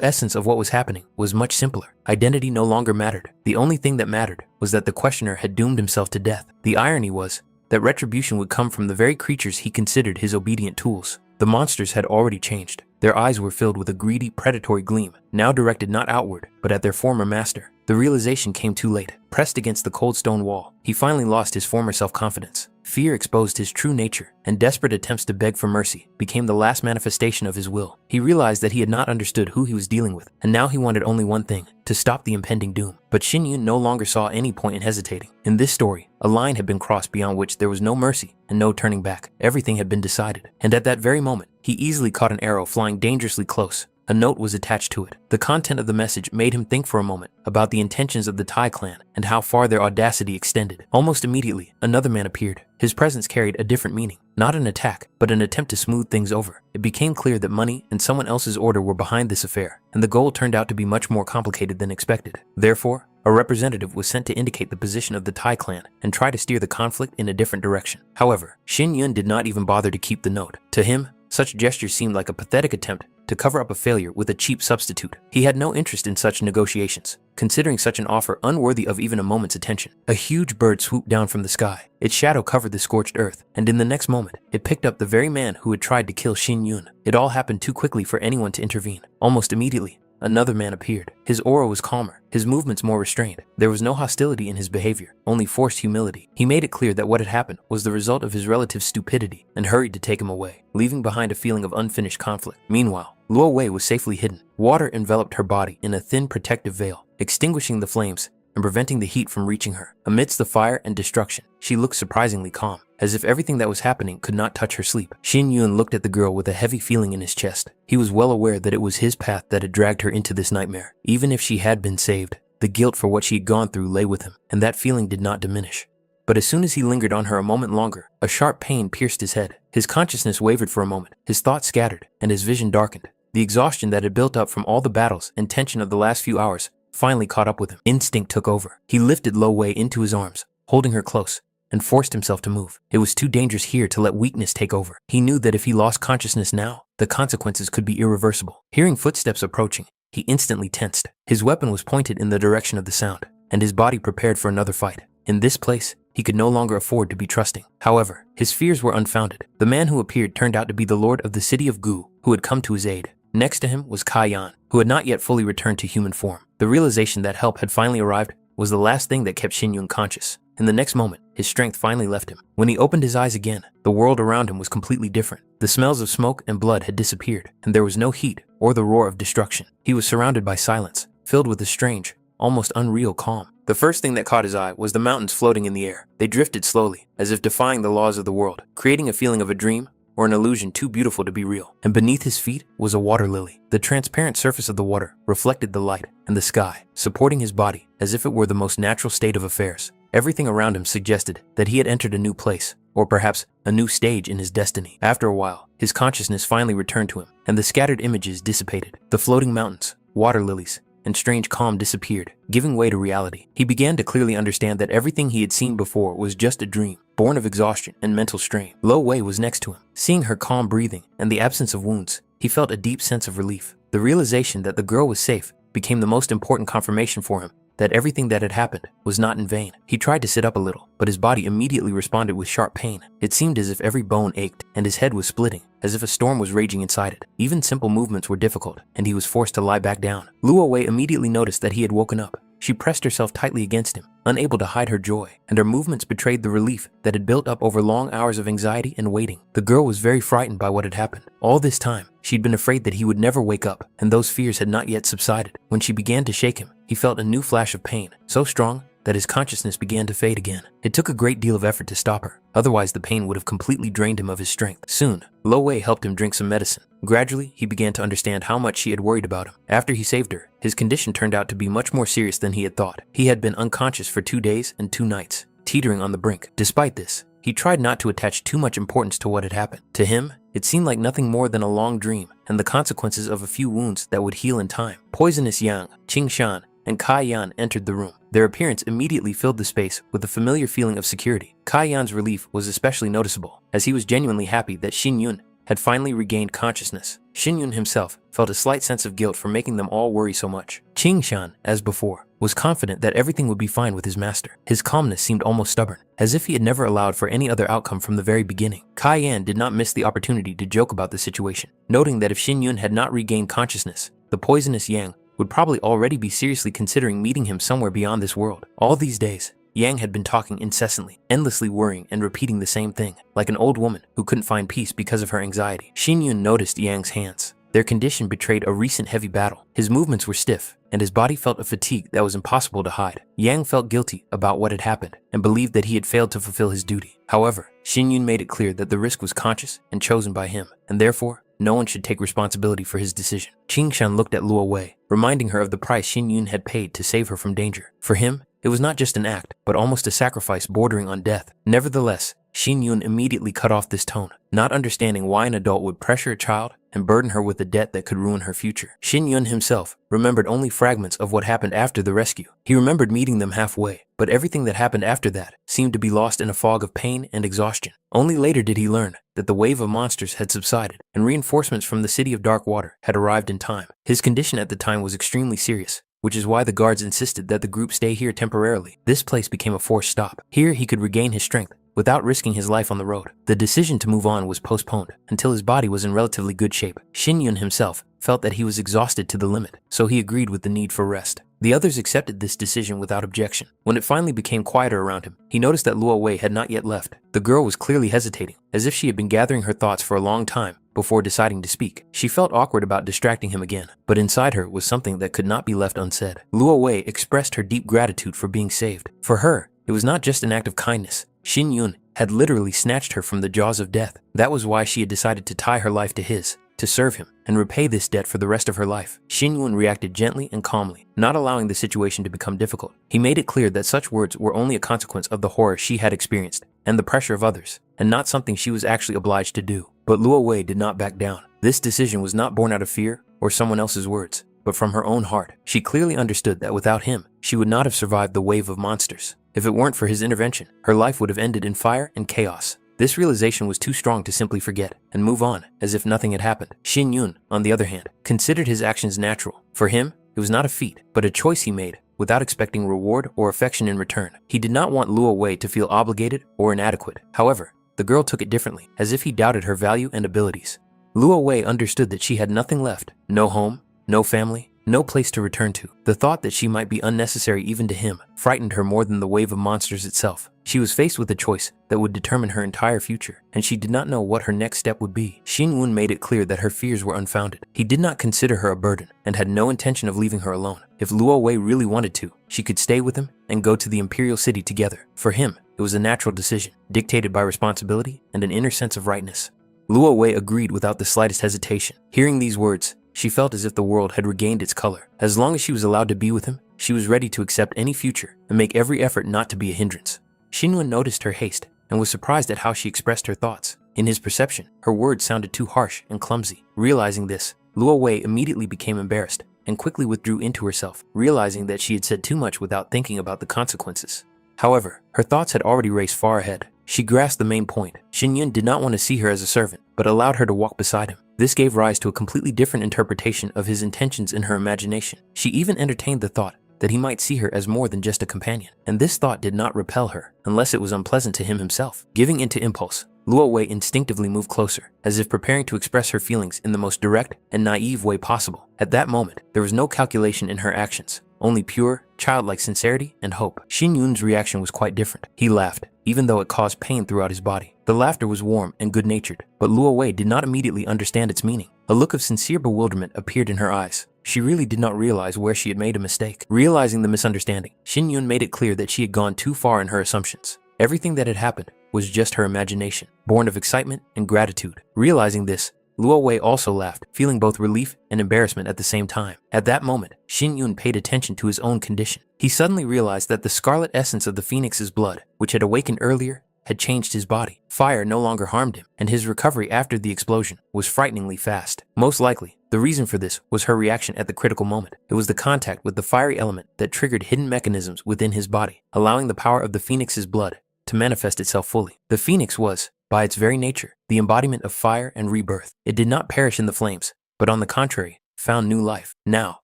essence of what was happening was much simpler. Identity no longer mattered. The only thing that mattered was that the questioner had doomed himself to death. The irony was that retribution would come from the very creatures he considered his obedient tools. The monsters had already changed. Their eyes were filled with a greedy, predatory gleam, now directed not outward, but at their former master. The realization came too late. Pressed against the cold stone wall, he finally lost his former self-confidence. Fear exposed his true nature, and desperate attempts to beg for mercy became the last manifestation of his will. He realized that he had not understood who he was dealing with, and now he wanted only one thing: to stop the impending doom. But Xin Yun no longer saw any point in hesitating. In this story, a line had been crossed beyond which there was no mercy and no turning back. Everything had been decided, and at that very moment, he easily caught an arrow flying dangerously close. A note was attached to it. The content of the message made him think for a moment about the intentions of the Tai clan and how far their audacity extended. Almost immediately, another man appeared. His presence carried a different meaning. Not an attack, but an attempt to smooth things over. It became clear that money and someone else's order were behind this affair, and the goal turned out to be much more complicated than expected. Therefore, a representative was sent to indicate the position of the Tai clan and try to steer the conflict in a different direction. However, Xin Yun did not even bother to keep the note. To him, such gestures seemed like a pathetic attempt to cover up a failure with a cheap substitute. He had no interest in such negotiations, considering such an offer unworthy of even a moment's attention. A huge bird swooped down from the sky. Its shadow covered the scorched earth, and in the next moment, it picked up the very man who had tried to kill Xin Yun. It all happened too quickly for anyone to intervene. Almost immediately, another man appeared. His aura was calmer, his movements more restrained. There was no hostility in his behavior, only forced humility. He made it clear that what had happened was the result of his relative's stupidity and hurried to take him away, leaving behind a feeling of unfinished conflict. Meanwhile, Luo Wei was safely hidden. Water enveloped her body in a thin protective veil, extinguishing the flames and preventing the heat from reaching her. Amidst the fire and destruction, she looked surprisingly calm, as if everything that was happening could not touch her sleep. Xin Yun looked at the girl with a heavy feeling in his chest. He was well aware that it was his path that had dragged her into this nightmare. Even if she had been saved, the guilt for what she had gone through lay with him, and that feeling did not diminish. But as soon as he lingered on her a moment longer, a sharp pain pierced his head. His consciousness wavered for a moment, his thoughts scattered, and his vision darkened. The exhaustion that had built up from all the battles and tension of the last few hours finally caught up with him. Instinct took over. He lifted Lo Wei into his arms, holding her close, and forced himself to move. It was too dangerous here to let weakness take over. He knew that if he lost consciousness now, the consequences could be irreversible. Hearing footsteps approaching, he instantly tensed. His weapon was pointed in the direction of the sound, and his body prepared for another fight. In this place, he could no longer afford to be trusting. However, his fears were unfounded. The man who appeared turned out to be the lord of the city of Gu, who had come to his aid. Next to him was Kai Yan, who had not yet fully returned to human form. The realization that help had finally arrived was the last thing that kept Xin Yun conscious. In the next moment, his strength finally left him. When he opened his eyes again, the world around him was completely different. The smells of smoke and blood had disappeared, and there was no heat or the roar of destruction. He was surrounded by silence, filled with a strange, almost unreal calm. The first thing that caught his eye was the mountains floating in the air. They drifted slowly, as if defying the laws of the world, creating a feeling of a dream or an illusion too beautiful to be real. And beneath his feet was a water lily. The transparent surface of the water reflected the light and the sky, supporting his body as if it were the most natural state of affairs. Everything around him suggested that he had entered a new place, or perhaps a new stage in his destiny. After a while, his consciousness finally returned to him, and the scattered images dissipated. The floating mountains, water lilies, and strange calm disappeared, giving way to reality. He began to clearly understand that everything he had seen before was just a dream, born of exhaustion and mental strain. Lo Wei was next to him. Seeing her calm breathing and the absence of wounds, he felt a deep sense of relief. The realization that the girl was safe became the most important confirmation for him that everything that had happened was not in vain. He tried to sit up a little, but his body immediately responded with sharp pain. It seemed as if every bone ached, and his head was splitting, as if a storm was raging inside it. Even simple movements were difficult, and he was forced to lie back down. Luo Wei immediately noticed that he had woken up. She pressed herself tightly against him, unable to hide her joy, and her movements betrayed the relief that had built up over long hours of anxiety and waiting. The girl was very frightened by what had happened. All this time, she'd been afraid that he would never wake up, and those fears had not yet subsided. When she began to shake him, he felt a new flash of pain, so strong that his consciousness began to fade again. It took a great deal of effort to stop her, otherwise the pain would have completely drained him of his strength. Soon, Lo Wei helped him drink some medicine. Gradually, he began to understand how much she had worried about him. After he saved her, his condition turned out to be much more serious than he had thought. He had been unconscious for 2 days and 2 nights, teetering on the brink. Despite this, he tried not to attach too much importance to what had happened. To him, it seemed like nothing more than a long dream and the consequences of a few wounds that would heal in time. Poisonous Yang, Qing Shan, and Kai Yan entered the room. Their appearance immediately filled the space with a familiar feeling of security. Kai Yan's relief was especially noticeable, as he was genuinely happy that Xin Yun had finally regained consciousness. Xin Yun himself felt a slight sense of guilt for making them all worry so much. Qing Shan, as before, was confident that everything would be fine with his master. His calmness seemed almost stubborn, as if he had never allowed for any other outcome from the very beginning. Kai Yan did not miss the opportunity to joke about the situation, noting that if Xin Yun had not regained consciousness, the poisonous Yang would probably already be seriously considering meeting him somewhere beyond this world. All these days, Yang had been talking incessantly, endlessly worrying and repeating the same thing, like an old woman who couldn't find peace because of her anxiety. Xin Yun noticed Yang's hands. Their condition betrayed a recent heavy battle. His movements were stiff, and his body felt a fatigue that was impossible to hide. Yang felt guilty about what had happened and believed that he had failed to fulfill his duty. However, Xin Yun made it clear that the risk was conscious and chosen by him, and therefore, no one should take responsibility for his decision. Qing Shan looked at Luo Wei, reminding her of the price Xin Yun had paid to save her from danger. For him, it was not just an act, but almost a sacrifice bordering on death. Nevertheless, Xin Yun immediately cut off this tone, not understanding why an adult would pressure a child and burden her with a debt that could ruin her future. Xin Yun himself remembered only fragments of what happened after the rescue. He remembered meeting them halfway, but everything that happened after that seemed to be lost in a fog of pain and exhaustion. Only later did he learn that the wave of monsters had subsided and reinforcements from the city of Dark Water had arrived in time. His condition at the time was extremely serious, which is why the guards insisted that the group stay here temporarily. This place became a forced stop. Here he could regain his strength without risking his life on the road. The decision to move on was postponed until his body was in relatively good shape. Xin Yun himself felt that he was exhausted to the limit, so he agreed with the need for rest. The others accepted this decision without objection. When it finally became quieter around him, he noticed that Luo Wei had not yet left. The girl was clearly hesitating, as if she had been gathering her thoughts for a long time before deciding to speak. She felt awkward about distracting him again, but inside her was something that could not be left unsaid. Luo Wei expressed her deep gratitude for being saved. For her, it was not just an act of kindness. Xin Yun had literally snatched her from the jaws of death. That was why she had decided to tie her life to his, to serve him and repay this debt for the rest of her life. Xin Yun reacted gently and calmly, not allowing the situation to become difficult. He made it clear that such words were only a consequence of the horror she had experienced and the pressure of others, and not something she was actually obliged to do. But Luo Wei did not back down. This decision was not born out of fear or someone else's words, but from her own heart. She clearly understood that without him, she would not have survived the wave of monsters. If it weren't for his intervention, her life would have ended in fire and chaos. This realization was too strong to simply forget and move on as if nothing had happened. Xin Yun, on the other hand, considered his actions natural. For him, it was not a feat, but a choice he made without expecting reward or affection in return. He did not want Luo Wei to feel obligated or inadequate. However, the girl took it differently, as if he doubted her value and abilities. Luo Wei understood that she had nothing left, no home, no family, no place to return to. The thought that she might be unnecessary even to him frightened her more than the wave of monsters itself. She was faced with a choice that would determine her entire future, and she did not know what her next step would be. Xin Yun made it clear that her fears were unfounded. He did not consider her a burden and had no intention of leaving her alone. If Luo Wei really wanted to, she could stay with him and go to the Imperial City together. For him, it was a natural decision, dictated by responsibility and an inner sense of rightness. Luo Wei agreed without the slightest hesitation. Hearing these words, she felt as if the world had regained its color. As long as she was allowed to be with him, she was ready to accept any future and make every effort not to be a hindrance. Xin Yun noticed her haste and was surprised at how she expressed her thoughts. In his perception, her words sounded too harsh and clumsy. Realizing this, Luo Wei immediately became embarrassed and quickly withdrew into herself, realizing that she had said too much without thinking about the consequences. However, her thoughts had already raced far ahead. She grasped the main point. Xin Yun did not want to see her as a servant, but allowed her to walk beside him. This gave rise to a completely different interpretation of his intentions in her imagination. She even entertained the thought that he might see her as more than just a companion, and this thought did not repel her, unless it was unpleasant to him himself. Giving into impulse, Luo Wei instinctively moved closer, as if preparing to express her feelings in the most direct and naive way possible. At that moment, there was no calculation in her actions, only pure, childlike sincerity and hope. Xin Yun's reaction was quite different. He laughed, even though it caused pain throughout his body. The laughter was warm and good-natured, but Luo Wei did not immediately understand its meaning. A look of sincere bewilderment appeared in her eyes. She really did not realize where she had made a mistake. Realizing the misunderstanding, Xin Yun made it clear that she had gone too far in her assumptions. Everything that had happened was just her imagination, born of excitement and gratitude. Realizing this, Luo Wei also laughed, feeling both relief and embarrassment at the same time. At that moment, Xin Yun paid attention to his own condition. He suddenly realized that the scarlet essence of the phoenix's blood, which had awakened earlier, had changed his body. Fire no longer harmed him, and his recovery after the explosion was frighteningly fast. Most likely, the reason for this was her reaction at the critical moment. It was the contact with the fiery element that triggered hidden mechanisms within his body, allowing the power of the phoenix's blood to manifest itself fully. The phoenix was, by its very nature, the embodiment of fire and rebirth. It did not perish in the flames, but on the contrary, found new life. Now,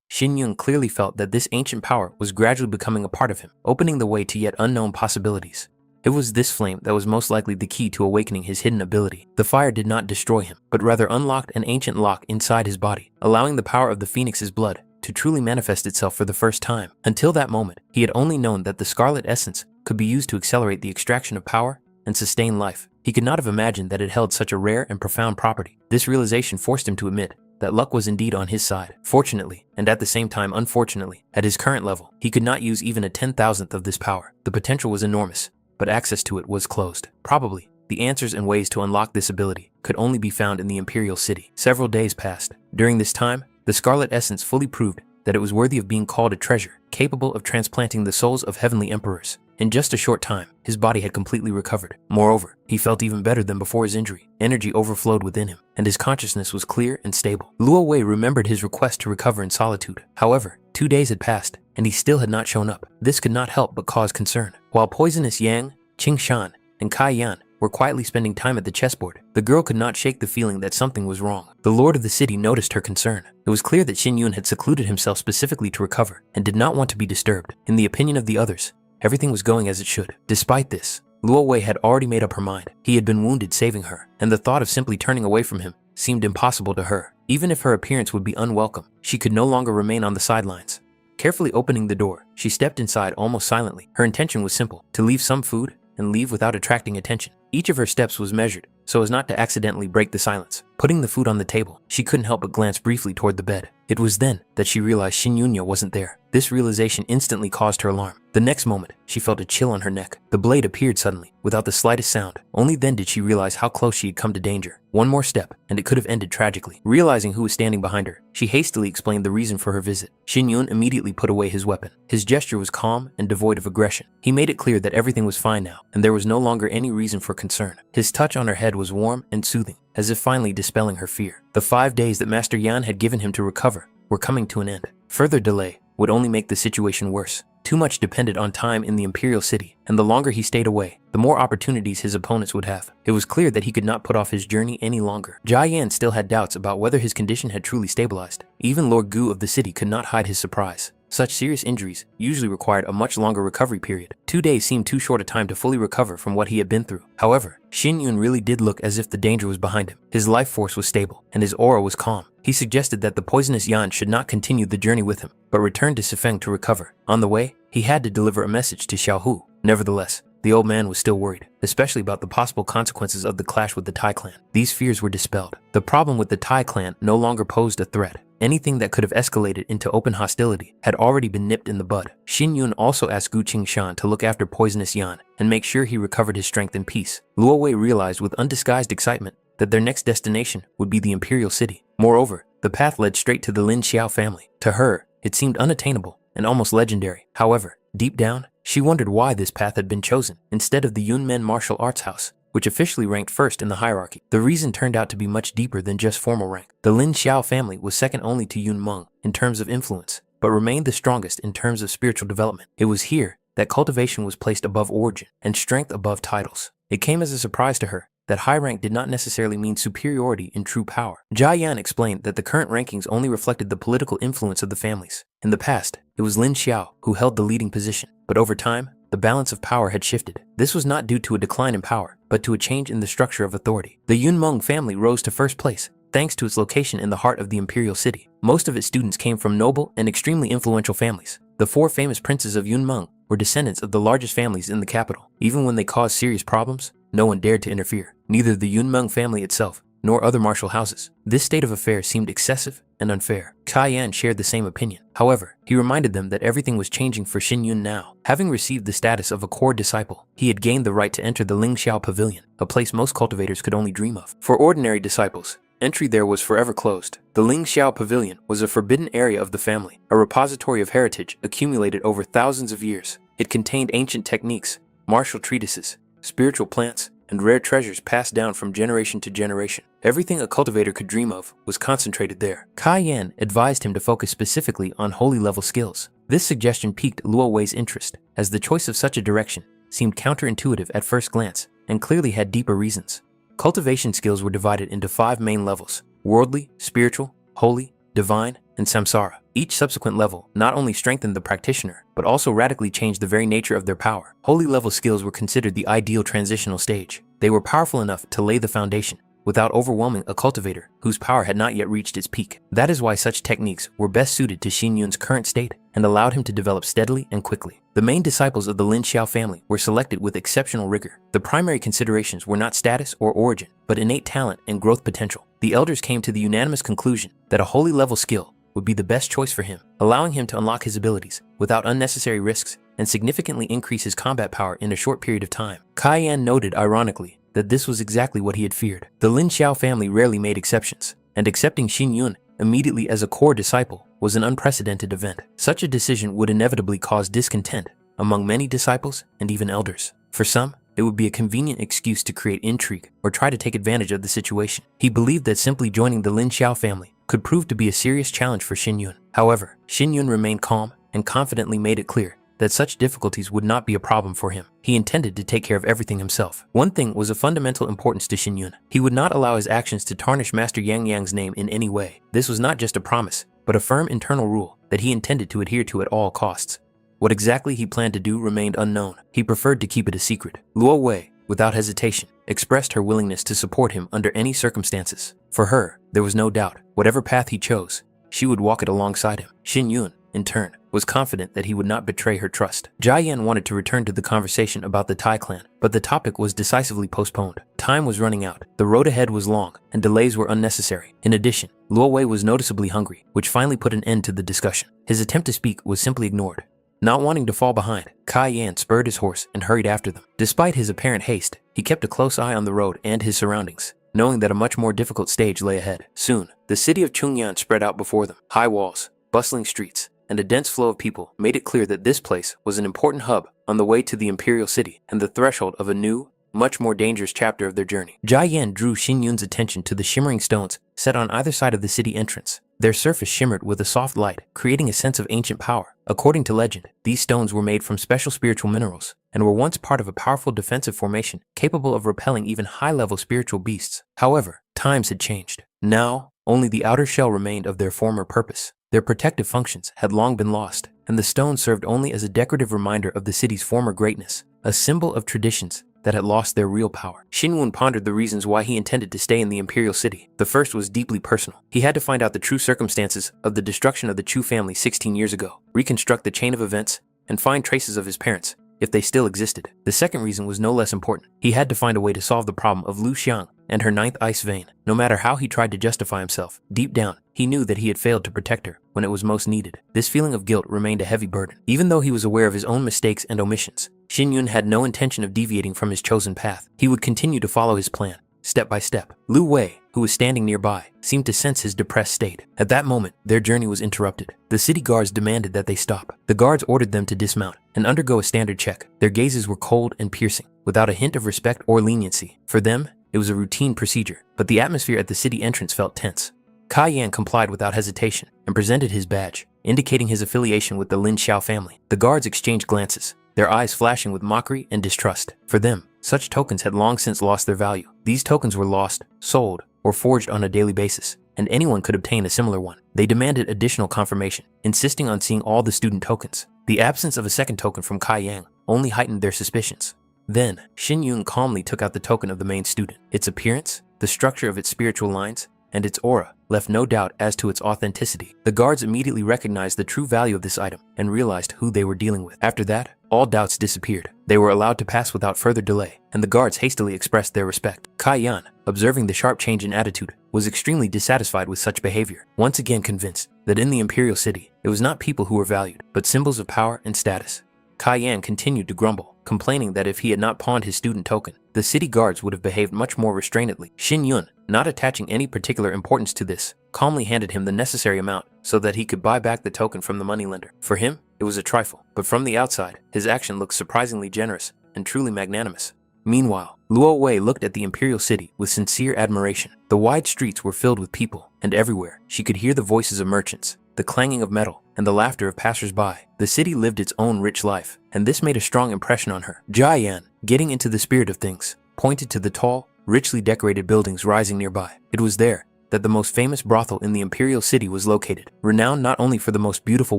Xin Yun clearly felt that this ancient power was gradually becoming a part of him, opening the way to yet unknown possibilities. It was this flame that was most likely the key to awakening his hidden ability. The fire did not destroy him, but rather unlocked an ancient lock inside his body, allowing the power of the phoenix's blood to truly manifest itself for the first time. Until that moment, he had only known that the scarlet essence could be used to accelerate the extraction of power and sustain life. He could not have imagined that it held such a rare and profound property. This realization forced him to admit that luck was indeed on his side. Fortunately, and at the same time unfortunately, at his current level, he could not use even a 10,000th of this power. The potential was enormous, but access to it was closed. Probably, the answers and ways to unlock this ability could only be found in the Imperial City. Several days passed. During this time, the Scarlet Essence fully proved that it was worthy of being called a treasure, capable of transplanting the souls of heavenly emperors. In just a short time, his body had completely recovered. Moreover, he felt even better than before his injury. Energy overflowed within him, and his consciousness was clear and stable. Luo Wei remembered his request to recover in solitude. However, 2 days had passed, and he still had not shown up. This could not help but cause concern. While Poisonous Yang, Qing Shan, and Kai Yan were quietly spending time at the chessboard, the girl could not shake the feeling that something was wrong. The lord of the city noticed her concern. It was clear that Xin Yun had secluded himself specifically to recover and did not want to be disturbed. In the opinion of the others, everything was going as it should. Despite this, Luo Wei had already made up her mind. He had been wounded saving her, and the thought of simply turning away from him seemed impossible to her. Even if her appearance would be unwelcome, she could no longer remain on the sidelines. Carefully opening the door, she stepped inside almost silently. Her intention was simple: to leave some food and leave without attracting attention. Each of her steps was measured, so as not to accidentally break the silence. Putting the food on the table, she couldn't help but glance briefly toward the bed. It was then that she realized Xin Yunyo wasn't there. This realization instantly caused her alarm. The next moment, she felt a chill on her neck. The blade appeared suddenly, without the slightest sound. Only then did she realize how close she had come to danger. One more step, and it could have ended tragically. Realizing who was standing behind her, she hastily explained the reason for her visit. Xin Yun immediately put away his weapon. His gesture was calm and devoid of aggression. He made it clear that everything was fine now, and there was no longer any reason for concern. His touch on her head was warm and soothing, as if finally dispelling her fear. The 5 days that Master Yan had given him to recover were coming to an end. Further delay would only make the situation worse. Too much depended on time in the Imperial City, and the longer he stayed away, the more opportunities his opponents would have. It was clear that he could not put off his journey any longer. Jia Yan still had doubts about whether his condition had truly stabilized. Even Lord Gu of the city could not hide his surprise. Such serious injuries usually required a much longer recovery period. 2 days seemed too short a time to fully recover from what he had been through. However, Xin Yun really did look as if the danger was behind him. His life force was stable, and his aura was calm. He suggested that the poisonous Yan should not continue the journey with him, but return to Sifeng to recover. On the way, he had to deliver a message to Xiao Hu. Nevertheless, the old man was still worried, especially about the possible consequences of the clash with the Tai clan. These fears were dispelled. The problem with the Tai clan no longer posed a threat. Anything that could have escalated into open hostility had already been nipped in the bud. Xin Yun also asked Gu Qingshan to look after Poisonous Yan and make sure he recovered his strength in peace. Luo Wei realized with undisguised excitement that their next destination would be the Imperial City. Moreover, the path led straight to the Lin Xiao family. To her, it seemed unattainable and almost legendary. However, deep down, She wondered why this path had been chosen instead of the Yunmen Martial Arts House, which officially ranked first in the hierarchy. The reason turned out to be much deeper than just formal rank. The Lin Xiao family was second only to Yun Meng in terms of influence, but remained the strongest in terms of spiritual development. It was here that cultivation was placed above origin and strength above titles. It came as a surprise to her that high rank did not necessarily mean superiority in true power. Jia Yan explained that the current rankings only reflected the political influence of the families. In the past, it was Lin Xiao who held the leading position, but over time, the balance of power had shifted. This was not due to a decline in power, but to a change in the structure of authority. The Yun Meng family rose to first place, thanks to its location in the heart of the imperial city. Most of its students came from noble and extremely influential families. The 4 famous princes of Yun Meng were descendants of the largest families in the capital. Even when they caused serious problems, no one dared to interfere, neither the Yun Meng family itself nor other martial houses. This state of affairs seemed excessive and unfair. Kai Yan shared the same opinion. However, he reminded them that everything was changing for Xin Yun now. Having received the status of a core disciple, he had gained the right to enter the Ling Xiao Pavilion, a place most cultivators could only dream of. For ordinary disciples, entry there was forever closed. The Ling Xiao Pavilion was a forbidden area of the family, a repository of heritage accumulated over thousands of years. It contained ancient techniques, martial treatises, spiritual plants, and rare treasures passed down from generation to generation. Everything a cultivator could dream of was concentrated there. Kai Yan advised him to focus specifically on holy level skills. This suggestion piqued Luo Wei's interest, as the choice of such a direction seemed counterintuitive at first glance and clearly had deeper reasons. Cultivation skills were divided into 5 main levels: worldly, spiritual, holy, divine, and samsara. Each subsequent level not only strengthened the practitioner, but also radically changed the very nature of their power. Holy level skills were considered the ideal transitional stage. They were powerful enough to lay the foundation, without overwhelming a cultivator whose power had not yet reached its peak. That is why such techniques were best suited to Xin Yun's current state and allowed him to develop steadily and quickly. The main disciples of the Lin Xiao family were selected with exceptional rigor. The primary considerations were not status or origin, but innate talent and growth potential. The elders came to the unanimous conclusion that a holy level skill would be the best choice for him, allowing him to unlock his abilities without unnecessary risks and significantly increase his combat power in a short period of time. Kai Yan noted ironically that this was exactly what he had feared. The Lin Xiao family rarely made exceptions, and accepting Xin Yun immediately as a core disciple was an unprecedented event. Such a decision would inevitably cause discontent among many disciples and even elders. For some, it would be a convenient excuse to create intrigue or try to take advantage of the situation. He believed that simply joining the Lin Xiao family could prove to be a serious challenge for Xin Yun. However, Xin Yun remained calm and confidently made it clear that such difficulties would not be a problem for him. He intended to take care of everything himself. One thing was of fundamental importance to Xin Yun. He would not allow his actions to tarnish Master Yang Yang's name in any way. This was not just a promise, but a firm internal rule that he intended to adhere to at all costs. What exactly he planned to do remained unknown. He preferred to keep it a secret. Luo Wei, without hesitation, expressed her willingness to support him under any circumstances. For her, there was no doubt. Whatever path he chose, she would walk it alongside him. Xin Yun, in turn, was confident that he would not betray her trust. Jia Yan wanted to return to the conversation about the Tai clan, but the topic was decisively postponed. Time was running out, the road ahead was long, and delays were unnecessary. In addition, Luo Wei was noticeably hungry, which finally put an end to the discussion. His attempt to speak was simply ignored. Not wanting to fall behind, Kai Yan spurred his horse and hurried after them. Despite his apparent haste, he kept a close eye on the road and his surroundings, knowing that a much more difficult stage lay ahead. Soon, the city of Chungyan spread out before them. High walls, bustling streets, and a dense flow of people made it clear that this place was an important hub on the way to the imperial city and the threshold of a new, much more dangerous chapter of their journey. Jia Yan drew Xin Yun's attention to the shimmering stones set on either side of the city entrance. Their surface shimmered with a soft light, creating a sense of ancient power. According to legend, these stones were made from special spiritual minerals and were once part of a powerful defensive formation capable of repelling even high-level spiritual beasts. However, times had changed. Now, only the outer shell remained of their former purpose. Their protective functions had long been lost, and the stones served only as a decorative reminder of the city's former greatness, a symbol of traditions that had lost their real power. Xin Yun pondered the reasons why he intended to stay in the imperial city. The first was deeply personal. He had to find out the true circumstances of the destruction of the Chu family 16 years ago, reconstruct the chain of events, and find traces of his parents, if they still existed. The second reason was no less important. He had to find a way to solve the problem of Lu Xiang and her ninth ice vein. No matter how he tried to justify himself, deep down, he knew that he had failed to protect her when it was most needed. This feeling of guilt remained a heavy burden. Even though he was aware of his own mistakes and omissions, Xin Yun had no intention of deviating from his chosen path. He would continue to follow his plan, step by step. Lu Wei, who was standing nearby, seemed to sense his depressed state. At that moment, their journey was interrupted. The city guards demanded that they stop. The guards ordered them to dismount and undergo a standard check. Their gazes were cold and piercing, without a hint of respect or leniency. For them, it was a routine procedure, but the atmosphere at the city entrance felt tense. Kai Yan complied without hesitation and presented his badge, indicating his affiliation with the Lin Xiao family. The guards exchanged glances, their eyes flashing with mockery and distrust. For them, such tokens had long since lost their value. These tokens were lost, sold, or forged on a daily basis, and anyone could obtain a similar one. They demanded additional confirmation, insisting on seeing all the student tokens. The absence of a second token from Kai Yang only heightened their suspicions. Then, Xin Yun calmly took out the token of the main student. Its appearance, the structure of its spiritual lines, and its aura left no doubt as to its authenticity. The guards immediately recognized the true value of this item and realized who they were dealing with. After that, all doubts disappeared. They were allowed to pass without further delay, and the guards hastily expressed their respect. Kai Yan, observing the sharp change in attitude, was extremely dissatisfied with such behavior, once again convinced that in the imperial city, it was not people who were valued, but symbols of power and status. Kai Yan continued to grumble, complaining that if he had not pawned his student token, the city guards would have behaved much more restrainedly. Xin Yun, not attaching any particular importance to this, calmly handed him the necessary amount so that he could buy back the token from the moneylender. For him, it was a trifle, but from the outside, his action looked surprisingly generous and truly magnanimous. Meanwhile, Luo Wei looked at the imperial city with sincere admiration. The wide streets were filled with people, and everywhere she could hear the voices of merchants, the clanging of metal, and the laughter of passers-by. The city lived its own rich life, and this made a strong impression on her. Jia Yan, getting into the spirit of things, pointed to the tall, richly decorated buildings rising nearby. It was there that the most famous brothel in the imperial city was located, renowned not only for the most beautiful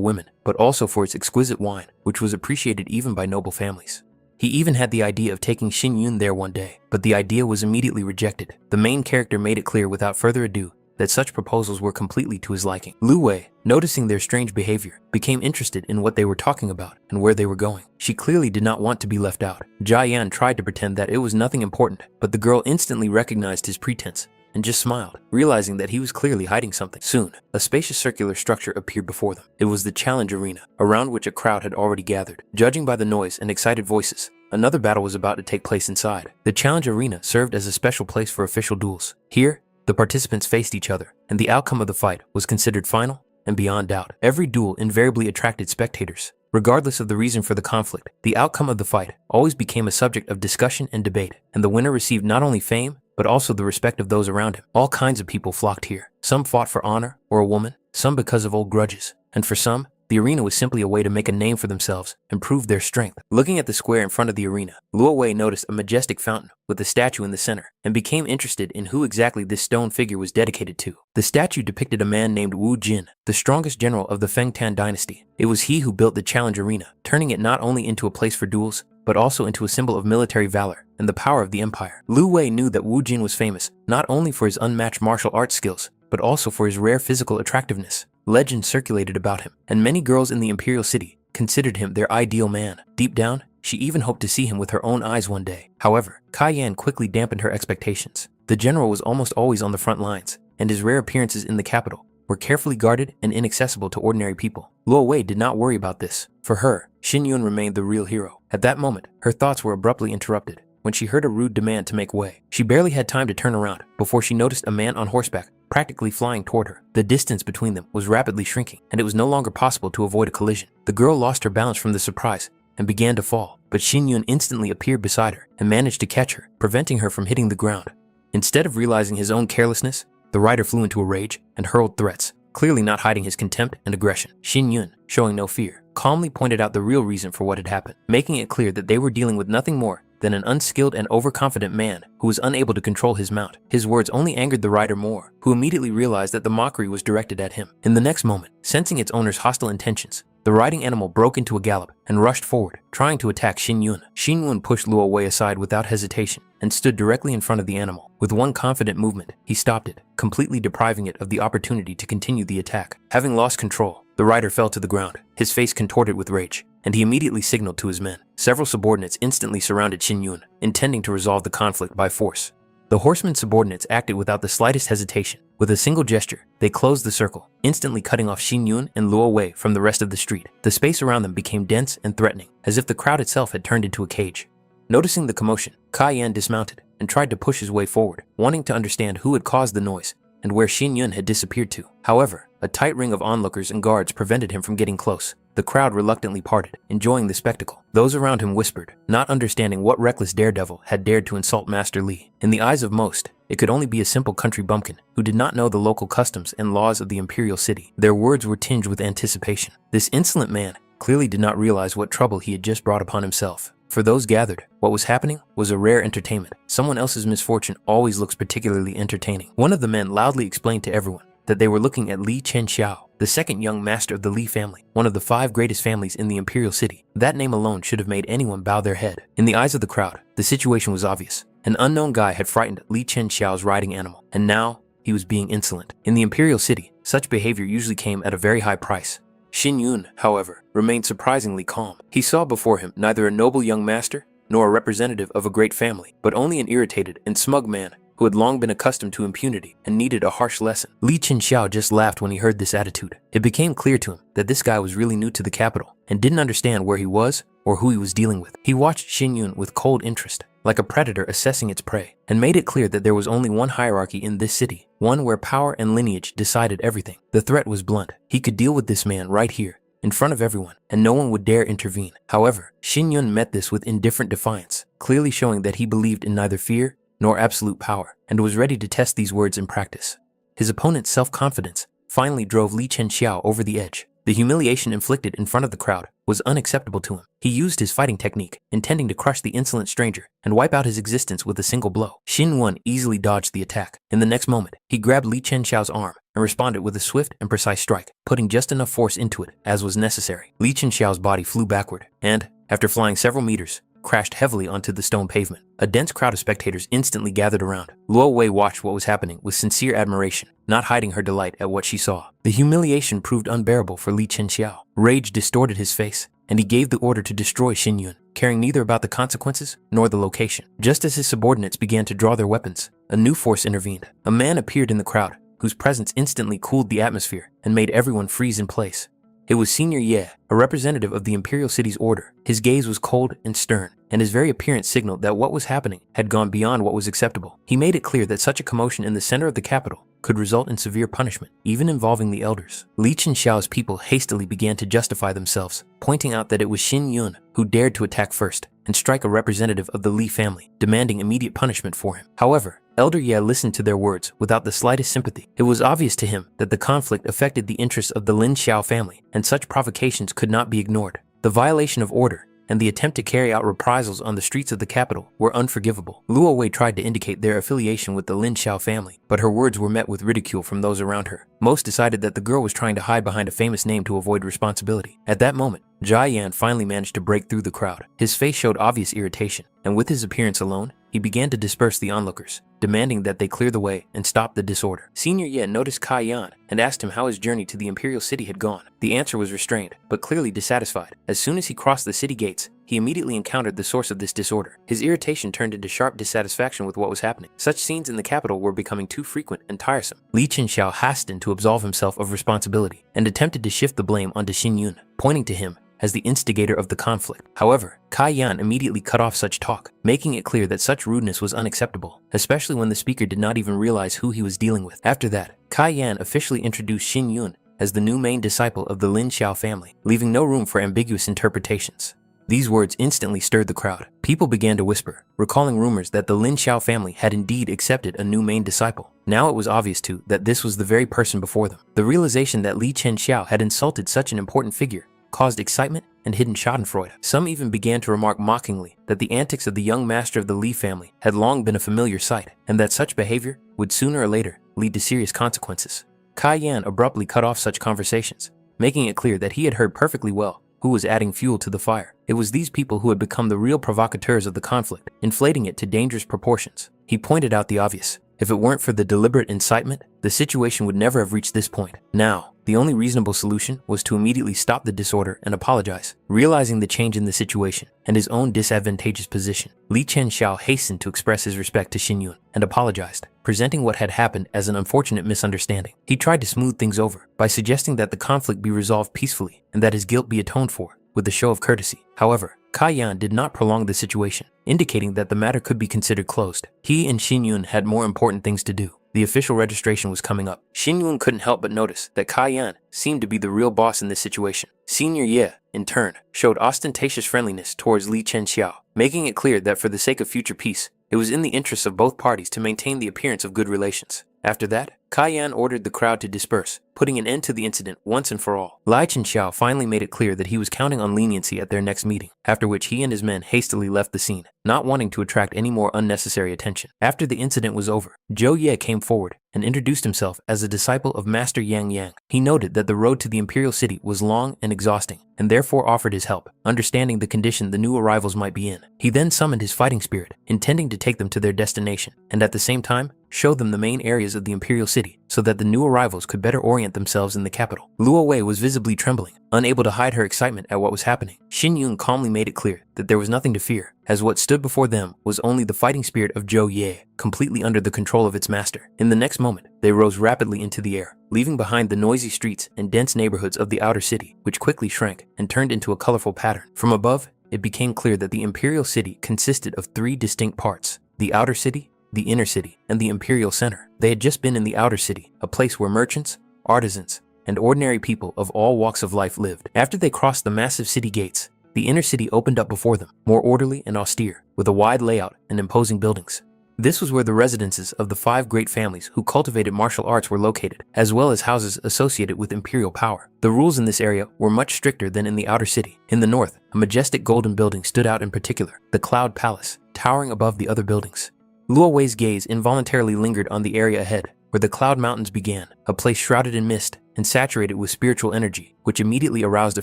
women, but also for its exquisite wine, which was appreciated even by noble families. He even had the idea of taking Xin Yun there one day, but the idea was immediately rejected. The main character made it clear without further ado that such proposals were completely to his liking. Lu Wei, noticing their strange behavior, became interested in what they were talking about and where they were going. She clearly did not want to be left out. Jia Yan tried to pretend that it was nothing important, but the girl instantly recognized his pretense and just smiled, realizing that he was clearly hiding something. Soon, a spacious circular structure appeared before them. It was the challenge arena, around which a crowd had already gathered. Judging by the noise and excited voices, another battle was about to take place inside. The challenge arena served as a special place for official duels. Here, the participants faced each other, and the outcome of the fight was considered final and beyond doubt. Every duel invariably attracted spectators. Regardless of the reason for the conflict, the outcome of the fight always became a subject of discussion and debate, and the winner received not only fame, but also the respect of those around him. All kinds of people flocked here. Some fought for honor or a woman, some because of old grudges, and for some, the arena was simply a way to make a name for themselves and prove their strength. Looking at the square in front of the arena, Luo Wei noticed a majestic fountain with a statue in the center and became interested in who exactly this stone figure was dedicated to. The statue depicted a man named Wu Jin, the strongest general of the Feng Tan dynasty. It was he who built the challenge arena, turning it not only into a place for duels, but also into a symbol of military valor and the power of the empire. Lu Wei knew that Wu Jin was famous not only for his unmatched martial arts skills, but also for his rare physical attractiveness. Legends circulated about him, and many girls in the imperial city considered him their ideal man. Deep down, she even hoped to see him with her own eyes one day. However, Kai Yan quickly dampened her expectations. The general was almost always on the front lines, and his rare appearances in the capital were carefully guarded and inaccessible to ordinary people. Luo Wei did not worry about this. For her, Xin Yun remained the real hero. At that moment, her thoughts were abruptly interrupted when she heard a rude demand to make way. She barely had time to turn around before she noticed a man on horseback practically flying toward her. The distance between them was rapidly shrinking, and it was no longer possible to avoid a collision. The girl lost her balance from the surprise and began to fall, but Xin Yun instantly appeared beside her and managed to catch her, preventing her from hitting the ground. Instead of realizing his own carelessness, the rider flew into a rage and hurled threats, clearly not hiding his contempt and aggression. Xin Yun, showing no fear, calmly pointed out the real reason for what had happened, making it clear that they were dealing with nothing more than an unskilled and overconfident man who was unable to control his mount. His words only angered the rider more, who immediately realized that the mockery was directed at him. In the next moment, sensing its owner's hostile intentions, the riding animal broke into a gallop and rushed forward, trying to attack Xin Yun. Xin Yun pushed Luo Wei aside without hesitation and stood directly in front of the animal. With one confident movement, he stopped it, completely depriving it of the opportunity to continue the attack. Having lost control, the rider fell to the ground, his face contorted with rage, and he immediately signaled to his men. Several subordinates instantly surrounded Xin Yun, intending to resolve the conflict by force. The horsemen's subordinates acted without the slightest hesitation. With a single gesture, they closed the circle, instantly cutting off Xin Yun and Luo Wei from the rest of the street. The space around them became dense and threatening, as if the crowd itself had turned into a cage. Noticing the commotion, Kai Yan dismounted and tried to push his way forward, wanting to understand who had caused the noise and where Xin Yun had disappeared to. However, a tight ring of onlookers and guards prevented him from getting close. The crowd reluctantly parted, enjoying the spectacle. Those around him whispered, not understanding what reckless daredevil had dared to insult Master Li. In the eyes of most, it could only be a simple country bumpkin who did not know the local customs and laws of the imperial city. Their words were tinged with anticipation. This insolent man clearly did not realize what trouble he had just brought upon himself. For those gathered, what was happening was a rare entertainment. Someone else's misfortune always looks particularly entertaining. One of the men loudly explained to everyone that they were looking at Li Chen-xiao, the second young master of the Li family, one of the 5 greatest families in the imperial city. That name alone should have made anyone bow their head. In the eyes of the crowd, the situation was obvious. An unknown guy had frightened Li Chen-xiao's riding animal, and now he was being insolent. In the imperial city, such behavior usually came at a very high price. Xin Yun, however, remained surprisingly calm. He saw before him neither a noble young master nor a representative of a great family, but only an irritated and smug man who had long been accustomed to impunity and needed a harsh lesson. Li Chen-xiao just laughed when he heard this attitude. It became clear to him that this guy was really new to the capital and didn't understand where he was or who he was dealing with. He watched Xin Yun with cold interest, like a predator assessing its prey, and made it clear that there was only one hierarchy in this city, one where power and lineage decided everything. The threat was blunt. He could deal with this man right here, in front of everyone, and no one would dare intervene. However, Xin Yun met this with indifferent defiance, clearly showing that he believed in neither fear nor absolute power, and was ready to test these words in practice. His opponent's self-confidence finally drove Li Chen-xiao over the edge. The humiliation inflicted in front of the crowd was unacceptable to him. He used his fighting technique, intending to crush the insolent stranger and wipe out his existence with a single blow. Xin Yun easily dodged the attack. In the next moment, he grabbed Li Chen-xiao's arm and responded with a swift and precise strike, putting just enough force into it as was necessary. Li Chen-xiao's body flew backward and, after flying several meters, crashed heavily onto the stone pavement. A dense crowd of spectators instantly gathered around. Luo Wei watched what was happening with sincere admiration, not hiding her delight at what she saw. The humiliation proved unbearable for Li Chen-xiao. Rage distorted his face, and he gave the order to destroy Xin Yun, caring neither about the consequences nor the location. Just as his subordinates began to draw their weapons, a new force intervened. A man appeared in the crowd, whose presence instantly cooled the atmosphere and made everyone freeze in place. It was Senior Ye, a representative of the Imperial City's order. His gaze was cold and stern, and his very appearance signaled that what was happening had gone beyond what was acceptable. He made it clear that such a commotion in the center of the capital could result in severe punishment, even involving the elders. Li Chen-xiao's people hastily began to justify themselves, pointing out that it was Xin Yun who dared to attack first and strike a representative of the Li family, demanding immediate punishment for him. However, Elder Ye listened to their words without the slightest sympathy. It was obvious to him that the conflict affected the interests of the Lin Xiao family, and such provocations could not be ignored. The violation of order and the attempt to carry out reprisals on the streets of the capital were unforgivable. Luo Wei tried to indicate their affiliation with the Lin Xiao family, but her words were met with ridicule from those around her. Most decided that the girl was trying to hide behind a famous name to avoid responsibility. At that moment, Jia Yan finally managed to break through the crowd. His face showed obvious irritation, and with his appearance alone, he began to disperse the onlookers, demanding that they clear the way and stop the disorder. Senior Ye noticed Kai Yan and asked him how his journey to the Imperial City had gone. The answer was restrained, but clearly dissatisfied. As soon as he crossed the city gates, he immediately encountered the source of this disorder. His irritation turned into sharp dissatisfaction with what was happening. Such scenes in the capital were becoming too frequent and tiresome. Li Chen-xiao hastened to absolve himself of responsibility and attempted to shift the blame onto Xin Yun, pointing to him as the instigator of the conflict. However, Kai Yan immediately cut off such talk, making it clear that such rudeness was unacceptable, especially when the speaker did not even realize who he was dealing with. After that, Kai Yan officially introduced Xin Yun as the new main disciple of the Lin Xiao family, leaving no room for ambiguous interpretations. These words instantly stirred the crowd. People began to whisper, recalling rumors that the Lin Xiao family had indeed accepted a new main disciple. Now it was obvious too that this was the very person before them. The realization that Li Chen-xiao had insulted such an important figure caused excitement and hidden schadenfreude. Some even began to remark mockingly that the antics of the young master of the Li family had long been a familiar sight, and that such behavior would sooner or later lead to serious consequences. Kai Yan abruptly cut off such conversations, making it clear that he had heard perfectly well who was adding fuel to the fire. It was these people who had become the real provocateurs of the conflict, inflating it to dangerous proportions. He pointed out the obvious. If it weren't for the deliberate incitement, the situation would never have reached this point. Now, the only reasonable solution was to immediately stop the disorder and apologize. Realizing the change in the situation and his own disadvantageous position, Li Chen-xiao hastened to express his respect to Xin Yun and apologized, presenting what had happened as an unfortunate misunderstanding. He tried to smooth things over by suggesting that the conflict be resolved peacefully and that his guilt be atoned for. with a show of courtesy. However, Kai Yan did not prolong the situation, indicating that the matter could be considered closed. He and Xin Yun had more important things to do. The official registration was coming up. Xin Yun couldn't help but notice that Kai Yan seemed to be the real boss in this situation. Senior Ye, in turn, showed ostentatious friendliness towards Li Chenxiao, making it clear that for the sake of future peace, it was in the interests of both parties to maintain the appearance of good relations. After that, Kai Yan ordered the crowd to disperse, putting an end to the incident once and for all. Li Chenxiao finally made it clear that he was counting on leniency at their next meeting, after which he and his men hastily left the scene, not wanting to attract any more unnecessary attention. After the incident was over, Zhou Ye came forward and introduced himself as a disciple of Master Yang Yang. He noted that the road to the imperial city was long and exhausting, and therefore offered his help, understanding the condition the new arrivals might be in. He then summoned his fighting spirit, intending to take them to their destination, and at the same time, show them the main areas of the imperial city so that the new arrivals could better orient themselves in the capital. Luo Wei was visibly trembling, unable to hide her excitement at what was happening. Xin Yun calmly made it clear that there was nothing to fear, as what stood before them was only the fighting spirit of Zhou Ye, completely under the control of its master. In the next moment, they rose rapidly into the air, leaving behind the noisy streets and dense neighborhoods of the outer city, which quickly shrank and turned into a colorful pattern. From above, it became clear that the imperial city consisted of three distinct parts: the outer city, the inner city, and the imperial center. They had just been in the outer city, a place where merchants, artisans, and ordinary people of all walks of life lived. After they crossed the massive city gates, the inner city opened up before them, more orderly and austere, with a wide layout and imposing buildings. This was where the residences of the 5 great families who cultivated martial arts were located, as well as houses associated with imperial power. The rules in this area were much stricter than in the outer city. In the north, a majestic golden building stood out in particular, the Cloud Palace, towering above the other buildings. Luo Wei's gaze involuntarily lingered on the area ahead, where the Cloud Mountains began, a place shrouded in mist and saturated with spiritual energy, which immediately aroused a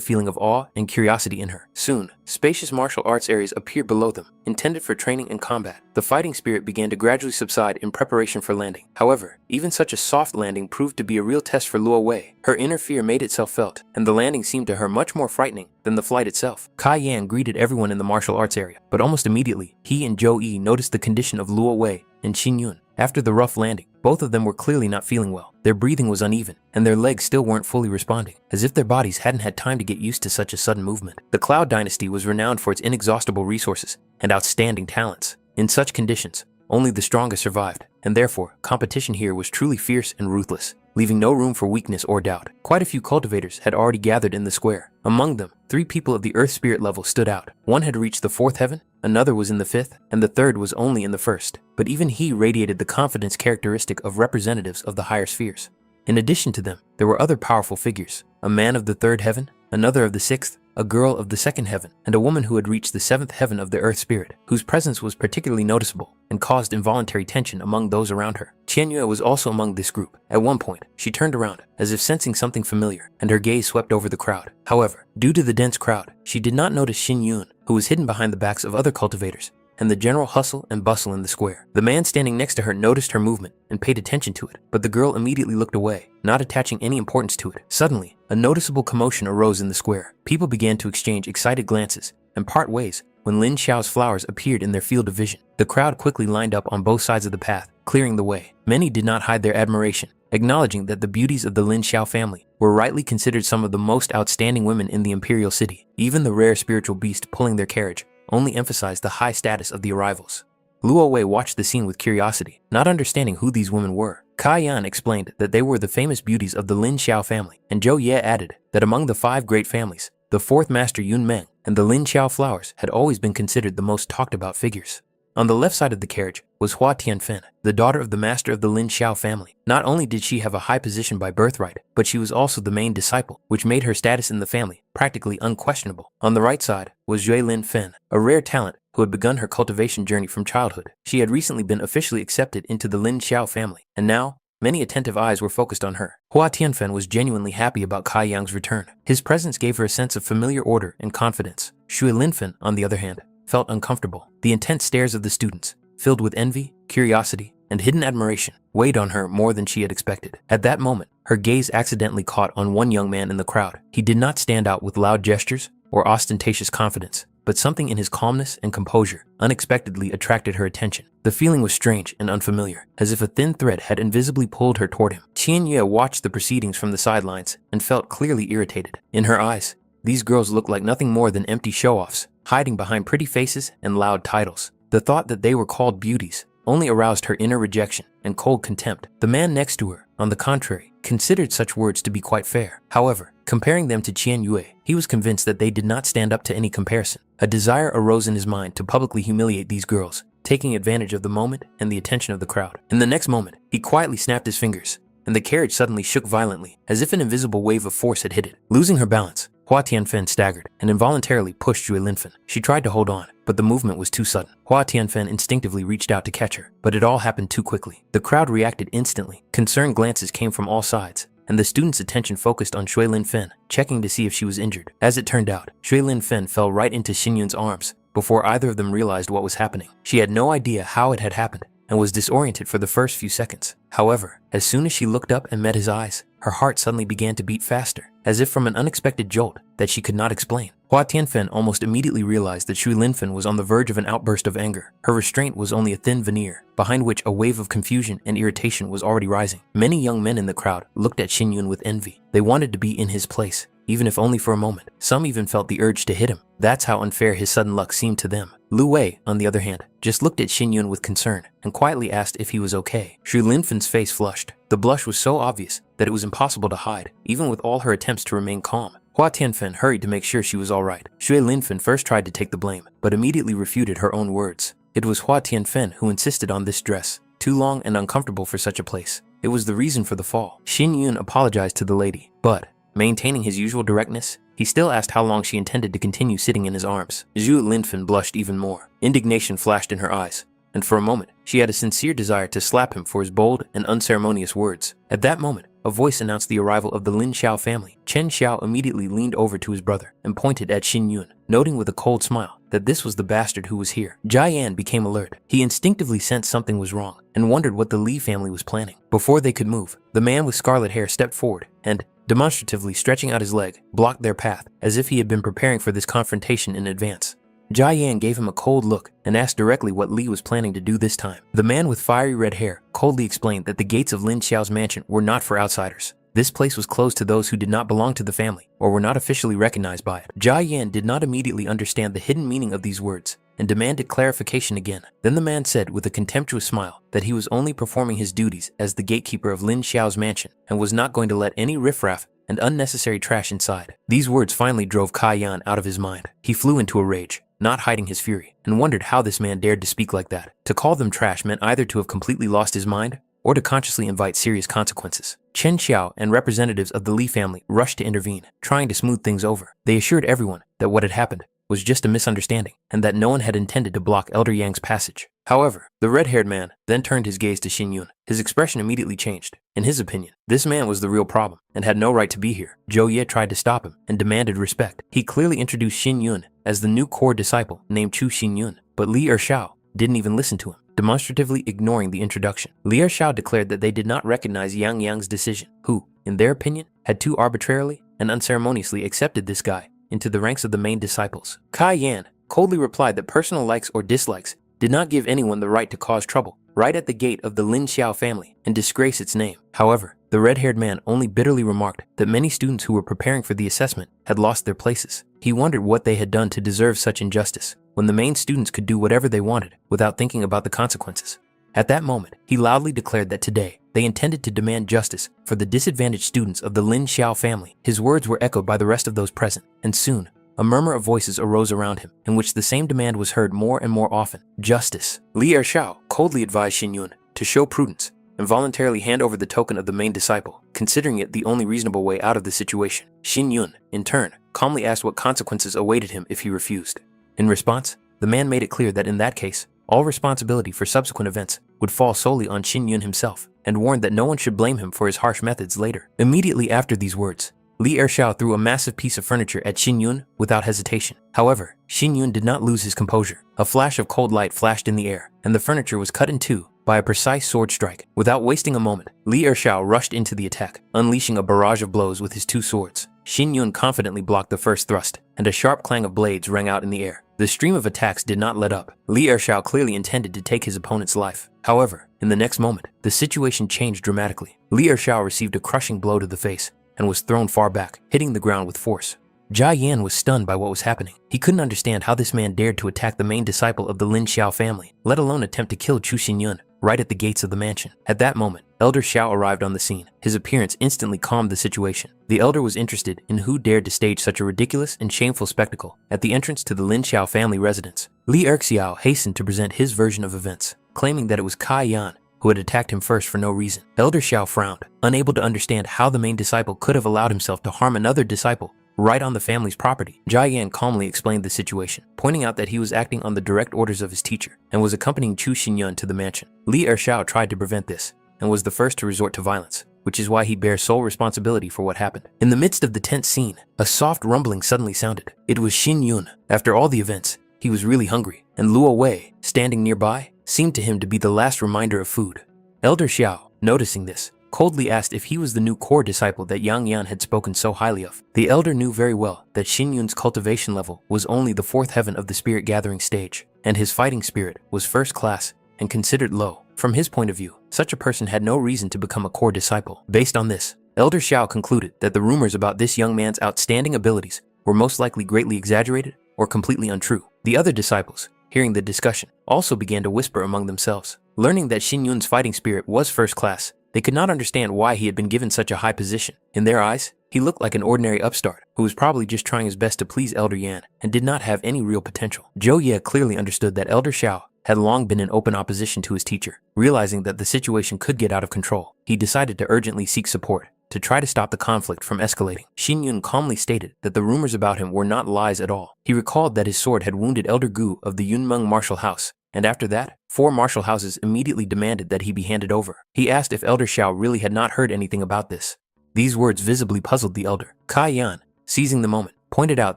feeling of awe and curiosity in her. Soon, spacious martial arts areas appeared below them, intended for training and combat. The fighting spirit began to gradually subside in preparation for landing. However, even such a soft landing proved to be a real test for Luo Wei. Her inner fear made itself felt, and the landing seemed to her much more frightening than the flight itself. Kai Yan greeted everyone in the martial arts area, but almost immediately, he and Zhou Yi noticed the condition of Luo Wei and Xin Yun. After the rough landing, both of them were clearly not feeling well. Their breathing was uneven, and their legs still weren't fully responding, as if their bodies hadn't had time to get used to such a sudden movement. The Cloud Dynasty was renowned for its inexhaustible resources and outstanding talents. In such conditions, only the strongest survived, and therefore, competition here was truly fierce and ruthless, leaving no room for weakness or doubt. Quite a few cultivators had already gathered in the square. Among them, 3 people of the earth spirit level stood out. One had reached the 4th heaven, another was in the 5th, and the third was only in the 1st. But even he radiated the confidence characteristic of representatives of the higher spheres. In addition to them, there were other powerful figures: a man of the 3rd heaven, another of the 6th, a girl of the 2nd heaven, and a woman who had reached the 7th heaven of the earth spirit, whose presence was particularly noticeable and caused involuntary tension among those around her. Qianyue was also among this group. At one point, she turned around, as if sensing something familiar, and her gaze swept over the crowd. However, due to the dense crowd, she did not notice Xin Yun, who was hidden behind the backs of other cultivators, and the general hustle and bustle in the square. The man standing next to her noticed her movement and paid attention to it, but the girl immediately looked away, not attaching any importance to it. Suddenly, a noticeable commotion arose in the square. People began to exchange excited glances and part ways when Lin Xiao's flowers appeared in their field of vision. The crowd quickly lined up on both sides of the path, clearing the way. Many did not hide their admiration, acknowledging that the beauties of the Lin Xiao family were rightly considered some of the most outstanding women in the imperial city. Even the rare spiritual beast pulling their carriage only emphasized the high status of the arrivals. Luo Wei watched the scene with curiosity, not understanding who these women were. Kai Yan explained that they were the famous beauties of the Lin Xiao family, and Zhou Ye added that among the 5 great families, the 4th Master Yun Meng and the Lin Xiao flowers had always been considered the most talked about figures. On the left side of the carriage was Hua Tianfen, the daughter of the master of the Lin Xiao family. Not only did she have a high position by birthright, but she was also the main disciple, which made her status in the family practically unquestionable. On the right side was Jue Lin Fen, a rare talent who had begun her cultivation journey from childhood. She had recently been officially accepted into the Lin Xiao family, and now many attentive eyes were focused on her. Hua Tianfen was genuinely happy about Kai Yang's return. His presence gave her a sense of familiar order and confidence. Shui Linfen, on the other hand, felt uncomfortable. The intense stares of the students, filled with envy, curiosity, and hidden admiration, weighed on her more than she had expected. At that moment, her gaze accidentally caught on one young man in the crowd. He did not stand out with loud gestures or ostentatious confidence, but something in his calmness and composure unexpectedly attracted her attention. The feeling was strange and unfamiliar, as if a thin thread had invisibly pulled her toward him. Qianyue watched the proceedings from the sidelines and felt clearly irritated. In her eyes, These girls looked like nothing more than empty show-offs, hiding behind pretty faces and loud titles. The thought that they were called beauties only aroused her inner rejection and cold contempt. The man next to her, on the contrary, considered such words to be quite fair. However, comparing them to Qian Yue, he was convinced that they did not stand up to any comparison. A desire arose in his mind to publicly humiliate these girls, taking advantage of the moment and the attention of the crowd. In the next moment, he quietly snapped his fingers, and the carriage suddenly shook violently, as if an invisible wave of force had hit it. Losing her balance, Hua Tianfen staggered and involuntarily pushed Zhui Linfen. She tried to hold on, but the movement was too sudden. Hua Tianfen instinctively reached out to catch her, but it all happened too quickly. The crowd reacted instantly. Concerned glances came from all sides, and the students' attention focused on Zhui Linfen, checking to see if she was injured. As it turned out, Zhui Linfen fell right into Xin Yun's arms before either of them realized what was happening. She had no idea how it had happened and was disoriented for the first few seconds. However, as soon as she looked up and met his eyes, her heart suddenly began to beat faster, as if from an unexpected jolt that she could not explain. Hua Tianfen almost immediately realized that Zhui Linfen was on the verge of an outburst of anger. Her restraint was only a thin veneer, behind which a wave of confusion and irritation was already rising. Many young men in the crowd looked at Xin Yun with envy. They wanted to be in his place, even if only for a moment. Some even felt the urge to hit him. That's how unfair his sudden luck seemed to them. Lu Wei, on the other hand, just looked at Xin Yun with concern and quietly asked if he was okay. Zhui Linfen's face flushed. The blush was so obvious that it was impossible to hide, even with all her attempts to remain calm. Hua Tianfen hurried to make sure she was all right. Zhui Linfen first tried to take the blame, but immediately refuted her own words. It was Hua Tianfen who insisted on this dress, too long and uncomfortable for such a place. It was the reason for the fall. Xin Yun apologized to the lady, but, maintaining his usual directness, he still asked how long she intended to continue sitting in his arms. Zhui Linfen blushed even more. Indignation flashed in her eyes, and for a moment, she had a sincere desire to slap him for his bold and unceremonious words. At that moment, a voice announced the arrival of the Lin Xiao family. Chen Xiao immediately leaned over to his brother and pointed at Xin Yun, noting with a cold smile that this was the bastard who was here. Jia Yan became alert. He instinctively sensed something was wrong and wondered what the Li family was planning. Before they could move, the man with scarlet hair stepped forward and, demonstratively stretching out his leg, blocked their path as if he had been preparing for this confrontation in advance. Jia Yan gave him a cold look and asked directly what Li was planning to do this time. The man with fiery red hair coldly explained that the gates of Lin Xiao's mansion were not for outsiders. This place was closed to those who did not belong to the family or were not officially recognized by it. Jia Yan did not immediately understand the hidden meaning of these words and demanded clarification again. Then the man said with a contemptuous smile that he was only performing his duties as the gatekeeper of Lin Xiao's mansion and was not going to let any riffraff and unnecessary trash inside. These words finally drove Kai Yan out of his mind. He flew into a rage, not hiding his fury, and wondered how this man dared to speak like that. To call them trash meant either to have completely lost his mind or to consciously invite serious consequences. Chen Xiao and representatives of the Li family rushed to intervene, trying to smooth things over. They assured everyone that what had happened was just a misunderstanding and that no one had intended to block Elder Yang's passage. However, the red-haired man then turned his gaze to Xin Yun. His expression immediately changed. In his opinion, this man was the real problem and had no right to be here. Zhou Ye tried to stop him and demanded respect. He clearly introduced Xin Yun as the new core disciple named Chu Xin Yun, but Li Ershao didn't even listen to him, demonstratively ignoring the introduction. Li Ershao declared that they did not recognize Yang Yang's decision, who, in their opinion, had too arbitrarily and unceremoniously accepted this guy into the ranks of the main disciples. Kai Yan coldly replied that personal likes or dislikes did not give anyone the right to cause trouble right at the gate of the Lin Xiao family and disgrace its name. However, the red-haired man only bitterly remarked that many students who were preparing for the assessment had lost their places. He wondered what they had done to deserve such injustice when the main students could do whatever they wanted without thinking about the consequences. At that moment, he loudly declared that today they intended to demand justice for the disadvantaged students of the Lin Xiao family. His words were echoed by the rest of those present, and soon, a murmur of voices arose around him, in which the same demand was heard more and more often. Justice. Li Ershao coldly advised Xin Yun to show prudence and voluntarily hand over the token of the main disciple, considering it the only reasonable way out of the situation. Xin Yun, in turn, calmly asked what consequences awaited him if he refused. In response, the man made it clear that in that case, all responsibility for subsequent events would fall solely on Xin Yun himself, and warned that no one should blame him for his harsh methods later. Immediately after these words, Li Ershao threw a massive piece of furniture at Xin Yun without hesitation. However, Xin Yun did not lose his composure. A flash of cold light flashed in the air, and the furniture was cut in two by a precise sword strike. Without wasting a moment, Li Ershao rushed into the attack, unleashing a barrage of blows with his two swords. Xin Yun confidently blocked the first thrust, and a sharp clang of blades rang out in the air. The stream of attacks did not let up. Li Ershao clearly intended to take his opponent's life. However, in the next moment, the situation changed dramatically. Li Ershao received a crushing blow to the face and was thrown far back, hitting the ground with force. Jia Yan was stunned by what was happening. He couldn't understand how this man dared to attack the main disciple of the Lin Xiao family, let alone attempt to kill Chu Xinyun right at the gates of the mansion. At that moment, Elder Xiao arrived on the scene. His appearance instantly calmed the situation. The elder was interested in who dared to stage such a ridiculous and shameful spectacle at the entrance to the Lin Xiao family residence. Li Erxiao hastened to present his version of events, claiming that it was Kai Yan who had attacked him first for no reason. Elder Xiao frowned, unable to understand how the main disciple could have allowed himself to harm another disciple right on the family's property. Jia Yan calmly explained the situation, pointing out that he was acting on the direct orders of his teacher and was accompanying Chu Xinyun to the mansion. Li Erxiao tried to prevent this and was the first to resort to violence, which is why he bears sole responsibility for what happened. In the midst of the tense scene, a soft rumbling suddenly sounded. It was Xinyun. After all the events, he was really hungry, and Luo Wei, standing nearby, seemed to him to be the last reminder of food. Elder Xiao, noticing this, coldly asked if he was the new core disciple that Yang Yan had spoken so highly of. The elder knew very well that Xinyun's cultivation level was only the fourth heaven of the spirit gathering stage, and his fighting spirit was first class and considered low. From his point of view, such a person had no reason to become a core disciple. Based on this, Elder Xiao concluded that the rumors about this young man's outstanding abilities were most likely greatly exaggerated or completely untrue. The other disciples, hearing the discussion, also began to whisper among themselves. Learning that Xinyun's fighting spirit was first class, they could not understand why he had been given such a high position. In their eyes, he looked like an ordinary upstart who was probably just trying his best to please Elder Yan and did not have any real potential. Zhou Ye clearly understood that Elder Xiao had long been in open opposition to his teacher. Realizing that the situation could get out of control, he decided to urgently seek support to try to stop the conflict from escalating. Xinyun calmly stated that the rumors about him were not lies at all. He recalled that his sword had wounded Elder Gu of the Yunmeng martial house, and after that, 4 martial houses immediately demanded that he be handed over. He asked if Elder Xiao really had not heard anything about this. These words visibly puzzled the elder. Kai Yan, seizing the moment, pointed out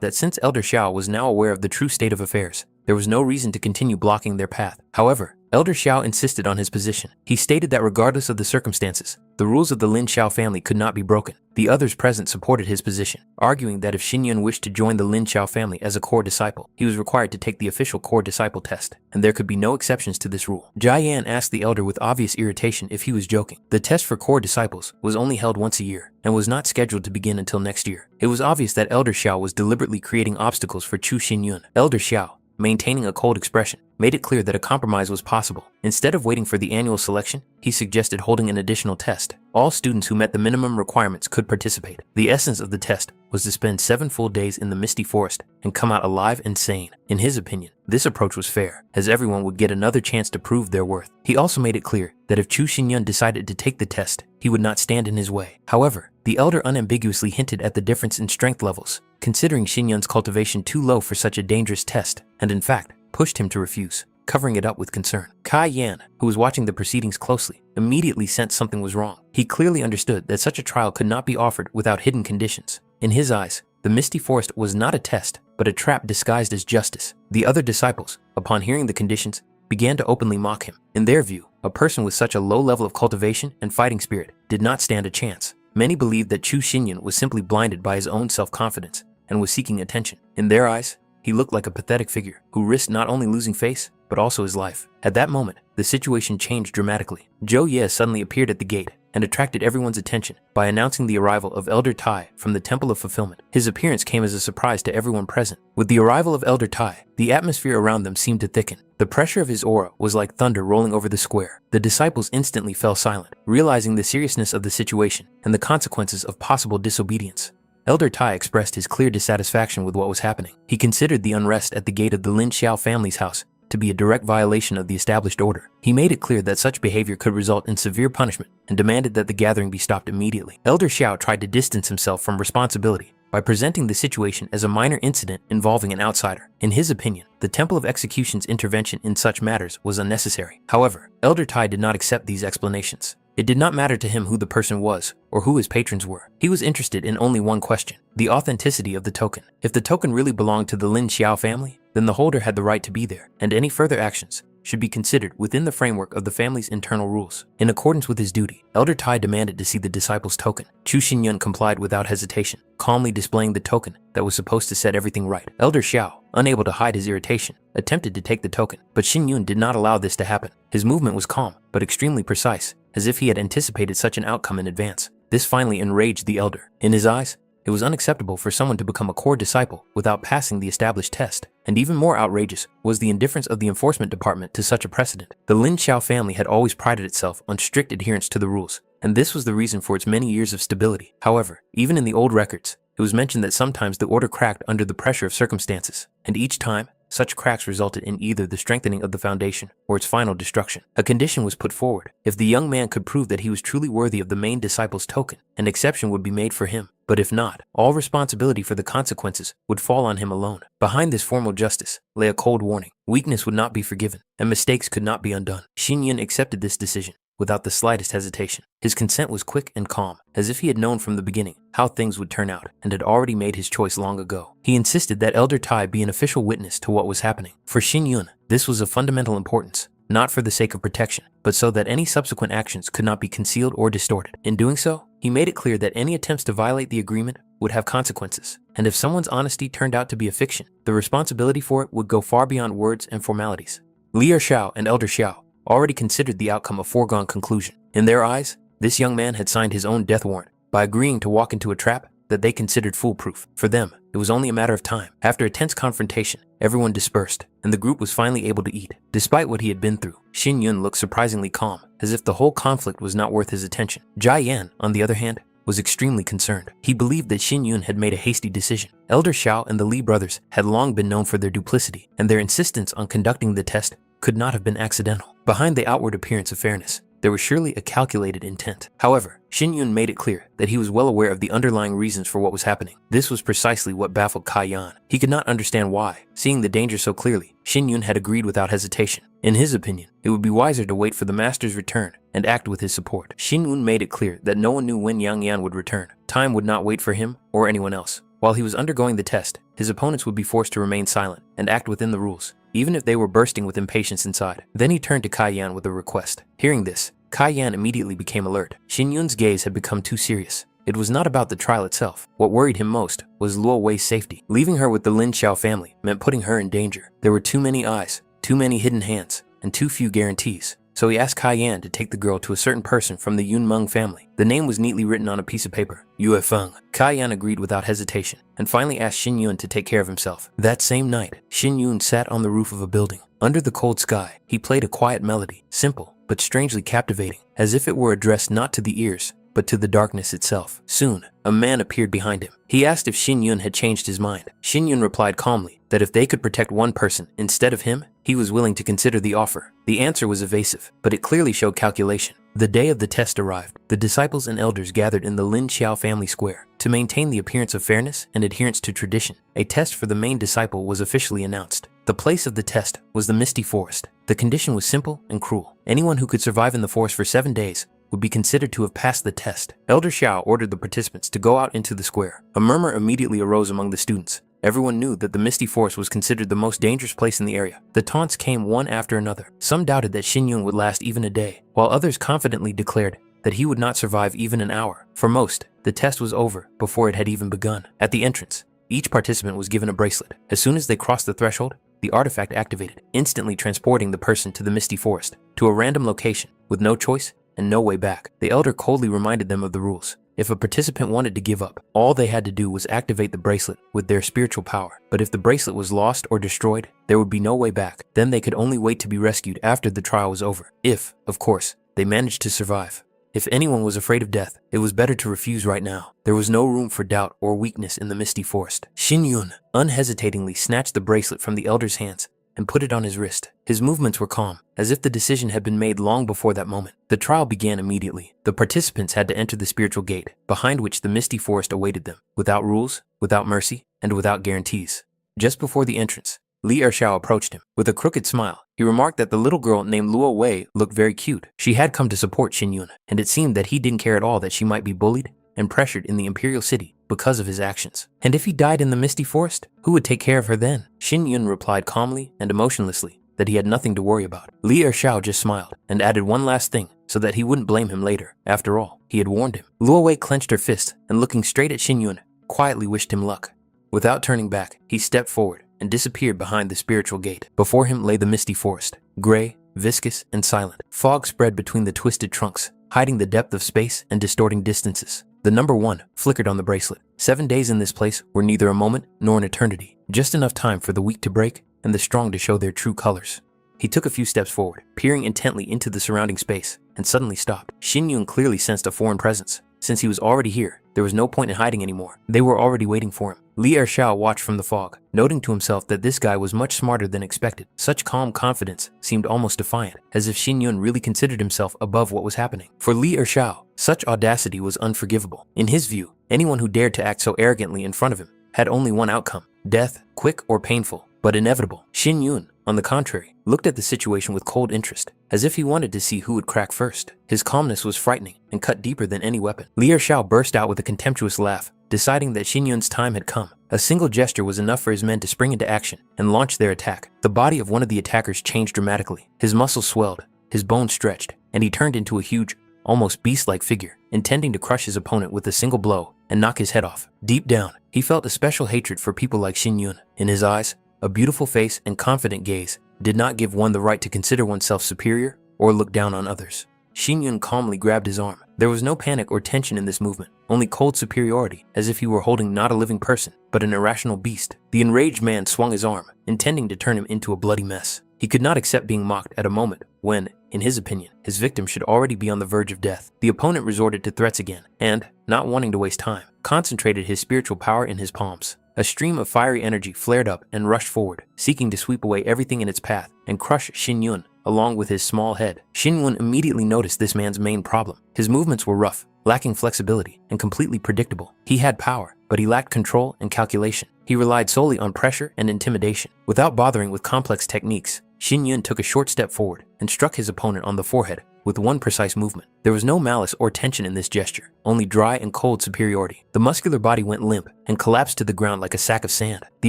that since Elder Xiao was now aware of the true state of affairs, there was no reason to continue blocking their path. However, Elder Xiao insisted on his position. He stated that regardless of the circumstances, the rules of the Lin Xiao family could not be broken. The others present supported his position, arguing that if Xinyun wished to join the Lin Xiao family as a core disciple, he was required to take the official core disciple test, and there could be no exceptions to this rule. Jia Yan asked the elder with obvious irritation if he was joking. The test for core disciples was only held once a year, and was not scheduled to begin until next year. It was obvious that Elder Xiao was deliberately creating obstacles for Chu Xinyun. Elder Xiao, maintaining a cold expression, made it clear that a compromise was possible. Instead of waiting for the annual selection, he suggested holding an additional test. All students who met the minimum requirements could participate. The essence of the test was to spend 7 full days in the misty forest and come out alive and sane. In his opinion, this approach was fair, as everyone would get another chance to prove their worth. He also made it clear that if Chu Xinyun decided to take the test, he would not stand in his way. However, the elder unambiguously hinted at the difference in strength levels, considering Xinyun's cultivation too low for such a dangerous test, and in fact, pushed him to refuse, covering it up with concern. Kai Yan, who was watching the proceedings closely, immediately sensed something was wrong. He clearly understood that such a trial could not be offered without hidden conditions. In his eyes, the misty forest was not a test, but a trap disguised as justice. The other disciples, upon hearing the conditions, began to openly mock him. In their view, a person with such a low level of cultivation and fighting spirit did not stand a chance. Many believed that Chu Xinyun was simply blinded by his own self-confidence and was seeking attention. In their eyes, he looked like a pathetic figure who risked not only losing face, but also his life. At that moment, the situation changed dramatically. Zhou Ye suddenly appeared at the gate and attracted everyone's attention by announcing the arrival of Elder Tai from the Temple of Fulfillment. His appearance came as a surprise to everyone present. With the arrival of Elder Tai, the atmosphere around them seemed to thicken. The pressure of his aura was like thunder rolling over the square. The disciples instantly fell silent, realizing the seriousness of the situation and the consequences of possible disobedience. Elder Tai expressed his clear dissatisfaction with what was happening. He considered the unrest at the gate of the Lin Xiao family's house to be a direct violation of the established order. He made it clear that such behavior could result in severe punishment and demanded that the gathering be stopped immediately. Elder Xiao tried to distance himself from responsibility by presenting the situation as a minor incident involving an outsider. In his opinion, the Temple of Execution's intervention in such matters was unnecessary. However, Elder Tai did not accept these explanations. It did not matter to him who the person was or who his patrons were. He was interested in only one question: the authenticity of the token. If the token really belonged to the Lin Xiao family, then the holder had the right to be there, and any further actions should be considered within the framework of the family's internal rules. In accordance with his duty, Elder Tai demanded to see the disciple's token. Chu Xinyun complied without hesitation, calmly displaying the token that was supposed to set everything right. Elder Xiao, unable to hide his irritation, attempted to take the token, but Xinyun did not allow this to happen. His movement was calm, but extremely precise, as if he had anticipated such an outcome in advance. This finally enraged the elder. In his eyes, It was unacceptable for someone to become a core disciple without passing the established test. And even more outrageous was the indifference of the enforcement department to such a precedent. The Lin Xiao family had always prided itself on strict adherence to the rules, and this was the reason for its many years of stability. However, even in the old records, it was mentioned that sometimes the order cracked under the pressure of circumstances, and each time, such cracks resulted in either the strengthening of the foundation or its final destruction. A condition was put forward. If the young man could prove that he was truly worthy of the main disciple's token, an exception would be made for him. But if not, all responsibility for the consequences would fall on him alone. Behind this formal justice lay a cold warning. Weakness would not be forgiven, and mistakes could not be undone. Xin Yun accepted this decision without the slightest hesitation. His consent was quick and calm, as if he had known from the beginning how things would turn out and had already made his choice long ago. He insisted that Elder Tai be an official witness to what was happening. For Xin Yun, this was of fundamental importance, not for the sake of protection, but so that any subsequent actions could not be concealed or distorted. In doing so, he made it clear that any attempts to violate the agreement would have consequences, and if someone's honesty turned out to be a fiction, the responsibility for it would go far beyond words and formalities. Li Xiao and Elder Xiao already considered the outcome a foregone conclusion. In their eyes, this young man had signed his own death warrant by agreeing to walk into a trap that they considered foolproof. For them, it was only a matter of time. After a tense confrontation, everyone dispersed, and the group was finally able to eat. Despite what he had been through, Xin Yun looked surprisingly calm, as if the whole conflict was not worth his attention. Jia Yan, on the other hand, was extremely concerned. He believed that Xin Yun had made a hasty decision. Elder Xiao and the Li brothers had long been known for their duplicity, and their insistence on conducting the test could not have been accidental. Behind the outward appearance of fairness, there was surely a calculated intent. However, Xin Yun made it clear that he was well aware of the underlying reasons for what was happening. This was precisely what baffled Kai Yan. He could not understand why. Seeing the danger so clearly, Xin Yun had agreed without hesitation. In his opinion, it would be wiser to wait for the master's return and act with his support. Xin Yun made it clear that no one knew when Yang Yan would return. Time would not wait for him or anyone else. While he was undergoing the test, his opponents would be forced to remain silent and act within the rules, even if they were bursting with impatience inside. Then he turned to Kai Yan with a request. Hearing this, Kai Yan immediately became alert. Xin Yun's gaze had become too serious. It was not about the trial itself. What worried him most was Luo Wei's safety. Leaving her with the Lin Xiao family meant putting her in danger. There were too many eyes, too many hidden hands, and too few guarantees. So he asked Kai Yan to take the girl to a certain person from the Yun Meng family. The name was neatly written on a piece of paper, Yue Feng. Kai Yan agreed without hesitation, and finally asked Xin Yun to take care of himself. That same night, Xin Yun sat on the roof of a building. Under the cold sky, he played a quiet melody, simple, but strangely captivating, as if it were addressed not to the ears, but to the darkness itself. Soon, a man appeared behind him. He asked if Xin Yun had changed his mind. Xin Yun replied calmly that if they could protect one person instead of him, he was willing to consider the offer. The answer was evasive, but it clearly showed calculation. The day of the test arrived. The disciples and elders gathered in the Lin Xiao family square. To maintain the appearance of fairness and adherence to tradition, a test for the main disciple was officially announced. The place of the test was the Misty Forest. The condition was simple and cruel. Anyone who could survive in the forest for 7 days would be considered to have passed the test. Elder Xiao ordered the participants to go out into the square. A murmur immediately arose among the students. Everyone knew that the Misty Forest was considered the most dangerous place in the area. The taunts came one after another. Some doubted that Xin Yun would last even a day, while others confidently declared that he would not survive even an hour. For most, the test was over before it had even begun. At the entrance, each participant was given a bracelet. As soon as they crossed the threshold, the artifact activated, instantly transporting the person to the Misty Forest, to a random location, with no choice and no way back. The elder coldly reminded them of the rules. If a participant wanted to give up, all they had to do was activate the bracelet with their spiritual power. But if the bracelet was lost or destroyed, there would be no way back. Then they could only wait to be rescued after the trial was over. If, of course, they managed to survive. If anyone was afraid of death, it was better to refuse right now. There was no room for doubt or weakness in the Misty Forest. Xin Yun unhesitatingly snatched the bracelet from the elder's hands and put it on his wrist. His movements were calm, as if the decision had been made long before that moment. The trial began immediately. The participants had to enter the spiritual gate, behind which the Misty Forest awaited them, without rules, without mercy, and without guarantees. Just before the entrance, Li Xiao approached him. With a crooked smile, he remarked that the little girl named Luo Wei looked very cute. She had come to support Xin Yun, and it seemed that he didn't care at all that she might be bullied and pressured in the imperial city because of his actions. And if he died in the Misty Forest, who would take care of her then? Xin Yun replied calmly and emotionlessly that he had nothing to worry about. Li Xiao just smiled and added one last thing so that he wouldn't blame him later. After all, he had warned him. Luo Wei clenched her fist and looking straight at Xin Yun, quietly wished him luck. Without turning back, he stepped forward and disappeared behind the spiritual gate. Before him lay the Misty Forest, gray, viscous, and silent. Fog spread between the twisted trunks, hiding the depth of space and distorting distances. The number 1 flickered on the bracelet. 7 days in this place were neither a moment nor an eternity, just enough time for the weak to break and the strong to show their true colors. He took a few steps forward, peering intently into the surrounding space, and suddenly stopped. Shin Yun clearly sensed a foreign presence. Since he was already here, there was no point in hiding anymore. They were already waiting for him. Li Ershao watched from the fog, noting to himself that this guy was much smarter than expected. Such calm confidence seemed almost defiant, as if Shin Yun really considered himself above what was happening. For Li Ershao, such audacity was unforgivable. In his view, anyone who dared to act so arrogantly in front of him had only one outcome: death, quick or painful, but inevitable. Shin Yun, on the contrary, looked at the situation with cold interest, as if he wanted to see who would crack first. His calmness was frightening and cut deeper than any weapon. Li Ershao burst out with a contemptuous laugh, deciding that Shin Yun's time had come. A single gesture was enough for his men to spring into action and launch their attack. The body of one of the attackers changed dramatically. His muscles swelled, his bones stretched, and he turned into a huge, almost beast-like figure, intending to crush his opponent with a single blow and knock his head off. Deep down, he felt a special hatred for people like Shin Yun. In his eyes, a beautiful face and confident gaze did not give one the right to consider oneself superior or look down on others. Shin Yun calmly grabbed his arm. There was no panic or tension in this movement, only cold superiority, as if he were holding not a living person, but an irrational beast. The enraged man swung his arm, intending to turn him into a bloody mess. He could not accept being mocked at a moment when, in his opinion, his victim should already be on the verge of death. The opponent resorted to threats again, and, not wanting to waste time, concentrated his spiritual power in his palms. A stream of fiery energy flared up and rushed forward, seeking to sweep away everything in its path and crush Shin Yun along with his small head. Shin Yun immediately noticed this man's main problem. His movements were rough, lacking flexibility, and completely predictable. He had power, but he lacked control and calculation. He relied solely on pressure and intimidation. Without bothering with complex techniques, Shin Yun took a short step forward and struck his opponent on the forehead with one precise movement. There was no malice or tension in this gesture, only dry and cold superiority. The muscular body went limp and collapsed to the ground like a sack of sand. The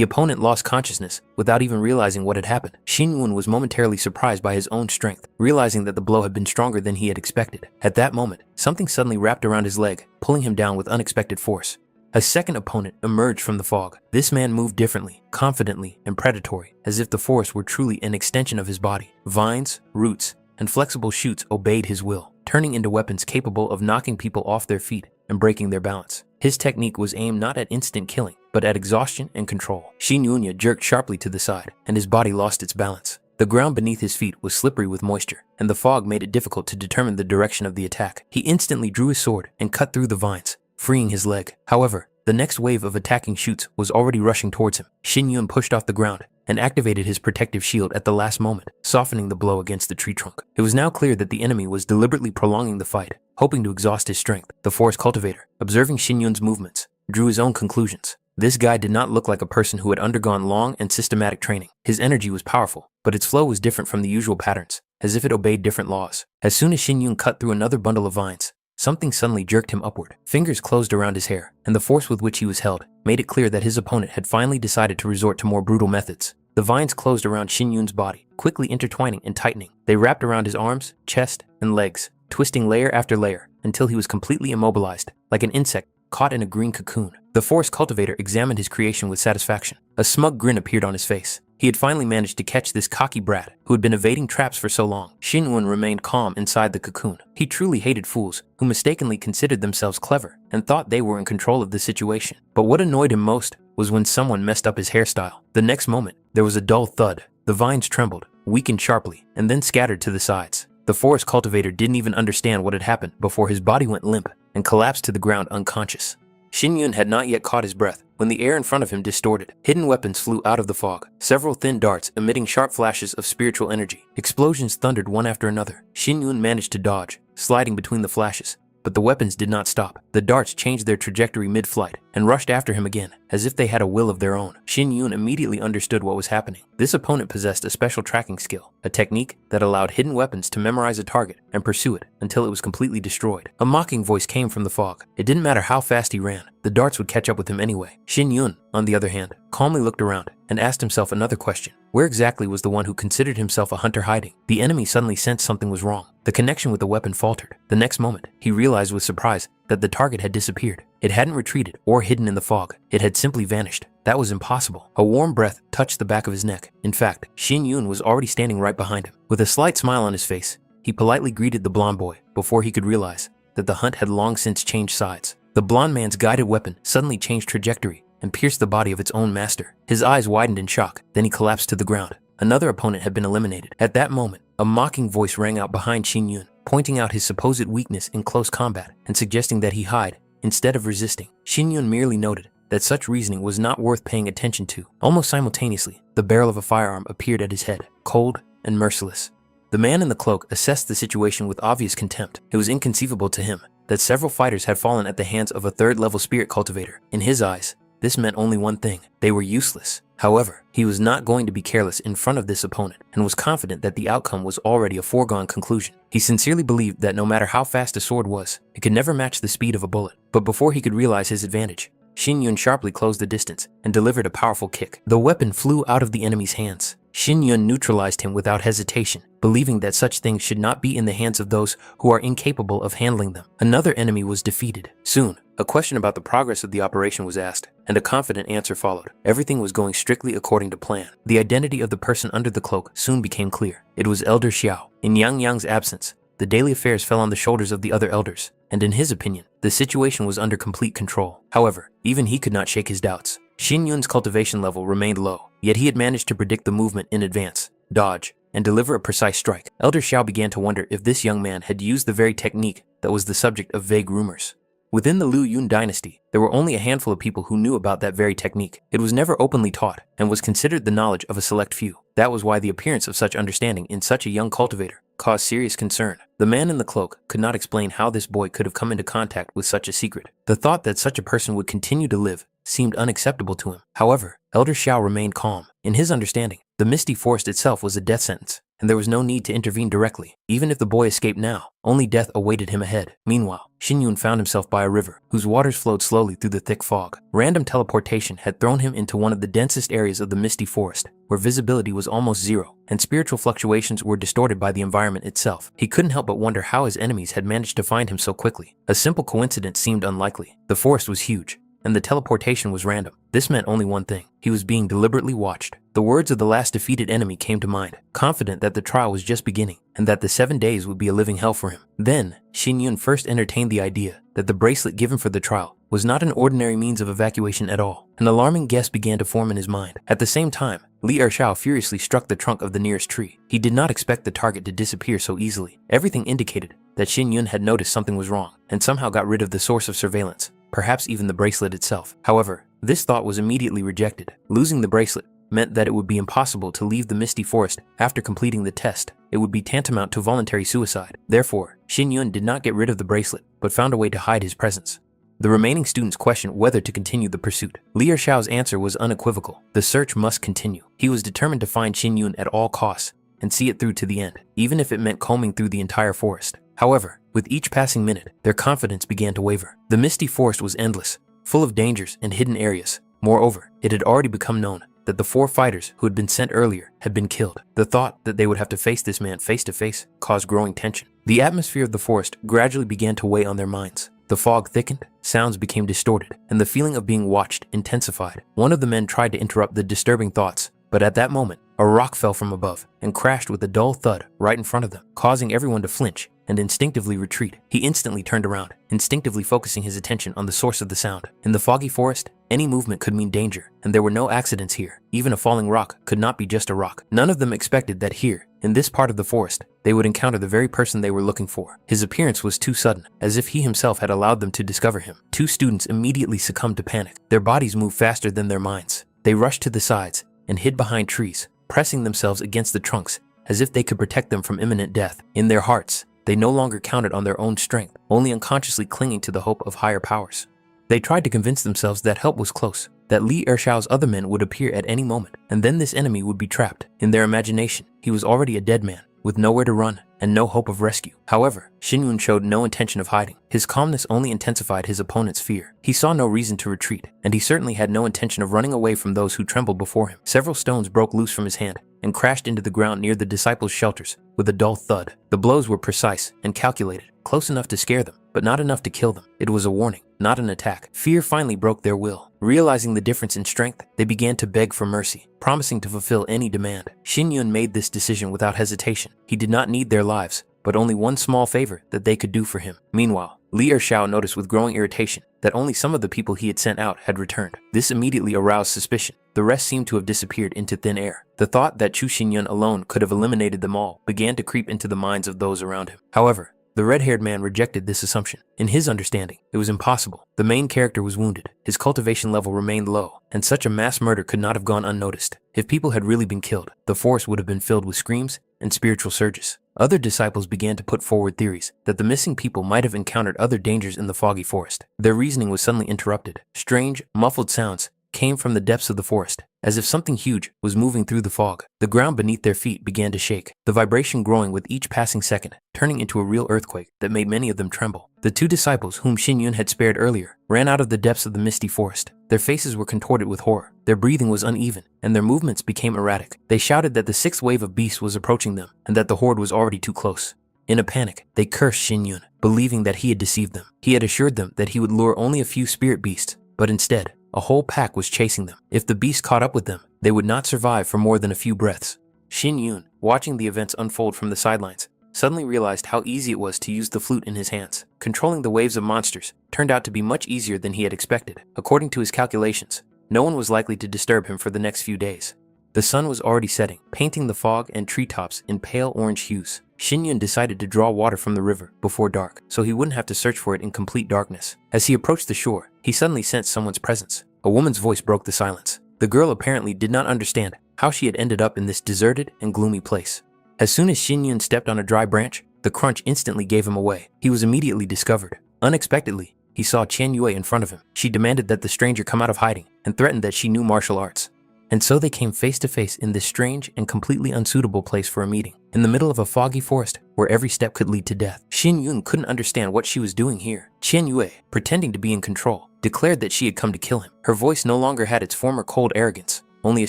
opponent lost consciousness without even realizing what had happened. Shin Yun was momentarily surprised by his own strength, realizing that the blow had been stronger than he had expected. At that moment, something suddenly wrapped around his leg, pulling him down with unexpected force. A second opponent emerged from the fog. This man moved differently, confidently, and predatory, as if the forest were truly an extension of his body. Vines, roots, and flexible shoots obeyed his will, turning into weapons capable of knocking people off their feet and breaking their balance. His technique was aimed not at instant killing, but at exhaustion and control. Shin Yun jerked sharply to the side, and his body lost its balance. The ground beneath his feet was slippery with moisture, and the fog made it difficult to determine the direction of the attack. He instantly drew his sword and cut through the vines, freeing his leg. However, the next wave of attacking shoots was already rushing towards him. Shin Yun pushed off the ground and activated his protective shield at the last moment, softening the blow against the tree trunk. It was now clear that the enemy was deliberately prolonging the fight, hoping to exhaust his strength. The forest cultivator, observing Shin Yun's movements, drew his own conclusions. This guy did not look like a person who had undergone long and systematic training. His energy was powerful, but its flow was different from the usual patterns, as if it obeyed different laws. As soon as Shin Yun cut through another bundle of vines, something suddenly jerked him upward. Fingers closed around his hair, and the force with which he was held made it clear that his opponent had finally decided to resort to more brutal methods. The vines closed around Shin Yun's body, quickly intertwining and tightening. They wrapped around his arms, chest, and legs, twisting layer after layer until he was completely immobilized, like an insect caught in a green cocoon. The forest cultivator examined his creation with satisfaction. A smug grin appeared on his face. He had finally managed to catch this cocky brat who had been evading traps for so long. Shin Yun remained calm inside the cocoon. He truly hated fools who mistakenly considered themselves clever and thought they were in control of the situation. But what annoyed him most was when someone messed up his hairstyle. The next moment, there was a dull thud. The vines trembled, weakened sharply, and then scattered to the sides. The forest cultivator didn't even understand what had happened before his body went limp and collapsed to the ground unconscious. Shin Yun had not yet caught his breath when the air in front of him distorted. Hidden weapons flew out of the fog, several thin darts emitting sharp flashes of spiritual energy. Explosions thundered one after another. Shin Yun managed to dodge, sliding between the flashes, but the weapons did not stop. The darts changed their trajectory mid-flight and rushed after him again, as if they had a will of their own. Shin Yun immediately understood what was happening. This opponent possessed a special tracking skill, a technique that allowed hidden weapons to memorize a target and pursue it until it was completely destroyed. A mocking voice came from the fog. It didn't matter how fast he ran, the darts would catch up with him anyway. Shin Yun, on the other hand, calmly looked around and asked himself another question. Where exactly was the one who considered himself a hunter hiding? The enemy suddenly sensed something was wrong. The connection with the weapon faltered. The next moment, he realized with surprise that the target had disappeared. It hadn't retreated or hidden in the fog. It had simply vanished. That was impossible. A warm breath touched the back of his neck. In fact, Shin Yun was already standing right behind him. With a slight smile on his face, he politely greeted the blonde boy before he could realize that the hunt had long since changed sides. The blond man's guided weapon suddenly changed trajectory and pierced the body of its own master. His eyes widened in shock, then he collapsed to the ground. Another opponent had been eliminated. At that moment, a mocking voice rang out behind Shin Yun, pointing out his supposed weakness in close combat and suggesting that he hide instead of resisting. Shin Yun merely noted that such reasoning was not worth paying attention to. Almost simultaneously, the barrel of a firearm appeared at his head, cold and merciless. The man in the cloak assessed the situation with obvious contempt. It was inconceivable to him that several fighters had fallen at the hands of a third-level spirit cultivator. In his eyes, this meant only one thing: they were useless. However, he was not going to be careless in front of this opponent and was confident that the outcome was already a foregone conclusion. He sincerely believed that no matter how fast a sword was, it could never match the speed of a bullet. But before he could realize his advantage, Shin Yun sharply closed the distance and delivered a powerful kick. The weapon flew out of the enemy's hands. Shin Yun neutralized him without hesitation, believing that such things should not be in the hands of those who are incapable of handling them. Another enemy was defeated. Soon, a question about the progress of the operation was asked, and a confident answer followed. Everything was going strictly according to plan. The identity of the person under the cloak soon became clear. It was Elder Xiao. In Yang Yang's absence, the daily affairs fell on the shoulders of the other elders, and in his opinion, the situation was under complete control. However, even he could not shake his doubts. Shin Yun's cultivation level remained low, yet he had managed to predict the movement in advance, dodge, and deliver a precise strike. Elder Xiao began to wonder if this young man had used the very technique that was the subject of vague rumors. Within the Liu Yun dynasty, there were only a handful of people who knew about that very technique. It was never openly taught and was considered the knowledge of a select few. That was why the appearance of such understanding in such a young cultivator caused serious concern. The man in the cloak could not explain how this boy could have come into contact with such a secret. The thought that such a person would continue to live seemed unacceptable to him. However, Elder Xiao remained calm. In his understanding, the misty forest itself was a death sentence, and there was no need to intervene directly. Even if the boy escaped now, only death awaited him ahead. Meanwhile, Shin Yun found himself by a river, whose waters flowed slowly through the thick fog. Random teleportation had thrown him into one of the densest areas of the misty forest, where visibility was almost zero, and spiritual fluctuations were distorted by the environment itself. He couldn't help but wonder how his enemies had managed to find him so quickly. A simple coincidence seemed unlikely. The forest was huge, and the teleportation was random. This meant only one thing: he was being deliberately watched. The words of the last defeated enemy came to mind, confident that the trial was just beginning, and that the 7 days would be a living hell for him. Then, Shin Yun first entertained the idea that the bracelet given for the trial was not an ordinary means of evacuation at all. An alarming guess began to form in his mind. At the same time, Li Ershao furiously struck the trunk of the nearest tree. He did not expect the target to disappear so easily. Everything indicated that Shin Yun had noticed something was wrong, and somehow got rid of the source of surveillance, perhaps even the bracelet itself. However, this thought was immediately rejected. Losing the bracelet meant that it would be impossible to leave the misty forest after completing the test. It would be tantamount to voluntary suicide. Therefore, Shin Yun did not get rid of the bracelet, but found a way to hide his presence. The remaining students questioned whether to continue the pursuit. Li Ershao's answer was unequivocal. The search must continue. He was determined to find Shin Yun at all costs and see it through to the end, even if it meant combing through the entire forest. However, with each passing minute, their confidence began to waver. The misty forest was endless, full of dangers and hidden areas. Moreover, it had already become known that the 4 fighters who had been sent earlier had been killed. The thought that they would have to face this man face to face caused growing tension. The atmosphere of the forest gradually began to weigh on their minds. The fog thickened, sounds became distorted, and the feeling of being watched intensified. One of the men tried to interrupt the disturbing thoughts, but at that moment, a rock fell from above and crashed with a dull thud right in front of them, causing everyone to flinch and instinctively retreat. He instantly turned around, instinctively focusing his attention on the source of the sound. In the foggy forest, any movement could mean danger, and there were no accidents here. Even a falling rock could not be just a rock. None of them expected that here, in this part of the forest, they would encounter the very person they were looking for. His appearance was too sudden, as if he himself had allowed them to discover him. 2 students immediately succumbed to panic. Their bodies moved faster than their minds. They rushed to the sides and hid behind trees, pressing themselves against the trunks as if they could protect them from imminent death. In their hearts, they no longer counted on their own strength, only unconsciously clinging to the hope of higher powers. They tried to convince themselves that help was close, that Li Ershao's other men would appear at any moment, and then this enemy would be trapped. In their imagination, he was already a dead man, with nowhere to run and no hope of rescue. However, Shin Yun showed no intention of hiding. His calmness only intensified his opponent's fear. He saw no reason to retreat, and he certainly had no intention of running away from those who trembled before him. Several stones broke loose from his hand and crashed into the ground near the disciples' shelters with a dull thud. The blows were precise and calculated, close enough to scare them, but not enough to kill them. It was a warning, not an attack. Fear finally broke their will. Realizing the difference in strength, they began to beg for mercy, promising to fulfill any demand. Shin Yun made this decision without hesitation. He did not need their lives, but only one small favor that they could do for him. Meanwhile, Li Ershao noticed with growing irritation that only some of the people he had sent out had returned. This immediately aroused suspicion. The rest seemed to have disappeared into thin air. The thought that Chu Xinyun alone could have eliminated them all began to creep into the minds of those around him. However, the red-haired man rejected this assumption. In his understanding, it was impossible. The main character was wounded, his cultivation level remained low, and such a mass murder could not have gone unnoticed. If people had really been killed, the forest would have been filled with screams and spiritual surges. Other disciples began to put forward theories that the missing people might have encountered other dangers in the foggy forest. Their reasoning was suddenly interrupted. Strange, muffled sounds came from the depths of the forest, as if something huge was moving through the fog. The ground beneath their feet began to shake, the vibration growing with each passing second, turning into a real earthquake that made many of them tremble. The two disciples whom Xinyun had spared earlier ran out of the depths of the misty forest. Their faces were contorted with horror, their breathing was uneven, and their movements became erratic. They shouted that the sixth wave of beasts was approaching them, and that the horde was already too close. In a panic, they cursed Xinyun, believing that he had deceived them. He had assured them that he would lure only a few spirit beasts, but instead, a whole pack was chasing them. If the beast caught up with them, they would not survive for more than a few breaths. Xinyun, watching the events unfold from the sidelines, suddenly realized how easy it was to use the flute in his hands. Controlling the waves of monsters turned out to be much easier than he had expected. According to his calculations, no one was likely to disturb him for the next few days. The sun was already setting, painting the fog and treetops in pale orange hues. Xinyun decided to draw water from the river before dark, so he wouldn't have to search for it in complete darkness. As he approached the shore, he suddenly sensed someone's presence. A woman's voice broke the silence. The girl apparently did not understand how she had ended up in this deserted and gloomy place. As soon as Xinyun stepped on a dry branch, the crunch instantly gave him away. He was immediately discovered. Unexpectedly, he saw Qian Yue in front of him. She demanded that the stranger come out of hiding and threatened that she knew martial arts. And so they came face to face in this strange and completely unsuitable place for a meeting, in the middle of a foggy forest where every step could lead to death. Xinyun couldn't understand what she was doing here. Qian Yue, pretending to be in control, declared that she had come to kill him. Her voice no longer had its former cold arrogance, only a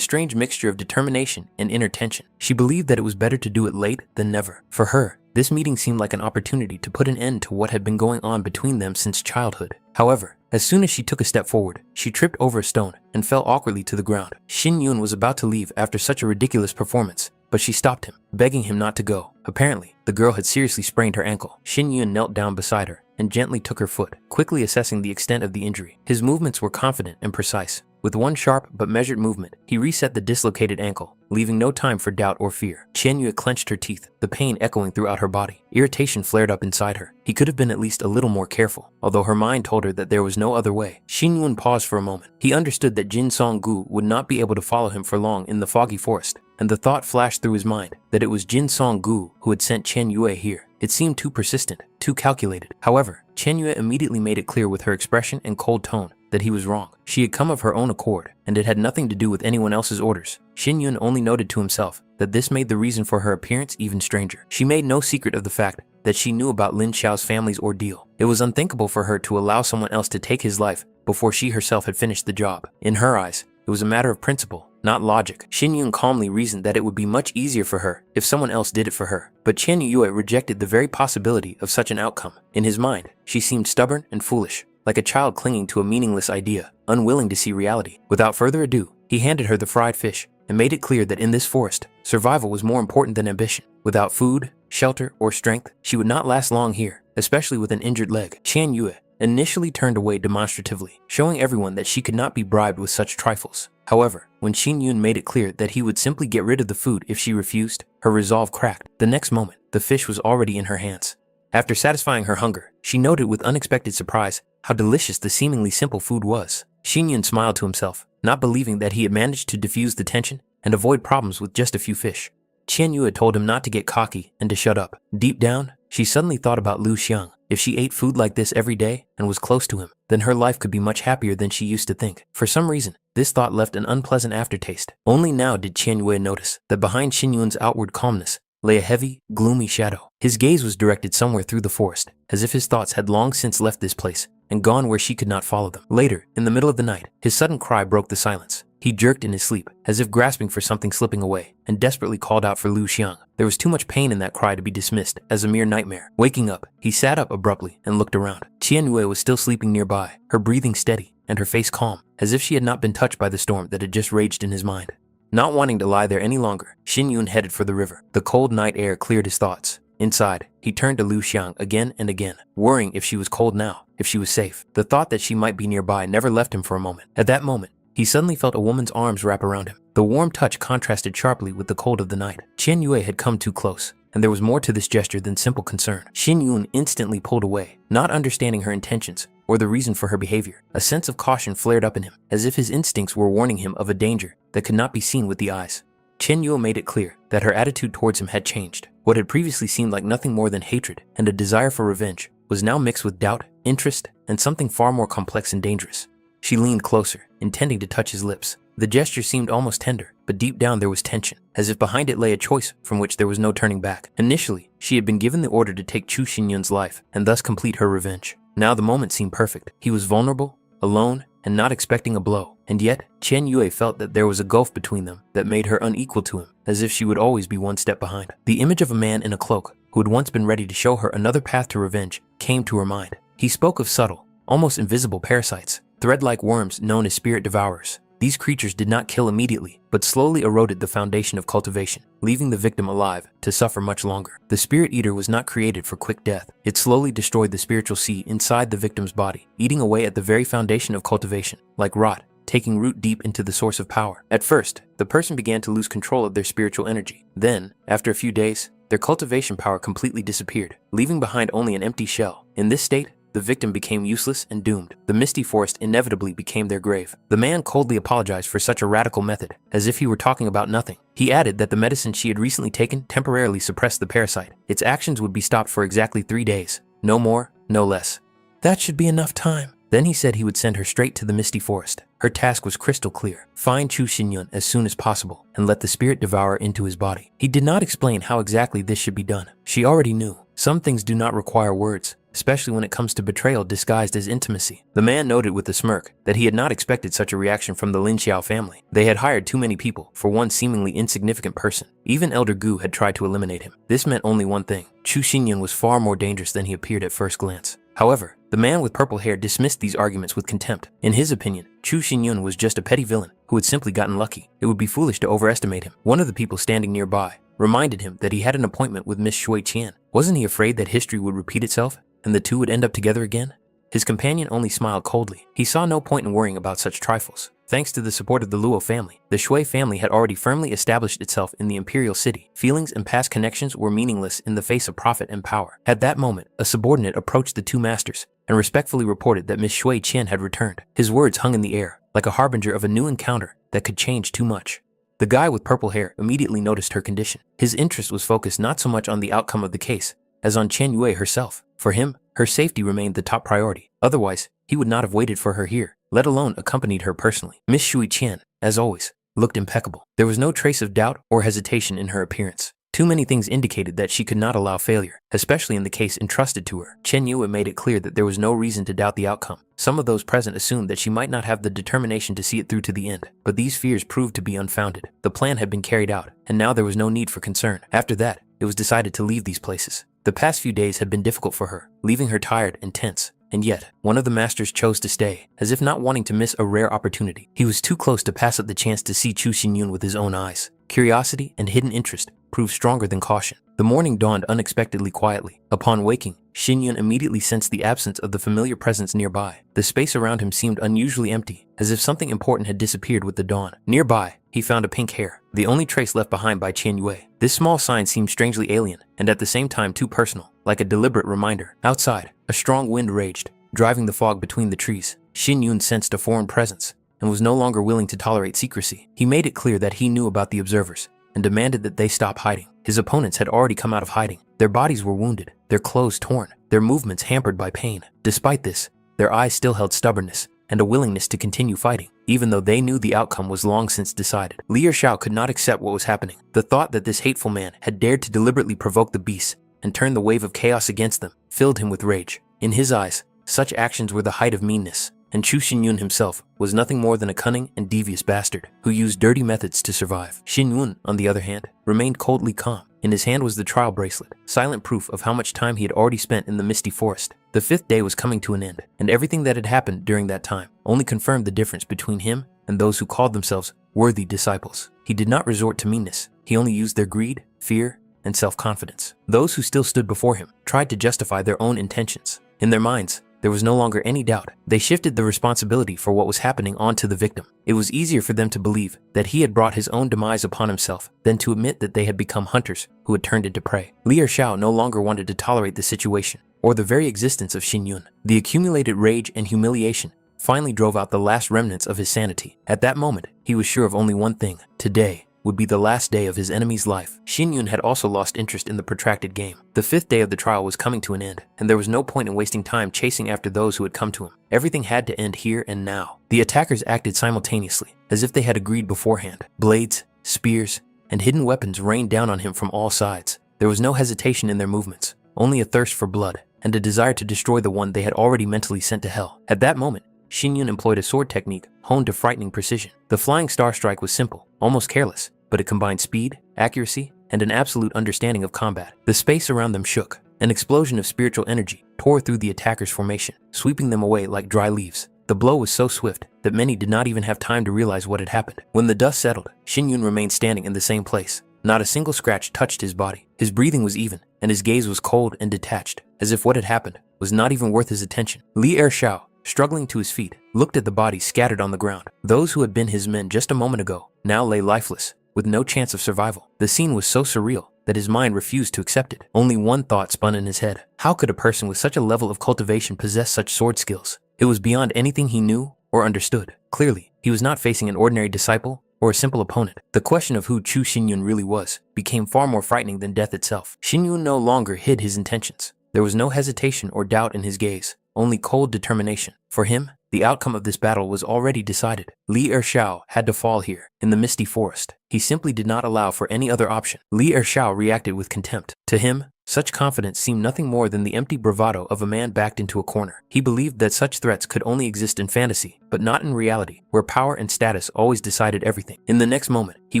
strange mixture of determination and inner tension. She believed that it was better to do it late than never. For her, this meeting seemed like an opportunity to put an end to what had been going on between them since childhood. However, as soon as she took a step forward, she tripped over a stone and fell awkwardly to the ground. Xinyun was about to leave after such a ridiculous performance, but she stopped him, begging him not to go. Apparently, the girl had seriously sprained her ankle. Xinyun knelt down beside her and gently took her foot, quickly assessing the extent of the injury. His movements were confident and precise. With one sharp but measured movement, he reset the dislocated ankle, leaving no time for doubt or fear. Qian Yue clenched her teeth, the pain echoing throughout her body. Irritation flared up inside her. He could have been at least a little more careful, although her mind told her that there was no other way. Xinyun paused for a moment. He understood that Jin Song Gu would not be able to follow him for long in the foggy forest, and the thought flashed through his mind that it was Jin Song Gu who had sent Qian Yue here. It seemed too persistent, too calculated. However, Qian Yue immediately made it clear with her expression and cold tone that he was wrong. She had come of her own accord, and it had nothing to do with anyone else's orders. Xinyun only noted to himself that this made the reason for her appearance even stranger. She made no secret of the fact that she knew about Lin Xiao's family's ordeal. It was unthinkable for her to allow someone else to take his life before she herself had finished the job. In her eyes, it was a matter of principle, not logic. Xinyun calmly reasoned that it would be much easier for her if someone else did it for her. But Qian Yue rejected the very possibility of such an outcome. In his mind, she seemed stubborn and foolish, like a child clinging to a meaningless idea, unwilling to see reality. Without further ado, he handed her the fried fish and made it clear that in this forest, survival was more important than ambition. Without food, shelter, or strength, she would not last long here, especially with an injured leg. Qian Yue initially turned away demonstratively, showing everyone that she could not be bribed with such trifles. However, when Xinyun made it clear that he would simply get rid of the food if she refused, her resolve cracked. The next moment, the fish was already in her hands. After satisfying her hunger, she noted with unexpected surprise how delicious the seemingly simple food was. Xinyun smiled to himself, not believing that he had managed to diffuse the tension and avoid problems with just a few fish. Qian Yue told him not to get cocky and to shut up. Deep down, she suddenly thought about Lu Xiang. If she ate food like this every day and was close to him, then her life could be much happier than she used to think. For some reason, this thought left an unpleasant aftertaste. Only now did Qian Yue notice that behind Xinyun's outward calmness lay a heavy, gloomy shadow. His gaze was directed somewhere through the forest, as if his thoughts had long since left this place and gone where she could not follow them. Later, in the middle of the night, his sudden cry broke the silence. He jerked in his sleep, as if grasping for something slipping away, and desperately called out for Lu Xiang. There was too much pain in that cry to be dismissed as a mere nightmare. Waking up, he sat up abruptly and looked around. Qian Yue was still sleeping nearby, her breathing steady and her face calm, as if she had not been touched by the storm that had just raged in his mind. Not wanting to lie there any longer, Xinyun headed for the river. The cold night air cleared his thoughts. Inside, he turned to Lu Xiang again and again, worrying if she was cold now, if she was safe. The thought that she might be nearby never left him for a moment. At that moment, he suddenly felt a woman's arms wrap around him. The warm touch contrasted sharply with the cold of the night. Qian Yue had come too close, and there was more to this gesture than simple concern. Xin Yun instantly pulled away, not understanding her intentions or the reason for her behavior. A sense of caution flared up in him, as if his instincts were warning him of a danger that could not be seen with the eyes. Chen Yue made it clear that her attitude towards him had changed. What had previously seemed like nothing more than hatred and a desire for revenge was now mixed with doubt, interest, and something far more complex and dangerous. She leaned closer, intending to touch his lips. The gesture seemed almost tender, but deep down there was tension, as if behind it lay a choice from which there was no turning back. Initially, she had been given the order to take Chu Xinyun's life and thus complete her revenge. Now the moment seemed perfect. He was vulnerable, alone, and not expecting a blow. And yet, Chen Yue felt that there was a gulf between them that made her unequal to him, as if she would always be one step behind. The image of a man in a cloak, who had once been ready to show her another path to revenge, came to her mind. He spoke of subtle, almost invisible parasites, thread-like worms known as spirit devourers. These creatures did not kill immediately, but slowly eroded the foundation of cultivation, leaving the victim alive to suffer much longer. The spirit eater was not created for quick death. It slowly destroyed the spiritual seed inside the victim's body, eating away at the very foundation of cultivation, like rot, taking root deep into the source of power. At first, the person began to lose control of their spiritual energy. Then, after a few days, their cultivation power completely disappeared, leaving behind only an empty shell. In this state, the victim became useless and doomed. The misty forest inevitably became their grave. The man coldly apologized for such a radical method, as if he were talking about nothing. He added that the medicine she had recently taken temporarily suppressed the parasite. Its actions would be stopped for exactly 3 days. No more, no less. That should be enough time. Then he said he would send her straight to the misty forest. Her task was crystal clear. Find Chu Xinyun as soon as possible and let the spirit devourer into his body. He did not explain how exactly this should be done. She already knew. Some things do not require words, especially when it comes to betrayal disguised as intimacy. The man noted with a smirk that he had not expected such a reaction from the Lin Xiao family. They had hired too many people for one seemingly insignificant person. Even Elder Gu had tried to eliminate him. This meant only one thing. Chu Xinyun was far more dangerous than he appeared at first glance. However, the man with purple hair dismissed these arguments with contempt. In his opinion, Chu Xinyun was just a petty villain who had simply gotten lucky. It would be foolish to overestimate him. One of the people standing nearby reminded him that he had an appointment with Miss Shui Qian. Wasn't he afraid that history would repeat itself and the two would end up together again? His companion only smiled coldly. He saw no point in worrying about such trifles. Thanks to the support of the Luo family, the Shui family had already firmly established itself in the imperial city. Feelings and past connections were meaningless in the face of profit and power. At that moment, a subordinate approached the two masters and respectfully reported that Miss Shui Qian had returned. His words hung in the air, like a harbinger of a new encounter that could change too much. The guy with purple hair immediately noticed her condition. His interest was focused not so much on the outcome of the case as on Chen Yue herself. For him, her safety remained the top priority. Otherwise, he would not have waited for her here, let alone accompanied her personally. Miss Shui Qian, as always, looked impeccable. There was no trace of doubt or hesitation in her appearance. Too many things indicated that she could not allow failure, especially in the case entrusted to her. Chen Yue made it clear that there was no reason to doubt the outcome. Some of those present assumed that she might not have the determination to see it through to the end, but these fears proved to be unfounded. The plan had been carried out, and now there was no need for concern. After that, it was decided to leave these places. The past few days had been difficult for her, leaving her tired and tense. And yet, one of the masters chose to stay, as if not wanting to miss a rare opportunity. He was too close to pass up the chance to see Chu Xinyun with his own eyes. Curiosity and hidden interest proved stronger than caution. The morning dawned unexpectedly quietly. Upon waking, Xinyun immediately sensed the absence of the familiar presence nearby. The space around him seemed unusually empty, as if something important had disappeared with the dawn. Nearby, he found a pink hair, the only trace left behind by Qian Yue. This small sign seemed strangely alien, and at the same time too personal, like a deliberate reminder. Outside, a strong wind raged, driving the fog between the trees. Xinyun sensed a foreign presence, and was no longer willing to tolerate secrecy. He made it clear that he knew about the observers, and demanded that they stop hiding. His opponents had already come out of hiding. Their bodies were wounded, their clothes torn, their movements hampered by pain. Despite this, their eyes still held stubbornness and a willingness to continue fighting, even though they knew the outcome was long since decided. Li Shao could not accept what was happening. The thought that this hateful man had dared to deliberately provoke the beasts and turn the wave of chaos against them filled him with rage. In his eyes, such actions were the height of meanness, and Chu Xinyun himself was nothing more than a cunning and devious bastard who used dirty methods to survive. Xinyun, on the other hand, remained coldly calm. In his hand was the trial bracelet, silent proof of how much time he had already spent in the misty forest. The 5th day was coming to an end, and everything that had happened during that time only confirmed the difference between him and those who called themselves worthy disciples. He did not resort to meanness. He only used their greed, fear, and self-confidence. Those who still stood before him tried to justify their own intentions. In their minds, there was no longer any doubt. They shifted the responsibility for what was happening onto the victim. It was easier for them to believe that he had brought his own demise upon himself than to admit that they had become hunters who had turned into prey. Li Ershao no longer wanted to tolerate the situation or the very existence of Xin Yun. The accumulated rage and humiliation finally drove out the last remnants of his sanity. At that moment, he was sure of only one thing. Today would be the last day of his enemy's life. Xin Yun had also lost interest in the protracted game. The 5th day of the trial was coming to an end, and there was no point in wasting time chasing after those who had come to him. Everything had to end here and now. The attackers acted simultaneously, as if they had agreed beforehand. Blades, spears, and hidden weapons rained down on him from all sides. There was no hesitation in their movements, only a thirst for blood, and a desire to destroy the one they had already mentally sent to hell. At that moment, Xin Yun employed a sword technique honed to frightening precision. The flying star strike was simple, almost careless, but it combined speed, accuracy, and an absolute understanding of combat. The space around them shook. An explosion of spiritual energy tore through the attackers' formation, sweeping them away like dry leaves. The blow was so swift that many did not even have time to realize what had happened. When the dust settled, Xin Yun remained standing in the same place. Not a single scratch touched his body. His breathing was even, and his gaze was cold and detached, as if what had happened was not even worth his attention. Li Ershao, struggling to his feet, looked at the bodies scattered on the ground. Those who had been his men just a moment ago now lay lifeless, with no chance of survival. The scene was so surreal that his mind refused to accept it. Only one thought spun in his head. How could a person with such a level of cultivation possess such sword skills? It was beyond anything he knew or understood. Clearly, he was not facing an ordinary disciple or a simple opponent. The question of who Chu Xinyun really was became far more frightening than death itself. Xinyun no longer hid his intentions. There was no hesitation or doubt in his gaze, only cold determination. For him, the outcome of this battle was already decided. Li Ershao had to fall here, in the misty forest. He simply did not allow for any other option. Li Ershao reacted with contempt. To him, such confidence seemed nothing more than the empty bravado of a man backed into a corner. He believed that such threats could only exist in fantasy, but not in reality, where power and status always decided everything. In the next moment, he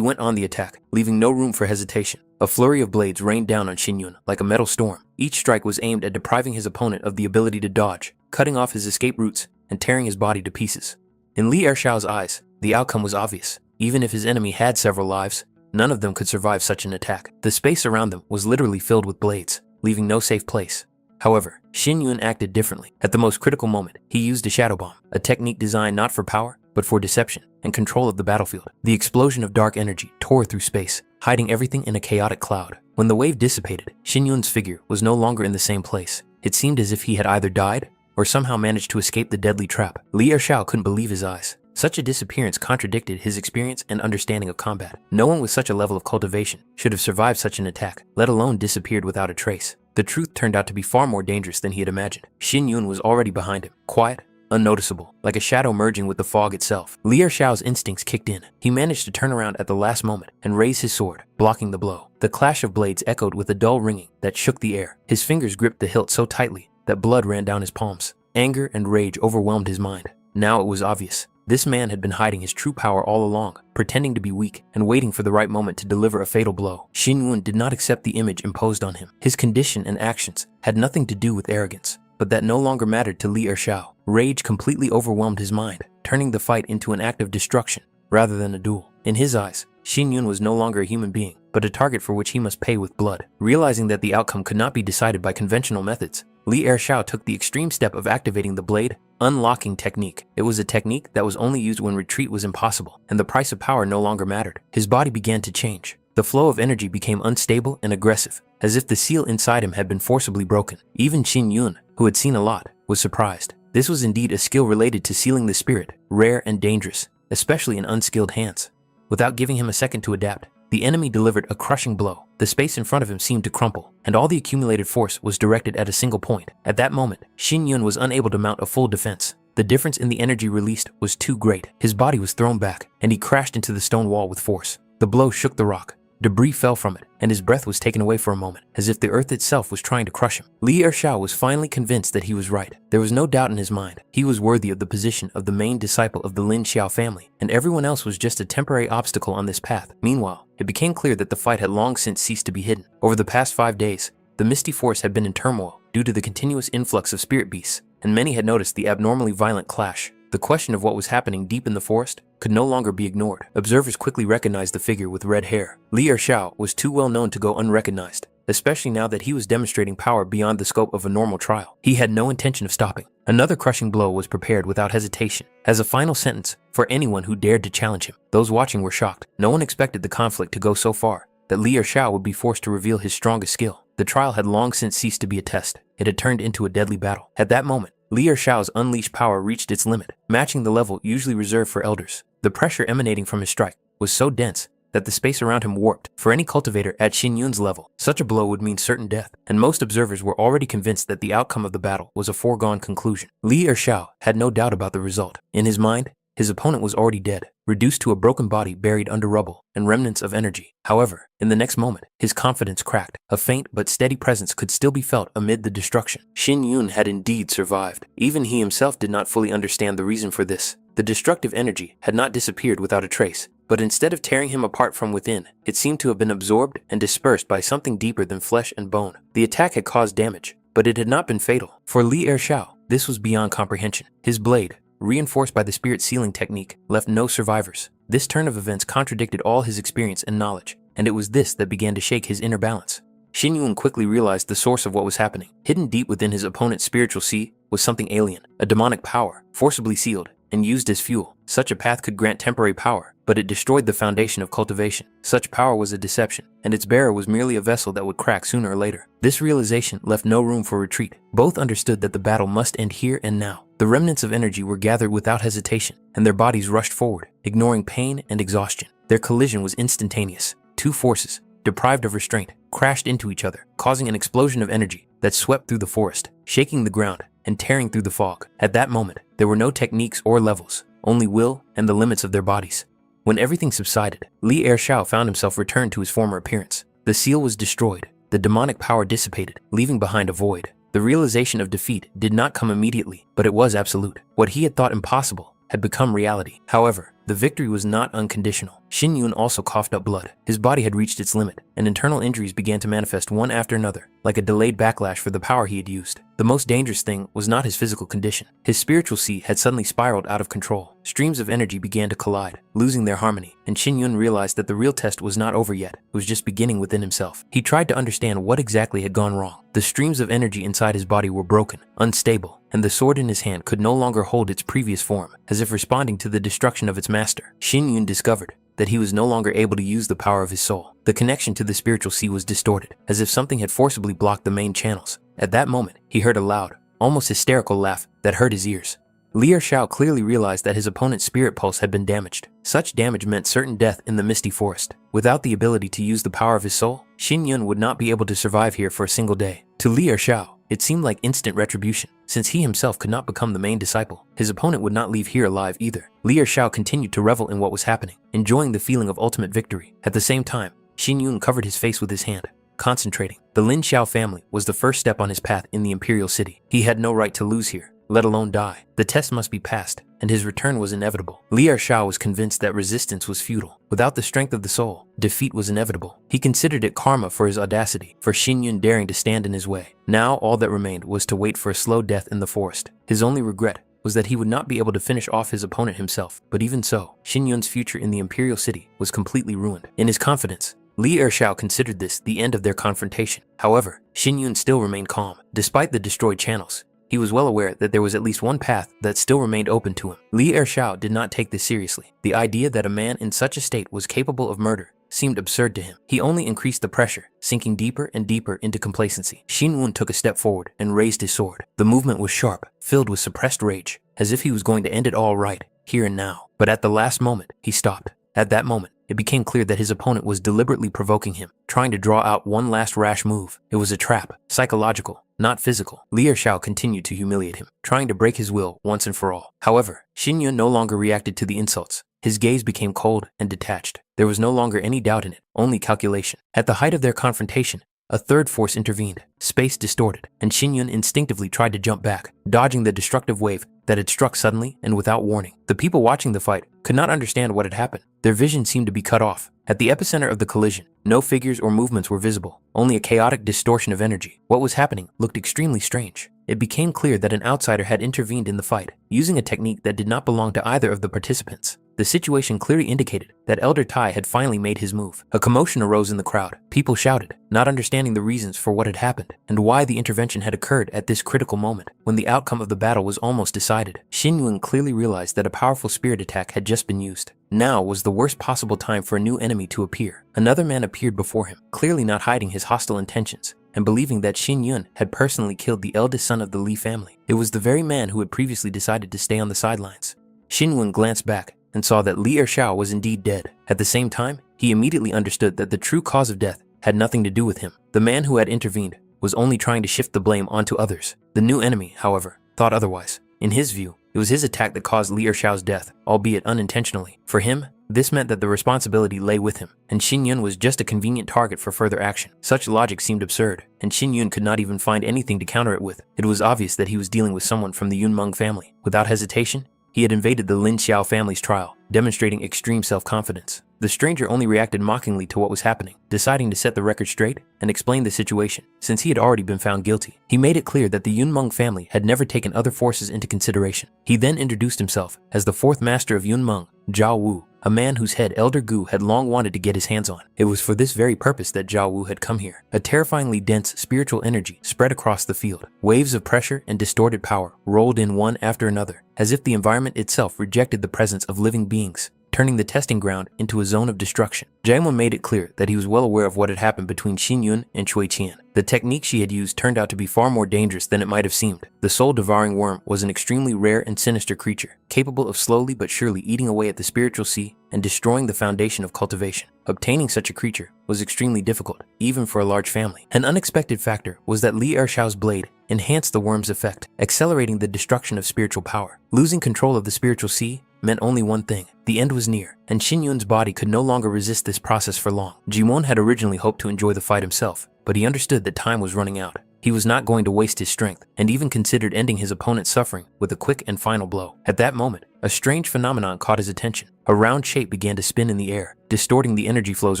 went on the attack, leaving no room for hesitation. A flurry of blades rained down on Xinyun like a metal storm. Each strike was aimed at depriving his opponent of the ability to dodge, cutting off his escape routes, and tearing his body to pieces. In Li Ershao's eyes, the outcome was obvious. Even if his enemy had several lives, none of them could survive such an attack. The space around them was literally filled with blades, leaving no safe place. However, Xin Yun acted differently. At the most critical moment, he used a shadow bomb, a technique designed not for power, but for deception and control of the battlefield. The explosion of dark energy tore through space, hiding everything in a chaotic cloud. When the wave dissipated, Xin Yun's figure was no longer in the same place. It seemed as if he had either died or somehow managed to escape the deadly trap. Li Ershao couldn't believe his eyes. Such a disappearance contradicted his experience and understanding of combat. No one with such a level of cultivation should have survived such an attack, let alone disappeared without a trace. The truth turned out to be far more dangerous than he had imagined. Xin Yun was already behind him, quiet, unnoticeable, like a shadow merging with the fog itself. Li Ershao's instincts kicked in. He managed to turn around at the last moment and raise his sword, blocking the blow. The clash of blades echoed with a dull ringing that shook the air. His fingers gripped the hilt so tightly that blood ran down his palms. Anger and rage overwhelmed his mind. Now it was obvious. This man had been hiding his true power all along, pretending to be weak and waiting for the right moment to deliver a fatal blow. Xin Yun did not accept the image imposed on him. His condition and actions had nothing to do with arrogance, but that no longer mattered to Li Ershao. Rage completely overwhelmed his mind, turning the fight into an act of destruction rather than a duel. In his eyes, Xin Yun was no longer a human being, but a target for which he must pay with blood. Realizing that the outcome could not be decided by conventional methods, Li Ershao took the extreme step of activating the blade unlocking technique. It was a technique that was only used when retreat was impossible, and the price of power no longer mattered. His body began to change. The flow of energy became unstable and aggressive, as if the seal inside him had been forcibly broken. Even Xin Yun, who had seen a lot, was surprised. This was indeed a skill related to sealing the spirit, rare and dangerous, especially in unskilled hands. Without giving him a second to adapt, the enemy delivered a crushing blow. The space in front of him seemed to crumple, and all the accumulated force was directed at a single point. At that moment, Xin Yun was unable to mount a full defense. The difference in the energy released was too great. His body was thrown back, and he crashed into the stone wall with force. The blow shook the rock. Debris fell from it, and his breath was taken away for a moment, as if the earth itself was trying to crush him. Li Ershao was finally convinced that he was right. There was no doubt in his mind. He was worthy of the position of the main disciple of the Lin Xiao family, and everyone else was just a temporary obstacle on this path. Meanwhile, it became clear that the fight had long since ceased to be hidden. Over the past 5 days, the misty force had been in turmoil due to the continuous influx of spirit beasts, and many had noticed the abnormally violent clash. The question of what was happening deep in the forest could no longer be ignored. Observers quickly recognized the figure with red hair. Li Ershao was too well known to go unrecognized, especially now that he was demonstrating power beyond the scope of a normal trial. He had no intention of stopping. Another crushing blow was prepared without hesitation. As a final sentence for anyone who dared to challenge him, those watching were shocked. No one expected the conflict to go so far that Li Ershao would be forced to reveal his strongest skill. The trial had long since ceased to be a test. It had turned into a deadly battle. At that moment, Li Ershao's unleashed power reached its limit, matching the level usually reserved for elders. The pressure emanating from his strike was so dense that the space around him warped. For any cultivator at Xin Yun's level, such a blow would mean certain death, and most observers were already convinced that the outcome of the battle was a foregone conclusion. Li Ershao had no doubt about the result. In his mind, his opponent was already dead, reduced to a broken body buried under rubble and remnants of energy. However, in the next moment, his confidence cracked. A faint but steady presence could still be felt amid the destruction. Xin Yun had indeed survived. Even he himself did not fully understand the reason for this. The destructive energy had not disappeared without a trace, but instead of tearing him apart from within, it seemed to have been absorbed and dispersed by something deeper than flesh and bone. The attack had caused damage, but it had not been fatal. For Li Ershao, this was beyond comprehension. His blade, reinforced by the spirit sealing technique, left no survivors. This turn of events contradicted all his experience and knowledge, and it was this that began to shake his inner balance. Xin Yun quickly realized the source of what was happening. Hidden deep within his opponent's spiritual sea was something alien, a demonic power, forcibly sealed and used as fuel. Such a path could grant temporary power, but it destroyed the foundation of cultivation. Such power was a deception, and its bearer was merely a vessel that would crack sooner or later. This realization left no room for retreat. Both understood that the battle must end here and now. The remnants of energy were gathered without hesitation, and their bodies rushed forward, ignoring pain and exhaustion. Their collision was instantaneous. Two forces, deprived of restraint, crashed into each other, causing an explosion of energy that swept through the forest, shaking the ground and tearing through the fog. At that moment, there were no techniques or levels, only will and the limits of their bodies. When everything subsided, Li Ershao found himself returned to his former appearance. The seal was destroyed, the demonic power dissipated, leaving behind a void. The realization of defeat did not come immediately, but it was absolute. What he had thought impossible had become reality. However, the victory was not unconditional. Xin Yun also coughed up blood. His body had reached its limit, and internal injuries began to manifest one after another, like a delayed backlash for the power he had used. The most dangerous thing was not his physical condition. His spiritual sea had suddenly spiraled out of control. Streams of energy began to collide, losing their harmony, and Xin Yun realized that the real test was not over yet. It was just beginning within himself. He tried to understand what exactly had gone wrong. The streams of energy inside his body were broken, unstable, and the sword in his hand could no longer hold its previous form, as if responding to the destruction of its master. Xin Yun discovered that he was no longer able to use the power of his soul. The connection to the spiritual sea was distorted, as if something had forcibly blocked the main channels. At that moment, he heard a loud, almost hysterical laugh that hurt his ears. Li Ershao clearly realized that his opponent's spirit pulse had been damaged. Such damage meant certain death in the misty forest. Without the ability to use the power of his soul, Xin Yun would not be able to survive here for a single day. To Li Ershao, it seemed like instant retribution. Since he himself could not become the main disciple, his opponent would not leave here alive either. Li Ershao continued to revel in what was happening, enjoying the feeling of ultimate victory. At the same time, Xin Yun covered his face with his hand, concentrating. The Lin Xiao family was the first step on his path in the imperial city. He had no right to lose here, let alone die. The test must be passed, and his return was inevitable. Li Ershao was convinced that resistance was futile. Without the strength of the soul, defeat was inevitable. He considered it karma for his audacity, for Xin Yun daring to stand in his way. Now all that remained was to wait for a slow death in the forest. His only regret was that he would not be able to finish off his opponent himself. But even so, Xin Yun's future in the imperial city was completely ruined. In his confidence, Li Ershao considered this the end of their confrontation. However, Xin Yun still remained calm. Despite the destroyed channels, he was well aware that there was at least one path that still remained open to him. Li Ershao did not take this seriously. The idea that a man in such a state was capable of murder seemed absurd to him. He only increased the pressure, sinking deeper and deeper into complacency. Xin Yun took a step forward and raised his sword. The movement was sharp, filled with suppressed rage, as if he was going to end it all right, here and now. But at the last moment, he stopped. At that moment, it became clear that his opponent was deliberately provoking him, trying to draw out one last rash move. It was a trap, psychological, not physical. Li Ershao continued to humiliate him, trying to break his will once and for all. However, Xin Yun no longer reacted to the insults. His gaze became cold and detached. There was no longer any doubt in it, only calculation. At the height of their confrontation, a third force intervened. Space distorted, and Xin Yun instinctively tried to jump back, dodging the destructive wave that had struck suddenly and without warning. The people watching the fight could not understand what had happened. Their vision seemed to be cut off. At the epicenter of the collision, no figures or movements were visible, only a chaotic distortion of energy. What was happening looked extremely strange. it became clear that an outsider had intervened in the fight, using a technique that did not belong to either of the participants. The situation clearly indicated that Elder Tai had finally made his move. A commotion arose in the crowd. People shouted, not understanding the reasons for what had happened and why the intervention had occurred at this critical moment. When the outcome of the battle was almost decided, Xin Yun clearly realized that a powerful spirit attack had just been used. Now was the worst possible time for a new enemy to appear. Another man appeared before him, clearly not hiding his hostile intentions and believing that Xin Yun had personally killed the eldest son of the Li family. It was the very man who had previously decided to stay on the sidelines. Xin Yun glanced back and saw that Li Ershao was indeed dead. At the same time, he immediately understood that the true cause of death had nothing to do with him. The man who had intervened was only trying to shift the blame onto others. The new enemy, however, thought otherwise. In his view, it was his attack that caused Li Ershao's death, albeit unintentionally. For him, this meant that the responsibility lay with him, and Xin Yun was just a convenient target for further action. Such logic seemed absurd, and Xin Yun could not even find anything to counter it with. It was obvious that he was dealing with someone from the Yunmeng family. Without hesitation, he had invaded the Lin Xiao family's trial, demonstrating extreme self-confidence. The stranger only reacted mockingly to what was happening, deciding to set the record straight and explain the situation, since he had already been found guilty. He made it clear that the Yunmeng family had never taken other forces into consideration. He then introduced himself as the fourth master of Yunmeng, Zhao Wu, a man whose head Elder Gu had long wanted to get his hands on. It was for this very purpose that Zhao Wu had come here. A terrifyingly dense spiritual energy spread across the field. Waves of pressure and distorted power rolled in one after another, as if the environment itself rejected the presence of living beings, turning the testing ground into a zone of destruction. Jaimon made it clear that he was well aware of what had happened between Xin Yun and Cui Qian. The technique she had used turned out to be far more dangerous than it might have seemed. The soul-devouring worm was an extremely rare and sinister creature, capable of slowly but surely eating away at the spiritual sea and destroying the foundation of cultivation. Obtaining such a creature was extremely difficult, even for a large family. An unexpected factor was that Li Ershao's blade enhanced the worm's effect, accelerating the destruction of spiritual power. Losing control of the spiritual sea meant only one thing. The end was near, and Xin Yun's body could no longer resist this process for long. Jimon had originally hoped to enjoy the fight himself, but he understood that time was running out. He was not going to waste his strength, and even considered ending his opponent's suffering with a quick and final blow. At that moment, a strange phenomenon caught his attention. A round shape began to spin in the air, distorting the energy flows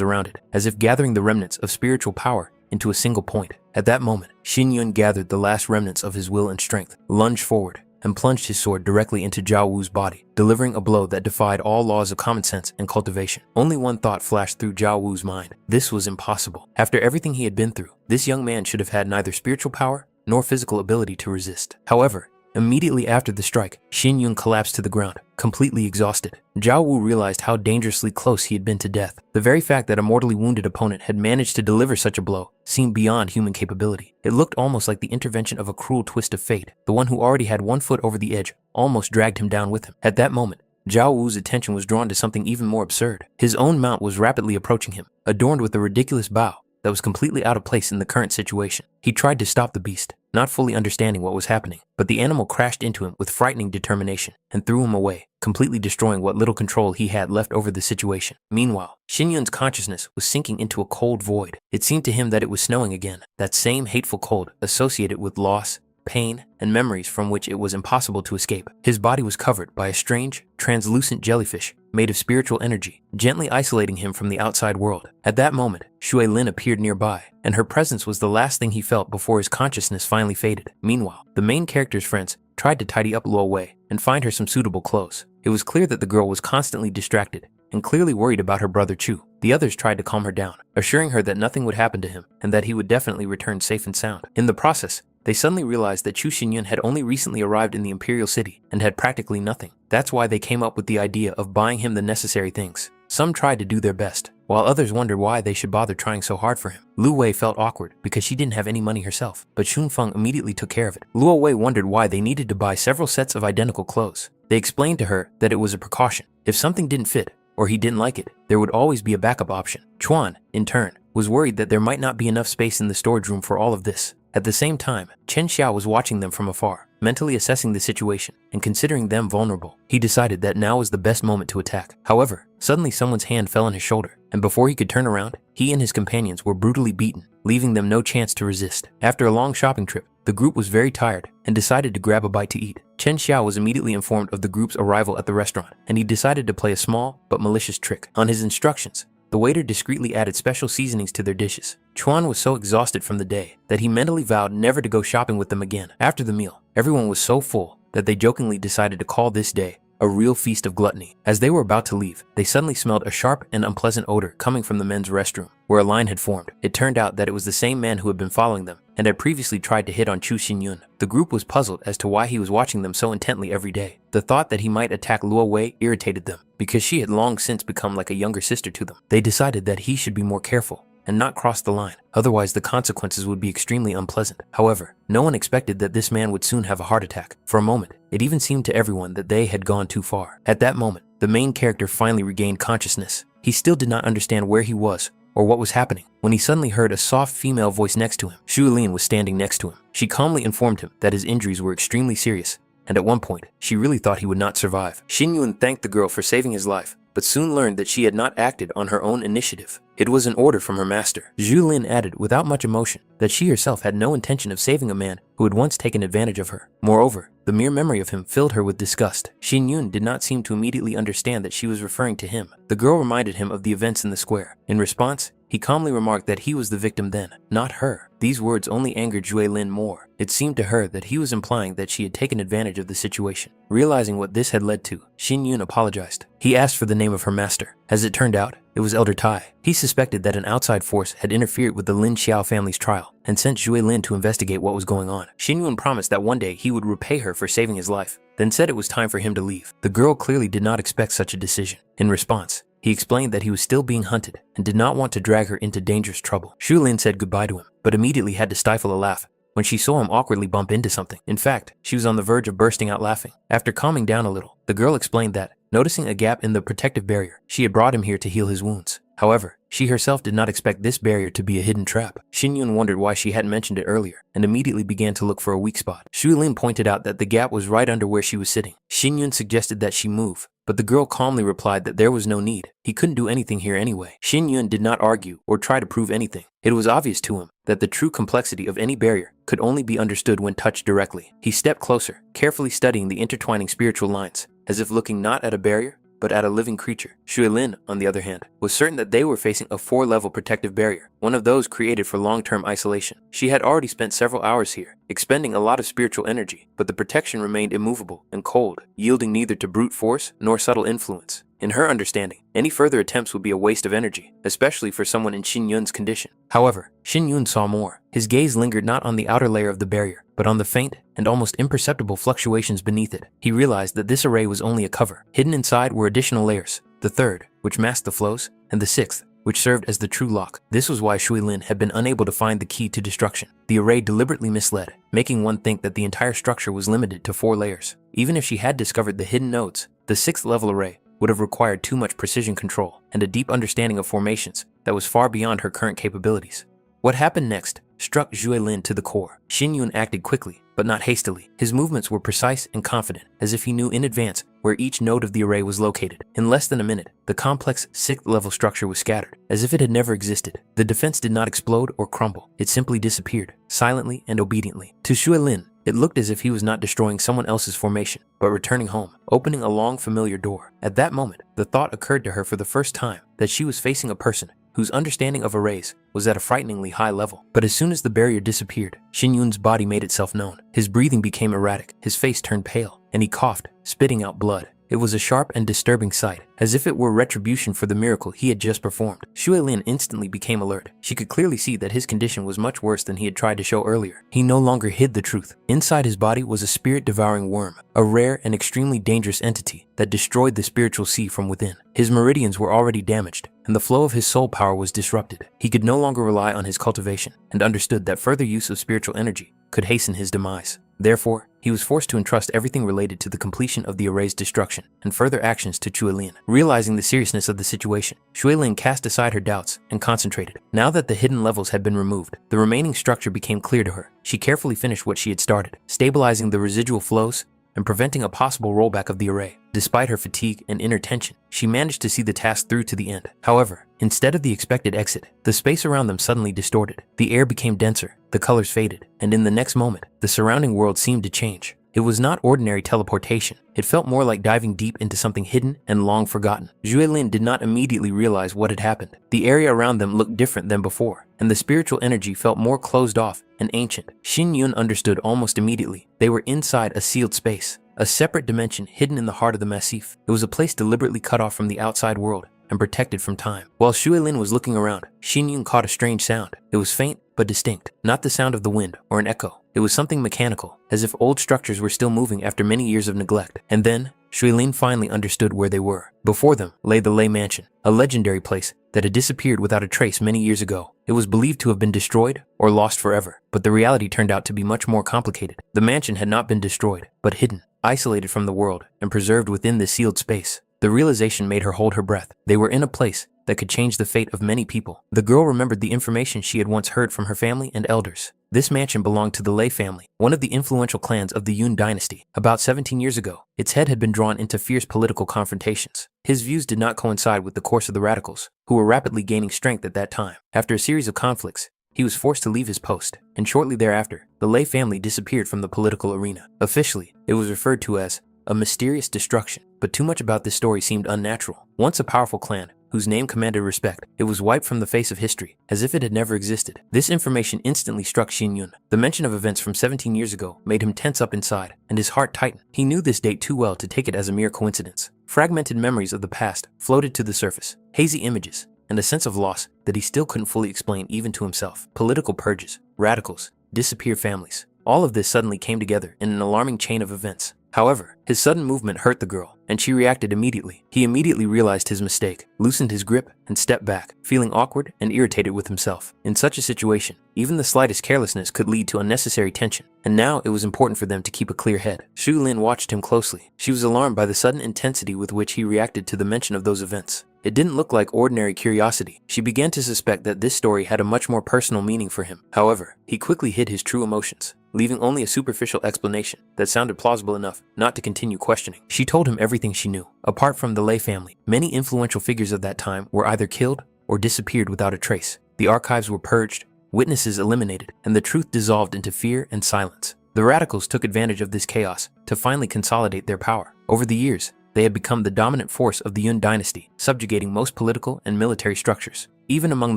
around it, as if gathering the remnants of spiritual power into a single point. At that moment, Xin Yun gathered the last remnants of his will and strength, lunged forward, and plunged his sword directly into Zhao Wu's body, delivering a blow that defied all laws of common sense and cultivation. Only one thought flashed through Zhao Wu's mind. This was impossible. After everything he had been through, this young man should have had neither spiritual power nor physical ability to resist. However, immediately after the strike, Xin Yun collapsed to the ground, completely exhausted. Zhao Wu realized how dangerously close he had been to death. The very fact that a mortally wounded opponent had managed to deliver such a blow seemed beyond human capability. It looked almost like the intervention of a cruel twist of fate. The one who already had one foot over the edge almost dragged him down with him. At that moment, Zhao Wu's attention was drawn to something even more absurd. His own mount was rapidly approaching him, adorned with a ridiculous bow that was completely out of place in the current situation. He tried to stop the beast, not fully understanding what was happening, but the animal crashed into him with frightening determination and threw him away, completely destroying what little control he had left over the situation. Meanwhile, Xin Yun's consciousness was sinking into a cold void. It seemed to him that it was snowing again, that same hateful cold associated with loss, pain, and memories from which it was impossible to escape. His body was covered by a strange, translucent jellyfish made of spiritual energy, gently isolating him from the outside world. At that moment, Shui Lin appeared nearby, and her presence was the last thing he felt before his consciousness finally faded. Meanwhile, the main character's friends tried to tidy up Luo Wei and find her some suitable clothes. It was clear that the girl was constantly distracted and clearly worried about her brother Chu. The others tried to calm her down, assuring her that nothing would happen to him and that he would definitely return safe and sound. In the process, they suddenly realized that Chu Xinyun had only recently arrived in the imperial city and had practically nothing. That's why they came up with the idea of buying him the necessary things. Some tried to do their best, while others wondered why they should bother trying so hard for him. Lu Wei felt awkward because she didn't have any money herself, but Xun Feng immediately took care of it. Luo Wei wondered why they needed to buy several sets of identical clothes. They explained to her that it was a precaution. If something didn't fit, or he didn't like it, there would always be a backup option. Chuan, in turn, was worried that there might not be enough space in the storage room for all of this. At the same time, Chen Xiao was watching them from afar, mentally assessing the situation and considering them vulnerable. He decided that now was the best moment to attack. However, suddenly someone's hand fell on his shoulder, and before he could turn around, he and his companions were brutally beaten, leaving them no chance to resist. After a long shopping trip, the group was very tired and decided to grab a bite to eat. Chen Xiao was immediately informed of the group's arrival at the restaurant, and he decided to play a small but malicious trick. On his instructions, the waiter discreetly added special seasonings to their dishes. Chuan was so exhausted from the day that he mentally vowed never to go shopping with them again. After the meal, everyone was so full that they jokingly decided to call this day a real feast of gluttony. As they were about to leave, they suddenly smelled a sharp and unpleasant odor coming from the men's restroom, where a line had formed. It turned out that it was the same man who had been following them and had previously tried to hit on Chu Xinyun. The group was puzzled as to why he was watching them so intently every day. The thought that he might attack Luo Wei irritated them, because she had long since become like a younger sister to them. They decided that he should be more careful and not cross the line, otherwise the consequences would be extremely unpleasant. However, no one expected that this man would soon have a heart attack. For a moment, it even seemed to everyone that they had gone too far. At that moment, the main character finally regained consciousness. He still did not understand where he was or what was happening when he suddenly heard a soft female voice next to him. Xu Lin was standing next to him. She calmly informed him that his injuries were extremely serious, and at one point, she really thought he would not survive. Xinyun thanked the girl for saving his life, but soon learned that she had not acted on her own initiative. It was an order from her master. Xu Lin added without much emotion that she herself had no intention of saving a man who had once taken advantage of her. Moreover, the mere memory of him filled her with disgust. Xinyun did not seem to immediately understand that she was referring to him. The girl reminded him of the events in the square. In response, he calmly remarked that he was the victim then, not her. These words only angered Xu Lin more. It seemed to her that he was implying that she had taken advantage of the situation. Realizing what this had led to, Xinyun apologized. He asked for the name of her master. As it turned out, it was Elder Tai. He suspected that an outside force had interfered with the Lin Xiao family's trial and sent Xu Lin to investigate what was going on. Xinyun promised that one day he would repay her for saving his life, then said it was time for him to leave. The girl clearly did not expect such a decision. In response, he explained that he was still being hunted and did not want to drag her into dangerous trouble. Xu Lin said goodbye to him, but immediately had to stifle a laugh when she saw him awkwardly bump into something. In fact, she was on the verge of bursting out laughing. After calming down a little, the girl explained that, noticing a gap in the protective barrier, she had brought him here to heal his wounds. However, she herself did not expect this barrier to be a hidden trap. Xinyun wondered why she hadn't mentioned it earlier and immediately began to look for a weak spot. Xu Lin pointed out that the gap was right under where she was sitting. Xinyun suggested that she move, but the girl calmly replied that there was no need. He couldn't do anything here anyway. Xinyun did not argue or try to prove anything. It was obvious to him that the true complexity of any barrier could only be understood when touched directly. He stepped closer, carefully studying the intertwining spiritual lines, as if looking not at a barrier, but at a living creature. Xu Lin, on the other hand, was certain that they were facing a 4-level protective barrier, one of those created for long-term isolation. She had already spent several hours here, expending a lot of spiritual energy, but the protection remained immovable and cold, yielding neither to brute force nor subtle influence. In her understanding, any further attempts would be a waste of energy, especially for someone in Xinyun's condition. However, Xinyun saw more. His gaze lingered not on the outer layer of the barrier, but on the faint and almost imperceptible fluctuations beneath it. He realized that this array was only a cover. Hidden inside were additional layers, the third, which masked the flows, and the sixth, which served as the true lock. This was why Xu Lin had been unable to find the key to destruction. The array deliberately misled, making one think that the entire structure was limited to 4 layers. Even if she had discovered the hidden nodes, the 6th level array would have required too much precision control and a deep understanding of formations that was far beyond her current capabilities. What happened next struck Xu Lin to the core. Xinyun acted quickly, but not hastily. His movements were precise and confident, as if he knew in advance where each node of the array was located. In less than a minute, the complex 6th level structure was scattered, as if it had never existed. The defense did not explode or crumble. It simply disappeared, silently and obediently. To Xu Lin, it looked as if he was not destroying someone else's formation, but returning home, opening a long familiar door. At that moment, the thought occurred to her for the first time that she was facing a person whose understanding of arrays was at a frighteningly high level. But as soon as the barrier disappeared, Xinyun's body made itself known. His breathing became erratic, his face turned pale, and he coughed, spitting out blood. It was a sharp and disturbing sight, as if it were retribution for the miracle he had just performed. Xu Lin instantly became alert. She could clearly see that his condition was much worse than he had tried to show earlier. He no longer hid the truth. Inside his body was a spirit-devouring worm, a rare and extremely dangerous entity that destroyed the spiritual sea from within. His meridians were already damaged, and the flow of his soul power was disrupted. He could no longer rely on his cultivation, and understood that further use of spiritual energy could hasten his demise. Therefore, he was forced to entrust everything related to the completion of the array's destruction and further actions to Xu Lin. Realizing the seriousness of the situation, Xu Lin cast aside her doubts and concentrated. Now that the hidden levels had been removed, the remaining structure became clear to her. She carefully finished what she had started, stabilizing the residual flows and preventing a possible rollback of the array. Despite her fatigue and inner tension, she managed to see the task through to the end. However, instead of the expected exit, the space around them suddenly distorted. The air became denser, the colors faded, and in the next moment, the surrounding world seemed to change. It was not ordinary teleportation. It felt more like diving deep into something hidden and long forgotten. Lin did not immediately realize what had happened. The area around them looked different than before, and the spiritual energy felt more closed off and ancient. Xin Yun understood almost immediately. They were inside a sealed space, a separate dimension hidden in the heart of the massif. It was a place deliberately cut off from the outside world and protected from time. While Lin was looking around, Xin Yun caught a strange sound. It was faint but distinct, not the sound of the wind or an echo. It was something mechanical, as if old structures were still moving after many years of neglect. And then, Lin finally understood where they were. Before them lay the Lei Mansion, a legendary place that had disappeared without a trace many years ago. It was believed to have been destroyed or lost forever, but the reality turned out to be much more complicated. The mansion had not been destroyed, but hidden, isolated from the world, and preserved within the sealed space. The realization made her hold her breath. They were in a place that could change the fate of many people. The girl remembered the information she had once heard from her family and elders. This mansion belonged to the Lei family, one of the influential clans of the Yun dynasty. About 17 years ago, its head had been drawn into fierce political confrontations. His views did not coincide with the course of the radicals, who were rapidly gaining strength at that time. After a series of conflicts, he was forced to leave his post, and shortly thereafter, the Lei family disappeared from the political arena. Officially, it was referred to as a mysterious destruction, but too much about this story seemed unnatural. Once a powerful clan, whose name commanded respect, it was wiped from the face of history, as if it had never existed. This information instantly struck Xin Yun. The mention of events from 17 years ago made him tense up inside, and his heart tightened. He knew this date too well to take it as a mere coincidence. Fragmented memories of the past floated to the surface, hazy images, and a sense of loss that he still couldn't fully explain even to himself. Political purges, radicals, disappeared families. All of this suddenly came together in an alarming chain of events. However, his sudden movement hurt the girl, and she reacted immediately. He immediately realized his mistake, loosened his grip, and stepped back, feeling awkward and irritated with himself. In such a situation, even the slightest carelessness could lead to unnecessary tension, and now it was important for them to keep a clear head. Lin watched him closely. She was alarmed by the sudden intensity with which he reacted to the mention of those events. It didn't look like ordinary curiosity. She began to suspect that this story had a much more personal meaning for him. However, he quickly hid his true emotions, leaving only a superficial explanation that sounded plausible enough not to continue questioning. She told him everything she knew. Apart from the Lei family, many influential figures of that time were either killed or disappeared without a trace. The archives were purged, witnesses eliminated, and the truth dissolved into fear and silence. The radicals took advantage of this chaos to finally consolidate their power. Over the years, they had become the dominant force of the Yun dynasty, subjugating most political and military structures. Even among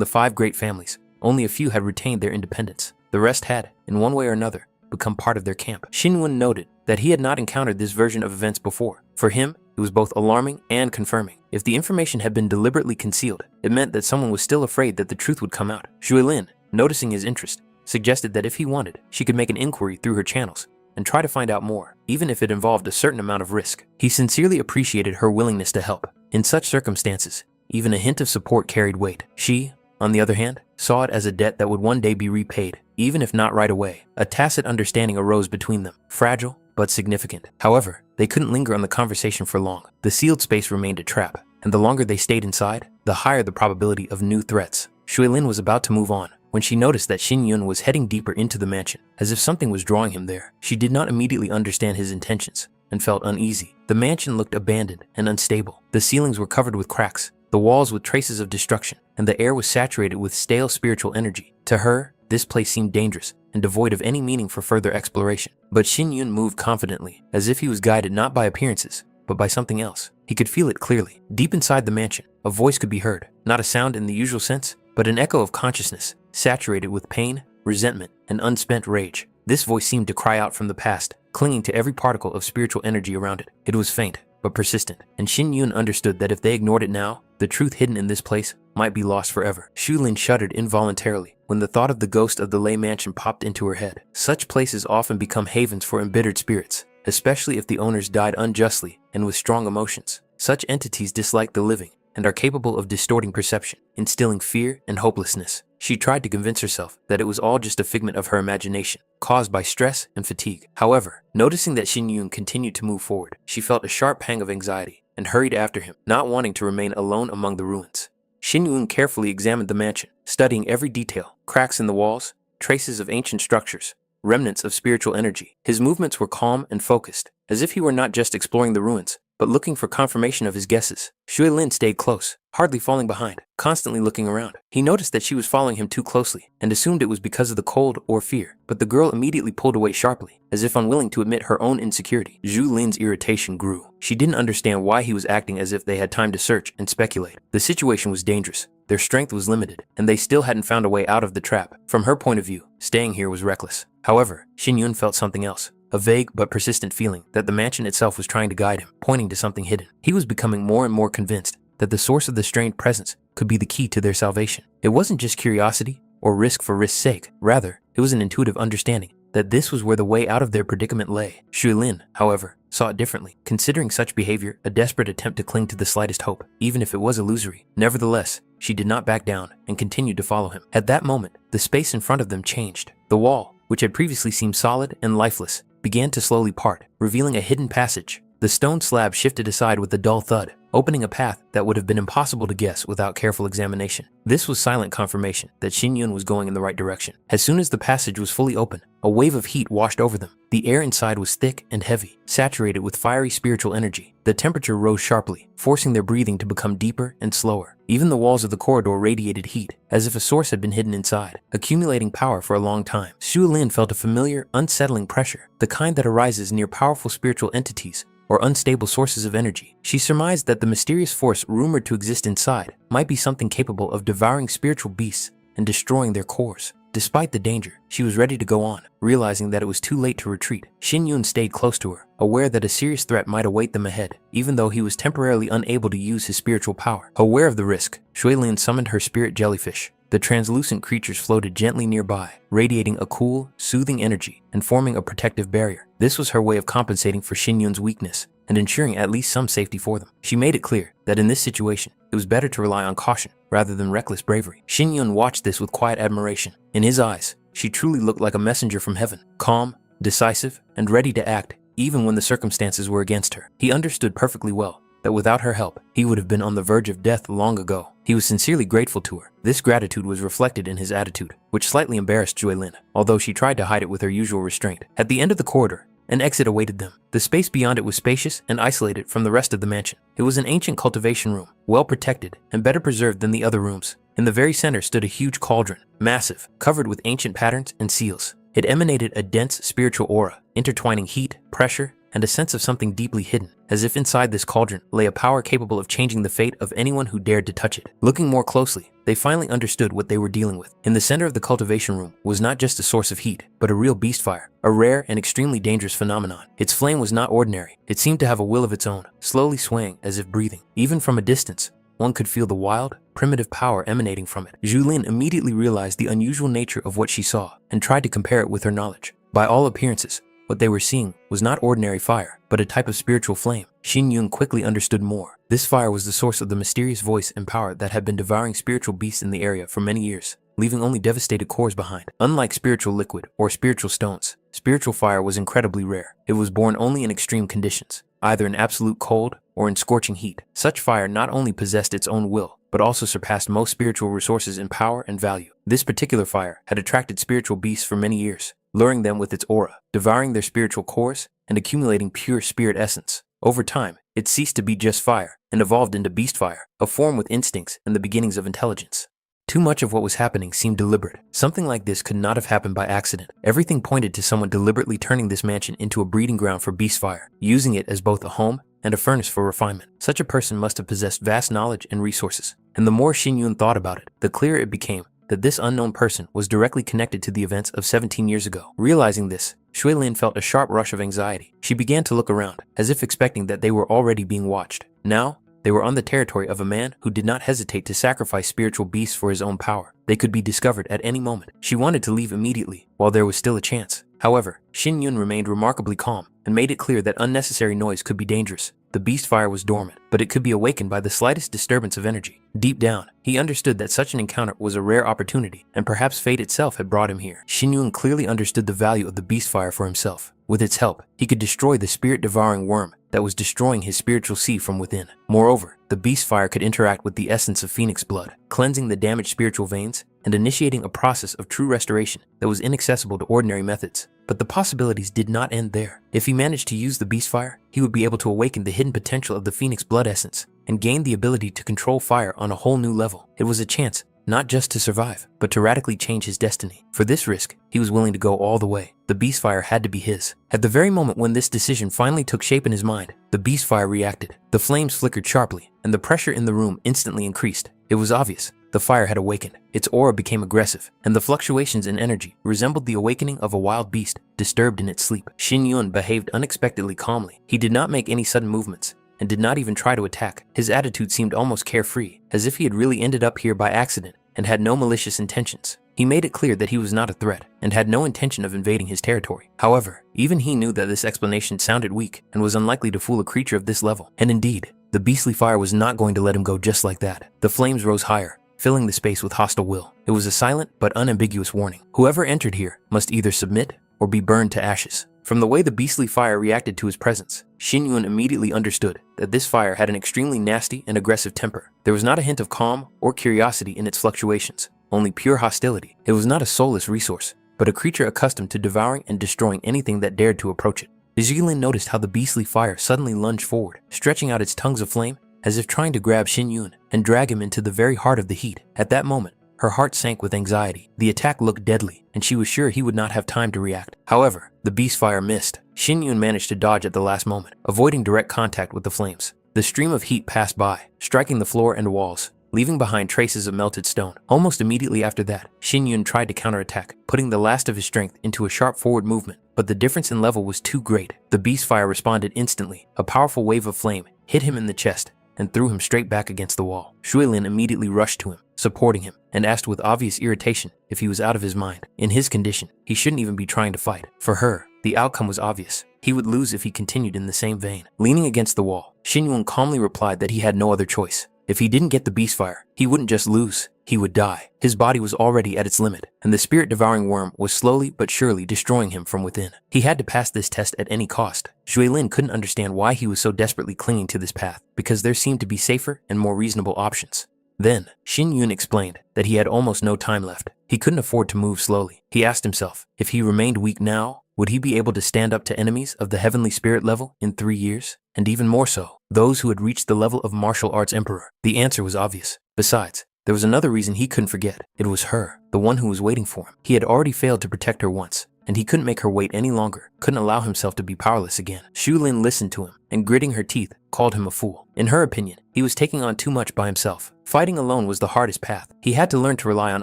the 5 great families, only a few had retained their independence. The rest had, in one way or another, become part of their camp. Xin Yun noted that he had not encountered this version of events before. For him, it was both alarming and confirming. If the information had been deliberately concealed, it meant that someone was still afraid that the truth would come out. Lin, noticing his interest, suggested that if he wanted, she could make an inquiry through her channels and try to find out more, even if it involved a certain amount of risk. He sincerely appreciated her willingness to help. In such circumstances, even a hint of support carried weight. She, on the other hand, saw it as a debt that would one day be repaid, even if not right away. A tacit understanding arose between them, fragile but significant. However, they couldn't linger on the conversation for long. The sealed space remained a trap, and the longer they stayed inside, the higher the probability of new threats. Lin was about to move on when she noticed that Xin Yun was heading deeper into the mansion, as if something was drawing him there. She did not immediately understand his intentions and felt uneasy. The mansion looked abandoned and unstable. The ceilings were covered with cracks, the walls with traces of destruction, and the air was saturated with stale spiritual energy. To her, this place seemed dangerous and devoid of any meaning for further exploration. But Xin Yun moved confidently, as if he was guided not by appearances, but by something else. He could feel it clearly. Deep inside the mansion, a voice could be heard, not a sound in the usual sense, but an echo of consciousness, saturated with pain, resentment, and unspent rage. This voice seemed to cry out from the past, clinging to every particle of spiritual energy around it. It was faint, but persistent, and Xin Yun understood that if they ignored it now, the truth hidden in this place might be lost forever. Lin shuddered involuntarily when the thought of the ghost of the Lei mansion popped into her head. Such places often become havens for embittered spirits, especially if the owners died unjustly and with strong emotions. Such entities dislike the living and are capable of distorting perception, instilling fear and hopelessness. She tried to convince herself that it was all just a figment of her imagination, caused by stress and fatigue. However, noticing that Xin Yun continued to move forward, she felt a sharp pang of anxiety and hurried after him, not wanting to remain alone among the ruins. Xin Yun carefully examined the mansion, studying every detail: cracks in the walls, traces of ancient structures, remnants of spiritual energy. His movements were calm and focused, as if he were not just exploring the ruins, but looking for confirmation of his guesses. Shui Lin stayed close, hardly falling behind, constantly looking around. He noticed that she was following him too closely and assumed it was because of the cold or fear, but the girl immediately pulled away sharply, as if unwilling to admit her own insecurity. Zhu Lin's irritation grew. She didn't understand why he was acting as if they had time to search and speculate. The situation was dangerous. Their strength was limited, and they still hadn't found a way out of the trap. From her point of view, staying here was reckless. However, Xin Yun felt something else. A vague but persistent feeling that the mansion itself was trying to guide him, pointing to something hidden. He was becoming more and more convinced that the source of the strange presence could be the key to their salvation. It wasn't just curiosity or risk for risk's sake. Rather, it was an intuitive understanding that this was where the way out of their predicament lay. Shui Lin, however, saw it differently, considering such behavior a desperate attempt to cling to the slightest hope, even if it was illusory. Nevertheless, she did not back down and continued to follow him. At that moment, the space in front of them changed. The wall, which had previously seemed solid and lifeless, began to slowly part, revealing a hidden passage. The stone slab shifted aside with a dull thud, opening a path that would have been impossible to guess without careful examination. This was silent confirmation that Xin Yun was going in the right direction. As soon as the passage was fully open, a wave of heat washed over them. The air inside was thick and heavy, saturated with fiery spiritual energy. The temperature rose sharply, forcing their breathing to become deeper and slower. Even the walls of the corridor radiated heat, as if a source had been hidden inside, accumulating power for a long time. Shu Lin felt a familiar, unsettling pressure, the kind that arises near powerful spiritual entities or unstable sources of energy. She surmised that the mysterious force rumored to exist inside might be something capable of devouring spiritual beasts and destroying their cores. Despite the danger, she was ready to go on, realizing that it was too late to retreat. Xin Yun stayed close to her, aware that a serious threat might await them ahead, even though he was temporarily unable to use his spiritual power. Aware of the risk, Shui Lin summoned her spirit jellyfish. The translucent creatures floated gently nearby, radiating a cool, soothing energy and forming a protective barrier. This was her way of compensating for Xin Yun's weakness and ensuring at least some safety for them. She made it clear that in this situation, it was better to rely on caution rather than reckless bravery. Xin Yun watched this with quiet admiration. In his eyes, she truly looked like a messenger from heaven, calm, decisive, and ready to act even when the circumstances were against her. He understood perfectly well that without her help, he would have been on the verge of death long ago. He was sincerely grateful to her. This gratitude was reflected in his attitude, which slightly embarrassed Shui Lin, although she tried to hide it with her usual restraint. At the end of the corridor, an exit awaited them. The space beyond it was spacious and isolated from the rest of the mansion. It was an ancient cultivation room, well protected and better preserved than the other rooms. In the very center stood a huge cauldron, massive, covered with ancient patterns and seals. It emanated a dense spiritual aura, intertwining heat, pressure, and a sense of something deeply hidden, as if inside this cauldron lay a power capable of changing the fate of anyone who dared to touch it. Looking more closely, they finally understood what they were dealing with. In the center of the cultivation room was not just a source of heat, but a real beast fire, a rare and extremely dangerous phenomenon. Its flame was not ordinary. It seemed to have a will of its own, slowly swaying as if breathing. Even from a distance, one could feel the wild, primitive power emanating from it. Zhu Lin immediately realized the unusual nature of what she saw and tried to compare it with her knowledge. By all appearances, what they were seeing was not ordinary fire, but a type of spiritual flame. Xin Yun quickly understood more. This fire was the source of the mysterious voice and power that had been devouring spiritual beasts in the area for many years, leaving only devastated cores behind. Unlike spiritual liquid or spiritual stones, spiritual fire was incredibly rare. It was born only in extreme conditions, either in absolute cold or in scorching heat. Such fire not only possessed its own will, but also surpassed most spiritual resources in power and value. This particular fire had attracted spiritual beasts for many years, luring them with its aura, devouring their spiritual cores, and accumulating pure spirit essence. Over time, it ceased to be just fire and evolved into beast fire, a form with instincts and the beginnings of intelligence. Too much of what was happening seemed deliberate. Something like this could not have happened by accident. Everything pointed to someone deliberately turning this mansion into a breeding ground for beast fire, using it as both a home and a furnace for refinement. Such a person must have possessed vast knowledge and resources. And the more Xin Yun thought about it, the clearer it became that this unknown person was directly connected to the events of 17 years ago. Realizing this, Shui Lin felt a sharp rush of anxiety. She began to look around, as if expecting that they were already being watched. Now, they were on the territory of a man who did not hesitate to sacrifice spiritual beasts for his own power. They could be discovered at any moment. She wanted to leave immediately, while there was still a chance. However, Xin Yun remained remarkably calm and made it clear that unnecessary noise could be dangerous. The beast fire was dormant, but it could be awakened by the slightest disturbance of energy. Deep down, he understood that such an encounter was a rare opportunity, and perhaps fate itself had brought him here. Xin Yun clearly understood the value of the beast fire for himself. With its help, he could destroy the spirit-devouring worm that was destroying his spiritual sea from within. Moreover, the beast fire could interact with the essence of phoenix blood, cleansing the damaged spiritual veins and initiating a process of true restoration that was inaccessible to ordinary methods. But the possibilities did not end there. If he managed to use the beast fire, he would be able to awaken the hidden potential of the phoenix blood essence and gain the ability to control fire on a whole new level. It was a chance not just to survive, but to radically change his destiny. For this risk, he was willing to go all the way. The beast fire had to be his. At the very moment when this decision finally took shape in his mind, the beast fire reacted. The flames flickered sharply, and the pressure in the room instantly increased. It was obvious. The fire had awakened. Its aura became aggressive, and the fluctuations in energy resembled the awakening of a wild beast disturbed in its sleep. Shin Yun behaved unexpectedly calmly. He did not make any sudden movements, and did not even try to attack. His attitude seemed almost carefree, as if he had really ended up here by accident and had no malicious intentions. He made it clear that he was not a threat and had no intention of invading his territory. However, even he knew that this explanation sounded weak and was unlikely to fool a creature of this level. And indeed, the beastly fire was not going to let him go just like that. The flames rose higher, filling the space with hostile will. It was a silent but unambiguous warning. Whoever entered here must either submit or be burned to ashes. From the way the beastly fire reacted to his presence, Shin Yun immediately understood that this fire had an extremely nasty and aggressive temper. There was not a hint of calm or curiosity in its fluctuations, only pure hostility. It was not a soulless resource, but a creature accustomed to devouring and destroying anything that dared to approach it. Zhilin noticed how the beastly fire suddenly lunged forward, stretching out its tongues of flame as if trying to grab Shin Yun and drag him into the very heart of the heat. At that moment, her heart sank with anxiety. The attack looked deadly, and she was sure he would not have time to react. However, the beast fire missed. Shin Yun managed to dodge at the last moment, avoiding direct contact with the flames. The stream of heat passed by, striking the floor and walls, leaving behind traces of melted stone. Almost immediately after that, Shin Yun tried to counterattack, putting the last of his strength into a sharp forward movement. But the difference in level was too great. The beast fire responded instantly. A powerful wave of flame hit him in the chest and threw him straight back against the wall. Shuilin immediately rushed to him, supporting him, and asked with obvious irritation if he was out of his mind. In his condition, he shouldn't even be trying to fight. For her, the outcome was obvious. He would lose if he continued in the same vein. Leaning against the wall, Shin Yun calmly replied that he had no other choice. If he didn't get the beast fire, he wouldn't just lose, he would die. His body was already at its limit, and the spirit-devouring worm was slowly but surely destroying him from within. He had to pass this test at any cost. Zhuilin couldn't understand why he was so desperately clinging to this path, because there seemed to be safer and more reasonable options. Then, Shin Yun explained that he had almost no time left. He couldn't afford to move slowly. He asked himself, if he remained weak now, would he be able to stand up to enemies of the heavenly spirit level in 3 years? And even more so, those who had reached the level of martial arts emperor? The answer was obvious. Besides, there was another reason he couldn't forget. It was her, the one who was waiting for him. He had already failed to protect her once, and he couldn't make her wait any longer, couldn't allow himself to be powerless again. Shuilin listened to him, and gritting her teeth, called him a fool. In her opinion, he was taking on too much by himself. Fighting alone was the hardest path. He had to learn to rely on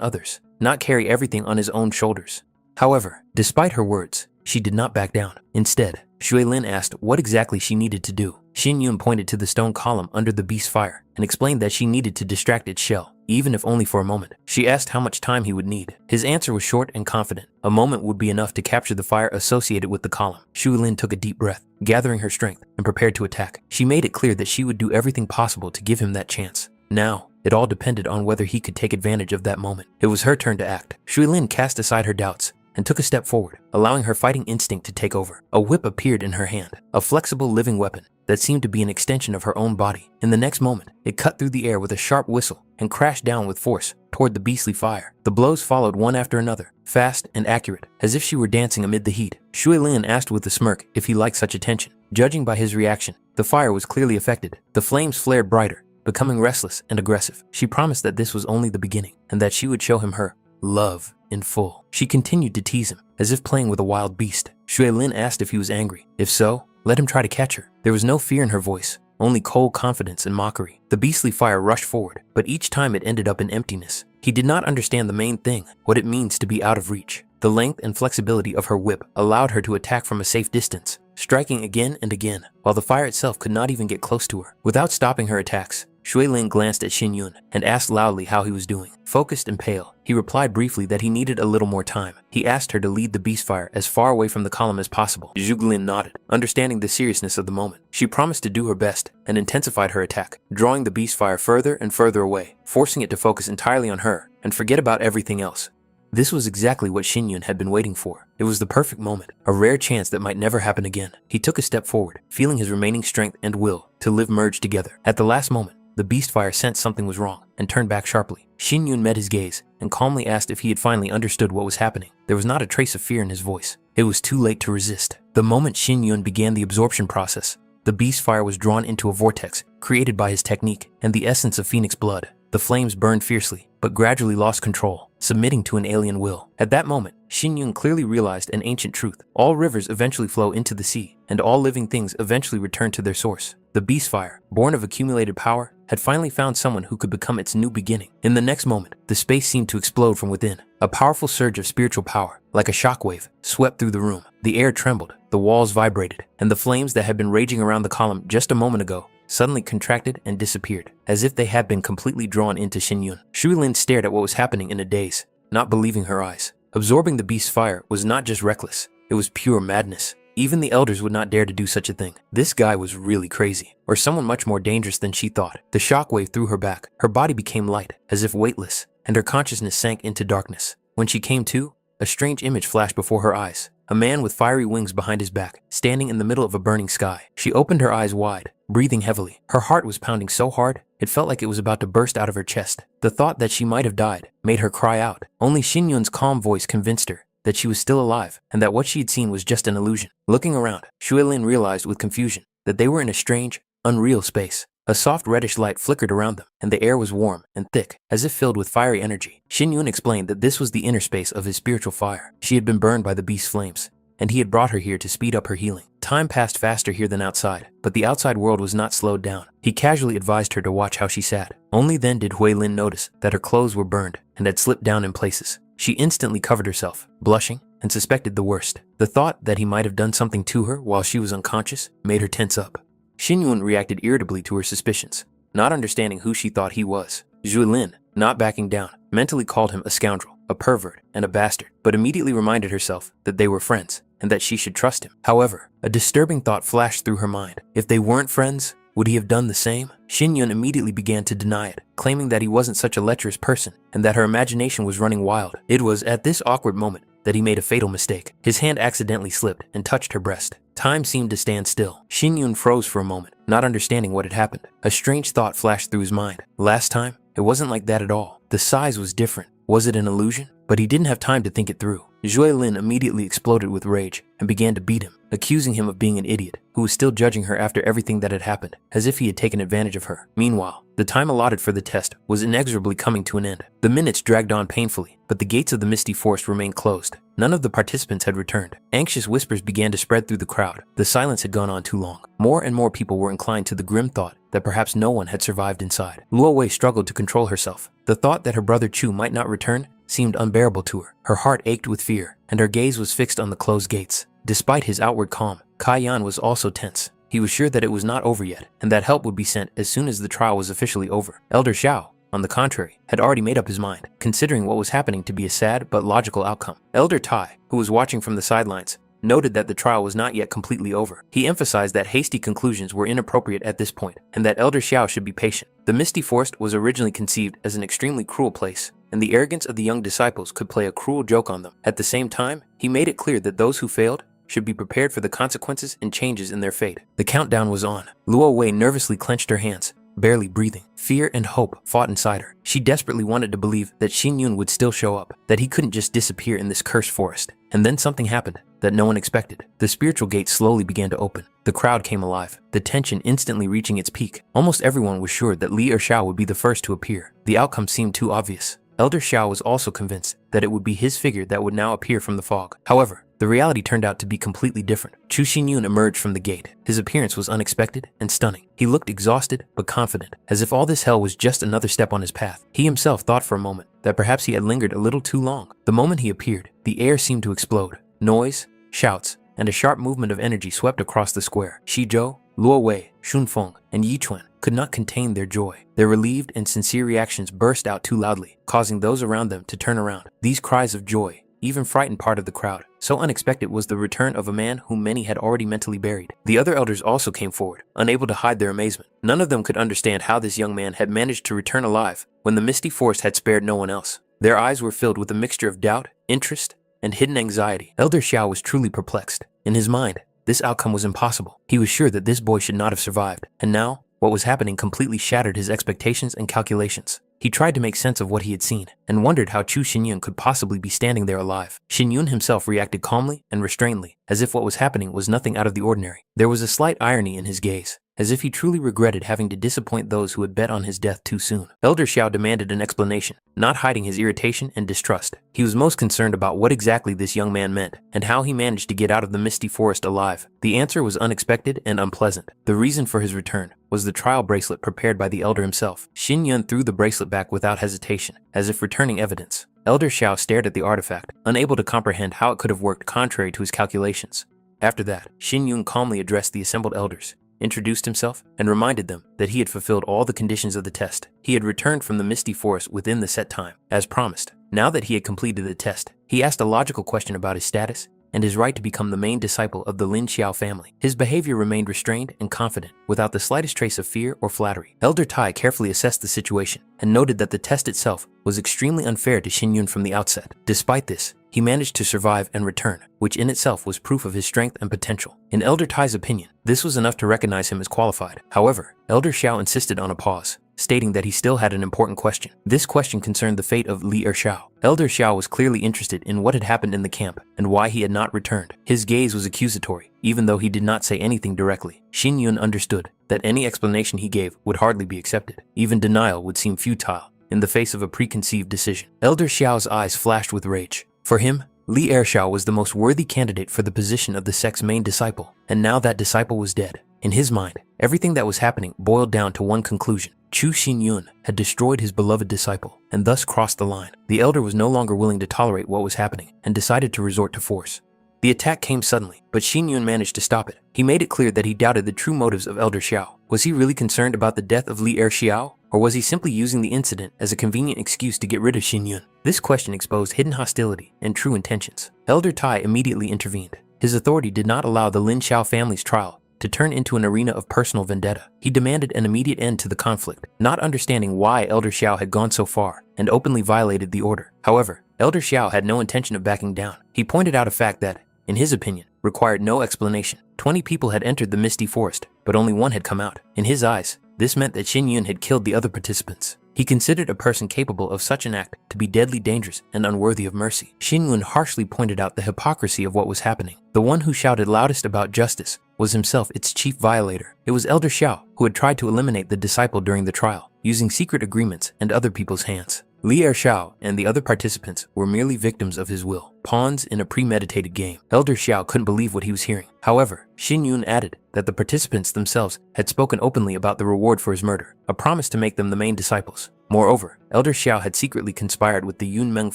others, not carry everything on his own shoulders. However, despite her words, she did not back down. Instead, Shuilin asked what exactly she needed to do. Shin Yun pointed to the stone column under the beast fire and explained that she needed to distract its shell, even if only for a moment. She asked how much time he would need. His answer was short and confident. A moment would be enough to capture the fire associated with the column. Shuilin took a deep breath, gathering her strength, and prepared to attack. She made it clear that she would do everything possible to give him that chance. Now, it all depended on whether he could take advantage of that moment. It was her turn to act. Shuilin cast aside her doubts and took a step forward, allowing her fighting instinct to take over. A whip appeared in her hand, a flexible living weapon that seemed to be an extension of her own body. In the next moment, it cut through the air with a sharp whistle and crashed down with force toward the beastly fire. The blows followed one after another, fast and accurate, as if she were dancing amid the heat. Shuilin asked with a smirk if he liked such attention. Judging by his reaction, the fire was clearly affected. The flames flared brighter, becoming restless and aggressive. She promised that this was only the beginning, and that she would show him her love in full. She continued to tease him, as if playing with a wild beast. Shuilin asked if he was angry. If so, let him try to catch her. There was no fear in her voice, only cold confidence and mockery. The beastly fire rushed forward, but each time it ended up in emptiness. He did not understand the main thing, what it means to be out of reach. The length and flexibility of her whip allowed her to attack from a safe distance, striking again and again, while the fire itself could not even get close to her. Without stopping her attacks, Shuilin glanced at Shin Yun and asked loudly how he was doing. Focused and pale, he replied briefly that he needed a little more time. He asked her to lead the beast fire as far away from the column as possible. Zhuglin nodded, understanding the seriousness of the moment. She promised to do her best and intensified her attack, drawing the beast fire further and further away, forcing it to focus entirely on her and forget about everything else. This was exactly what Shin Yun had been waiting for. It was the perfect moment, a rare chance that might never happen again. He took a step forward, feeling his remaining strength and will to live merge together. At the last moment, the beast fire sensed something was wrong and turned back sharply. Shin Yun met his gaze and calmly asked if he had finally understood what was happening. There was not a trace of fear in his voice, It was too late to resist. The moment Xin Yun began the absorption process, the beast fire was drawn into a vortex created by his technique and the essence of phoenix blood. The flames burned fiercely, but gradually lost control, submitting to an alien will. At that moment, Xin Yun clearly realized an ancient truth. All rivers eventually flow into the sea, and all living things eventually return to their source. The beast fire, born of accumulated power, had finally found someone who could become its new beginning. In the next moment, the space seemed to explode from within. A powerful surge of spiritual power, like a shockwave, swept through the room. The air trembled, the walls vibrated, and the flames that had been raging around the column just a moment ago suddenly contracted and disappeared, as if they had been completely drawn into Xin Yun. Shu Lin stared at what was happening in a daze, not believing her eyes. Absorbing the beast's fire was not just reckless, it was pure madness. Even the elders would not dare to do such a thing. This guy was really crazy, or someone much more dangerous than she thought. The shockwave threw her back. Her body became light, as if weightless, and her consciousness sank into darkness. When she came to, a strange image flashed before her eyes. A man with fiery wings behind his back, standing in the middle of a burning sky. She opened her eyes wide, breathing heavily. Her heart was pounding so hard, it felt like it was about to burst out of her chest. The thought that she might have died made her cry out. Only Xin Yun's calm voice convinced her that she was still alive, and that what she had seen was just an illusion. Looking around, Shu Lin realized with confusion that they were in a strange, unreal space. A soft reddish light flickered around them, and the air was warm and thick, as if filled with fiery energy. Xin Yun explained that this was the inner space of his spiritual fire. She had been burned by the beast's flames, and he had brought her here to speed up her healing. Time passed faster here than outside, but the outside world was not slowed down. He casually advised her to watch how she sat. Only then did Hui Lin notice that her clothes were burned and had slipped down in places. She instantly covered herself, blushing, and suspected the worst. The thought that he might have done something to her while she was unconscious made her tense up. Xin Yun reacted irritably to her suspicions, not understanding who she thought he was. Zhu Lin, not backing down, mentally called him a scoundrel, a pervert, and a bastard, but immediately reminded herself that they were friends and that she should trust him. However, a disturbing thought flashed through her mind. If they weren't friends, would he have done the same? Xin Yun immediately began to deny it, claiming that he wasn't such a lecherous person and that her imagination was running wild. It was at this awkward moment that he made a fatal mistake. His hand accidentally slipped and touched her breast. Time seemed to stand still. Xin Yun froze for a moment, not understanding what had happened. A strange thought flashed through his mind. Last time, it wasn't like that at all. The size was different. Was it an illusion? But he didn't have time to think it through. Zhui Lin immediately exploded with rage and began to beat him, accusing him of being an idiot who was still judging her after everything that had happened, as if he had taken advantage of her. Meanwhile, the time allotted for the test was inexorably coming to an end. The minutes dragged on painfully, but the gates of the misty forest remained closed. None of the participants had returned. Anxious whispers began to spread through the crowd. The silence had gone on too long. More and more people were inclined to the grim thought that perhaps no one had survived inside. Luo Wei struggled to control herself. The thought that her brother Chu might not return seemed unbearable to her. Her heart ached with fear, and her gaze was fixed on the closed gates. Despite his outward calm, Kai Yan was also tense. He was sure that it was not over yet, and that help would be sent as soon as the trial was officially over. Elder Xiao, on the contrary, had already made up his mind, considering what was happening to be a sad but logical outcome. Elder Tai, who was watching from the sidelines, noted that the trial was not yet completely over. He emphasized that hasty conclusions were inappropriate at this point, and that Elder Xiao should be patient. The Misty Forest was originally conceived as an extremely cruel place, and the arrogance of the young disciples could play a cruel joke on them. At the same time, he made it clear that those who failed should be prepared for the consequences and changes in their fate. The countdown was on. Luo Wei nervously clenched her hands, barely breathing. Fear and hope fought inside her. She desperately wanted to believe that Xin Yun would still show up, that he couldn't just disappear in this cursed forest. And then something happened that no one expected. The spiritual gate slowly began to open. The crowd came alive, the tension instantly reaching its peak. Almost everyone was sure that Li or Xiao would be the first to appear. The outcome seemed too obvious. Elder Xiao was also convinced that it would be his figure that would now appear from the fog. However, the reality turned out to be completely different. Chu Xinyun emerged from the gate. His appearance was unexpected and stunning. He looked exhausted but confident, as if all this hell was just another step on his path. He himself thought for a moment that perhaps he had lingered a little too long. The moment he appeared, the air seemed to explode. Noise, shouts, and a sharp movement of energy swept across the square. Shizhou, Luo Wei, Shunfeng, and Yichuan could not contain their joy. Their relieved and sincere reactions burst out too loudly, causing those around them to turn around. These cries of joy even frightened part of the crowd. So unexpected was the return of a man whom many had already mentally buried. The other elders also came forward, unable to hide their amazement. None of them could understand how this young man had managed to return alive when the misty forest had spared no one else. Their eyes were filled with a mixture of doubt, interest, and hidden anxiety. Elder Xiao was truly perplexed. In his mind, this outcome was impossible. He was sure that this boy should not have survived, and now, what was happening completely shattered his expectations and calculations. He tried to make sense of what he had seen and wondered how Chu Xinyun could possibly be standing there alive. Xinyun himself reacted calmly and restrainedly, as if what was happening was nothing out of the ordinary. There was a slight irony in his gaze, as if he truly regretted having to disappoint those who had bet on his death too soon. Elder Xiao demanded an explanation, not hiding his irritation and distrust. He was most concerned about what exactly this young man meant and how he managed to get out of the misty forest alive. The answer was unexpected and unpleasant. The reason for his return was the trial bracelet prepared by the elder himself. Xinyun threw the bracelet back without hesitation, as if returning evidence. Elder Xiao stared at the artifact, unable to comprehend how it could have worked contrary to his calculations. After that, Xinyun calmly addressed the assembled elders, introduced himself, and reminded them that he had fulfilled all the conditions of the test. He had returned from the misty forest within the set time, as promised. Now that he had completed the test, he asked a logical question about his status and his right to become the main disciple of the Lin Xiao family. His behavior remained restrained and confident, without the slightest trace of fear or flattery. Elder Tai carefully assessed the situation and noted that the test itself was extremely unfair to Xinyun from the outset. Despite this, he managed to survive and return, which in itself was proof of his strength and potential. In Elder Tai's opinion, this was enough to recognize him as qualified. However, Elder Xiao insisted on a pause, stating that he still had an important question. This question concerned the fate of Li Ershao. Elder Xiao was clearly interested in what had happened in the camp and why he had not returned. His gaze was accusatory, even though he did not say anything directly. Xinyun understood that any explanation he gave would hardly be accepted. Even denial would seem futile in the face of a preconceived decision. Elder Xiao's eyes flashed with rage. For him, Li Ershao was the most worthy candidate for the position of the sect's main disciple, and now that disciple was dead. In his mind, everything that was happening boiled down to one conclusion. Chu Xinyun had destroyed his beloved disciple and thus crossed the line. The elder was no longer willing to tolerate what was happening and decided to resort to force. The attack came suddenly, but Xinyun managed to stop it. He made it clear that he doubted the true motives of Elder Xiao. Was he really concerned about the death of Li Ershao, or was he simply using the incident as a convenient excuse to get rid of Xinyun? This question exposed hidden hostility and true intentions. Elder Tai immediately intervened. His authority did not allow the Lin Xiao family's trial to turn into an arena of personal vendetta. He demanded an immediate end to the conflict, not understanding why Elder Xiao had gone so far and openly violated the order. However, Elder Xiao had no intention of backing down. He pointed out a fact that, in his opinion, required no explanation. 20 people had entered the misty forest, but only one had come out. In his eyes, this meant that Xinyun had killed the other participants. He considered a person capable of such an act to be deadly dangerous and unworthy of mercy. Xinyun harshly pointed out the hypocrisy of what was happening. The one who shouted loudest about justice was himself its chief violator. It was Elder Xiao who had tried to eliminate the disciple during the trial, using secret agreements and other people's hands. Li Ershao and the other participants were merely victims of his will, pawns in a premeditated game. Elder Xiao couldn't believe what he was hearing. However, Xinyun added that the participants themselves had spoken openly about the reward for his murder, a promise to make them the main disciples. Moreover, Elder Xiao had secretly conspired with the Yunmeng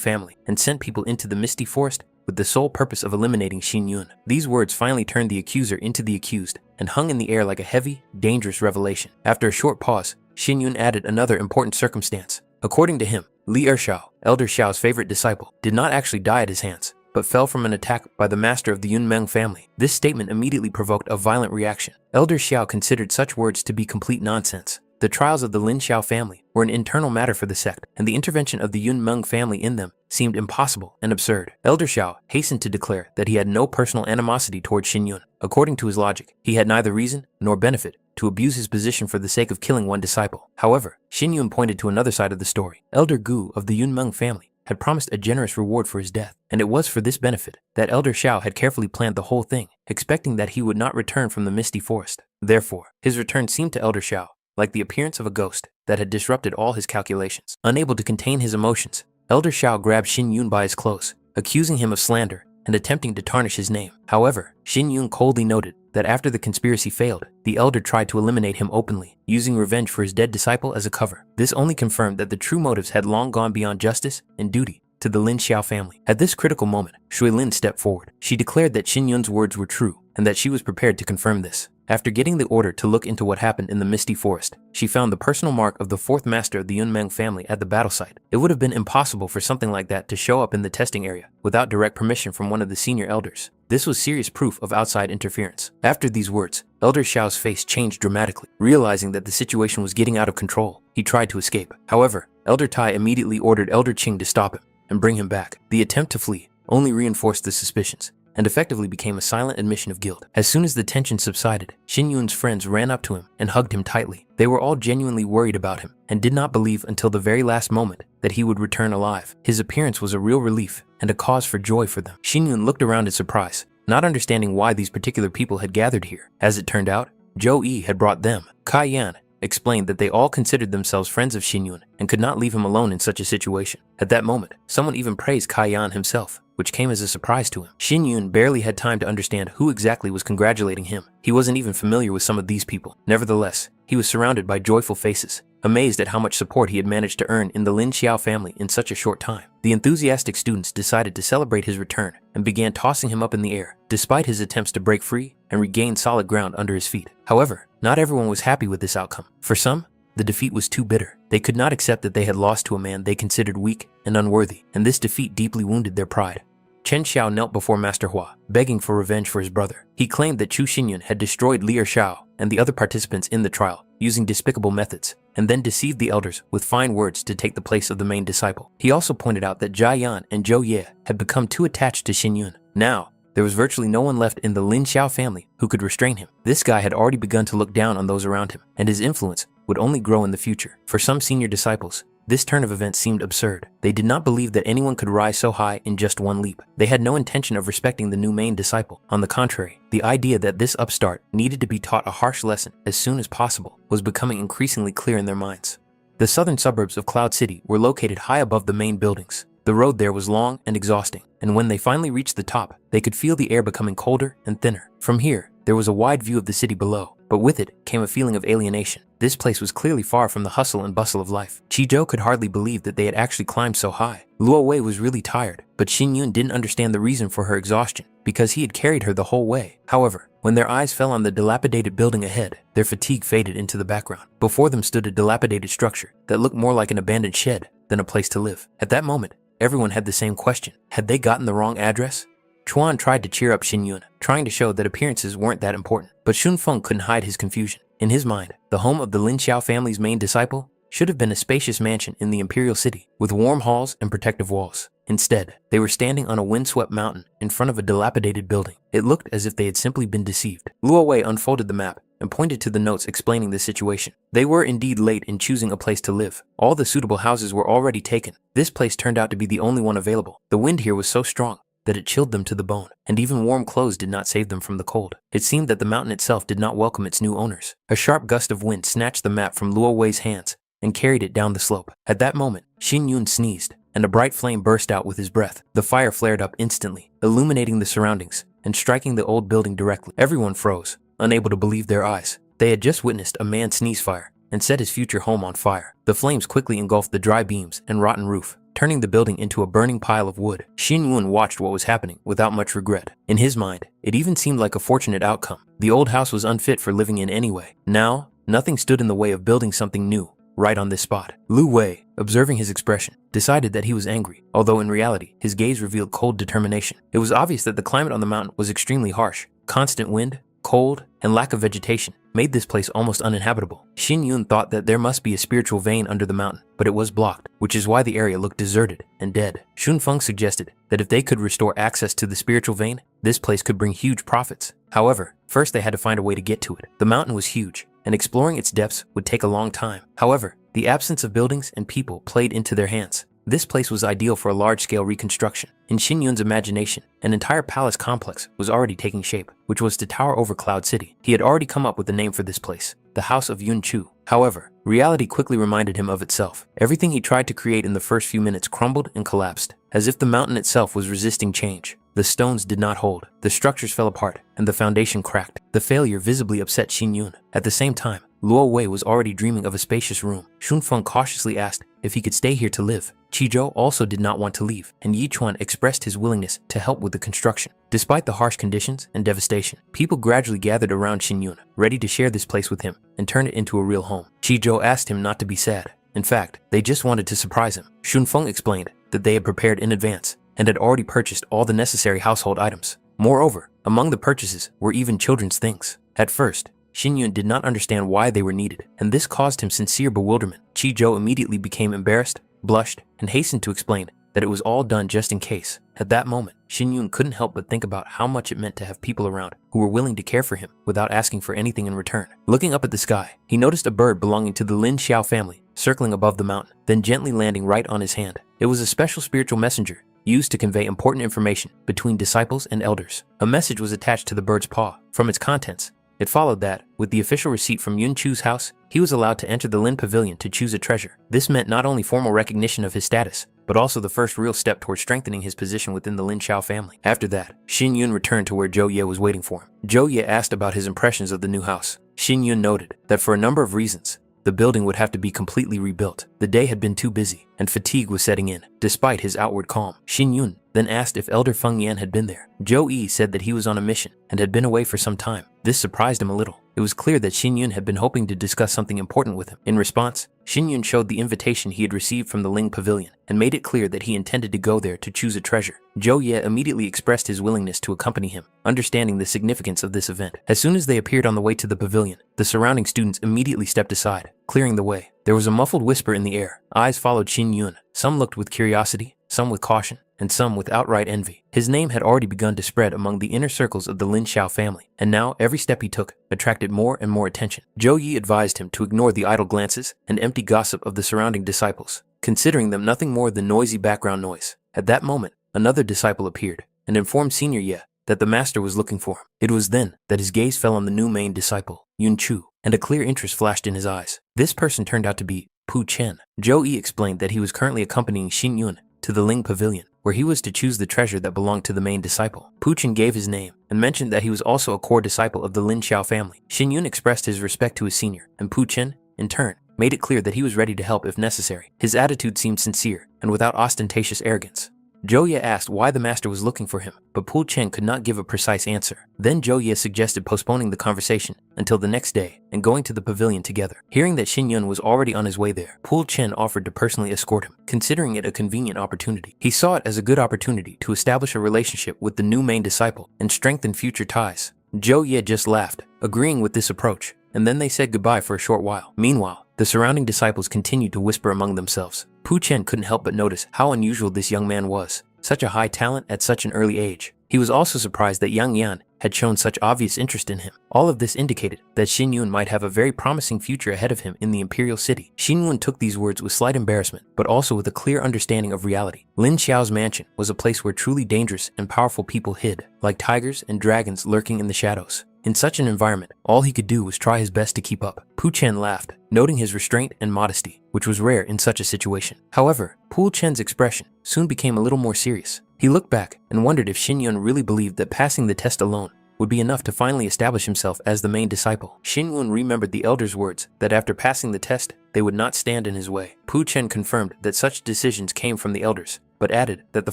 family and sent people into the misty forest with the sole purpose of eliminating Xinyun. These words finally turned the accuser into the accused and hung in the air like a heavy, dangerous revelation. After a short pause, Xinyun added another important circumstance. According to him, Li Ershao, Elder Xiao's favorite disciple, did not actually die at his hands, but fell from an attack by the master of the Yunmeng family. This statement immediately provoked a violent reaction. Elder Xiao considered such words to be complete nonsense. The trials of the Lin Xiao family were an internal matter for the sect, and the intervention of the Yunmeng family in them seemed impossible and absurd. Elder Xiao hastened to declare that he had no personal animosity toward Xinyun. According to his logic, he had neither reason nor benefit to abuse his position for the sake of killing one disciple. However, Xinyun pointed to another side of the story. Elder Gu of the Yunmeng family had promised a generous reward for his death, and it was for this benefit that Elder Xiao had carefully planned the whole thing, expecting that he would not return from the misty forest. Therefore, his return seemed to Elder Xiao like the appearance of a ghost that had disrupted all his calculations. Unable to contain his emotions, Elder Xiao grabbed Xinyun by his clothes, accusing him of slander and attempting to tarnish his name. However, Xinyun coldly noted that after the conspiracy failed, the elder tried to eliminate him openly, using revenge for his dead disciple as a cover. This only confirmed that the true motives had long gone beyond justice and duty to the Lin Xiao family. At this critical moment, Shui Lin stepped forward. She declared that Xinyun's words were true and that she was prepared to confirm this. After getting the order to look into what happened in the misty forest, she found the personal mark of the fourth master of the Yunmeng family at the battle site. It would have been impossible for something like that to show up in the testing area without direct permission from one of the senior elders. This was serious proof of outside interference. After these words, Elder Xiao's face changed dramatically. Realizing that the situation was getting out of control, he tried to escape. However, Elder Tai immediately ordered Elder Qing to stop him and bring him back. The attempt to flee only reinforced the suspicions, and effectively became a silent admission of guilt. As soon as the tension subsided, Shin Yun's friends ran up to him and hugged him tightly. They were all genuinely worried about him and did not believe until the very last moment that he would return alive. His appearance was a real relief and a cause for joy for them. Shin Yun looked around in surprise, not understanding why these particular people had gathered here. As it turned out, Jo Yi had brought them. Kai Yan explained that they all considered themselves friends of Shin Yun and could not leave him alone in such a situation. At that moment, someone even praised Kai Yan himself, which came as a surprise to him. Shin Yun barely had time to understand who exactly was congratulating him. He wasn't even familiar with some of these people. Nevertheless, he was surrounded by joyful faces, amazed at how much support he had managed to earn in the Lin Xiao family in such a short time. The enthusiastic students decided to celebrate his return and began tossing him up in the air, despite his attempts to break free and regain solid ground under his feet. However, not everyone was happy with this outcome. For some, the defeat was too bitter. They could not accept that they had lost to a man they considered weak and unworthy, and this defeat deeply wounded their pride. Chen Xiao knelt before Master Hua, begging for revenge for his brother. He claimed that Chu Xinyun had destroyed Lier Xiao and the other participants in the trial using despicable methods, and then deceived the elders with fine words to take the place of the main disciple. He also pointed out that Jia Yan and Zhou Ye had become too attached to Xinyun. Now, there was virtually no one left in the Lin Xiao family who could restrain him. This guy had already begun to look down on those around him, and his influence would only grow in the future. For some senior disciples, this turn of events seemed absurd. They did not believe that anyone could rise so high in just one leap. They had no intention of respecting the new main disciple. On the contrary, the idea that this upstart needed to be taught a harsh lesson as soon as possible was becoming increasingly clear in their minds. The southern suburbs of Cloud City were located high above the main buildings. The road there was long and exhausting, and when they finally reached the top, they could feel the air becoming colder and thinner. From here, there was a wide view of the city below, but with it came a feeling of alienation. This place was clearly far from the hustle and bustle of life. Qizhou could hardly believe that they had actually climbed so high. Luo Wei was really tired, but Xin Yun didn't understand the reason for her exhaustion, because he had carried her the whole way. However, when their eyes fell on the dilapidated building ahead, their fatigue faded into the background. Before them stood a dilapidated structure that looked more like an abandoned shed than a place to live. At that moment, everyone had the same question. Had they gotten the wrong address? Chuan tried to cheer up Xin Yun, trying to show that appearances weren't that important, but Xun Feng couldn't hide his confusion. In his mind, the home of the Lin Xiao family's main disciple should have been a spacious mansion in the imperial city with warm halls and protective walls. Instead, they were standing on a windswept mountain in front of a dilapidated building. It looked as if they had simply been deceived. Luo Wei unfolded the map and pointed to the notes explaining the situation. They were indeed late in choosing a place to live. All the suitable houses were already taken. This place turned out to be the only one available. The wind here was so strong that it chilled them to the bone, and even warm clothes did not save them from the cold. It seemed that the mountain itself did not welcome its new owners. A sharp gust of wind snatched the map from Luo Wei's hands and carried it down the slope. At that moment, Xin Yun sneezed, and a bright flame burst out with his breath. The fire flared up instantly, illuminating the surroundings and striking the old building directly. Everyone froze, unable to believe their eyes. They had just witnessed a man sneeze fire and set his future home on fire. The flames quickly engulfed the dry beams and rotten roof, turning the building into a burning pile of wood. Xin Yun watched what was happening without much regret. In his mind, it even seemed like a fortunate outcome. The old house was unfit for living in anyway. Now, nothing stood in the way of building something new right on this spot. Lu Wei, observing his expression, decided that he was angry, although in reality, his gaze revealed cold determination. It was obvious that the climate on the mountain was extremely harsh. Constant wind, cold, and lack of vegetation made this place almost uninhabitable. Xin Yun thought that there must be a spiritual vein under the mountain, but it was blocked, which is why the area looked deserted and dead. Xun Feng suggested that if they could restore access to the spiritual vein, this place could bring huge profits. However, first they had to find a way to get to it. The mountain was huge, and exploring its depths would take a long time. However, the absence of buildings and people played into their hands. This place was ideal for a large-scale reconstruction. In Xin Yun's imagination, an entire palace complex was already taking shape, which was to tower over Cloud City. He had already come up with the name for this place, the House of Yun Chu. However, reality quickly reminded him of itself. Everything he tried to create in the first few minutes crumbled and collapsed, as if the mountain itself was resisting change. The stones did not hold, the structures fell apart, and the foundation cracked. The failure visibly upset Xin Yun. At the same time, Luo Wei was already dreaming of a spacious room. Xun Feng cautiously asked if he could stay here to live. Qizhou also did not want to leave, and Yichuan expressed his willingness to help with the construction. Despite the harsh conditions and devastation, people gradually gathered around Xin Yun, ready to share this place with him and turn it into a real home. Qizhou asked him not to be sad. In fact, they just wanted to surprise him. Xun Feng explained that they had prepared in advance and had already purchased all the necessary household items. Moreover, among the purchases were even children's things. At first, Xin Yun did not understand why they were needed, and this caused him sincere bewilderment. Qizhou immediately became embarrassed, blushed, and hastened to explain that it was all done just in case. At that moment, Shin Yun couldn't help but think about how much it meant to have people around who were willing to care for him without asking for anything in return. Looking up at the sky, he noticed a bird belonging to the Lin Xiao family circling above the mountain, then gently landing right on his hand. It was a special spiritual messenger used to convey important information between disciples and elders. A message was attached to the bird's paw. From its contents, it followed that, with the official receipt from Yun Chu's house, he was allowed to enter the Lin Pavilion to choose a treasure. This meant not only formal recognition of his status, but also the first real step towards strengthening his position within the Lin Xiao family. After that, Shin Yun returned to where Zhou Ye was waiting for him. Zhou Ye asked about his impressions of the new house. Shin Yun noted that for a number of reasons, the building would have to be completely rebuilt. The day had been too busy, and fatigue was setting in, despite his outward calm. Shin Yun then asked if Elder Feng Yan had been there. Zhou Yi said that he was on a mission and had been away for some time. This surprised him a little. It was clear that Shin Yun had been hoping to discuss something important with him. In response, Shin Yun showed the invitation he had received from the Ling Pavilion and made it clear that he intended to go there to choose a treasure. Zhou Ye immediately expressed his willingness to accompany him, understanding the significance of this event. As soon as they appeared on the way to the pavilion, the surrounding students immediately stepped aside, clearing the way. There was a muffled whisper in the air. Eyes followed Shin Yun. Some looked with curiosity, some with caution, and some with outright envy. His name had already begun to spread among the inner circles of the Lin Xiao family, and now every step he took attracted more and more attention. Zhou Yi advised him to ignore the idle glances and empty gossip of the surrounding disciples, considering them nothing more than noisy background noise. At that moment, another disciple appeared and informed Senior Ye that the master was looking for him. It was then that his gaze fell on the new main disciple, Yun Chu, and a clear interest flashed in his eyes. This person turned out to be Pu Chen. Zhou Yi explained that he was currently accompanying Shin Yun to the Ling Pavilion, where he was to choose the treasure that belonged to the main disciple. Pu Chen gave his name and mentioned that he was also a core disciple of the Lin Xiao family. Shin Yun expressed his respect to his senior, and Pu Chen, in turn, made it clear that he was ready to help if necessary. His attitude seemed sincere and without ostentatious arrogance. Zhou Ye asked why the master was looking for him, but Pu Chen could not give a precise answer. Then Zhou Ye suggested postponing the conversation until the next day and going to the pavilion together. Hearing that Shin Yun was already on his way there, Pu Chen offered to personally escort him, considering it a convenient opportunity. He saw it as a good opportunity to establish a relationship with the new main disciple and strengthen future ties. Zhou Ye just laughed, agreeing with this approach, and then they said goodbye for a short while. Meanwhile, the surrounding disciples continued to whisper among themselves. Pu Chen couldn't help but notice how unusual this young man was. Such a high talent at such an early age. He was also surprised that Yang Yan had shown such obvious interest in him. All of this indicated that Shin Yun might have a very promising future ahead of him in the imperial city. Shin Yun took these words with slight embarrassment, but also with a clear understanding of reality. Lin Xiao's mansion was a place where truly dangerous and powerful people hid, like tigers and dragons lurking in the shadows. In such an environment, all he could do was try his best to keep up. Pu Chen laughed, noting his restraint and modesty, which was rare in such a situation. However, Pu Chen's expression soon became a little more serious. He looked back and wondered if Shin Yun really believed that passing the test alone would be enough to finally establish himself as the main disciple. Shin Yun remembered the elders' words that after passing the test, they would not stand in his way. Pu Chen confirmed that such decisions came from the elders, but added that the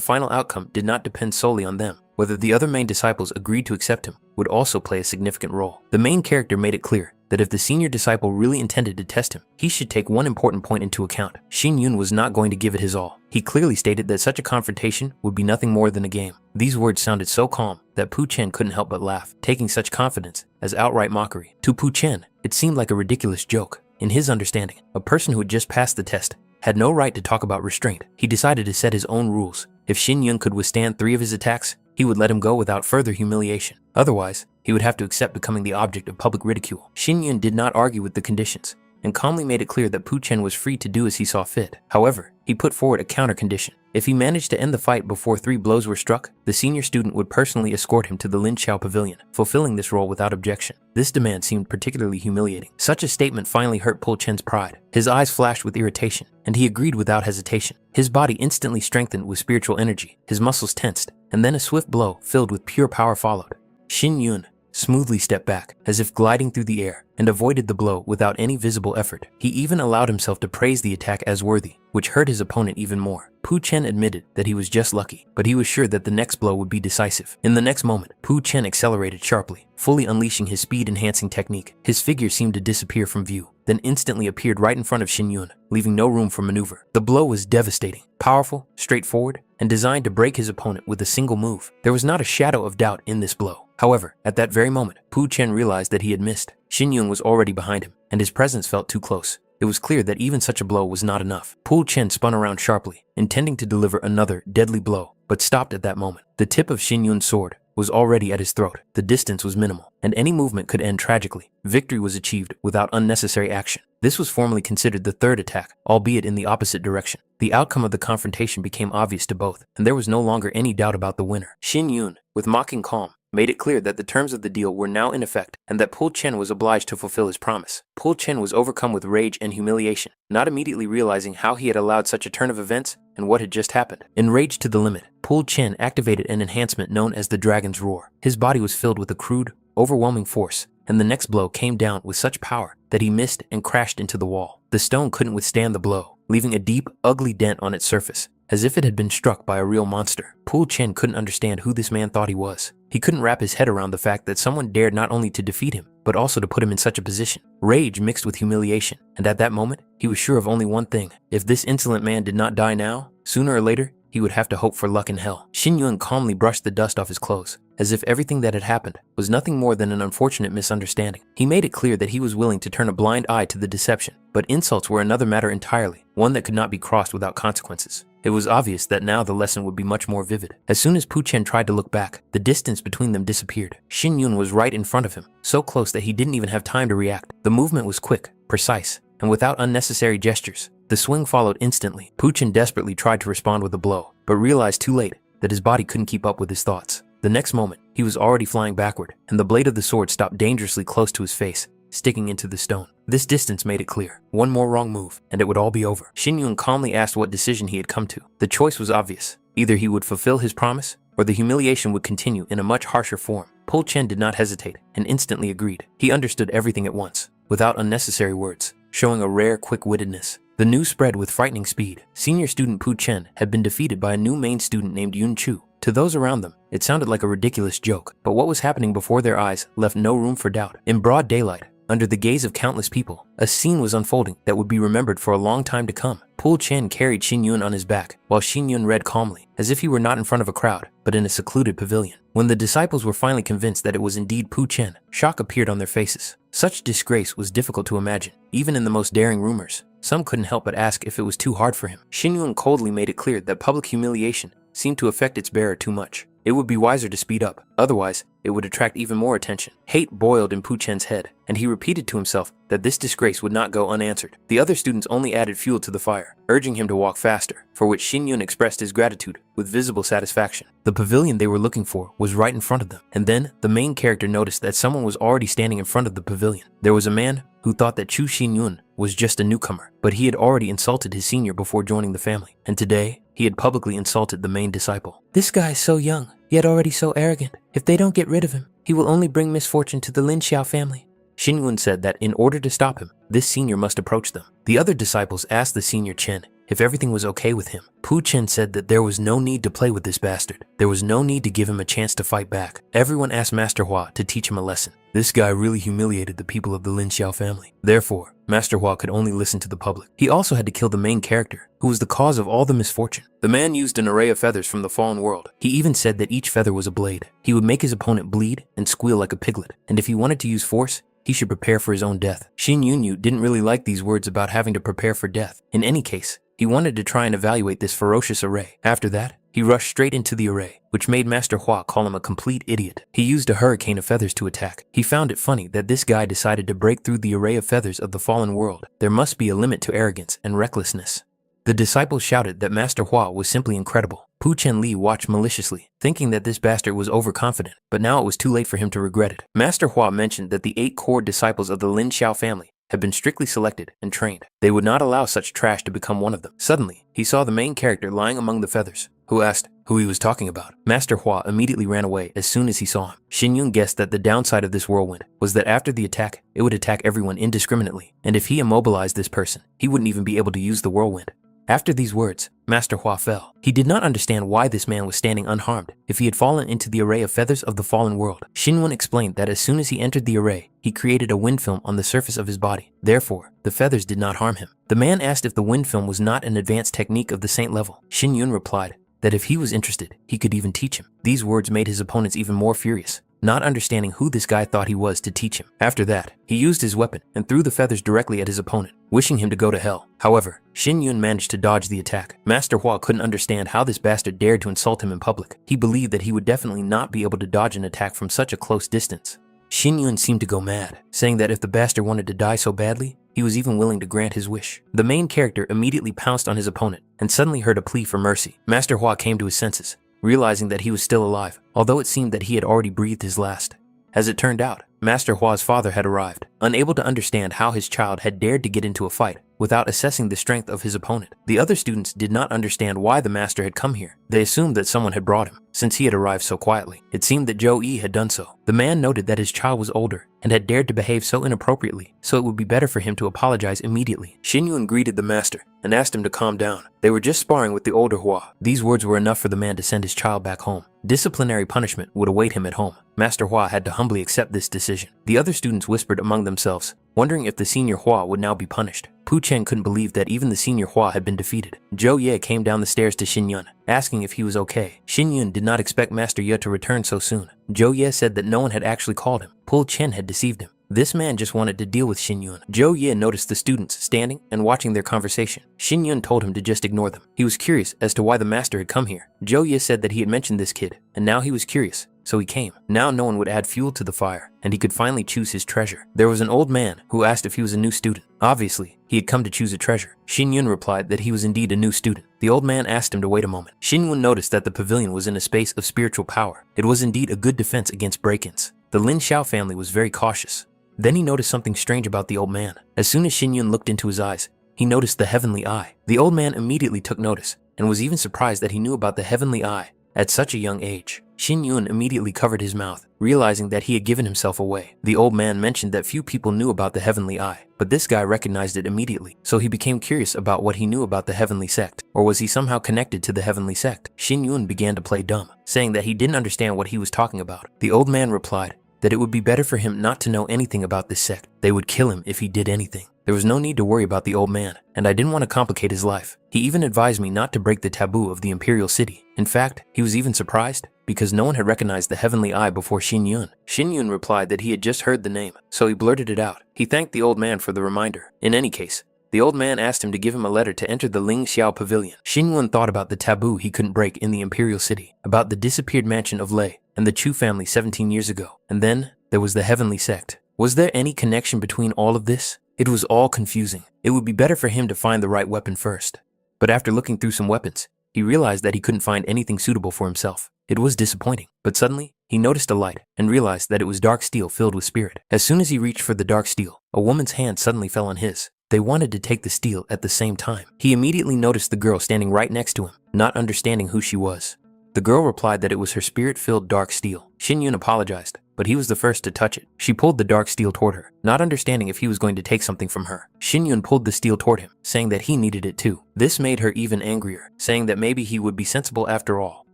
final outcome did not depend solely on them. Whether the other main disciples agreed to accept him would also play a significant role. The main character made it clear that if the senior disciple really intended to test him, he should take one important point into account. Shin Yun was not going to give it his all. He clearly stated that such a confrontation would be nothing more than a game. These words sounded so calm that Pu Chen couldn't help but laugh, taking such confidence as outright mockery. To Pu Chen, it seemed like a ridiculous joke. In his understanding, a person who had just passed the test had no right to talk about restraint. He decided to set his own rules. If Shin Yun could withstand 3 of his attacks, he would let him go without further humiliation. Otherwise, he would have to accept becoming the object of public ridicule. Shin Yun did not argue with the conditions and calmly made it clear that Pu Chen was free to do as he saw fit. However, he put forward a counter condition. If he managed to end the fight before 3 blows were struck, the senior student would personally escort him to the Lin Xiao pavilion, fulfilling this role without objection. This demand seemed particularly humiliating. Such a statement finally hurt Pu Chen's pride. His eyes flashed with irritation, and he agreed without hesitation. His body instantly strengthened with spiritual energy, his muscles tensed, and then a swift blow filled with pure power followed. Shin Yun smoothly stepped back, as if gliding through the air, and avoided the blow without any visible effort. He even allowed himself to praise the attack as worthy, which hurt his opponent even more. Pu Chen admitted that he was just lucky, but he was sure that the next blow would be decisive. In the next moment, Pu Chen accelerated sharply, fully unleashing his speed-enhancing technique. His figure seemed to disappear from view, then instantly appeared right in front of Shin Yun, leaving no room for maneuver. The blow was devastating, powerful, straightforward, and designed to break his opponent with a single move. There was not a shadow of doubt in this blow. However, at that very moment, Pu Chen realized that he had missed. Shin Yun was already behind him, and his presence felt too close. It was clear that even such a blow was not enough. Pul Chen spun around sharply, intending to deliver another deadly blow, but stopped at that moment. The tip of Xin Yun's sword was already at his throat. The distance was minimal, and any movement could end tragically. Victory was achieved without unnecessary action. This was formally considered the third attack, albeit in the opposite direction. The outcome of the confrontation became obvious to both, and there was no longer any doubt about the winner. Xin Yun, with mocking calm, made it clear that the terms of the deal were now in effect and that Pul Chen was obliged to fulfill his promise. Pul Chen was overcome with rage and humiliation, not immediately realizing how he had allowed such a turn of events and what had just happened. Enraged to the limit, Pul Chen activated an enhancement known as the Dragon's Roar. His body was filled with a crude, overwhelming force, and the next blow came down with such power that he missed and crashed into the wall. The stone couldn't withstand the blow, leaving a deep, ugly dent on its surface, as if it had been struck by a real monster. Pul Chen couldn't understand who this man thought he was. He couldn't wrap his head around the fact that someone dared not only to defeat him, but also to put him in such a position. Rage mixed with humiliation, and at that moment, he was sure of only one thing. If this insolent man did not die now, sooner or later, he would have to hope for luck in hell. Xin Yun calmly brushed the dust off his clothes, as if everything that had happened was nothing more than an unfortunate misunderstanding. He made it clear that he was willing to turn a blind eye to the deception, but insults were another matter entirely, one that could not be crossed without consequences. It was obvious that now the lesson would be much more vivid. As soon as Pul Chen tried to look back, the distance between them disappeared. Xin Yun was right in front of him, so close that he didn't even have time to react. The movement was quick, precise, and without unnecessary gestures. The swing followed instantly. Pul Chen desperately tried to respond with a blow, but realized too late that his body couldn't keep up with his thoughts. The next moment, he was already flying backward, and the blade of the sword stopped dangerously close to his face, sticking into the stone. This distance made it clear. One more wrong move, and it would all be over. Xin Yun calmly asked what decision he had come to. The choice was obvious. Either he would fulfill his promise, or the humiliation would continue in a much harsher form. Pul Chen did not hesitate, and instantly agreed. He understood everything at once, without unnecessary words, showing a rare quick-wittedness. The news spread with frightening speed. Senior student Pul Chen had been defeated by a new main student named Yun Chu. To those around them, it sounded like a ridiculous joke, but what was happening before their eyes left no room for doubt. In broad daylight, under the gaze of countless people, a scene was unfolding that would be remembered for a long time to come. Pul Chen carried Xin Yun on his back, while Xin Yun read calmly, as if he were not in front of a crowd, but in a secluded pavilion. When the disciples were finally convinced that it was indeed Pul Chen, shock appeared on their faces. Such disgrace was difficult to imagine, even in the most daring rumors. Some couldn't help but ask if it was too hard for him. Xin Yun coldly made it clear that public humiliation seemed to affect its bearer too much. It would be wiser to speed up, otherwise it would attract even more attention. Hate boiled in Pul Chen's head, and he repeated to himself that this disgrace would not go unanswered. The other students only added fuel to the fire, urging him to walk faster, for which Xin Yun expressed his gratitude with visible satisfaction. The pavilion they were looking for was right in front of them, and then the main character noticed that someone was already standing in front of the pavilion. There was a man who thought that Chu Xin Yun was just a newcomer, but he had already insulted his senior before joining the family, and today he had publicly insulted the main disciple. This guy is so young, yet already so arrogant. If they don't get rid of him, he will only bring misfortune to the Lin Xiao family. Xin Yun said that in order to stop him, this senior must approach them. The other disciples asked the senior Chen if everything was okay with him. Pul Chen said that there was no need to play with this bastard. There was no need to give him a chance to fight back. Everyone asked Master Hua to teach him a lesson. This guy really humiliated the people of the Lin Xiao family. Therefore, Master Hua could only listen to the public. He also had to kill the main character, who was the cause of all the misfortune. The man used an array of feathers from the fallen world. He even said that each feather was a blade. He would make his opponent bleed and squeal like a piglet, and if he wanted to use force, he should prepare for his own death. Xin Yunyu didn't really like these words about having to prepare for death. In any case, he wanted to try and evaluate this ferocious array. After that, he rushed straight into the array, which made Master Hua call him a complete idiot. He used a hurricane of feathers to attack. He found it funny that this guy decided to break through the array of feathers of the fallen world. There must be a limit to arrogance and recklessness. The disciples shouted that Master Hua was simply incredible. Pu Chen-li watched maliciously, thinking that this bastard was overconfident, but now it was too late for him to regret it. Master Hua mentioned that the 8 core disciples of the Lin Xiao family had been strictly selected and trained. They would not allow such trash to become one of them. Suddenly, he saw the main character lying among the feathers, who asked who he was talking about. Master Hua immediately ran away as soon as he saw him. Xin Yun guessed that the downside of this whirlwind was that after the attack, it would attack everyone indiscriminately, and if he immobilized this person, he wouldn't even be able to use the whirlwind. After these words, Master Hua fell. He did not understand why this man was standing unharmed if he had fallen into the array of feathers of the fallen world. Xin Yun explained that as soon as he entered the array, he created a wind film on the surface of his body. Therefore, the feathers did not harm him. The man asked if the wind film was not an advanced technique of the saint level. Xin Yun replied that if he was interested, he could even teach him. These words made his opponents even more furious. not understanding who this guy thought he was to teach him. After that, he used his weapon and threw the feathers directly at his opponent, wishing him to go to hell. However, Shin Yun managed to dodge the attack. Master Hua couldn't understand how this bastard dared to insult him in public. He believed that he would definitely not be able to dodge an attack from such a close distance. Shin Yun seemed to go mad, saying that if the bastard wanted to die so badly, he was even willing to grant his wish. The main character immediately pounced on his opponent and suddenly heard a plea for mercy. Master Hua came to his senses, realizing that he was still alive, although it seemed that he had already breathed his last. As it turned out, Master Hua's father had arrived, unable to understand how his child had dared to get into a fight without assessing the strength of his opponent. The other students did not understand why the master had come here. They assumed that someone had brought him, since he had arrived so quietly. It seemed that Zhou Yi had done so. The man noted that his child was older and had dared to behave so inappropriately, so it would be better for him to apologize immediately. Xin Yun greeted the master and asked him to calm down. They were just sparring with the older Hua. These words were enough for the man to send his child back home. Disciplinary punishment would await him at home. Master Hua had to humbly accept this decision. The other students whispered among themselves, wondering if the senior Hua would now be punished. Pu Chen couldn't believe that even the senior Hua had been defeated. Zhou Ye came down the stairs to Xin Yun, asking if he was okay. Xin Yun did not expect Master Ye to return so soon. Zhou Ye said that no one had actually called him. Pu Chen had deceived him. This man just wanted to deal with Xin Yun. Zhou Ye noticed the students standing and watching their conversation. Xin Yun told him to just ignore them. He was curious as to why the master had come here. Zhou Ye said that he had mentioned this kid, and now he was curious, so he came. Now no one would add fuel to the fire, and he could finally choose his treasure. There was an old man who asked if he was a new student. Obviously, he had come to choose a treasure. Xin Yun replied that he was indeed a new student. The old man asked him to wait a moment. Xin Yun noticed that the pavilion was in a space of spiritual power. It was indeed a good defense against break-ins. The Lin Xiao family was very cautious. Then he noticed something strange about the old man. As soon as Xin Yun looked into his eyes, he noticed the heavenly eye. The old man immediately took notice and was even surprised that he knew about the heavenly eye at such a young age. Xin Yun immediately covered his mouth, realizing that he had given himself away. The old man mentioned that few people knew about the heavenly eye, but this guy recognized it immediately, so he became curious about what he knew about the heavenly sect, or was he somehow connected to the heavenly sect? Xin Yun began to play dumb, saying that he didn't understand what he was talking about. The old man replied that it would be better for him not to know anything about this sect. They would kill him if he did anything. There was no need to worry about the old man, and I didn't want to complicate his life. He even advised me not to break the taboo of the imperial city. In fact, he was even surprised because no one had recognized the heavenly eye before Xin Yun. Xin Yun replied that he had just heard the name, so he blurted it out. He thanked the old man for the reminder. In any case, the old man asked him to give him a letter to enter the Ling Xiao Pavilion. Xin Yun thought about the taboo he couldn't break in the imperial city, about the disappeared mansion of Lei and the Chu family 17 years ago, and then there was the heavenly sect. Was there any connection between all of this? It was all confusing. It would be better for him to find the right weapon first. But after looking through some weapons, he realized that he couldn't find anything suitable for himself. It was disappointing, but suddenly, he noticed a light and realized that it was dark steel filled with spirit. As soon as he reached for the dark steel, a woman's hand suddenly fell on his. They wanted to take the steel at the same time. He immediately noticed the girl standing right next to him, not understanding who she was. The girl replied that it was her spirit-filled dark steel. Xin Yun apologized, but he was the first to touch it. She pulled the dark steel toward her, not understanding if he was going to take something from her. Xin Yun pulled the steel toward him, saying that he needed it too. This made her even angrier, saying that maybe he would be sensible after all.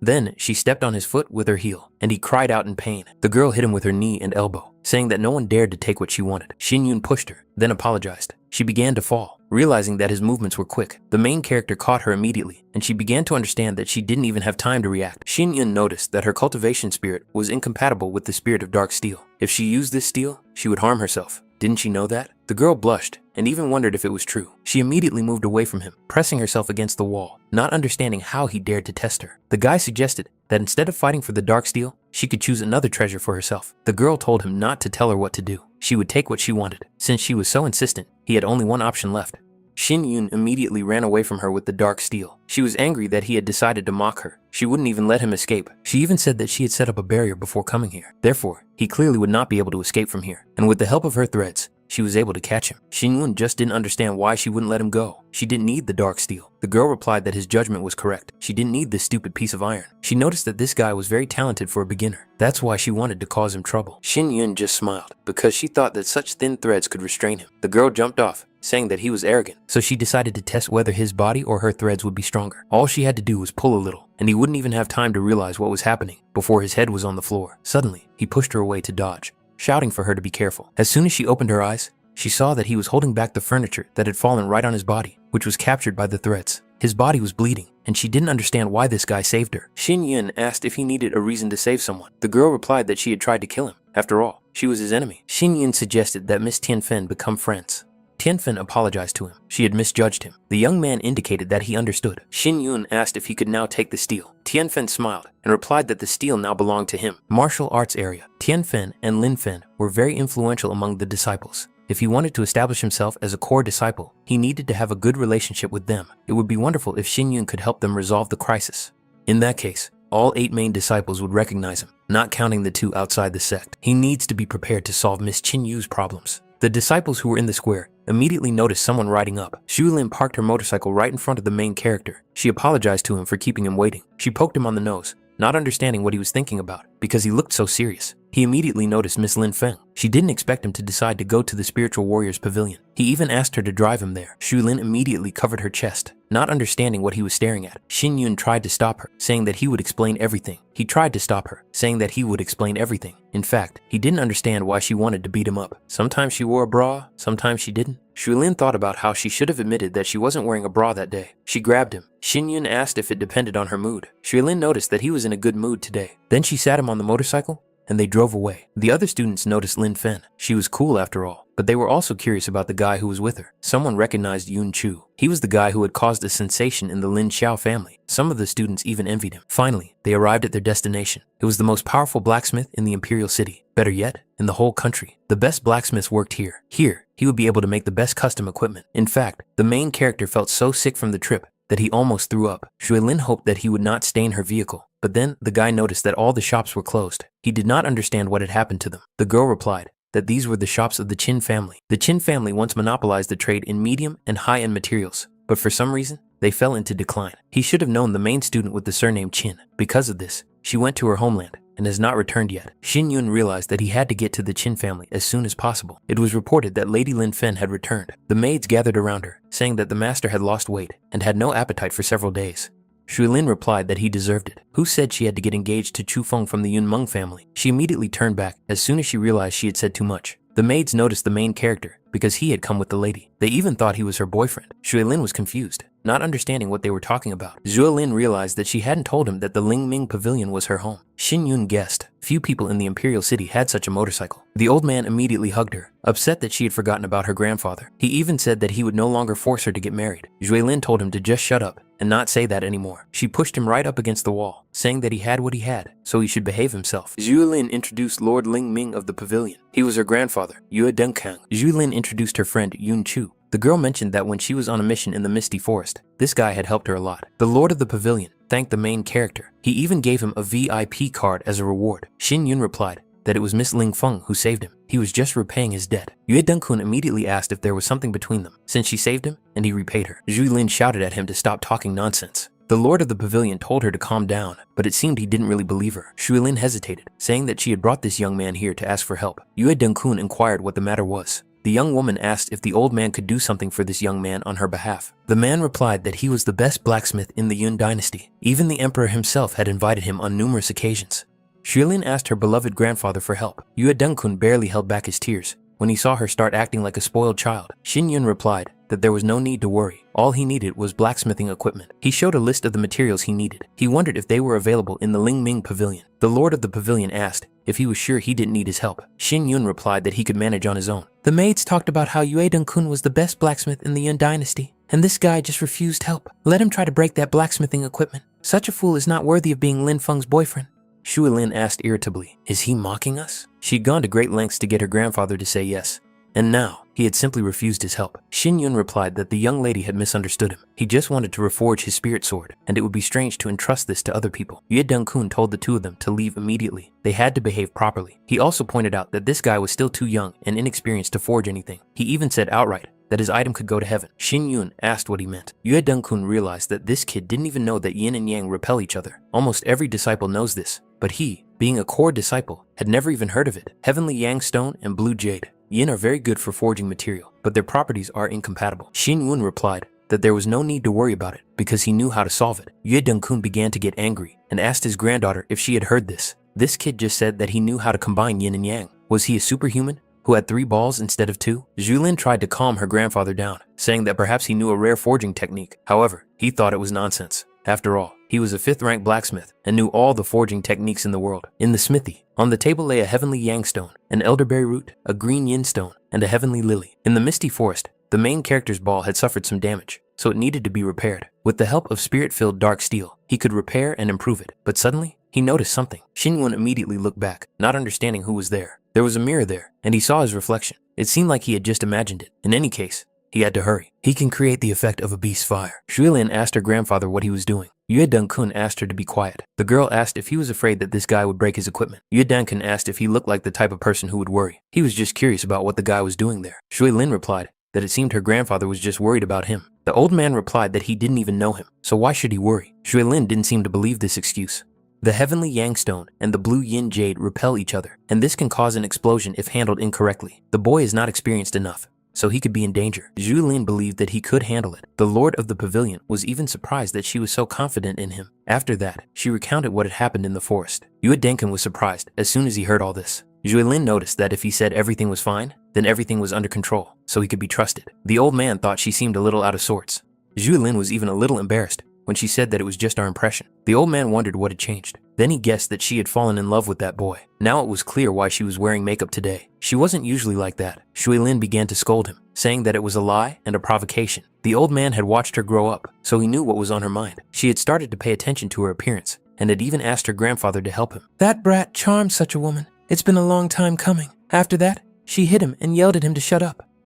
Then she stepped on his foot with her heel, and he cried out in pain. The girl hit him with her knee and elbow, saying that no one dared to take what she wanted. Xin Yun pushed her, then apologized. She began to fall, realizing that his movements were quick. The main character caught her immediately, and she began to understand that she didn't even have time to react. Xin Yun noticed that her cultivation spirit was incompatible with the spirit of dark steel. If she used this steel, she would harm herself. Didn't she know that? The girl blushed and even wondered if it was true. She immediately moved away from him, pressing herself against the wall, not understanding how he dared to test her. The guy suggested that instead of fighting for the dark steel, she could choose another treasure for herself. The girl told him not to tell her what to do. She would take what she wanted. Since she was so insistent, he had only one option left. Xin Yun immediately ran away from her with the dark steel. She was angry that he had decided to mock her. She wouldn't even let him escape. She even said that she had set up a barrier before coming here. Therefore, he clearly would not be able to escape from here. And with the help of her threads, she was able to catch him. Xin Yun just didn't understand why she wouldn't let him go. She didn't need the dark steel. The girl replied that his judgment was correct. She didn't need this stupid piece of iron. She noticed that this guy was very talented for a beginner. That's why she wanted to cause him trouble. Xin Yun just smiled because she thought that such thin threads could restrain him. The girl jumped off, saying that he was arrogant, so she decided to test whether his body or her threads would be stronger. All she had to do was pull a little, and he wouldn't even have time to realize what was happening before his head was on the floor. Suddenly, he pushed her away to dodge, shouting for her to be careful. As soon as she opened her eyes, she saw that he was holding back the furniture that had fallen right on his body, which was captured by the threads. His body was bleeding, and she didn't understand why this guy saved her. Xin Yun asked if he needed a reason to save someone. The girl replied that she had tried to kill him. After all, she was his enemy. Xin Yun suggested that Miss Tianfen become friends. Tianfen apologized to him. She had misjudged him. The young man indicated that he understood. Xin Yun asked if he could now take the steel. Tianfen smiled and replied that the steel now belonged to him. Martial arts area. Tianfen and Linfen were very influential among the disciples. If he wanted to establish himself as a core disciple, he needed to have a good relationship with them. It would be wonderful if Xin Yun could help them resolve the crisis. In that case, all 8 main disciples would recognize him, not counting the 2 outside the sect. He needs to be prepared to solve Miss Qin Yu's problems. The disciples who were in the square immediately noticed someone riding up. Xu Lin parked her motorcycle right in front of the main character. She apologized to him for keeping him waiting. She poked him on the nose, not understanding what he was thinking about because he looked so serious. He immediately noticed Miss Lin Feng. She didn't expect him to decide to go to the spiritual warrior's pavilion. He even asked her to drive him there. Xu Lin immediately covered her chest, not understanding what he was staring at. Xin Yun tried to stop her, saying that he would explain everything. He tried to stop her, saying that he would explain everything. In fact, he didn't understand why she wanted to beat him up. Sometimes she wore a bra, sometimes she didn't. Xu Lin thought about how she should have admitted that she wasn't wearing a bra that day. She grabbed him. Xin Yun asked if it depended on her mood. Xu Lin noticed that he was in a good mood today. Then she sat him on the motorcycle and they drove away. The other students noticed Lin Fen. She was cool after all, but they were also curious about the guy who was with her. Someone recognized Yun Chu. He was the guy who had caused a sensation in the Lin Xiao family. Some of the students even envied him. Finally, they arrived at their destination. It was the most powerful blacksmith in the Imperial City. Better yet, in the whole country. The best blacksmiths worked here. Here, he would be able to make the best custom equipment. In fact, the main character felt so sick from the trip that he almost threw up. Xu Lin hoped that he would not stain her vehicle. But then, the guy noticed that all the shops were closed. He did not understand what had happened to them. The girl replied that these were the shops of the Qin family. The Qin family once monopolized the trade in medium and high-end materials, but for some reason, they fell into decline. He should have known the main student with the surname Qin. Because of this, she went to her homeland and has not returned yet. Xin Yun realized that he had to get to the Qin family as soon as possible. It was reported that Lady Lin Fen had returned. The maids gathered around her, saying that the master had lost weight and had no appetite for several days. Xu Lin replied that he deserved it. Who said she had to get engaged to Chu Feng from the Yun Meng family? She immediately turned back as soon as she realized she had said too much. The maids noticed the main character because he had come with the lady. They even thought he was her boyfriend. Xu Lin was confused, not understanding what they were talking about. Zhu Lin realized that she hadn't told him that the Ling Ming Pavilion was her home. Xin Yun guessed. Few people in the Imperial City had such a motorcycle. The old man immediately hugged her, upset that she had forgotten about her grandfather. He even said that he would no longer force her to get married. Zhu Lin told him to just shut up and not say that anymore. She pushed him right up against the wall, saying that he had what he had, so he should behave himself. Zhu Lin introduced Lord Ling Ming of the pavilion. He was her grandfather, Yue Denkang. Zhu Lin introduced her friend Yun Chu. The girl mentioned that when she was on a mission in the Misty Forest, this guy had helped her a lot. The Lord of the Pavilion thanked the main character. He even gave him a VIP card as a reward. Xin Yun replied that it was Miss Ling Feng who saved him. He was just repaying his debt. Yue Denkun immediately asked if there was something between them, since she saved him and he repaid her. Zhu Lin shouted at him to stop talking nonsense. The Lord of the Pavilion told her to calm down, but it seemed he didn't really believe her. Xu Lin hesitated, saying that she had brought this young man here to ask for help. Yue Denkun inquired what the matter was. The young woman asked if the old man could do something for this young man on her behalf. The man replied that he was the best blacksmith in the Yun dynasty. Even the emperor himself had invited him on numerous occasions. Xu Lin asked her beloved grandfather for help. Yue Denkun barely held back his tears when he saw her start acting like a spoiled child. Xin Yun replied that there was no need to worry. All he needed was blacksmithing equipment. He showed a list of the materials he needed. He wondered if they were available in the Ling Ming Pavilion. The Lord of the Pavilion asked if he was sure he didn't need his help. Xin Yun replied that he could manage on his own. The maids talked about how Yue Denkun was the best blacksmith in the Yun dynasty, and this guy just refused help. Let him try to break that blacksmithing equipment. Such a fool is not worthy of being Lin Feng's boyfriend. Xu Lin asked irritably, is he mocking us? She'd gone to great lengths to get her grandfather to say yes, and now he had simply refused his help. Xin Yun replied that the young lady had misunderstood him. He just wanted to reforge his spirit sword, and it would be strange to entrust this to other people. Yue Denkun told the two of them to leave immediately. They had to behave properly. He also pointed out that this guy was still too young and inexperienced to forge anything. He even said outright that his item could go to heaven. Xin Yun asked what he meant. Yue Denkun realized that this kid didn't even know that yin and yang repel each other. Almost every disciple knows this, but he, being a core disciple, had never even heard of it. Heavenly Yang Stone and Blue Jade. Yin are very good for forging material, but their properties are incompatible. Xin Yun replied that there was no need to worry about it because he knew how to solve it. Yue Denkun began to get angry and asked his granddaughter if she had heard this. This kid just said that he knew how to combine yin and yang. Was he a superhuman who had 3 balls instead of 2? Zhuilin tried to calm her grandfather down, saying that perhaps he knew a rare forging technique. However, he thought it was nonsense. After all, he was a 5th-ranked blacksmith and knew all the forging techniques in the world. In the smithy, on the table lay a heavenly yang stone, an elderberry root, a green yin stone, and a heavenly lily. In the misty forest, the main character's ball had suffered some damage, so it needed to be repaired. With the help of spirit-filled dark steel, he could repair and improve it. But suddenly, he noticed something. Xingyun immediately looked back, not understanding who was there. There was a mirror there, and he saw his reflection. It seemed like he had just imagined it. In any case, he had to hurry. He can create the effect of a beast's fire. Zhuilin asked her grandfather what he was doing. Yue Dengkun asked her to be quiet. The girl asked if he was afraid that this guy would break his equipment. Yue Dengkun asked if he looked like the type of person who would worry. He was just curious about what the guy was doing there. Zhuilin replied that it seemed her grandfather was just worried about him. The old man replied that he didn't even know him, so why should he worry? Zhuilin didn't seem to believe this excuse. The heavenly yang stone and the blue yin jade repel each other, and this can cause an explosion if handled incorrectly. The boy is not experienced enough, so he could be in danger. Zhuilin believed that he could handle it. The lord of the pavilion was even surprised that she was so confident in him. After that, she recounted what had happened in the forest. Yue Denken was surprised as soon as he heard all this. Zhuilin noticed that if he said everything was fine, then everything was under control, so he could be trusted. The old man thought she seemed a little out of sorts. Zhuilin was even a little embarrassed when she said that it was just our impression. The old man wondered what had changed. Then he guessed that she had fallen in love with that boy. Now it was clear why she was wearing makeup today. She wasn't usually like that. Zhuilin began to scold him, saying that it was a lie and a provocation. The old man had watched her grow up, so he knew what was on her mind. She had started to pay attention to her appearance, and had even asked her grandfather to help him. That brat charmed such a woman. It's been a long time coming. After that, she hit him and yelled at him to shut up.